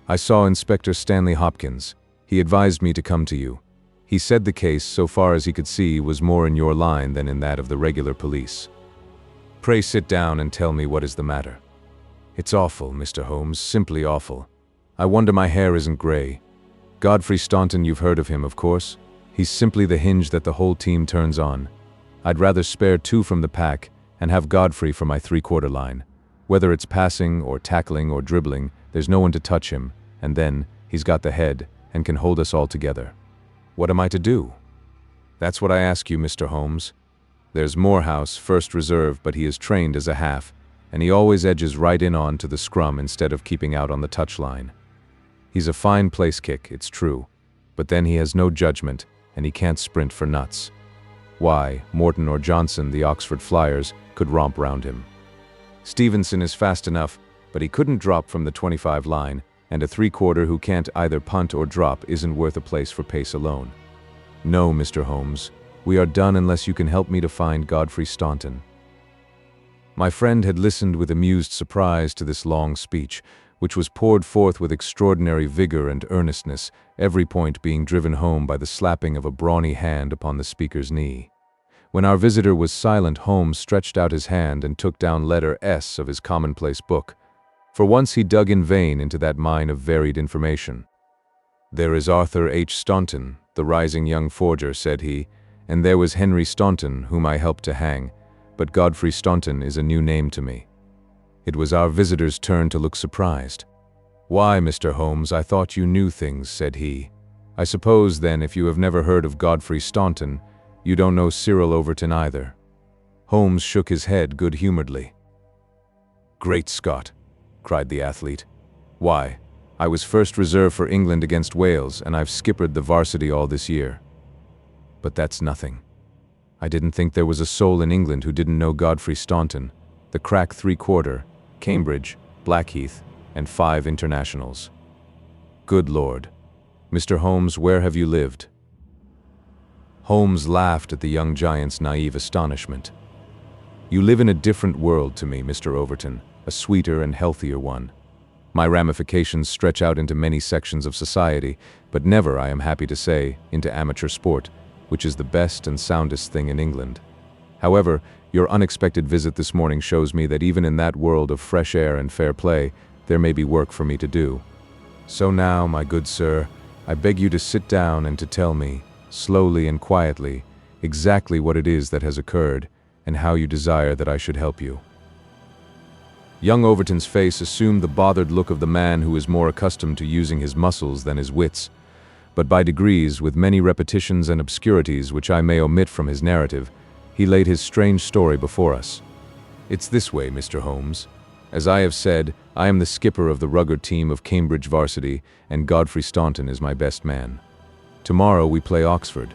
I saw Inspector Stanley Hopkins. He advised me to come to you. He said the case, so far as he could see, was more in your line than in that of the regular police. Pray sit down and tell me what is the matter." "It's awful, Mr. Holmes, simply awful. I wonder my hair isn't gray. Godfrey Staunton, you've heard of him, of course. He's simply the hinge that the whole team turns on. I'd rather spare 2 from the pack and have Godfrey for my three-quarter line. Whether it's passing or tackling or dribbling, there's no one to touch him, and then he's got the head and can hold us all together. What am I to do?" "That's what I ask you, Mr. Holmes. There's Morehouse, first reserve, but he is trained as a half, and he always edges right in on to the scrum instead of keeping out on the touchline. He's a fine place kick, it's true, but then he has no judgment, and he can't sprint for nuts. Why, Morton or Johnson, the Oxford Flyers, could romp round him. Stevenson is fast enough, but he couldn't drop from the 25 line, and a three-quarter who can't either punt or drop isn't worth a place for pace alone. No, Mr. Holmes, we are done unless you can help me to find Godfrey Staunton." My friend had listened with amused surprise to this long speech, which was poured forth with extraordinary vigor and earnestness, every point being driven home by the slapping of a brawny hand upon the speaker's knee. When our visitor was silent, Holmes stretched out his hand and took down letter S of his commonplace book. For once he dug in vain into that mine of varied information. "There is Arthur H. Staunton, the rising young forger," said he, "and there was Henry Staunton, whom I helped to hang, but Godfrey Staunton is a new name to me." It was our visitor's turn to look surprised. "Why, Mr. Holmes, I thought you knew things," said he. "I suppose, then, if you have never heard of Godfrey Staunton, you don't know Cyril Overton either." Holmes shook his head good-humoredly. "Great Scott!" cried the athlete. "Why, I was first reserve for England against Wales, and I've skippered the varsity all this year." but that's nothing. I didn't think there was a soul in England who didn't know Godfrey Staunton, the crack three-quarter, Cambridge, Blackheath, and 5 internationals. Good Lord. Mr. Holmes, where have you lived? Holmes laughed at the young giant's naive astonishment. You live in a different world to me, Mr. Overton, a sweeter and healthier one. My ramifications stretch out into many sections of society, but never, I am happy to say, into amateur sport, which is the best and soundest thing in England. However, your unexpected visit this morning shows me that even in that world of fresh air and fair play, there may be work for me to do. So now, my good sir, I beg you to sit down and to tell me, slowly and quietly, exactly what it is that has occurred and how you desire that I should help you. Young Overton's face assumed the bothered look of the man who is more accustomed to using his muscles than his wits, but by degrees, with many repetitions and obscurities which I may omit from his narrative, he laid his strange story before us. It's this way, Mr. Holmes. As I have said, I am the skipper of the rugger team of Cambridge Varsity, and Godfrey Staunton is my best man. Tomorrow we play Oxford.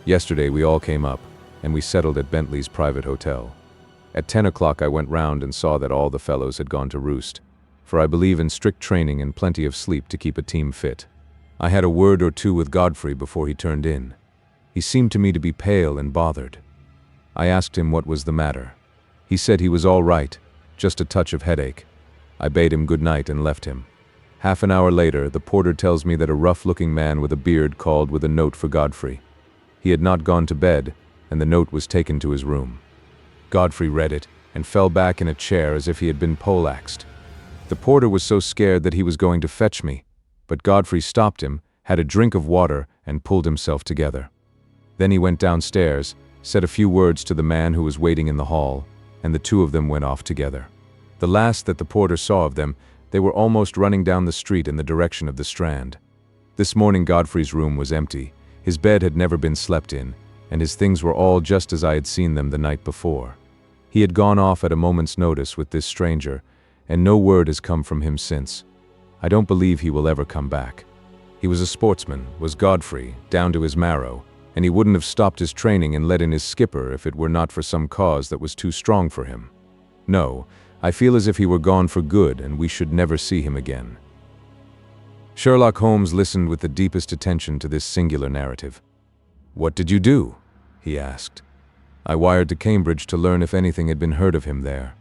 Yesterday we all came up, and we settled at Bentley's private hotel. At 10 o'clock I went round and saw that all the fellows had gone to roost, for I believe in strict training and plenty of sleep to keep a team fit. I had a word or two with Godfrey before he turned in. He seemed to me to be pale and bothered. I asked him what was the matter. He said he was all right, just a touch of headache. I bade him good night and left him. Half an hour later, the porter tells me that a rough-looking man with a beard called with a note for Godfrey. He had not gone to bed, and the note was taken to his room. Godfrey read it and fell back in a chair as if he had been poleaxed. The porter was so scared that he was going to fetch me, but Godfrey stopped him, had a drink of water, and pulled himself together. Then he went downstairs, said a few words to the man who was waiting in the hall, and the two of them went off together. The last that the porter saw of them, they were almost running down the street in the direction of the Strand. This morning Godfrey's room was empty. His bed had never been slept in, and his things were all just as I had seen them the night before. He had gone off at a moment's notice with this stranger, and no word has come from him since. I don't believe he will ever come back. He was a sportsman, was Godfrey, down to his marrow, and he wouldn't have stopped his training and let in his skipper if it were not for some cause that was too strong for him. No, I feel as if he were gone for good and we should never see him again. Sherlock Holmes listened with the deepest attention to this singular narrative. What did you do? He asked. I wired to Cambridge to learn if anything had been heard of him there.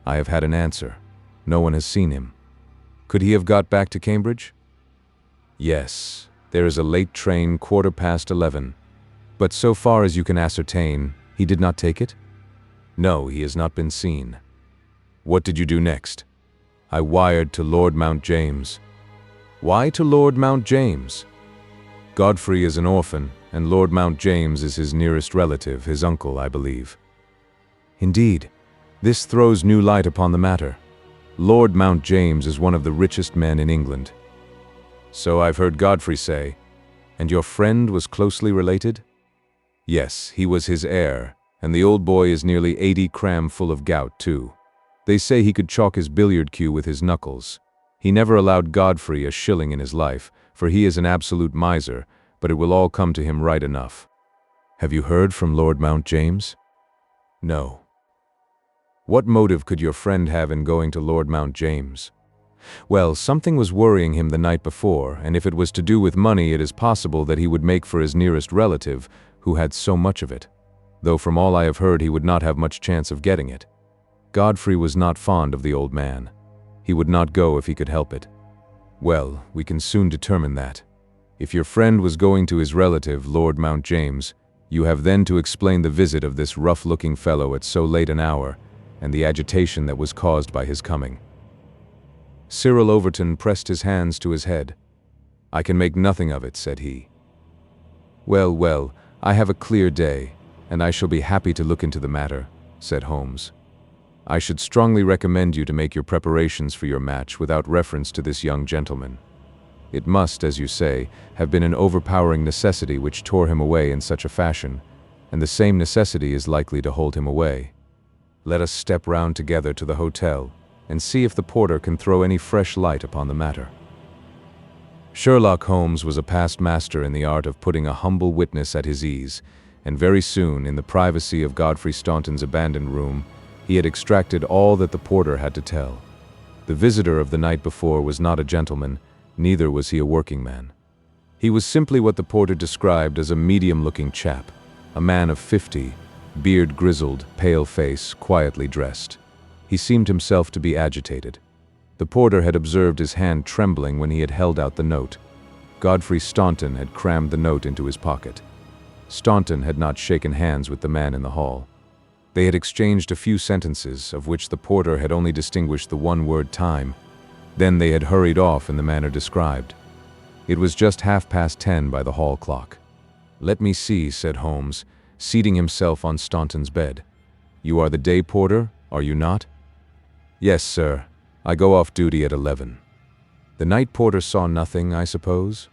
I have had an answer. No one has seen him. Could he have got back to Cambridge? Yes, there is a late train 11:15. But so far as you can ascertain, he did not take it? No, he has not been seen. What did you do next? I wired to Lord Mount James. Why to Lord Mount James? Godfrey is an orphan, and Lord Mount James is his nearest relative, his uncle, I believe. Indeed, this throws new light upon the matter. Lord Mount James is one of the richest men in England. So I've heard Godfrey say. And your friend was closely related? Yes, he was his heir, and the old boy is nearly 80 cram full of gout, too. They say he could chalk his billiard cue with his knuckles. He never allowed Godfrey a shilling in his life, for he is an absolute miser, but it will all come to him right enough. Have you heard from Lord Mount James? No. What motive could your friend have in going to Lord Mount James? Well, something was worrying him the night before, and if it was to do with money, it is possible that he would make for his nearest relative, who had so much of it, though from all I have heard he would not have much chance of getting it. Godfrey was not fond of the old man. He would not go if he could help it. Well, we can soon determine that. If your friend was going to his relative, Lord Mount James, you have then to explain the visit of this rough-looking fellow at so late an hour, and the agitation that was caused by his coming. Cyril Overton pressed his hands to his head. I can make nothing of it, said he. Well, well, I have a clear day, and I shall be happy to look into the matter, said Holmes. I should strongly recommend you to make your preparations for your match without reference to this young gentleman. It must, as you say, have been an overpowering necessity which tore him away in such a fashion, and the same necessity is likely to hold him away. Let us step round together to the hotel, and see if the porter can throw any fresh light upon the matter. Sherlock Holmes was a past master in the art of putting a humble witness at his ease, and very soon, in the privacy of Godfrey Staunton's abandoned room, he had extracted all that the porter had to tell. The visitor of the night before was not a gentleman, neither was he a working man. He was simply what the porter described as a medium-looking chap, a man of 50, beard grizzled, pale face, quietly dressed. He seemed himself to be agitated. The porter had observed his hand trembling when he had held out the note. Godfrey Staunton had crammed the note into his pocket. Staunton had not shaken hands with the man in the hall. They had exchanged a few sentences, of which the porter had only distinguished the one word time. Then they had hurried off in the manner described. It was just 10:30 by the hall clock. "Let me see," said Holmes, seating himself on Staunton's bed. "You are the day porter, are you not?" "Yes, sir. I go off duty at 11. "The night porter saw nothing, I suppose?"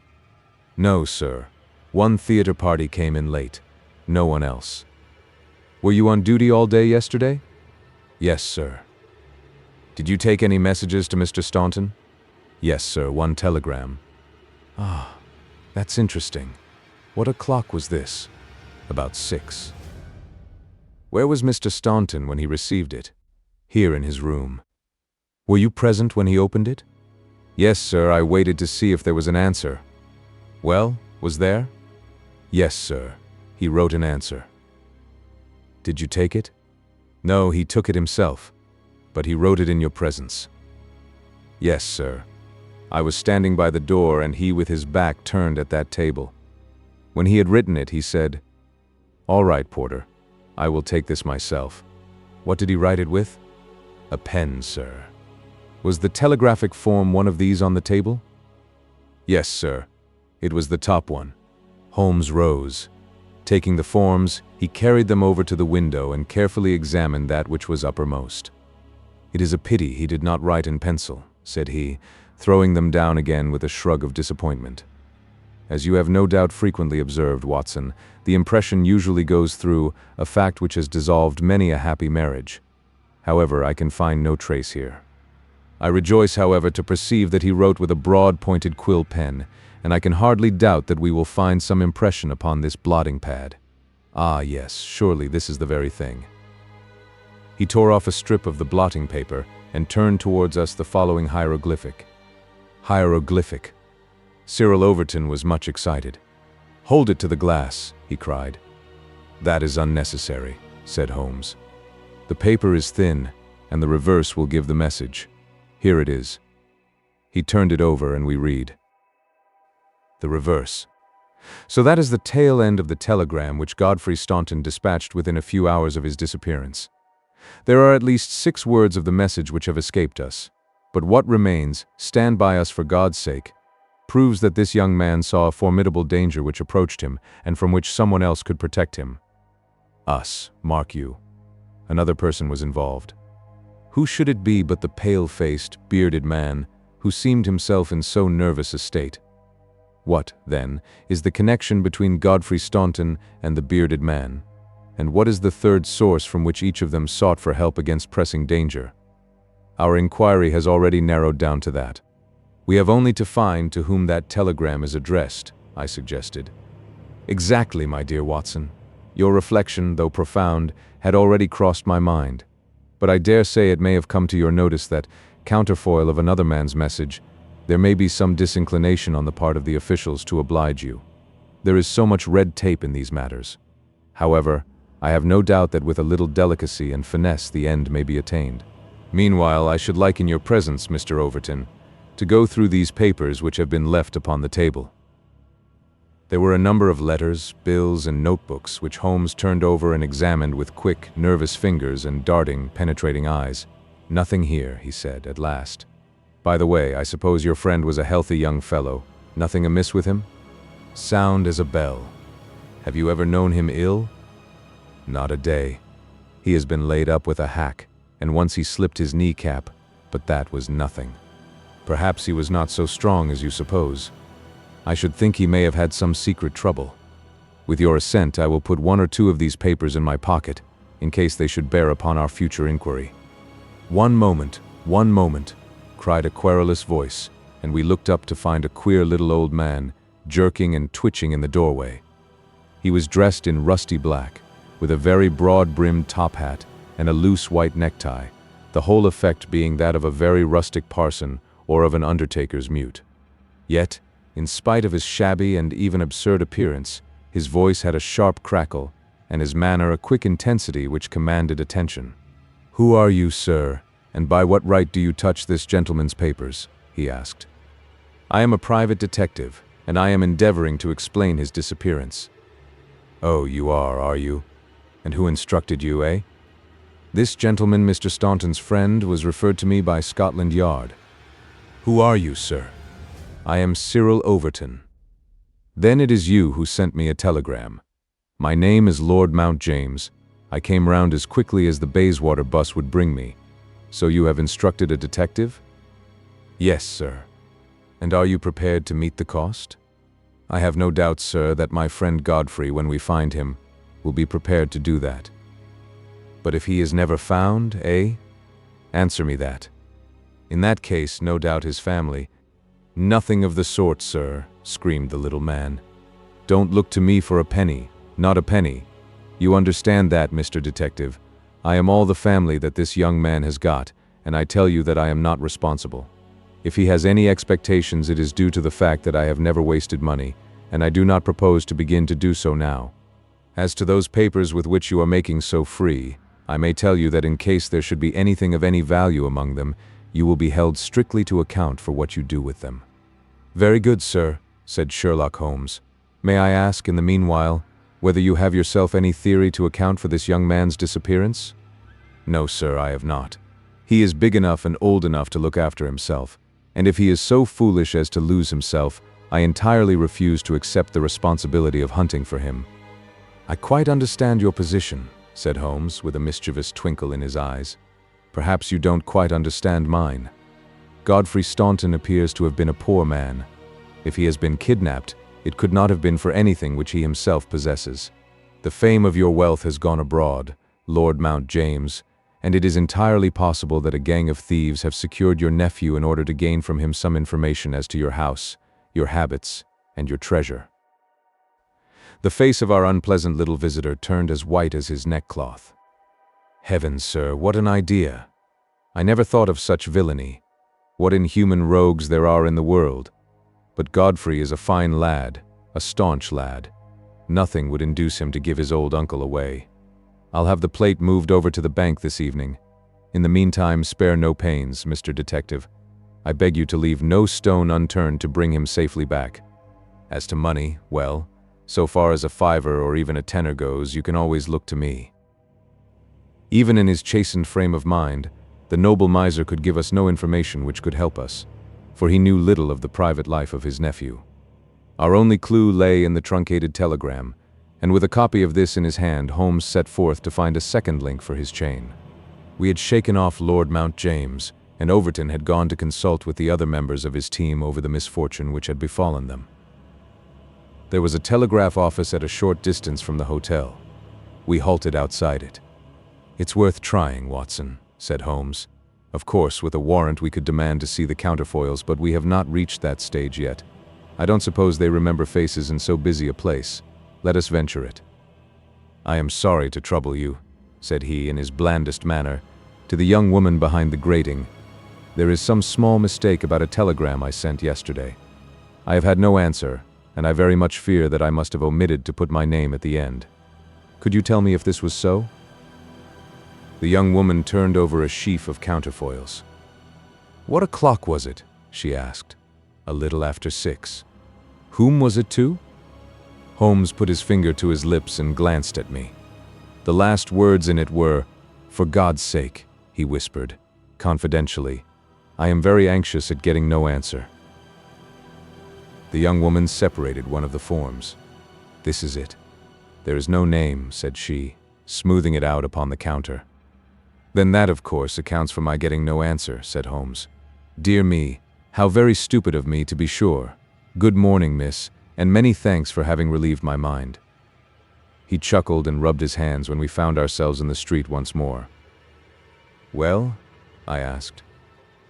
"No, sir. One theater party came in late. No one else." "Were you on duty all day yesterday?" "Yes, sir." "Did you take any messages to Mr. Staunton?" "Yes, sir, one telegram." "Ah, that's interesting. What o'clock was this?" "About 6. "Where was Mr. Staunton when he received it?" "Here in his room." "Were you present when he opened it?" "Yes, sir, I waited to see if there was an answer." "Well, was there?" "Yes, sir. He wrote an answer." "Did you take it?" "No, he took it himself. But he wrote it in your presence." "Yes, sir. I was standing by the door and he with his back turned at that table. When he had written it, he said, 'All right, porter. I will take this myself.'" "What did he write it with?" "A pen, sir." "Was the telegraphic form one of these on the table?" "Yes, sir. It was the top one." Holmes rose. Taking the forms, he carried them over to the window and carefully examined that which was uppermost. "It is a pity he did not write in pencil," said he, throwing them down again with a shrug of disappointment. "As you have no doubt frequently observed, Watson, the impression usually goes through, a fact which has dissolved many a happy marriage. However, I can find no trace here. I rejoice, however, to perceive that he wrote with a broad-pointed quill pen, and I can hardly doubt that we will find some impression upon this blotting pad. Ah, yes, surely this is the very thing." He tore off a strip of the blotting paper and turned towards us the following hieroglyphic. Hieroglyphic. Cyril Overton was much excited. "Hold it to the glass," he cried. "That is unnecessary," said Holmes. "The paper is thin, and the reverse will give the message. Here it is." He turned it over and we read. The reverse. So that is the tail end of the telegram which Godfrey Staunton dispatched within a few hours of his disappearance. There are at least 6 words of the message which have escaped us. But what remains, "Stand by us for God's sake," proves that this young man saw a formidable danger which approached him and from which someone else could protect him. Us, mark you. Another person was involved. Who should it be but the pale-faced, bearded man who seemed himself in so nervous a state? What, then, is the connection between Godfrey Staunton and the bearded man? And what is the third source from which each of them sought for help against pressing danger? Our inquiry has already narrowed down to that. We have only to find to whom that telegram is addressed, I suggested. Exactly, my dear Watson. Your reflection, though profound, had already crossed my mind. But I dare say it may have come to your notice that, counterfoil of another man's message, there may be some disinclination on the part of the officials to oblige you. There is so much red tape in these matters. However, I have no doubt that with a little delicacy and finesse the end may be attained. Meanwhile, I should like in your presence, Mr. Overton, to go through these papers which have been left upon the table. There were a number of letters, bills, and notebooks which Holmes turned over and examined with quick, nervous fingers and darting, penetrating eyes. "Nothing here," he said, at last. "By the way, I suppose your friend was a healthy young fellow. Nothing amiss with him?" "Sound as a bell." "Have you ever known him ill?" "Not a day. He has been laid up with a hack, and once he slipped his kneecap, but that was nothing. Perhaps he was not so strong as you suppose. I should think he may have had some secret trouble. With your assent, I will put 1 or 2 of these papers in my pocket, in case they should bear upon our future inquiry." "One moment, cried a querulous voice, and we looked up to find a queer little old man, jerking and twitching in the doorway. He was dressed in rusty black, with a very broad-brimmed top hat and a loose white necktie, the whole effect being that of a very rustic parson or of an undertaker's mute. Yet, in spite of his shabby and even absurd appearance, his voice had a sharp crackle, and his manner a quick intensity which commanded attention. "Who are you, sir, and by what right do you touch this gentleman's papers?" he asked. "I am a private detective, and I am endeavoring to explain his disappearance." "Oh, you are you? And who instructed you, eh?" "This gentleman, Mr. Staunton's friend, was referred to me by Scotland Yard." "Who are you, sir?" "I am Cyril Overton." "Then it is you who sent me a telegram. My name is Lord Mount James. I came round as quickly as the Bayswater bus would bring me. So you have instructed a detective?" "Yes, sir." "And are you prepared to meet the cost?" "I have no doubt, sir, that my friend Godfrey, when we find him, will be prepared to do that." "But if he is never found, eh? Answer me that." "In that case, no doubt his family—" "Nothing of the sort, sir," screamed the little man. "Don't look to me for a penny, not a penny. You understand that, Mr. Detective. I am all the family that this young man has got, and I tell you that I am not responsible. If he has any expectations, it is due to the fact that I have never wasted money, and I do not propose to begin to do so now. As to those papers with which you are making so free, I may tell you that in case there should be anything of any value among them, you will be held strictly to account for what you do with them." "Very good, sir," said Sherlock Holmes. "May I ask, in the meanwhile, whether you have yourself any theory to account for this young man's disappearance?" "No, sir, I have not. He is big enough and old enough to look after himself, and if he is so foolish as to lose himself, I entirely refuse to accept the responsibility of hunting for him." "I quite understand your position," said Holmes, with a mischievous twinkle in his eyes. "Perhaps you don't quite understand mine. Godfrey Staunton appears to have been a poor man. If he has been kidnapped, it could not have been for anything which he himself possesses. The fame of your wealth has gone abroad, Lord Mount James, and it is entirely possible that a gang of thieves have secured your nephew in order to gain from him some information as to your house, your habits, and your treasure." The face of our unpleasant little visitor turned as white as his neckcloth. "Heavens, sir, what an idea! I never thought of such villainy. What inhuman rogues there are in the world! But Godfrey is a fine lad, a staunch lad. Nothing would induce him to give his old uncle away. I'll have the plate moved over to the bank this evening. In the meantime, spare no pains, Mr. Detective. I beg you to leave no stone unturned to bring him safely back. As to money, well, so far as a fiver or even a tenner goes, you can always look to me." Even in his chastened frame of mind, the noble miser could give us no information which could help us, for he knew little of the private life of his nephew. Our only clue lay in the truncated telegram, and with a copy of this in his hand, Holmes set forth to find a second link for his chain. We had shaken off Lord Mount James, and Overton had gone to consult with the other members of his team over the misfortune which had befallen them. There was a telegraph office at a short distance from the hotel. We halted outside it. "It's worth trying, Watson," said Holmes. "Of course, with a warrant we could demand to see the counterfoils, but we have not reached that stage yet. I don't suppose they remember faces in so busy a place. Let us venture it." "I am sorry to trouble you," said he in his blandest manner, to the young woman behind the grating. "There is some small mistake about a telegram I sent yesterday. I have had no answer, and I very much fear that I must have omitted to put my name at the end. Could you tell me if this was so?" The young woman turned over a sheaf of counterfoils. "What o'clock was it?" she asked. "A little after 6. Whom was it to?" Holmes put his finger to his lips and glanced at me. The last words in it were, "For God's sake," he whispered, confidentially. "I am very anxious at getting no answer." The young woman separated one of the forms. "This is it. There is no name," said she, smoothing it out upon the counter. "Then that, of course, accounts for my getting no answer," said Holmes. "Dear me, how very stupid of me, to be sure. Good morning, miss, and many thanks for having relieved my mind." He chuckled and rubbed his hands when we found ourselves in the street once more. "Well?" I asked.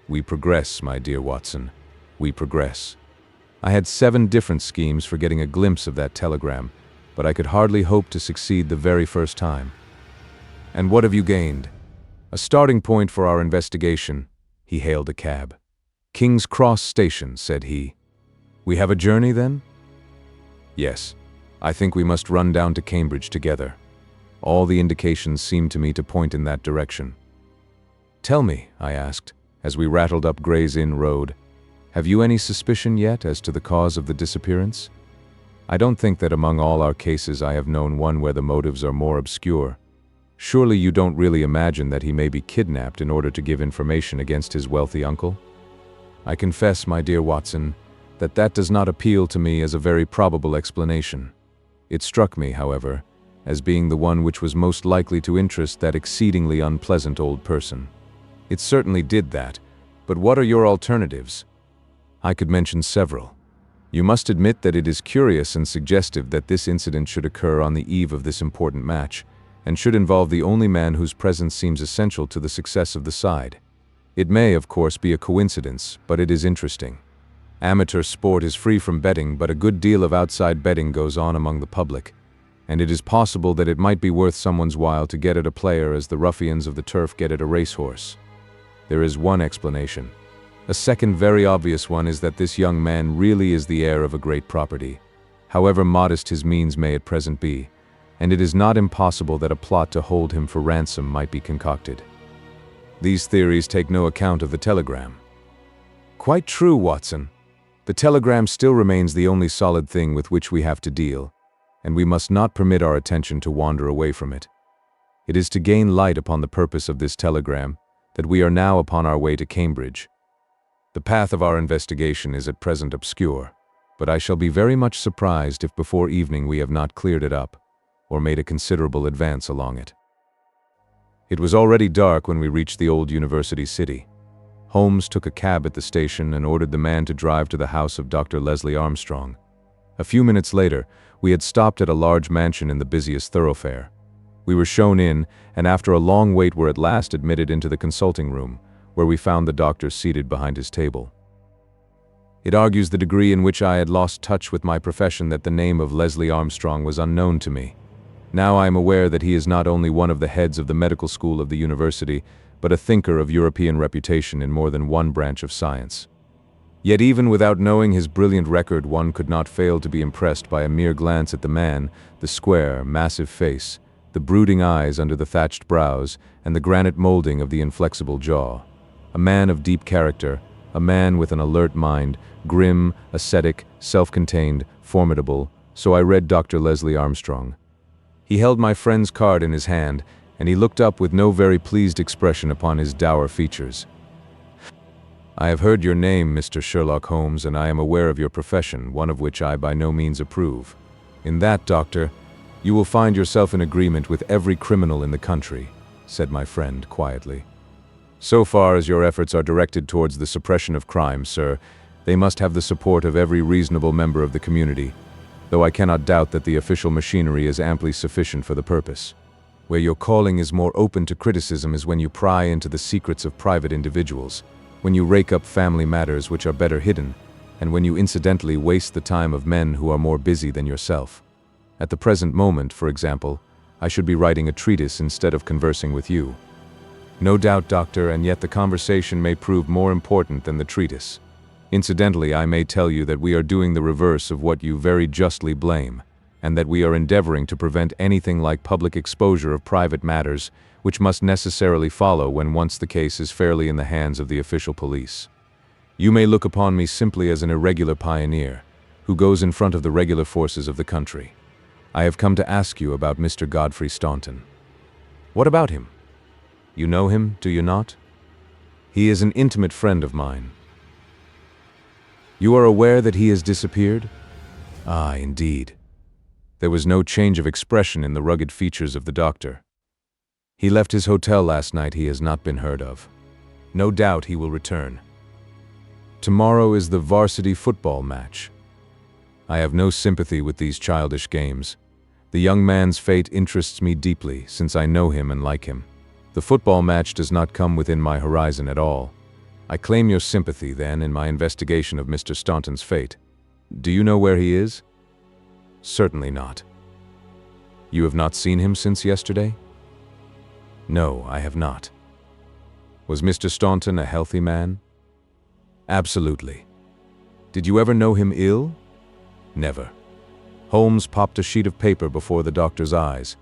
"We progress, my dear Watson. We progress. I had 7 different schemes for getting a glimpse of that telegram, but I could hardly hope to succeed the very first time. "And what have you gained?" "A starting point for our investigation." He hailed a cab. "King's Cross Station," said he. "We have a journey, then?" "Yes. I think we must run down to Cambridge together. All the indications seem to me to point in that direction." "Tell me," I asked, as we rattled up Gray's Inn Road, "have you any suspicion yet as to the cause of the disappearance? I don't think that among all our cases I have known one where the motives are more obscure. Surely you don't really imagine that he may be kidnapped in order to give information against his wealthy uncle?" "I confess, my dear Watson, that does not appeal to me as a very probable explanation. It struck me, however, as being the one which was most likely to interest that exceedingly unpleasant old person." "It certainly did that, but what are your alternatives?" "I could mention several. You must admit that it is curious and suggestive that this incident should occur on the eve of this important match, and should involve the only man whose presence seems essential to the success of the side. It may, of course, be a coincidence, but it is interesting. Amateur sport is free from betting, but a good deal of outside betting goes on among the public, and it is possible that it might be worth someone's while to get at a player as the ruffians of the turf get at a racehorse. There is one explanation. A second very obvious one is that this young man really is the heir of a great property, however modest his means may at present be, and it is not impossible that a plot to hold him for ransom might be concocted. These theories take no account of the telegram." "Quite true, Watson. The telegram still remains the only solid thing with which we have to deal, and we must not permit our attention to wander away from it. It is to gain light upon the purpose of this telegram that we are now upon our way to Cambridge. The path of our investigation is at present obscure, but I shall be very much surprised if before evening we have not cleared it up, or made a considerable advance along it." It was already dark when we reached the old university city. Holmes took a cab at the station and ordered the man to drive to the house of Dr. Leslie Armstrong. A few minutes later, we had stopped at a large mansion in the busiest thoroughfare. We were shown in, and after a long wait were at last admitted into the consulting room, where we found the doctor seated behind his table. It argues the degree in which I had lost touch with my profession that the name of Leslie Armstrong was unknown to me. Now I am aware that he is not only one of the heads of the medical school of the university, but a thinker of European reputation in more than one branch of science. Yet even without knowing his brilliant record, one could not fail to be impressed by a mere glance at the man, the square, massive face, the brooding eyes under the thatched brows, and the granite molding of the inflexible jaw. A man of deep character, a man with an alert mind, grim, ascetic, self-contained, formidable, so I read Dr. Leslie Armstrong. He held my friend's card in his hand, and he looked up with no very pleased expression upon his dour features. "I have heard your name, Mr. Sherlock Holmes, and I am aware of your profession, one of which I by no means approve. In that, Doctor, you will find yourself in agreement with every criminal in the country," said my friend quietly. "So far as your efforts are directed towards the suppression of crime, sir, they must have the support of every reasonable member of the community, though I cannot doubt that the official machinery is amply sufficient for the purpose. Where your calling is more open to criticism is when you pry into the secrets of private individuals, when you rake up family matters which are better hidden, and when you incidentally waste the time of men who are more busy than yourself. At the present moment, for example, I should be writing a treatise instead of conversing with you." "No doubt, Doctor, and yet the conversation may prove more important than the treatise. Incidentally, I may tell you that we are doing the reverse of what you very justly blame, and that we are endeavoring to prevent anything like public exposure of private matters, which must necessarily follow when once the case is fairly in the hands of the official police. You may look upon me simply as an irregular pioneer, who goes in front of the regular forces of the country. I have come to ask you about Mr. Godfrey Staunton." "What about him? You know him, do you not?" "He is an intimate friend of mine." "You are aware that he has disappeared?" "Ah, indeed." There was no change of expression in the rugged features of the doctor. "He left his hotel last night. He has not been heard of. No doubt he will return. Tomorrow is the varsity football match. I have no sympathy with these childish games. The young man's fate interests me deeply, since I know him and like him. The football match does not come within my horizon at all. I claim your sympathy, then, in my investigation of Mr. Staunton's fate. Do you know where he is?" "Certainly not. You have not seen him since yesterday? No, I have not. Was Mr. Staunton a healthy man? Absolutely. Did you ever know him ill? Never. Holmes popped a sheet of paper before the doctor's eyes.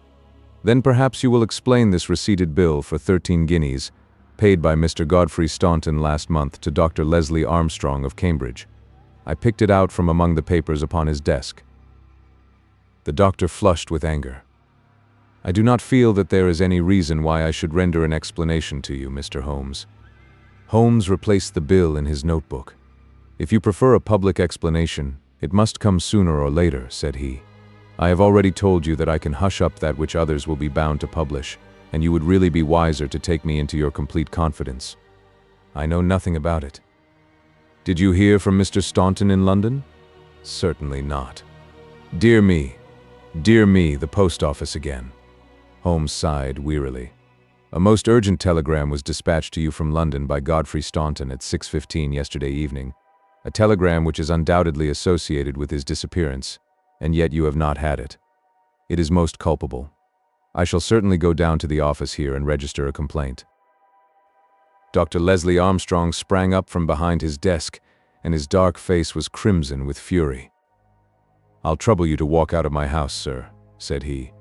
Then perhaps you will explain this receipted bill for 13 guineas, paid by Mr. Godfrey Staunton last month to Dr. Leslie Armstrong of Cambridge. I picked it out from among the papers upon his desk. The doctor flushed with anger. I do not feel that there is any reason why I should render an explanation to you, Mr. Holmes. Holmes replaced the bill in his notebook. If you prefer a public explanation, it must come sooner or later, said he. I have already told you that I can hush up that which others will be bound to publish, and you would really be wiser to take me into your complete confidence. I know nothing about it. Did you hear from Mr. Staunton in London? Certainly not. Dear me, the post office again. Holmes sighed wearily. A most urgent telegram was dispatched to you from London by Godfrey Staunton at 6:15 yesterday evening, a telegram which is undoubtedly associated with his disappearance, and yet you have not had it. It is most culpable. I shall certainly go down to the office here and register a complaint. Dr. Leslie Armstrong sprang up from behind his desk, and his dark face was crimson with fury. I'll trouble you to walk out of my house, sir, said he.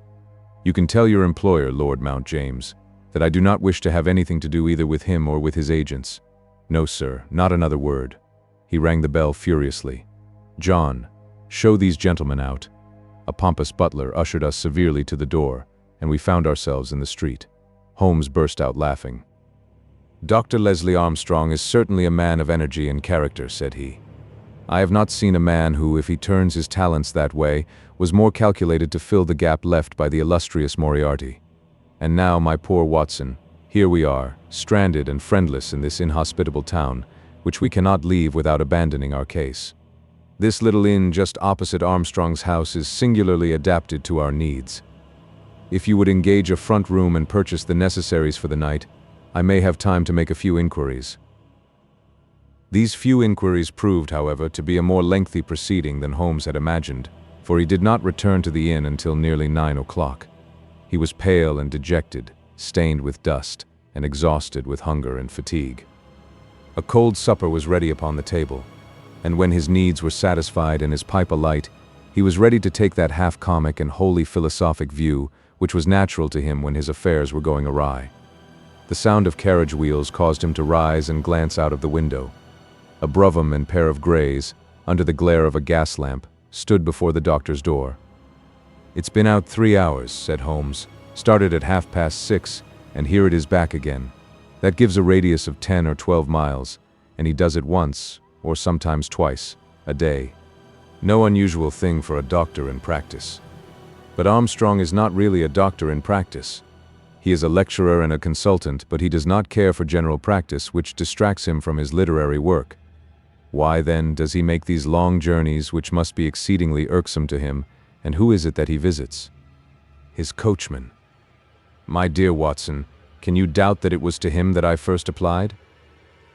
You can tell your employer, Lord Mount James, that I do not wish to have anything to do either with him or with his agents. No, sir, not another word. He rang the bell furiously. John, show these gentlemen out. A pompous butler ushered us severely to the door, and we found ourselves in the street. Holmes burst out laughing. Dr. Leslie Armstrong is certainly a man of energy and character, said he. I have not seen a man who, if he turns his talents that way, was more calculated to fill the gap left by the illustrious Moriarty. And now, my poor Watson, here we are, stranded and friendless in this inhospitable town, which we cannot leave without abandoning our case. This little inn just opposite Armstrong's house is singularly adapted to our needs. If you would engage a front room and purchase the necessaries for the night, I may have time to make a few inquiries. These few inquiries proved, however, to be a more lengthy proceeding than Holmes had imagined, for he did not return to the inn until nearly 9 o'clock. He was pale and dejected, stained with dust, and exhausted with hunger and fatigue. A cold supper was ready upon the table, and when his needs were satisfied and his pipe alight, he was ready to take that half-comic and wholly philosophic view which was natural to him when his affairs were going awry. The sound of carriage wheels caused him to rise and glance out of the window. A brougham and pair of greys, under the glare of a gas lamp, stood before the doctor's door. It's been out 3 hours, said Holmes. Started at 6:30, and here it is back again. That gives a radius of 10 or 12 miles, and he does it once, or sometimes twice, a day. No unusual thing for a doctor in practice. But Armstrong is not really a doctor in practice. He is a lecturer and a consultant, but he does not care for general practice, which distracts him from his literary work. Why, then, does he make these long journeys which must be exceedingly irksome to him, and who is it that he visits? His coachman. My dear Watson, can you doubt that it was to him that I first applied?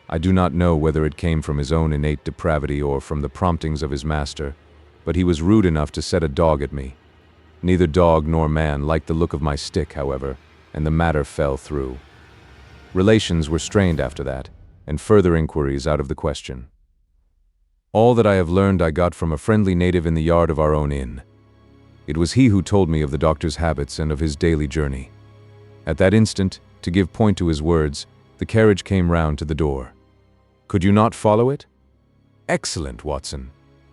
I do not know whether it came from his own innate depravity or from the promptings of his master, but he was rude enough to set a dog at me. Neither dog nor man liked the look of my stick, however, and the matter fell through. Relations were strained after that, and further inquiries out of the question. All that I have learned I got from a friendly native in the yard of our own inn. It was he who told me of the doctor's habits and of his daily journey. At that instant, to give point to his words, the carriage came round to the door. Could you not follow it? Excellent, Watson.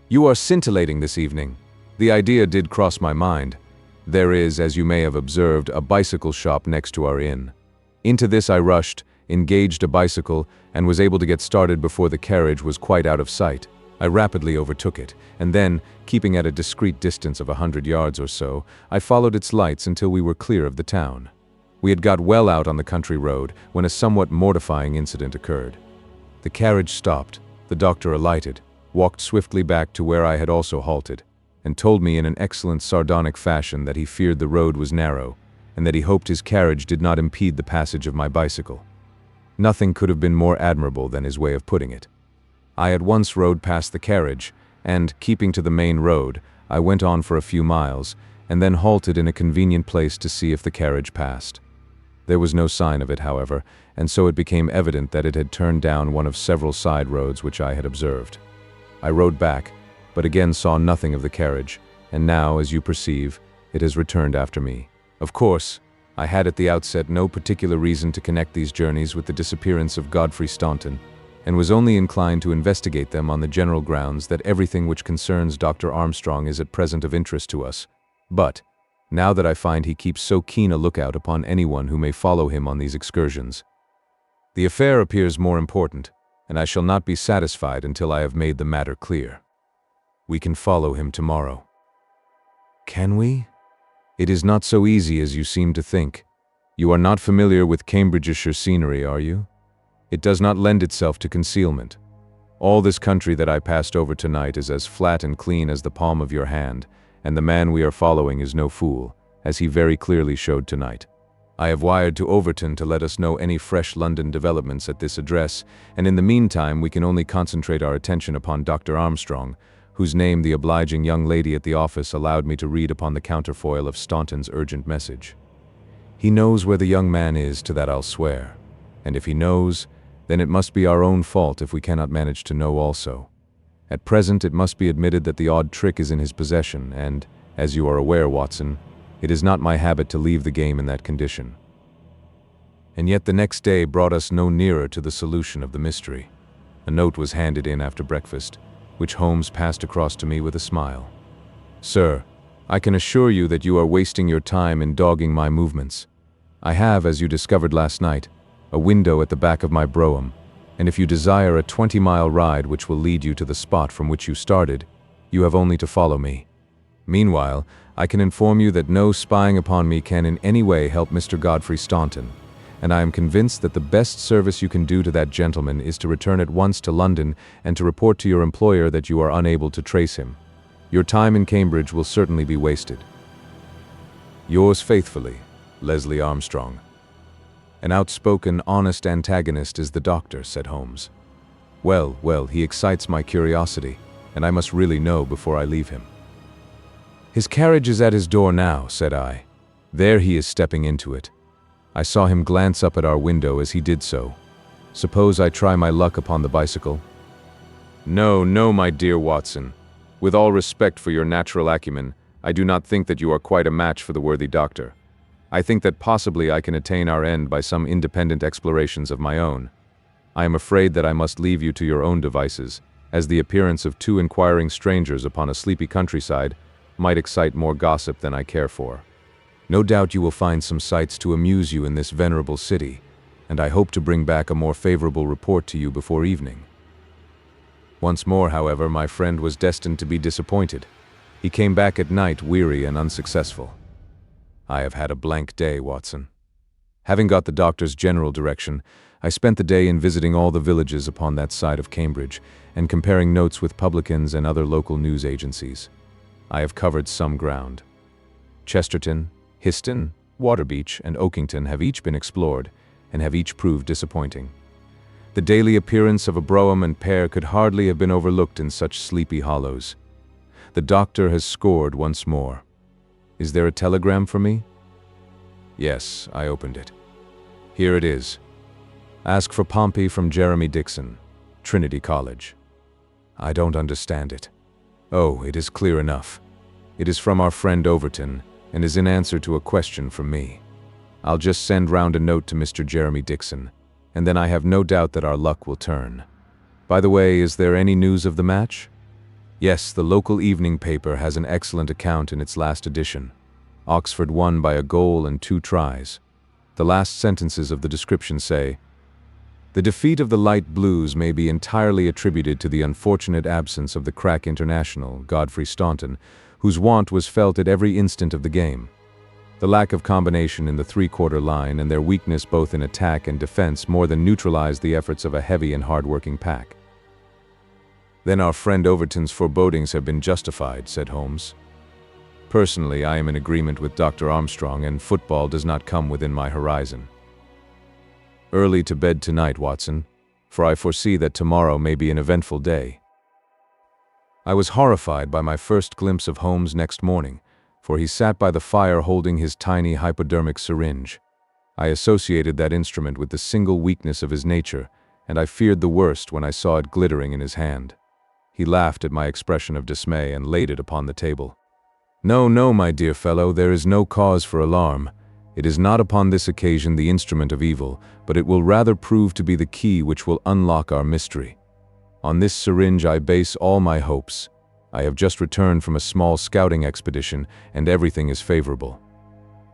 You are scintillating this evening. The idea did cross my mind. There is, as you may have observed, a bicycle shop next to our inn. Into this I rushed, engaged a bicycle, and was able to get started before the carriage was quite out of sight. I rapidly overtook it, and then, keeping at a discreet distance of 100 yards or so, I followed its lights until we were clear of the town. We had got well out on the country road when a somewhat mortifying incident occurred. The carriage stopped, the doctor alighted, walked swiftly back to where I had also halted, and told me in an excellent sardonic fashion that he feared the road was narrow, and that he hoped his carriage did not impede the passage of my bicycle. Nothing could have been more admirable than his way of putting it. I at once rode past the carriage, and, keeping to the main road, I went on for a few miles, and then halted in a convenient place to see if the carriage passed. There was no sign of it, however, and so it became evident that it had turned down one of several side roads which I had observed. I rode back, but again saw nothing of the carriage, and now, as you perceive, it has returned after me. Of course, I had at the outset no particular reason to connect these journeys with the disappearance of Godfrey Staunton, and was only inclined to investigate them on the general grounds that everything which concerns Dr. Armstrong is at present of interest to us. But, now that I find he keeps so keen a lookout upon anyone who may follow him on these excursions, the affair appears more important, and I shall not be satisfied until I have made the matter clear. We can follow him tomorrow. Can we? It is not so easy as you seem to think. You are not familiar with Cambridgeshire scenery, are you? It does not lend itself to concealment. All this country that I passed over tonight is as flat and clean as the palm of your hand, and the man we are following is no fool, as he very clearly showed tonight. I have wired to Overton to let us know any fresh London developments at this address, and in the meantime we can only concentrate our attention upon Dr. Armstrong, whose name the obliging young lady at the office allowed me to read upon the counterfoil of Staunton's urgent message. He knows where the young man is, to that I'll swear, and if he knows, then it must be our own fault if we cannot manage to know also. At present it must be admitted that the odd trick is in his possession, and, as you are aware, Watson, it is not my habit to leave the game in that condition. And yet the next day brought us no nearer to the solution of the mystery. A note was handed in after breakfast, which Holmes passed across to me with a smile. Sir, I can assure you that you are wasting your time in dogging my movements. I have, as you discovered last night, a window at the back of my brougham, and if you desire a 20-mile ride which will lead you to the spot from which you started, you have only to follow me. Meanwhile, I can inform you that no spying upon me can in any way help Mr. Godfrey Staunton, and I am convinced that the best service you can do to that gentleman is to return at once to London and to report to your employer that you are unable to trace him. Your time in Cambridge will certainly be wasted. Yours faithfully, Leslie Armstrong. An outspoken, honest antagonist is the doctor, said Holmes. Well, he excites my curiosity, and I must really know before I leave him. His carriage is at his door now, said I. There he is stepping into it. I saw him glance up at our window as he did so. Suppose I try my luck upon the bicycle? No, my dear Watson. With all respect for your natural acumen, I do not think that you are quite a match for the worthy doctor. I think that possibly I can attain our end by some independent explorations of my own. I am afraid that I must leave you to your own devices, as the appearance of two inquiring strangers upon a sleepy countryside might excite more gossip than I care for. No doubt you will find some sights to amuse you in this venerable city, and I hope to bring back a more favorable report to you before evening. Once more, however, my friend was destined to be disappointed. He came back at night weary and unsuccessful. I have had a blank day, Watson. Having got the doctor's general direction, I spent the day in visiting all the villages upon that side of Cambridge and comparing notes with publicans and other local news agencies. I have covered some ground. Chesterton, Histon, Waterbeach, and Oakington have each been explored and have each proved disappointing. The daily appearance of a brougham and pair could hardly have been overlooked in such sleepy hollows. The doctor has scored once more. Is there a telegram for me? Yes, I opened it. Here it is. Ask for Pompey from Jeremy Dixon, Trinity College. I don't understand it. Oh, it is clear enough. It is from our friend Overton, and is in answer to a question from me. I'll just send round a note to Mr. Jeremy Dixon, and then I have no doubt that our luck will turn. By the way, is there any news of the match? Yes, the local evening paper has an excellent account in its last edition. Oxford won by a goal and 2 tries. The last sentences of the description say, "The defeat of the Light Blues may be entirely attributed to the unfortunate absence of the crack international, Godfrey Staunton, whose want was felt at every instant of the game. The lack of combination in the 3-quarter line and their weakness both in attack and defense more than neutralized the efforts of a heavy and hard-working pack." Then our friend Overton's forebodings have been justified, said Holmes. Personally, I am in agreement with Dr. Armstrong, and football does not come within my horizon. Early to bed tonight, Watson, for I foresee that tomorrow may be an eventful day. I was horrified by my first glimpse of Holmes next morning, for he sat by the fire holding his tiny hypodermic syringe. I associated that instrument with the single weakness of his nature, and I feared the worst when I saw it glittering in his hand. He laughed at my expression of dismay and laid it upon the table. "No, no, my dear fellow, there is no cause for alarm. It is not upon this occasion the instrument of evil, but it will rather prove to be the key which will unlock our mystery. On this syringe I base all my hopes. I have just returned from a small scouting expedition, and everything is favorable.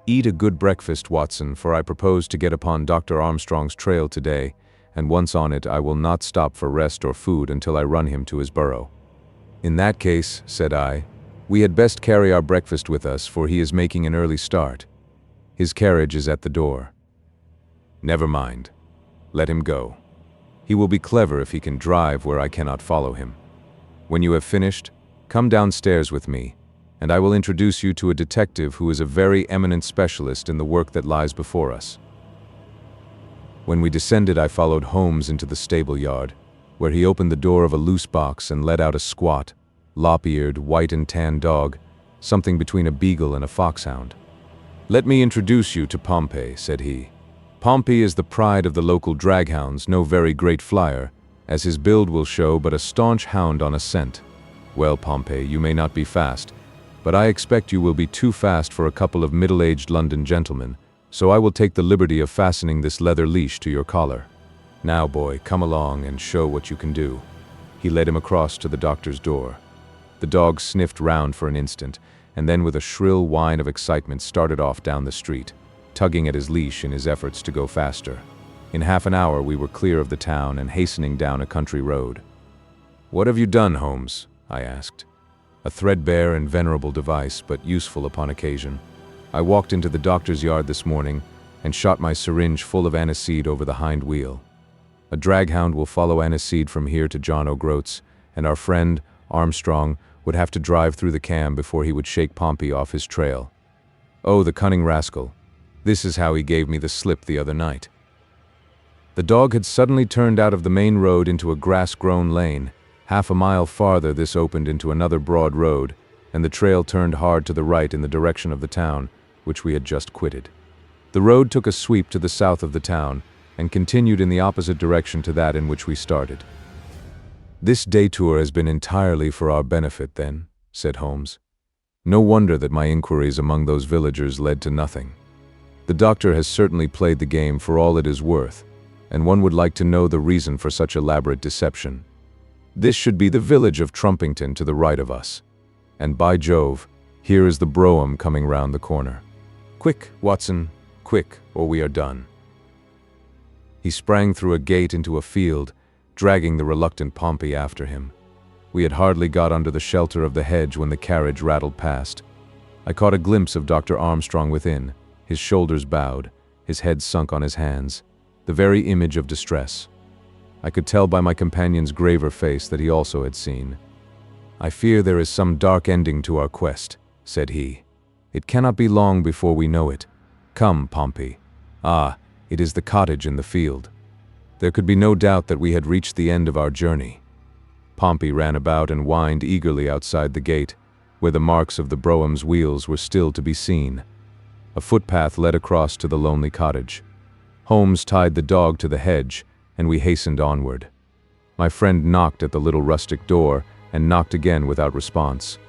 Eat a good breakfast, Watson, for I propose to get upon Dr. Armstrong's trail today, and once on it I will not stop for rest or food until I run him to his burrow." "In that case," said I, "we had best carry our breakfast with us, for he is making an early start. His carriage is at the door." "Never mind. Let him go. He will be clever if he can drive where I cannot follow him. When you have finished, come downstairs with me, and I will introduce you to a detective who is a very eminent specialist in the work that lies before us." When we descended, I followed Holmes into the stable yard, where he opened the door of a loose box and let out a squat, lop-eared, white and tan dog, something between a beagle and a foxhound. "Let me introduce you to Pompey," said he. "Pompey is the pride of the local draghounds, no very great flyer, as his build will show, but a staunch hound on a scent. Well, Pompey, you may not be fast, but I expect you will be too fast for a couple of middle-aged London gentlemen, so I will take the liberty of fastening this leather leash to your collar. Now, boy, come along and show what you can do." He led him across to the doctor's door. The dog sniffed round for an instant, and then with a shrill whine of excitement started off down the street, tugging at his leash in his efforts to go faster. In half an hour we were clear of the town and hastening down a country road. "What have you done, Holmes?" I asked. A threadbare and venerable device, but useful upon occasion. "I walked into the doctor's yard this morning and shot my syringe full of aniseed over the hind wheel. A draghound will follow aniseed from here to John O'Groats, and our friend, Armstrong, would have to drive through the cam before he would shake Pompey off his trail. Oh, the cunning rascal. This is how he gave me the slip the other night." The dog had suddenly turned out of the main road into a grass-grown lane. Half a mile farther this opened into another broad road, and the trail turned hard to the right in the direction of the town, which we had just quitted. The road took a sweep to the south of the town, and continued in the opposite direction to that in which we started. "This detour has been entirely for our benefit, then," said Holmes. "No wonder that my inquiries among those villagers led to nothing. The doctor has certainly played the game for all it is worth, and one would like to know the reason for such elaborate deception. This should be the village of Trumpington to the right of us. And by Jove, here is the brougham coming round the corner. Quick, Watson, quick, or we are done." He sprang through a gate into a field, dragging the reluctant Pompey after him. We had hardly got under the shelter of the hedge when the carriage rattled past. I caught a glimpse of Dr. Armstrong within, his shoulders bowed, his head sunk on his hands, the very image of distress. I could tell by my companion's graver face that he also had seen. "I fear there is some dark ending to our quest," said he. "It cannot be long before we know it. Come, Pompey. Ah, it is the cottage in the field." There could be no doubt that we had reached the end of our journey. Pompey ran about and whined eagerly outside the gate, where the marks of the brougham's wheels were still to be seen. A footpath led across to the lonely cottage. Holmes tied the dog to the hedge, and we hastened onward. My friend knocked at the little rustic door, and knocked again without response.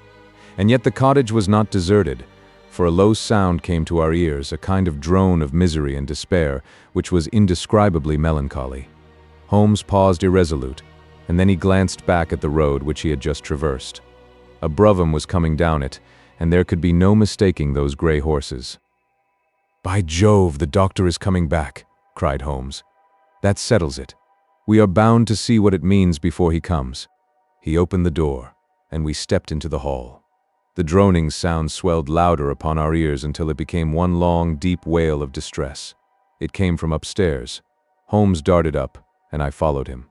And yet the cottage was not deserted, for a low sound came to our ears, a kind of drone of misery and despair, which was indescribably melancholy. Holmes paused irresolute, and then he glanced back at the road which he had just traversed. A brougham was coming down it, and there could be no mistaking those grey horses. "By Jove, the doctor is coming back," cried Holmes. "That settles it. We are bound to see what it means before he comes." He opened the door, and we stepped into the hall. The droning sound swelled louder upon our ears until it became one long, deep wail of distress. It came from upstairs. Holmes darted up, and I followed him.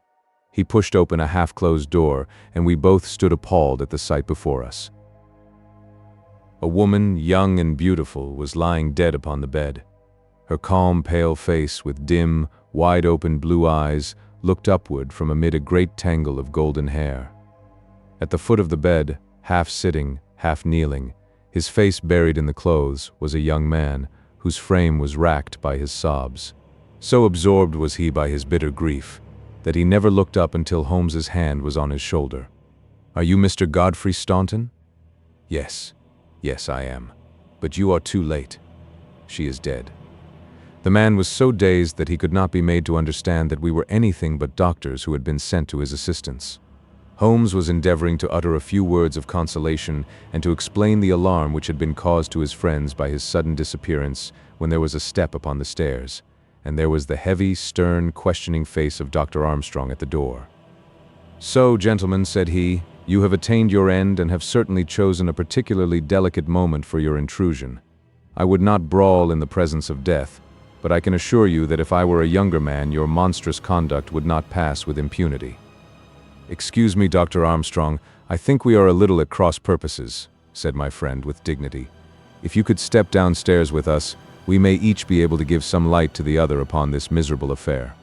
He pushed open a half-closed door, and we both stood appalled at the sight before us. A woman, young and beautiful, was lying dead upon the bed. Her calm, pale face, with dim, wide-open blue eyes, looked upward from amid a great tangle of golden hair. At the foot of the bed, half sitting, half kneeling, His face buried in the clothes was a young man whose frame was racked by his sobs. So absorbed was he by his bitter grief that he never looked up until Holmes's hand was on his shoulder. "Are you Mr. Godfrey Staunton?" "Yes, yes, I am. But you are too late. She is dead." The man was so dazed that he could not be made to understand that we were anything but doctors who had been sent to his assistance. Holmes was endeavoring to utter a few words of consolation and to explain the alarm which had been caused to his friends by his sudden disappearance when there was a step upon the stairs, and there was the heavy, stern, questioning face of Dr. Armstrong at the door. "So, gentlemen," said he, "you have attained your end and have certainly chosen a particularly delicate moment for your intrusion. I would not brawl in the presence of death, but I can assure you that if I were a younger man, your monstrous conduct would not pass with impunity." "Excuse me, Dr. Armstrong, I think we are a little at cross purposes," said my friend with dignity. "If you could step downstairs with us, we may each be able to give some light to the other upon this miserable affair."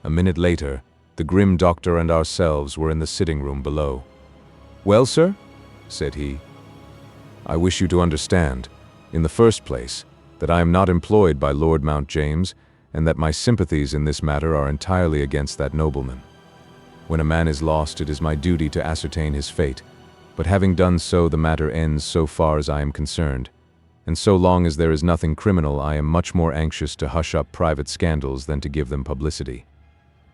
A minute later, the grim doctor and ourselves were in the sitting room below. "Well, sir?" said he. "I wish you to understand, in the first place, that I am not employed by Lord Mount James, and that my sympathies in this matter are entirely against that nobleman. When a man is lost, it is my duty to ascertain his fate, but having done so, the matter ends so far as I am concerned, and so long as there is nothing criminal, I am much more anxious to hush up private scandals than to give them publicity.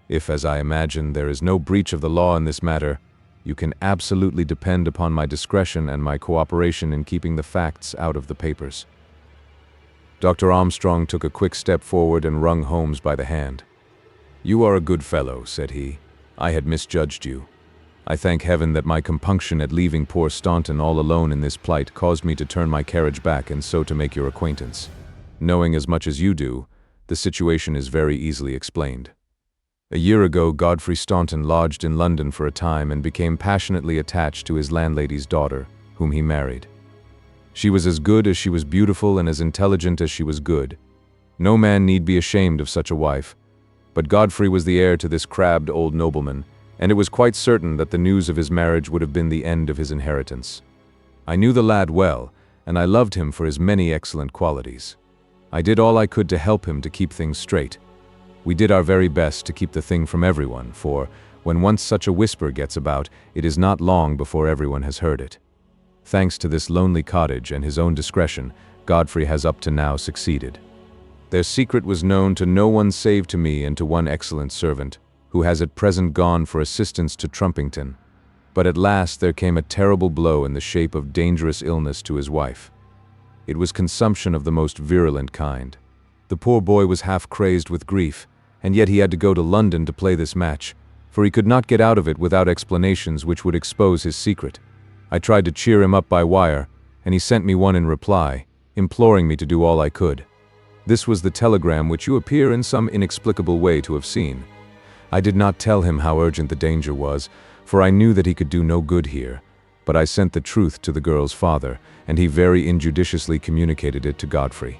If, as I imagine, there is no breach of the law in this matter, you can absolutely depend upon my discretion and my cooperation in keeping the facts out of the papers." Dr. Armstrong took a quick step forward and wrung Holmes by the hand. "You are a good fellow," said he. "I had misjudged you. I thank heaven that my compunction at leaving poor Staunton all alone in this plight caused me to turn my carriage back and so to make your acquaintance. Knowing as much as you do, the situation is very easily explained. A year ago, Godfrey Staunton lodged in London for a time and became passionately attached to his landlady's daughter, whom he married. She was as good as she was beautiful and as intelligent as she was good. No man need be ashamed of such a wife, but Godfrey was the heir to this crabbed old nobleman, and it was quite certain that the news of his marriage would have been the end of his inheritance. I knew the lad well, and I loved him for his many excellent qualities. I did all I could to help him to keep things straight. We did our very best to keep the thing from everyone, for when once such a whisper gets about, it is not long before everyone has heard it. Thanks to this lonely cottage and his own discretion, Godfrey has up to now succeeded. Their secret was known to no one save to me and to one excellent servant, who has at present gone for assistance to Trumpington. But at last there came a terrible blow in the shape of dangerous illness to his wife. It was consumption of the most virulent kind. The poor boy was half crazed with grief, and yet he had to go to London to play this match, for he could not get out of it without explanations which would expose his secret. I tried to cheer him up by wire, and he sent me one in reply, imploring me to do all I could. This was the telegram which you appear in some inexplicable way to have seen. I did not tell him how urgent the danger was, for I knew that he could do no good here, but I sent the truth to the girl's father, and he very injudiciously communicated it to Godfrey.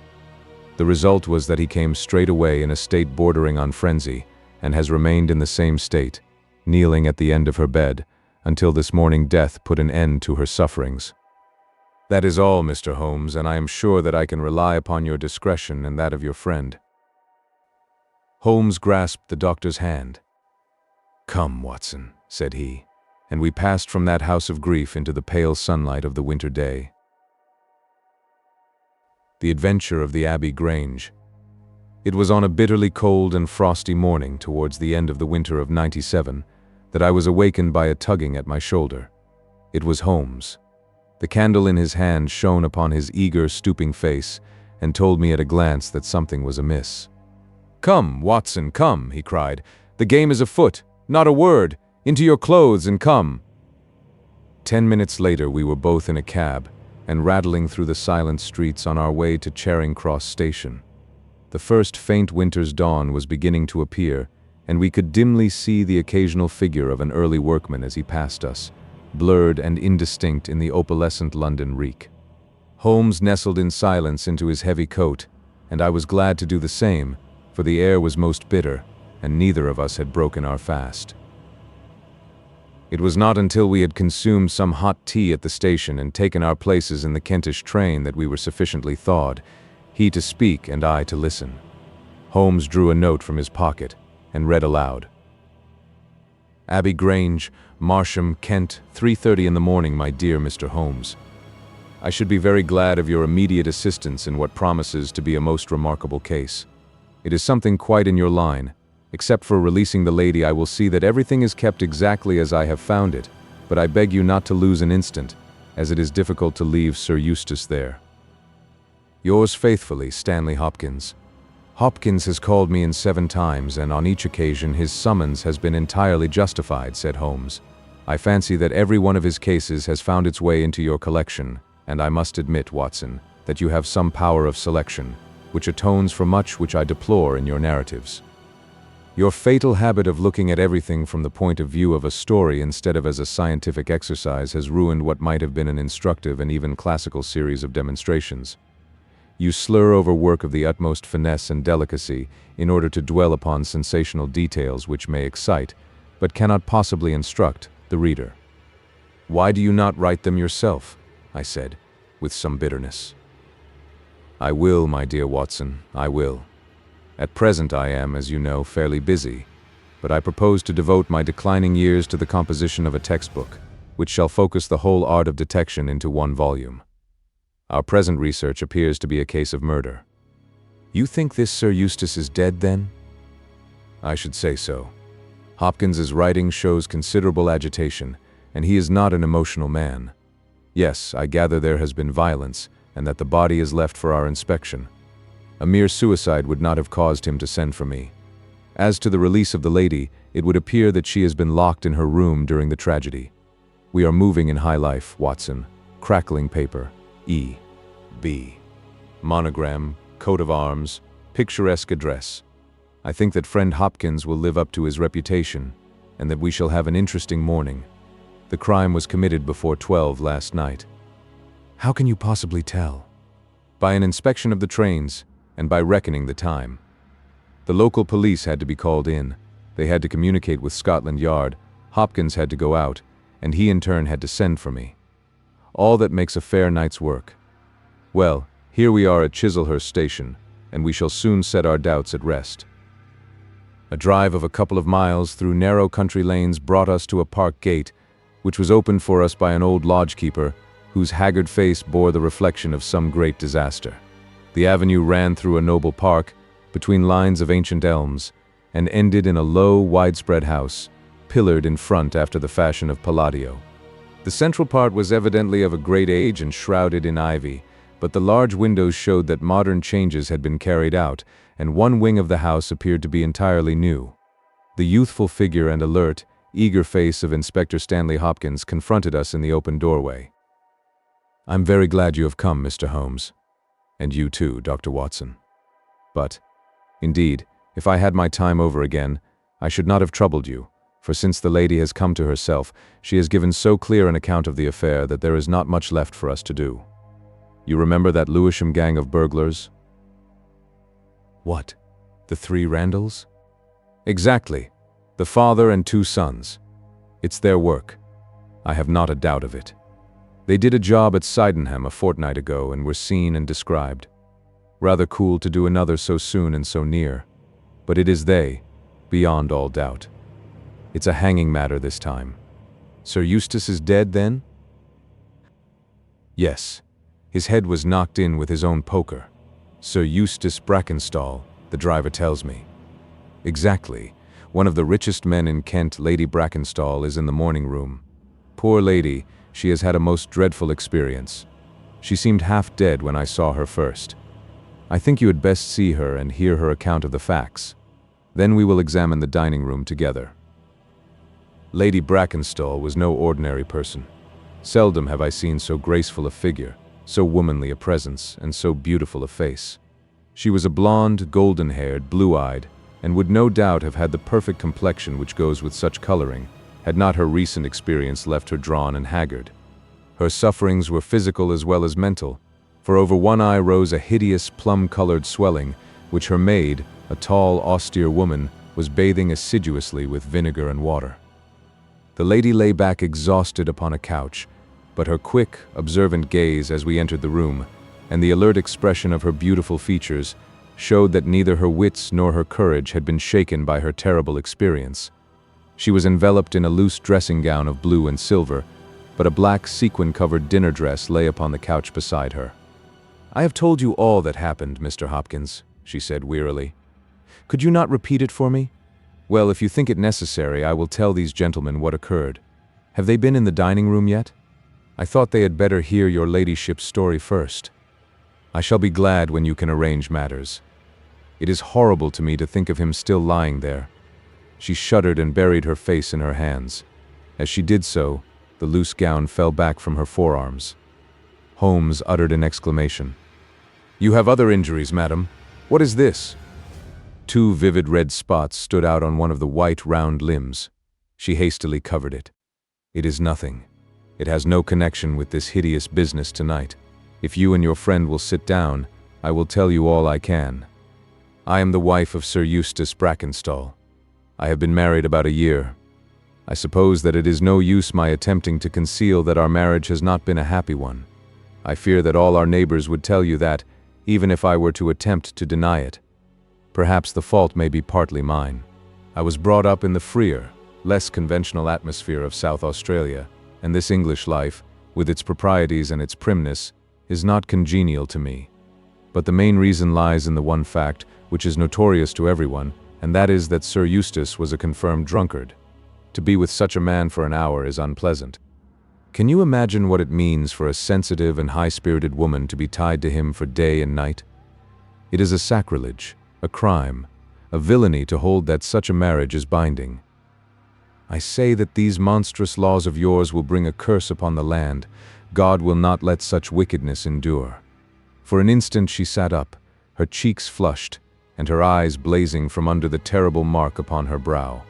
The result was that he came straight away in a state bordering on frenzy, and has remained in the same state, kneeling at the end of her bed, until this morning death put an end to her sufferings. That is all, Mr. Holmes, and I am sure that I can rely upon your discretion and that of your friend." Holmes grasped the doctor's hand. "Come, Watson," said he, and we passed from that house of grief into the pale sunlight of the winter day. The Adventure of the Abbey Grange. It was on a bitterly cold and frosty morning towards the end of the winter of '97 that I was awakened by a tugging at my shoulder. It was Holmes. The candle in his hand shone upon his eager, stooping face and told me at a glance that something was amiss. "Come, Watson, come," he cried. "The game is afoot. Not a word. Into your clothes and come." 10 minutes later we were both in a cab and rattling through the silent streets on our way to Charing Cross Station. The first faint winter's dawn was beginning to appear, and we could dimly see the occasional figure of an early workman as he passed us, blurred and indistinct in the opalescent London reek. Holmes nestled in silence into his heavy coat, and I was glad to do the same, for the air was most bitter, and neither of us had broken our fast. It was not until we had consumed some hot tea at the station and taken our places in the Kentish train that we were sufficiently thawed, he to speak and I to listen. Holmes drew a note from his pocket and read aloud. Abbey, Grange, Marsham, Kent, 3:30 in the morning, my dear Mr. Holmes. I should be very glad of your immediate assistance in what promises to be a most remarkable case. It is something quite in your line. Except for releasing the lady, I will see that everything is kept exactly as I have found it, but I beg you not to lose an instant, as it is difficult to leave Sir Eustace there. Yours faithfully, Stanley Hopkins. Hopkins has called me in 7 times, and on each occasion his summons has been entirely justified, said Holmes. I fancy that every one of his cases has found its way into your collection, and I must admit, Watson, that you have some power of selection, which atones for much which I deplore in your narratives. Your fatal habit of looking at everything from the point of view of a story instead of as a scientific exercise has ruined what might have been an instructive and even classical series of demonstrations. You slur over work of the utmost finesse and delicacy in order to dwell upon sensational details which may excite, but cannot possibly instruct, the reader. Why do you not write them yourself? I said, with some bitterness. I will, my dear Watson, I will. At present I am, as you know, fairly busy, but I propose to devote my declining years to the composition of a textbook, which shall focus the whole art of detection into one volume. Our present research appears to be a case of murder. You think this Sir Eustace is dead, then? I should say so. Hopkins's writing shows considerable agitation, and he is not an emotional man. Yes, I gather there has been violence, and that the body is left for our inspection. A mere suicide would not have caused him to send for me. As to the release of the lady, it would appear that she has been locked in her room during the tragedy. We are moving in high life, Watson. Crackling paper, E.B. Monogram, coat of arms, picturesque address. I think that friend Hopkins will live up to his reputation, and that we shall have an interesting morning. The crime was committed before 12 last night. How can you possibly tell? By an inspection of the trains, and by reckoning the time. The local police had to be called in. They had to communicate with Scotland Yard. Hopkins had to go out, and he in turn had to send for me. All that makes a fair night's work. Well, here we are at Chislehurst Station, and we shall soon set our doubts at rest. A drive of a couple of miles through narrow country lanes brought us to a park gate, which was opened for us by an old lodge-keeper, whose haggard face bore the reflection of some great disaster. The avenue ran through a noble park, between lines of ancient elms, and ended in a low, widespread house, pillared in front after the fashion of Palladio. The central part was evidently of a great age and shrouded in ivy, but the large windows showed that modern changes had been carried out, and one wing of the house appeared to be entirely new. The youthful figure and alert, eager face of Inspector Stanley Hopkins confronted us in the open doorway. I'm very glad you have come, Mr. Holmes. And you too, Dr. Watson. But, indeed, if I had my time over again, I should not have troubled you, for since the lady has come to herself, she has given so clear an account of the affair that there is not much left for us to do. You remember that Lewisham gang of burglars? What? The 3 Randalls? Exactly. The father and 2 sons. It's their work. I have not a doubt of it. They did a job at Sydenham a fortnight ago and were seen and described. Rather cool to do another so soon and so near. But it is they, beyond all doubt. It's a hanging matter this time. Sir Eustace is dead, then? Yes. His head was knocked in with his own poker. Sir Eustace Brackenstall, the driver tells me. Exactly. One of the richest men in Kent, Lady Brackenstall, is in the morning room. Poor lady, she has had a most dreadful experience. She seemed half dead when I saw her first. I think you had best see her and hear her account of the facts. Then we will examine the dining room together. Lady Brackenstall was no ordinary person. Seldom have I seen so graceful a figure, so womanly a presence, and so beautiful a face. She was a blonde, golden-haired, blue-eyed, and would no doubt have had the perfect complexion which goes with such coloring, had not her recent experience left her drawn and haggard. Her sufferings were physical as well as mental, for over one eye rose a hideous plum-colored swelling, which her maid, a tall, austere woman, was bathing assiduously with vinegar and water. The lady lay back exhausted upon a couch, but her quick, observant gaze as we entered the room, and the alert expression of her beautiful features, showed that neither her wits nor her courage had been shaken by her terrible experience. She was enveloped in a loose dressing gown of blue and silver, but a black sequin-covered dinner dress lay upon the couch beside her. "I have told you all that happened, Mr. Hopkins," she said wearily. "Could you not repeat it for me? Well, if you think it necessary, I will tell these gentlemen what occurred. Have they been in the dining room yet? I thought they had better hear your ladyship's story first. I shall be glad when you can arrange matters. It is horrible to me to think of him still lying there." She shuddered and buried her face in her hands. As she did so, the loose gown fell back from her forearms. Holmes uttered an exclamation. "You have other injuries, madam. What is this?" 2 vivid red spots stood out on one of the white, round limbs. She hastily covered it. "It is nothing. It has no connection with this hideous business tonight. If you and your friend will sit down, I will tell you all I can. I am the wife of Sir Eustace Brackenstall. I have been married about a year. I suppose that it is no use my attempting to conceal that our marriage has not been a happy one. I fear that all our neighbors would tell you that, even if I were to attempt to deny it. Perhaps the fault may be partly mine. I was brought up in the freer, less conventional atmosphere of South Australia, and this English life, with its proprieties and its primness, is not congenial to me. But the main reason lies in the one fact, which is notorious to everyone, and that is that Sir Eustace was a confirmed drunkard. To be with such a man for an hour is unpleasant. Can you imagine what it means for a sensitive and high-spirited woman to be tied to him for day and night? It is a sacrilege, a crime, a villainy to hold that such a marriage is binding. I say that these monstrous laws of yours will bring a curse upon the land. God will not let such wickedness endure." For an instant she sat up, her cheeks flushed, and her eyes blazing from under the terrible mark upon her brow.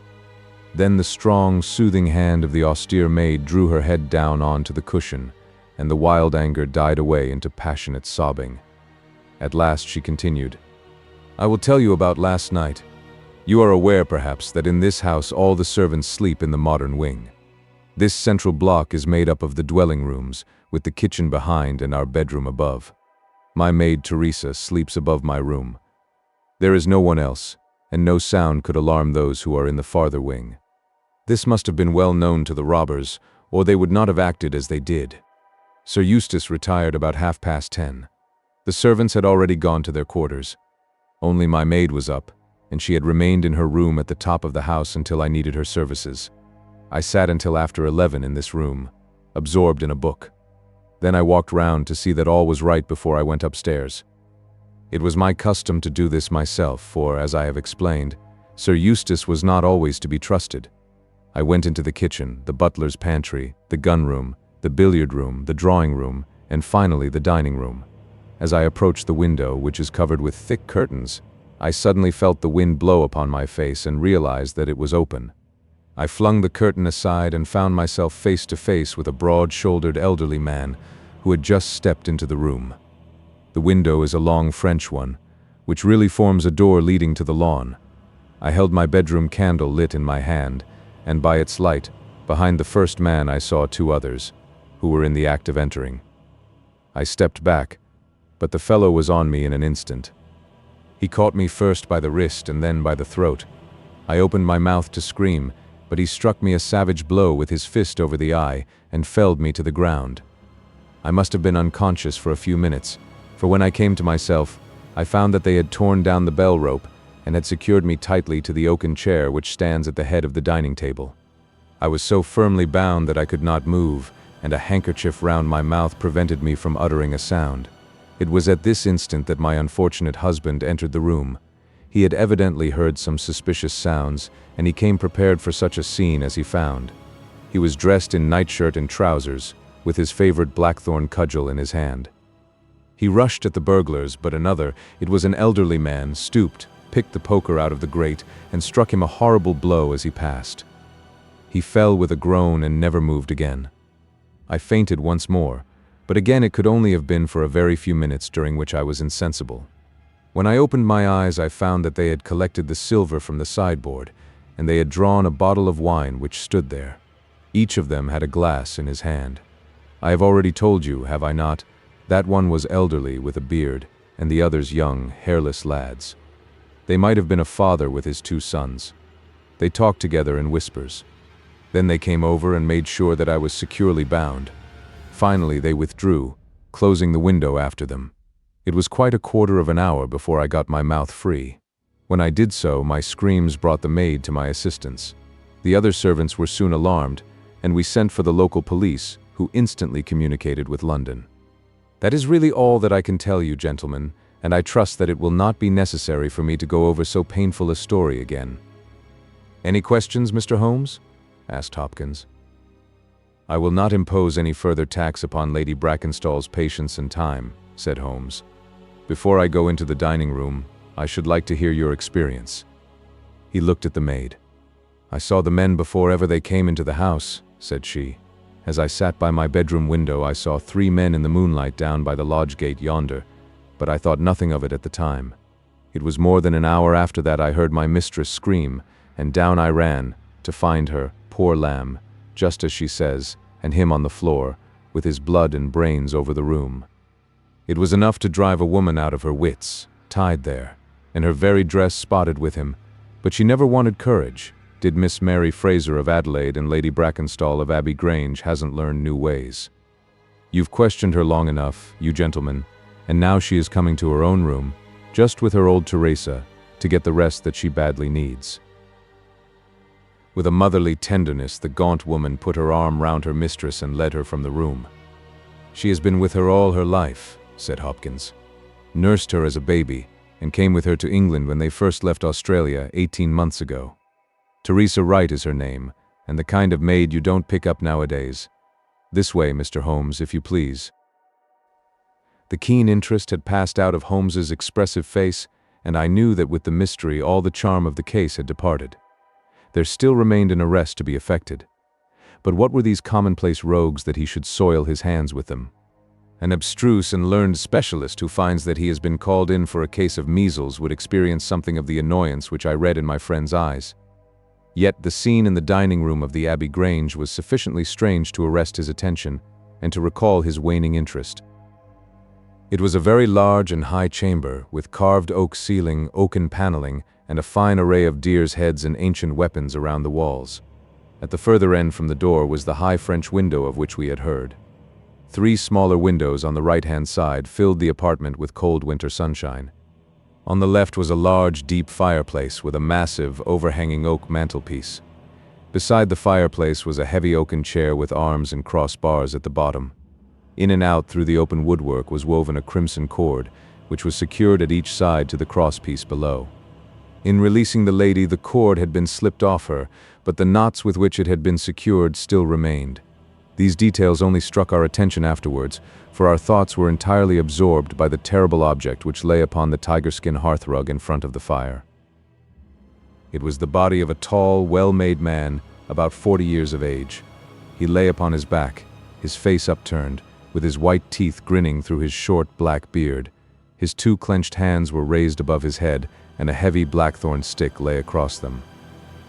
Then the strong, soothing hand of the austere maid drew her head down onto the cushion, and the wild anger died away into passionate sobbing. At last she continued, "I will tell you about last night. You are aware, perhaps, that in this house all the servants sleep in the modern wing. This central block is made up of the dwelling rooms, with the kitchen behind and our bedroom above. My maid Teresa sleeps above my room. There is no one else, and no sound could alarm those who are in the farther wing. This must have been well known to the robbers, or they would not have acted as they did. Sir Eustace retired about 10:30. The servants had already gone to their quarters. Only my maid was up, and she had remained in her room at the top of the house until I needed her services. I sat until after 11 in this room, absorbed in a book. Then I walked round to see that all was right before I went upstairs. It was my custom to do this myself, for, as I have explained, Sir Eustace was not always to be trusted. I went into the kitchen, the butler's pantry, the gun room, the billiard room, the drawing room, and finally the dining room. As I approached the window, which is covered with thick curtains, I suddenly felt the wind blow upon my face and realized that it was open. I flung the curtain aside and found myself face to face with a broad-shouldered elderly man who had just stepped into the room. The window is a long French one, which really forms a door leading to the lawn. I held my bedroom candle lit in my hand, and by its light, behind the first man I saw 2 others, who were in the act of entering. I stepped back, but the fellow was on me in an instant. He caught me first by the wrist and then by the throat. I opened my mouth to scream, but he struck me a savage blow with his fist over the eye and felled me to the ground. I must have been unconscious for a few minutes, for when I came to myself, I found that they had torn down the bell rope and had secured me tightly to the oaken chair which stands at the head of the dining table. I was so firmly bound that I could not move, and a handkerchief round my mouth prevented me from uttering a sound. It was at this instant that my unfortunate husband entered the room. He had evidently heard some suspicious sounds, and he came prepared for such a scene as he found. He was dressed in nightshirt and trousers, with his favorite blackthorn cudgel in his hand. He rushed at the burglars, but another, it was an elderly man, stooped, picked the poker out of the grate, and struck him a horrible blow as he passed. He fell with a groan and never moved again. I fainted once more, but again it could only have been for a very few minutes, during which I was insensible. When I opened my eyes, I found that they had collected the silver from the sideboard, and they had drawn a bottle of wine which stood there. Each of them had a glass in his hand. I have already told you, have I not? That one was elderly with a beard, and the others young, hairless lads. They might have been a father with his two sons. They talked together in whispers. Then they came over and made sure that I was securely bound. Finally, they withdrew, closing the window after them. It was quite a quarter of an hour before I got my mouth free. When I did so, my screams brought the maid to my assistance. The other servants were soon alarmed, and we sent for the local police, who instantly communicated with London. That is really all that I can tell you, gentlemen, and I trust that it will not be necessary for me to go over so painful a story again. Any questions, Mr. Holmes? Asked Hopkins. I will not impose any further tax upon Lady Brackenstall's patience and time, said Holmes. Before I go into the dining room, I should like to hear your experience. He looked at the maid. I saw the men before ever they came into the house, said she. As I sat by my bedroom window, I saw 3 men in the moonlight down by the lodge gate yonder, but I thought nothing of it at the time. It was more than an hour after that I heard my mistress scream, and down I ran, to find her, poor lamb, just as she says, and him on the floor, with his blood and brains over the room. It was enough to drive a woman out of her wits, tied there, and her very dress spotted with him, but she never wanted courage. Did Miss Mary Fraser of Adelaide and Lady Brackenstall of Abbey Grange hasn't learned new ways. You've questioned her long enough, you gentlemen, and now she is coming to her own room, just with her old Teresa, to get the rest that she badly needs. With a motherly tenderness, the gaunt woman put her arm round her mistress and led her from the room. She has been with her all her life, said Hopkins. Nursed her as a baby, and came with her to England when they first left Australia 18 months ago. Teresa Wright is her name, and the kind of maid you don't pick up nowadays. This way, Mr. Holmes, if you please. The keen interest had passed out of Holmes's expressive face, and I knew that with the mystery all the charm of the case had departed. There still remained an arrest to be effected. But what were these commonplace rogues that he should soil his hands with them? An abstruse and learned specialist who finds that he has been called in for a case of measles would experience something of the annoyance which I read in my friend's eyes. Yet the scene in the dining room of the Abbey Grange was sufficiently strange to arrest his attention and to recall his waning interest. It was a very large and high chamber, with carved oak ceiling, oaken paneling, and a fine array of deer's heads and ancient weapons around the walls. At the further end from the door was the high French window of which we had heard. 3 smaller windows on the right-hand side filled the apartment with cold winter sunshine. On the left was a large, deep fireplace with a massive, overhanging oak mantelpiece. Beside the fireplace was a heavy oaken chair with arms and crossbars at the bottom. In and out through the open woodwork was woven a crimson cord, which was secured at each side to the crosspiece below. In releasing the lady, the cord had been slipped off her, but the knots with which it had been secured still remained. These details only struck our attention afterwards, for our thoughts were entirely absorbed by the terrible object which lay upon the tiger-skin hearthrug in front of the fire. It was the body of a tall, well-made man, about 40 years of age. He lay upon his back, his face upturned, with his white teeth grinning through his short black beard. His 2 clenched hands were raised above his head, and a heavy blackthorn stick lay across them.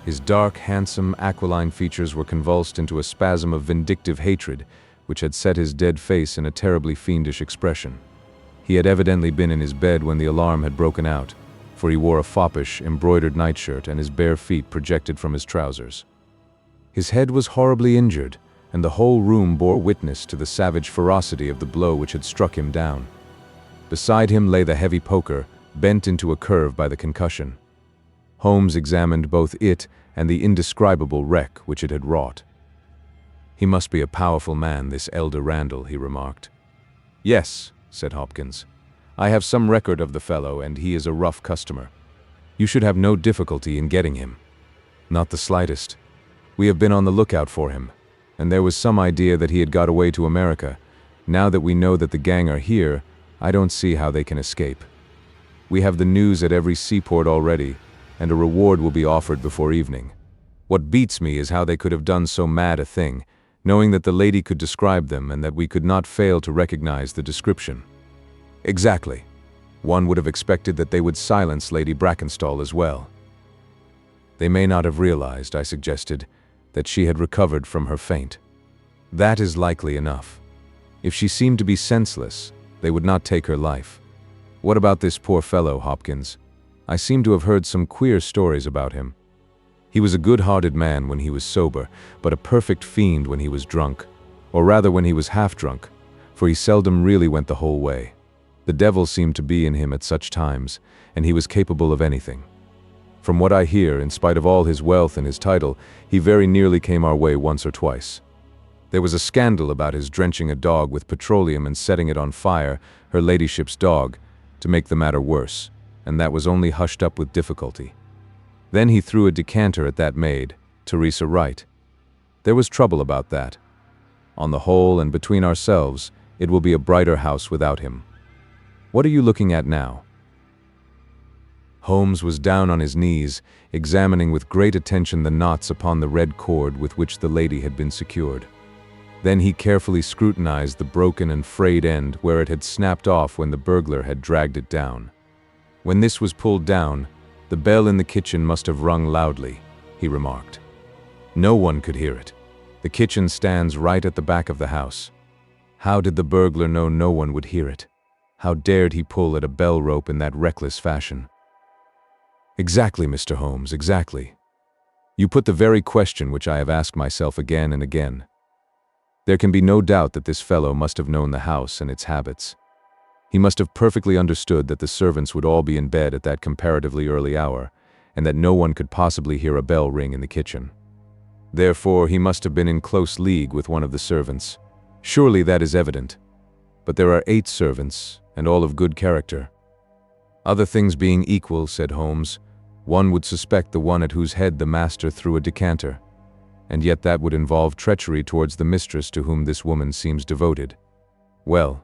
His dark, handsome, aquiline features were convulsed into a spasm of vindictive hatred, which had set his dead face in a terribly fiendish expression. He had evidently been in his bed when the alarm had broken out, for he wore a foppish, embroidered nightshirt and his bare feet projected from his trousers. His head was horribly injured, and the whole room bore witness to the savage ferocity of the blow which had struck him down. Beside him lay the heavy poker, bent into a curve by the concussion. Holmes examined both it and the indescribable wreck which it had wrought. "He must be a powerful man, this elder Randall," he remarked. "Yes," said Hopkins. "I have some record of the fellow, and he is a rough customer. You should have no difficulty in getting him." "Not the slightest. We have been on the lookout for him, and there was some idea that he had got away to America. Now that we know that the gang are here, I don't see how they can escape. We have the news at every seaport already, and a reward will be offered before evening. What beats me is how they could have done so mad a thing, knowing that the lady could describe them and that we could not fail to recognize the description." "Exactly. One would have expected that they would silence Lady Brackenstall as well." "They may not have realized," I suggested, that she had recovered from her faint. That is likely enough. If she seemed to be senseless, they would not take her life. What about this poor fellow, Hopkins? I seem to have heard some queer stories about him. He was a good-hearted man when he was sober, but a perfect fiend when he was drunk, or rather when he was half-drunk, for he seldom really went the whole way. The devil seemed to be in him at such times, and he was capable of anything. From what I hear, in spite of all his wealth and his title, he very nearly came our way once or twice. There was a scandal about his drenching a dog with petroleum and setting it on fire, her ladyship's dog, to make the matter worse, and that was only hushed up with difficulty. Then he threw a decanter at that maid, Teresa Wright. There was trouble about that. On the whole, and between ourselves, it will be a brighter house without him. What are you looking at now? Holmes was down on his knees, examining with great attention the knots upon the red cord with which the lady had been secured. Then he carefully scrutinized the broken and frayed end where it had snapped off when the burglar had dragged it down. When this was pulled down, the bell in the kitchen must have rung loudly, he remarked. No one could hear it. The kitchen stands right at the back of the house. How did the burglar know no one would hear it? How dared he pull at a bell rope in that reckless fashion? Exactly, Mr. Holmes, exactly. You put the very question which I have asked myself again and again. There can be no doubt that this fellow must have known the house and its habits. He must have perfectly understood that the servants would all be in bed at that comparatively early hour, and that no one could possibly hear a bell ring in the kitchen. Therefore, he must have been in close league with one of the servants. Surely that is evident. But there are 8 servants, and all of good character. Other things being equal, said Holmes, one would suspect the one at whose head the master threw a decanter, and yet that would involve treachery towards the mistress to whom this woman seems devoted. Well,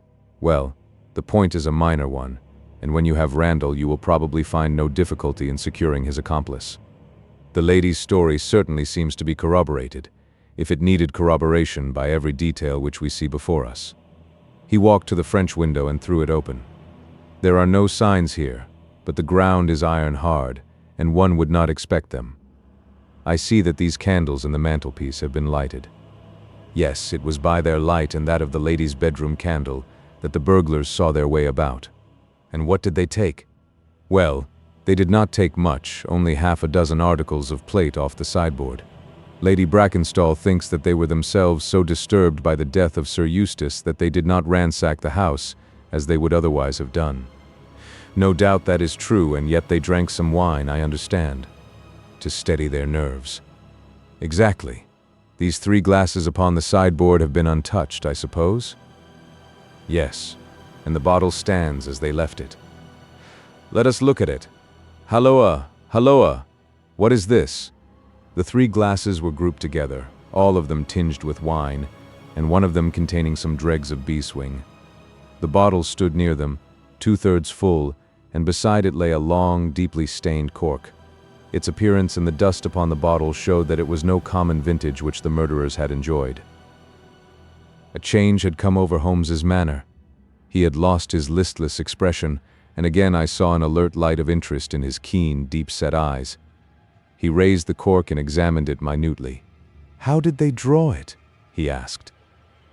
the point is a minor one, and when you have Randall you will probably find no difficulty in securing his accomplice. The lady's story certainly seems to be corroborated, if it needed corroboration, by every detail which we see before us. He walked to the French window and threw it open. There are no signs here, but the ground is iron hard, and one would not expect them. I see that these candles in the mantelpiece have been lighted. Yes, it was by their light and that of the lady's bedroom candle that the burglars saw their way about. And what did they take? Well, they did not take much, only half a dozen articles of plate off the sideboard. Lady Brackenstall thinks that they were themselves so disturbed by the death of Sir Eustace that they did not ransack the house, as they would otherwise have done. No doubt that is true, and yet they drank some wine, I understand, to steady their nerves. Exactly. These 3 glasses upon the sideboard have been untouched, I suppose? Yes, and the bottle stands as they left it. Let us look at it. Halloa! What is this? The 3 glasses were grouped together, all of them tinged with wine, and one of them containing some dregs of beeswing. The bottle stood near them, 2/3 full, and beside it lay a long, deeply stained cork. Its appearance and the dust upon the bottle showed that it was no common vintage which the murderers had enjoyed. A change had come over Holmes's manner. He had lost his listless expression, and again I saw an alert light of interest in his keen, deep-set eyes. He raised the cork and examined it minutely. "How did they draw it?" he asked.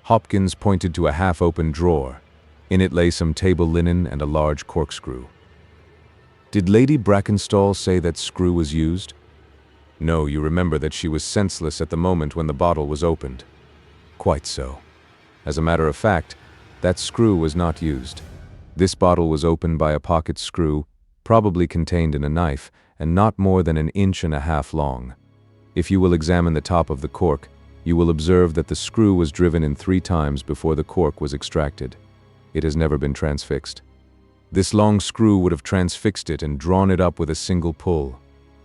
Hopkins pointed to a half-open drawer. In it lay some table linen and a large corkscrew. Did Lady Brackenstall say that screw was used? No, you remember that she was senseless at the moment when the bottle was opened. Quite so. As a matter of fact, that screw was not used. This bottle was opened by a pocket screw, probably contained in a knife, and not more than 1.5 inches long. If you will examine the top of the cork, you will observe that the screw was driven in 3 times before the cork was extracted. It has never been transfixed. This long screw would have transfixed it and drawn it up with a single pull.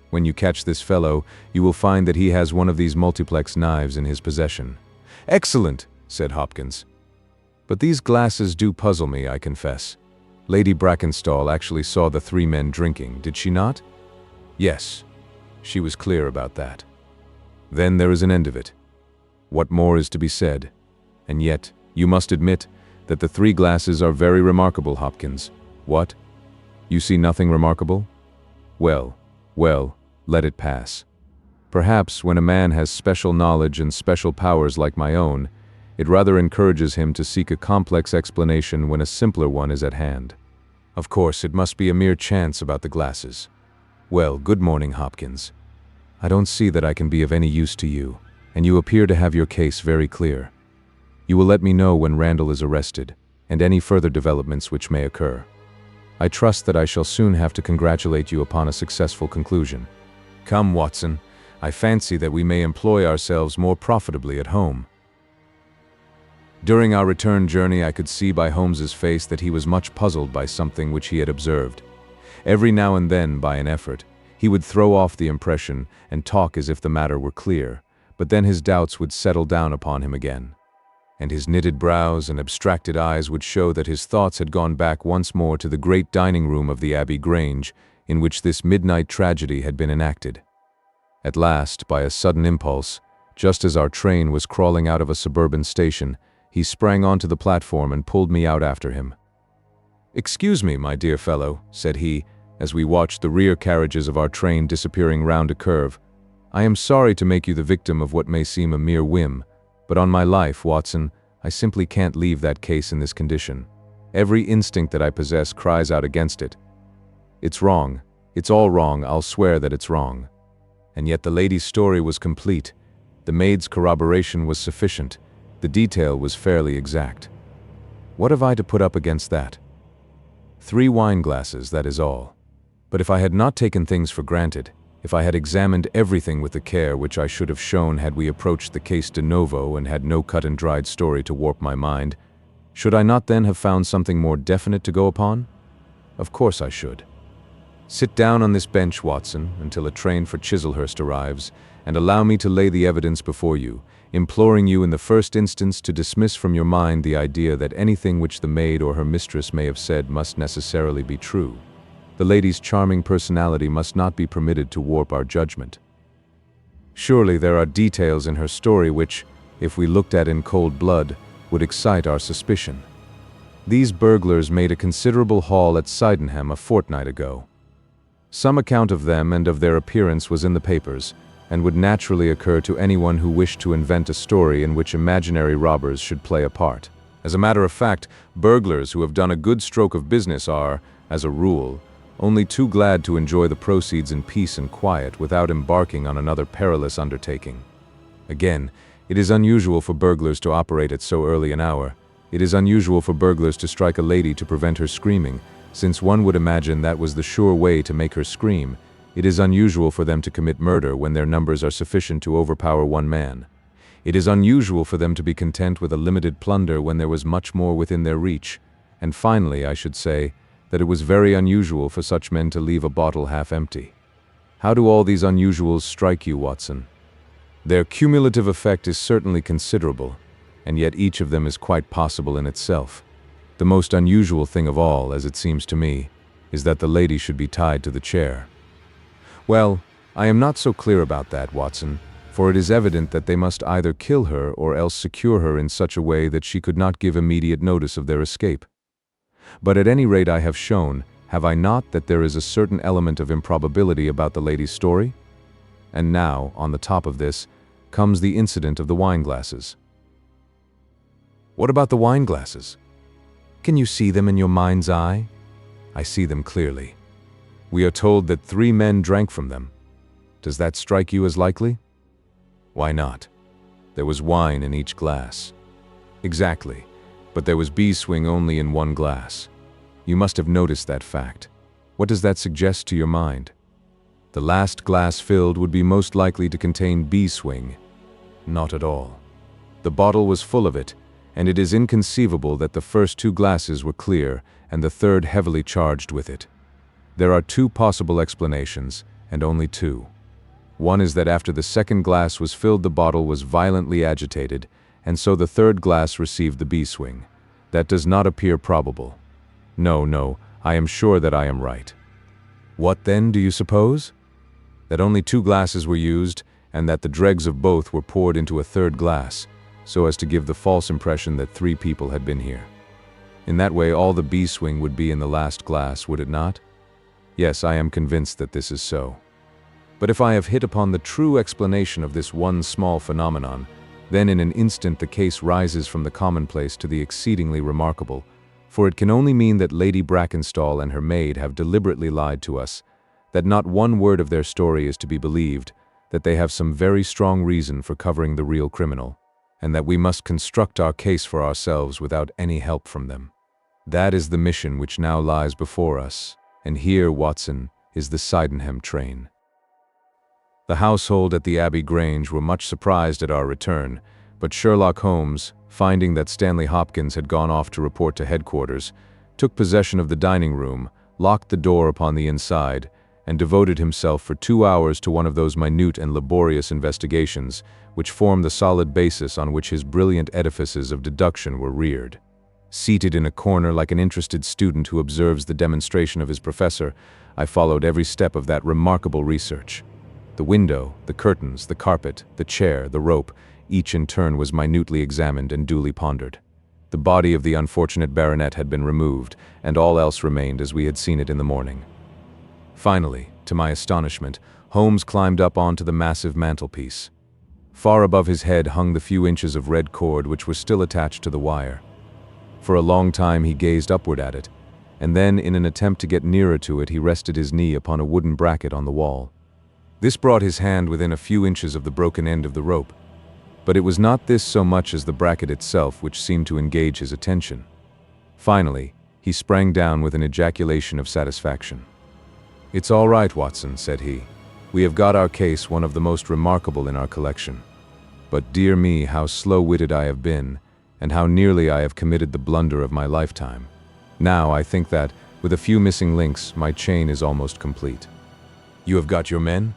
When you catch this fellow, you will find that he has one of these multiplex knives in his possession. Excellent, said Hopkins. But these glasses do puzzle me, I confess. Lady Brackenstall actually saw the 3 men drinking, did she not? Yes, she was clear about that. Then there is an end of it. What more is to be said? And yet, you must admit that the 3 glasses are very remarkable, Hopkins. What? You see nothing remarkable? Well, let it pass. Perhaps when a man has special knowledge and special powers like my own, it rather encourages him to seek a complex explanation when a simpler one is at hand. Of course, it must be a mere chance about the glasses. Well, good morning, Hopkins. I don't see that I can be of any use to you, and you appear to have your case very clear. You will let me know when Randall is arrested, and any further developments which may occur. I trust that I shall soon have to congratulate you upon a successful conclusion. Come, Watson, I fancy that we may employ ourselves more profitably at home. During our return journey, I could see by Holmes's face that he was much puzzled by something which he had observed. Every now and then, by an effort, he would throw off the impression and talk as if the matter were clear, but then his doubts would settle down upon him again, and his knitted brows and abstracted eyes would show that his thoughts had gone back once more to the great dining room of the Abbey Grange, in which this midnight tragedy had been enacted. At last, by a sudden impulse, just as our train was crawling out of a suburban station, he sprang onto the platform and pulled me out after him. "Excuse me, my dear fellow," said he, as we watched the rear carriages of our train disappearing round a curve. "I am sorry to make you the victim of what may seem a mere whim, but on my life, Watson, I simply can't leave that case in this condition. Every instinct that I possess cries out against it. It's wrong. It's all wrong. I'll swear that it's wrong. And yet the lady's story was complete. The maid's corroboration was sufficient. The detail was fairly exact. What have I to put up against that? 3 wine glasses, that is all. But if I had not taken things for granted, if I had examined everything with the care which I should have shown had we approached the case de novo and had no cut-and-dried story to warp my mind, should I not then have found something more definite to go upon? Of course I should. Sit down on this bench, Watson, until a train for Chislehurst arrives, and allow me to lay the evidence before you, imploring you in the first instance to dismiss from your mind the idea that anything which the maid or her mistress may have said must necessarily be true. The lady's charming personality must not be permitted to warp our judgment. Surely there are details in her story which, if we looked at in cold blood, would excite our suspicion. These burglars made a considerable haul at Sydenham a fortnight ago. Some account of them and of their appearance was in the papers, and would naturally occur to anyone who wished to invent a story in which imaginary robbers should play a part. As a matter of fact, burglars who have done a good stroke of business are, as a rule, only too glad to enjoy the proceeds in peace and quiet without embarking on another perilous undertaking. Again, it is unusual for burglars to operate at so early an hour. It is unusual for burglars to strike a lady to prevent her screaming, since one would imagine that was the sure way to make her scream. It is unusual for them to commit murder when their numbers are sufficient to overpower one man. It is unusual for them to be content with a limited plunder when there was much more within their reach. And finally, I should say, that it was very unusual for such men to leave a bottle half empty. How do all these unusuals strike you, Watson? Their cumulative effect is certainly considerable, and yet each of them is quite possible in itself. The most unusual thing of all, as it seems to me, is that the lady should be tied to the chair. Well, I am not so clear about that, Watson, for it is evident that they must either kill her or else secure her in such a way that she could not give immediate notice of their escape. But at any rate I have shown, have I not, that there is a certain element of improbability about the lady's story? And now, on the top of this, comes the incident of the wine glasses. What about the wine glasses? Can you see them in your mind's eye? I see them clearly. We are told that 3 men drank from them. Does that strike you as likely? Why not? There was wine in each glass. Exactly, but there was beeswing only in 1 glass. You must have noticed that fact. What does that suggest to your mind? The last glass filled would be most likely to contain beeswing. Not at all. The bottle was full of it, and it is inconceivable that the first 2 glasses were clear and the third heavily charged with it. There are 2 possible explanations, and only 2. One is that after the second glass was filled, the bottle was violently agitated, and so the third glass received the beeswing. That does not appear probable. No, I am sure that I am right. What then do you suppose? That only 2 glasses were used, and that the dregs of both were poured into a third glass, so as to give the false impression that 3 people had been here. In that way all the beeswing would be in the last glass, would it not? Yes, I am convinced that this is so. But if I have hit upon the true explanation of this one small phenomenon, then in an instant the case rises from the commonplace to the exceedingly remarkable, for it can only mean that Lady Brackenstall and her maid have deliberately lied to us, that not one word of their story is to be believed, that they have some very strong reason for covering the real criminal, and that we must construct our case for ourselves without any help from them. That is the mission which now lies before us, and here, Watson, is the Sydenham train. The household at the Abbey Grange were much surprised at our return, but Sherlock Holmes, finding that Stanley Hopkins had gone off to report to headquarters, took possession of the dining room, locked the door upon the inside, and devoted himself for 2 hours to one of those minute and laborious investigations which form the solid basis on which his brilliant edifices of deduction were reared. Seated in a corner like an interested student who observes the demonstration of his professor, I followed every step of that remarkable research. The window, the curtains, the carpet, the chair, the rope, each in turn was minutely examined and duly pondered. The body of the unfortunate baronet had been removed, and all else remained as we had seen it in the morning. Finally, to my astonishment, Holmes climbed up onto the massive mantelpiece. Far above his head hung the few inches of red cord which were still attached to the wire. For a long time he gazed upward at it, and then in an attempt to get nearer to it he rested his knee upon a wooden bracket on the wall. This brought his hand within a few inches of the broken end of the rope, but it was not this so much as the bracket itself which seemed to engage his attention. Finally, he sprang down with an ejaculation of satisfaction. "It's all right, Watson," said he. "We have got our case, one of the most remarkable in our collection. But dear me, how slow-witted I have been, and how nearly I have committed the blunder of my lifetime. Now I think that, with a few missing links, my chain is almost complete." "You have got your men?"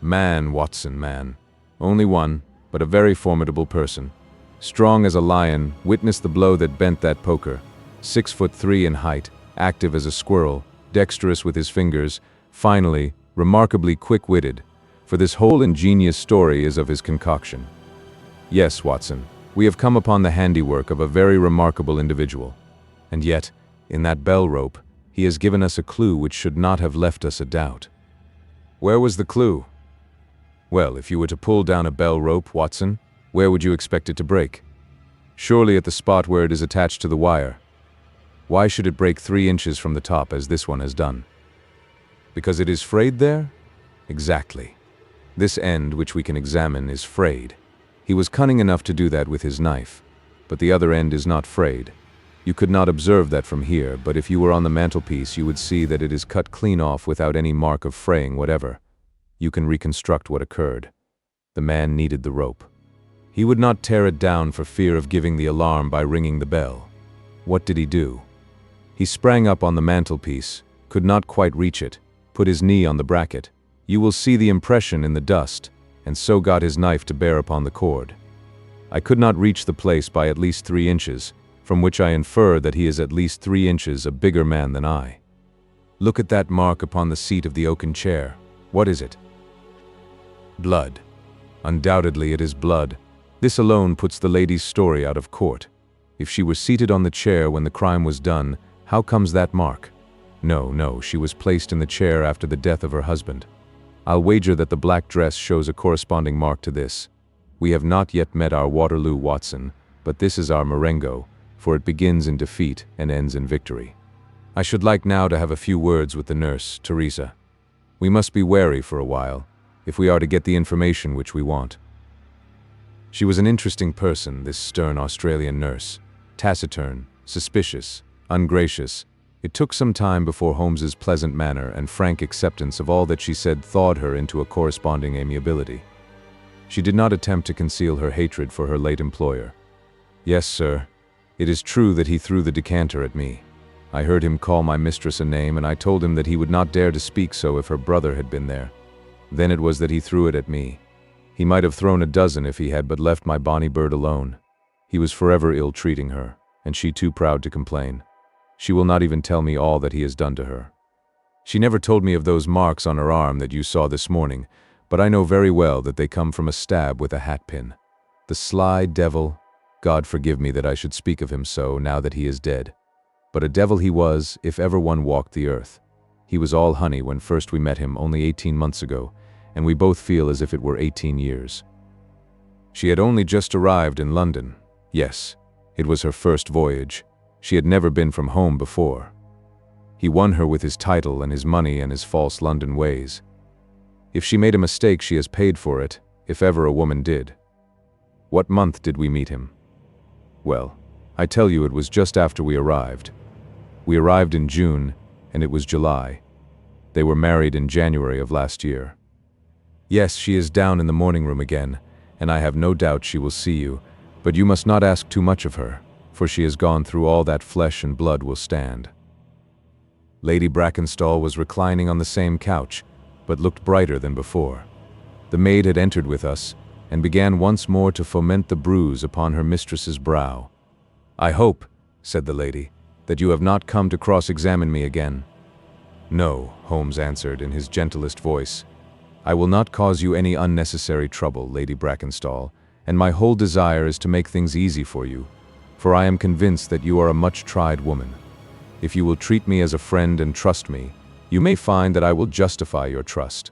"Man, Watson, man. Only one, but a very formidable person. Strong as a lion, witness the blow that bent that poker. 6'3" in height, active as a squirrel, dexterous with his fingers, finally, remarkably quick-witted, for this whole ingenious story is of his concoction. Yes, Watson, we have come upon the handiwork of a very remarkable individual. And yet, in that bell rope, he has given us a clue which should not have left us a doubt." "Where was the clue?" "Well, if you were to pull down a bell rope, Watson, where would you expect it to break? Surely at the spot where it is attached to the wire. Why should it break 3 inches from the top as this one has done? Because it is frayed there? Exactly. This end, which we can examine, is frayed. He was cunning enough to do that with his knife, but the other end is not frayed. You could not observe that from here, but if you were on the mantelpiece you would see that it is cut clean off without any mark of fraying whatever. You can reconstruct what occurred. The man needed the rope. He would not tear it down for fear of giving the alarm by ringing the bell. What did he do? He sprang up on the mantelpiece, could not quite reach it, put his knee on the bracket. You will see the impression in the dust, and so got his knife to bear upon the cord. I could not reach the place by at least 3 inches, from which I infer that he is at least 3 inches a bigger man than I. Look at that mark upon the seat of the oaken chair. What is it? Blood. Undoubtedly it is blood. This alone puts the lady's story out of court. If she was seated on the chair when the crime was done, how comes that mark? No, she was placed in the chair after the death of her husband. I'll wager that the black dress shows a corresponding mark to this. We have not yet met our Waterloo, Watson, but this is our Marengo, for it begins in defeat and ends in victory. I should like now to have a few words with the nurse, Teresa. We must be wary for a while, if we are to get the information which we want. She was an interesting person, this stern Australian nurse. Taciturn, suspicious, ungracious. It took some time before Holmes's pleasant manner and frank acceptance of all that she said thawed her into a corresponding amiability. She did not attempt to conceal her hatred for her late employer. "Yes, sir. It is true that he threw the decanter at me. I heard him call my mistress a name, and I told him that he would not dare to speak so if her brother had been there. Then it was that he threw it at me. He might have thrown a dozen if he had but left my bonny bird alone. He was forever ill-treating her, and she too proud to complain. She will not even tell me all that he has done to her. She never told me of those marks on her arm that you saw this morning, but I know very well that they come from a stab with a hatpin. The sly devil, God forgive me that I should speak of him so, now that he is dead. But a devil he was, if ever one walked the earth. He was all honey when first we met him only 18 months ago, and we both feel as if it were 18 years. She had only just arrived in London. Yes, it was her first voyage. She had never been from home before. He won her with his title and his money and his false London ways. If she made a mistake, she has paid for it, if ever a woman did. What month did we meet him? Well, I tell you, it was just after we arrived. We arrived in June, and it was July. They were married in January of last year. Yes, she is down in the morning room again, and I have no doubt she will see you, but you must not ask too much of her, for she has gone through all that flesh and blood will stand. Lady Brackenstall was reclining on the same couch, but looked brighter than before. The maid had entered with us, and began once more to foment the bruise upon her mistress's brow. "I hope," said the lady, "that you have not come to cross-examine me again." "No," Holmes answered in his gentlest voice. "I will not cause you any unnecessary trouble, Lady Brackenstall, and my whole desire is to make things easy for you, for I am convinced that you are a much-tried woman. If you will treat me as a friend and trust me, you may find that I will justify your trust.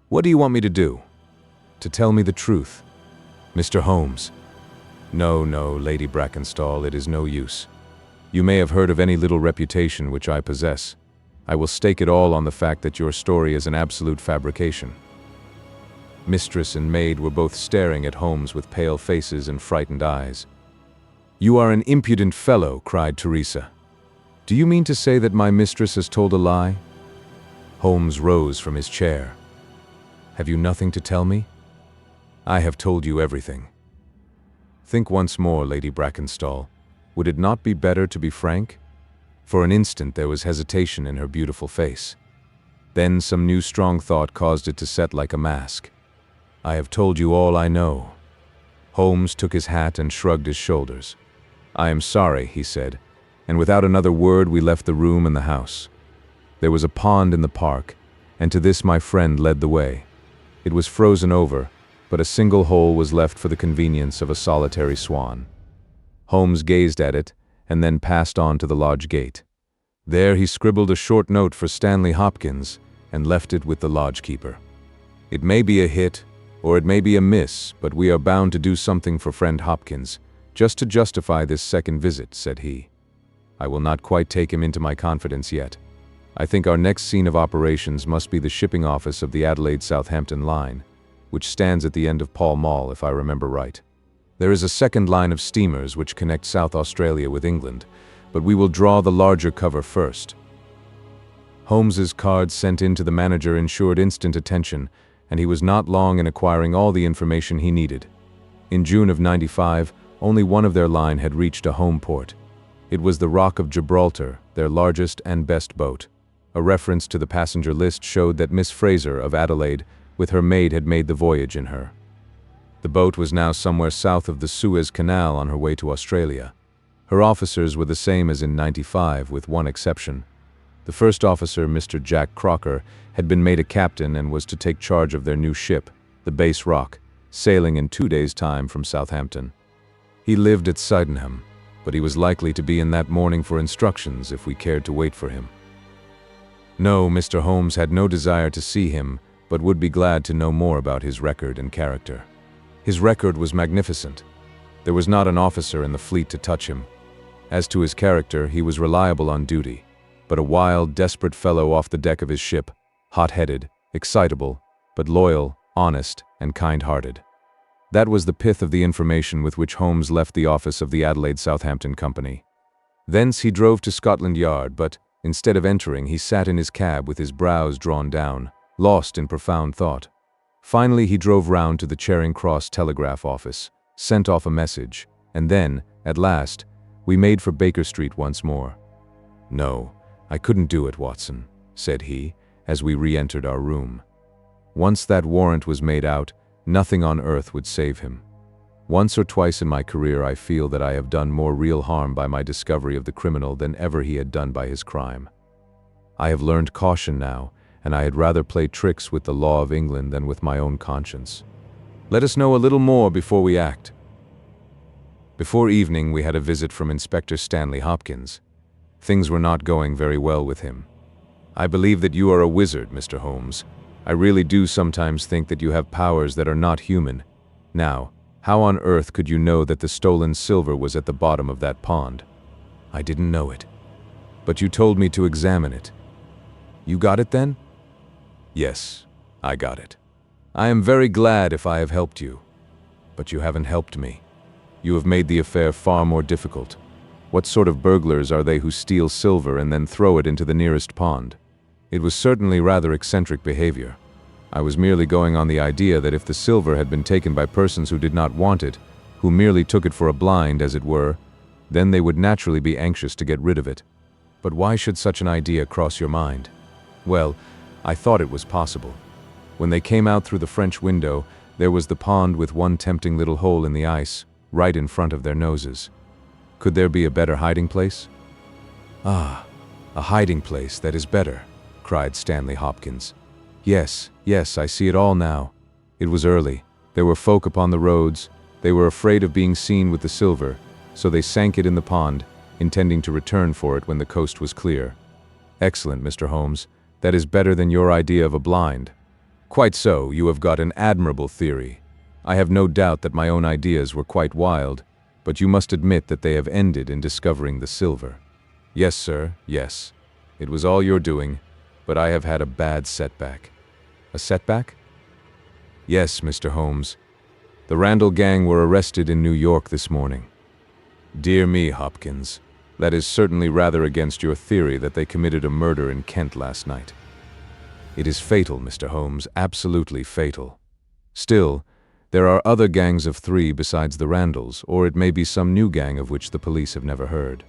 What do you want me to do? To tell me the truth, Mr. Holmes?" "No, no, Lady Brackenstall, it is no use. You may have heard of any little reputation which I possess. I will stake it all on the fact that your story is an absolute fabrication." Mistress and maid were both staring at Holmes with pale faces and frightened eyes. "You are an impudent fellow," cried Teresa. "Do you mean to say that my mistress has told a lie?" Holmes rose from his chair. "Have you nothing to tell me?" "I have told you everything." "Think once more, Lady Brackenstall. Would it not be better to be frank?" For an instant there was hesitation in her beautiful face. Then some new strong thought caused it to set like a mask. "I have told you all I know." Holmes took his hat and shrugged his shoulders. "I am sorry," he said, and without another word we left the room and the house. There was a pond in the park, and to this my friend led the way. It was frozen over, but a single hole was left for the convenience of a solitary swan. Holmes gazed at it, and then passed on to the lodge gate. There he scribbled a short note for Stanley Hopkins, and left it with the lodgekeeper. "It may be a hit, or it may be a miss, but we are bound to do something for friend Hopkins, just to justify this second visit," said he. "I will not quite take him into my confidence yet. I think our next scene of operations must be the shipping office of the Adelaide-Southampton line, which stands at the end of Pall Mall, if I remember right. There is a second line of steamers which connect South Australia with England, but we will draw the larger cover first." Holmes's card sent in to the manager ensured instant attention, and he was not long in acquiring all the information he needed. In June of '95, only one of their line had reached a home port. It was the Rock of Gibraltar, their largest and best boat. A reference to the passenger list showed that Miss Fraser of Adelaide, with her maid, had made the voyage in her. The boat was now somewhere south of the Suez Canal on her way to Australia. Her officers were the same as in '95, with one exception. The first officer, Mr. Jack Crocker, had been made a captain and was to take charge of their new ship, the Bass Rock, sailing in 2 days' time from Southampton. He lived at Sydenham, but he was likely to be in that morning for instructions if we cared to wait for him. No, Mr. Holmes had no desire to see him, but would be glad to know more about his record and character. His record was magnificent. There was not an officer in the fleet to touch him. As to his character, he was reliable on duty, but a wild, desperate fellow off the deck of his ship, hot-headed, excitable, but loyal, honest, and kind-hearted. That was the pith of the information with which Holmes left the office of the Adelaide-Southampton Company. Thence he drove to Scotland Yard, but, instead of entering, he sat in his cab with his brows drawn down, lost in profound thought. Finally he drove round to the Charing Cross telegraph office, sent off a message, and then, at last, we made for Baker Street once more. "No, I couldn't do it, Watson," said he, as we re-entered our room. Once that warrant was made out, nothing on earth would save him. Once or twice in my career I feel that I have done more real harm by my discovery of the criminal than ever he had done by his crime. I have learned caution now, and I had rather play tricks with the law of England than with my own conscience. Let us know a little more before we act. Before evening we had a visit from Inspector Stanley Hopkins. Things were not going very well with him. "I believe that you are a wizard, Mr. Holmes. I really do sometimes think that you have powers that are not human. Now, how on earth could you know that the stolen silver was at the bottom of that pond? I didn't know it. But you told me to examine it. You got it then? Yes, I got it. I am very glad if I have helped you. But you haven't helped me. You have made the affair far more difficult. What sort of burglars are they who steal silver and then throw it into the nearest pond? It was certainly rather eccentric behavior. I was merely going on the idea that if the silver had been taken by persons who did not want it, who merely took it for a blind, as it were, then they would naturally be anxious to get rid of it. But why should such an idea cross your mind? Well, I thought it was possible. When they came out through the French window, there was the pond with one tempting little hole in the ice, right in front of their noses. Could there be a better hiding place? Ah, a hiding place that is better, cried Stanley Hopkins. Yes, I see it all now. It was early. There were folk upon the roads. They were afraid of being seen with the silver, so they sank it in the pond, intending to return for it when the coast was clear. Excellent, Mr. Holmes. That is better than your idea of a blind. Quite so, you have got an admirable theory. I have no doubt that my own ideas were quite wild, but you must admit that they have ended in discovering the silver. Yes, sir, yes. It was all your doing, but I have had a bad setback. A setback? Yes, Mr. Holmes. The Randall gang were arrested in New York this morning. Dear me, Hopkins. That is certainly rather against your theory that they committed a murder in Kent last night. It is fatal, Mr. Holmes, absolutely fatal. Still, there are other gangs of 3 besides the Randalls, or it may be some new gang of which the police have never heard.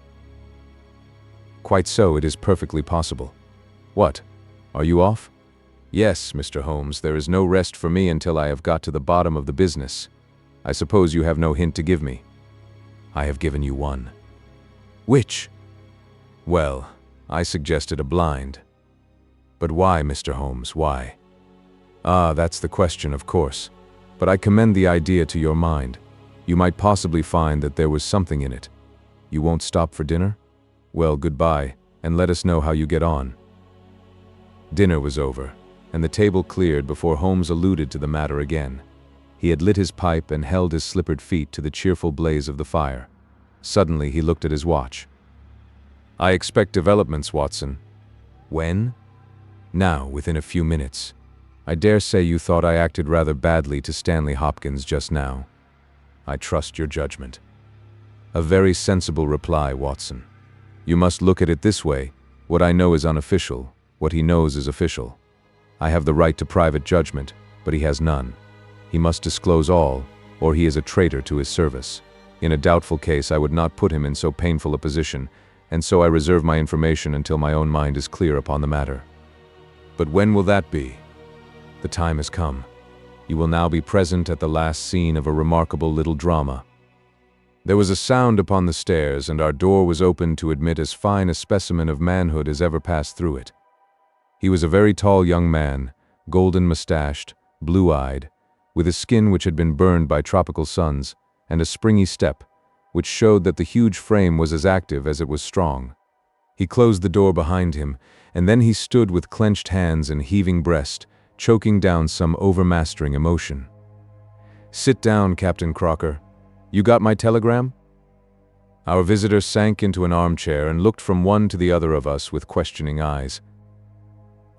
Quite so, it is perfectly possible. What? Are you off? Yes, Mr. Holmes, there is no rest for me until I have got to the bottom of the business. I suppose you have no hint to give me. I have given you one. Which? Well, I suggested a blind. But why, Mr. Holmes, why? Ah, that's the question, of course. But I commend the idea to your mind. You might possibly find that there was something in it. You won't stop for dinner? Well, goodbye, and let us know how you get on. Dinner was over, and the table cleared before Holmes alluded to the matter again. He had lit his pipe and held his slippered feet to the cheerful blaze of the fire. Suddenly he looked at his watch. I expect developments, Watson. When? Now, within a few minutes. I dare say you thought I acted rather badly to Stanley Hopkins just now. I trust your judgment. A very sensible reply, Watson. You must look at it this way. What I know is unofficial. What he knows is official. I have the right to private judgment, but he has none. He must disclose all, or he is a traitor to his service. In a doubtful case, I would not put him in so painful a position, and so I reserve my information until my own mind is clear upon the matter. But when will that be? The time has come. You will now be present at the last scene of a remarkable little drama. There was a sound upon the stairs, and our door was opened to admit as fine a specimen of manhood as ever passed through it. He was a very tall young man, golden-mustached, blue-eyed, with a skin which had been burned by tropical suns, and a springy step, which showed that the huge frame was as active as it was strong. He closed the door behind him, and then he stood with clenched hands and heaving breast, choking down some overmastering emotion. Sit down, Captain Crocker. You got my telegram? Our visitor sank into an armchair and looked from one to the other of us with questioning eyes.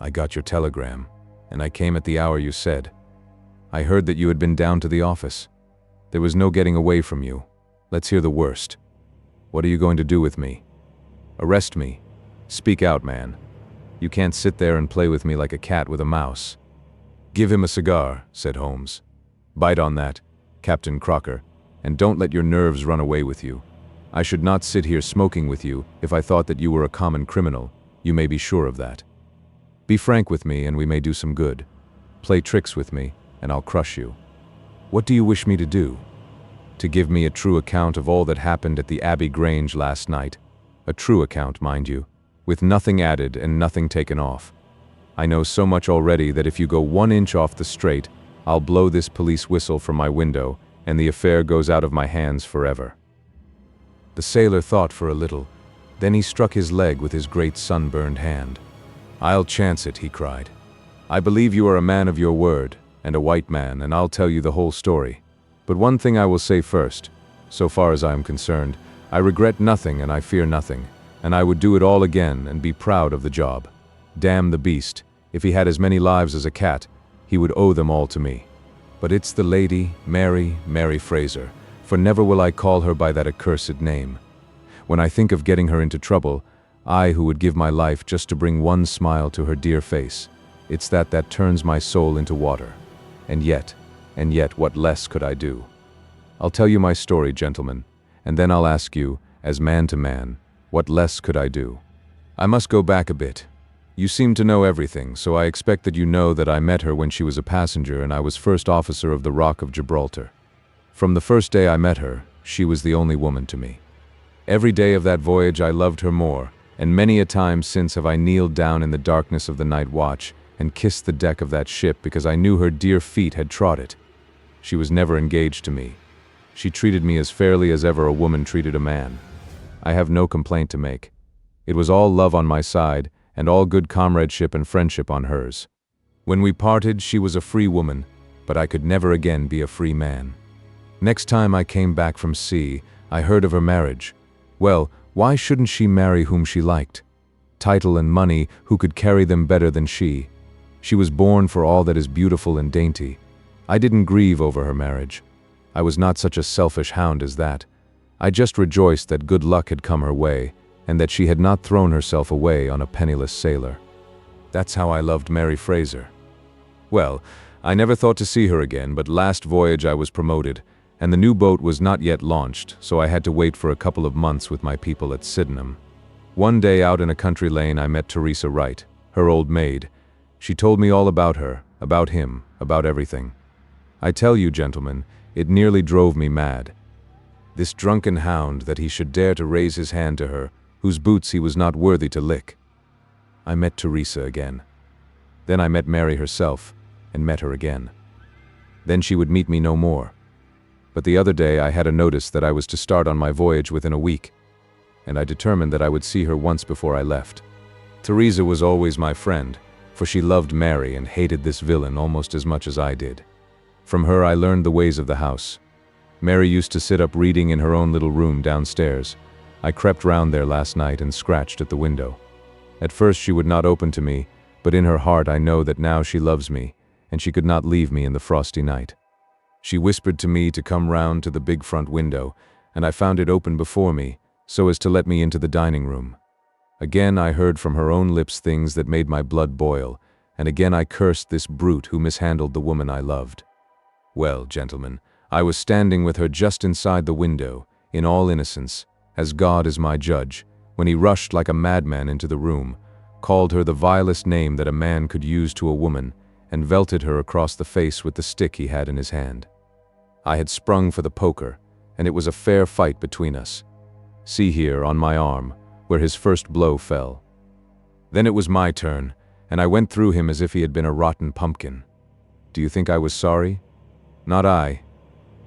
I got your telegram, and I came at the hour you said. I heard that you had been down to the office. There was no getting away from you. Let's hear the worst. What are you going to do with me? Arrest me? Speak out, man. You can't sit there and play with me like a cat with a mouse. Give him a cigar, said Holmes. Bite on that, Captain Crocker, and don't let your nerves run away with you. I should not sit here smoking with you if I thought that you were a common criminal. You may be sure of that. Be frank with me and we may do some good. Play tricks with me and I'll crush you. What do you wish me to do? To give me a true account of all that happened at the Abbey Grange last night. A true account, mind you, with nothing added and nothing taken off. I know so much already that if you go 1 inch off the straight, I'll blow this police whistle from my window and the affair goes out of my hands forever. The sailor thought for a little, then he struck his leg with his great sunburned hand. I'll chance it, he cried. I believe you are a man of your word, and a white man, and I'll tell you the whole story. But one thing I will say first. So far as I am concerned, I regret nothing and I fear nothing, and I would do it all again and be proud of the job. Damn the beast, if he had as many lives as a cat, he would owe them all to me. But it's the lady, Mary Fraser, for never will I call her by that accursed name. When I think of getting her into trouble, I who would give my life just to bring one smile to her dear face, it's that turns my soul into water. And yet, what less could I do? I'll tell you my story, gentlemen, and then I'll ask you, as man to man, what less could I do? I must go back a bit. You seem to know everything, so I expect that you know that I met her when she was a passenger and I was first officer of the Rock of Gibraltar. From the first day I met her, she was the only woman to me. Every day of that voyage I loved her more, and many a time since have I kneeled down in the darkness of the night watch and kissed the deck of that ship because I knew her dear feet had trod it. She was never engaged to me. She treated me as fairly as ever a woman treated a man. I have no complaint to make. It was all love on my side, and all good comradeship and friendship on hers. When we parted, she was a free woman, but I could never again be a free man. Next time I came back from sea, I heard of her marriage. Well, why shouldn't she marry whom she liked? Title and money, who could carry them better than she? She was born for all that is beautiful and dainty. I didn't grieve over her marriage. I was not such a selfish hound as that. I just rejoiced that good luck had come her way, and that she had not thrown herself away on a penniless sailor. That's how I loved Mary Fraser. Well, I never thought to see her again, but last voyage I was promoted, and the new boat was not yet launched, so I had to wait for a couple of months with my people at Sydenham. One day out in a country lane I met Teresa Wright, her old maid. She told me all about her, about him, about everything. I tell you, gentlemen, it nearly drove me mad. This drunken hound, that he should dare to raise his hand to her, whose boots he was not worthy to lick. I met Teresa again. Then I met Mary herself, and met her again. Then she would meet me no more. But the other day I had a notice that I was to start on my voyage within a week, and I determined that I would see her once before I left. Teresa was always my friend, for she loved Mary and hated this villain almost as much as I did. From her I learned the ways of the house. Mary used to sit up reading in her own little room downstairs. I crept round there last night and scratched at the window. At first she would not open to me, but in her heart I know that now she loves me, and she could not leave me in the frosty night. She whispered to me to come round to the big front window, and I found it open before me, so as to let me into the dining room. Again I heard from her own lips things that made my blood boil, and again I cursed this brute who mishandled the woman I loved. Well, gentlemen, I was standing with her just inside the window, in all innocence, as God is my judge, when he rushed like a madman into the room, called her the vilest name that a man could use to a woman, and velted her across the face with the stick he had in his hand. I had sprung for the poker, and it was a fair fight between us. See here, on my arm, where his first blow fell. Then it was my turn, and I went through him as if he had been a rotten pumpkin. Do you think I was sorry? Not I.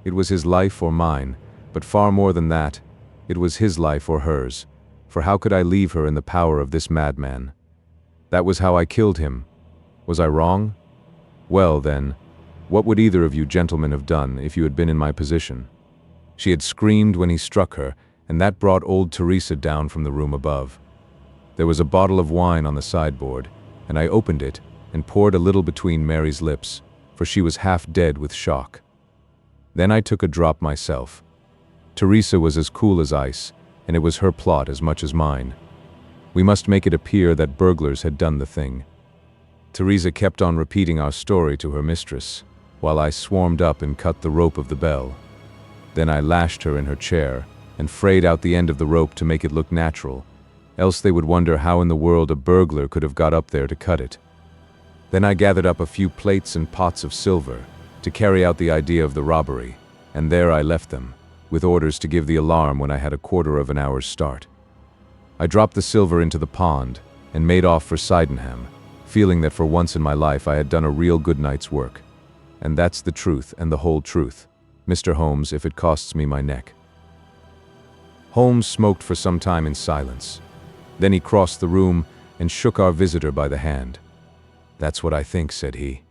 It was his life or mine, but far more than that, it was his life or hers, for how could I leave her in the power of this madman? That was how I killed him. Was I wrong? Well, then, what would either of you gentlemen have done if you had been in my position? She had screamed when he struck her, and that brought old Teresa down from the room above. There was a bottle of wine on the sideboard, and I opened it and poured a little between Mary's lips, for she was half dead with shock. Then I took a drop myself. Teresa was as cool as ice, and it was her plot as much as mine. We must make it appear that burglars had done the thing. Teresa kept on repeating our story to her mistress, while I swarmed up and cut the rope of the bell. Then I lashed her in her chair, and frayed out the end of the rope to make it look natural, else they would wonder how in the world a burglar could have got up there to cut it. Then I gathered up a few plates and pots of silver, to carry out the idea of the robbery, and there I left them, with orders to give the alarm when I had a quarter of an hour's start. I dropped the silver into the pond, and made off for Sydenham, feeling that for once in my life I had done a real good night's work. And that's the truth and the whole truth, Mr. Holmes, if it costs me my neck. Holmes smoked for some time in silence. Then he crossed the room and shook our visitor by the hand. "That's what I think," said he.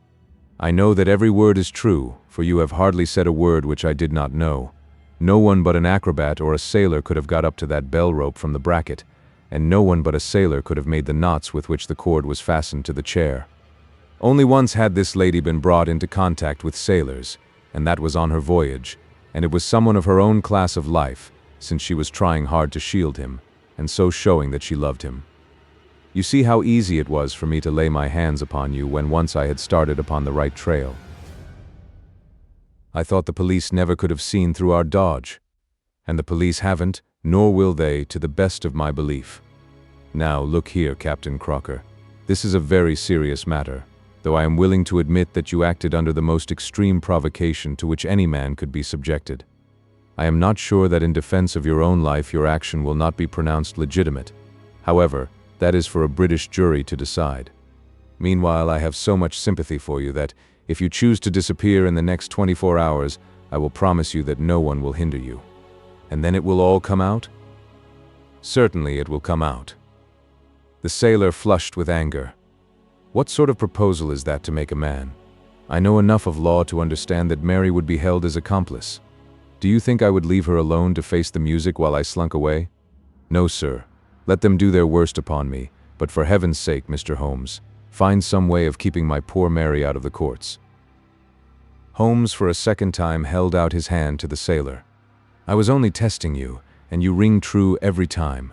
"I know that every word is true, for you have hardly said a word which I did not know. No one but an acrobat or a sailor could have got up to that bell rope from the bracket, and no one but a sailor could have made the knots with which the cord was fastened to the chair. Only once had this lady been brought into contact with sailors, and that was on her voyage, and it was someone of her own class of life, since she was trying hard to shield him, and so showing that she loved him. You see how easy it was for me to lay my hands upon you when once I had started upon the right trail. I thought the police never could have seen through our dodge, and the police haven't, nor will they, to the best of my belief. Now, look here, Captain Crocker. This is a very serious matter, though I am willing to admit that you acted under the most extreme provocation to which any man could be subjected. I am not sure that in defense of your own life your action will not be pronounced legitimate. However, that is for a British jury to decide. Meanwhile, I have so much sympathy for you that, if you choose to disappear in the next 24 hours, I will promise you that no one will hinder you. And then it will all come out? Certainly it will come out. The sailor flushed with anger. What sort of proposal is that to make a man? I know enough of law to understand that Mary would be held as accomplice. Do you think I would leave her alone to face the music while I slunk away? No, sir. Let them do their worst upon me, but for heaven's sake, Mr. Holmes, find some way of keeping my poor Mary out of the courts. Holmes for a second time held out his hand to the sailor. I was only testing you, and you ring true every time.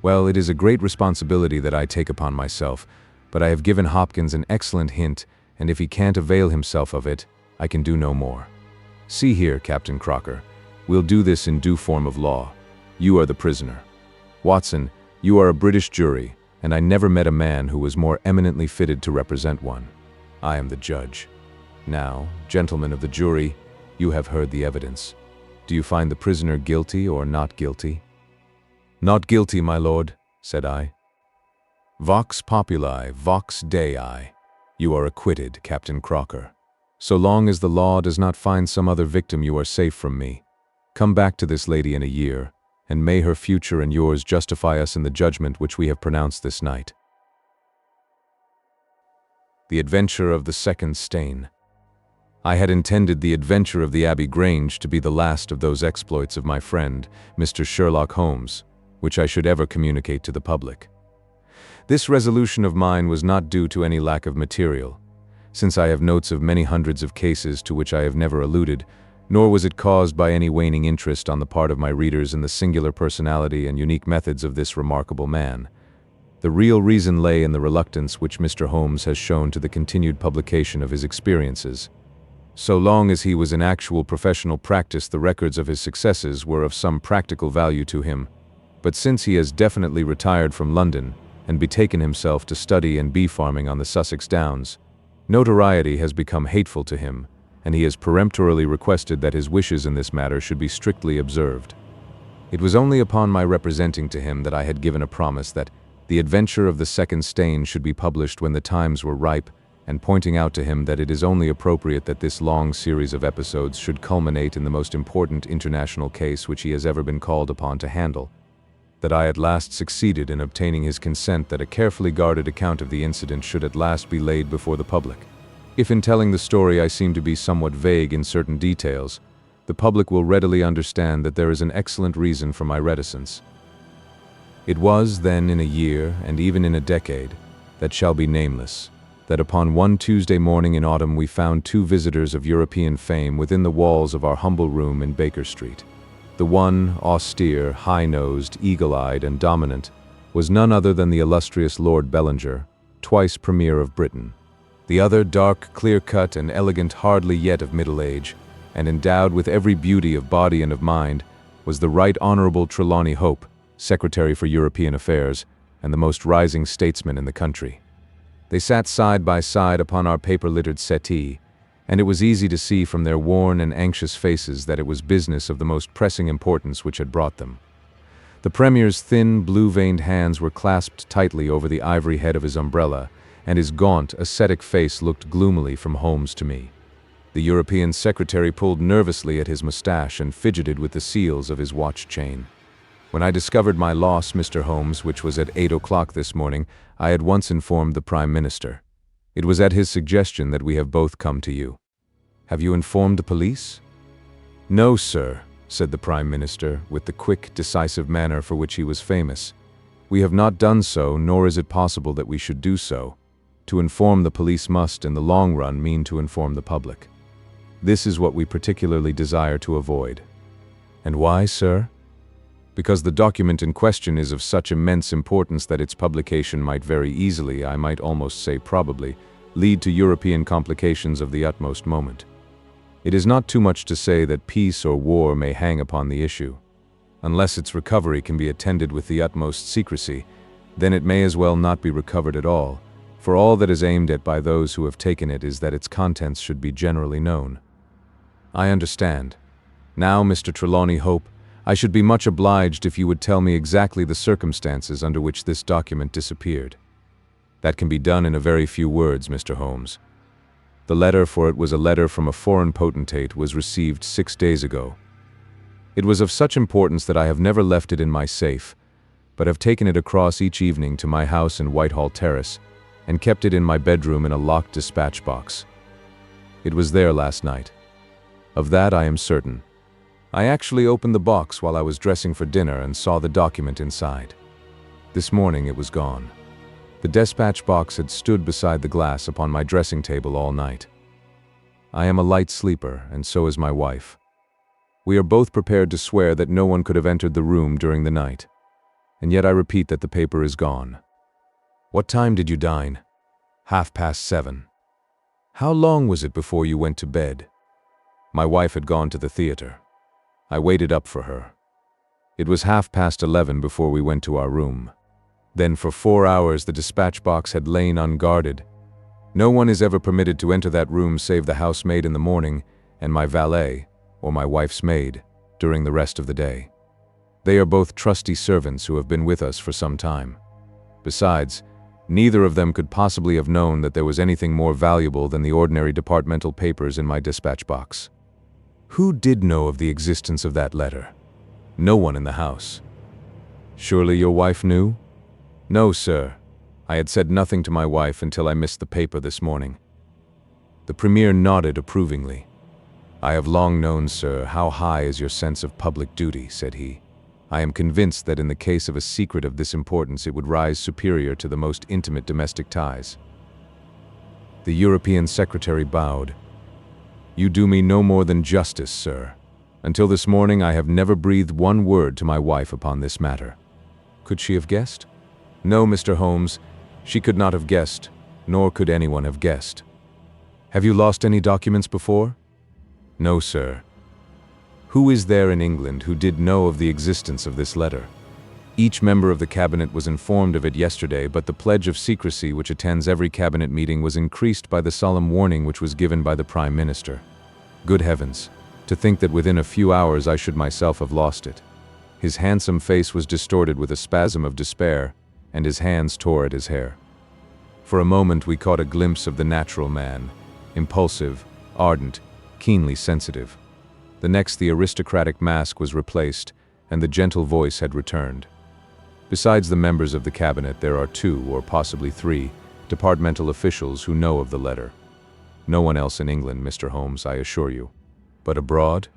Well, it is a great responsibility that I take upon myself, but I have given Hopkins an excellent hint, and if he can't avail himself of it, I can do no more. See here, Captain Crocker, we'll do this in due form of law. You are the prisoner. Watson, you are a British jury, and I never met a man who was more eminently fitted to represent one. I am the judge. Now, gentlemen of the jury, you have heard the evidence. Do you find the prisoner guilty or not guilty? Not guilty, my lord, said I. Vox populi, vox Dei. You are acquitted, Captain Crocker. So long as the law does not find some other victim, you are safe from me. Come back to this lady in a year, and may her future and yours justify us in the judgment which we have pronounced this night. The Adventure of the Second Stain. I had intended the adventure of the Abbey Grange to be the last of those exploits of my friend, Mr. Sherlock Holmes, which I should ever communicate to the public. This resolution of mine was not due to any lack of material, since I have notes of many hundreds of cases to which I have never alluded, nor was it caused by any waning interest on the part of my readers in the singular personality and unique methods of this remarkable man. The real reason lay in the reluctance which Mr. Holmes has shown to the continued publication of his experiences. So long as he was in actual professional practice, the records of his successes were of some practical value to him, but since he has definitely retired from London and betaken himself to study and bee farming on the Sussex Downs, notoriety has become hateful to him, and he has peremptorily requested that his wishes in this matter should be strictly observed. It was only upon my representing to him that I had given a promise that The Adventure of the Second Stain should be published when the times were ripe, and pointing out to him that it is only appropriate that this long series of episodes should culminate in the most important international case which he has ever been called upon to handle, that I at last succeeded in obtaining his consent that a carefully guarded account of the incident should at last be laid before the public. If in telling the story I seem to be somewhat vague in certain details, the public will readily understand that there is an excellent reason for my reticence. It was then in a year, and even in a decade, that shall be nameless, that upon one Tuesday morning in autumn we found two visitors of European fame within the walls of our humble room in Baker Street. The one, austere, high-nosed, eagle-eyed, and dominant, was none other than the illustrious Lord Bellinger, twice Premier of Britain. The other, dark, clear-cut, and elegant, hardly yet of middle age, and endowed with every beauty of body and of mind, was the Right Honourable Trelawney Hope, Secretary for European Affairs, and the most rising statesman in the country. They sat side by side upon our paper-littered settee, and it was easy to see from their worn and anxious faces that it was business of the most pressing importance which had brought them. The Premier's thin, blue-veined hands were clasped tightly over the ivory head of his umbrella, and his gaunt, ascetic face looked gloomily from Holmes to me. The European Secretary pulled nervously at his moustache and fidgeted with the seals of his watch chain. When I discovered my loss, Mr. Holmes, which was at 8 o'clock this morning, I at once informed the Prime Minister. It was at his suggestion that we have both come to you. Have you informed the police? No, sir, said the Prime Minister, with the quick, decisive manner for which he was famous. We have not done so, nor is it possible that we should do so. To inform the police must, in the long run, mean to inform the public. This is what we particularly desire to avoid. And why, sir? Because the document in question is of such immense importance that its publication might very easily, I might almost say probably, lead to European complications of the utmost moment. It is not too much to say that peace or war may hang upon the issue. Unless its recovery can be attended with the utmost secrecy, then it may as well not be recovered at all, for all that is aimed at by those who have taken it is that its contents should be generally known. I understand. Now, Mr. Trelawney Hope, I should be much obliged if you would tell me exactly the circumstances under which this document disappeared. That can be done in a very few words, Mr. Holmes. The letter, for it was a letter from a foreign potentate, was received 6 days ago. It was of such importance that I have never left it in my safe, but have taken it across each evening to my house in Whitehall Terrace, and kept it in my bedroom in a locked dispatch box. It was there last night. Of that I am certain. I actually opened the box while I was dressing for dinner and saw the document inside. This morning it was gone. The dispatch box had stood beside the glass upon my dressing table all night. I am a light sleeper, and so is my wife. We are both prepared to swear that no one could have entered the room during the night. And yet I repeat that the paper is gone. What time did you dine? 7:30. How long was it before you went to bed? My wife had gone to the theater. I waited up for her. It was 11:30 before we went to our room. Then for 4 hours the dispatch box had lain unguarded. No one is ever permitted to enter that room save the housemaid in the morning and my valet, or my wife's maid, during the rest of the day. They are both trusty servants who have been with us for some time. Besides, neither of them could possibly have known that there was anything more valuable than the ordinary departmental papers in my dispatch box. Who did know of the existence of that letter? No one in the house. Surely your wife knew? No, sir. I had said nothing to my wife until I missed the paper this morning. The Premier nodded approvingly. I have long known, sir, how high is your sense of public duty, said he. I am convinced that in the case of a secret of this importance it would rise superior to the most intimate domestic ties. The European secretary bowed. You do me no more than justice, sir. Until this morning I have never breathed one word to my wife upon this matter. Could she have guessed? No, Mr. Holmes, she could not have guessed, nor could anyone have guessed. Have you lost any documents before? No, sir. Who is there in England who did know of the existence of this letter? Each member of the cabinet was informed of it yesterday, but the pledge of secrecy which attends every cabinet meeting was increased by the solemn warning which was given by the Prime Minister. Good heavens, to think that within a few hours I should myself have lost it. His handsome face was distorted with a spasm of despair, and his hands tore at his hair. For a moment we caught a glimpse of the natural man, impulsive, ardent, keenly sensitive. The next the aristocratic mask was replaced, and the gentle voice had returned. Besides the members of the cabinet, there are 2, or possibly 3, departmental officials who know of the letter. No one else in England, Mr. Holmes, I assure you. But abroad?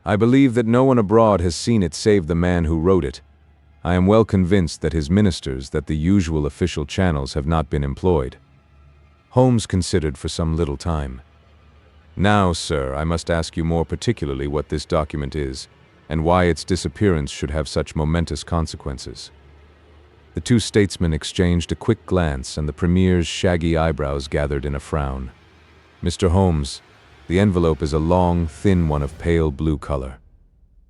I believe that no one abroad has seen it save the man who wrote it. I am well convinced that his ministers, that the usual official channels have not been employed. Holmes considered for some little time. Now, sir, I must ask you more particularly what this document is, and why its disappearance should have such momentous consequences. The 2 statesmen exchanged a quick glance, and the Premier's shaggy eyebrows gathered in a frown. Mr. Holmes, the envelope is a long, thin one of pale blue color.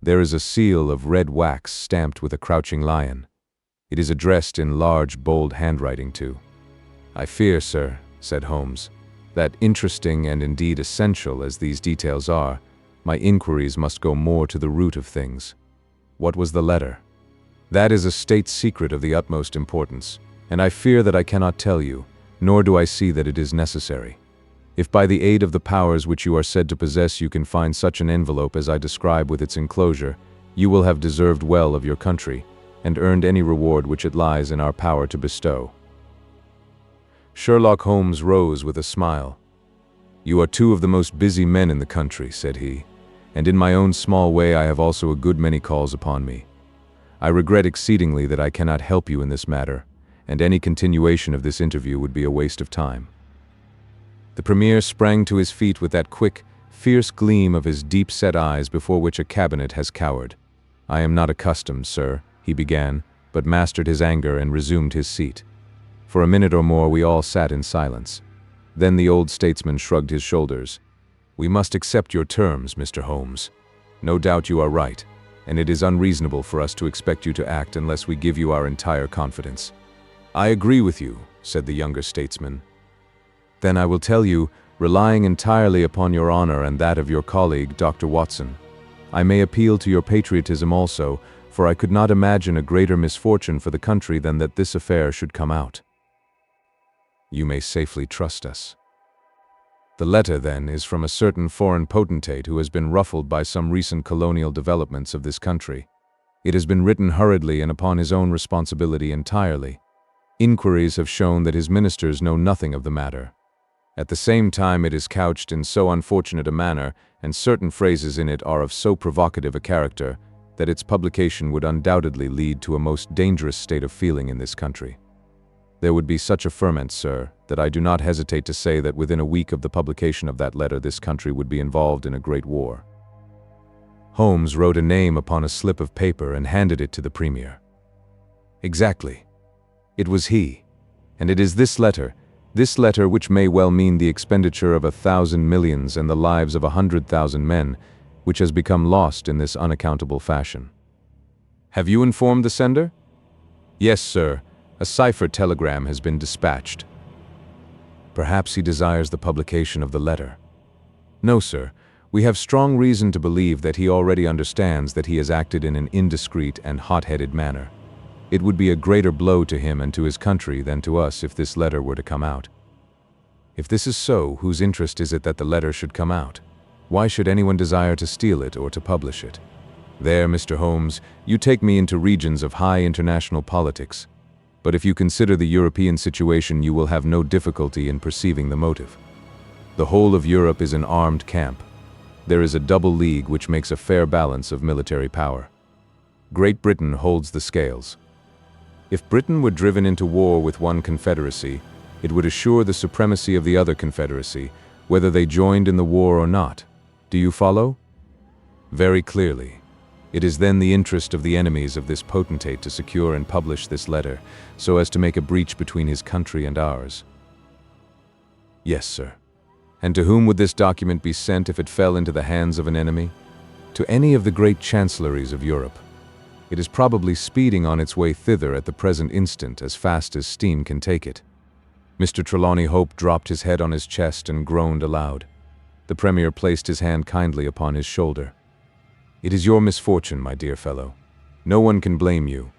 There is a seal of red wax stamped with a crouching lion. It is addressed in large, bold handwriting too. I fear, sir, said Holmes, that interesting and indeed essential as these details are, my inquiries must go more to the root of things. What was the letter? That is a state secret of the utmost importance, and I fear that I cannot tell you, nor do I see that it is necessary. If by the aid of the powers which you are said to possess you can find such an envelope as I describe with its enclosure, you will have deserved well of your country, and earned any reward which it lies in our power to bestow. Sherlock Holmes rose with a smile. "You are two of the most busy men in the country," said he, "and in my own small way I have also a good many calls upon me. I regret exceedingly that I cannot help you in this matter, and any continuation of this interview would be a waste of time." The Premier sprang to his feet with that quick, fierce gleam of his deep-set eyes before which a cabinet has cowered. "I am not accustomed, sir," he began, but mastered his anger and resumed his seat. For a minute or more we all sat in silence. Then the old statesman shrugged his shoulders. "We must accept your terms, Mr. Holmes. No doubt you are right, and it is unreasonable for us to expect you to act unless we give you our entire confidence." "I agree with you," said the younger statesman. "Then I will tell you, relying entirely upon your honor and that of your colleague, Dr. Watson. I may appeal to your patriotism also, for I could not imagine a greater misfortune for the country than that this affair should come out. You may safely trust us. The letter, then, is from a certain foreign potentate who has been ruffled by some recent colonial developments of this country. It has been written hurriedly and upon his own responsibility entirely. Inquiries have shown that his ministers know nothing of the matter. At the same time, it is couched in so unfortunate a manner, and certain phrases in it are of so provocative a character, that its publication would undoubtedly lead to a most dangerous state of feeling in this country. There would be such a ferment, sir, that I do not hesitate to say that within a week of the publication of that letter this country would be involved in a great war." Holmes wrote a name upon a slip of paper and handed it to the Premier. "Exactly. It was he. And it is this letter which may well mean the expenditure of 1,000 millions and the lives of 100,000 men, which has become lost in this unaccountable fashion." "Have you informed the sender?" "Yes, sir. A cipher telegram has been dispatched." "Perhaps he desires the publication of the letter." "No, sir. We have strong reason to believe that he already understands that he has acted in an indiscreet and hot-headed manner. It would be a greater blow to him and to his country than to us if this letter were to come out." "If this is so, whose interest is it that the letter should come out? Why should anyone desire to steal it or to publish it?" "There, Mr. Holmes, you take me into regions of high international politics. But if you consider the European situation, you will have no difficulty in perceiving the motive. The whole of Europe is an armed camp. There is a double league which makes a fair balance of military power. Great Britain holds the scales. If Britain were driven into war with one confederacy, it would assure the supremacy of the other confederacy, whether they joined in the war or not. Do you follow? Very clearly. It is then the interest of the enemies of this potentate to secure and publish this letter, so as to make a breach between his country and ours." "Yes, sir. And to whom would this document be sent if it fell into the hands of an enemy? To any of the great chancelleries of Europe. It is probably speeding on its way thither at the present instant as fast as steam can take it." Mr. Trelawney Hope dropped his head on his chest and groaned aloud. The Premier placed his hand kindly upon his shoulder. "It is your misfortune, my dear fellow. No one can blame you.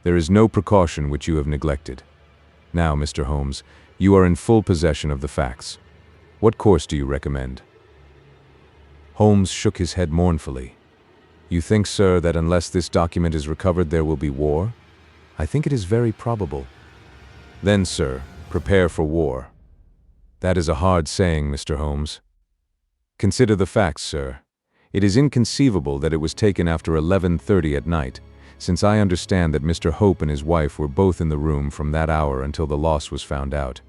There is no precaution which you have neglected. Now, Mr. Holmes, you are in full possession of the facts. What course do you recommend?" Holmes shook his head mournfully. "You think, sir, that unless this document is recovered there will be war?" "I think it is very probable." "Then, sir, prepare for war." "That is a hard saying, Mr. Holmes." "Consider the facts, sir. It is inconceivable that it was taken after 11:30 at night, since I understand that Mr. Hope and his wife were both in the room from that hour until the loss was found out.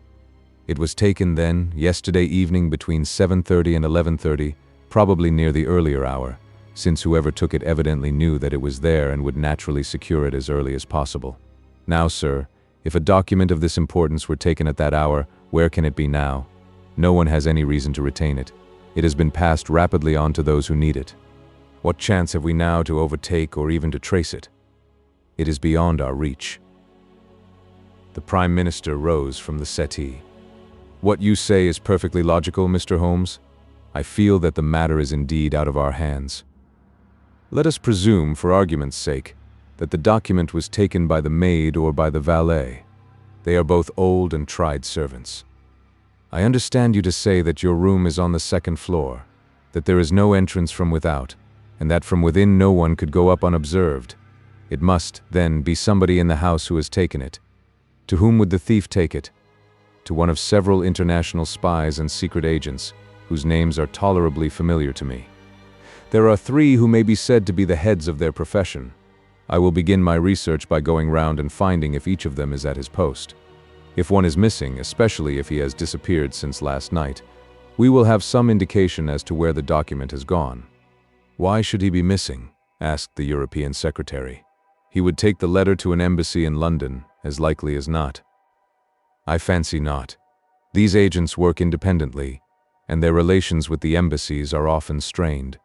It was taken, then, yesterday evening between 7:30 and 11:30, probably near the earlier hour, since whoever took it evidently knew that it was there and would naturally secure it as early as possible. Now, sir, if a document of this importance were taken at that hour, where can it be now? No one has any reason to retain it. It has been passed rapidly on to those who need it. What chance have we now to overtake or even to trace it? It is beyond our reach." The Prime Minister rose from the settee. "What you say is perfectly logical, Mr. Holmes. I feel that the matter is indeed out of our hands. Let us presume, for argument's sake, that the document was taken by the maid or by the valet. They are both old and tried servants. I understand you to say that your room is on the second floor, that there is no entrance from without, and that from within no one could go up unobserved. It must, then, be somebody in the house who has taken it. To whom would the thief take it?" to one of several international spies and secret agents, whose names are tolerably familiar to me. There are 3 who may be said to be the heads of their profession. I will begin my research by going round and finding if each of them is at his post. If one is missing, especially if he has disappeared since last night, we will have some indication as to where the document has gone. Why should he be missing? Asked the European secretary. He would take the letter to an embassy in London, as likely as not. I fancy not. These agents work independently, and their relations with the embassies are often strained.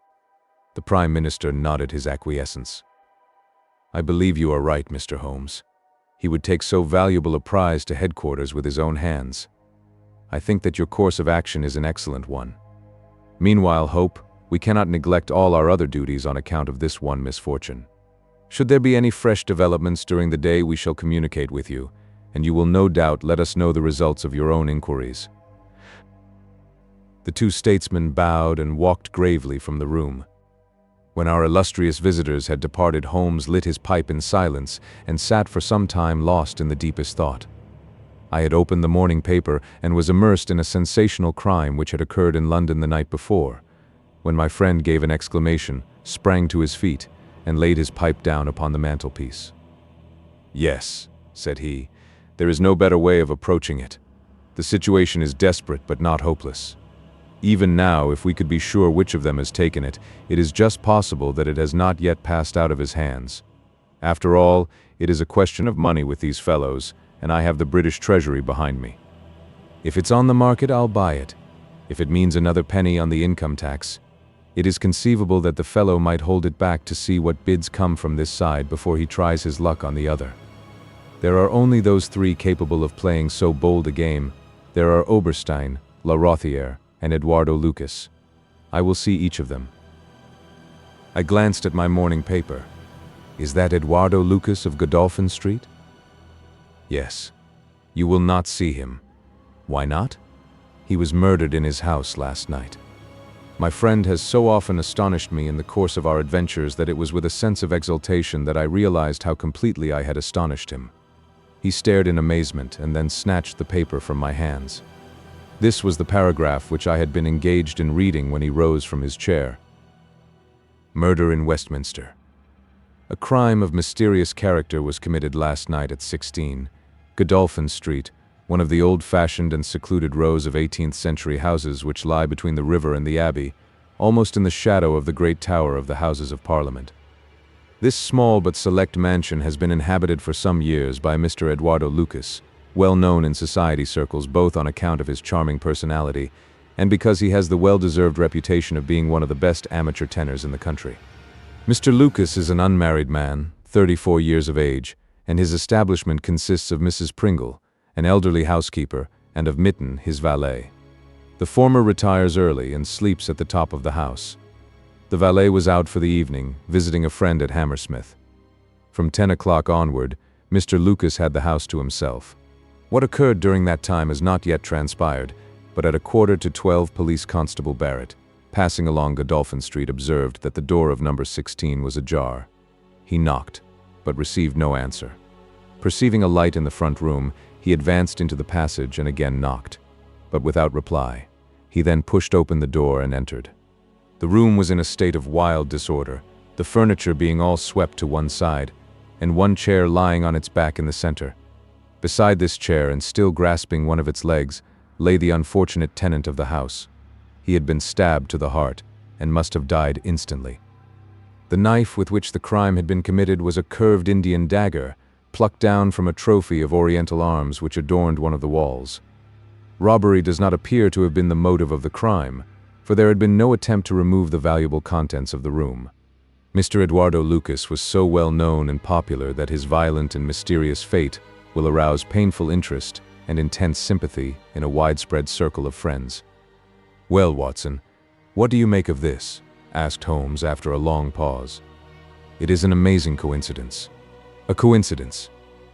The Prime Minister nodded his acquiescence. I believe you are right, Mr. Holmes. He would take so valuable a prize to headquarters with his own hands. I think that your course of action is an excellent one. Meanwhile, Hope, we cannot neglect all our other duties on account of this one misfortune. Should there be any fresh developments during the day, we shall communicate with you, and you will no doubt let us know the results of your own inquiries. The 2 statesmen bowed and walked gravely from the room. When our illustrious visitors had departed, Holmes lit his pipe in silence and sat for some time lost in the deepest thought. I had opened the morning paper and was immersed in a sensational crime which had occurred in London the night before, when my friend gave an exclamation, sprang to his feet, and laid his pipe down upon the mantelpiece. Yes, said he, there is no better way of approaching it. The situation is desperate but not hopeless. Even now, if we could be sure which of them has taken it, it is just possible that it has not yet passed out of his hands. After all, it is a question of money with these fellows, and I have the British Treasury behind me. If it's on the market, I'll buy it. If it means another penny on the income tax, it is conceivable that the fellow might hold it back to see what bids come from this side before he tries his luck on the other. There are only those 3 capable of playing so bold a game. There are Oberstein, La Rothiere, and Eduardo Lucas. I will see each of them. I glanced at my morning paper. Is that Eduardo Lucas of Godolphin Street? Yes. You will not see him. Why not? He was murdered in his house last night. My friend has so often astonished me in the course of our adventures that it was with a sense of exultation that I realized how completely I had astonished him. He stared in amazement and then snatched the paper from my hands. This was the paragraph which I had been engaged in reading when he rose from his chair. Murder in Westminster. A crime of mysterious character was committed last night at 16 Godolphin Street, one of the old-fashioned and secluded rows of 18th-century houses which lie between the river and the Abbey, almost in the shadow of the great tower of the Houses of Parliament. This small but select mansion has been inhabited for some years by Mr. Eduardo Lucas, well known in society circles both on account of his charming personality and because he has the well-deserved reputation of being one of the best amateur tenors in the country. Mr. Lucas is an unmarried man, 34 years of age, and his establishment consists of Mrs. Pringle, an elderly housekeeper, and of Mitten, his valet. The former retires early and sleeps at the top of the house. The valet was out for the evening, visiting a friend at Hammersmith. From 10 o'clock onward, Mr. Lucas had the house to himself. What occurred during that time has not yet transpired, but at 11:45 Police Constable Barrett, passing along Godolphin Street, observed that the door of number 16 was ajar. He knocked, but received no answer. Perceiving a light in the front room, he advanced into the passage and again knocked, but without reply. He then pushed open the door and entered. The room was in a state of wild disorder, the furniture being all swept to one side, and one chair lying on its back in the center. Beside this chair, and still grasping one of its legs, lay the unfortunate tenant of the house. He had been stabbed to the heart, and must have died instantly. The knife with which the crime had been committed was a curved Indian dagger, plucked down from a trophy of Oriental arms which adorned one of the walls. Robbery does not appear to have been the motive of the crime, for there had been no attempt to remove the valuable contents of the room. Mr. Eduardo Lucas was so well known and popular that his violent and mysterious fate will arouse painful interest and intense sympathy in a widespread circle of friends. "Well, Watson, what do you make of this?" asked Holmes after a long pause. "It is an amazing coincidence." "A coincidence.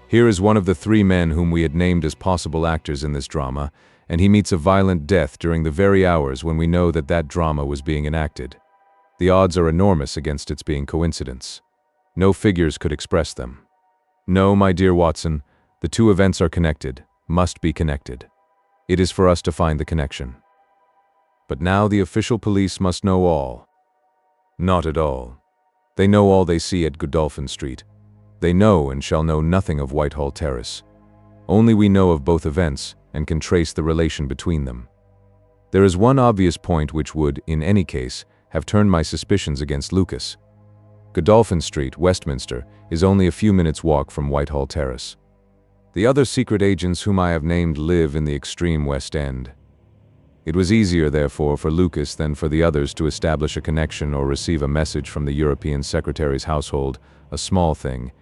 Here is one of the 3 men whom we had named as possible actors in this drama, and he meets a violent death during the very hours when we know that that drama was being enacted. The odds are enormous against its being coincidence. No figures could express them. No, my dear Watson, the 2 events are connected, must be connected. It is for us to find the connection. But now the official police must know all. Not at all. They know all they see at Godolphin Street. They know and shall know nothing of Whitehall Terrace. Only we know of both events and can trace the relation between them. There is one obvious point which would, in any case, have turned my suspicions against Lucas. Godolphin Street, Westminster, is only a few minutes' walk from Whitehall Terrace. The other secret agents whom I have named live in the extreme West End. It was easier, therefore, for Lucas than for the others to establish a connection or receive a message from the European secretary's household, a small thing,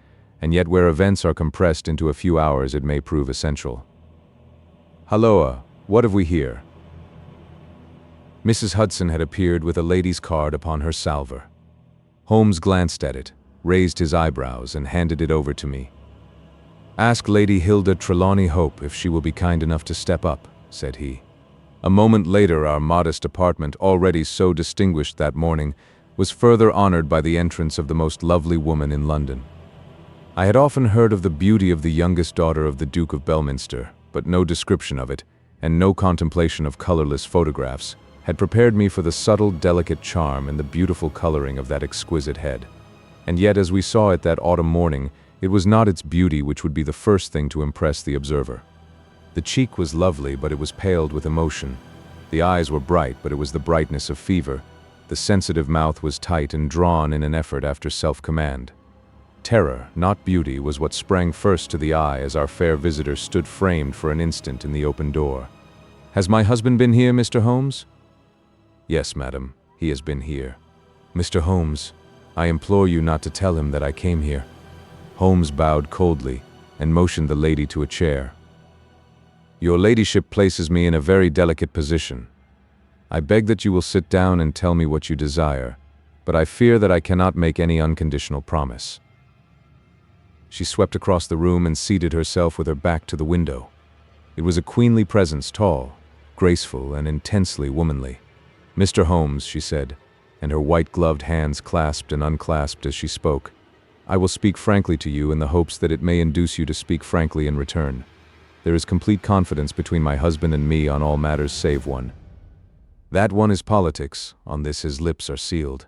and yet where events are compressed into a few hours it may prove essential. Halloa, what have we here? Mrs. Hudson had appeared with a lady's card upon her salver. Holmes glanced at it, raised his eyebrows, and handed it over to me. "Ask Lady Hilda Trelawney Hope if she will be kind enough to step up," said he. A moment later our modest apartment, already so distinguished that morning, was further honored by the entrance of the most lovely woman in London. I had often heard of the beauty of the youngest daughter of the Duke of Belminster, but no description of it, and no contemplation of colorless photographs, had prepared me for the subtle, delicate charm and the beautiful coloring of that exquisite head. And yet, as we saw it that autumn morning, it was not its beauty which would be the first thing to impress the observer. The cheek was lovely, but it was paled with emotion. The eyes were bright, but it was the brightness of fever. The sensitive mouth was tight and drawn in an effort after self-command. Terror, not beauty, was what sprang first to the eye as our fair visitor stood framed for an instant in the open door. "Has my husband been here, Mr. Holmes?" "Yes, madam, he has been here." "Mr. Holmes, I implore you not to tell him that I came here." Holmes bowed coldly and motioned the lady to a chair. "Your ladyship places me in a very delicate position. I beg that you will sit down and tell me what you desire, but I fear that I cannot make any unconditional promise." She swept across the room and seated herself with her back to the window. It was a queenly presence, tall, graceful, and intensely womanly. "Mr. Holmes," she said, and her white-gloved hands clasped and unclasped as she spoke, "I will speak frankly to you in the hopes that it may induce you to speak frankly in return. There is complete confidence between my husband and me on all matters save one. That one is politics. On this his lips are sealed.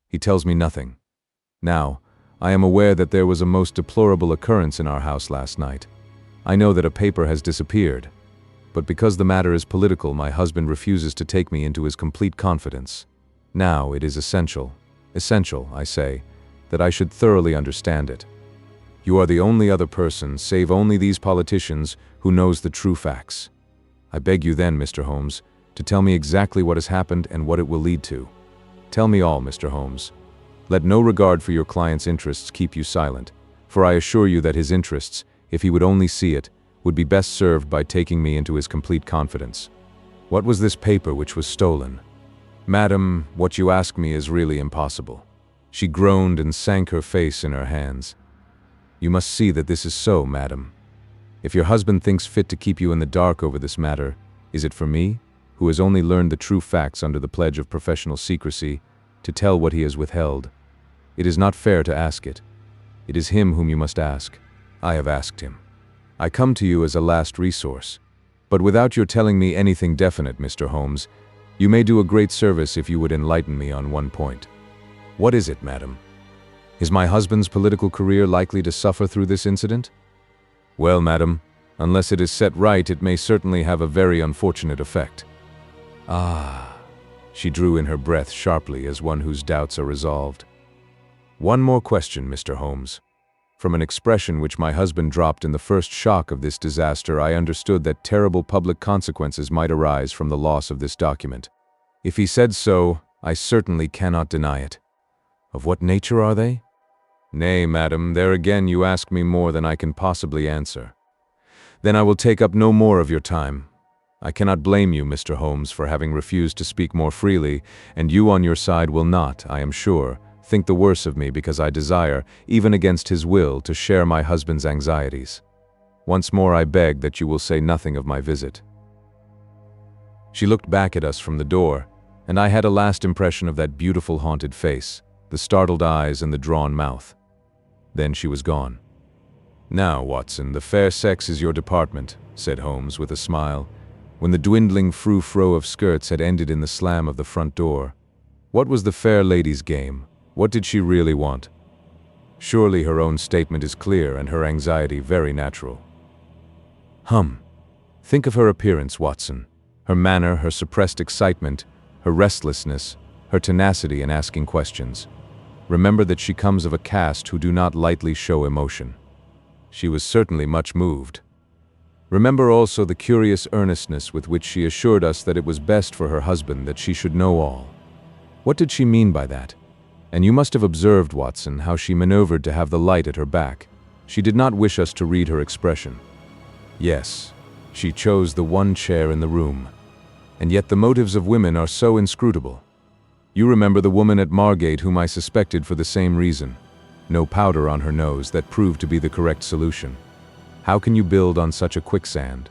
He tells me nothing. Now, I am aware that there was a most deplorable occurrence in our house last night. I know that a paper has disappeared, but because the matter is political, my husband refuses to take me into his complete confidence. Now, it is essential, I say, that I should thoroughly understand it. You are the only other person, save only these politicians, who knows the true facts. I beg you then, Mr. Holmes, to tell me exactly what has happened and what it will lead to. Tell me all, Mr. Holmes. Let no regard for your client's interests keep you silent, for I assure you that his interests, if he would only see it, would be best served by taking me into his complete confidence. What was this paper which was stolen? Madam, what you ask me is really impossible." She groaned and sank her face in her hands. "You must see that this is so, madam. If your husband thinks fit to keep you in the dark over this matter, is it for me, who has only learned the true facts under the pledge of professional secrecy, to tell what he has withheld? It is not fair to ask it. It is him whom you must ask. I have asked him. I come to you as a last resource. But without your telling me anything definite, Mr. Holmes, you may do a great service if you would enlighten me on one point." "What is it, madam?" "Is my husband's political career likely to suffer through this incident?" "Well, madam, unless it is set right, it may certainly have a very unfortunate effect." "Ah." She drew in her breath sharply as one whose doubts are resolved. "One more question, Mr. Holmes. From an expression which my husband dropped in the first shock of this disaster, I understood that terrible public consequences might arise from the loss of this document. If he said so, I certainly cannot deny it. Of what nature are they?" "Nay, madam, there again you ask me more than I can possibly answer." "Then I will take up no more of your time. I cannot blame you, Mr. Holmes, for having refused to speak more freely, and you on your side will not, I am sure, think the worse of me because I desire, even against his will, to share my husband's anxieties. Once more I beg that you will say nothing of my visit." She looked back at us from the door, and I had a last impression of that beautiful haunted face, the startled eyes and the drawn mouth. Then she was gone. "Now, Watson, the fair sex is your department," said Holmes with a smile. when the dwindling frou-frou of skirts had ended in the slam of the front door. What was the fair lady's game? What did she really want? Surely her own statement is clear and her anxiety very natural. Think of her appearance, Watson. Her manner, her suppressed excitement, her restlessness, her tenacity in asking questions. Remember that she comes of a caste who do not lightly show emotion. She was certainly much moved. Remember also the curious earnestness with which she assured us that it was best for her husband that she should know all. What did she mean by that? And you must have observed, Watson, how she maneuvered to have the light at her back. She did not wish us to read her expression. Yes, she chose the one chair in the room. And yet the motives of women are so inscrutable. You remember the woman at Margate whom I suspected for the same reason. No powder on her nose that proved to be the correct solution. How can you build on such a quicksand?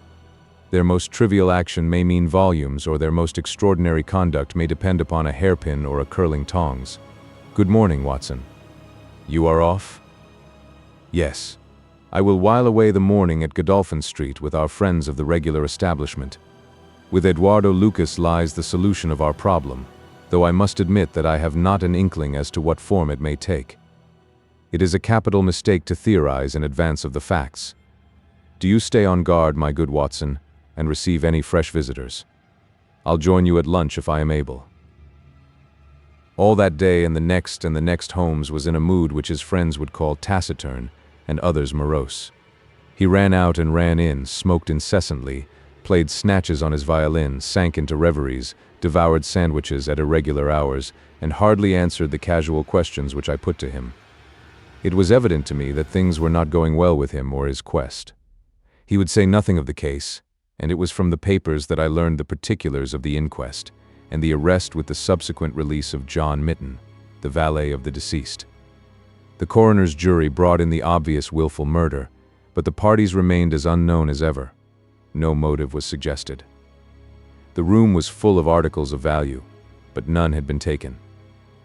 Their most trivial action may mean volumes, or their most extraordinary conduct may depend upon a hairpin or a curling tongs. Good morning, Watson. You are off? Yes. I will while away the morning at Godolphin Street with our friends of the regular establishment. With Eduardo Lucas lies the solution of our problem, though I must admit that I have not an inkling as to what form it may take. It is a capital mistake to theorize in advance of the facts. Do you stay on guard, my good Watson, and receive any fresh visitors. I'll join you at lunch if I am able. All that day and the next Holmes was in a mood which his friends would call taciturn, and others morose. He ran out and ran in, smoked incessantly, played snatches on his violin, sank into reveries, devoured sandwiches at irregular hours, and hardly answered the casual questions which I put to him. It was evident to me that things were not going well with him or his quest. He would say nothing of the case, and it was from the papers that I learned the particulars of the inquest, and the arrest with the subsequent release of John Mitten, the valet of the deceased. The coroner's jury brought in the obvious willful murder, but the parties remained as unknown as ever. No motive was suggested. The room was full of articles of value, but none had been taken.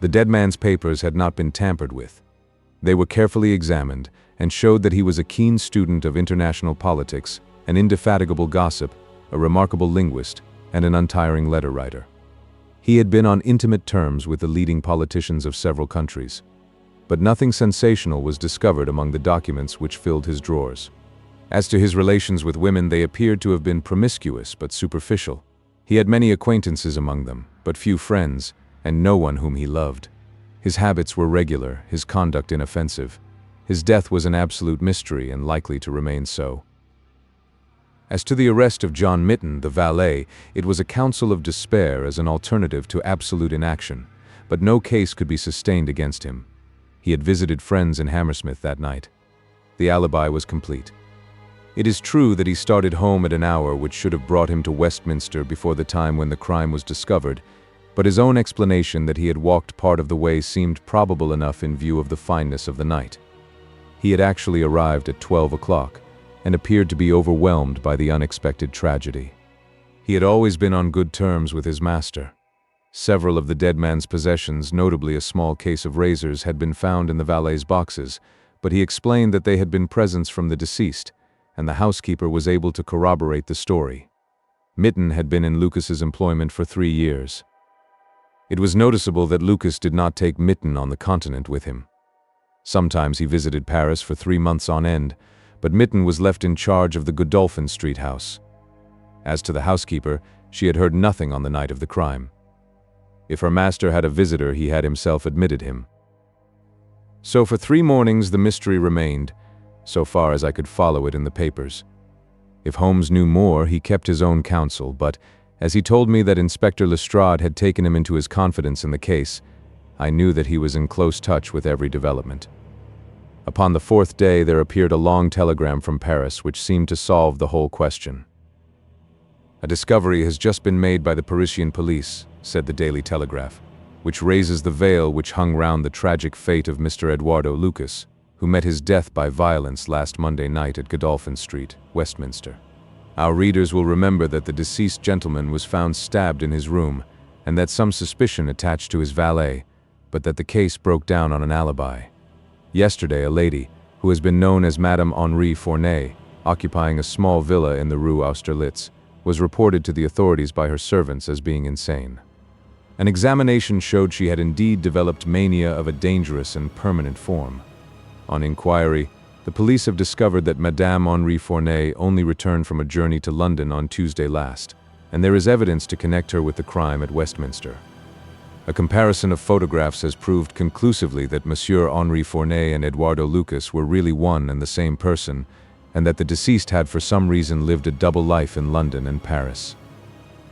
The dead man's papers had not been tampered with. They were carefully examined and showed that he was a keen student of international politics, an indefatigable gossip, a remarkable linguist, and an untiring letter writer. He had been on intimate terms with the leading politicians of several countries. But nothing sensational was discovered among the documents which filled his drawers. As to his relations with women, they appeared to have been promiscuous but superficial. He had many acquaintances among them, but few friends, and no one whom he loved. His habits were regular, his conduct inoffensive. His death was an absolute mystery and likely to remain so. As to the arrest of John Mitten, the valet, it was a counsel of despair as an alternative to absolute inaction, but no case could be sustained against him. He had visited friends in Hammersmith that night. The alibi was complete. It is true that he started home at an hour which should have brought him to Westminster before the time when the crime was discovered, but his own explanation that he had walked part of the way seemed probable enough in view of the fineness of the night. He had actually arrived at 12 o'clock and appeared to be overwhelmed by the unexpected tragedy. He had always been on good terms with his master. Several of the dead man's possessions, notably a small case of razors, had been found in the valet's boxes, but he explained that they had been presents from the deceased, and the housekeeper was able to corroborate the story. Mitten had been in Lucas's employment for 3 years. It was noticeable that Lucas did not take Mitten on the continent with him. Sometimes he visited Paris for 3 months on end, but Mitten was left in charge of the Godolphin Street house. As to the housekeeper, she had heard nothing on the night of the crime. If her master had a visitor, he had himself admitted him. So for 3 mornings the mystery remained, so far as I could follow it in the papers. If Holmes knew more, he kept his own counsel, but as he told me that Inspector Lestrade had taken him into his confidence in the case, I knew that he was in close touch with every development. Upon the 4th day there appeared a long telegram from Paris which seemed to solve the whole question. "A discovery has just been made by the Parisian police," said the Daily Telegraph, "which raises the veil which hung round the tragic fate of Mr. Eduardo Lucas, who met his death by violence last Monday night at Godolphin Street, Westminster. Our readers will remember that the deceased gentleman was found stabbed in his room, and that some suspicion attached to his valet, but that the case broke down on an alibi. Yesterday, a lady, who has been known as Madame Henri Fournay, occupying a small villa in the Rue Austerlitz, was reported to the authorities by her servants as being insane. An examination showed she had indeed developed mania of a dangerous and permanent form. On inquiry, the police have discovered that Madame Henri Fourney only returned from a journey to London on Tuesday last, and there is evidence to connect her with the crime at Westminster. A comparison of photographs has proved conclusively that Monsieur Henri Fourney and Eduardo Lucas were really one and the same person, and that the deceased had for some reason lived a double life in London and Paris.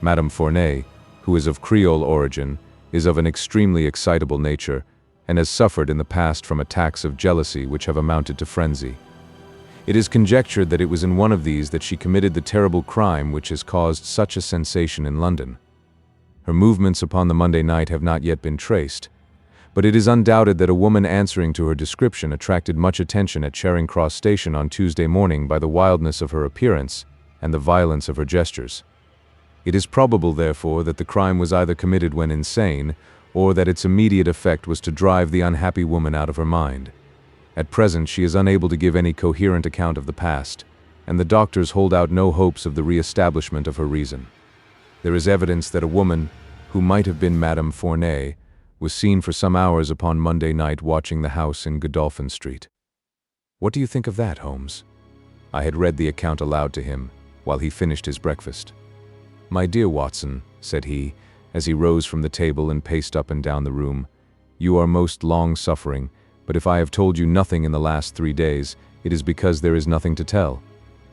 Madame Fourney, who is of Creole origin, is of an extremely excitable nature, and has suffered in the past from attacks of jealousy which have amounted to frenzy. It is conjectured that it was in one of these that she committed the terrible crime which has caused such a sensation in London. Her movements upon the Monday night have not yet been traced, but it is undoubted that a woman answering to her description attracted much attention at Charing Cross Station on Tuesday morning by the wildness of her appearance and the violence of her gestures. It is probable, therefore, that the crime was either committed when insane, or that its immediate effect was to drive the unhappy woman out of her mind. At present, she is unable to give any coherent account of the past, and the doctors hold out no hopes of the re-establishment of her reason. There is evidence that a woman, who might have been Madame Fourney, was seen for some hours upon Monday night watching the house in Godolphin Street. What do you think of that, Holmes? I had read the account aloud to him, while he finished his breakfast. My dear Watson, said he, as he rose from the table and paced up and down the room, you are most long-suffering, but if I have told you nothing in the last 3 days, it is because there is nothing to tell.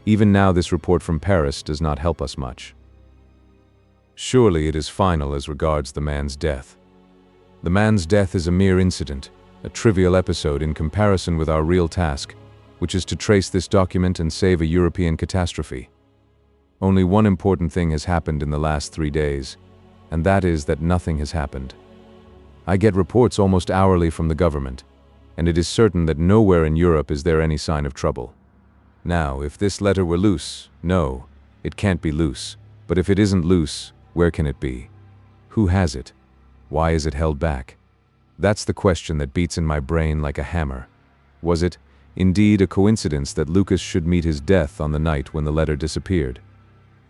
Even now this report from Paris does not help us much. Surely it is final as regards the man's death. The man's death is a mere incident, a trivial episode in comparison with our real task, which is to trace this document and save a European catastrophe. Only one important thing has happened in the last 3 days, and that is that nothing has happened. I get reports almost hourly from the government, and it is certain that nowhere in Europe is there any sign of trouble. Now, if this letter were loose, no, it can't be loose. But if it isn't loose, where can it be? Who has it? Why is it held back? That's the question that beats in my brain like a hammer. Was it, indeed, a coincidence that Lucas should meet his death on the night when the letter disappeared?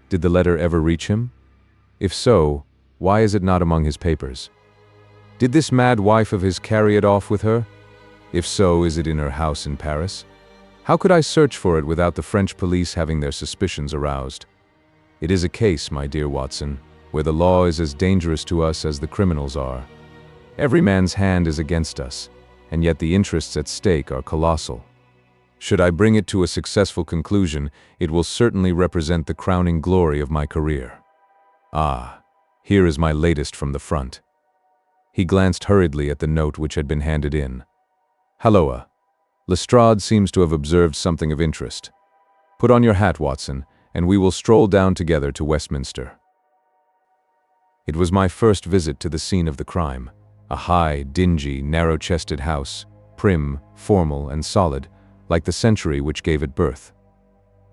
Did the letter ever reach him? If so, why is it not among his papers? Did this mad wife of his carry it off with her? If so, is it in her house in Paris? How could I search for it without the French police having their suspicions aroused? It is a case, my dear Watson, where the law is as dangerous to us as the criminals are. Every man's hand is against us, and yet the interests at stake are colossal. Should I bring it to a successful conclusion, it will certainly represent the crowning glory of my career. Ah, here is my latest from the front. He glanced hurriedly at the note which had been handed in. Halloa. Lestrade seems to have observed something of interest. Put on your hat, Watson, and we will stroll down together to Westminster. It was my first visit to the scene of the crime, a high, dingy, narrow-chested house, prim, formal, and solid, like the century which gave it birth.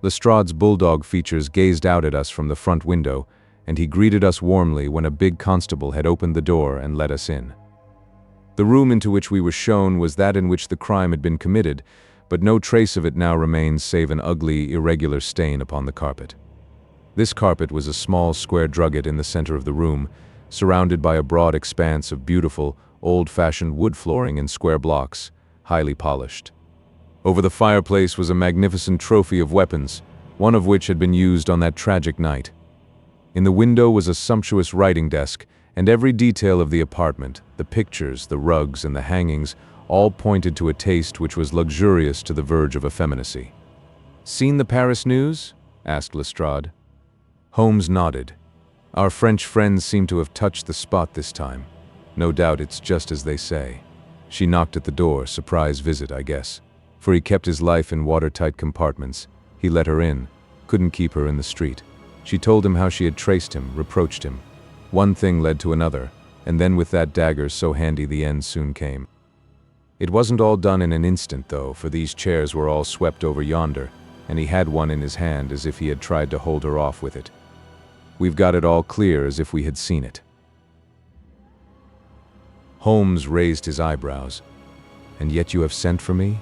Lestrade's bulldog features gazed out at us from the front window, and he greeted us warmly when a big constable had opened the door and let us in. The room into which we were shown was that in which the crime had been committed, but no trace of it now remains save an ugly, irregular stain upon the carpet. This carpet was a small square drugget in the center of the room, surrounded by a broad expanse of beautiful, old-fashioned wood flooring in square blocks, highly polished. Over the fireplace was a magnificent trophy of weapons, one of which had been used on that tragic night. In the window was a sumptuous writing desk, and every detail of the apartment, the pictures, the rugs, and the hangings, all pointed to a taste which was luxurious to the verge of effeminacy. "Seen the Paris news?" asked Lestrade. Holmes nodded. Our French friends seem to have touched the spot this time. No doubt it's just as they say. She knocked at the door, surprise visit, I guess. For he kept his life in watertight compartments. He let her in, couldn't keep her in the street. She told him how she had traced him, reproached him. One thing led to another, and then with that dagger so handy the end soon came. It wasn't all done in an instant, though, for these chairs were all swept over yonder, and he had one in his hand as if he had tried to hold her off with it. We've got it all clear as if we had seen it. Holmes raised his eyebrows. "And yet you have sent for me?"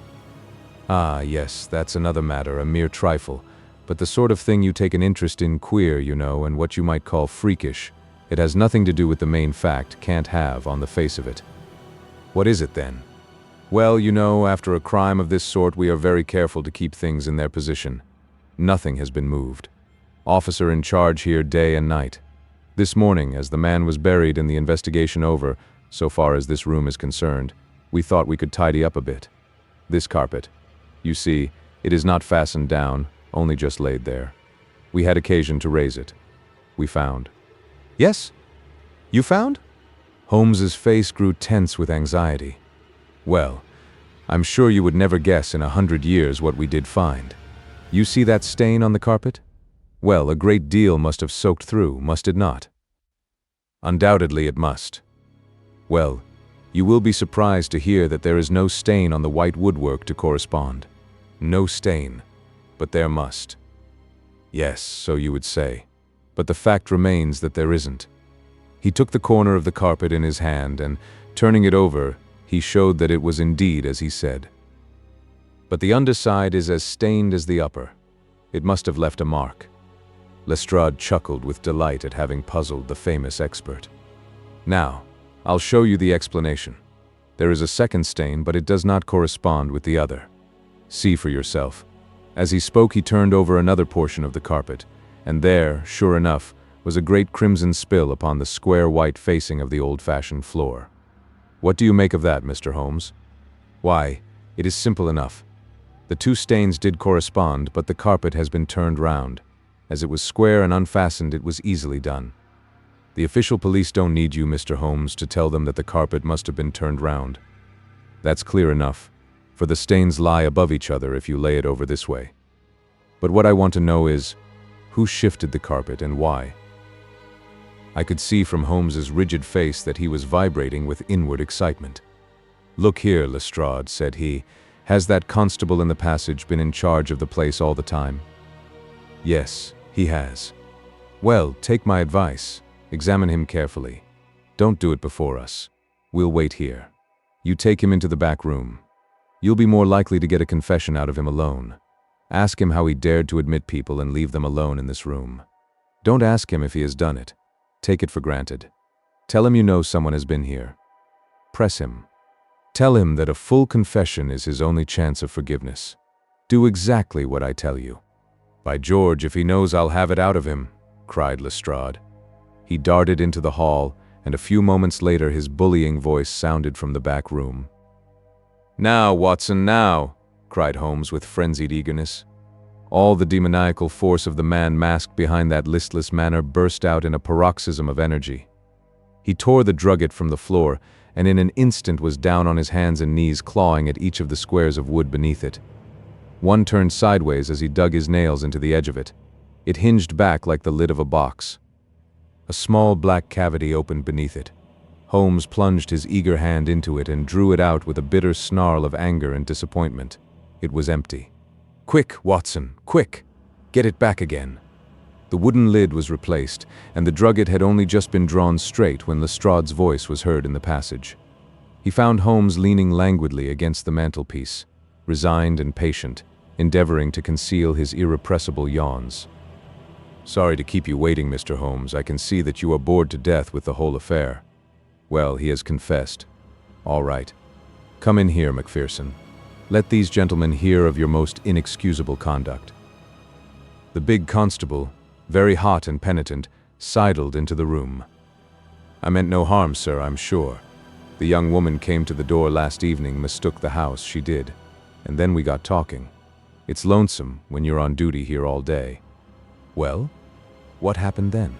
"Ah, yes, that's another matter, a mere trifle. but the sort of thing you take an interest in, queer, you know, and what you might call freakish. It has nothing to do with the main fact, can't have, on the face of it. What is it then? Well, you know, after a crime of this sort, we are very careful to keep things in their position. Nothing has been moved. Officer in charge here day and night. This morning, as the man was buried and the investigation over, so far as this room is concerned, we thought we could tidy up a bit. This carpet. You see, it is not fastened down, only just laid there. We had occasion to raise it. We found. Yes? You found? Holmes's face grew tense with anxiety. Well, I'm sure you would never guess in 100 years what we did find. You see that stain on the carpet? Well, a great deal must have soaked through, must it not? Undoubtedly it must. Well, you will be surprised to hear that there is no stain on the white woodwork to correspond. No stain, but there must. Yes, so you would say. But the fact remains that there isn't. He took the corner of the carpet in his hand and, turning it over, he showed that it was indeed as he said. But the underside is as stained as the upper. It must have left a mark. Lestrade chuckled with delight at having puzzled the famous expert. Now, I'll show you the explanation. There is a second stain, but it does not correspond with the other. See for yourself. As he spoke, he turned over another portion of the carpet, and there, sure enough, was a great crimson spill upon the square white facing of the old-fashioned floor. What do you make of that, Mr. Holmes? Why, it is simple enough. The two stains did correspond, but the carpet has been turned round. As it was square and unfastened, it was easily done. The official police don't need you, Mr. Holmes, to tell them that the carpet must have been turned round. That's clear enough, for the stains lie above each other if you lay it over this way. But what I want to know is, who shifted the carpet and why? I could see from Holmes's rigid face that he was vibrating with inward excitement. Look here, Lestrade, said he, has that constable in the passage been in charge of the place all the time? Yes, he has. Well, take my advice. Examine him carefully. Don't do it before us. We'll wait here. You take him into the back room. You'll be more likely to get a confession out of him alone. Ask him how he dared to admit people and leave them alone in this room. Don't ask him if he has done it. Take it for granted. Tell him you know someone has been here. Press him. Tell him that a full confession is his only chance of forgiveness. Do exactly what I tell you. By George, if he knows I'll have it out of him, cried Lestrade. He darted into the hall, and a few moments later his bullying voice sounded from the back room. Now, Watson, now, cried Holmes with frenzied eagerness. All the demoniacal force of the man masked behind that listless manner burst out in a paroxysm of energy. He tore the drugget from the floor, and in an instant was down on his hands and knees clawing at each of the squares of wood beneath it. One turned sideways as he dug his nails into the edge of it. It hinged back like the lid of a box. A small black cavity opened beneath it. Holmes plunged his eager hand into it and drew it out with a bitter snarl of anger and disappointment. It was empty. Quick, Watson, quick! Get it back again. The wooden lid was replaced, and the drugget had only just been drawn straight when Lestrade's voice was heard in the passage. He found Holmes leaning languidly against the mantelpiece, resigned and patient, endeavoring to conceal his irrepressible yawns. Sorry to keep you waiting, Mr. Holmes. I can see that you are bored to death with the whole affair. Well, he has confessed. All right. Come in here, Macpherson. Let these gentlemen hear of your most inexcusable conduct. The big constable, very hot and penitent, sidled into the room. I meant no harm, sir, I'm sure. The young woman came to the door last evening, mistook the house, she did. And then we got talking. It's lonesome when you're on duty here all day. Well, what happened then?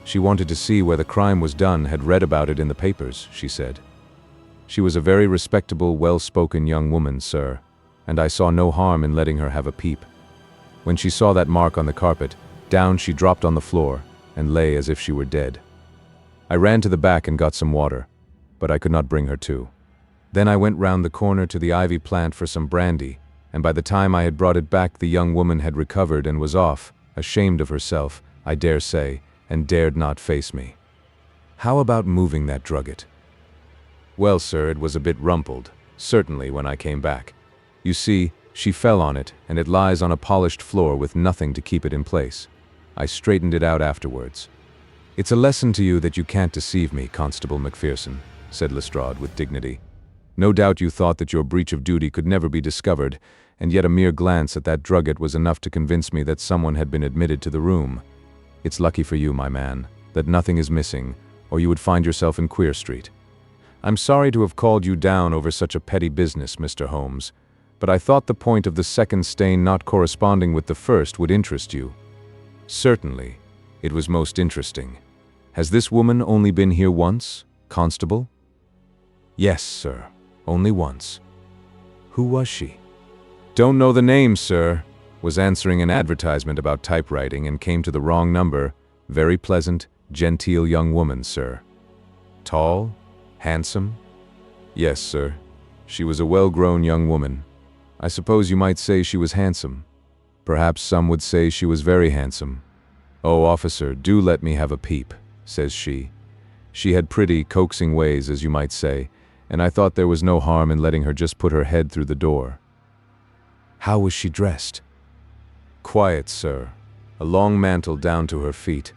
She wanted to see where the crime was done, had read about it in the papers, she said. She was a very respectable, well-spoken young woman, sir, and I saw no harm in letting her have a peep. When she saw that mark on the carpet, down she dropped on the floor and lay as if she were dead. I ran to the back and got some water, but I could not bring her to. Then I went round the corner to the ivy plant for some brandy, and by the time I had brought it back the young woman had recovered and was off, ashamed of herself, I dare say, and dared not face me. How about moving that drugget? Well, sir, it was a bit rumpled, certainly, when I came back. You see, She fell on it, and it lies on a polished floor with nothing to keep it in place. I straightened it out afterwards. "It's a lesson to you that you can't deceive me, Constable Macpherson," said Lestrade with dignity. "No doubt you thought that your breach of duty could never be discovered, and yet a mere glance at that drugget was enough to convince me that someone had been admitted to the room. It's lucky for you, my man, that nothing is missing, or you would find yourself in Queer Street. I'm sorry to have called you down over such a petty business, Mr. Holmes, but I thought the point of the second stain not corresponding with the first would interest you." "Certainly. It was most interesting. Has this woman only been here once, Constable?" "Yes, sir. Only once." "Who was she?" "Don't know the name, sir. Was answering an advertisement about typewriting and came to the wrong number. Very pleasant, genteel young woman, sir." "Tall? Handsome?" "Yes, sir. She was a well-grown young woman. I suppose you might say she was handsome. Perhaps some would say she was very handsome. 'Oh, officer, do let me have a peep,' says she. She had pretty, coaxing ways, as you might say, and I thought there was no harm in letting her just put her head through the door." "How was she dressed?" "Quiet, sir. A long mantle down to her feet."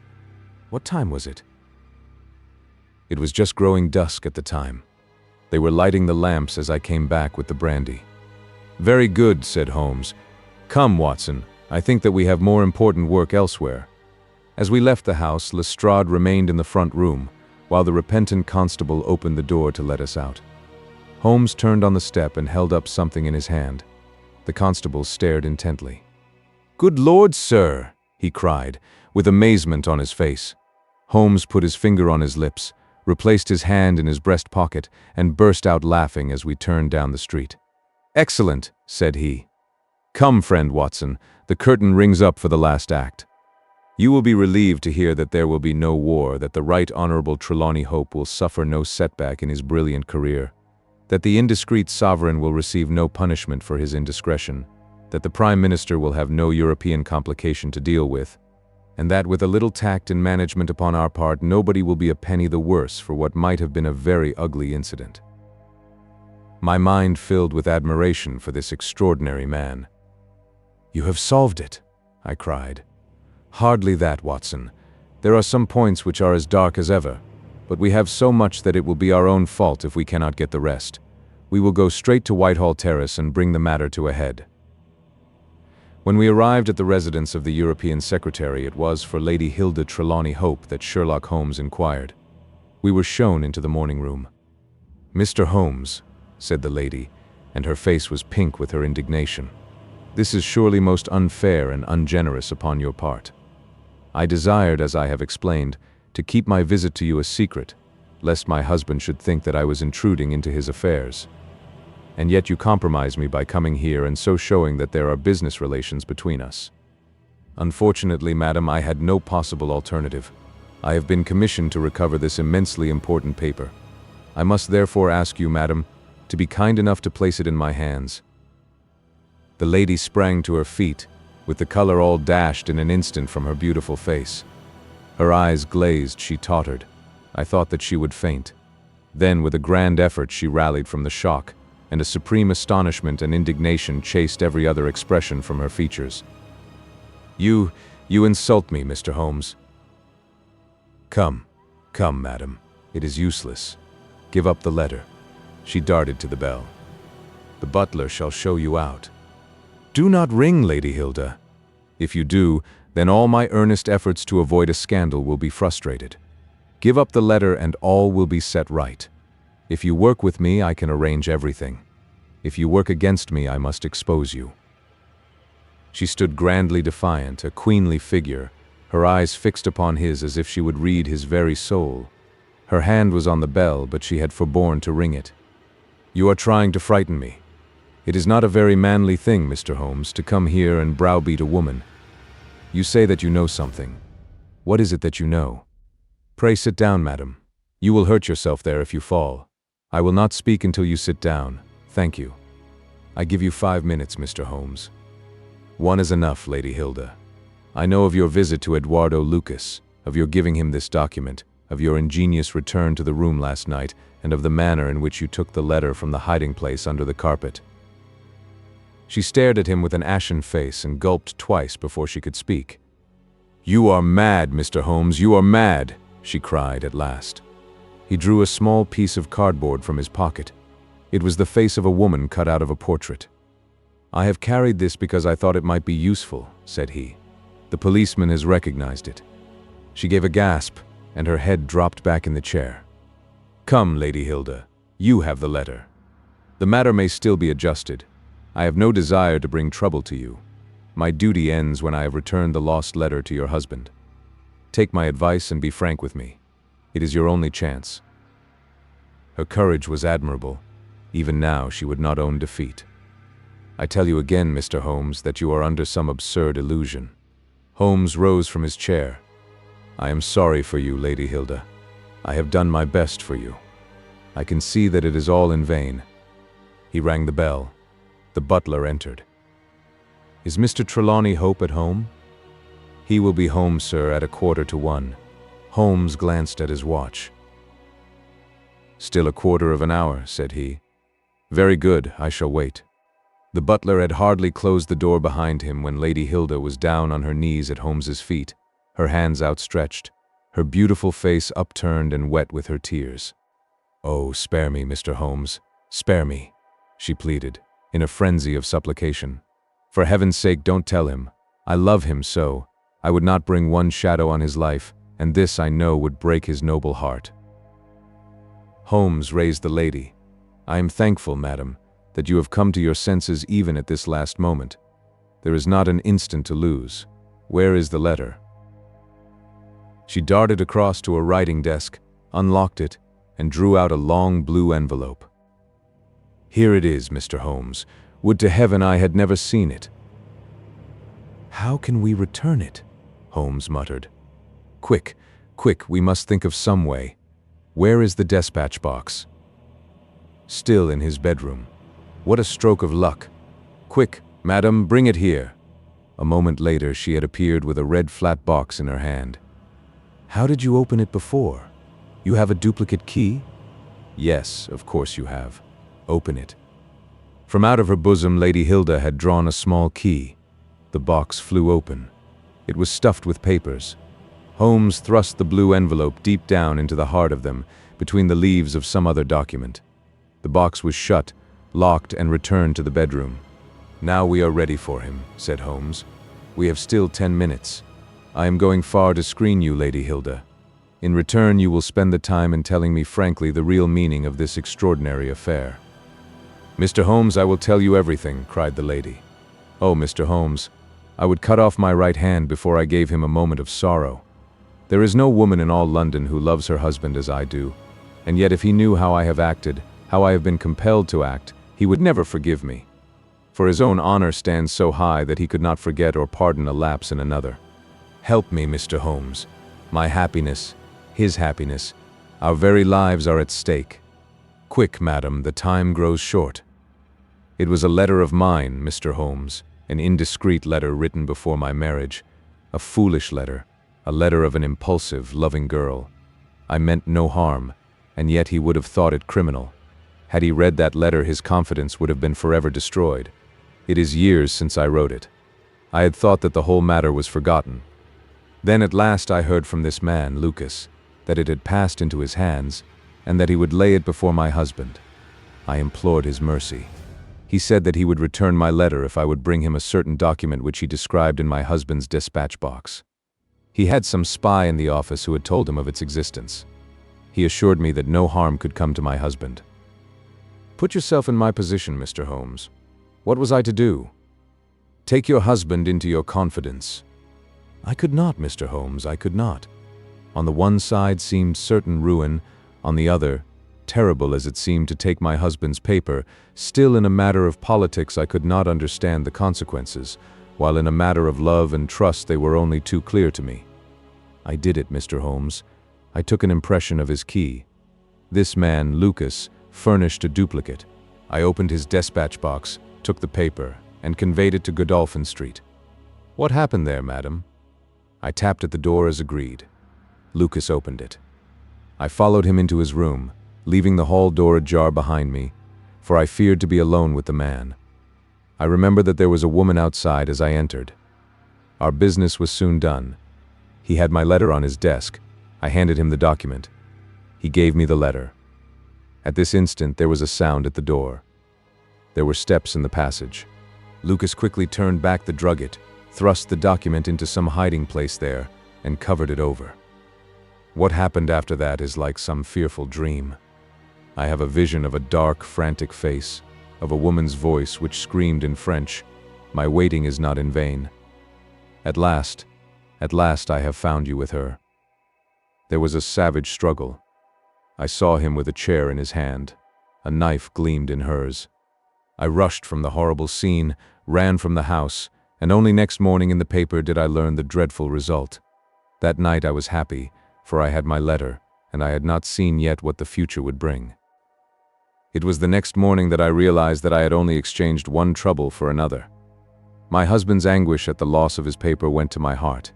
"What time was it?" "It was just growing dusk at the time. They were lighting the lamps as I came back with the brandy." "Very good," said Holmes. "Come, Watson, I think that we have more important work elsewhere." As we left the house, Lestrade remained in the front room, while the repentant constable opened the door to let us out. Holmes turned on the step and held up something in his hand. The constable stared intently. "Good Lord, sir!" he cried, with amazement on his face. Holmes put his finger on his lips, replaced his hand in his breast pocket, and burst out laughing as we turned down the street. "Excellent," said he. "Come, friend Watson, the curtain rings up for the last act. You will be relieved to hear that there will be no war, that the Right Honourable Trelawney Hope will suffer no setback in his brilliant career, that the indiscreet sovereign will receive no punishment for his indiscretion, that the Prime Minister will have no European complication to deal with, and that with a little tact and management upon our part, nobody will be a penny the worse for what might have been a very ugly incident." My mind filled with admiration for this extraordinary man. "You have solved it," I cried. "Hardly that, Watson. There are some points which are as dark as ever, but we have so much that it will be our own fault if we cannot get the rest. We will go straight to Whitehall Terrace and bring the matter to a head." When we arrived at the residence of the European Secretary, it was for Lady Hilda Trelawney Hope that Sherlock Holmes inquired. We were shown into the morning room. "Mr. Holmes," said the lady, and her face was pink with her indignation, "this is surely most unfair and ungenerous upon your part. I desired, as I have explained, to keep my visit to you a secret, lest my husband should think that I was intruding into his affairs. And yet you compromise me by coming here and so showing that there are business relations between us. Unfortunately, madam, I had no possible alternative. I have been commissioned to recover this immensely important paper. I must therefore ask you, madam, to be kind enough to place it in my hands." The lady sprang to her feet, with the color all dashed in an instant from her beautiful face. Her eyes glazed, she tottered. I thought that she would faint. Then, with a grand effort, she rallied from the shock, and a supreme astonishment and indignation chased every other expression from her features. You insult me, Mr. Holmes." Come, madam. It is useless. Give up the letter." She darted to the bell. "The butler shall show you out." "Do not ring, Lady Hilda. If you do, then all my earnest efforts to avoid a scandal will be frustrated. Give up the letter and all will be set right. If you work with me, I can arrange everything. If you work against me, I must expose you." She stood grandly defiant, a queenly figure, her eyes fixed upon his as if she would read his very soul. Her hand was on the bell, but she had forborne to ring it. "You are trying to frighten me. It is not a very manly thing, Mr. Holmes, to come here and browbeat a woman. You say that you know something. What is it that you know? Pray sit down, madam. You will hurt yourself there if you fall. I will not speak until you sit down. Thank you. I give you 5 minutes, Mr. Holmes." "One is enough, Lady Hilda. I know of your visit to Eduardo Lucas, of your giving him this document, of your ingenious return to the room last night, and of the manner in which you took the letter from the hiding place under the carpet." She stared at him with an ashen face and gulped twice before she could speak. "You are mad, Mr. Holmes, you are mad," she cried at last. He drew a small piece of cardboard from his pocket. It was the face of a woman cut out of a portrait. "I have carried this because I thought it might be useful," said he. "The policeman has recognized it." She gave a gasp, and her head dropped back in the chair. "Come, Lady Hilda, you have the letter. The matter may still be adjusted. I have no desire to bring trouble to you. My duty ends when I have returned the lost letter to your husband. Take my advice and be frank with me. It is your only chance." Her courage was admirable. Even now she would not own defeat. "I tell you again, Mr. Holmes, that you are under some absurd illusion." Holmes rose from his chair. "I am sorry for you, Lady Hilda. I have done my best for you. I can see that it is all in vain." He rang the bell. The butler entered. "Is Mr. Trelawney Hope at home?" "He will be home, sir, at 1:15. Holmes glanced at his watch. "Still 1/4 hour," said he. "Very good, I shall wait." The butler had hardly closed the door behind him when Lady Hilda was down on her knees at Holmes's feet, her hands outstretched, her beautiful face upturned and wet with her tears. "Oh, spare me, Mr. Holmes, spare me," she pleaded, in a frenzy of supplication. "For heaven's sake, don't tell him. I love him so. I would not bring one shadow on his life, and this I know would break his noble heart." Holmes raised the lady. "I am thankful, madam, that you have come to your senses even at this last moment. There is not an instant to lose. Where is the letter?" She darted across to a writing desk, unlocked it, and drew out a long blue envelope. "Here it is, Mr. Holmes. Would to heaven I had never seen it." "How can we return it?" Holmes muttered. Quick, we must think of some way. Where is the dispatch box?" "Still in his bedroom. What a stroke of luck. Quick, madam, bring it here." A moment later she had appeared with a red flat box in her hand. "How did you open it before? You have a duplicate key?" "Yes, of course you have. Open it." From out of her bosom Lady Hilda had drawn a small key. The box flew open. It was stuffed with papers. Holmes thrust the blue envelope deep down into the heart of them, between the leaves of some other document. The box was shut, locked, and returned to the bedroom. "Now we are ready for him," said Holmes. "We have still 10 minutes. I am going far to screen you, Lady Hilda. In return, you will spend the time in telling me frankly the real meaning of this extraordinary affair." "Mr. Holmes, I will tell you everything," cried the lady. "Oh, Mr. Holmes, I would cut off my right hand before I gave him a moment of sorrow. There is no woman in all London who loves her husband as I do, and yet if he knew how I have acted, how I have been compelled to act, he would never forgive me. For his own honor stands so high that he could not forget or pardon a lapse in another. Help me, Mr. Holmes. My happiness, his happiness, our very lives are at stake. Quick, madam, the time grows short." "It was a letter of mine, Mr. Holmes, an indiscreet letter written before my marriage, a foolish letter, a letter of an impulsive, loving girl. I meant no harm, and yet he would have thought it criminal. Had he read that letter, his confidence would have been forever destroyed. It is years since I wrote it. I had thought that the whole matter was forgotten. Then at last I heard from this man, Lucas, that it had passed into his hands, and that he would lay it before my husband. I implored his mercy. He said that he would return my letter if I would bring him a certain document which he described in my husband's dispatch box. He had some spy in the office who had told him of its existence. He assured me that no harm could come to my husband. Put yourself in my position, Mr. Holmes. What was I to do? Take your husband into your confidence. I could not, Mr. Holmes, I could not. On the one side seemed certain ruin, on the other, terrible as it seemed to take my husband's paper, still in a matter of politics I could not understand the consequences, while in a matter of love and trust they were only too clear to me. I did it, Mr. Holmes. I took an impression of his key. This man, Lucas, furnished a duplicate. I opened his dispatch box, took the paper, and conveyed it to Godolphin Street. What happened there, madam? I tapped at the door as agreed. Lucas opened it. I followed him into his room, leaving the hall door ajar behind me, for I feared to be alone with the man. I remember that there was a woman outside as I entered. Our business was soon done. He had my letter on his desk. I handed him the document. He gave me the letter. At this instant, there was a sound at the door. There were steps in the passage. Lucas quickly turned back the drugget, thrust the document into some hiding place there, and covered it over. What happened after that is like some fearful dream. I have a vision of a dark, frantic face, of a woman's voice which screamed in French, "My waiting is not in vain. At last I have found you with her." There was a savage struggle. I saw him with a chair in his hand. A knife gleamed in hers. I rushed from the horrible scene, ran from the house, and only next morning in the paper did I learn the dreadful result. That night I was happy, for I had my letter, and I had not seen yet what the future would bring. It was the next morning that I realized that I had only exchanged one trouble for another. My husband's anguish at the loss of his paper went to my heart.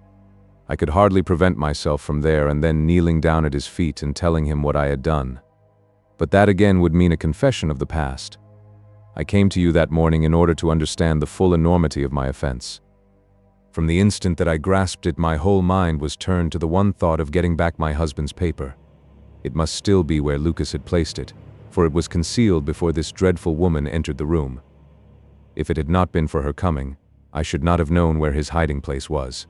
I could hardly prevent myself from there and then kneeling down at his feet and telling him what I had done. But that again would mean a confession of the past. I came to you that morning in order to understand the full enormity of my offense. From the instant that I grasped it, my whole mind was turned to the one thought of getting back my husband's paper. It must still be where Lucas had placed it, for it was concealed before this dreadful woman entered the room. If it had not been for her coming, I should not have known where his hiding place was.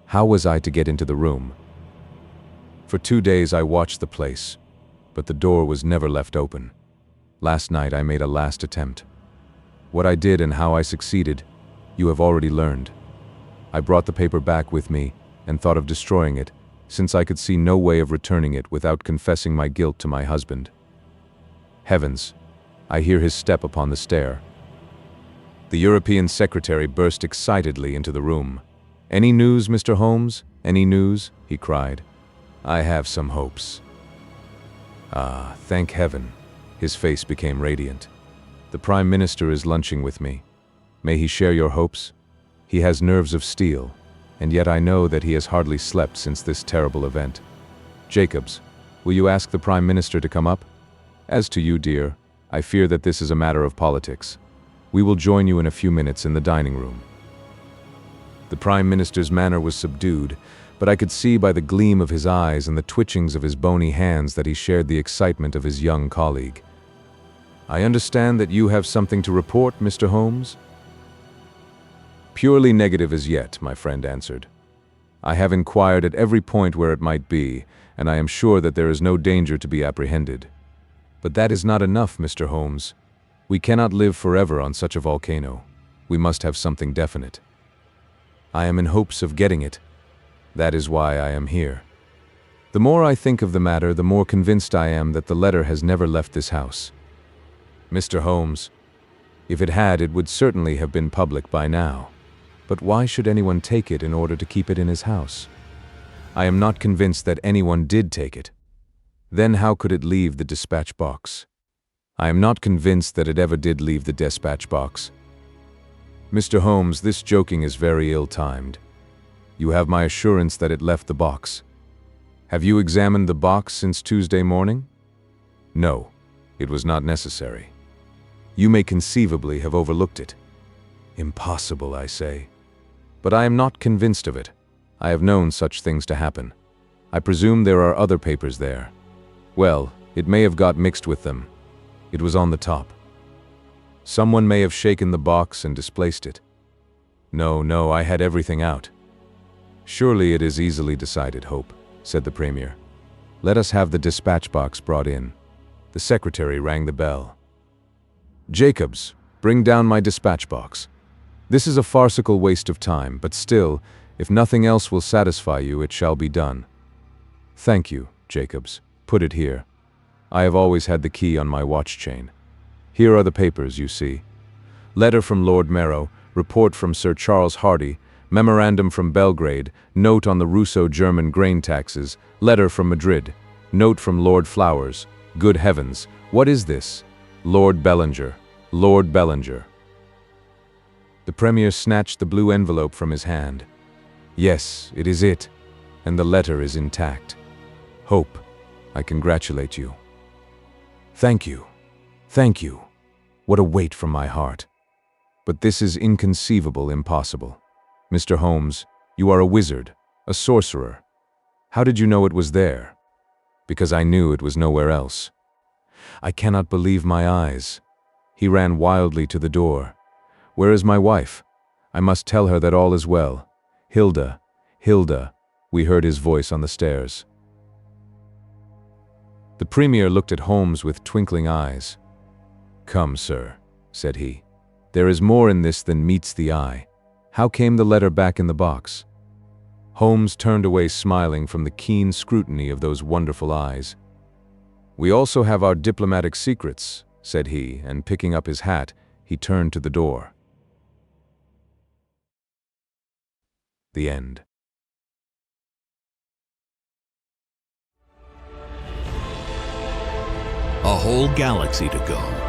How was I to get into the room? For 2 days I watched the place, but the door was never left open. Last night I made a last attempt. What I did and how I succeeded, you have already learned. I brought the paper back with me and thought of destroying it, since I could see no way of returning it without confessing my guilt to my husband. Heavens, I hear his step upon the stair. The European secretary burst excitedly into the room. "Any news, Mr. Holmes? Any news?" he cried. "I have some hopes." "Ah, thank heaven." His face became radiant. "The Prime Minister is lunching with me. May he share your hopes? He has nerves of steel, and yet I know that he has hardly slept since this terrible event. Jacobs, will you ask the Prime Minister to come up? As to you, dear, I fear that this is a matter of politics. We will join you in a few minutes in the dining room." The Prime Minister's manner was subdued, but I could see by the gleam of his eyes and the twitchings of his bony hands that he shared the excitement of his young colleague. "I understand that you have something to report, Mr. Holmes?" "Purely negative as yet," my friend answered. "I have inquired at every point where it might be, and I am sure that there is no danger to be apprehended. But that is not enough, Mr. Holmes. We cannot live forever on such a volcano. We must have something definite. I am in hopes of getting it. That is why I am here. The more I think of the matter, the more convinced I am that the letter has never left this house. Mr. Holmes, if it had, it would certainly have been public by now. But why should anyone take it in order to keep it in his house? I am not convinced that anyone did take it. Then how could it leave the dispatch box? I am not convinced that it ever did leave the dispatch box. Mr. Holmes, this joking is very ill-timed. You have my assurance that it left the box. Have you examined the box since Tuesday morning? No, it was not necessary. You may conceivably have overlooked it. Impossible, I say. But I am not convinced of it. I have known such things to happen. I presume there are other papers there. Well, it may have got mixed with them. It was on the top. Someone may have shaken the box and displaced it. No, I had everything out. Surely it is easily decided, Hope, said the Premier. Let us have the dispatch box brought in. The secretary rang the bell. Jacobs, bring down my dispatch box. This is a farcical waste of time, but still, if nothing else will satisfy you, it shall be done. Thank you, Jacobs. Put it here. I have always had the key on my watch chain. Here are the papers, you see. Letter from Lord Marrow, report from Sir Charles Hardy, memorandum from Belgrade, note on the Russo-German grain taxes, letter from Madrid, note from Lord Flowers. Good heavens, what is this? Lord Bellinger. Lord Bellinger. The Premier snatched the blue envelope from his hand. Yes, it is it, and the letter is intact. Hope, I congratulate you. Thank you. Thank you. What a weight from my heart. But this is inconceivable, impossible. Mr. Holmes, you are a wizard, a sorcerer. How did you know it was there? Because I knew it was nowhere else. I cannot believe my eyes. He ran wildly to the door. Where is my wife? I must tell her that all is well. Hilda, Hilda, we heard his voice on the stairs. The Premier looked at Holmes with twinkling eyes. Come, sir, said he. There is more in this than meets the eye. How came the letter back in the box? Holmes turned away smiling from the keen scrutiny of those wonderful eyes. We also have our diplomatic secrets, said he, and picking up his hat, he turned to the door. The end. A whole galaxy to go.